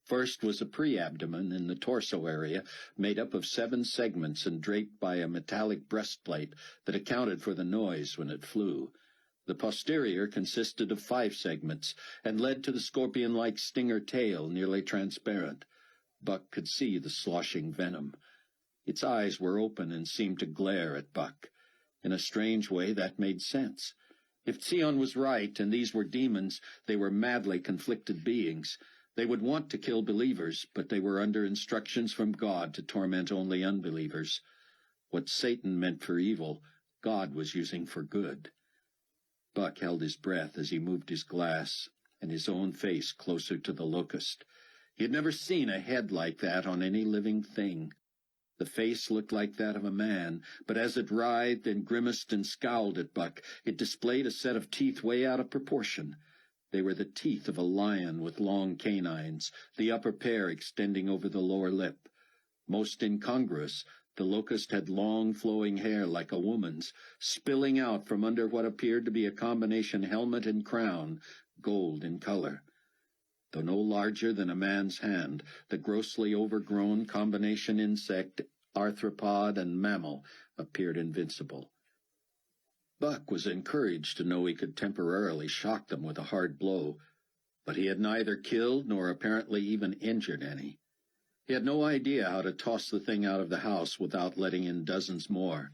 First was a pre-abdomen in the torso area, made up of 7 segments and draped by a metallic breastplate that accounted for the noise when it flew. The posterior consisted of 5 segments and led to the scorpion-like stinger tail, nearly transparent. Buck could see the sloshing venom. Its eyes were open and seemed to glare at Buck. In a strange way, that made sense. If Zion was right, and these were demons, they were madly conflicted beings. They would want to kill believers, but they were under instructions from God to torment only unbelievers. What Satan meant for evil, God was using for good. Buck held his breath as he moved his glass and his own face closer to the locust. He had never seen a head like that on any living thing. The face looked like that of a man, but as it writhed and grimaced and scowled at Buck, it displayed a set of teeth way out of proportion. They were the teeth of a lion with long canines, the upper pair extending over the lower lip. Most incongruous, the locust had long flowing hair like a woman's, spilling out from under what appeared to be a combination helmet and crown, gold in color. Though no larger than a man's hand, the grossly overgrown combination insect, arthropod, and mammal appeared invincible. Buck was encouraged to know he could temporarily shock them with a hard blow, but he had neither killed nor apparently even injured any. He had no idea how to toss the thing out of the house without letting in dozens more.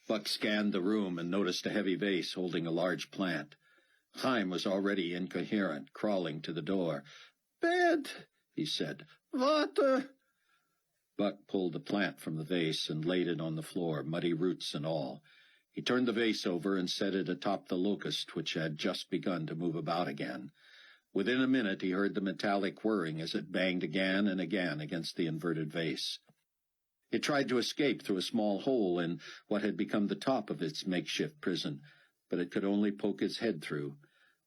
Buck scanned the room and noticed a heavy vase holding a large plant. Chaim was already incoherent, crawling to the door. "Bed," he said. "Water." Buck pulled the plant from the vase and laid it on the floor, muddy roots and all. He turned the vase over and set it atop the locust, which had just begun to move about again. Within a minute he heard the metallic whirring as it banged again and again against the inverted vase. It tried to escape through a small hole in what had become the top of its makeshift prison, but it could only poke its head through.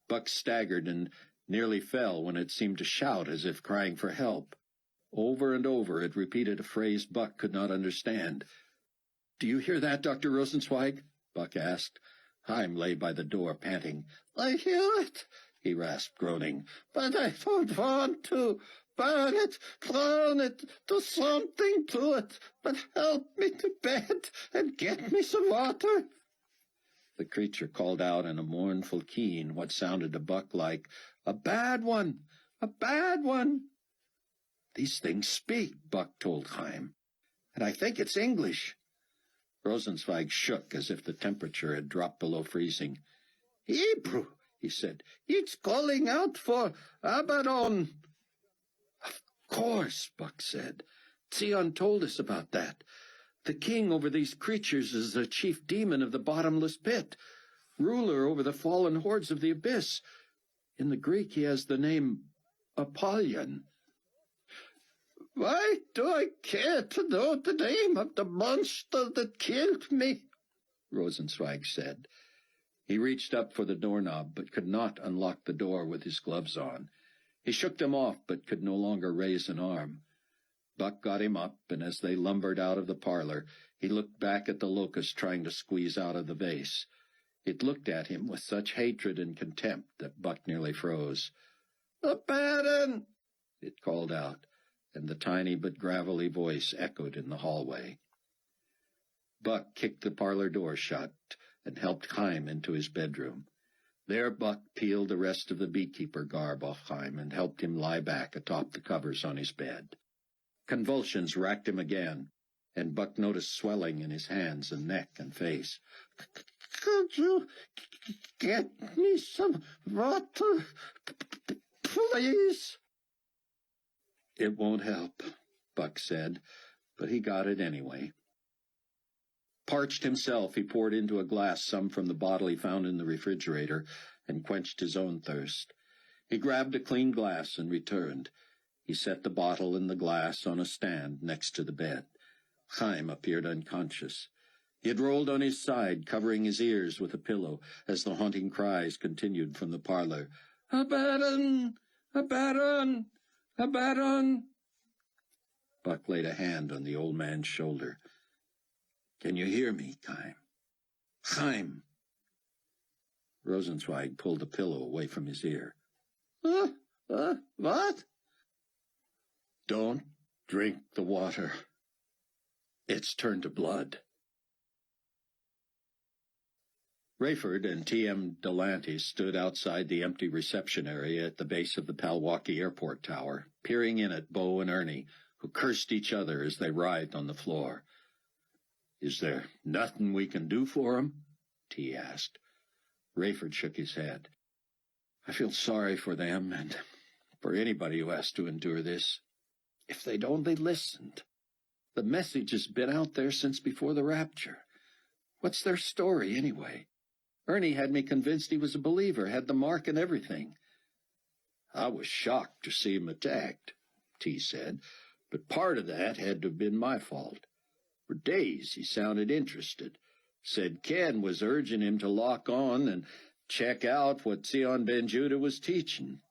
Buck staggered and nearly fell when it seemed to shout as if crying for help. Over and over it repeated a phrase Buck could not understand. "Do you hear that, Dr. Rosenzweig?" Buck asked. Chaim lay by the door, panting. "I hear it," he rasped, groaning. "But I don't want to. Burn it, drown it, do something to it, but help me to bed and get me some water." The creature called out in a mournful keen what sounded to Buck like, "A bad one! A bad one!" "These things speak," Buck told Chaim, "and I think it's English." Rosenzweig shook as if the temperature had dropped below freezing. "Hebrew," he said. "It's calling out for Abaddon." "Of course," Buck said. "Zion told us about that. The king over these creatures is the chief demon of the bottomless pit, ruler over the fallen hordes of the abyss. In the Greek he has the name Appolyon." "Why do I care to know the name of the monster that killed me?" Rosenzweig said. He reached up for the doorknob, but could not unlock the door with his gloves on. He shook them off, but could no longer raise an arm. Buck got him up, and as they lumbered out of the parlor, he looked back at the locust trying to squeeze out of the vase. It looked at him with such hatred and contempt that Buck nearly froze. "Abaddon!" it called out, and the tiny but gravelly voice echoed in the hallway. Buck kicked the parlor door shut and helped Chaim into his bedroom. There Buck peeled the rest of the beekeeper garb off Chaim and helped him lie back atop the covers on his bed. Convulsions racked him again, and Buck noticed swelling in his hands and neck and face. "Could you get me some water, please?" "It won't help," Buck said, but he got it anyway. Parched himself, he poured into a glass some from the bottle he found in the refrigerator and quenched his own thirst. He grabbed a clean glass and returned. He set the bottle and the glass on a stand next to the bed. Chaim appeared unconscious. He had rolled on his side, covering his ears with a pillow, as the haunting cries continued from the parlor. "Abaddon! Abaddon! Abaddon!" Buck laid a hand on the old man's shoulder. "Can you hear me, Chaim? Chaim!" Rosenzweig pulled the pillow away from his ear. What?" "Don't drink the water. It's turned to blood." Rayford and T.M. Delanty stood outside the empty reception area at the base of the Palwaukee Airport Tower, peering in at Bo and Ernie, who cursed each other as they writhed on the floor. "Is there nothing we can do for 'em?" T asked. Rayford shook his head. "I feel sorry for them and for anybody who has to endure this. If they'd only listened. The message has been out there since before the rapture. What's their story, anyway? Ernie had me convinced he was a believer, had the mark and everything." "I was shocked to see him attacked," T said, "but part of that had to have been my fault. For days he sounded interested. Said Ken was urging him to lock on and check out what Zion Ben Judah was teaching.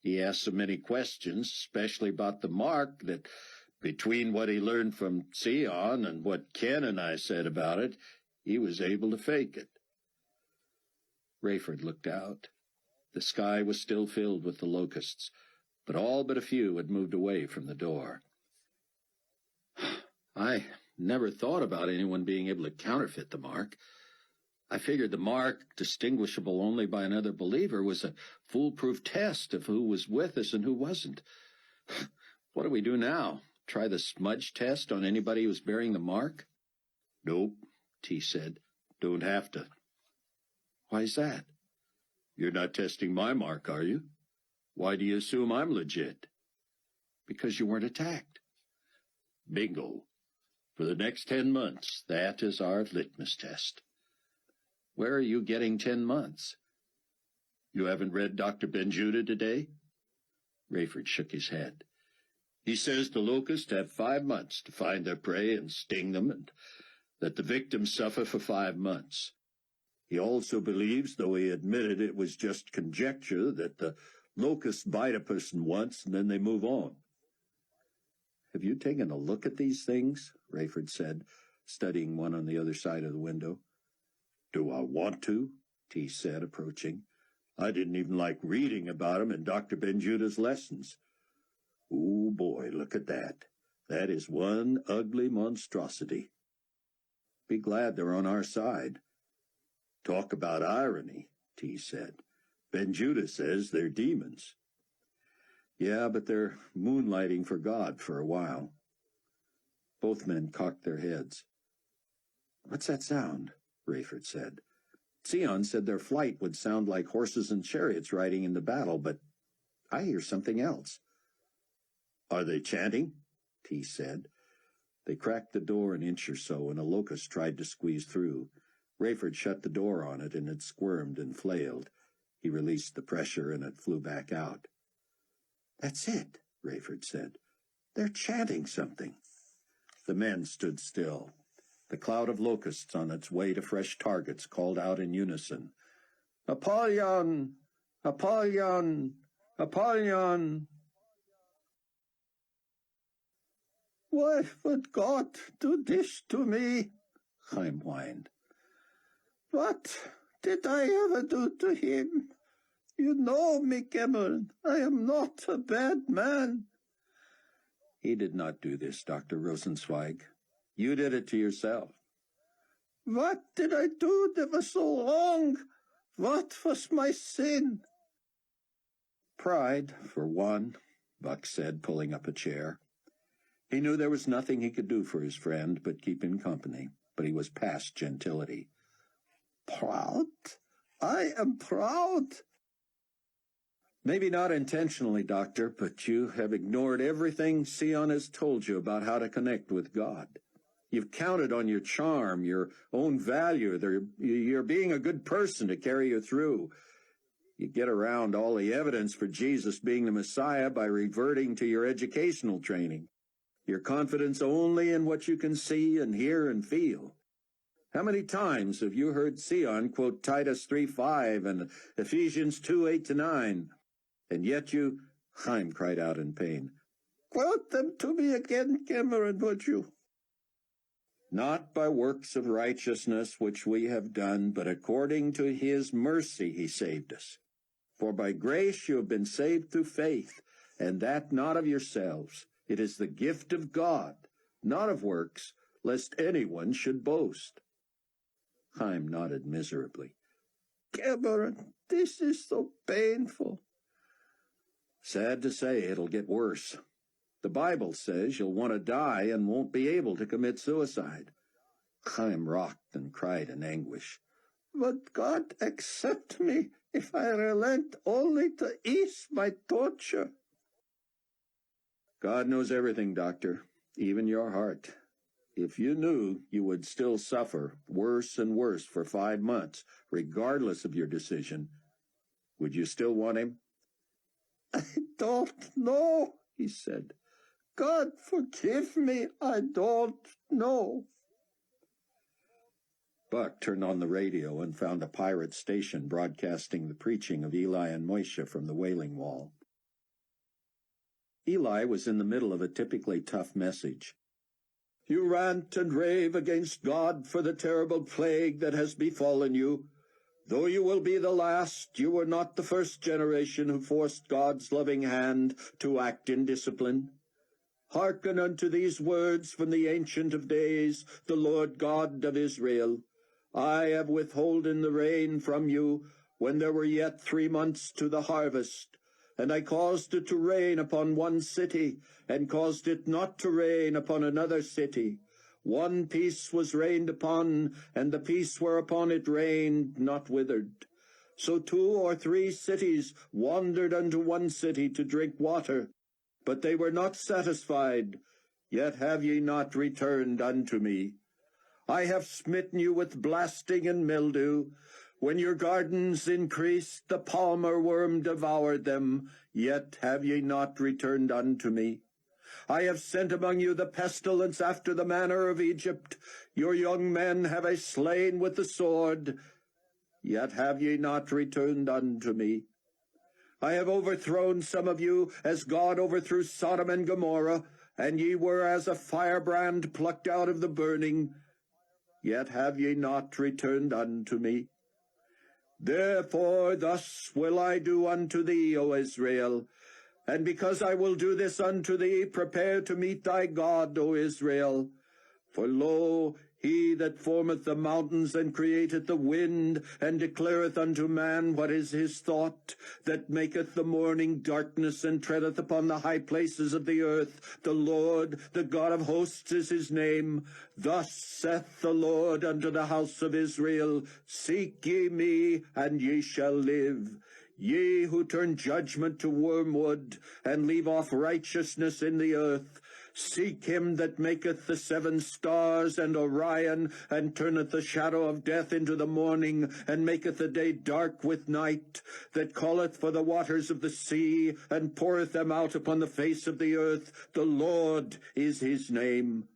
He asked so many questions, especially about the mark, that between what he learned from Zion and what Ken and I said about it, he was able to fake it." Rayford looked out. The sky was still filled with the locusts, but all but a few had moved away from the door. "I never thought about anyone being able to counterfeit the mark. I figured the mark, distinguishable only by another believer, was a foolproof test of who was with us and who wasn't. What do we do now? Try the smudge test on anybody who's bearing the mark?" "Nope," T said. Don't have to. Why's that? You're not testing my mark, are you? Why do you assume I'm legit? Because you weren't attacked. Bingo. For the next 10 months, that is our litmus test. Where are you getting 10 months? You haven't read Dr. Benjuda today? Rayford shook his head. He says the locusts have 5 months to find their prey and sting them, and that the victims suffer for 5 months. He also believes, though he admitted it was just conjecture, that the locusts bite a person once and then they move on. Have you taken a look at these things? Rayford said, studying one on the other side of the window. Do I want to? T said, approaching. I didn't even like reading about them in Dr. Benjuda's lessons. Oh, boy, look at that. That is one ugly monstrosity. Be glad they're on our side. Talk about irony, T said. Benjuda says they're demons. Yeah, but they're moonlighting for God for a while. Both men cocked their heads. What's that sound? Rayford said. Sion said their flight would sound like horses and chariots riding into battle, but I hear something else. Are they chanting? T said. They cracked the door an inch or so, and a locust tried to squeeze through. Rayford shut the door on it, and it squirmed and flailed. He released the pressure, and it flew back out. That's it, Rayford said. They're chanting something. The men stood still. The cloud of locusts on its way to fresh targets called out in unison, Appolyon! Appolyon! Appolyon! Why would God do this to me? Chaim whined. What did I ever do to him? You know me, Cameron. I am not a bad man. He did not do this, Dr. Rosenzweig. You did it to yourself. What did I do that was so wrong? What was my sin? Pride, for one, Buck said, pulling up a chair. He knew there was nothing he could do for his friend but keep him company, but he was past gentility. Proud? I am proud. Maybe not intentionally, Doctor, but you have ignored everything Sion has told you about how to connect with God. You've counted on your charm, your own value, you're being a good person to carry you through. You get around all the evidence for Jesus being the Messiah by reverting to your educational training. Your confidence only in what you can see and hear and feel. How many times have you heard Sion quote Titus 3:5 and Ephesians 2:8-9? And yet you, Chaim cried out in pain. Quote them to me again, Cameron, would you? Not by works of righteousness which we have done, but according to his mercy he saved us. For by grace you have been saved through faith, and that not of yourselves. It is the gift of God, not of works, lest anyone should boast. Chaim nodded miserably. Cameron, this is so painful. Sad to say, it'll get worse. The Bible says you'll want to die and won't be able to commit suicide. Chaim rocked and cried in anguish. Would God accept me if I relent only to ease my torture? God knows everything, Doctor, even your heart. If you knew you would still suffer worse and worse for 5 months, regardless of your decision, would you still want him? I don't know, he said. God forgive me, I don't know. Buck turned on the radio and found a pirate station broadcasting the preaching of Eli and Moishe from the Wailing Wall. Eli was in the middle of a typically tough message. You rant and rave against God for the terrible plague that has befallen you. Though you will be the last, you were not the first generation who forced God's loving hand to act in discipline. Hearken unto these words from the Ancient of Days, the Lord God of Israel. I have withholden the rain from you when there were yet 3 months to the harvest, and I caused it to rain upon one city, and caused it not to rain upon another city. One piece was rained upon, and the piece whereupon it rained not withered. So 2 or 3 cities wandered unto one city to drink water, but they were not satisfied, yet have ye not returned unto me. I have smitten you with blasting and mildew. When your gardens increased, the palmer worm devoured them, yet have ye not returned unto me. I have sent among you the pestilence after the manner of Egypt. Your young men have I slain with the sword, yet have ye not returned unto me. I have overthrown some of you, as God overthrew Sodom and Gomorrah, and ye were as a firebrand plucked out of the burning, yet have ye not returned unto me. Therefore thus will I do unto thee, O Israel, and because I will do this unto thee, prepare to meet thy God, O Israel. For lo, he that formeth the mountains and createth the wind, and declareth unto man what is his thought, that maketh the morning darkness, and treadeth upon the high places of the earth, the Lord, the God of hosts is his name. Thus saith the Lord unto the house of Israel, Seek ye me, and ye shall live. Ye who turn judgment to wormwood, and leave off righteousness in the earth, seek him that maketh the 7 stars and Orion, and turneth the shadow of death into the morning, and maketh the day dark with night, that calleth for the waters of the sea, and poureth them out upon the face of the earth. The Lord is his name.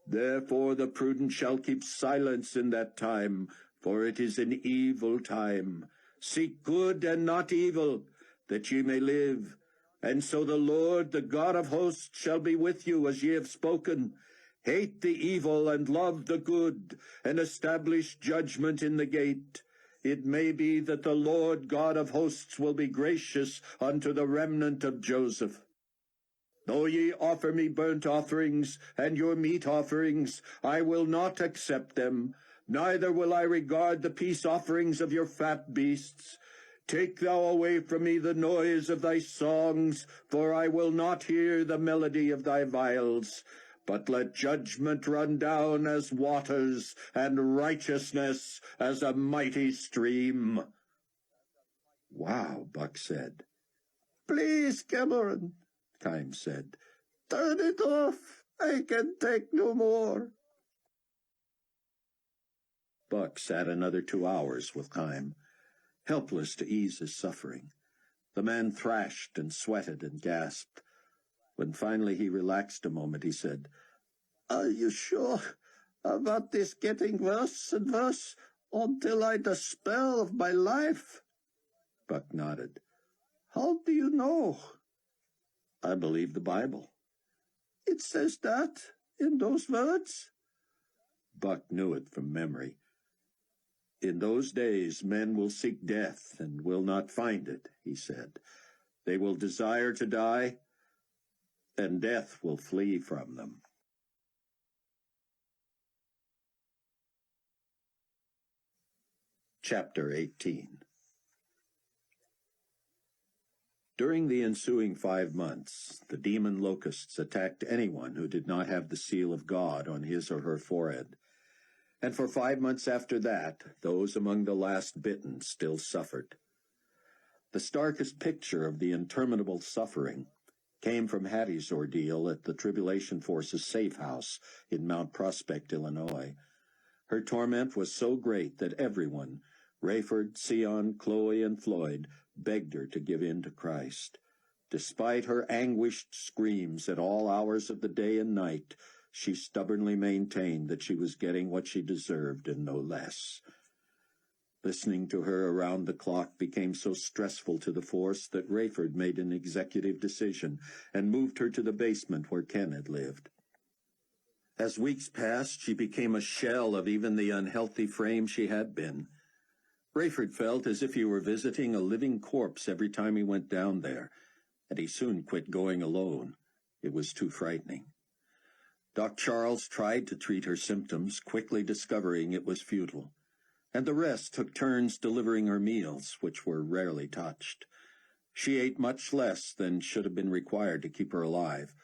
Therefore the prudent shall keep silence in that time, for it is an evil time. Seek good and not evil, that ye may live. And so the Lord, the God of hosts, shall be with you as ye have spoken. Hate the evil and love the good, and establish judgment in the gate. It may be that the Lord God of hosts will be gracious unto the remnant of Joseph. Though ye offer me burnt offerings and your meat offerings, I will not accept them, neither will I regard the peace offerings of your fat beasts. Take thou away from me the noise of thy songs, for I will not hear the melody of thy viols. But let judgment run down as waters, and righteousness as a mighty stream. Wow, Buck said. Please, Cameron, Kime said. turn it off. I can take no more. Buck sat another 2 hours with Kime, helpless to ease his suffering. The man thrashed and sweated and gasped. When finally he relaxed a moment, he said, Are you sure about this getting worse and worse until I despair of my life? Buck nodded. How do you know? I believe the Bible. It says that in those words? Buck knew it from memory. In those days men will seek death and will not find it, he said. They will desire to die, and death will flee from them. Chapter 18. During the ensuing 5 months, the demon locusts attacked anyone who did not have the seal of God on his or her forehead. And for 5 months after that, those among the last bitten still suffered. The starkest picture of the interminable suffering came from Hattie's ordeal at the Tribulation Force's safe house in Mount Prospect, Illinois. Her torment was so great that everyone, Rayford, Sion, Chloe, and Floyd, begged her to give in to Christ. Despite her anguished screams at all hours of the day and night, she stubbornly maintained that she was getting what she deserved and no less. Listening to her around the clock became so stressful to the force that Rayford made an executive decision and moved her to the basement where Ken had lived. As weeks passed, she became a shell of even the unhealthy frame she had been. Rayford felt as if he were visiting a living corpse every time he went down there, and he soon quit going alone. It was too frightening. Doc Charles tried to treat her symptoms, quickly discovering it was futile, and the rest took turns delivering her meals, which were rarely touched. She ate much less than should have been required to keep her alive,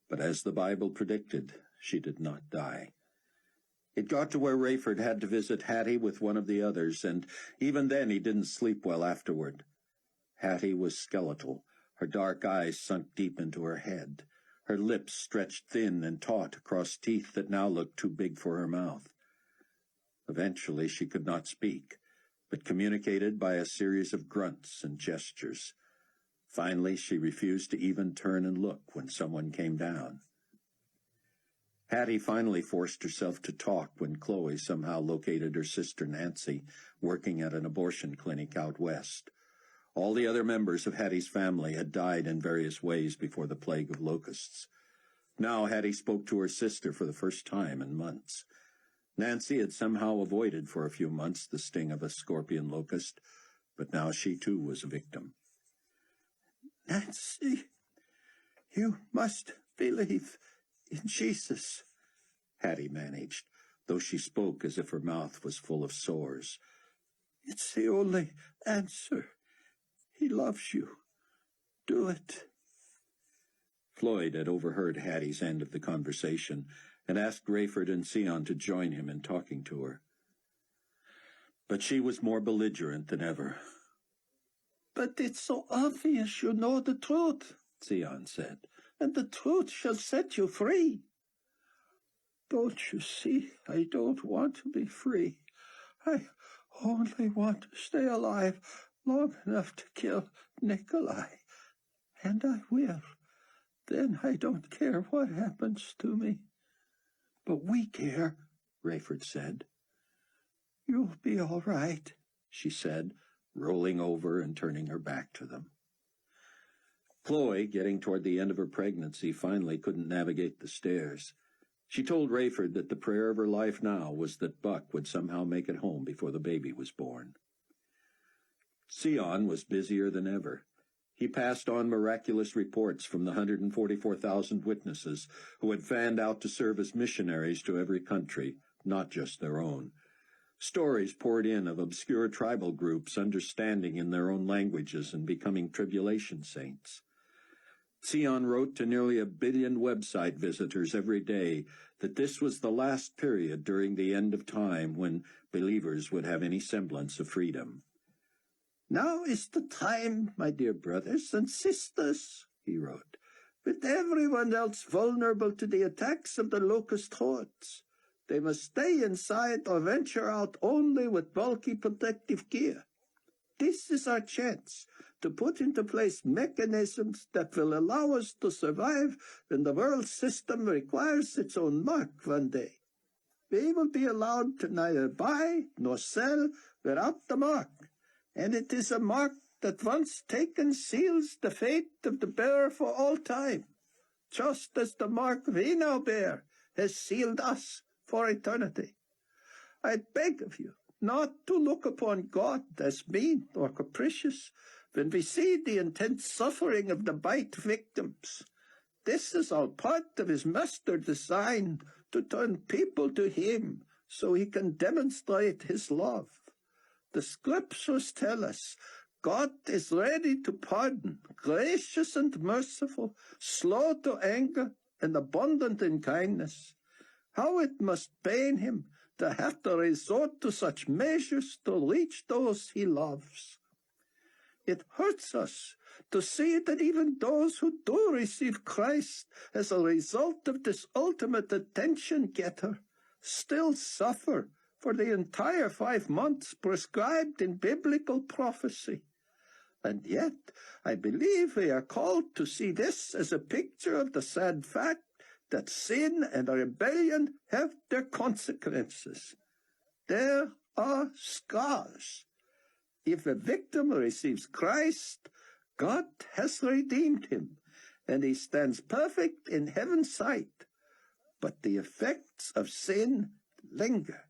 But as the Bible predicted, she did not die. It got to where Rayford had to visit Hattie with one of the others, and even then he didn't sleep well afterward. Hattie was skeletal, her dark eyes sunk deep into her head, her lips stretched thin and taut across teeth that now looked too big for her mouth. Eventually she could not speak, but communicated by a series of grunts and gestures. Finally, she refused to even turn and look when someone came down. Hattie finally forced herself to talk when Chloe somehow located her sister Nancy, working at an abortion clinic out west. All the other members of Hattie's family had died in various ways before the plague of locusts. Now Hattie spoke to her sister for the first time in months. Nancy had somehow avoided for a few months the sting of a scorpion locust, but now she too was a victim. Nancy, you must believe in Jesus, Hattie managed, though she spoke as if her mouth was full of sores. It's the only answer. He loves you. Do it. Floyd had overheard Hattie's end of the conversation and asked Rayford and Sion to join him in talking to her. But she was more belligerent than ever. But it's so obvious you know the truth, Sion said. And the truth shall set you free. Don't you see, I don't want to be free. I only want to stay alive long enough to kill Nikolai. And I will. Then I don't care what happens to me. But we care, Rayford said. You'll be all right, she said, rolling over and turning her back to them. Chloe, getting toward the end of her pregnancy, finally couldn't navigate the stairs. She told Rayford that the prayer of her life now was that Buck would somehow make it home before the baby was born. Sion was busier than ever. He passed on miraculous reports from the 144,000 witnesses who had fanned out to serve as missionaries to every country, not just their own. Stories poured in of obscure tribal groups understanding in their own languages and becoming tribulation saints. Sion wrote to nearly 1 billion website visitors every day that this was the last period during the end of time when believers would have any semblance of freedom. Now is the time, my dear brothers and sisters, he wrote, with everyone else vulnerable to the attacks of the locust hordes. They must stay inside or venture out only with bulky protective gear. This is our chance to put into place mechanisms that will allow us to survive when the world system requires its own mark one day. We will be allowed to neither buy nor sell without the mark, and it is a mark that once taken seals the fate of the bearer for all time, just as the mark we now bear has sealed us for eternity. I beg of you not to look upon God as mean or capricious when we see the intense suffering of the bite victims. This is all part of his master design to turn people to him so he can demonstrate his love. The scriptures tell us God is ready to pardon, gracious and merciful, slow to anger, and abundant in kindness. How it must pain him to have to resort to such measures to reach those he loves. It hurts us to see that even those who do receive Christ as a result of this ultimate attention-getter still suffer for the entire 5 months prescribed in biblical prophecy. And yet, I believe we are called to see this as a picture of the sad fact that sin and rebellion have their consequences. There are scars. If a victim receives Christ, God has redeemed him, and he stands perfect in heaven's sight. But the effects of sin linger.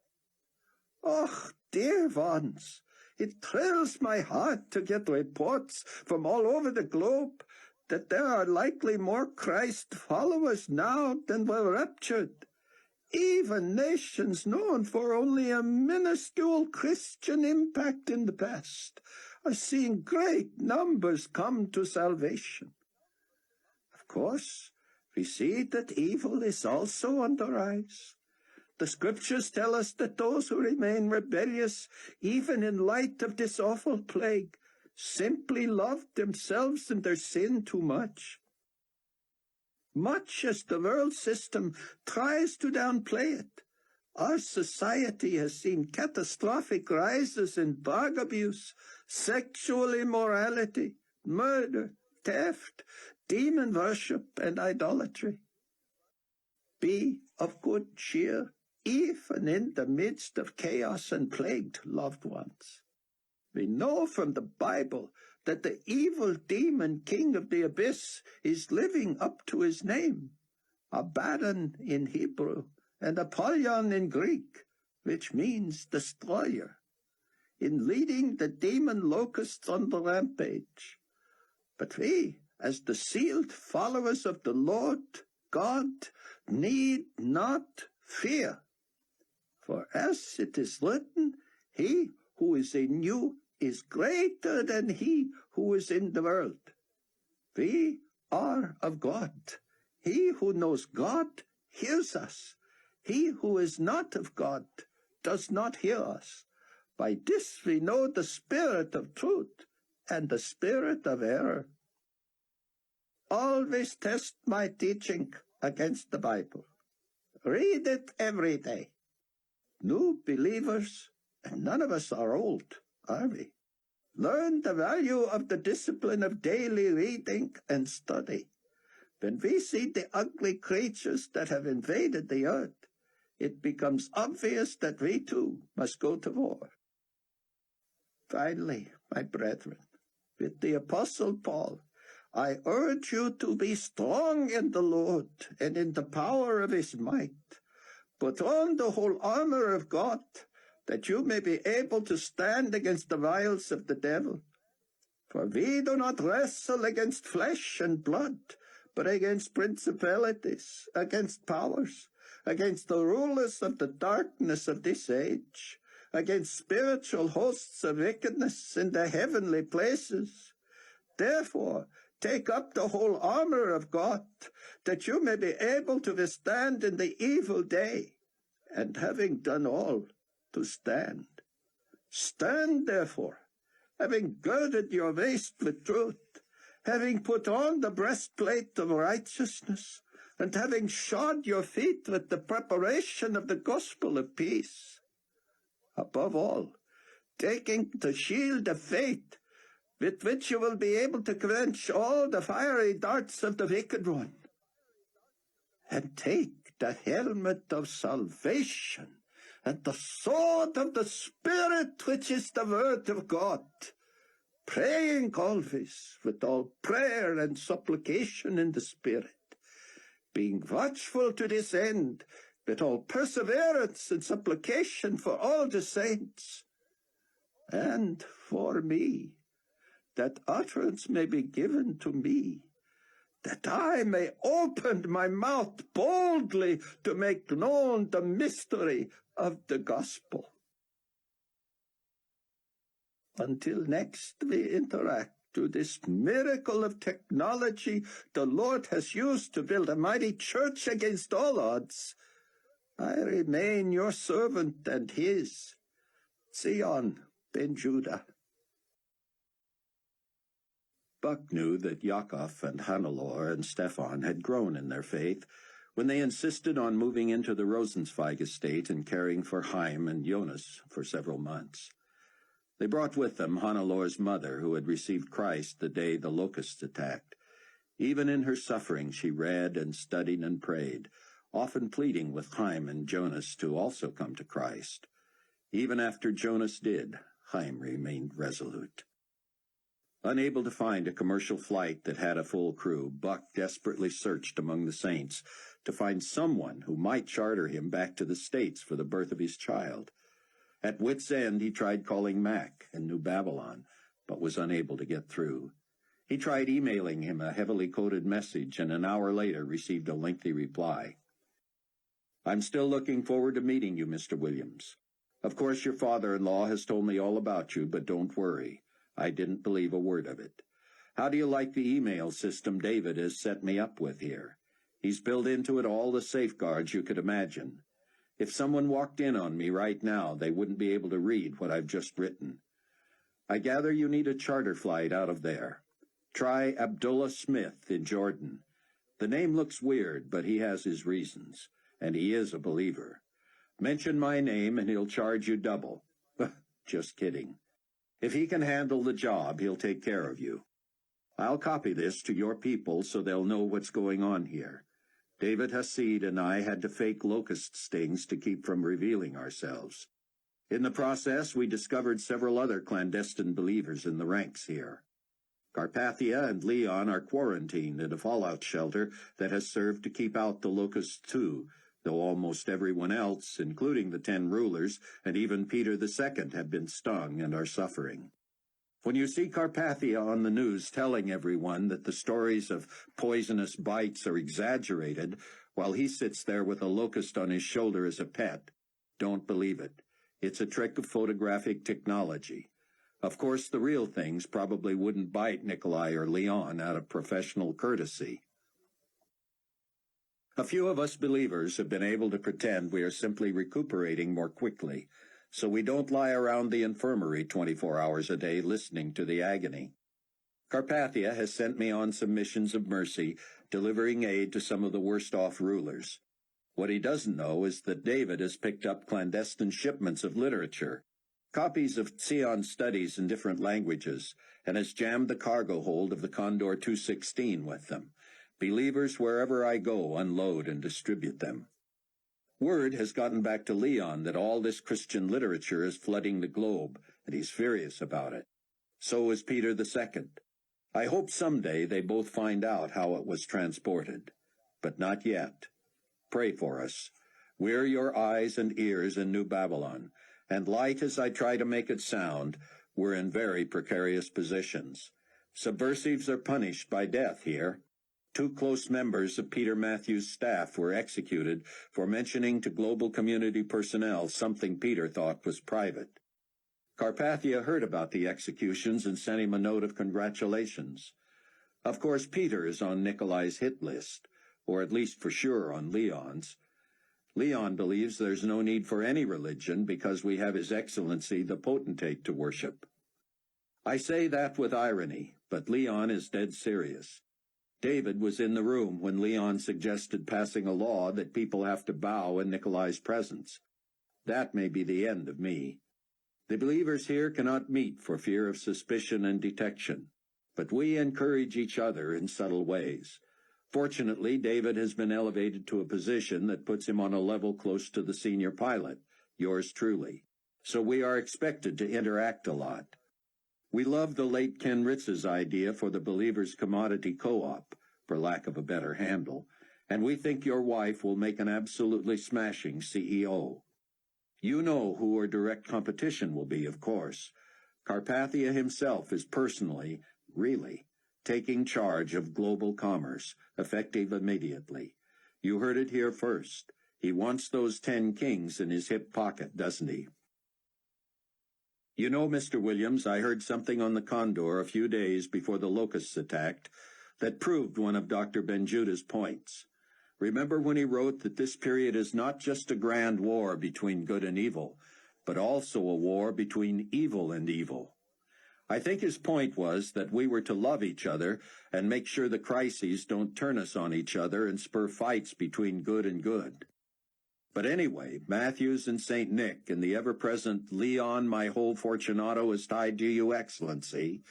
Oh, dear ones, it thrills my heart to get reports from all over the globe that there are likely more Christ followers now than were raptured. Even nations known for only a minuscule Christian impact in the past are seeing great numbers come to salvation. Of course, We see that evil is also on the rise. The scriptures tell us that those who remain rebellious, even in light of this awful plague, simply love themselves and their sin too much. Much as the world system tries to downplay it, our society has seen catastrophic rises in drug abuse, sexual immorality, murder, theft, demon worship, and idolatry. Be of good cheer, even in the midst of chaos and plagued loved ones. We know from the Bible that the evil demon king of the abyss is living up to his name, Abaddon in Hebrew and Appolyon in Greek, which means destroyer, in leading the demon locusts on the rampage. But we, as the sealed followers of the Lord God, need not fear. For as it is written, he who is in you is greater than he who is in the world. We are of God. He who knows God hears us. He who is not of God does not hear us. By this we know the spirit of truth and the spirit of error. Always test my teaching against the Bible. Read it every day. New believers, and none of us are old, are we? Learn the value of the discipline of daily reading and study. When we see the ugly creatures that have invaded the earth, it becomes obvious that we too must go to war. Finally, my brethren, with the Apostle Paul, I urge you to be strong in the Lord and in the power of his might. Put on the whole armor of God, that you may be able to stand against the wiles of the devil. For we do not wrestle against flesh and blood, but against principalities, against powers, against the rulers of the darkness of this age, against spiritual hosts of wickedness in the heavenly places. Therefore, take up the whole armor of God, that you may be able to withstand in the evil day, and having done all, to stand. Stand, therefore, having girded your waist with truth, having put on the breastplate of righteousness, and having shod your feet with the preparation of the gospel of peace. Above all, taking the shield of faith, with which you will be able to quench all the fiery darts of the wicked one. And take the helmet of salvation, and the sword of the Spirit, which is the word of God, praying always with all prayer and supplication in the Spirit, being watchful to this end, with all perseverance and supplication for all the saints, and for me, that utterance may be given to me, that I may open my mouth boldly to make known the mystery of the gospel. Until next we interact to this miracle of technology the Lord has used to build a mighty church against all odds, I remain your servant and his, Zion ben Judah. Buck knew that Yakov and Hannelore and Stefan had grown in their faith when they insisted on moving into the Rosenzweig estate and caring for Chaim and Jonas for several months. They brought with them Hannelore's mother, who had received Christ the day the locusts attacked. Even in her suffering she read and studied and prayed, often pleading with Chaim and Jonas to also come to Christ. Even after Jonas did, Chaim remained resolute. Unable to find a commercial flight that had a full crew, Buck desperately searched among the saints to find someone who might charter him back to the States for the birth of his child. At wit's end, he tried calling Mac in New Babylon, but was unable to get through. He tried emailing him a heavily coded message, and an hour later received a lengthy reply. "I'm still looking forward to meeting you, Mr. Williams. Of course, your father-in-law has told me all about you, but don't worry. I didn't believe a word of it. How do you like the email system David has set me up with here? He's built into it all the safeguards you could imagine. If someone walked in on me right now, they wouldn't be able to read what I've just written. I gather you need a charter flight out of there. Try Abdullah Smith in Jordan. The name looks weird, but he has his reasons, and he is a believer. Mention my name, and he'll charge you double. Just kidding. If he can handle the job, he'll take care of you. I'll copy this to your people so they'll know what's going on here. David Hasid and I had to fake locust stings to keep from revealing ourselves. In the process, we discovered several other clandestine believers in the ranks here. Carpathia and Leon are quarantined in a fallout shelter that has served to keep out the locusts too, though almost everyone else, including the 10 rulers and even Peter II, have been stung and are suffering. When you see Carpathia on the news telling everyone that the stories of poisonous bites are exaggerated while he sits there with a locust on his shoulder as a pet, don't believe it. It's a trick of photographic technology. Of course, the real things probably wouldn't bite Nikolai or Leon out of professional courtesy. A few of us believers have been able to pretend we are simply recuperating more quickly, so we don't lie around the infirmary 24 hours a day listening to the agony. Carpathia has sent me on some missions of mercy, delivering aid to some of the worst-off rulers. What he doesn't know is that David has picked up clandestine shipments of literature, copies of Sion studies in different languages, and has jammed the cargo hold of the Condor 216 with them. Believers wherever I go unload and distribute them. Word has gotten back to Leon that all this Christian literature is flooding the globe, and he's furious about it. So is Peter II. I hope someday they both find out how it was transported. But not yet. Pray for us. We're your eyes and ears in New Babylon, and light as I try to make it sound, we're in very precarious positions. Subversives are punished by death here. 2 close members of Peter Matthews' staff were executed for mentioning to global community personnel something Peter thought was private. Carpathia heard about the executions and sent him a note of congratulations. Of course, Peter is on Nikolai's hit list, or at least for sure on Leon's. Leon believes there's no need for any religion because we have His Excellency the Potentate to worship. I say that with irony, but Leon is dead serious. David was in the room when Leon suggested passing a law that people have to bow in Nikolai's presence. That may be the end of me. The believers here cannot meet for fear of suspicion and detection, but we encourage each other in subtle ways. Fortunately, David has been elevated to a position that puts him on a level close to the senior pilot, yours truly, so we are expected to interact a lot. We love the late Ken Ritz's idea for the Believers Commodity Co-op, for lack of a better handle, and we think your wife will make an absolutely smashing CEO. You know who our direct competition will be, of course. Carpathia himself is personally, really, taking charge of global commerce, effective immediately. You heard it here first. He wants those 10 kings in his hip pocket, doesn't he? You know, Mr. Williams, I heard something on the Condor a few days before the locusts attacked that proved one of Dr. Benjudah's points. Remember when he wrote that this period is not just a grand war between good and evil, but also a war between evil and evil. I think his point was that we were to love each other and make sure the crises don't turn us on each other and spur fights between good and good. But anyway, Matthews and St. Nick and the ever-present Leon, my whole Fortunato is tied to you, Excellency,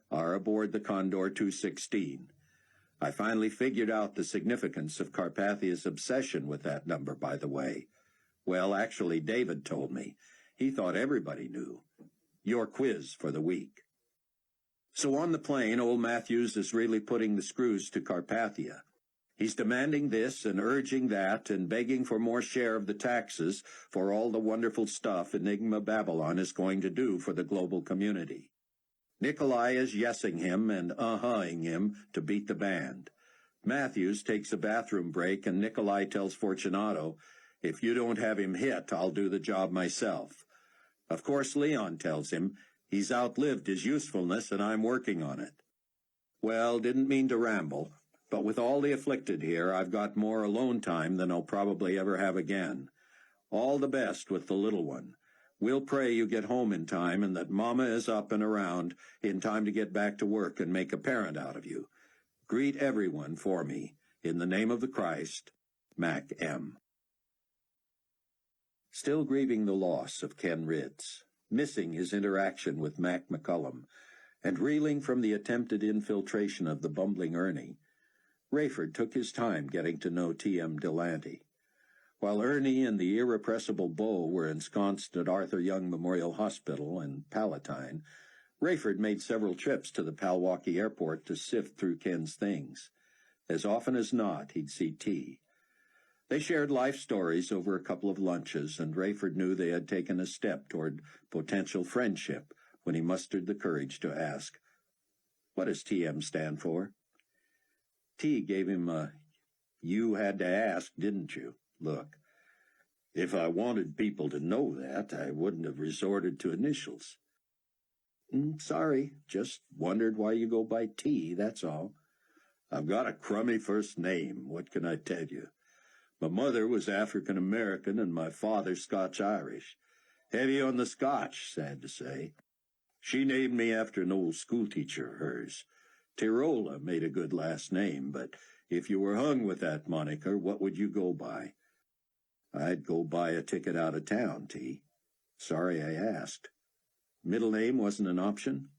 are aboard the Condor 216. I finally figured out the significance of Carpathia's obsession with that number, by the way. Well, actually, David told me. He thought everybody knew. Your quiz for the week. So on the plane, old Matthews is really putting the screws to Carpathia. He's demanding this and urging that and begging for more share of the taxes for all the wonderful stuff Enigma Babylon is going to do for the global community. Nikolai is yesing him and uh-huh-ing him to beat the band. Matthews takes a bathroom break and Nikolai tells Fortunato, if you don't have him hit, I'll do the job myself. Of course, Leon tells him he's outlived his usefulness and I'm working on it. Well, didn't mean to ramble. But with all the afflicted here, I've got more alone time than I'll probably ever have again. All the best with the little one. We'll pray you get home in time and that Mama is up and around in time to get back to work and make a parent out of you. Greet everyone for me. In the name of the Christ, Mac M. Still grieving the loss of Ken Ritz, missing his interaction with Mac McCullum, and reeling from the attempted infiltration of the bumbling Ernie, Rayford took his time getting to know T.M. Delanty. While Ernie and the irrepressible Beau were ensconced at Arthur Young Memorial Hospital in Palatine, Rayford made several trips to the Palwaukee Airport to sift through Ken's things. As often as not, he'd see T. They shared life stories over a couple of lunches, and Rayford knew they had taken a step toward potential friendship when he mustered the courage to ask, "What does TM stand for?" T gave him a, "You had to ask, didn't you?" look. "If I wanted people to know that, I wouldn't have resorted to initials." "Sorry, just wondered why you go by T, that's all." "I've got a crummy first name, what can I tell you? My mother was African-American and my father Scotch-Irish. Heavy on the Scotch, sad to say. She named me after an old schoolteacher of hers. Tirola made a good last name, but if you were hung with that moniker, what would you go by?" "I'd go buy a ticket out of town, T. Sorry I asked." "Middle name wasn't an option?"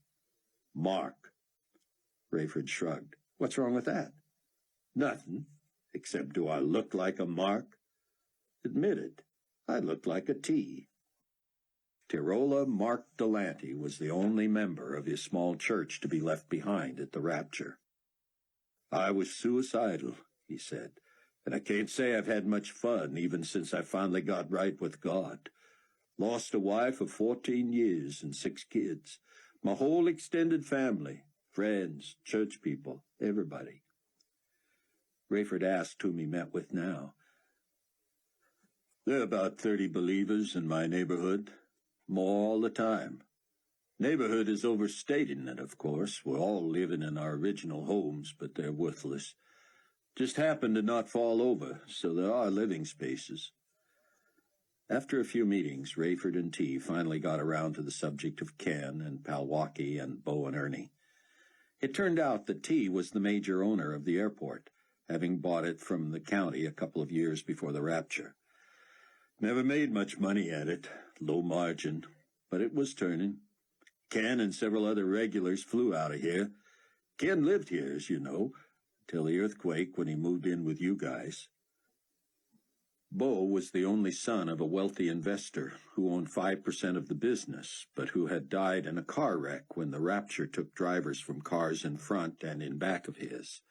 "Mark." Rayford shrugged. "What's wrong with that?" "Nothing, except do I look like a Mark?" "Admit it, I look like a T." Tirola Mark Delanty was the only member of his small church to be left behind at the rapture. "I was suicidal," he said, "and I can't say I've had much fun even since I finally got right with God. Lost a wife of 14 years and 6 kids. My whole extended family, friends, church people, everybody." Rayford asked whom he met with now. "There are about 30 believers in my neighborhood. More all the time. Neighborhood is overstating it, of course. We're all living in our original homes, but they're worthless. Just happen to not fall over, so there are living spaces." After a few meetings, Rayford and T finally got around to the subject of Ken and Palwaukee and Beau and Ernie. It turned out that T was the major owner of the airport, having bought it from the county a couple of years before the rapture. Never made much money at it, low margin, but it was turning. Ken and several other regulars flew out of here. Ken lived here, as you know, till the earthquake when he moved in with you guys. Beau was the only son of a wealthy investor who owned 5% of the business, but who had died in a car wreck when the rapture took drivers from cars in front and in back of his.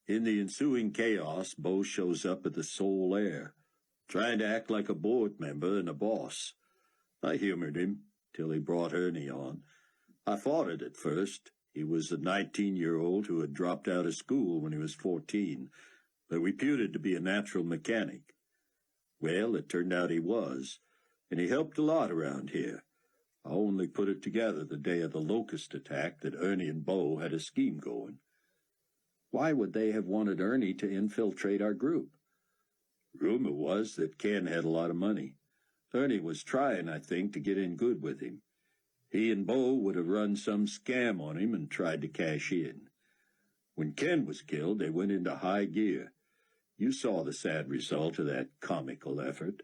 In the ensuing chaos, Beau shows up at the Soul Air, trying to act like a board member and a boss. I humored him till he brought Ernie on. I fought it at first. He was a 19-year-old who had dropped out of school when he was 14, but reputed to be a natural mechanic. Well, it turned out he was, and he helped a lot around here. I only put it together the day of the locust attack that Ernie and Beau had a scheme going. Why would they have wanted Ernie to infiltrate our group? Rumor was that Ken had a lot of money. Ernie was trying, I think, to get in good with him. He and Beau would have run some scam on him and tried to cash in. When Ken was killed, they went into high gear. You saw the sad result of that comical effort.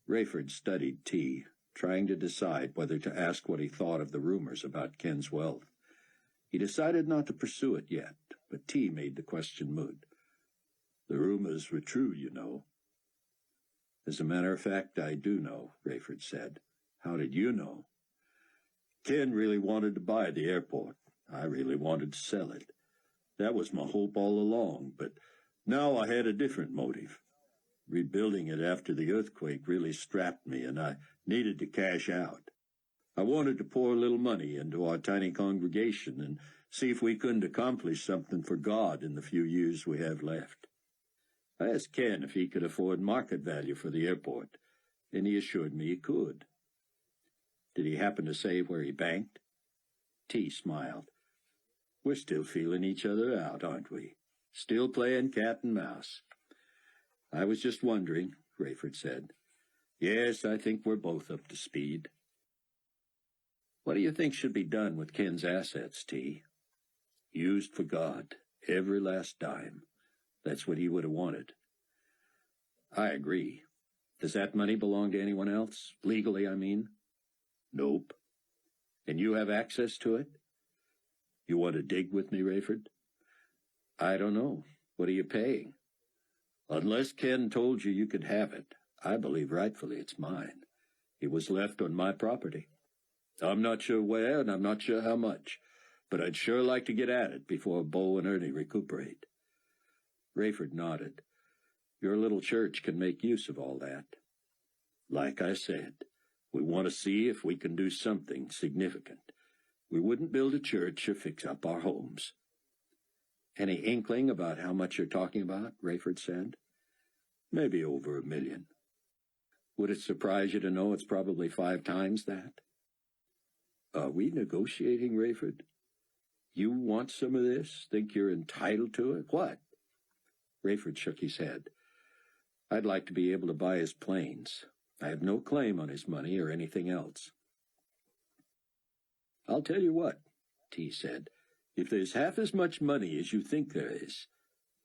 Rayford studied T, trying to decide whether to ask what he thought of the rumors about Ken's wealth. He decided not to pursue it yet, but T made the question moot. "The rumors were true, you know." "As a matter of fact, I do know," Rayford said. "How did you know?" "Ken really wanted to buy the airport. I really wanted to sell it. That was my hope all along, but now I had a different motive. Rebuilding it after the earthquake really strapped me, and I needed to cash out. I wanted to pour a little money into our tiny congregation and see if we couldn't accomplish something for God in the few years we have left. I asked Ken if he could afford market value for the airport, and he assured me he could." "Did he happen to say where he banked?" T smiled. We're still feeling each other out, aren't we? Still playing cat and mouse. I was just wondering, Rayford said. Yes, I think we're both up to speed. What do you think should be done with Ken's assets, T? Used for God, every last dime. That's what he would have wanted. I agree. Does that money belong to anyone else? Legally, I mean? Nope. And you have access to it? You want to dig with me, Rayford? I don't know. What are you paying? Unless Ken told you could have it, I believe rightfully it's mine. It was left on my property. I'm not sure where, and I'm not sure how much, but I'd sure like to get at it before Bo and Ernie recuperate. Rayford nodded. Your little church can make use of all that. Like I said, we want to see if we can do something significant. We wouldn't build a church or fix up our homes. Any inkling about how much you're talking about? Rayford said. Maybe over $1 million. Would it surprise you to know it's probably 5 times that? Are we negotiating, Rayford? You want some of this? Think you're entitled to it? What? Rayford shook his head. I'd like to be able to buy his planes. I have no claim on his money or anything else. I'll tell you what, T said. If there's half as much money as you think there is,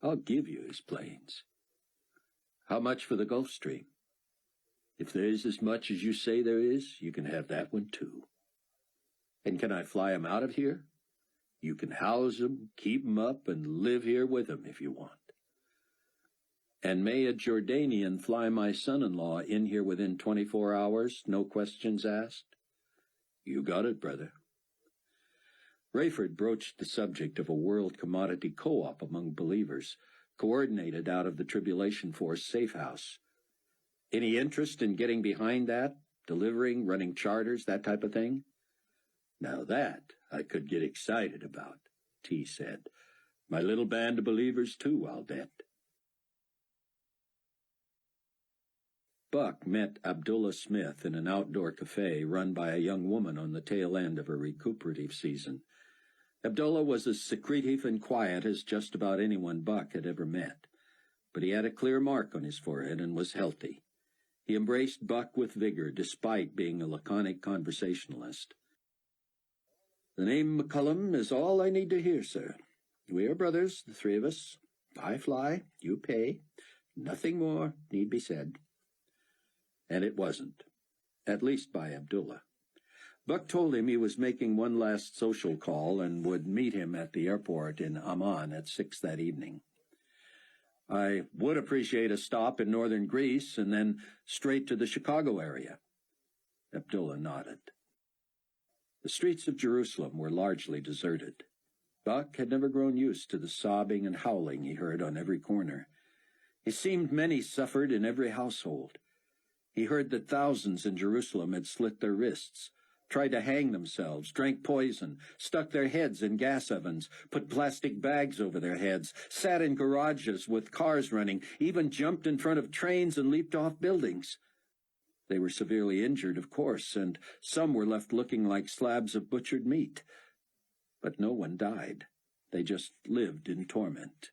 I'll give you his planes. How much for the Gulf Stream? If there's as much as you say there is, you can have that one too. And can I fly him out of here? You can house him, keep him up, and live here with him if you want. And may a Jordanian fly my son-in-law in here within 24 hours, no questions asked? You got it, brother. Rayford broached the subject of a world commodity co-op among believers, coordinated out of the Tribulation Force safe house. Any interest in getting behind that, delivering, running charters, that type of thing? Now that I could get excited about, T said. My little band of believers, too, I'll bet. Buck met Abdullah Smith in an outdoor cafe run by a young woman on the tail end of her recuperative season. Abdullah was as secretive and quiet as just about anyone Buck had ever met, but he had a clear mark on his forehead and was healthy. He embraced Buck with vigor, despite being a laconic conversationalist. The name McCullum is all I need to hear, sir. We are brothers, the 3 of us. I fly, you pay. Nothing more need be said. And it wasn't, at least by Abdullah. Buck told him he was making one last social call and would meet him at the airport in Amman at 6 that evening. I would appreciate a stop in northern Greece and then straight to the Chicago area. Abdullah nodded. The streets of Jerusalem were largely deserted. Buck had never grown used to the sobbing and howling he heard on every corner. It seemed many suffered in every household. He heard that thousands in Jerusalem had slit their wrists, tried to hang themselves, drank poison, stuck their heads in gas ovens, put plastic bags over their heads, sat in garages with cars running, even jumped in front of trains and leaped off buildings. They were severely injured, of course, and some were left looking like slabs of butchered meat. But no one died. They just lived in torment.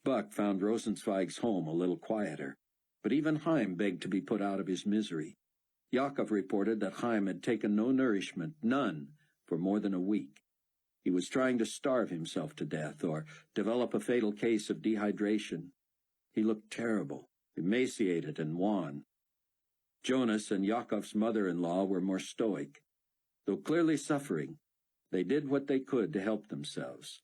Buck found Rosenzweig's home a little quieter, but even Chaim begged to be put out of his misery. Yaakov reported that Chaim had taken no nourishment, none, for more than a week. He was trying to starve himself to death or develop a fatal case of dehydration. He looked terrible, emaciated and wan. Jonas and Yaakov's mother-in-law were more stoic. Though clearly suffering, they did what they could to help themselves.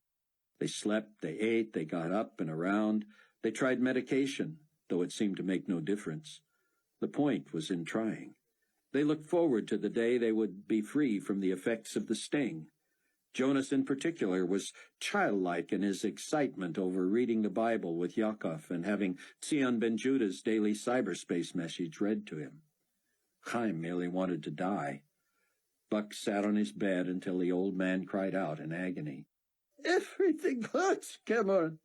They slept, they ate, they got up and around. They tried medication, though it seemed to make no difference. The point was in trying. They looked forward to the day they would be free from the effects of the sting. Jonas in particular was childlike in his excitement over reading the Bible with Yaakov and having Tzion Ben Judah's daily cyberspace message read to him. Chaim merely wanted to die. Buck sat on his bed until the old man cried out in agony. Everything hurts, Cameron.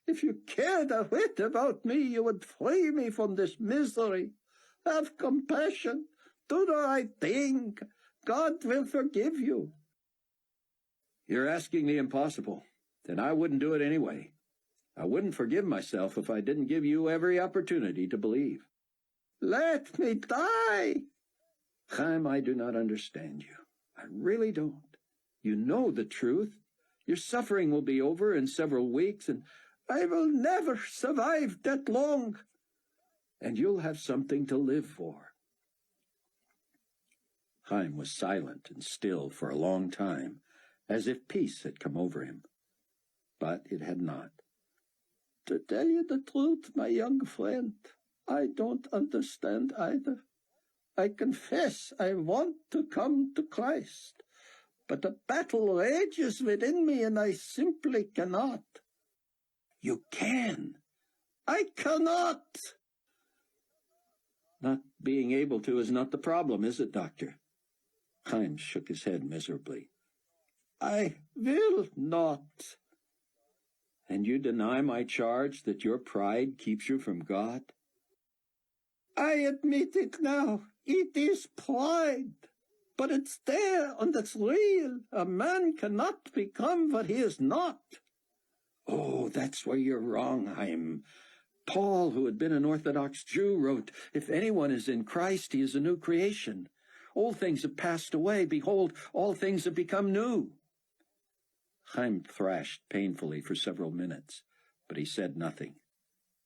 If you cared a whit about me, you would free me from this misery. Have compassion. Do the right thing. God will forgive you. You're asking the impossible, and I wouldn't do it anyway. I wouldn't forgive myself if I didn't give you every opportunity to believe. Let me die! Chaim, I do not understand you. I really don't. You know the truth. Your suffering will be over in several weeks, and I will never survive that long. And you'll have something to live for. Chaim was silent and still for a long time, as if peace had come over him. But it had not. To tell you the truth, my young friend, I don't understand either. I confess I want to come to Christ, but the battle rages within me and I simply cannot. You can. I cannot. Not being able to is not the problem, is it, Doctor? Chaim shook his head miserably. I will not. And you deny my charge that your pride keeps you from God? I admit it now. It is pride. But it's there and it's real. A man cannot become what he is not. Oh, that's where you're wrong, Chaim. Paul, who had been an Orthodox Jew, wrote, "If anyone is in Christ, he is a new creation. Old things have passed away. Behold, all things have become new." Chaim thrashed painfully for several minutes, but he said nothing.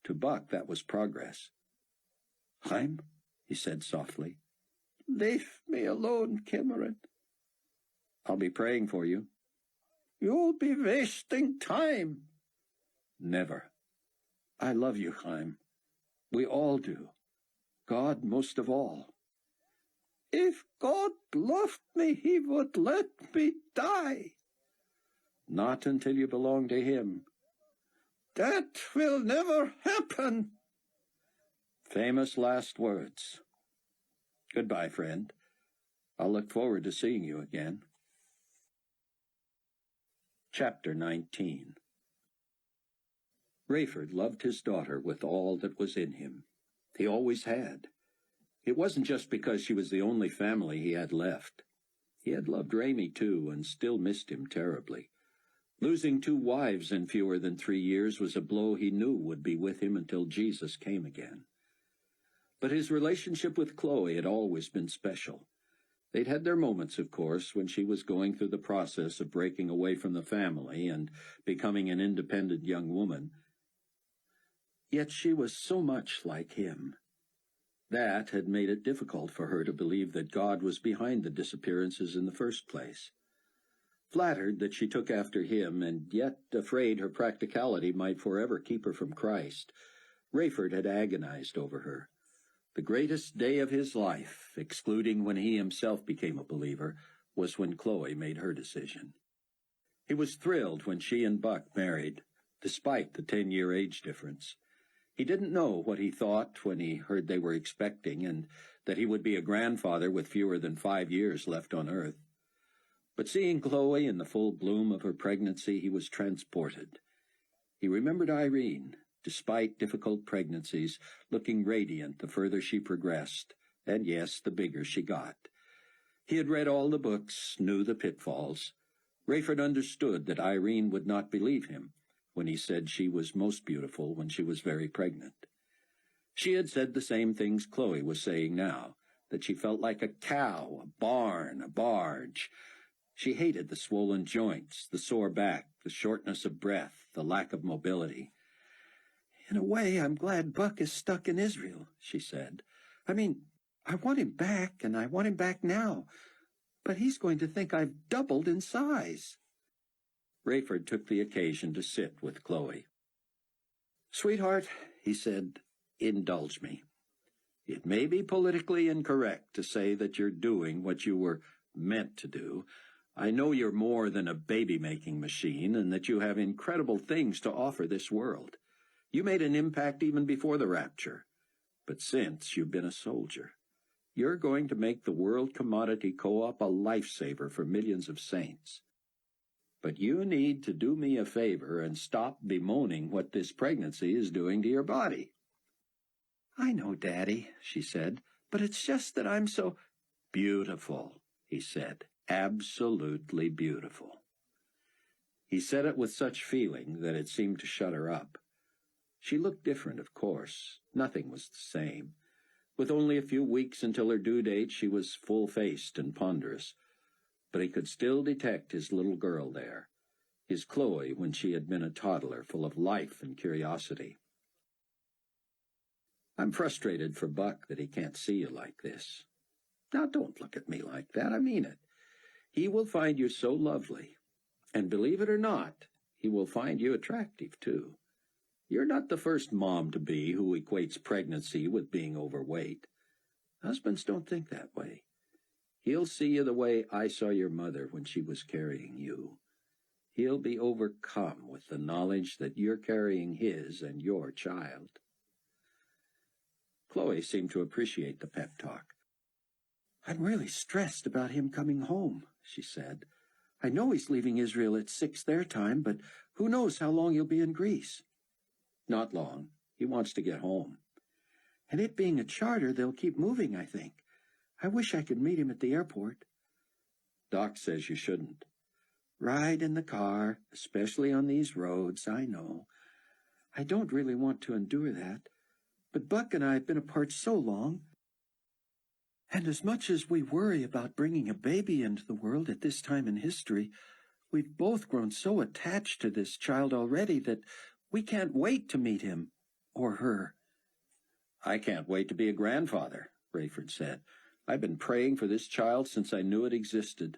To Buck, that was progress. "Chaim," he said softly. "Leave me alone, Cameron." "I'll be praying for you." "You'll be wasting time." "Never. I love you, Chaim. We all do. God most of all." "If God loved me, he would let me die." "Not until you belong to him." "That will never happen." Famous last words. Goodbye, friend. I'll look forward to seeing you again. Chapter 19. Rayford loved his daughter with all that was in him. He always had. It wasn't just because she was the only family he had left. He had loved Ramey, too, and still missed him terribly. Losing 2 wives in fewer than 3 years was a blow he knew would be with him until Jesus came again. But his relationship with Chloe had always been special. They'd had their moments, of course, when she was going through the process of breaking away from the family and becoming an independent young woman. Yet she was so much like him. That had made it difficult for her to believe that God was behind the disappearances in the first place. Flattered that she took after him, and yet afraid her practicality might forever keep her from Christ, Rayford had agonized over her. The greatest day of his life, excluding when he himself became a believer, was when Chloe made her decision. He was thrilled when she and Buck married, despite the 10-year age difference. He didn't know what he thought when he heard they were expecting, and that he would be a grandfather with fewer than 5 years left on earth. But seeing Chloe in the full bloom of her pregnancy, he was transported. He remembered Irene, despite difficult pregnancies, looking radiant the further she progressed, and yes, the bigger she got. He had read all the books, knew the pitfalls. Rayford understood that Irene would not believe him when he said she was most beautiful when she was very pregnant. She had said the same things Chloe was saying now, that she felt like a cow, a barn, a barge. She hated the swollen joints, the sore back, the shortness of breath, the lack of mobility. "In a way, I'm glad Buck is stuck in Israel," she said. "I mean, I want him back, and I want him back now. But he's going to think I've doubled in size." Rayford took the occasion to sit with Chloe. "Sweetheart," he said, "indulge me. It may be politically incorrect to say that you're doing what you were meant to do. I know you're more than a baby-making machine, and that you have incredible things to offer this world. You made an impact even before the rapture. But since you've been a soldier, you're going to make the World Commodity Co-op a lifesaver for millions of saints. But you need to do me a favor and stop bemoaning what this pregnancy is doing to your body." "I know, Daddy," she said, "but it's just that I'm so—" "Beautiful," he said, "absolutely beautiful. He said it with such feeling that it seemed to shut her up. She looked different, of course. Nothing was the same. With only a few weeks until her due date, she was full-faced and ponderous. But he could still detect his little girl there, his Chloe when she had been a toddler, full of life and curiosity. I'm frustrated for Buck that he can't see you like this. Now, don't look at me like that. I mean it. He will find you so lovely. And believe it or not, he will find you attractive, too. You're not the first mom-to-be who equates pregnancy with being overweight. Husbands don't think that way. He'll see you the way I saw your mother when she was carrying you. He'll be overcome with the knowledge that you're carrying his and your child. Chloe seemed to appreciate the pep talk. I'm really stressed about him coming home, she said. I know he's leaving Israel at 6 their time, but who knows how long he'll be in Greece. Not long. He wants to get home. And it being a charter, they'll keep moving, I think. I wish I could meet him at the airport. Doc says you shouldn't. Ride in the car, especially on these roads, I know. I don't really want to endure that. But Buck and I have been apart so long. And as much as we worry about bringing a baby into the world at this time in history, we've both grown so attached to this child already that we can't wait to meet him, or her. I can't wait to be a grandfather, Rayford said. I've been praying for this child since I knew it existed.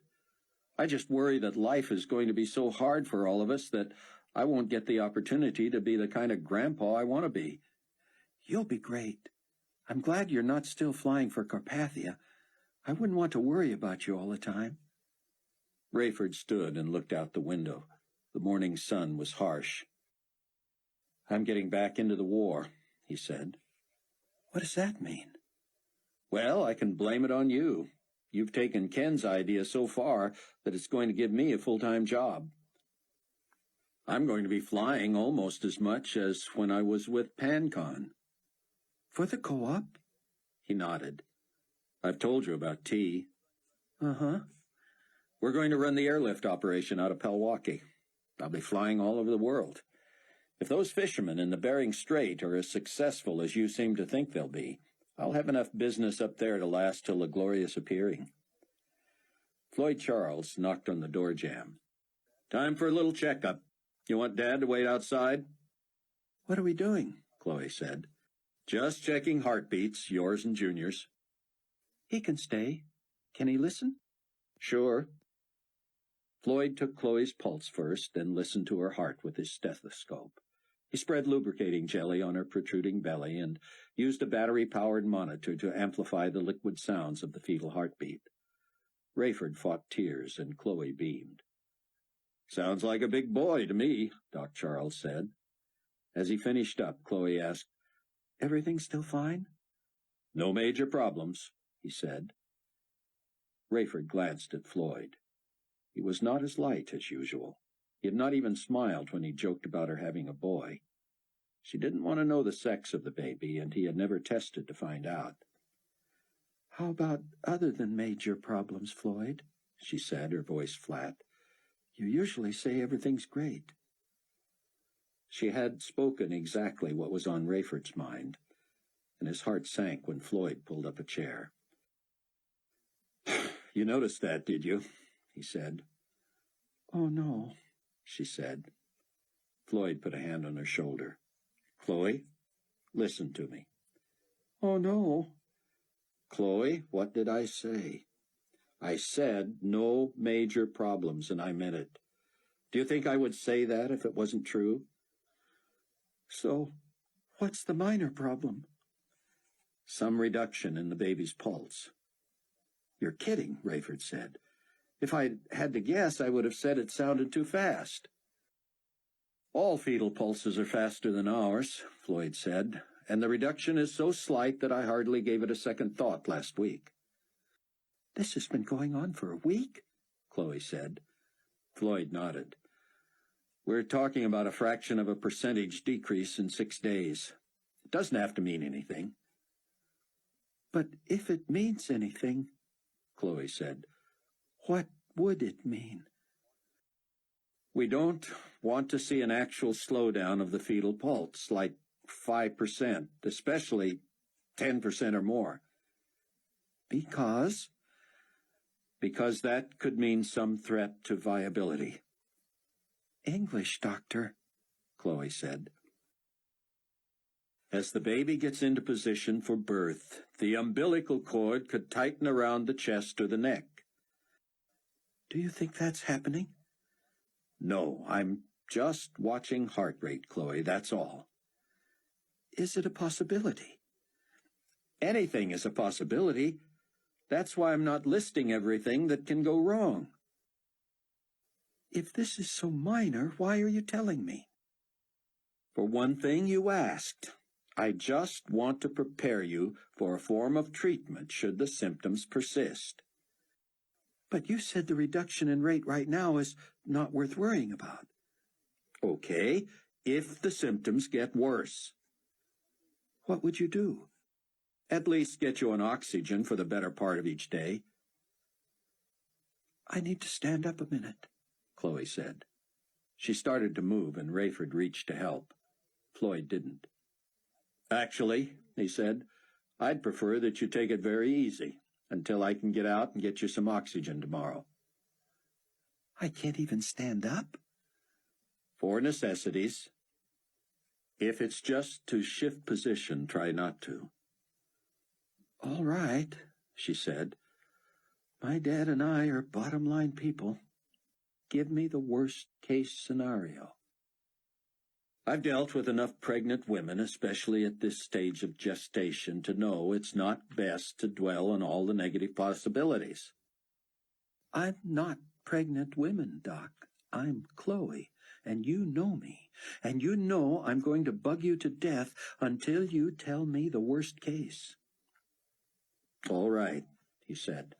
I just worry that life is going to be so hard for all of us that I won't get the opportunity to be the kind of grandpa I want to be. You'll be great. I'm glad you're not still flying for Carpathia. I wouldn't want to worry about you all the time. Rayford stood and looked out the window. The morning sun was harsh. I'm getting back into the war, he said. What does that mean? Well, I can blame it on you. You've taken Ken's idea so far that it's going to give me a full-time job. I'm going to be flying almost as much as when I was with PanCon. For the co-op? He nodded. I've told you about T. Uh-huh. We're going to run the airlift operation out of Pewaukee. I'll be flying all over the world. If those fishermen in the Bering Strait are as successful as you seem to think they'll be, I'll have enough business up there to last till the glorious appearing. Floyd Charles knocked on the door jamb. Time for a little checkup. You want Dad to wait outside? What are we doing? Chloe said. Just checking heartbeats, yours and Junior's. He can stay. Can he listen? Sure. Floyd took Chloe's pulse first, then listened to her heart with his stethoscope. He spread lubricating jelly on her protruding belly and used a battery-powered monitor to amplify the liquid sounds of the fetal heartbeat. Rayford fought tears, and Chloe beamed. Sounds like a big boy to me, Doc Charles said. As he finished up, Chloe asked, Everything still fine? No major problems, he said. Rayford glanced at Floyd. He was not as light as usual. He had not even smiled when he joked about her having a boy. She didn't want to know the sex of the baby, and he had never tested to find out. How about other than major problems, Floyd? She said, her voice flat. You usually say everything's great. She had spoken exactly what was on Rayford's mind, and his heart sank when Floyd pulled up a chair. You noticed that, did you? He said. Oh, no, she said. Floyd put a hand on her shoulder. Chloe, listen to me. Oh, no. Chloe, what did I say? I said no major problems, and I meant it. Do you think I would say that if it wasn't true? So, what's the minor problem? Some reduction in the baby's pulse. You're kidding, Rayford said. If I'd had to guess, I would have said it sounded too fast. All fetal pulses are faster than ours, Floyd said, and the reduction is so slight that I hardly gave it a second thought last week. This has been going on for a week? Chloe said. Floyd nodded. We're talking about a fraction of a percentage decrease in 6 days. It doesn't have to mean anything. But if it means anything, Chloe said, what would it mean? We don't want to see an actual slowdown of the fetal pulse, like 5%, especially 10% or more. Because? Because that could mean some threat to viability. English, Doctor, Chloe said. As the baby gets into position for birth, the umbilical cord could tighten around the chest or the neck. Do you think that's happening? No, I'm just watching heart rate, Chloe, that's all. Is it a possibility? Anything is a possibility. That's why I'm not listing everything that can go wrong. If this is so minor, why are you telling me? For one thing, you asked. I just want to prepare you for a form of treatment should the symptoms persist. But you said the reduction in rate right now is not worth worrying about. Okay, if the symptoms get worse. What would you do? At least get you on oxygen for the better part of each day. I need to stand up a minute, Chloe said. She started to move, and Rayford reached to help. Floyd didn't. Actually, he said, I'd prefer that you take it very easy until I can get out and get you some oxygen tomorrow. I can't even stand up? For necessities. If it's just to shift position, try not to. All right, she said. My dad and I are bottom-line people. Give me the worst-case scenario. I've dealt with enough pregnant women, especially at this stage of gestation, to know it's not best to dwell on all the negative possibilities. I'm not pregnant women, Doc. I'm Chloe, and you know me, and you know I'm going to bug you to death until you tell me the worst case. All right, he said.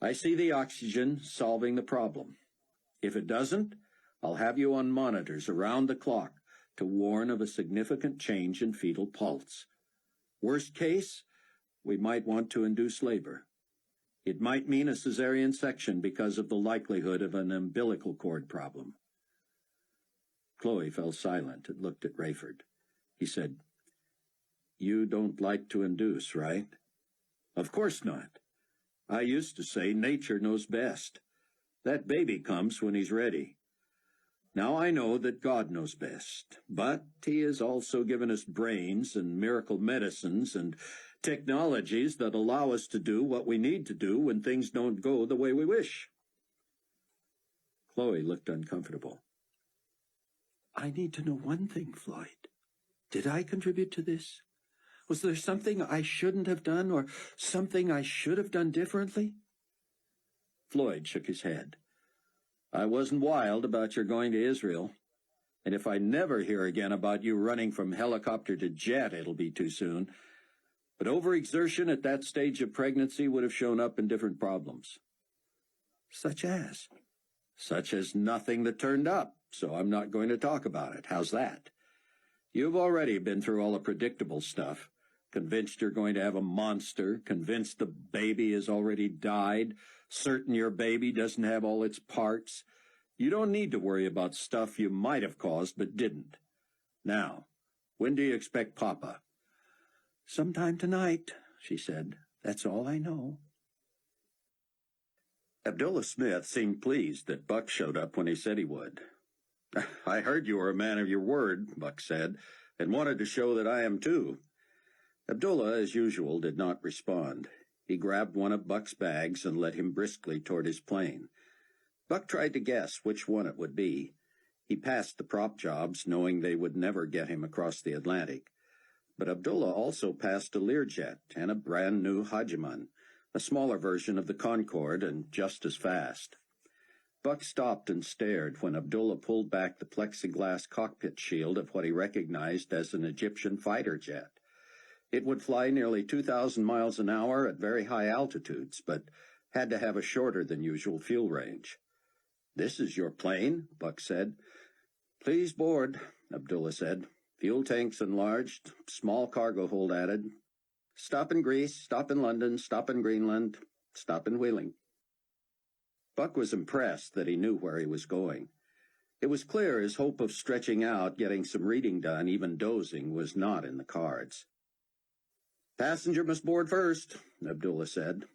I see the oxygen solving the problem. If it doesn't, I'll have you on monitors around the clock to warn of a significant change in fetal pulse. Worst case, we might want to induce labor. It might mean a cesarean section because of the likelihood of an umbilical cord problem. Chloe fell silent and looked at Rayford. He said, You don't like to induce, right? Of course not. I used to say nature knows best. That baby comes when he's ready. Now I know that God knows best, but he has also given us brains and miracle medicines and technologies that allow us to do what we need to do when things don't go the way we wish. Chloe looked uncomfortable. I need to know one thing, Floyd. Did I contribute to this? Was there something I shouldn't have done or something I should have done differently? Floyd shook his head. I wasn't wild about your going to Israel, and if I never hear again about you running from helicopter to jet, it'll be too soon. But overexertion at that stage of pregnancy would have shown up in different problems. Such as? Such as nothing that turned up, so I'm not going to talk about it. How's that? You've already been through all the predictable stuff. Convinced you're going to have a monster, convinced the baby has already died, certain your baby doesn't have all its parts. You don't need to worry about stuff you might have caused but didn't. Now, when do you expect Papa? Sometime tonight, she said. That's all I know. Abdullah Smith seemed pleased that Buck showed up when he said he would. I heard you were a man of your word, Buck said, and wanted to show that I am too. Abdullah, as usual, did not respond. He grabbed one of Buck's bags and led him briskly toward his plane. Buck tried to guess which one it would be. He passed the prop jobs, knowing they would never get him across the Atlantic. But Abdullah also passed a Learjet and a brand-new Hajiman, a smaller version of the Concorde and just as fast. Buck stopped and stared when Abdullah pulled back the plexiglass cockpit shield of what he recognized as an Egyptian fighter jet. It would fly nearly 2,000 miles an hour at very high altitudes, but had to have a shorter-than-usual fuel range. "This is your plane," Buck said. "Please board," Abdullah said. "Fuel tanks enlarged, small cargo hold added. Stop in Greece, stop in London, stop in Greenland, stop in Wheeling." Buck was impressed that he knew where he was going. It was clear his hope of stretching out, getting some reading done, even dozing, was not in the cards. "Passenger must board first," Abdullah said.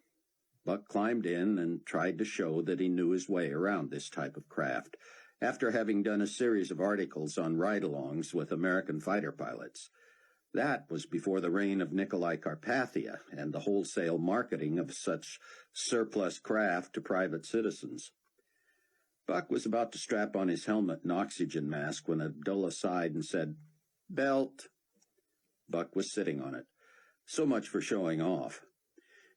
Buck climbed in and tried to show that he knew his way around this type of craft, after having done a series of articles on ride-alongs with American fighter pilots. That was before the reign of Nikolai Carpathia and the wholesale marketing of such surplus craft to private citizens. Buck was about to strap on his helmet and oxygen mask when Abdullah sighed and said, "Belt." Buck was sitting on it. So much for showing off.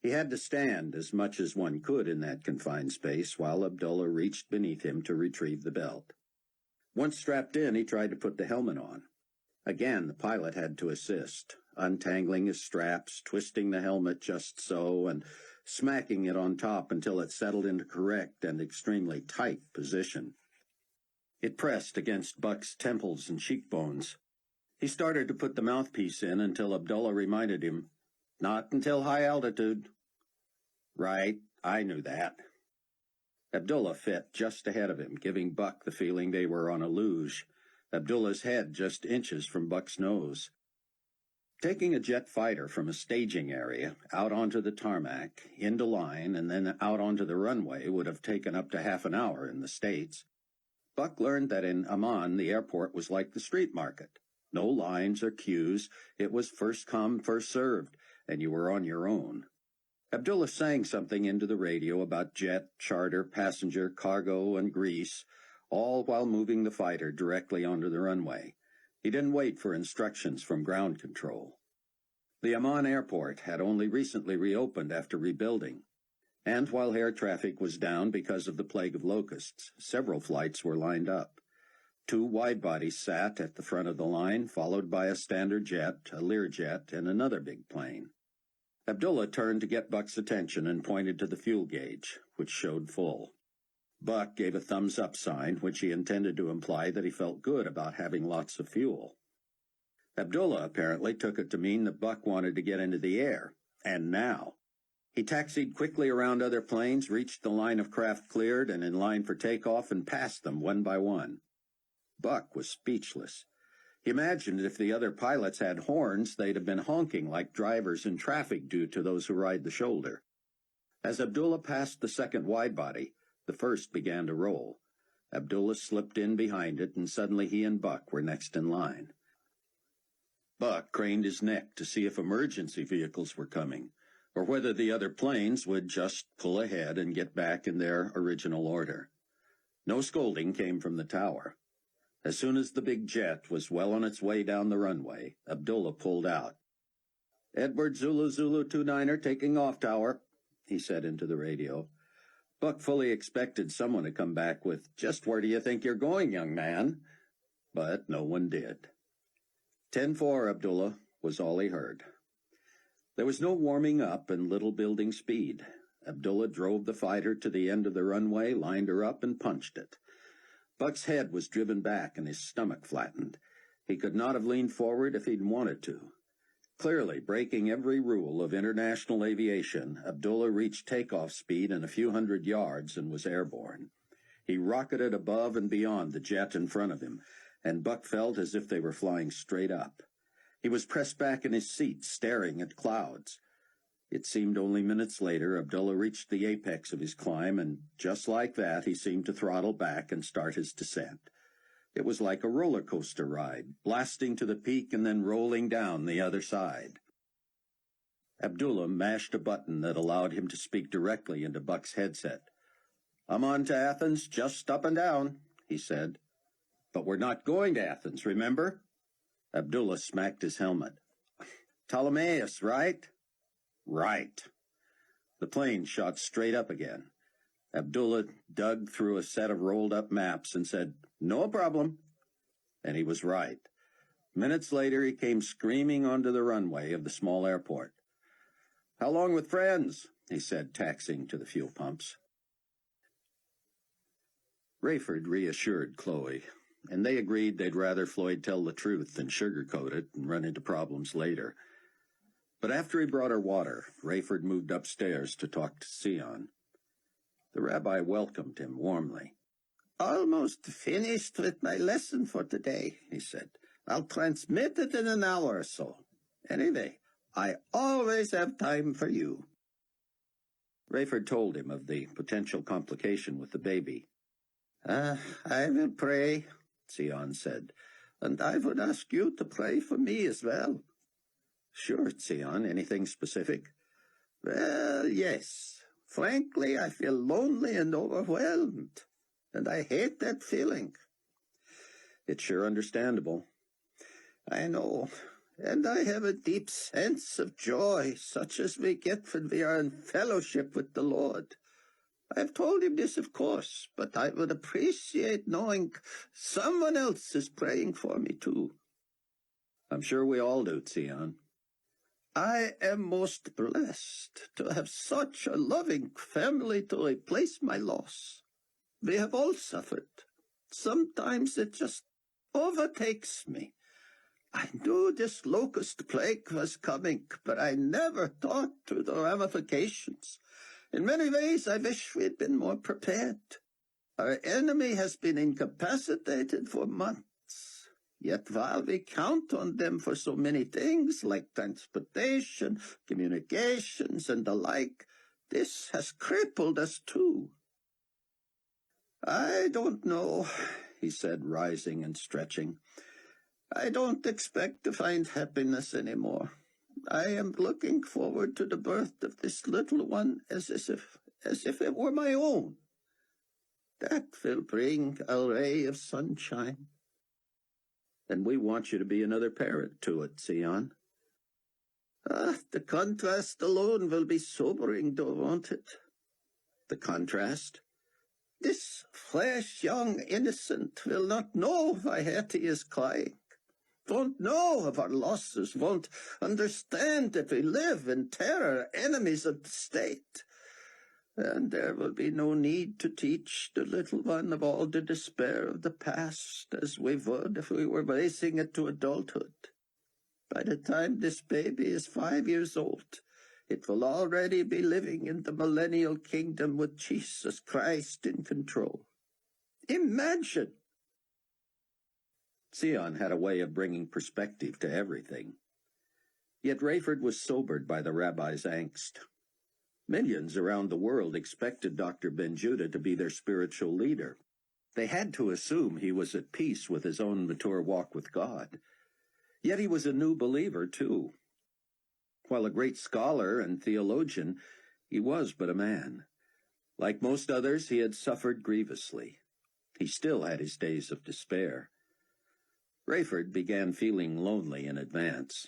He had to stand as much as one could in that confined space while Abdullah reached beneath him to retrieve the belt. Once strapped in, he tried to put the helmet on. Again, the pilot had to assist, untangling his straps, twisting the helmet just so, and smacking it on top until it settled into correct and extremely tight position. It pressed against Buck's temples and cheekbones. He started to put the mouthpiece in until Abdullah reminded him, "Not until high altitude." "Right, I knew that." Abdullah fit just ahead of him, giving Buck the feeling they were on a luge, Abdullah's head just inches from Buck's nose. Taking a jet fighter from a staging area out onto the tarmac, into line, and then out onto the runway would have taken up to half an hour in the States. Buck learned that in Amman the airport was like the street market. No lines or queues. It was first come, first served, and you were on your own. Abdullah sang something into the radio about jet, charter, passenger, cargo, and grease, all while moving the fighter directly onto the runway. He didn't wait for instructions from ground control. The Amman airport had only recently reopened after rebuilding, and while air traffic was down because of the plague of locusts, several flights were lined up. 2 wide-bodies sat at the front of the line, followed by a standard jet, a Learjet, and another big plane. Abdullah turned to get Buck's attention and pointed to the fuel gauge, which showed full. Buck gave a thumbs-up sign, which he intended to imply that he felt good about having lots of fuel. Abdullah apparently took it to mean that Buck wanted to get into the air, and now. He taxied quickly around other planes, reached the line of craft cleared and in line for takeoff, and passed them one by one. Buck was speechless. He imagined if the other pilots had horns, they'd have been honking like drivers in traffic do to those who ride the shoulder. As Abdullah passed the second wide-body, the first began to roll. Abdullah slipped in behind it, and suddenly he and Buck were next in line. Buck craned his neck to see if emergency vehicles were coming, or whether the other planes would just pull ahead and get back in their original order. No scolding came from the tower. As soon as the big jet was well on its way down the runway, Abdullah pulled out. "Edward Zulu Zulu 29er taking off, tower," he said into the radio. Buck fully expected someone to come back with, "Just where do you think you're going, young man?" But no one did. 10-4, Abdullah, was all he heard. There was no warming up and little building speed. Abdullah drove the fighter to the end of the runway, lined her up, and punched it. Buck's head was driven back and his stomach flattened. He could not have leaned forward if he'd wanted to. Clearly, breaking every rule of international aviation, Abdullah reached takeoff speed in a few hundred yards and was airborne. He rocketed above and beyond the jet in front of him, and Buck felt as if they were flying straight up. He was pressed back in his seat, staring at clouds. It seemed only minutes later Abdullah reached the apex of his climb, and just like that he seemed to throttle back and start his descent. It was like a roller coaster ride, blasting to the peak and then rolling down the other side. Abdullah mashed a button that allowed him to speak directly into Buck's headset. "I'm on to Athens, just up and down," he said. "But we're not going to Athens, remember?" Abdullah smacked his helmet. "Ptolemais, right?" "Right." The plane shot straight up again. Abdullah dug through a set of rolled-up maps and said, "No problem." And he was right. Minutes later, he came screaming onto the runway of the small airport. "How long with friends?" he said, taxiing to the fuel pumps. Rayford reassured Chloe, and they agreed they'd rather Floyd tell the truth than sugarcoat it and run into problems later. But after he brought her water, Rayford moved upstairs to talk to Sion. The rabbi welcomed him warmly. almost finished with my lesson for today, he said. I'll transmit it in an hour or so. Anyway, I always have time for you. Rayford told him of the potential complication with the baby. I will pray, Sion said, and I would ask you to pray for me as well. Sure, Sion. Anything specific? Well, yes. Frankly, I feel lonely and overwhelmed, and I hate that feeling. It's sure understandable. I know, and I have a deep sense of joy, such as we get when we are in fellowship with the Lord. I've told him this, of course, but I would appreciate knowing someone else is praying for me, too. I'm sure we all do, Sion. I am most blessed to have such a loving family to replace my loss. We have all suffered. Sometimes it just overtakes me. I knew this locust plague was coming, but I never thought through the ramifications. In many ways, I wish we'd been more prepared. Our enemy has been incapacitated for months. Yet while we count on them for so many things like transportation, communications, and the like, this has crippled us too. I don't know, he said, rising and stretching. I don't expect to find happiness anymore. I am looking forward to the birth of this little one as if it were my own. That will bring a ray of sunshine. And we want you to be another parent to it, Sion. The contrast alone will be sobering, though, won't it? The contrast? This fresh young innocent will not know why Hetty is crying, won't know of our losses, won't understand that we live in terror, enemies of the state. And there will be no need to teach the little one of all the despair of the past, as we would if we were raising it to adulthood. By the time this baby is 5 years old, it will already be living in the millennial kingdom with Jesus Christ in control. Imagine! Sion had a way of bringing perspective to everything. Yet Rayford was sobered by the rabbi's angst. Millions around the world expected Dr. Ben-Judah to be their spiritual leader. They had to assume he was at peace with his own mature walk with God. Yet he was a new believer, too. While a great scholar and theologian, he was but a man. Like most others, he had suffered grievously. He still had his days of despair. Rayford began feeling lonely in advance.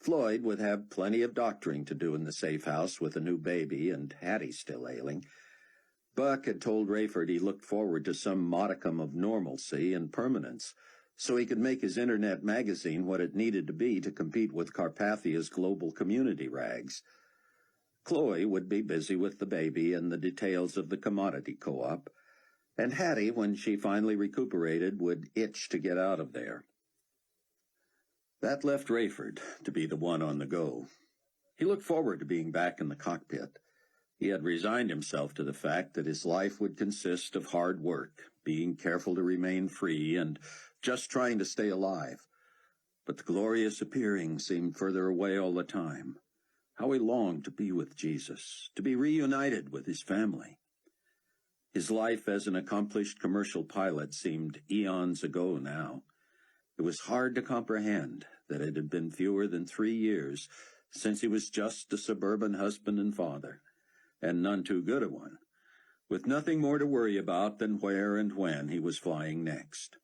Floyd would have plenty of doctoring to do in the safe house with a new baby and Hattie still ailing. Buck had told Rayford he looked forward to some modicum of normalcy and permanence, so he could make his internet magazine what it needed to be to compete with Carpathia's global community rags. Chloe would be busy with the baby and the details of the commodity co-op, and Hattie, when she finally recuperated, would itch to get out of there. That left Rayford to be the one on the go. He looked forward to being back in the cockpit. He had resigned himself to the fact that his life would consist of hard work, being careful to remain free, and just trying to stay alive. But the glorious appearing seemed further away all the time. How he longed to be with Jesus, to be reunited with his family. His life as an accomplished commercial pilot seemed eons ago now. It was hard to comprehend that it had been fewer than 3 years since he was just a suburban husband and father, and none too good a one, with nothing more to worry about than where and when he was flying next.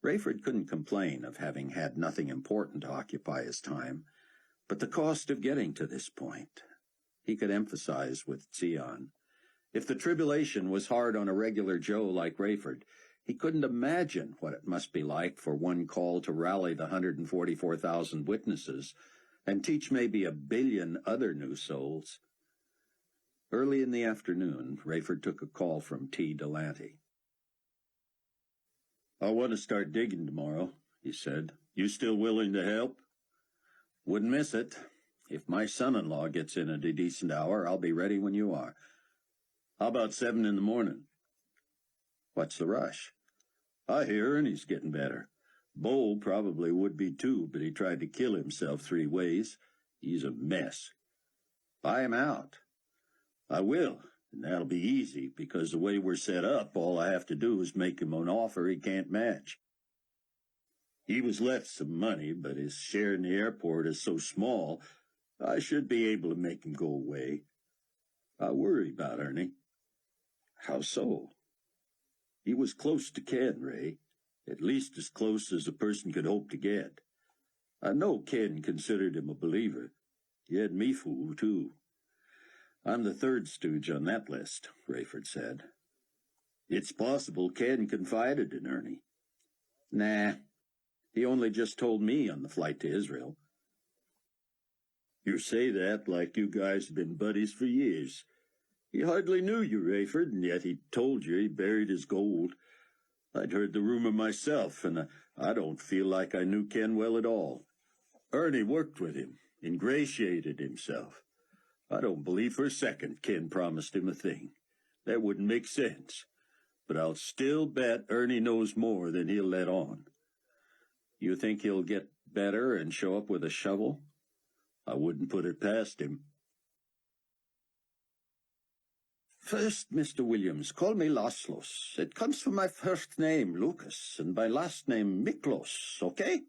Rayford couldn't complain of having had nothing important to occupy his time, but the cost of getting to this point, he could emphasize with Sion. If the tribulation was hard on a regular Joe like Rayford, he couldn't imagine what it must be like for one call to rally the 144,000 witnesses and teach maybe 1 billion other new souls. Early in the afternoon, Rayford took a call from T. Delante. "I want to start digging tomorrow," he said. "You still willing to help?" "Wouldn't miss it. If my son-in-law gets in at a decent hour, I'll be ready when you are." "How about 7 in the morning?" What's the rush? I hear Ernie's getting better. Bo probably would be too, but he tried to kill himself 3 ways. He's a mess. Buy him out. I will, and that'll be easy, because the way we're set up, all I have to do is make him an offer he can't match. He was left some money, but his share in the airport is so small, I should be able to make him go away. I worry about Ernie. How so? He was close to Ken, Ray. At least as close as a person could hope to get. I know Ken considered him a believer. He had me fooled, too. I'm the 3rd stooge on that list, Rayford said. It's possible Ken confided in Ernie. Nah, he only just told me on the flight to Israel. You say that like you guys have been buddies for years. He hardly knew you, Rayford, and yet he told you he buried his gold. I'd heard the rumor myself, and I don't feel like I knew Ken well at all. Ernie worked with him, ingratiated himself. I don't believe for a second Ken promised him a thing. That wouldn't make sense. But I'll still bet Ernie knows more than he'll let on. You think he'll get better and show up with a shovel? I wouldn't put it past him. First, Mr. Williams, call me Laszlos. It comes from my first name, Lucas, and my last name, Miklos, okay?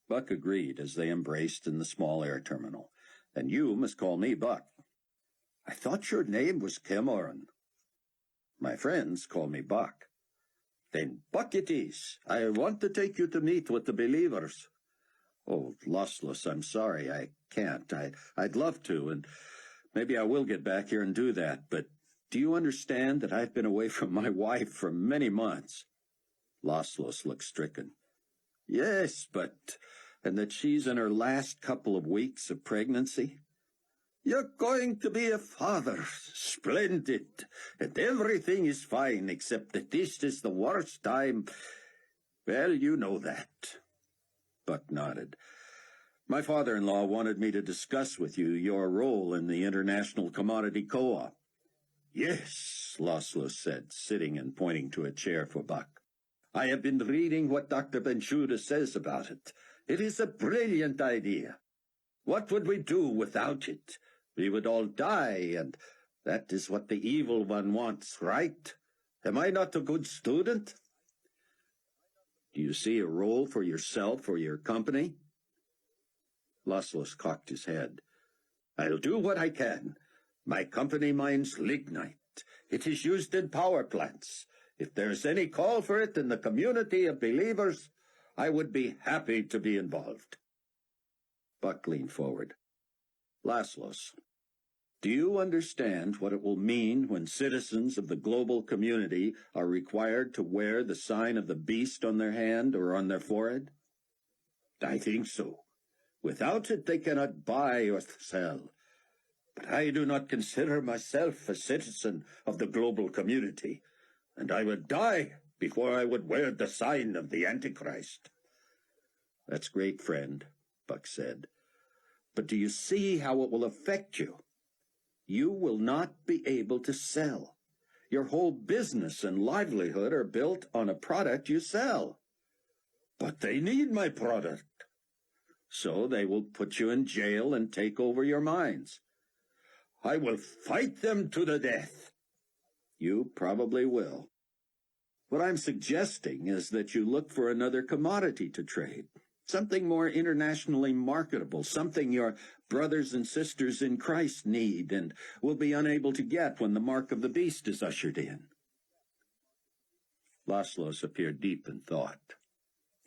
Buck agreed as they embraced in the small air terminal. And you must call me Buck. I thought your name was Cameron. My friends call me Buck. Then Buck it is. I want to take you to meet with the believers. Oh, Laszlos, I'm sorry, I can't. I'd love to, and maybe I will get back here and do that, but do you understand that I've been away from my wife for many months? Laszlos looked stricken. Yes, and that she's in her last couple of weeks of pregnancy? You're going to be a father. Splendid. And everything is fine, except that this is the worst time. Well, you know that. Buck nodded. My father-in-law wanted me to discuss with you your role in the International Commodity Co-op. Yes, Laszlo said, sitting and pointing to a chair for Buck. I have been reading what Dr. Benchuda says about it. It is a brilliant idea. What would we do without it? We would all die, and that is what the evil one wants, right? Am I not a good student? Do you see a role for yourself or your company? Laszlo cocked his head. I'll do what I can. My company mines lignite. It is used in power plants. If there's any call for it in the community of believers, I would be happy to be involved. Buck leaned forward. Laszlo, do you understand what it will mean when citizens of the global community are required to wear the sign of the beast on their hand or on their forehead? I think so. Without it, they cannot buy or sell. But I do not consider myself a citizen of the global community, and I would die before I would wear the sign of the Antichrist. That's great, friend, Buck said. But do you see how it will affect you? You will not be able to sell. Your whole business and livelihood are built on a product you sell. But they need my product. So they will put you in jail and take over your mines. I will fight them to the death. You probably will. What I'm suggesting is that you look for another commodity to trade, something more internationally marketable, something your brothers and sisters in Christ need and will be unable to get when the mark of the beast is ushered in. Laszlo appeared deep in thought.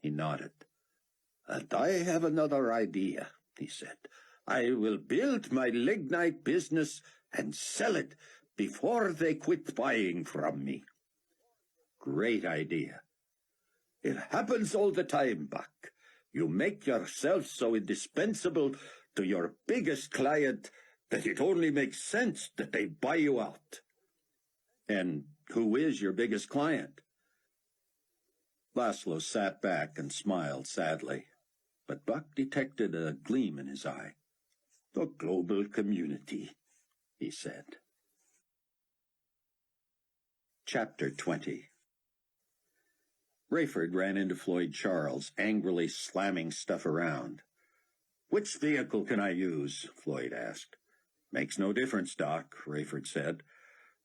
He nodded. And I have another idea, he said. I will build my lignite business and sell it before they quit buying from me. Great idea. It happens all the time, Buck. You make yourself so indispensable to your biggest client that it only makes sense that they buy you out. And who is your biggest client? Laszlo sat back and smiled sadly, but Buck detected a gleam in his eye. The global community, he said. Chapter 20. Rayford ran into Floyd Charles, angrily slamming stuff around. "Which vehicle can I use?" Floyd asked. "Makes no difference, Doc," Rayford said.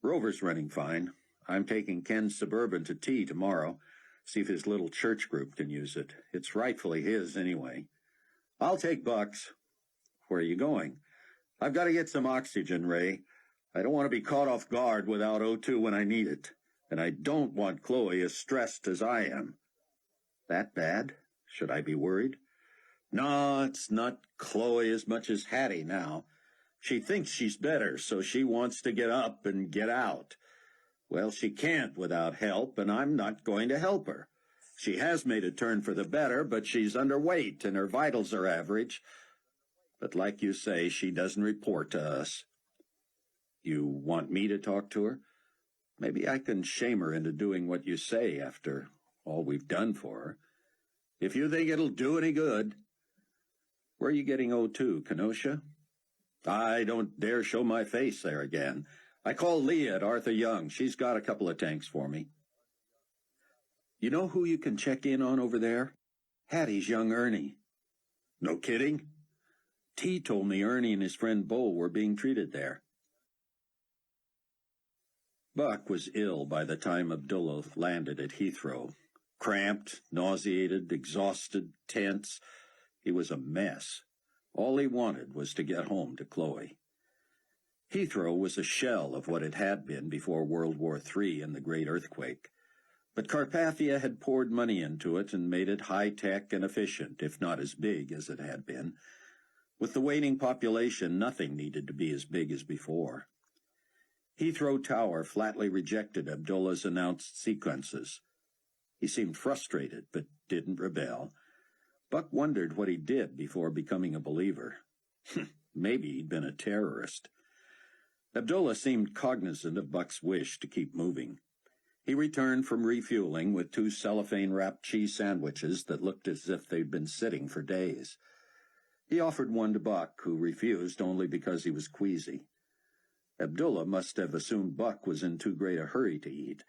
"Rover's running fine. I'm taking Ken's Suburban to tea tomorrow. See if his little church group can use it. It's rightfully his, anyway." "I'll take Buck's." "Where are you going?" "I've got to get some oxygen, Ray. I don't want to be caught off guard without O2 when I need it. And I don't want Chloe as stressed as I am." "That bad? Should I be worried?" "No, it's not Chloe as much as Hattie now. She thinks she's better, so she wants to get up and get out. Well, she can't without help, and I'm not going to help her. She has made a turn for the better, but she's underweight, and her vitals are average. But like you say, she doesn't report to us." "You want me to talk to her? Maybe I can shame her into doing what you say after all we've done for her." "If you think it'll do any good." "Where are you getting O2, Kenosha?" "I don't dare show my face there again. I called Leah at Arthur Young. She's got a couple of tanks for me." "You know who you can check in on over there? Hattie's young Ernie." "No kidding?" "T told me Ernie and his friend Bo were being treated there." Buck was ill by the time Abdullah landed at Heathrow. Cramped, nauseated, exhausted, tense. He was a mess. All he wanted was to get home to Chloe. Heathrow was a shell of what it had been before World War III and the Great Earthquake. But Carpathia had poured money into it and made it high-tech and efficient, if not as big as it had been. With the waning population, nothing needed to be as big as before. Heathrow Tower flatly rejected Abdullah's announced sequences. He seemed frustrated, but didn't rebel. Buck wondered what he did before becoming a believer. Maybe he'd been a terrorist. Abdullah seemed cognizant of Buck's wish to keep moving. He returned from refueling with 2 cellophane-wrapped cheese sandwiches that looked as if they'd been sitting for days. He offered one to Buck, who refused only because he was queasy. Abdullah must have assumed Buck was in too great a hurry to eat,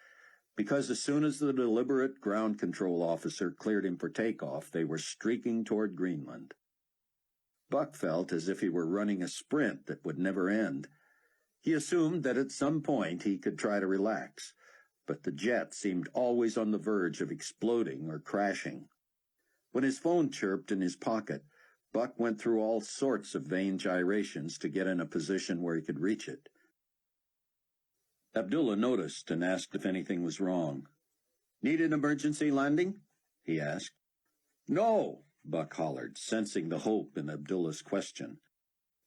because as soon as the deliberate ground control officer cleared him for takeoff, they were streaking toward Greenland. Buck felt as if he were running a sprint that would never end. He assumed that at some point he could try to relax, but the jet seemed always on the verge of exploding or crashing. When his phone chirped in his pocket, Buck went through all sorts of vain gyrations to get in a position where he could reach it. Abdullah noticed and asked if anything was wrong. "Need an emergency landing?" he asked. "No," Buck hollered, sensing the hope in Abdullah's question.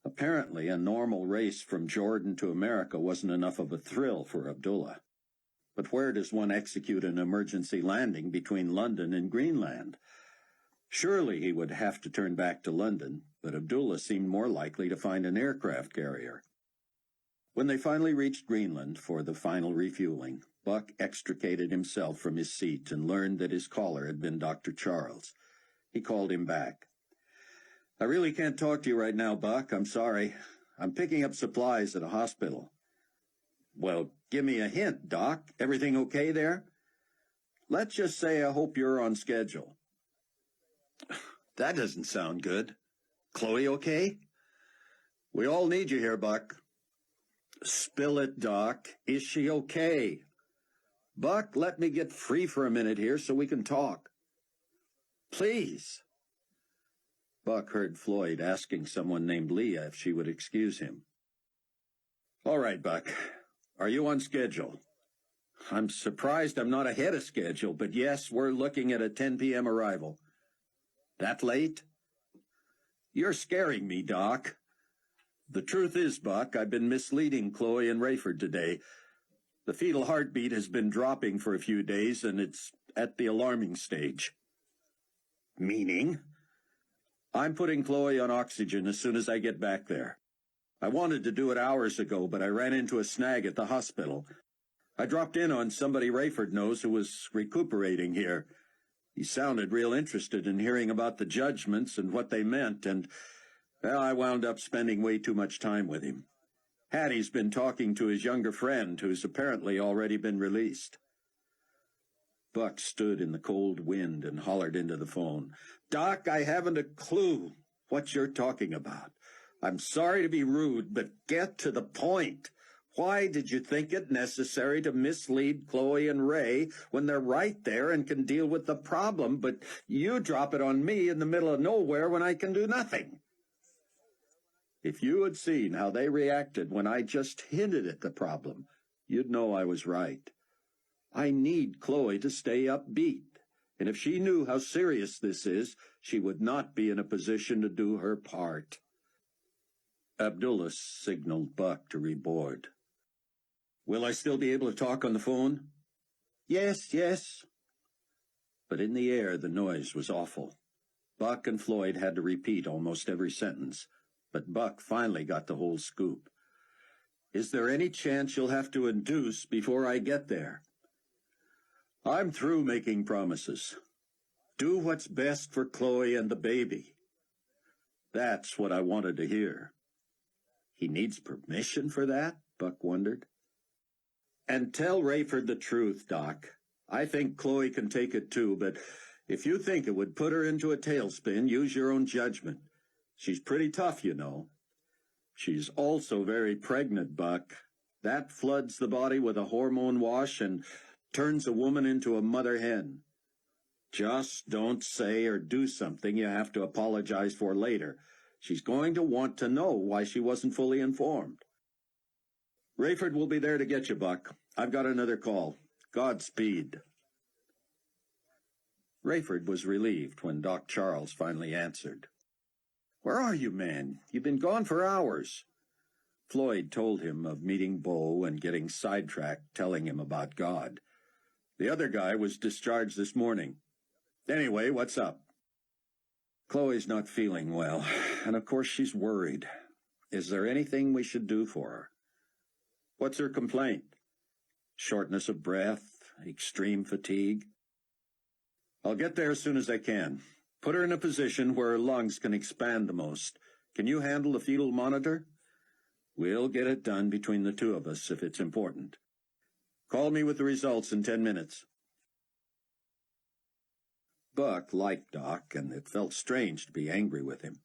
Apparently, a normal race from Jordan to America wasn't enough of a thrill for Abdullah. But where does one execute an emergency landing between London and Greenland? Surely he would have to turn back to London, but Abdullah seemed more likely to find an aircraft carrier. When they finally reached Greenland for the final refueling, Buck extricated himself from his seat and learned that his caller had been Dr. Charles. He called him back. "I really can't talk to you right now, Buck. I'm sorry. I'm picking up supplies at a hospital." "Well, give me a hint, Doc. Everything okay there?" "Let's just say I hope you're on schedule." "That doesn't sound good. Chloe okay?" "We all need you here, Buck." "Spill it, Doc. Is she okay?" "Buck, let me get free for a minute here so we can talk." "Please." Buck heard Floyd asking someone named Leah if she would excuse him. "All right, Buck. Are you on schedule?" "I'm surprised I'm not ahead of schedule, but yes, we're looking at a 10 p.m. arrival." "That late?" "You're scaring me, Doc." "The truth is, Buck, I've been misleading Chloe and Rayford today. The fetal heartbeat has been dropping for a few days, and it's at the alarming stage." "Meaning?" "I'm putting Chloe on oxygen as soon as I get back there. I wanted to do it hours ago, but I ran into a snag at the hospital. I dropped in on somebody Rayford knows who was recuperating here. He sounded real interested in hearing about the judgments and what they meant, and well, I wound up spending way too much time with him. Hattie's been talking to his younger friend, who's apparently already been released. Buck stood in the cold wind and hollered into the phone. Doc, I haven't a clue what you're talking about. I'm sorry to be rude, but get to the point. Why did you think it necessary to mislead Chloe and Ray when they're right there and can deal with the problem, but you drop it on me in the middle of nowhere when I can do nothing? If you had seen how they reacted when I just hinted at the problem, you'd know I was right. I need Chloe to stay upbeat, and if she knew how serious this is, she would not be in a position to do her part. Abdullah signaled Buck to reboard. Will I still be able to talk on the phone? Yes, yes. But in the air, the noise was awful. Buck and Floyd had to repeat almost every sentence, but Buck finally got the whole scoop. Is there any chance you'll have to induce before I get there? I'm through making promises. Do what's best for Chloe and the baby. That's what I wanted to hear. He needs permission for that? Buck wondered. And tell Rayford the truth, Doc. I think Chloe can take it too, but if you think it would put her into a tailspin, use your own judgment. She's pretty tough, you know. She's also very pregnant, Buck. That floods the body with a hormone wash and turns a woman into a mother hen. Just don't say or do something you have to apologize for later. She's going to want to know why she wasn't fully informed. Rayford will be there to get you, Buck. I've got another call. Godspeed. Rayford was relieved when Doc Charles finally answered. Where are you, man? You've been gone for hours. Floyd told him of meeting Bo and getting sidetracked telling him about God. The other guy was discharged this morning. Anyway, what's up? Chloe's not feeling well, and of course she's worried. Is there anything we should do for her? What's her complaint? Shortness of breath, extreme fatigue? I'll get there as soon as I can. Put her in a position where her lungs can expand the most. Can you handle the fetal monitor? We'll get it done between the two of us if it's important. Call me with the results in 10 minutes. Buck liked Doc, and it felt strange to be angry with him.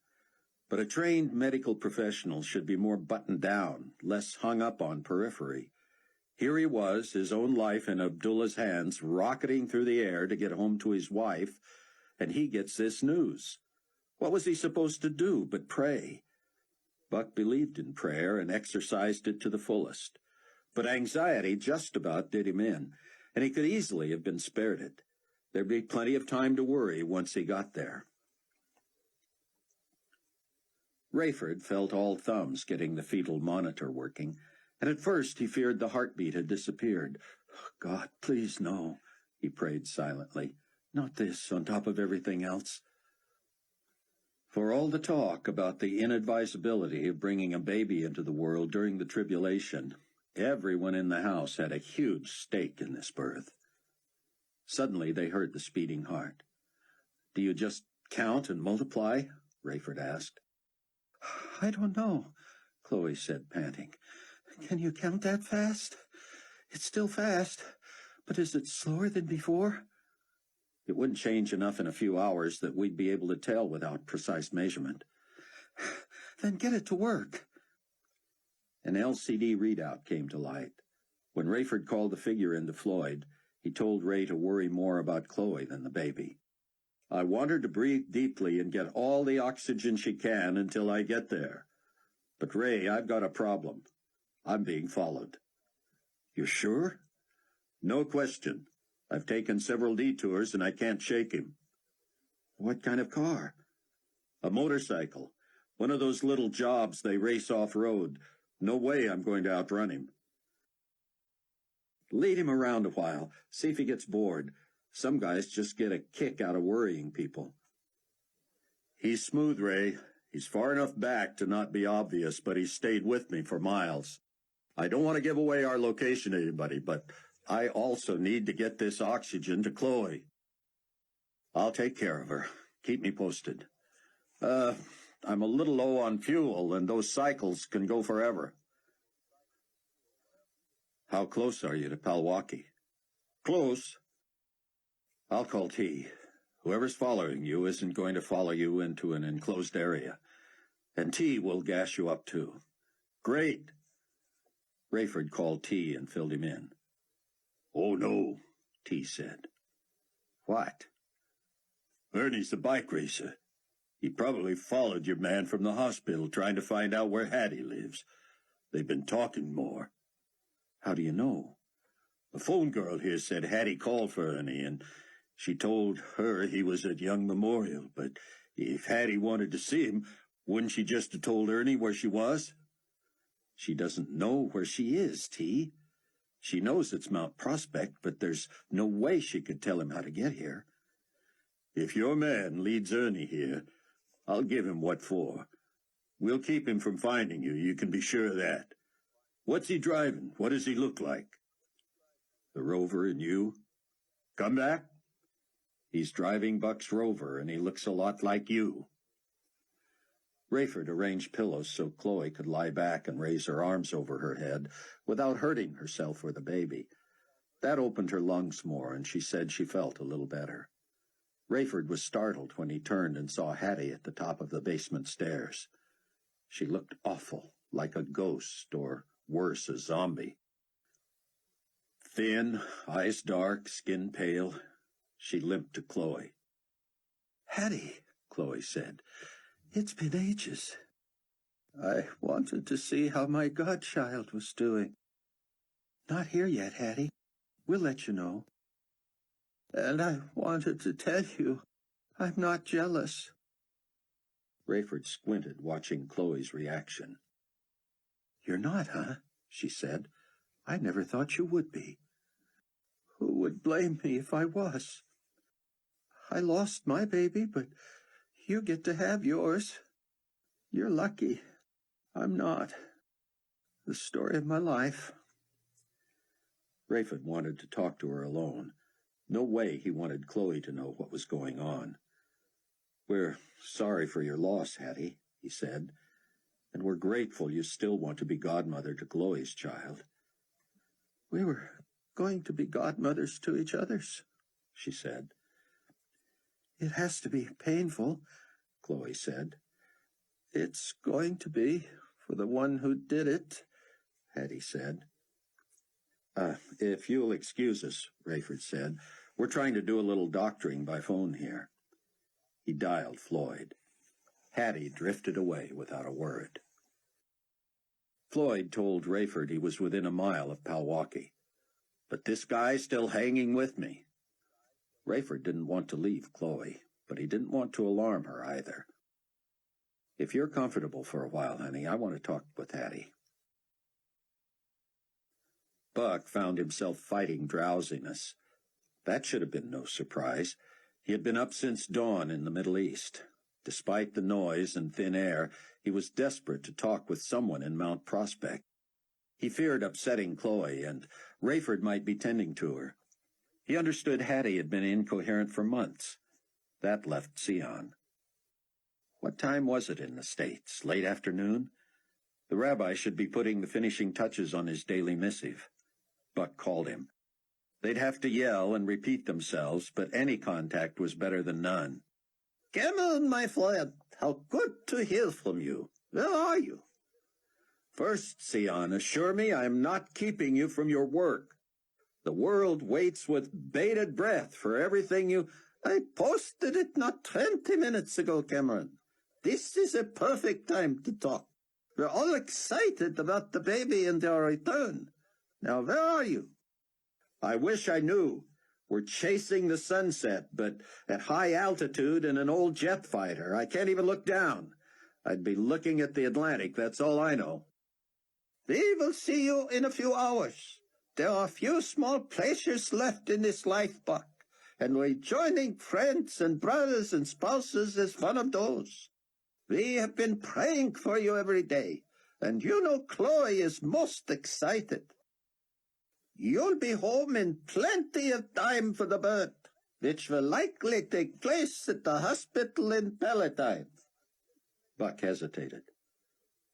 But a trained medical professional should be more buttoned down, less hung up on periphery. Here he was, his own life in Abdullah's hands, rocketing through the air to get home to his wife, and he gets this news. What was he supposed to do but pray? Buck believed in prayer and exercised it to the fullest. But anxiety just about did him in, and he could easily have been spared it. There'd be plenty of time to worry once he got there. Rayford felt all thumbs getting the fetal monitor working, and at first he feared the heartbeat had disappeared. God, please no, he prayed silently. Not this on top of everything else. For all the talk about the inadvisability of bringing a baby into the world during the tribulation, everyone in the house had a huge stake in this birth. Suddenly they heard the speeding heart. Do you just count and multiply? Rayford asked. I don't know, Chloe said, panting. Can you count that fast? It's still fast, but is it slower than before? It wouldn't change enough in a few hours that we'd be able to tell without precise measurement. Then get it to work. An LCD readout came to light. When Rayford called the figure into Floyd, he told Ray to worry more about Chloe than the baby. I want her to breathe deeply and get all the oxygen she can until I get there. But Ray, I've got a problem. I'm being followed. You're sure? No question. I've taken several detours and I can't shake him. What kind of car? A motorcycle. One of those little jobs they race off-road. No way I'm going to outrun him. Lead him around a while. See if he gets bored. Some guys just get a kick out of worrying people. He's smooth, Ray. He's far enough back to not be obvious, but he's stayed with me for miles. I don't want to give away our location to anybody, but I also need to get this oxygen to Chloe. I'll take care of her. Keep me posted. I'm a little low on fuel, and those cycles can go forever. How close are you to Palwaki? Close. I'll call T. Whoever's following you isn't going to follow you into an enclosed area. And T will gas you up too. Great. Rayford called T and filled him in. Oh, no, T said. What? Ernie's the bike racer. He probably followed your man from the hospital trying to find out where Hattie lives. They've been talking more. How do you know? The phone girl here said Hattie called for Ernie, and she told her he was at Young Memorial. But if Hattie wanted to see him, wouldn't she just have told Ernie where she was? She doesn't know where she is, T. She knows it's Mount Prospect, but there's no way she could tell him how to get here. If your man leads Ernie here, I'll give him what for. We'll keep him from finding you, you can be sure of that. What's he driving? What does he look like? The Rover and you? Come back? He's driving Buck's Rover, and he looks a lot like you. Rayford arranged pillows so Chloe could lie back and raise her arms over her head without hurting herself or the baby. That opened her lungs more, and she said she felt a little better. Rayford was startled when he turned and saw Hattie at the top of the basement stairs. She looked awful, like a ghost, or worse, a zombie. Thin, eyes dark, skin pale, she limped to Chloe. Hattie, Chloe said. It's been ages. I wanted to see how my godchild was doing. Not here yet, Hattie. We'll let you know. And I wanted to tell you, I'm not jealous. Rayford squinted, watching Chloe's reaction. You're not, huh? She said. I never thought you would be. Who would blame me if I was? I lost my baby, but you get to have yours. You're lucky. I'm not. The story of my life. Rayford wanted to talk to her alone. No way he wanted Chloe to know what was going on. We're sorry for your loss, Hattie, he said, and we're grateful you still want to be godmother to Chloe's child. We were going to be godmothers to each other's, she said. It has to be painful, Chloe said. It's going to be for the one who did it, Hattie said. If you'll excuse us, Rayford said, we're trying to do a little doctoring by phone here. He dialed Floyd. Hattie drifted away without a word. Floyd told Rayford he was within a mile of Palwaki. But this guy's still hanging with me. Rayford didn't want to leave Chloe, but he didn't want to alarm her either. If you're comfortable for a while, honey, I want to talk with Hattie. Buck found himself fighting drowsiness. That should have been no surprise. He had been up since dawn in the Middle East. Despite the noise and thin air, he was desperate to talk with someone in Mount Prospect. He feared upsetting Chloe, and Rayford might be tending to her. He understood Hattie had been incoherent for months. That left Sion. What time was it in the States? Late afternoon? The rabbi should be putting the finishing touches on his daily missive. Buck called him. They'd have to yell and repeat themselves, but any contact was better than none. Cameron, my friend, how good to hear from you. Where are you? First, Sion, assure me I am not keeping you from your work. The world waits with bated breath for everything you... I posted it not 20 minutes ago, Cameron. This is a perfect time to talk. We're all excited about the baby and our return. Now, where are you? I wish I knew. We're chasing the sunset, but at high altitude in an old jet fighter. I can't even look down. I'd be looking at the Atlantic, that's all I know. We will see you in a few hours. There are few small pleasures left in this life, Buck, and rejoining friends and brothers and spouses is one of those. We have been praying for you every day, and you know Chloe is most excited. You'll be home in plenty of time for the birth, which will likely take place at the hospital in Palatine. Buck hesitated.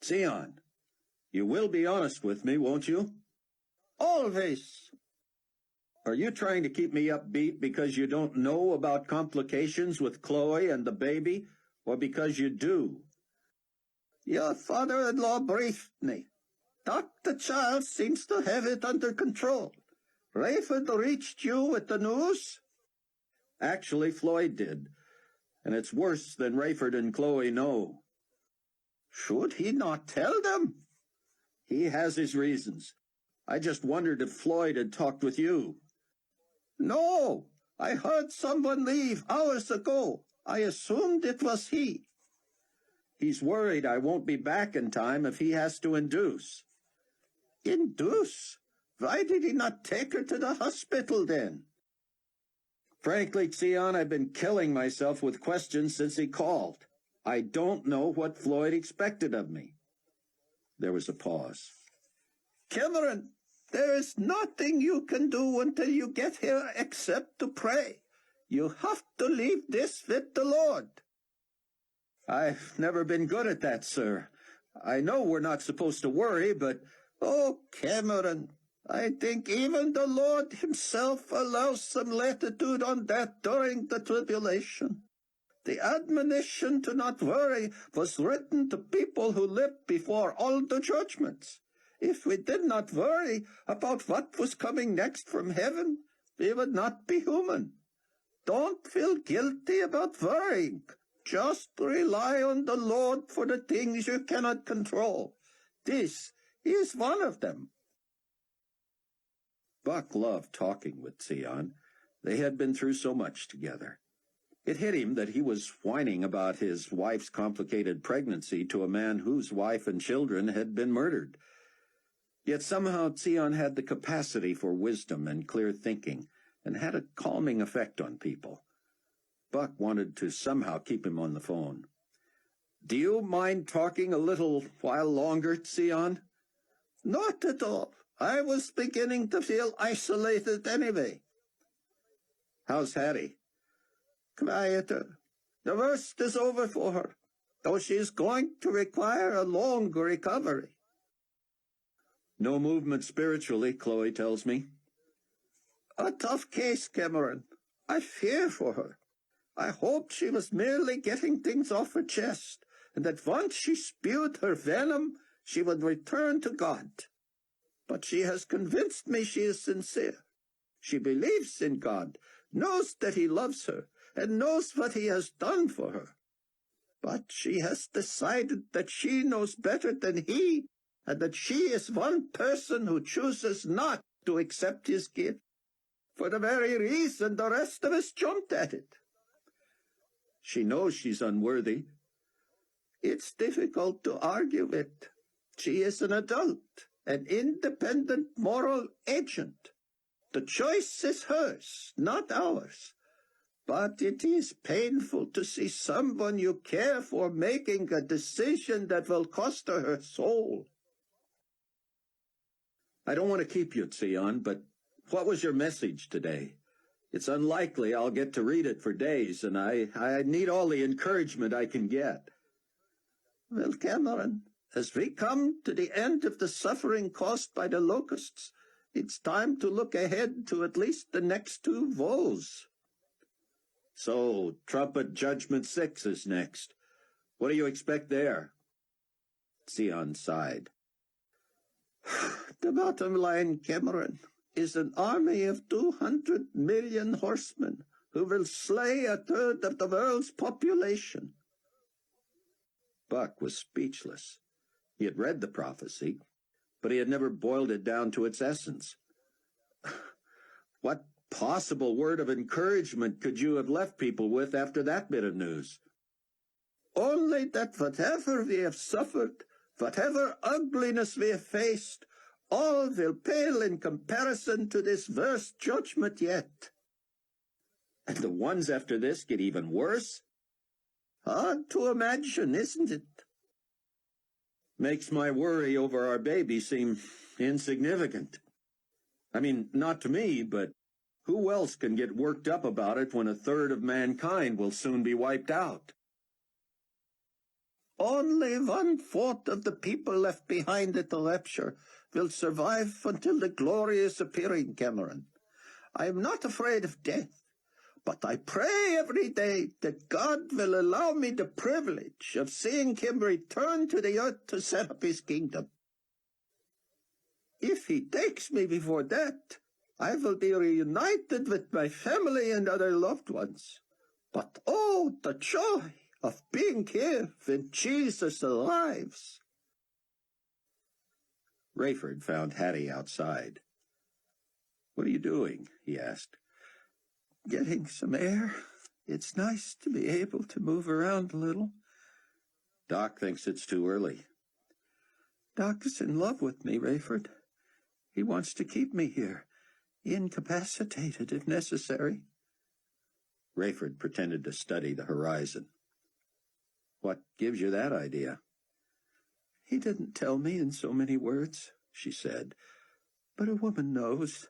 Sion, you will be honest with me, won't you? always. Are you trying to keep me upbeat because you don't know about complications with Chloe and the baby, or because you do? Your father-in-law briefed me. Dr. Charles seems to have it under control. Rayford reached you with the news? Actually, Floyd did, and it's worse than Rayford and Chloe know. Should he not tell them? He has his reasons. I just wondered if Floyd had talked with you. No, I heard someone leave hours ago. I assumed it was he. He's worried I won't be back in time if he has to induce. Induce? Why did he not take her to the hospital then? Frankly, Xion, I've been killing myself with questions since he called. I don't know what Floyd expected of me. There was a pause. Cameron, there is nothing you can do until you get here except to pray. You have to leave this with the Lord. I've never been good at that, sir. I know we're not supposed to worry, but... Oh, Cameron, I think even the Lord himself allows some latitude on that during the tribulation. The admonition to not worry was written to people who lived before all the judgments. If we did not worry about what was coming next from heaven, we would not be human. Don't feel guilty about worrying. Just rely on the Lord for the things you cannot control. This is one of them. Buck loved talking with Xion. They had been through so much together. It hit him that he was whining about his wife's complicated pregnancy to a man whose wife and children had been murdered. Yet somehow Xion had the capacity for wisdom and clear thinking, and had a calming effect on people. Buck wanted to somehow keep him on the phone. "Do you mind talking a little while longer, Xion?" Not at all. I was beginning to feel isolated anyway. How's Hattie? Quieter. The worst is over for her, though she is going to require a long recovery. No movement spiritually, Chloe tells me. A tough case, Cameron. I fear for her. I hoped she was merely getting things off her chest, and that once she spewed her venom, she would return to God. But she has convinced me she is sincere. She believes in God, knows that he loves her, and knows what he has done for her. But she has decided that she knows better than he, and that she is one person who chooses not to accept his gift, for the very reason the rest of us jumped at it. She knows she's unworthy. It's difficult to argue with. She is an adult, an independent moral agent. The choice is hers, not ours. But it is painful to see someone you care for making a decision that will cost her soul. I don't want to keep you, Xion, but what was your message today? It's unlikely I'll get to read it for days, and I need all the encouragement I can get. Well, Cameron, as we come to the end of the suffering caused by the locusts, it's time to look ahead to at least the next two woes. So, Trumpet Judgment 6 is next. What do you expect there? Xion sighed. The bottom line, Cameron, is an army of 200 million horsemen who will slay a third of the world's population. Buck was speechless. He had read the prophecy, but he had never boiled it down to its essence. What possible word of encouragement could you have left people with after that bit of news? Only that whatever we have suffered, whatever ugliness we have faced, all will pale in comparison to this worst judgment yet. And the ones after this get even worse? Hard to imagine, isn't it? Makes my worry over our baby seem insignificant. I mean, not to me, but who else can get worked up about it when a third of mankind will soon be wiped out? Only 1/4 of the people left behind at the rapture will survive until the glorious appearing, Cameron. I am not afraid of death, but I pray every day that God will allow me the privilege of seeing him return to the earth to set up his kingdom. If he takes me before that, I will be reunited with my family and other loved ones. But oh, the joy of being here when Jesus arrives. Rayford found Hattie outside. "What are you doing?" he asked. "Getting some air. It's nice to be able to move around a little." "Doc thinks it's too early." "Doc is in love with me, Rayford. He wants to keep me here, incapacitated if necessary." Rayford pretended to study the horizon. "What gives you that idea?" "He didn't tell me in so many words," she said, "but a woman knows.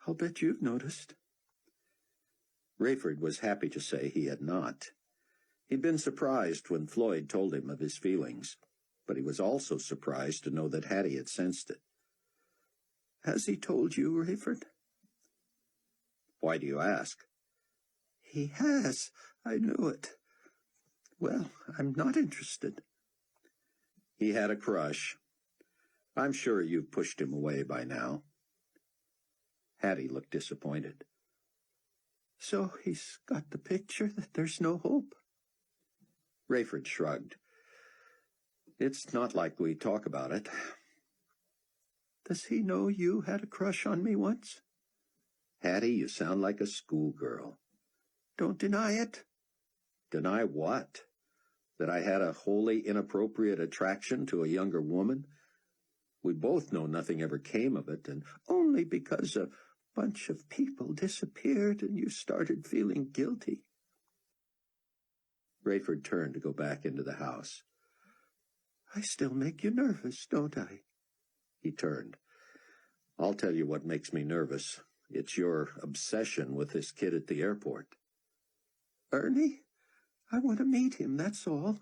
I'll bet you've noticed." Rayford was happy to say he had not. He'd been surprised when Floyd told him of his feelings, but he was also surprised to know that Hattie had sensed it. "Has he told you, Rayford?" "Why do you ask?" "He has. I knew it. Well, I'm not interested." "He had a crush. I'm sure you've pushed him away by now." Hattie looked disappointed. "So he's got the picture that there's no hope?" Rayford shrugged. "It's not like we talk about it." "Does he know you had a crush on me once?" "Hattie, you sound like a schoolgirl." "Don't deny it." "Deny what? That I had a wholly inappropriate attraction to a younger woman? We both know nothing ever came of it, and "Only because a bunch of people disappeared and you started feeling guilty." Rayford turned to go back into the house. "I still make you nervous, don't I?" He turned. "I'll tell you what makes me nervous. It's your obsession with this kid at the airport." "Ernie? I want to meet him, that's all."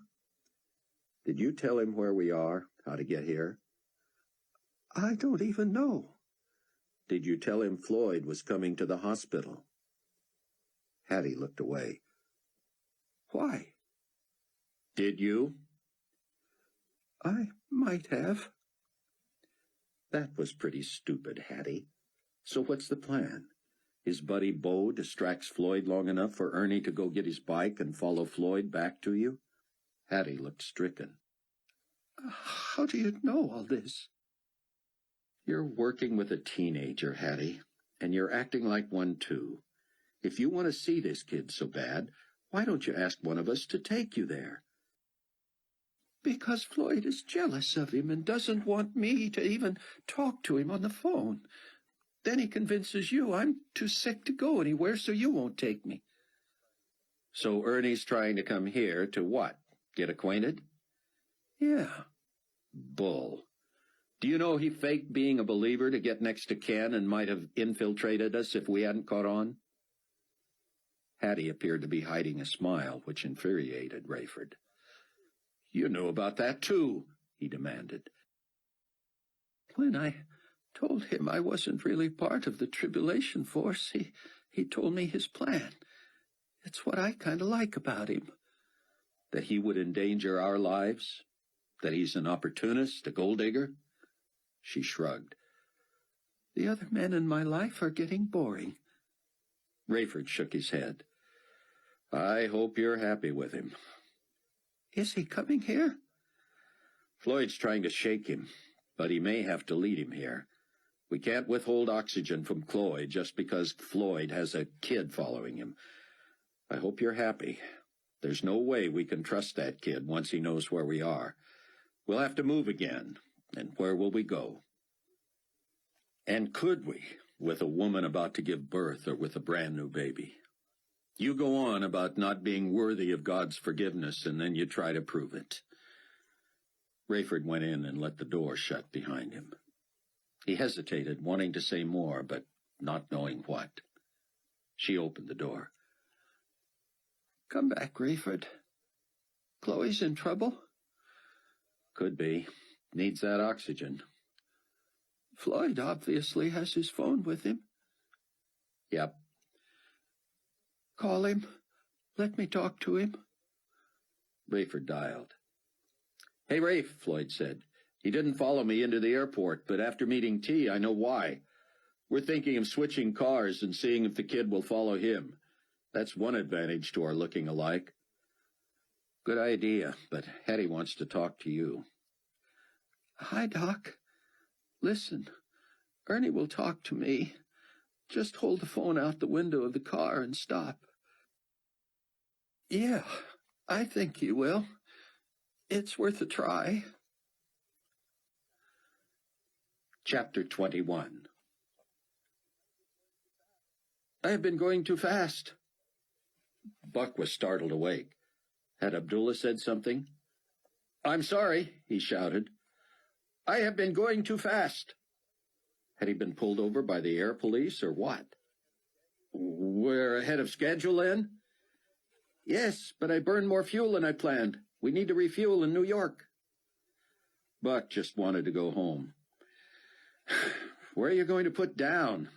"Did you tell him where we are, how to get here?" "I don't even know." "Did you tell him Floyd was coming to the hospital?" Hattie looked away. "Why?" "Did you?" "I might have." "That was pretty stupid, Hattie. So what's the plan? His buddy Bo distracts Floyd long enough for Ernie to go get his bike and follow Floyd back to you?" Hattie looked stricken. "How do you know all this?" "You're working with a teenager, Hattie, and you're acting like one too. If you want to see this kid so bad, why don't you ask one of us to take you there?" "Because Floyd is jealous of him and doesn't want me to even talk to him on the phone. Then he convinces you I'm too sick to go anywhere, so you won't take me." "So Ernie's trying to come here to what? Get acquainted?" "Yeah." "Bull. Do you know he faked being a believer to get next to Ken and might have infiltrated us if we hadn't caught on?" Hattie appeared to be hiding a smile, which infuriated Rayford. "You knew about that, too," he demanded. "When I told him I wasn't really part of the tribulation force, he told me his plan. It's what I kind of like about him." "That he would endanger our lives? That he's an opportunist, a gold digger?" She shrugged. "The other men in my life are getting boring." Rayford shook his head. "I hope you're happy with him." "Is he coming here?" "Floyd's trying to shake him, but he may have to lead him here. We can't withhold oxygen from Floyd just because Floyd has a kid following him. I hope you're happy. There's no way we can trust that kid once he knows where we are. We'll have to move again, and where will we go? And could we, with a woman about to give birth or with a brand new baby? You go on about not being worthy of God's forgiveness, and then you try to prove it." Rayford went in and let the door shut behind him. He hesitated, wanting to say more, but not knowing what. She opened the door. "Come back, Rayford. Chloe's in trouble?" "Could be. Needs that oxygen." Floyd obviously has his phone with him. Yep. Call him. Let me talk to him. Rayford dialed. Hey, Rafe, Floyd said. He didn't follow me into the airport, but after meeting T, I know why. We're thinking of switching cars and seeing if the kid will follow him. That's one advantage to our looking alike. Good idea, but Hetty wants to talk to you. Hi, Doc. Listen, Ernie will talk to me. Just hold the phone out the window of the car and stop. Yeah, I think he will. It's worth a try. Chapter 21. I have been going too fast. Buck was startled awake. Had Abdullah said something? I'm sorry, he shouted. I have been going too fast. Had he been pulled over by the air police or what? We're ahead of schedule, then? Yes, but I burned more fuel than I planned. We need to refuel in New York. Buck just wanted to go home. Where are you going to put down?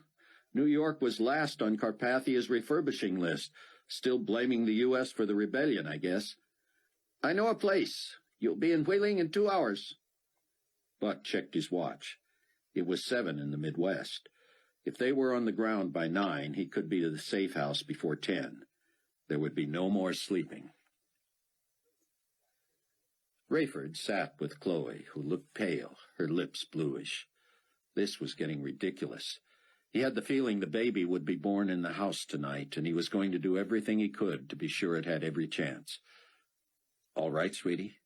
New York was last on Carpathia's refurbishing list, still blaming the U.S. for the rebellion, I guess. I know a place. You'll be in Wheeling in 2 hours. Buck checked his watch. It was 7 in the Midwest. If they were on the ground by 9, he could be to the safe house before 10. There would be no more sleeping. Rayford sat with Chloe, who looked pale, her lips bluish. This was getting ridiculous. He had the feeling the baby would be born in the house tonight, and he was going to do everything he could to be sure it had every chance. All right, sweetie?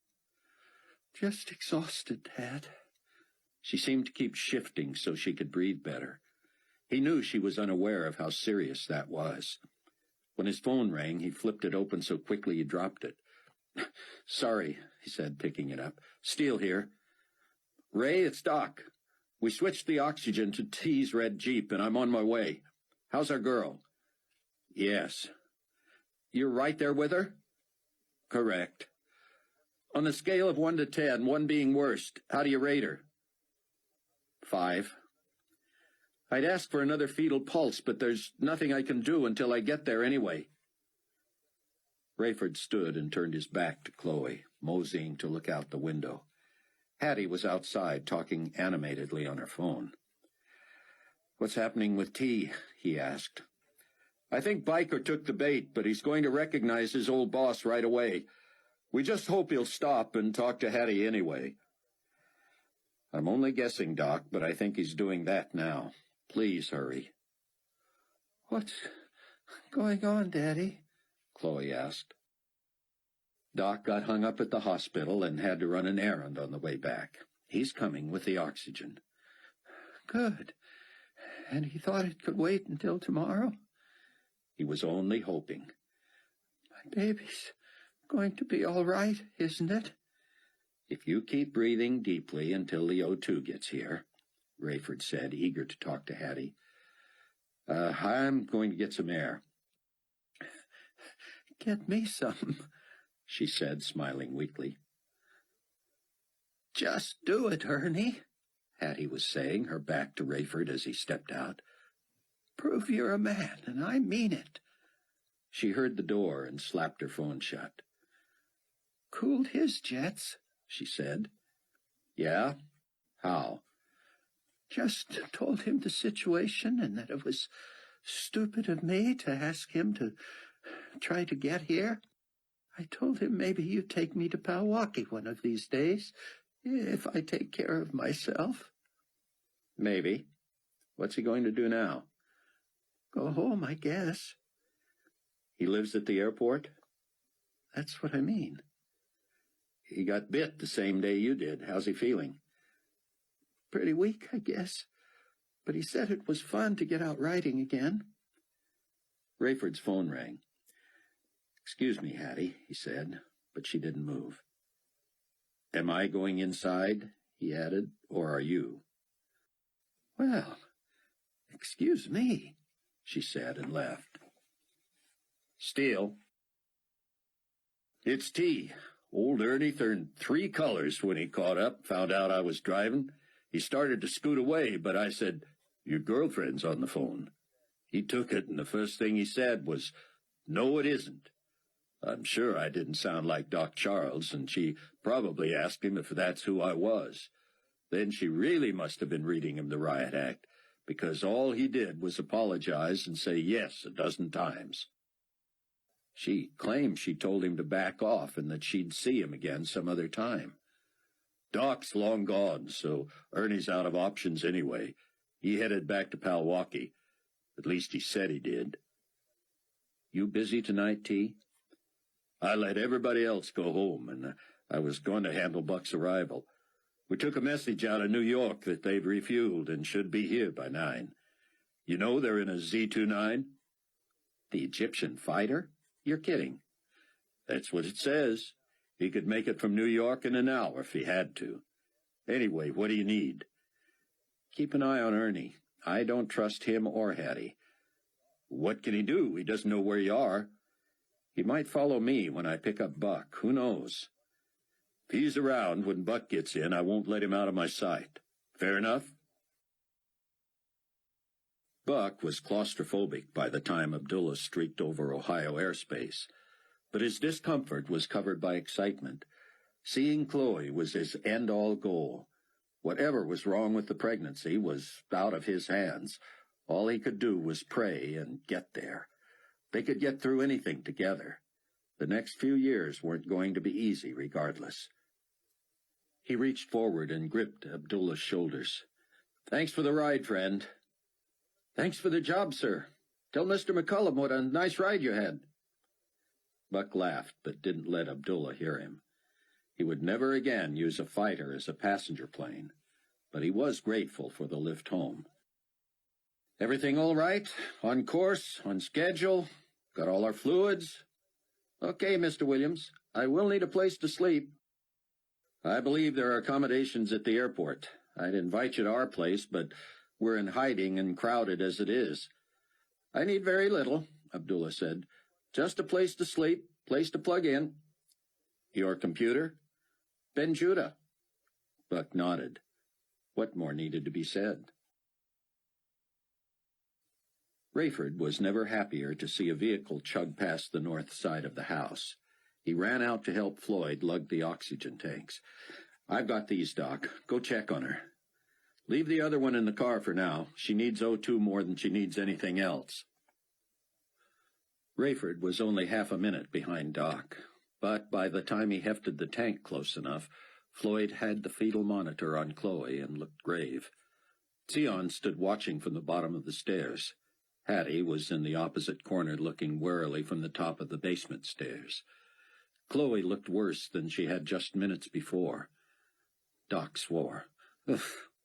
Just exhausted, Dad. She seemed to keep shifting so she could breathe better. He knew she was unaware of how serious that was. When his phone rang, he flipped it open so quickly he dropped it. Sorry, he said, picking it up. Steele here. Ray, it's Doc. We switched the oxygen to T's red Jeep, and I'm on my way. How's our girl? Yes. You're right there with her? Correct. On a scale of 1 to 10, 1 being worst, how do you rate her? 5. I'd ask for another fetal pulse, but there's nothing I can do until I get there anyway. Rayford stood and turned his back to Chloe, moseying to look out the window. Hattie was outside, talking animatedly on her phone. What's happening with T? He asked. I think Biker took the bait, but he's going to recognize his old boss right away. We just hope he'll stop and talk to Hattie anyway. I'm only guessing, Doc, but I think he's doing that now. Please hurry. What's going on, Daddy? Chloe asked. Doc got hung up at the hospital and had to run an errand on the way back. He's coming with the oxygen. Good. And he thought it could wait until tomorrow? He was only hoping. My baby's going to be all right, isn't it? If you keep breathing deeply until the O2 gets here, Rayford said, eager to talk to Hattie. I'm going to get some air. Get me some, she said, smiling weakly. Just do it, Ernie, Hattie was saying, her back to Rayford as he stepped out. Prove you're a man, and I mean it. She heard the door and slapped her phone shut. Cooled his jets, she said. Yeah? How? Just told him the situation and that it was stupid of me to ask him to try to get here. I told him maybe you'd take me to Milwaukee one of these days, if I take care of myself. Maybe. What's he going to do now? Go home, I guess. He lives at the airport? That's what I mean. He got bit the same day you did. How's he feeling? Pretty weak, I guess. But he said it was fun to get out riding again. Rayford's phone rang. Excuse me, Hattie, he said, but she didn't move. Am I going inside, he added, or are you? Well, excuse me, she said and left. Steele. It's T. Old Ernie turned 3 colors when he caught up, found out I was driving. He started to scoot away, but I said, "Your girlfriend's on the phone." He took it, and the first thing he said was, "No, it isn't." I'm sure I didn't sound like Doc Charles, and she probably asked him if that's who I was. Then she really must have been reading him the riot act, because all he did was apologize and say yes a dozen times. She claimed she told him to back off and that she'd see him again some other time. Doc's long gone, so Ernie's out of options anyway. He headed back to Palwaukee. At least he said he did. You busy tonight, T? I let everybody else go home, and I was going to handle Buck's arrival. We took a message out of New York that they've refueled and should be here by 9. You know they're in a Z-29? The Egyptian fighter? You're kidding. That's what it says. He could make it from New York in an hour if he had to. Anyway, what do you need? Keep an eye on Ernie. I don't trust him or Hattie. What can he do? He doesn't know where you are. He might follow me when I pick up Buck. Who knows? If he's around when Buck gets in, I won't let him out of my sight. Fair enough? Buck was claustrophobic by the time Abdullah streaked over Ohio airspace, but his discomfort was covered by excitement. Seeing Chloe was his end-all goal. Whatever was wrong with the pregnancy was out of his hands. All he could do was pray and get there. They could get through anything together. The next few years weren't going to be easy regardless. He reached forward and gripped Abdullah's shoulders. Thanks for the ride, friend. Thanks for the job, sir. Tell Mr. McCullum what a nice ride you had. Buck laughed, but didn't let Abdullah hear him. He would never again use a fighter as a passenger plane, but he was grateful for the lift home. Everything all right? On course? On schedule? Got all our fluids? Okay, Mr. Williams. I will need a place to sleep. I believe there are accommodations at the airport. I'd invite you to our place, but we're in hiding and crowded as it is. I need very little, Abdullah said. Just a place to sleep, place to plug in. Your computer? Ben Judah. Buck nodded. What more needed to be said? Rayford was never happier to see a vehicle chug past the north side of the house. He ran out to help Floyd lug the oxygen tanks. I've got these, Doc. Go check on her. Leave the other one in the car for now. She needs O2 more than she needs anything else. Rayford was only half a minute behind Doc, but by the time he hefted the tank close enough, Floyd had the fetal monitor on Chloe and looked grave. Sion stood watching from the bottom of the stairs. Hattie was in the opposite corner looking warily from the top of the basement stairs. Chloe looked worse than she had just minutes before. Doc swore.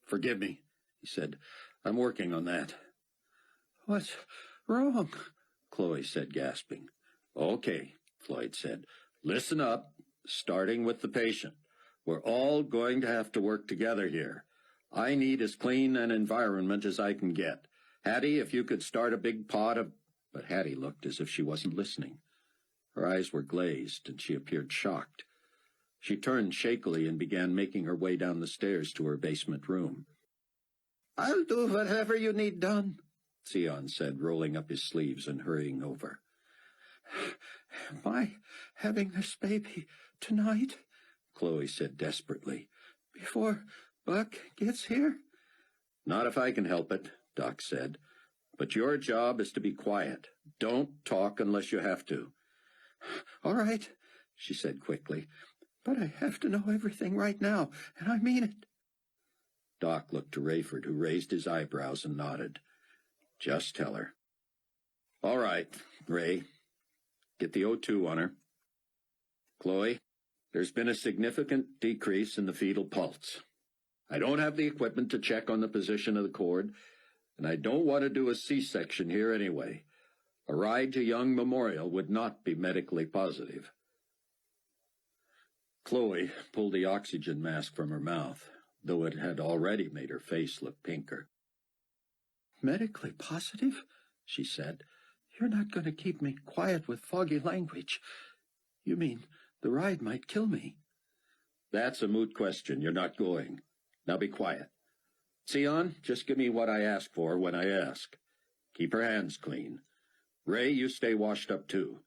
Forgive me, he said. I'm working on that. What's wrong? Chloe said, gasping. Okay, Floyd said. Listen up, starting with the patient. We're all going to have to work together here. I need as clean an environment as I can get. Hattie, if you could start a big pot of... But Hattie looked as if she wasn't listening. Her eyes were glazed, and she appeared shocked. She turned shakily and began making her way down the stairs to her basement room. I'll do whatever you need done, Sion said, rolling up his sleeves and hurrying over. Am I having this baby tonight? Chloe said desperately. Before Buck gets here? Not if I can help it, Doc said. But your job is to be quiet. Don't talk unless you have to. All right, she said quickly. But I have to know everything right now, and I mean it. Doc looked to Rayford, who raised his eyebrows and nodded. Just tell her. All right, Ray. Get the O2 on her. Chloe, there's been a significant decrease in the fetal pulse. I don't have the equipment to check on the position of the cord, and I don't want to do a C-section here anyway. A ride to Young Memorial would not be medically positive. Chloe pulled the oxygen mask from her mouth, though it had already made her face look pinker. Medically positive? She said. You're not going to keep me quiet with foggy language. You mean the ride might kill me? That's a moot question. You're not going. Now be quiet. Sion, just give me what I ask for when I ask. Keep her hands clean. Ray, you stay washed up too.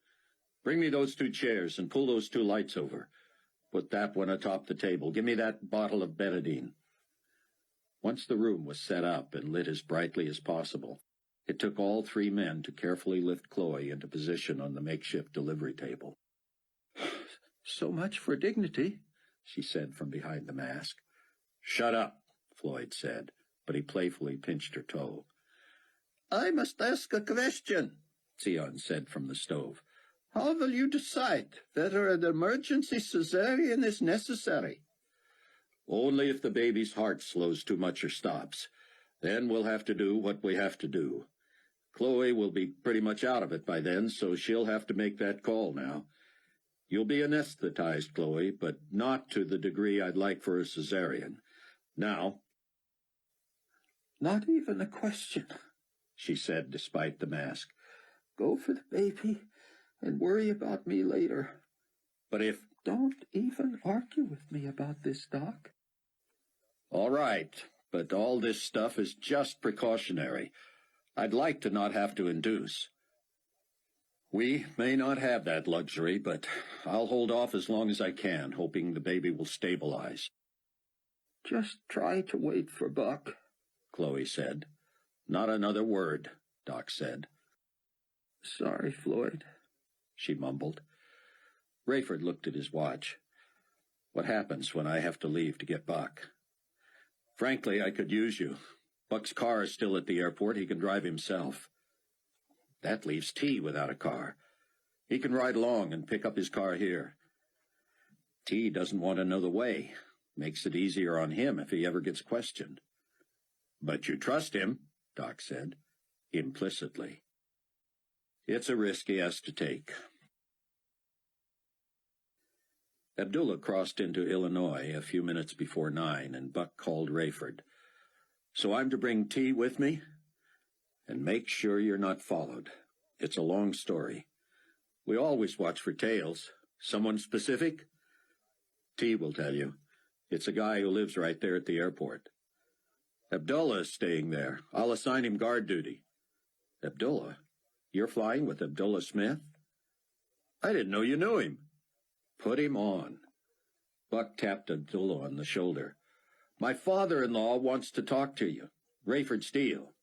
Bring me those 2 chairs and pull those 2 lights over. Put that one atop the table. Give me that bottle of betadine. Once the room was set up and lit as brightly as possible, it took all 3 men to carefully lift Chloe into position on the makeshift delivery table. So much for dignity, she said from behind the mask. Shut up, Floyd said, but he playfully pinched her toe. I must ask a question, Sion said from the stove. How will you decide whether an emergency cesarean is necessary? Only if the baby's heart slows too much or stops. Then we'll have to do what we have to do. Chloe will be pretty much out of it by then, so she'll have to make that call now. You'll be anesthetized, Chloe, but not to the degree I'd like for a cesarean. Now. Not even a question, she said despite the mask. Go for the baby and worry about me later. But if... Don't even argue with me about this, Doc. All right, but all this stuff is just precautionary. I'd like to not have to induce. We may not have that luxury, but I'll hold off as long as I can, hoping the baby will stabilize. Just try to wait for Buck, Chloe said. Not another word, Doc said. Sorry, Floyd, she mumbled. Rayford looked at his watch. What happens when I have to leave to get Buck? Frankly, I could use you. Buck's car is still at the airport. He can drive himself. That leaves T without a car. He can ride along and pick up his car here. T doesn't want to know the way. Makes it easier on him if he ever gets questioned. But you trust him, Doc said, implicitly. It's a risk he has to take. Abdullah crossed into Illinois a few minutes before 9, and Buck called Rayford. So I'm to bring T with me? And make sure you're not followed. It's a long story. We always watch for tails. Someone specific? T will tell you. It's a guy who lives right there at the airport. Abdullah is staying there. I'll assign him guard duty. Abdullah? You're flying with Abdullah Smith? I didn't know you knew him. Put him on. Buck tapped Abdullah on the shoulder. My father-in-law wants to talk to you. Rayford Steele.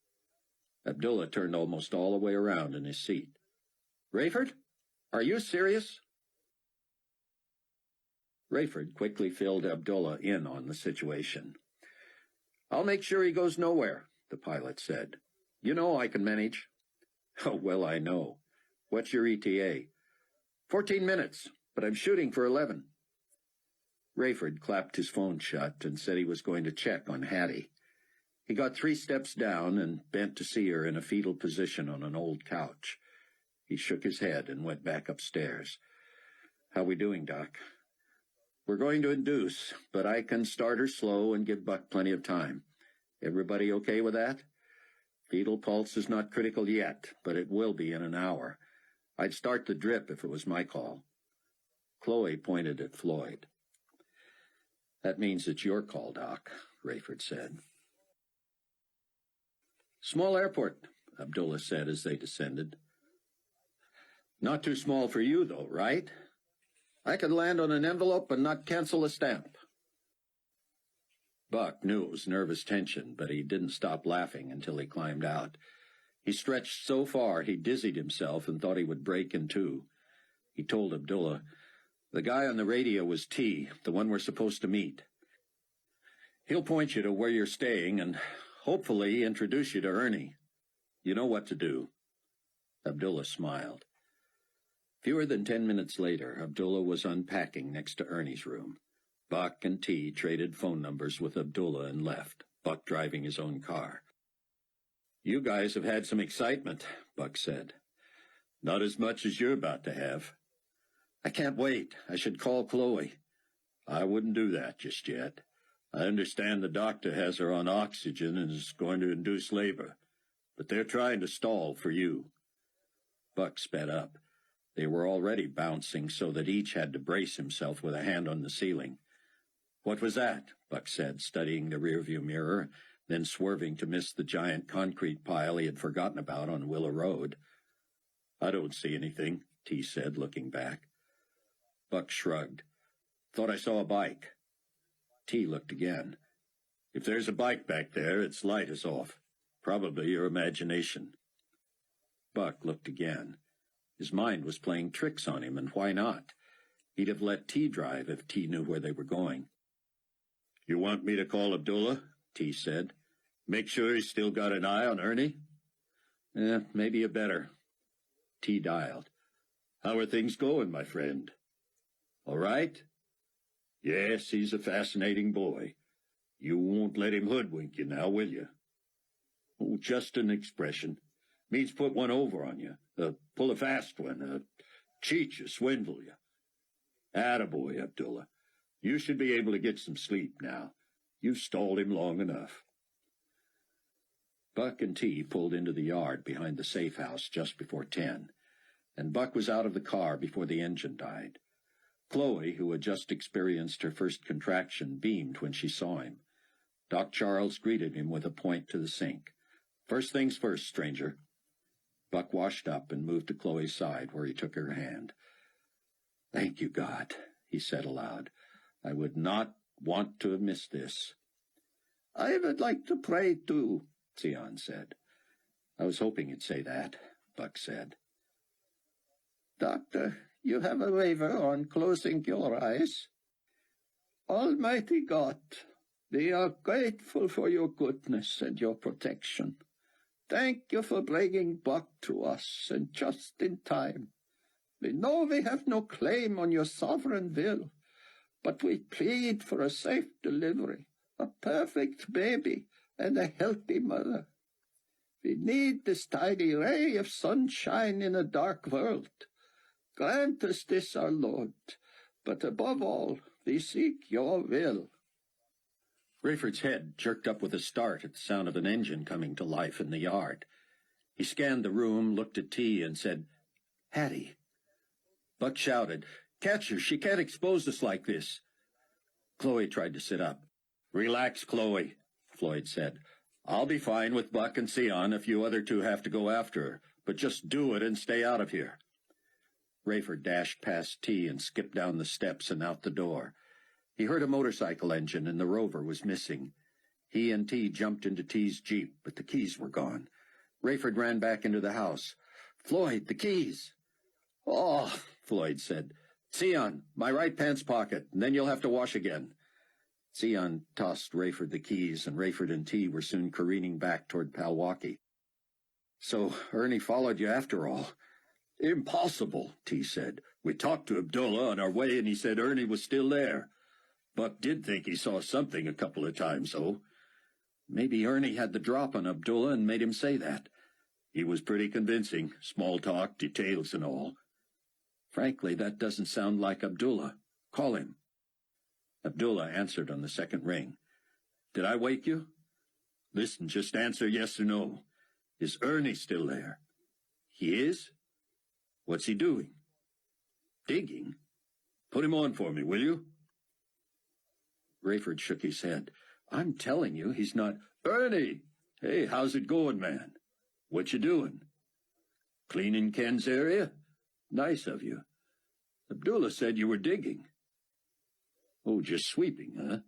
Abdullah turned almost all the way around in his seat. Rayford? Are you serious? Rayford quickly filled Abdullah in on the situation. I'll make sure he goes nowhere, the pilot said. You know I can manage. Oh, well, I know. What's your ETA? 14 minutes, but I'm shooting for 11. Rayford clapped his phone shut and said he was going to check on Hattie. He got 3 steps down and bent to see her in a fetal position on an old couch. He shook his head and went back upstairs. How we doing, Doc? We're going to induce, but I can start her slow and give Buck plenty of time. Everybody okay with that? Fetal pulse is not critical yet, but it will be in an hour. I'd start the drip if it was my call. Chloe pointed at Floyd. That means it's your call, Doc, Rayford said. Small airport, Abdullah said as they descended. Not too small for you, though, right? I could land on an envelope and not cancel a stamp. Buck knew it was nervous tension, but he didn't stop laughing until he climbed out. He stretched so far he dizzied himself and thought he would break in two. He told Abdullah, the guy on the radio was T, the one we're supposed to meet. He'll point you to where you're staying and hopefully introduce you to Ernie. You know what to do. Abdullah smiled. Fewer than 10 minutes later, Abdullah was unpacking next to Ernie's room. Buck and T traded phone numbers with Abdullah and left, Buck driving his own car. You guys have had some excitement, Buck said. Not as much as you're about to have. I can't wait. I should call Chloe. I wouldn't do that just yet. I understand the doctor has her on oxygen and is going to induce labor, but they're trying to stall for you. Buck sped up. They were already bouncing so that each had to brace himself with a hand on the ceiling. What was that? Buck said, studying the rearview mirror then swerving to miss the giant concrete pile he had forgotten about on Willow Road. "I don't see anything," T said, looking back. Buck shrugged. "Thought I saw a bike." T looked again. "If there's a bike back there, its light is off. Probably your imagination." Buck looked again. His mind was playing tricks on him, and why not? He'd have let T drive if T knew where they were going. "You want me to call Abdullah?" T said. "Make sure he's still got an eye on Ernie?" Maybe you better." T dialed. "How are things going, my friend?" "All right?" "Yes, he's a fascinating boy. You won't let him hoodwink you now, will you?" "Oh, just an expression. Means put one over on you. Pull a fast one. Cheat you, swindle you. Attaboy, Abdullah. You should be able to get some sleep now. You've stalled him long enough." Buck and T pulled into the yard behind the safe house just before 10, and Buck was out of the car before the engine died. Chloe, who had just experienced her first contraction, beamed when she saw him. Doc Charles greeted him with a point to the sink. "First things first, stranger." Buck washed up and moved to Chloe's side, where he took her hand. "Thank you, God," he said aloud. "I would not want to have missed this." "I would like to pray, too," Sion said. "I was hoping you'd say that," Buck said. "Doctor, you have a waiver on closing your eyes. Almighty God, we are grateful for your goodness and your protection. Thank you for bringing Buck to us, and just in time. We know we have no claim on your sovereign will, but we plead for a safe delivery, a perfect baby, and a healthy mother. We need this tiny ray of sunshine in a dark world. Grant us this, our Lord, but above all, we seek your will." Rayford's head jerked up with a start at the sound of an engine coming to life in the yard. He scanned the room, looked at T, and said, "Hattie." Buck shouted, "Catch her! She can't expose us like this." Chloe tried to sit up. "Relax, Chloe," Floyd said. "I'll be fine with Buck and Sion if you other two have to go after her, but just do it and stay out of here." Rayford dashed past T and skipped down the steps and out the door. He heard a motorcycle engine, and the Rover was missing. He and T jumped into T's Jeep, but the keys were gone. Rayford ran back into the house. "Floyd, the keys!" "Oh," Floyd said. "Sion, my right pants pocket, and then you'll have to wash again." Sion tossed Rayford the keys, and Rayford and T were soon careening back toward Palwaukee. "So Ernie followed you after all?" "Impossible," T said. "We talked to Abdullah on our way, and he said Ernie was still there. Buck did think he saw something a couple of times, though. Maybe Ernie had the drop on Abdullah and made him say that. He was pretty convincing, small talk, details and all." "Frankly, that doesn't sound like Abdullah. Call him." Abdullah answered on the second ring. "Did I wake you?" "Listen, just answer yes or no. Is Ernie still there?" "He is?" "What's he doing?" "Digging. Put him on for me, will you?" Rayford shook his head. "I'm telling you, he's not—" "Ernie! Hey, how's it going, man? What you doing?" "Cleaning Ken's area? Nice of you. Abdullah said you were digging." "Oh, just sweeping, huh?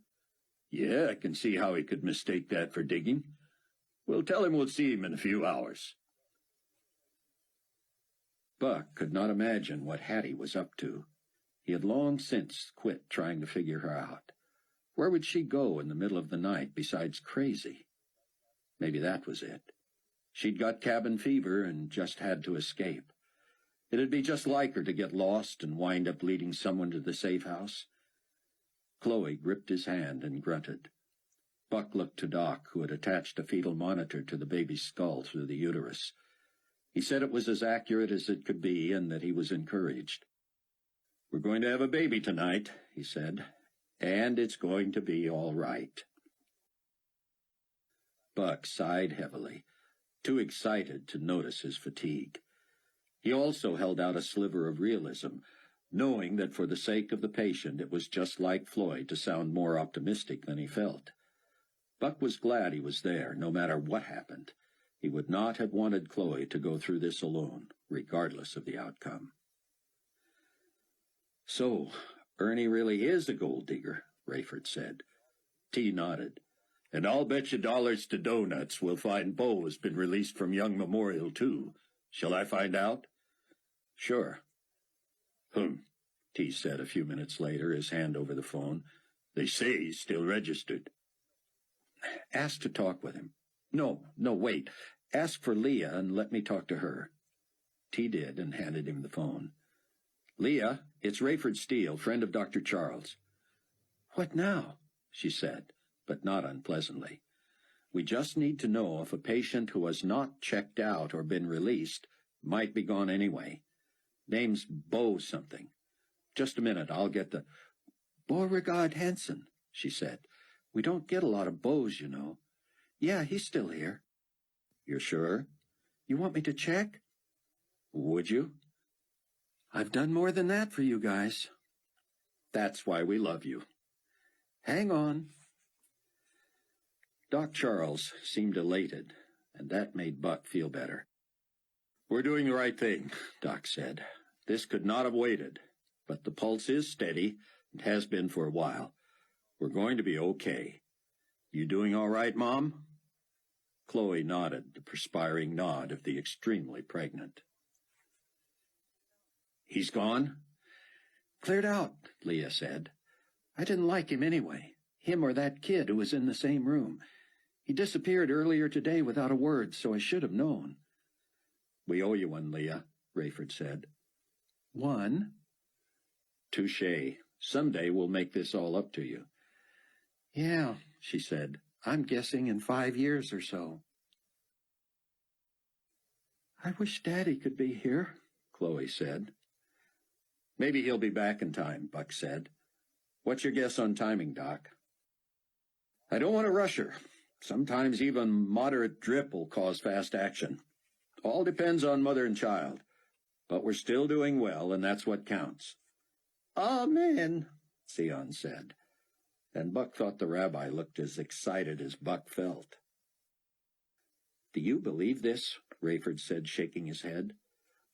Yeah, I can see how he could mistake that for digging. We'll tell him we'll see him in a few hours." Buck could not imagine what Hattie was up to. He had long since quit trying to figure her out. Where would she go in the middle of the night besides crazy? Maybe that was it. She'd got cabin fever and just had to escape. It'd be just like her to get lost and wind up leading someone to the safe house. Chloe gripped his hand and grunted. Buck looked to Doc, who had attached a fetal monitor to the baby's skull through the uterus. He said it was as accurate as it could be and that he was encouraged. "We're going to have a baby tonight," he said, "and it's going to be all right." Buck sighed heavily, too excited to notice his fatigue. He also held out a sliver of realism, knowing that for the sake of the patient it was just like Floyd to sound more optimistic than he felt. Buck was glad he was there, no matter what happened. He would not have wanted Chloe to go through this alone, regardless of the outcome. "So, Ernie really is a gold digger," Rayford said. T nodded. "And I'll bet you dollars to donuts we'll find Bo has been released from Young Memorial, too. Shall I find out?" "Sure." T said a few minutes later, his hand over the phone. "They say he's still registered." "Ask to talk with him." No, wait. Ask for Leah and let me talk to her." T did and handed him the phone. "Leah, it's Rayford Steele, friend of Dr. Charles." "What now?" she said, but not unpleasantly. "We just need to know if a patient who has not checked out or been released might be gone anyway. Name's Bo something. Just a minute, I'll get the—" "Beauregard Hansen," she said. "We don't get a lot of Bows, you know." "Yeah, he's still here." "You're sure?" "You want me to check?" "Would you?" "I've done more than that for you guys." "That's why we love you." "Hang on." Doc Charles seemed elated, and that made Buck feel better. "We're doing the right thing," Doc said. "This could not have waited, but the pulse is steady and has been for a while. We're going to be okay. You doing all right, Mom?" Chloe nodded, the perspiring nod of the extremely pregnant. "He's gone?" "Cleared out," Leah said. "I didn't like him anyway, him or that kid who was in the same room. He disappeared earlier today without a word, so I should have known." "We owe you one, Leah," Rayford said. "One?" "Touché. Someday we'll make this all up to you." "Yeah," she said. "I'm guessing in 5 years or so." "I wish Daddy could be here," Chloe said. "Maybe he'll be back in time," Buck said. "What's your guess on timing, Doc?" "I don't want to rush her. Sometimes even moderate drip will cause fast action. All depends on mother and child. But we're still doing well, and that's what counts." "Amen," Sion said. And Buck thought the rabbi looked as excited as Buck felt. "Do you believe this?" Rayford said, shaking his head.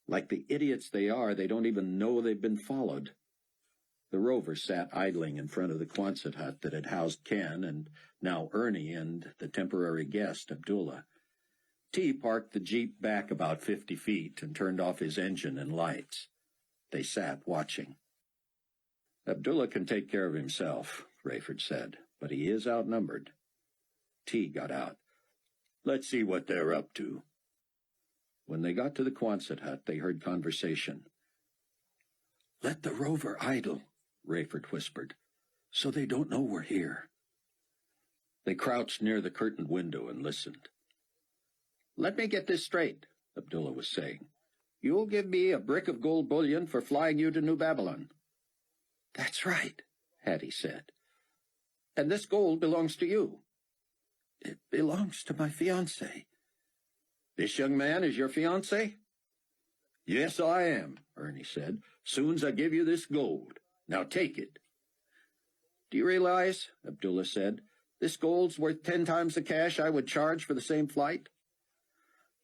"Like the idiots they are, they don't even know they've been followed." The rover sat idling in front of the Quonset hut that had housed Ken and now Ernie and the temporary guest, Abdullah. T parked the Jeep back about 50 feet and turned off his engine and lights. They sat watching. "Abdullah can take care of himself," Rayford said, "but he is outnumbered." T got out. "Let's see what they're up to." When they got to the Quonset hut, they heard conversation. "Let the rover idle," Rayford whispered, "so they don't know we're here." They crouched near the curtained window and listened. "Let me get this straight," Abdullah was saying. "You'll give me a brick of gold bullion for flying you to New Babylon." "That's right," Hattie said. "And this gold belongs to you." "It belongs to my fiancé." "This young man is your fiancé?" "Yes, I am," Ernie said. "Soon's I give you this gold. Now take it." "Do you realize," Abdullah said, "this gold's worth 10 times the cash I would charge for the same flight?"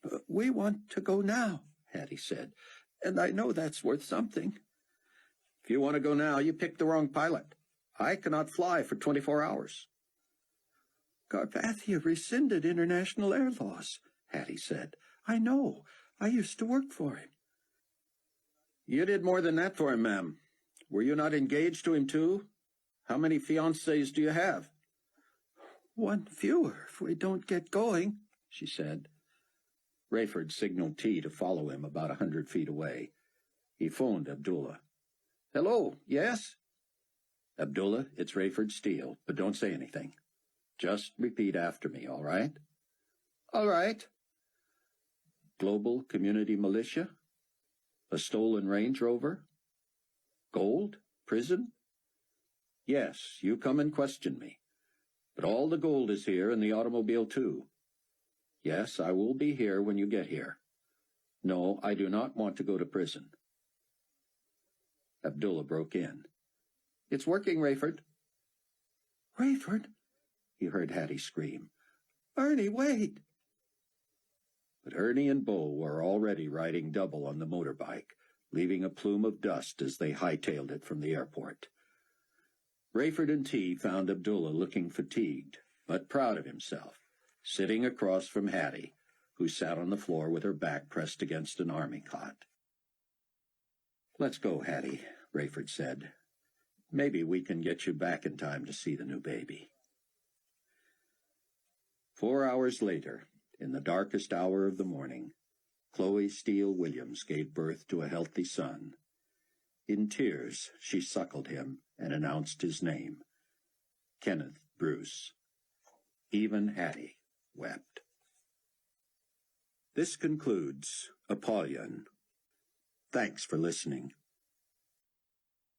"But we want to go now," Hattie said, "and I know that's worth something." "If you want to go now, you picked the wrong pilot. I cannot fly for 24 hours. "Carpathia rescinded international air laws," Hattie said. "I know. I used to work for him." "You did more than that for him, ma'am. Were you not engaged to him, too? How many fiancés do you have?" "One fewer if we don't get going," she said. Rayford signaled T to follow him about 100 feet away. He phoned Abdullah. "Hello, yes?" "Abdullah, it's Rayford Steele, but don't say anything. Just repeat after me, all right?" "All right." "Global Community Militia? A stolen Range Rover? Gold? Prison? Yes, you come and question me. But all the gold is here and the automobile too. Yes, I will be here when you get here. No, I do not want to go to prison." Abdullah broke in. "It's working, Rayford." "Rayford, he heard Hattie scream. "Ernie, wait!" But Ernie and Bo were already riding double on the motorbike, leaving a plume of dust as they hightailed it from the airport. Rayford and T found Abdullah looking fatigued, but proud of himself, sitting across from Hattie, who sat on the floor with her back pressed against an army cot. "Let's go, Hattie," Rayford said. "Maybe we can get you back in time to see the new baby." 4 hours later, in the darkest hour of the morning, Chloe Steele Williams gave birth to a healthy son. In tears, she suckled him and announced his name, Kenneth Bruce. Even Hattie wept. This concludes Appolyon. Thanks for listening.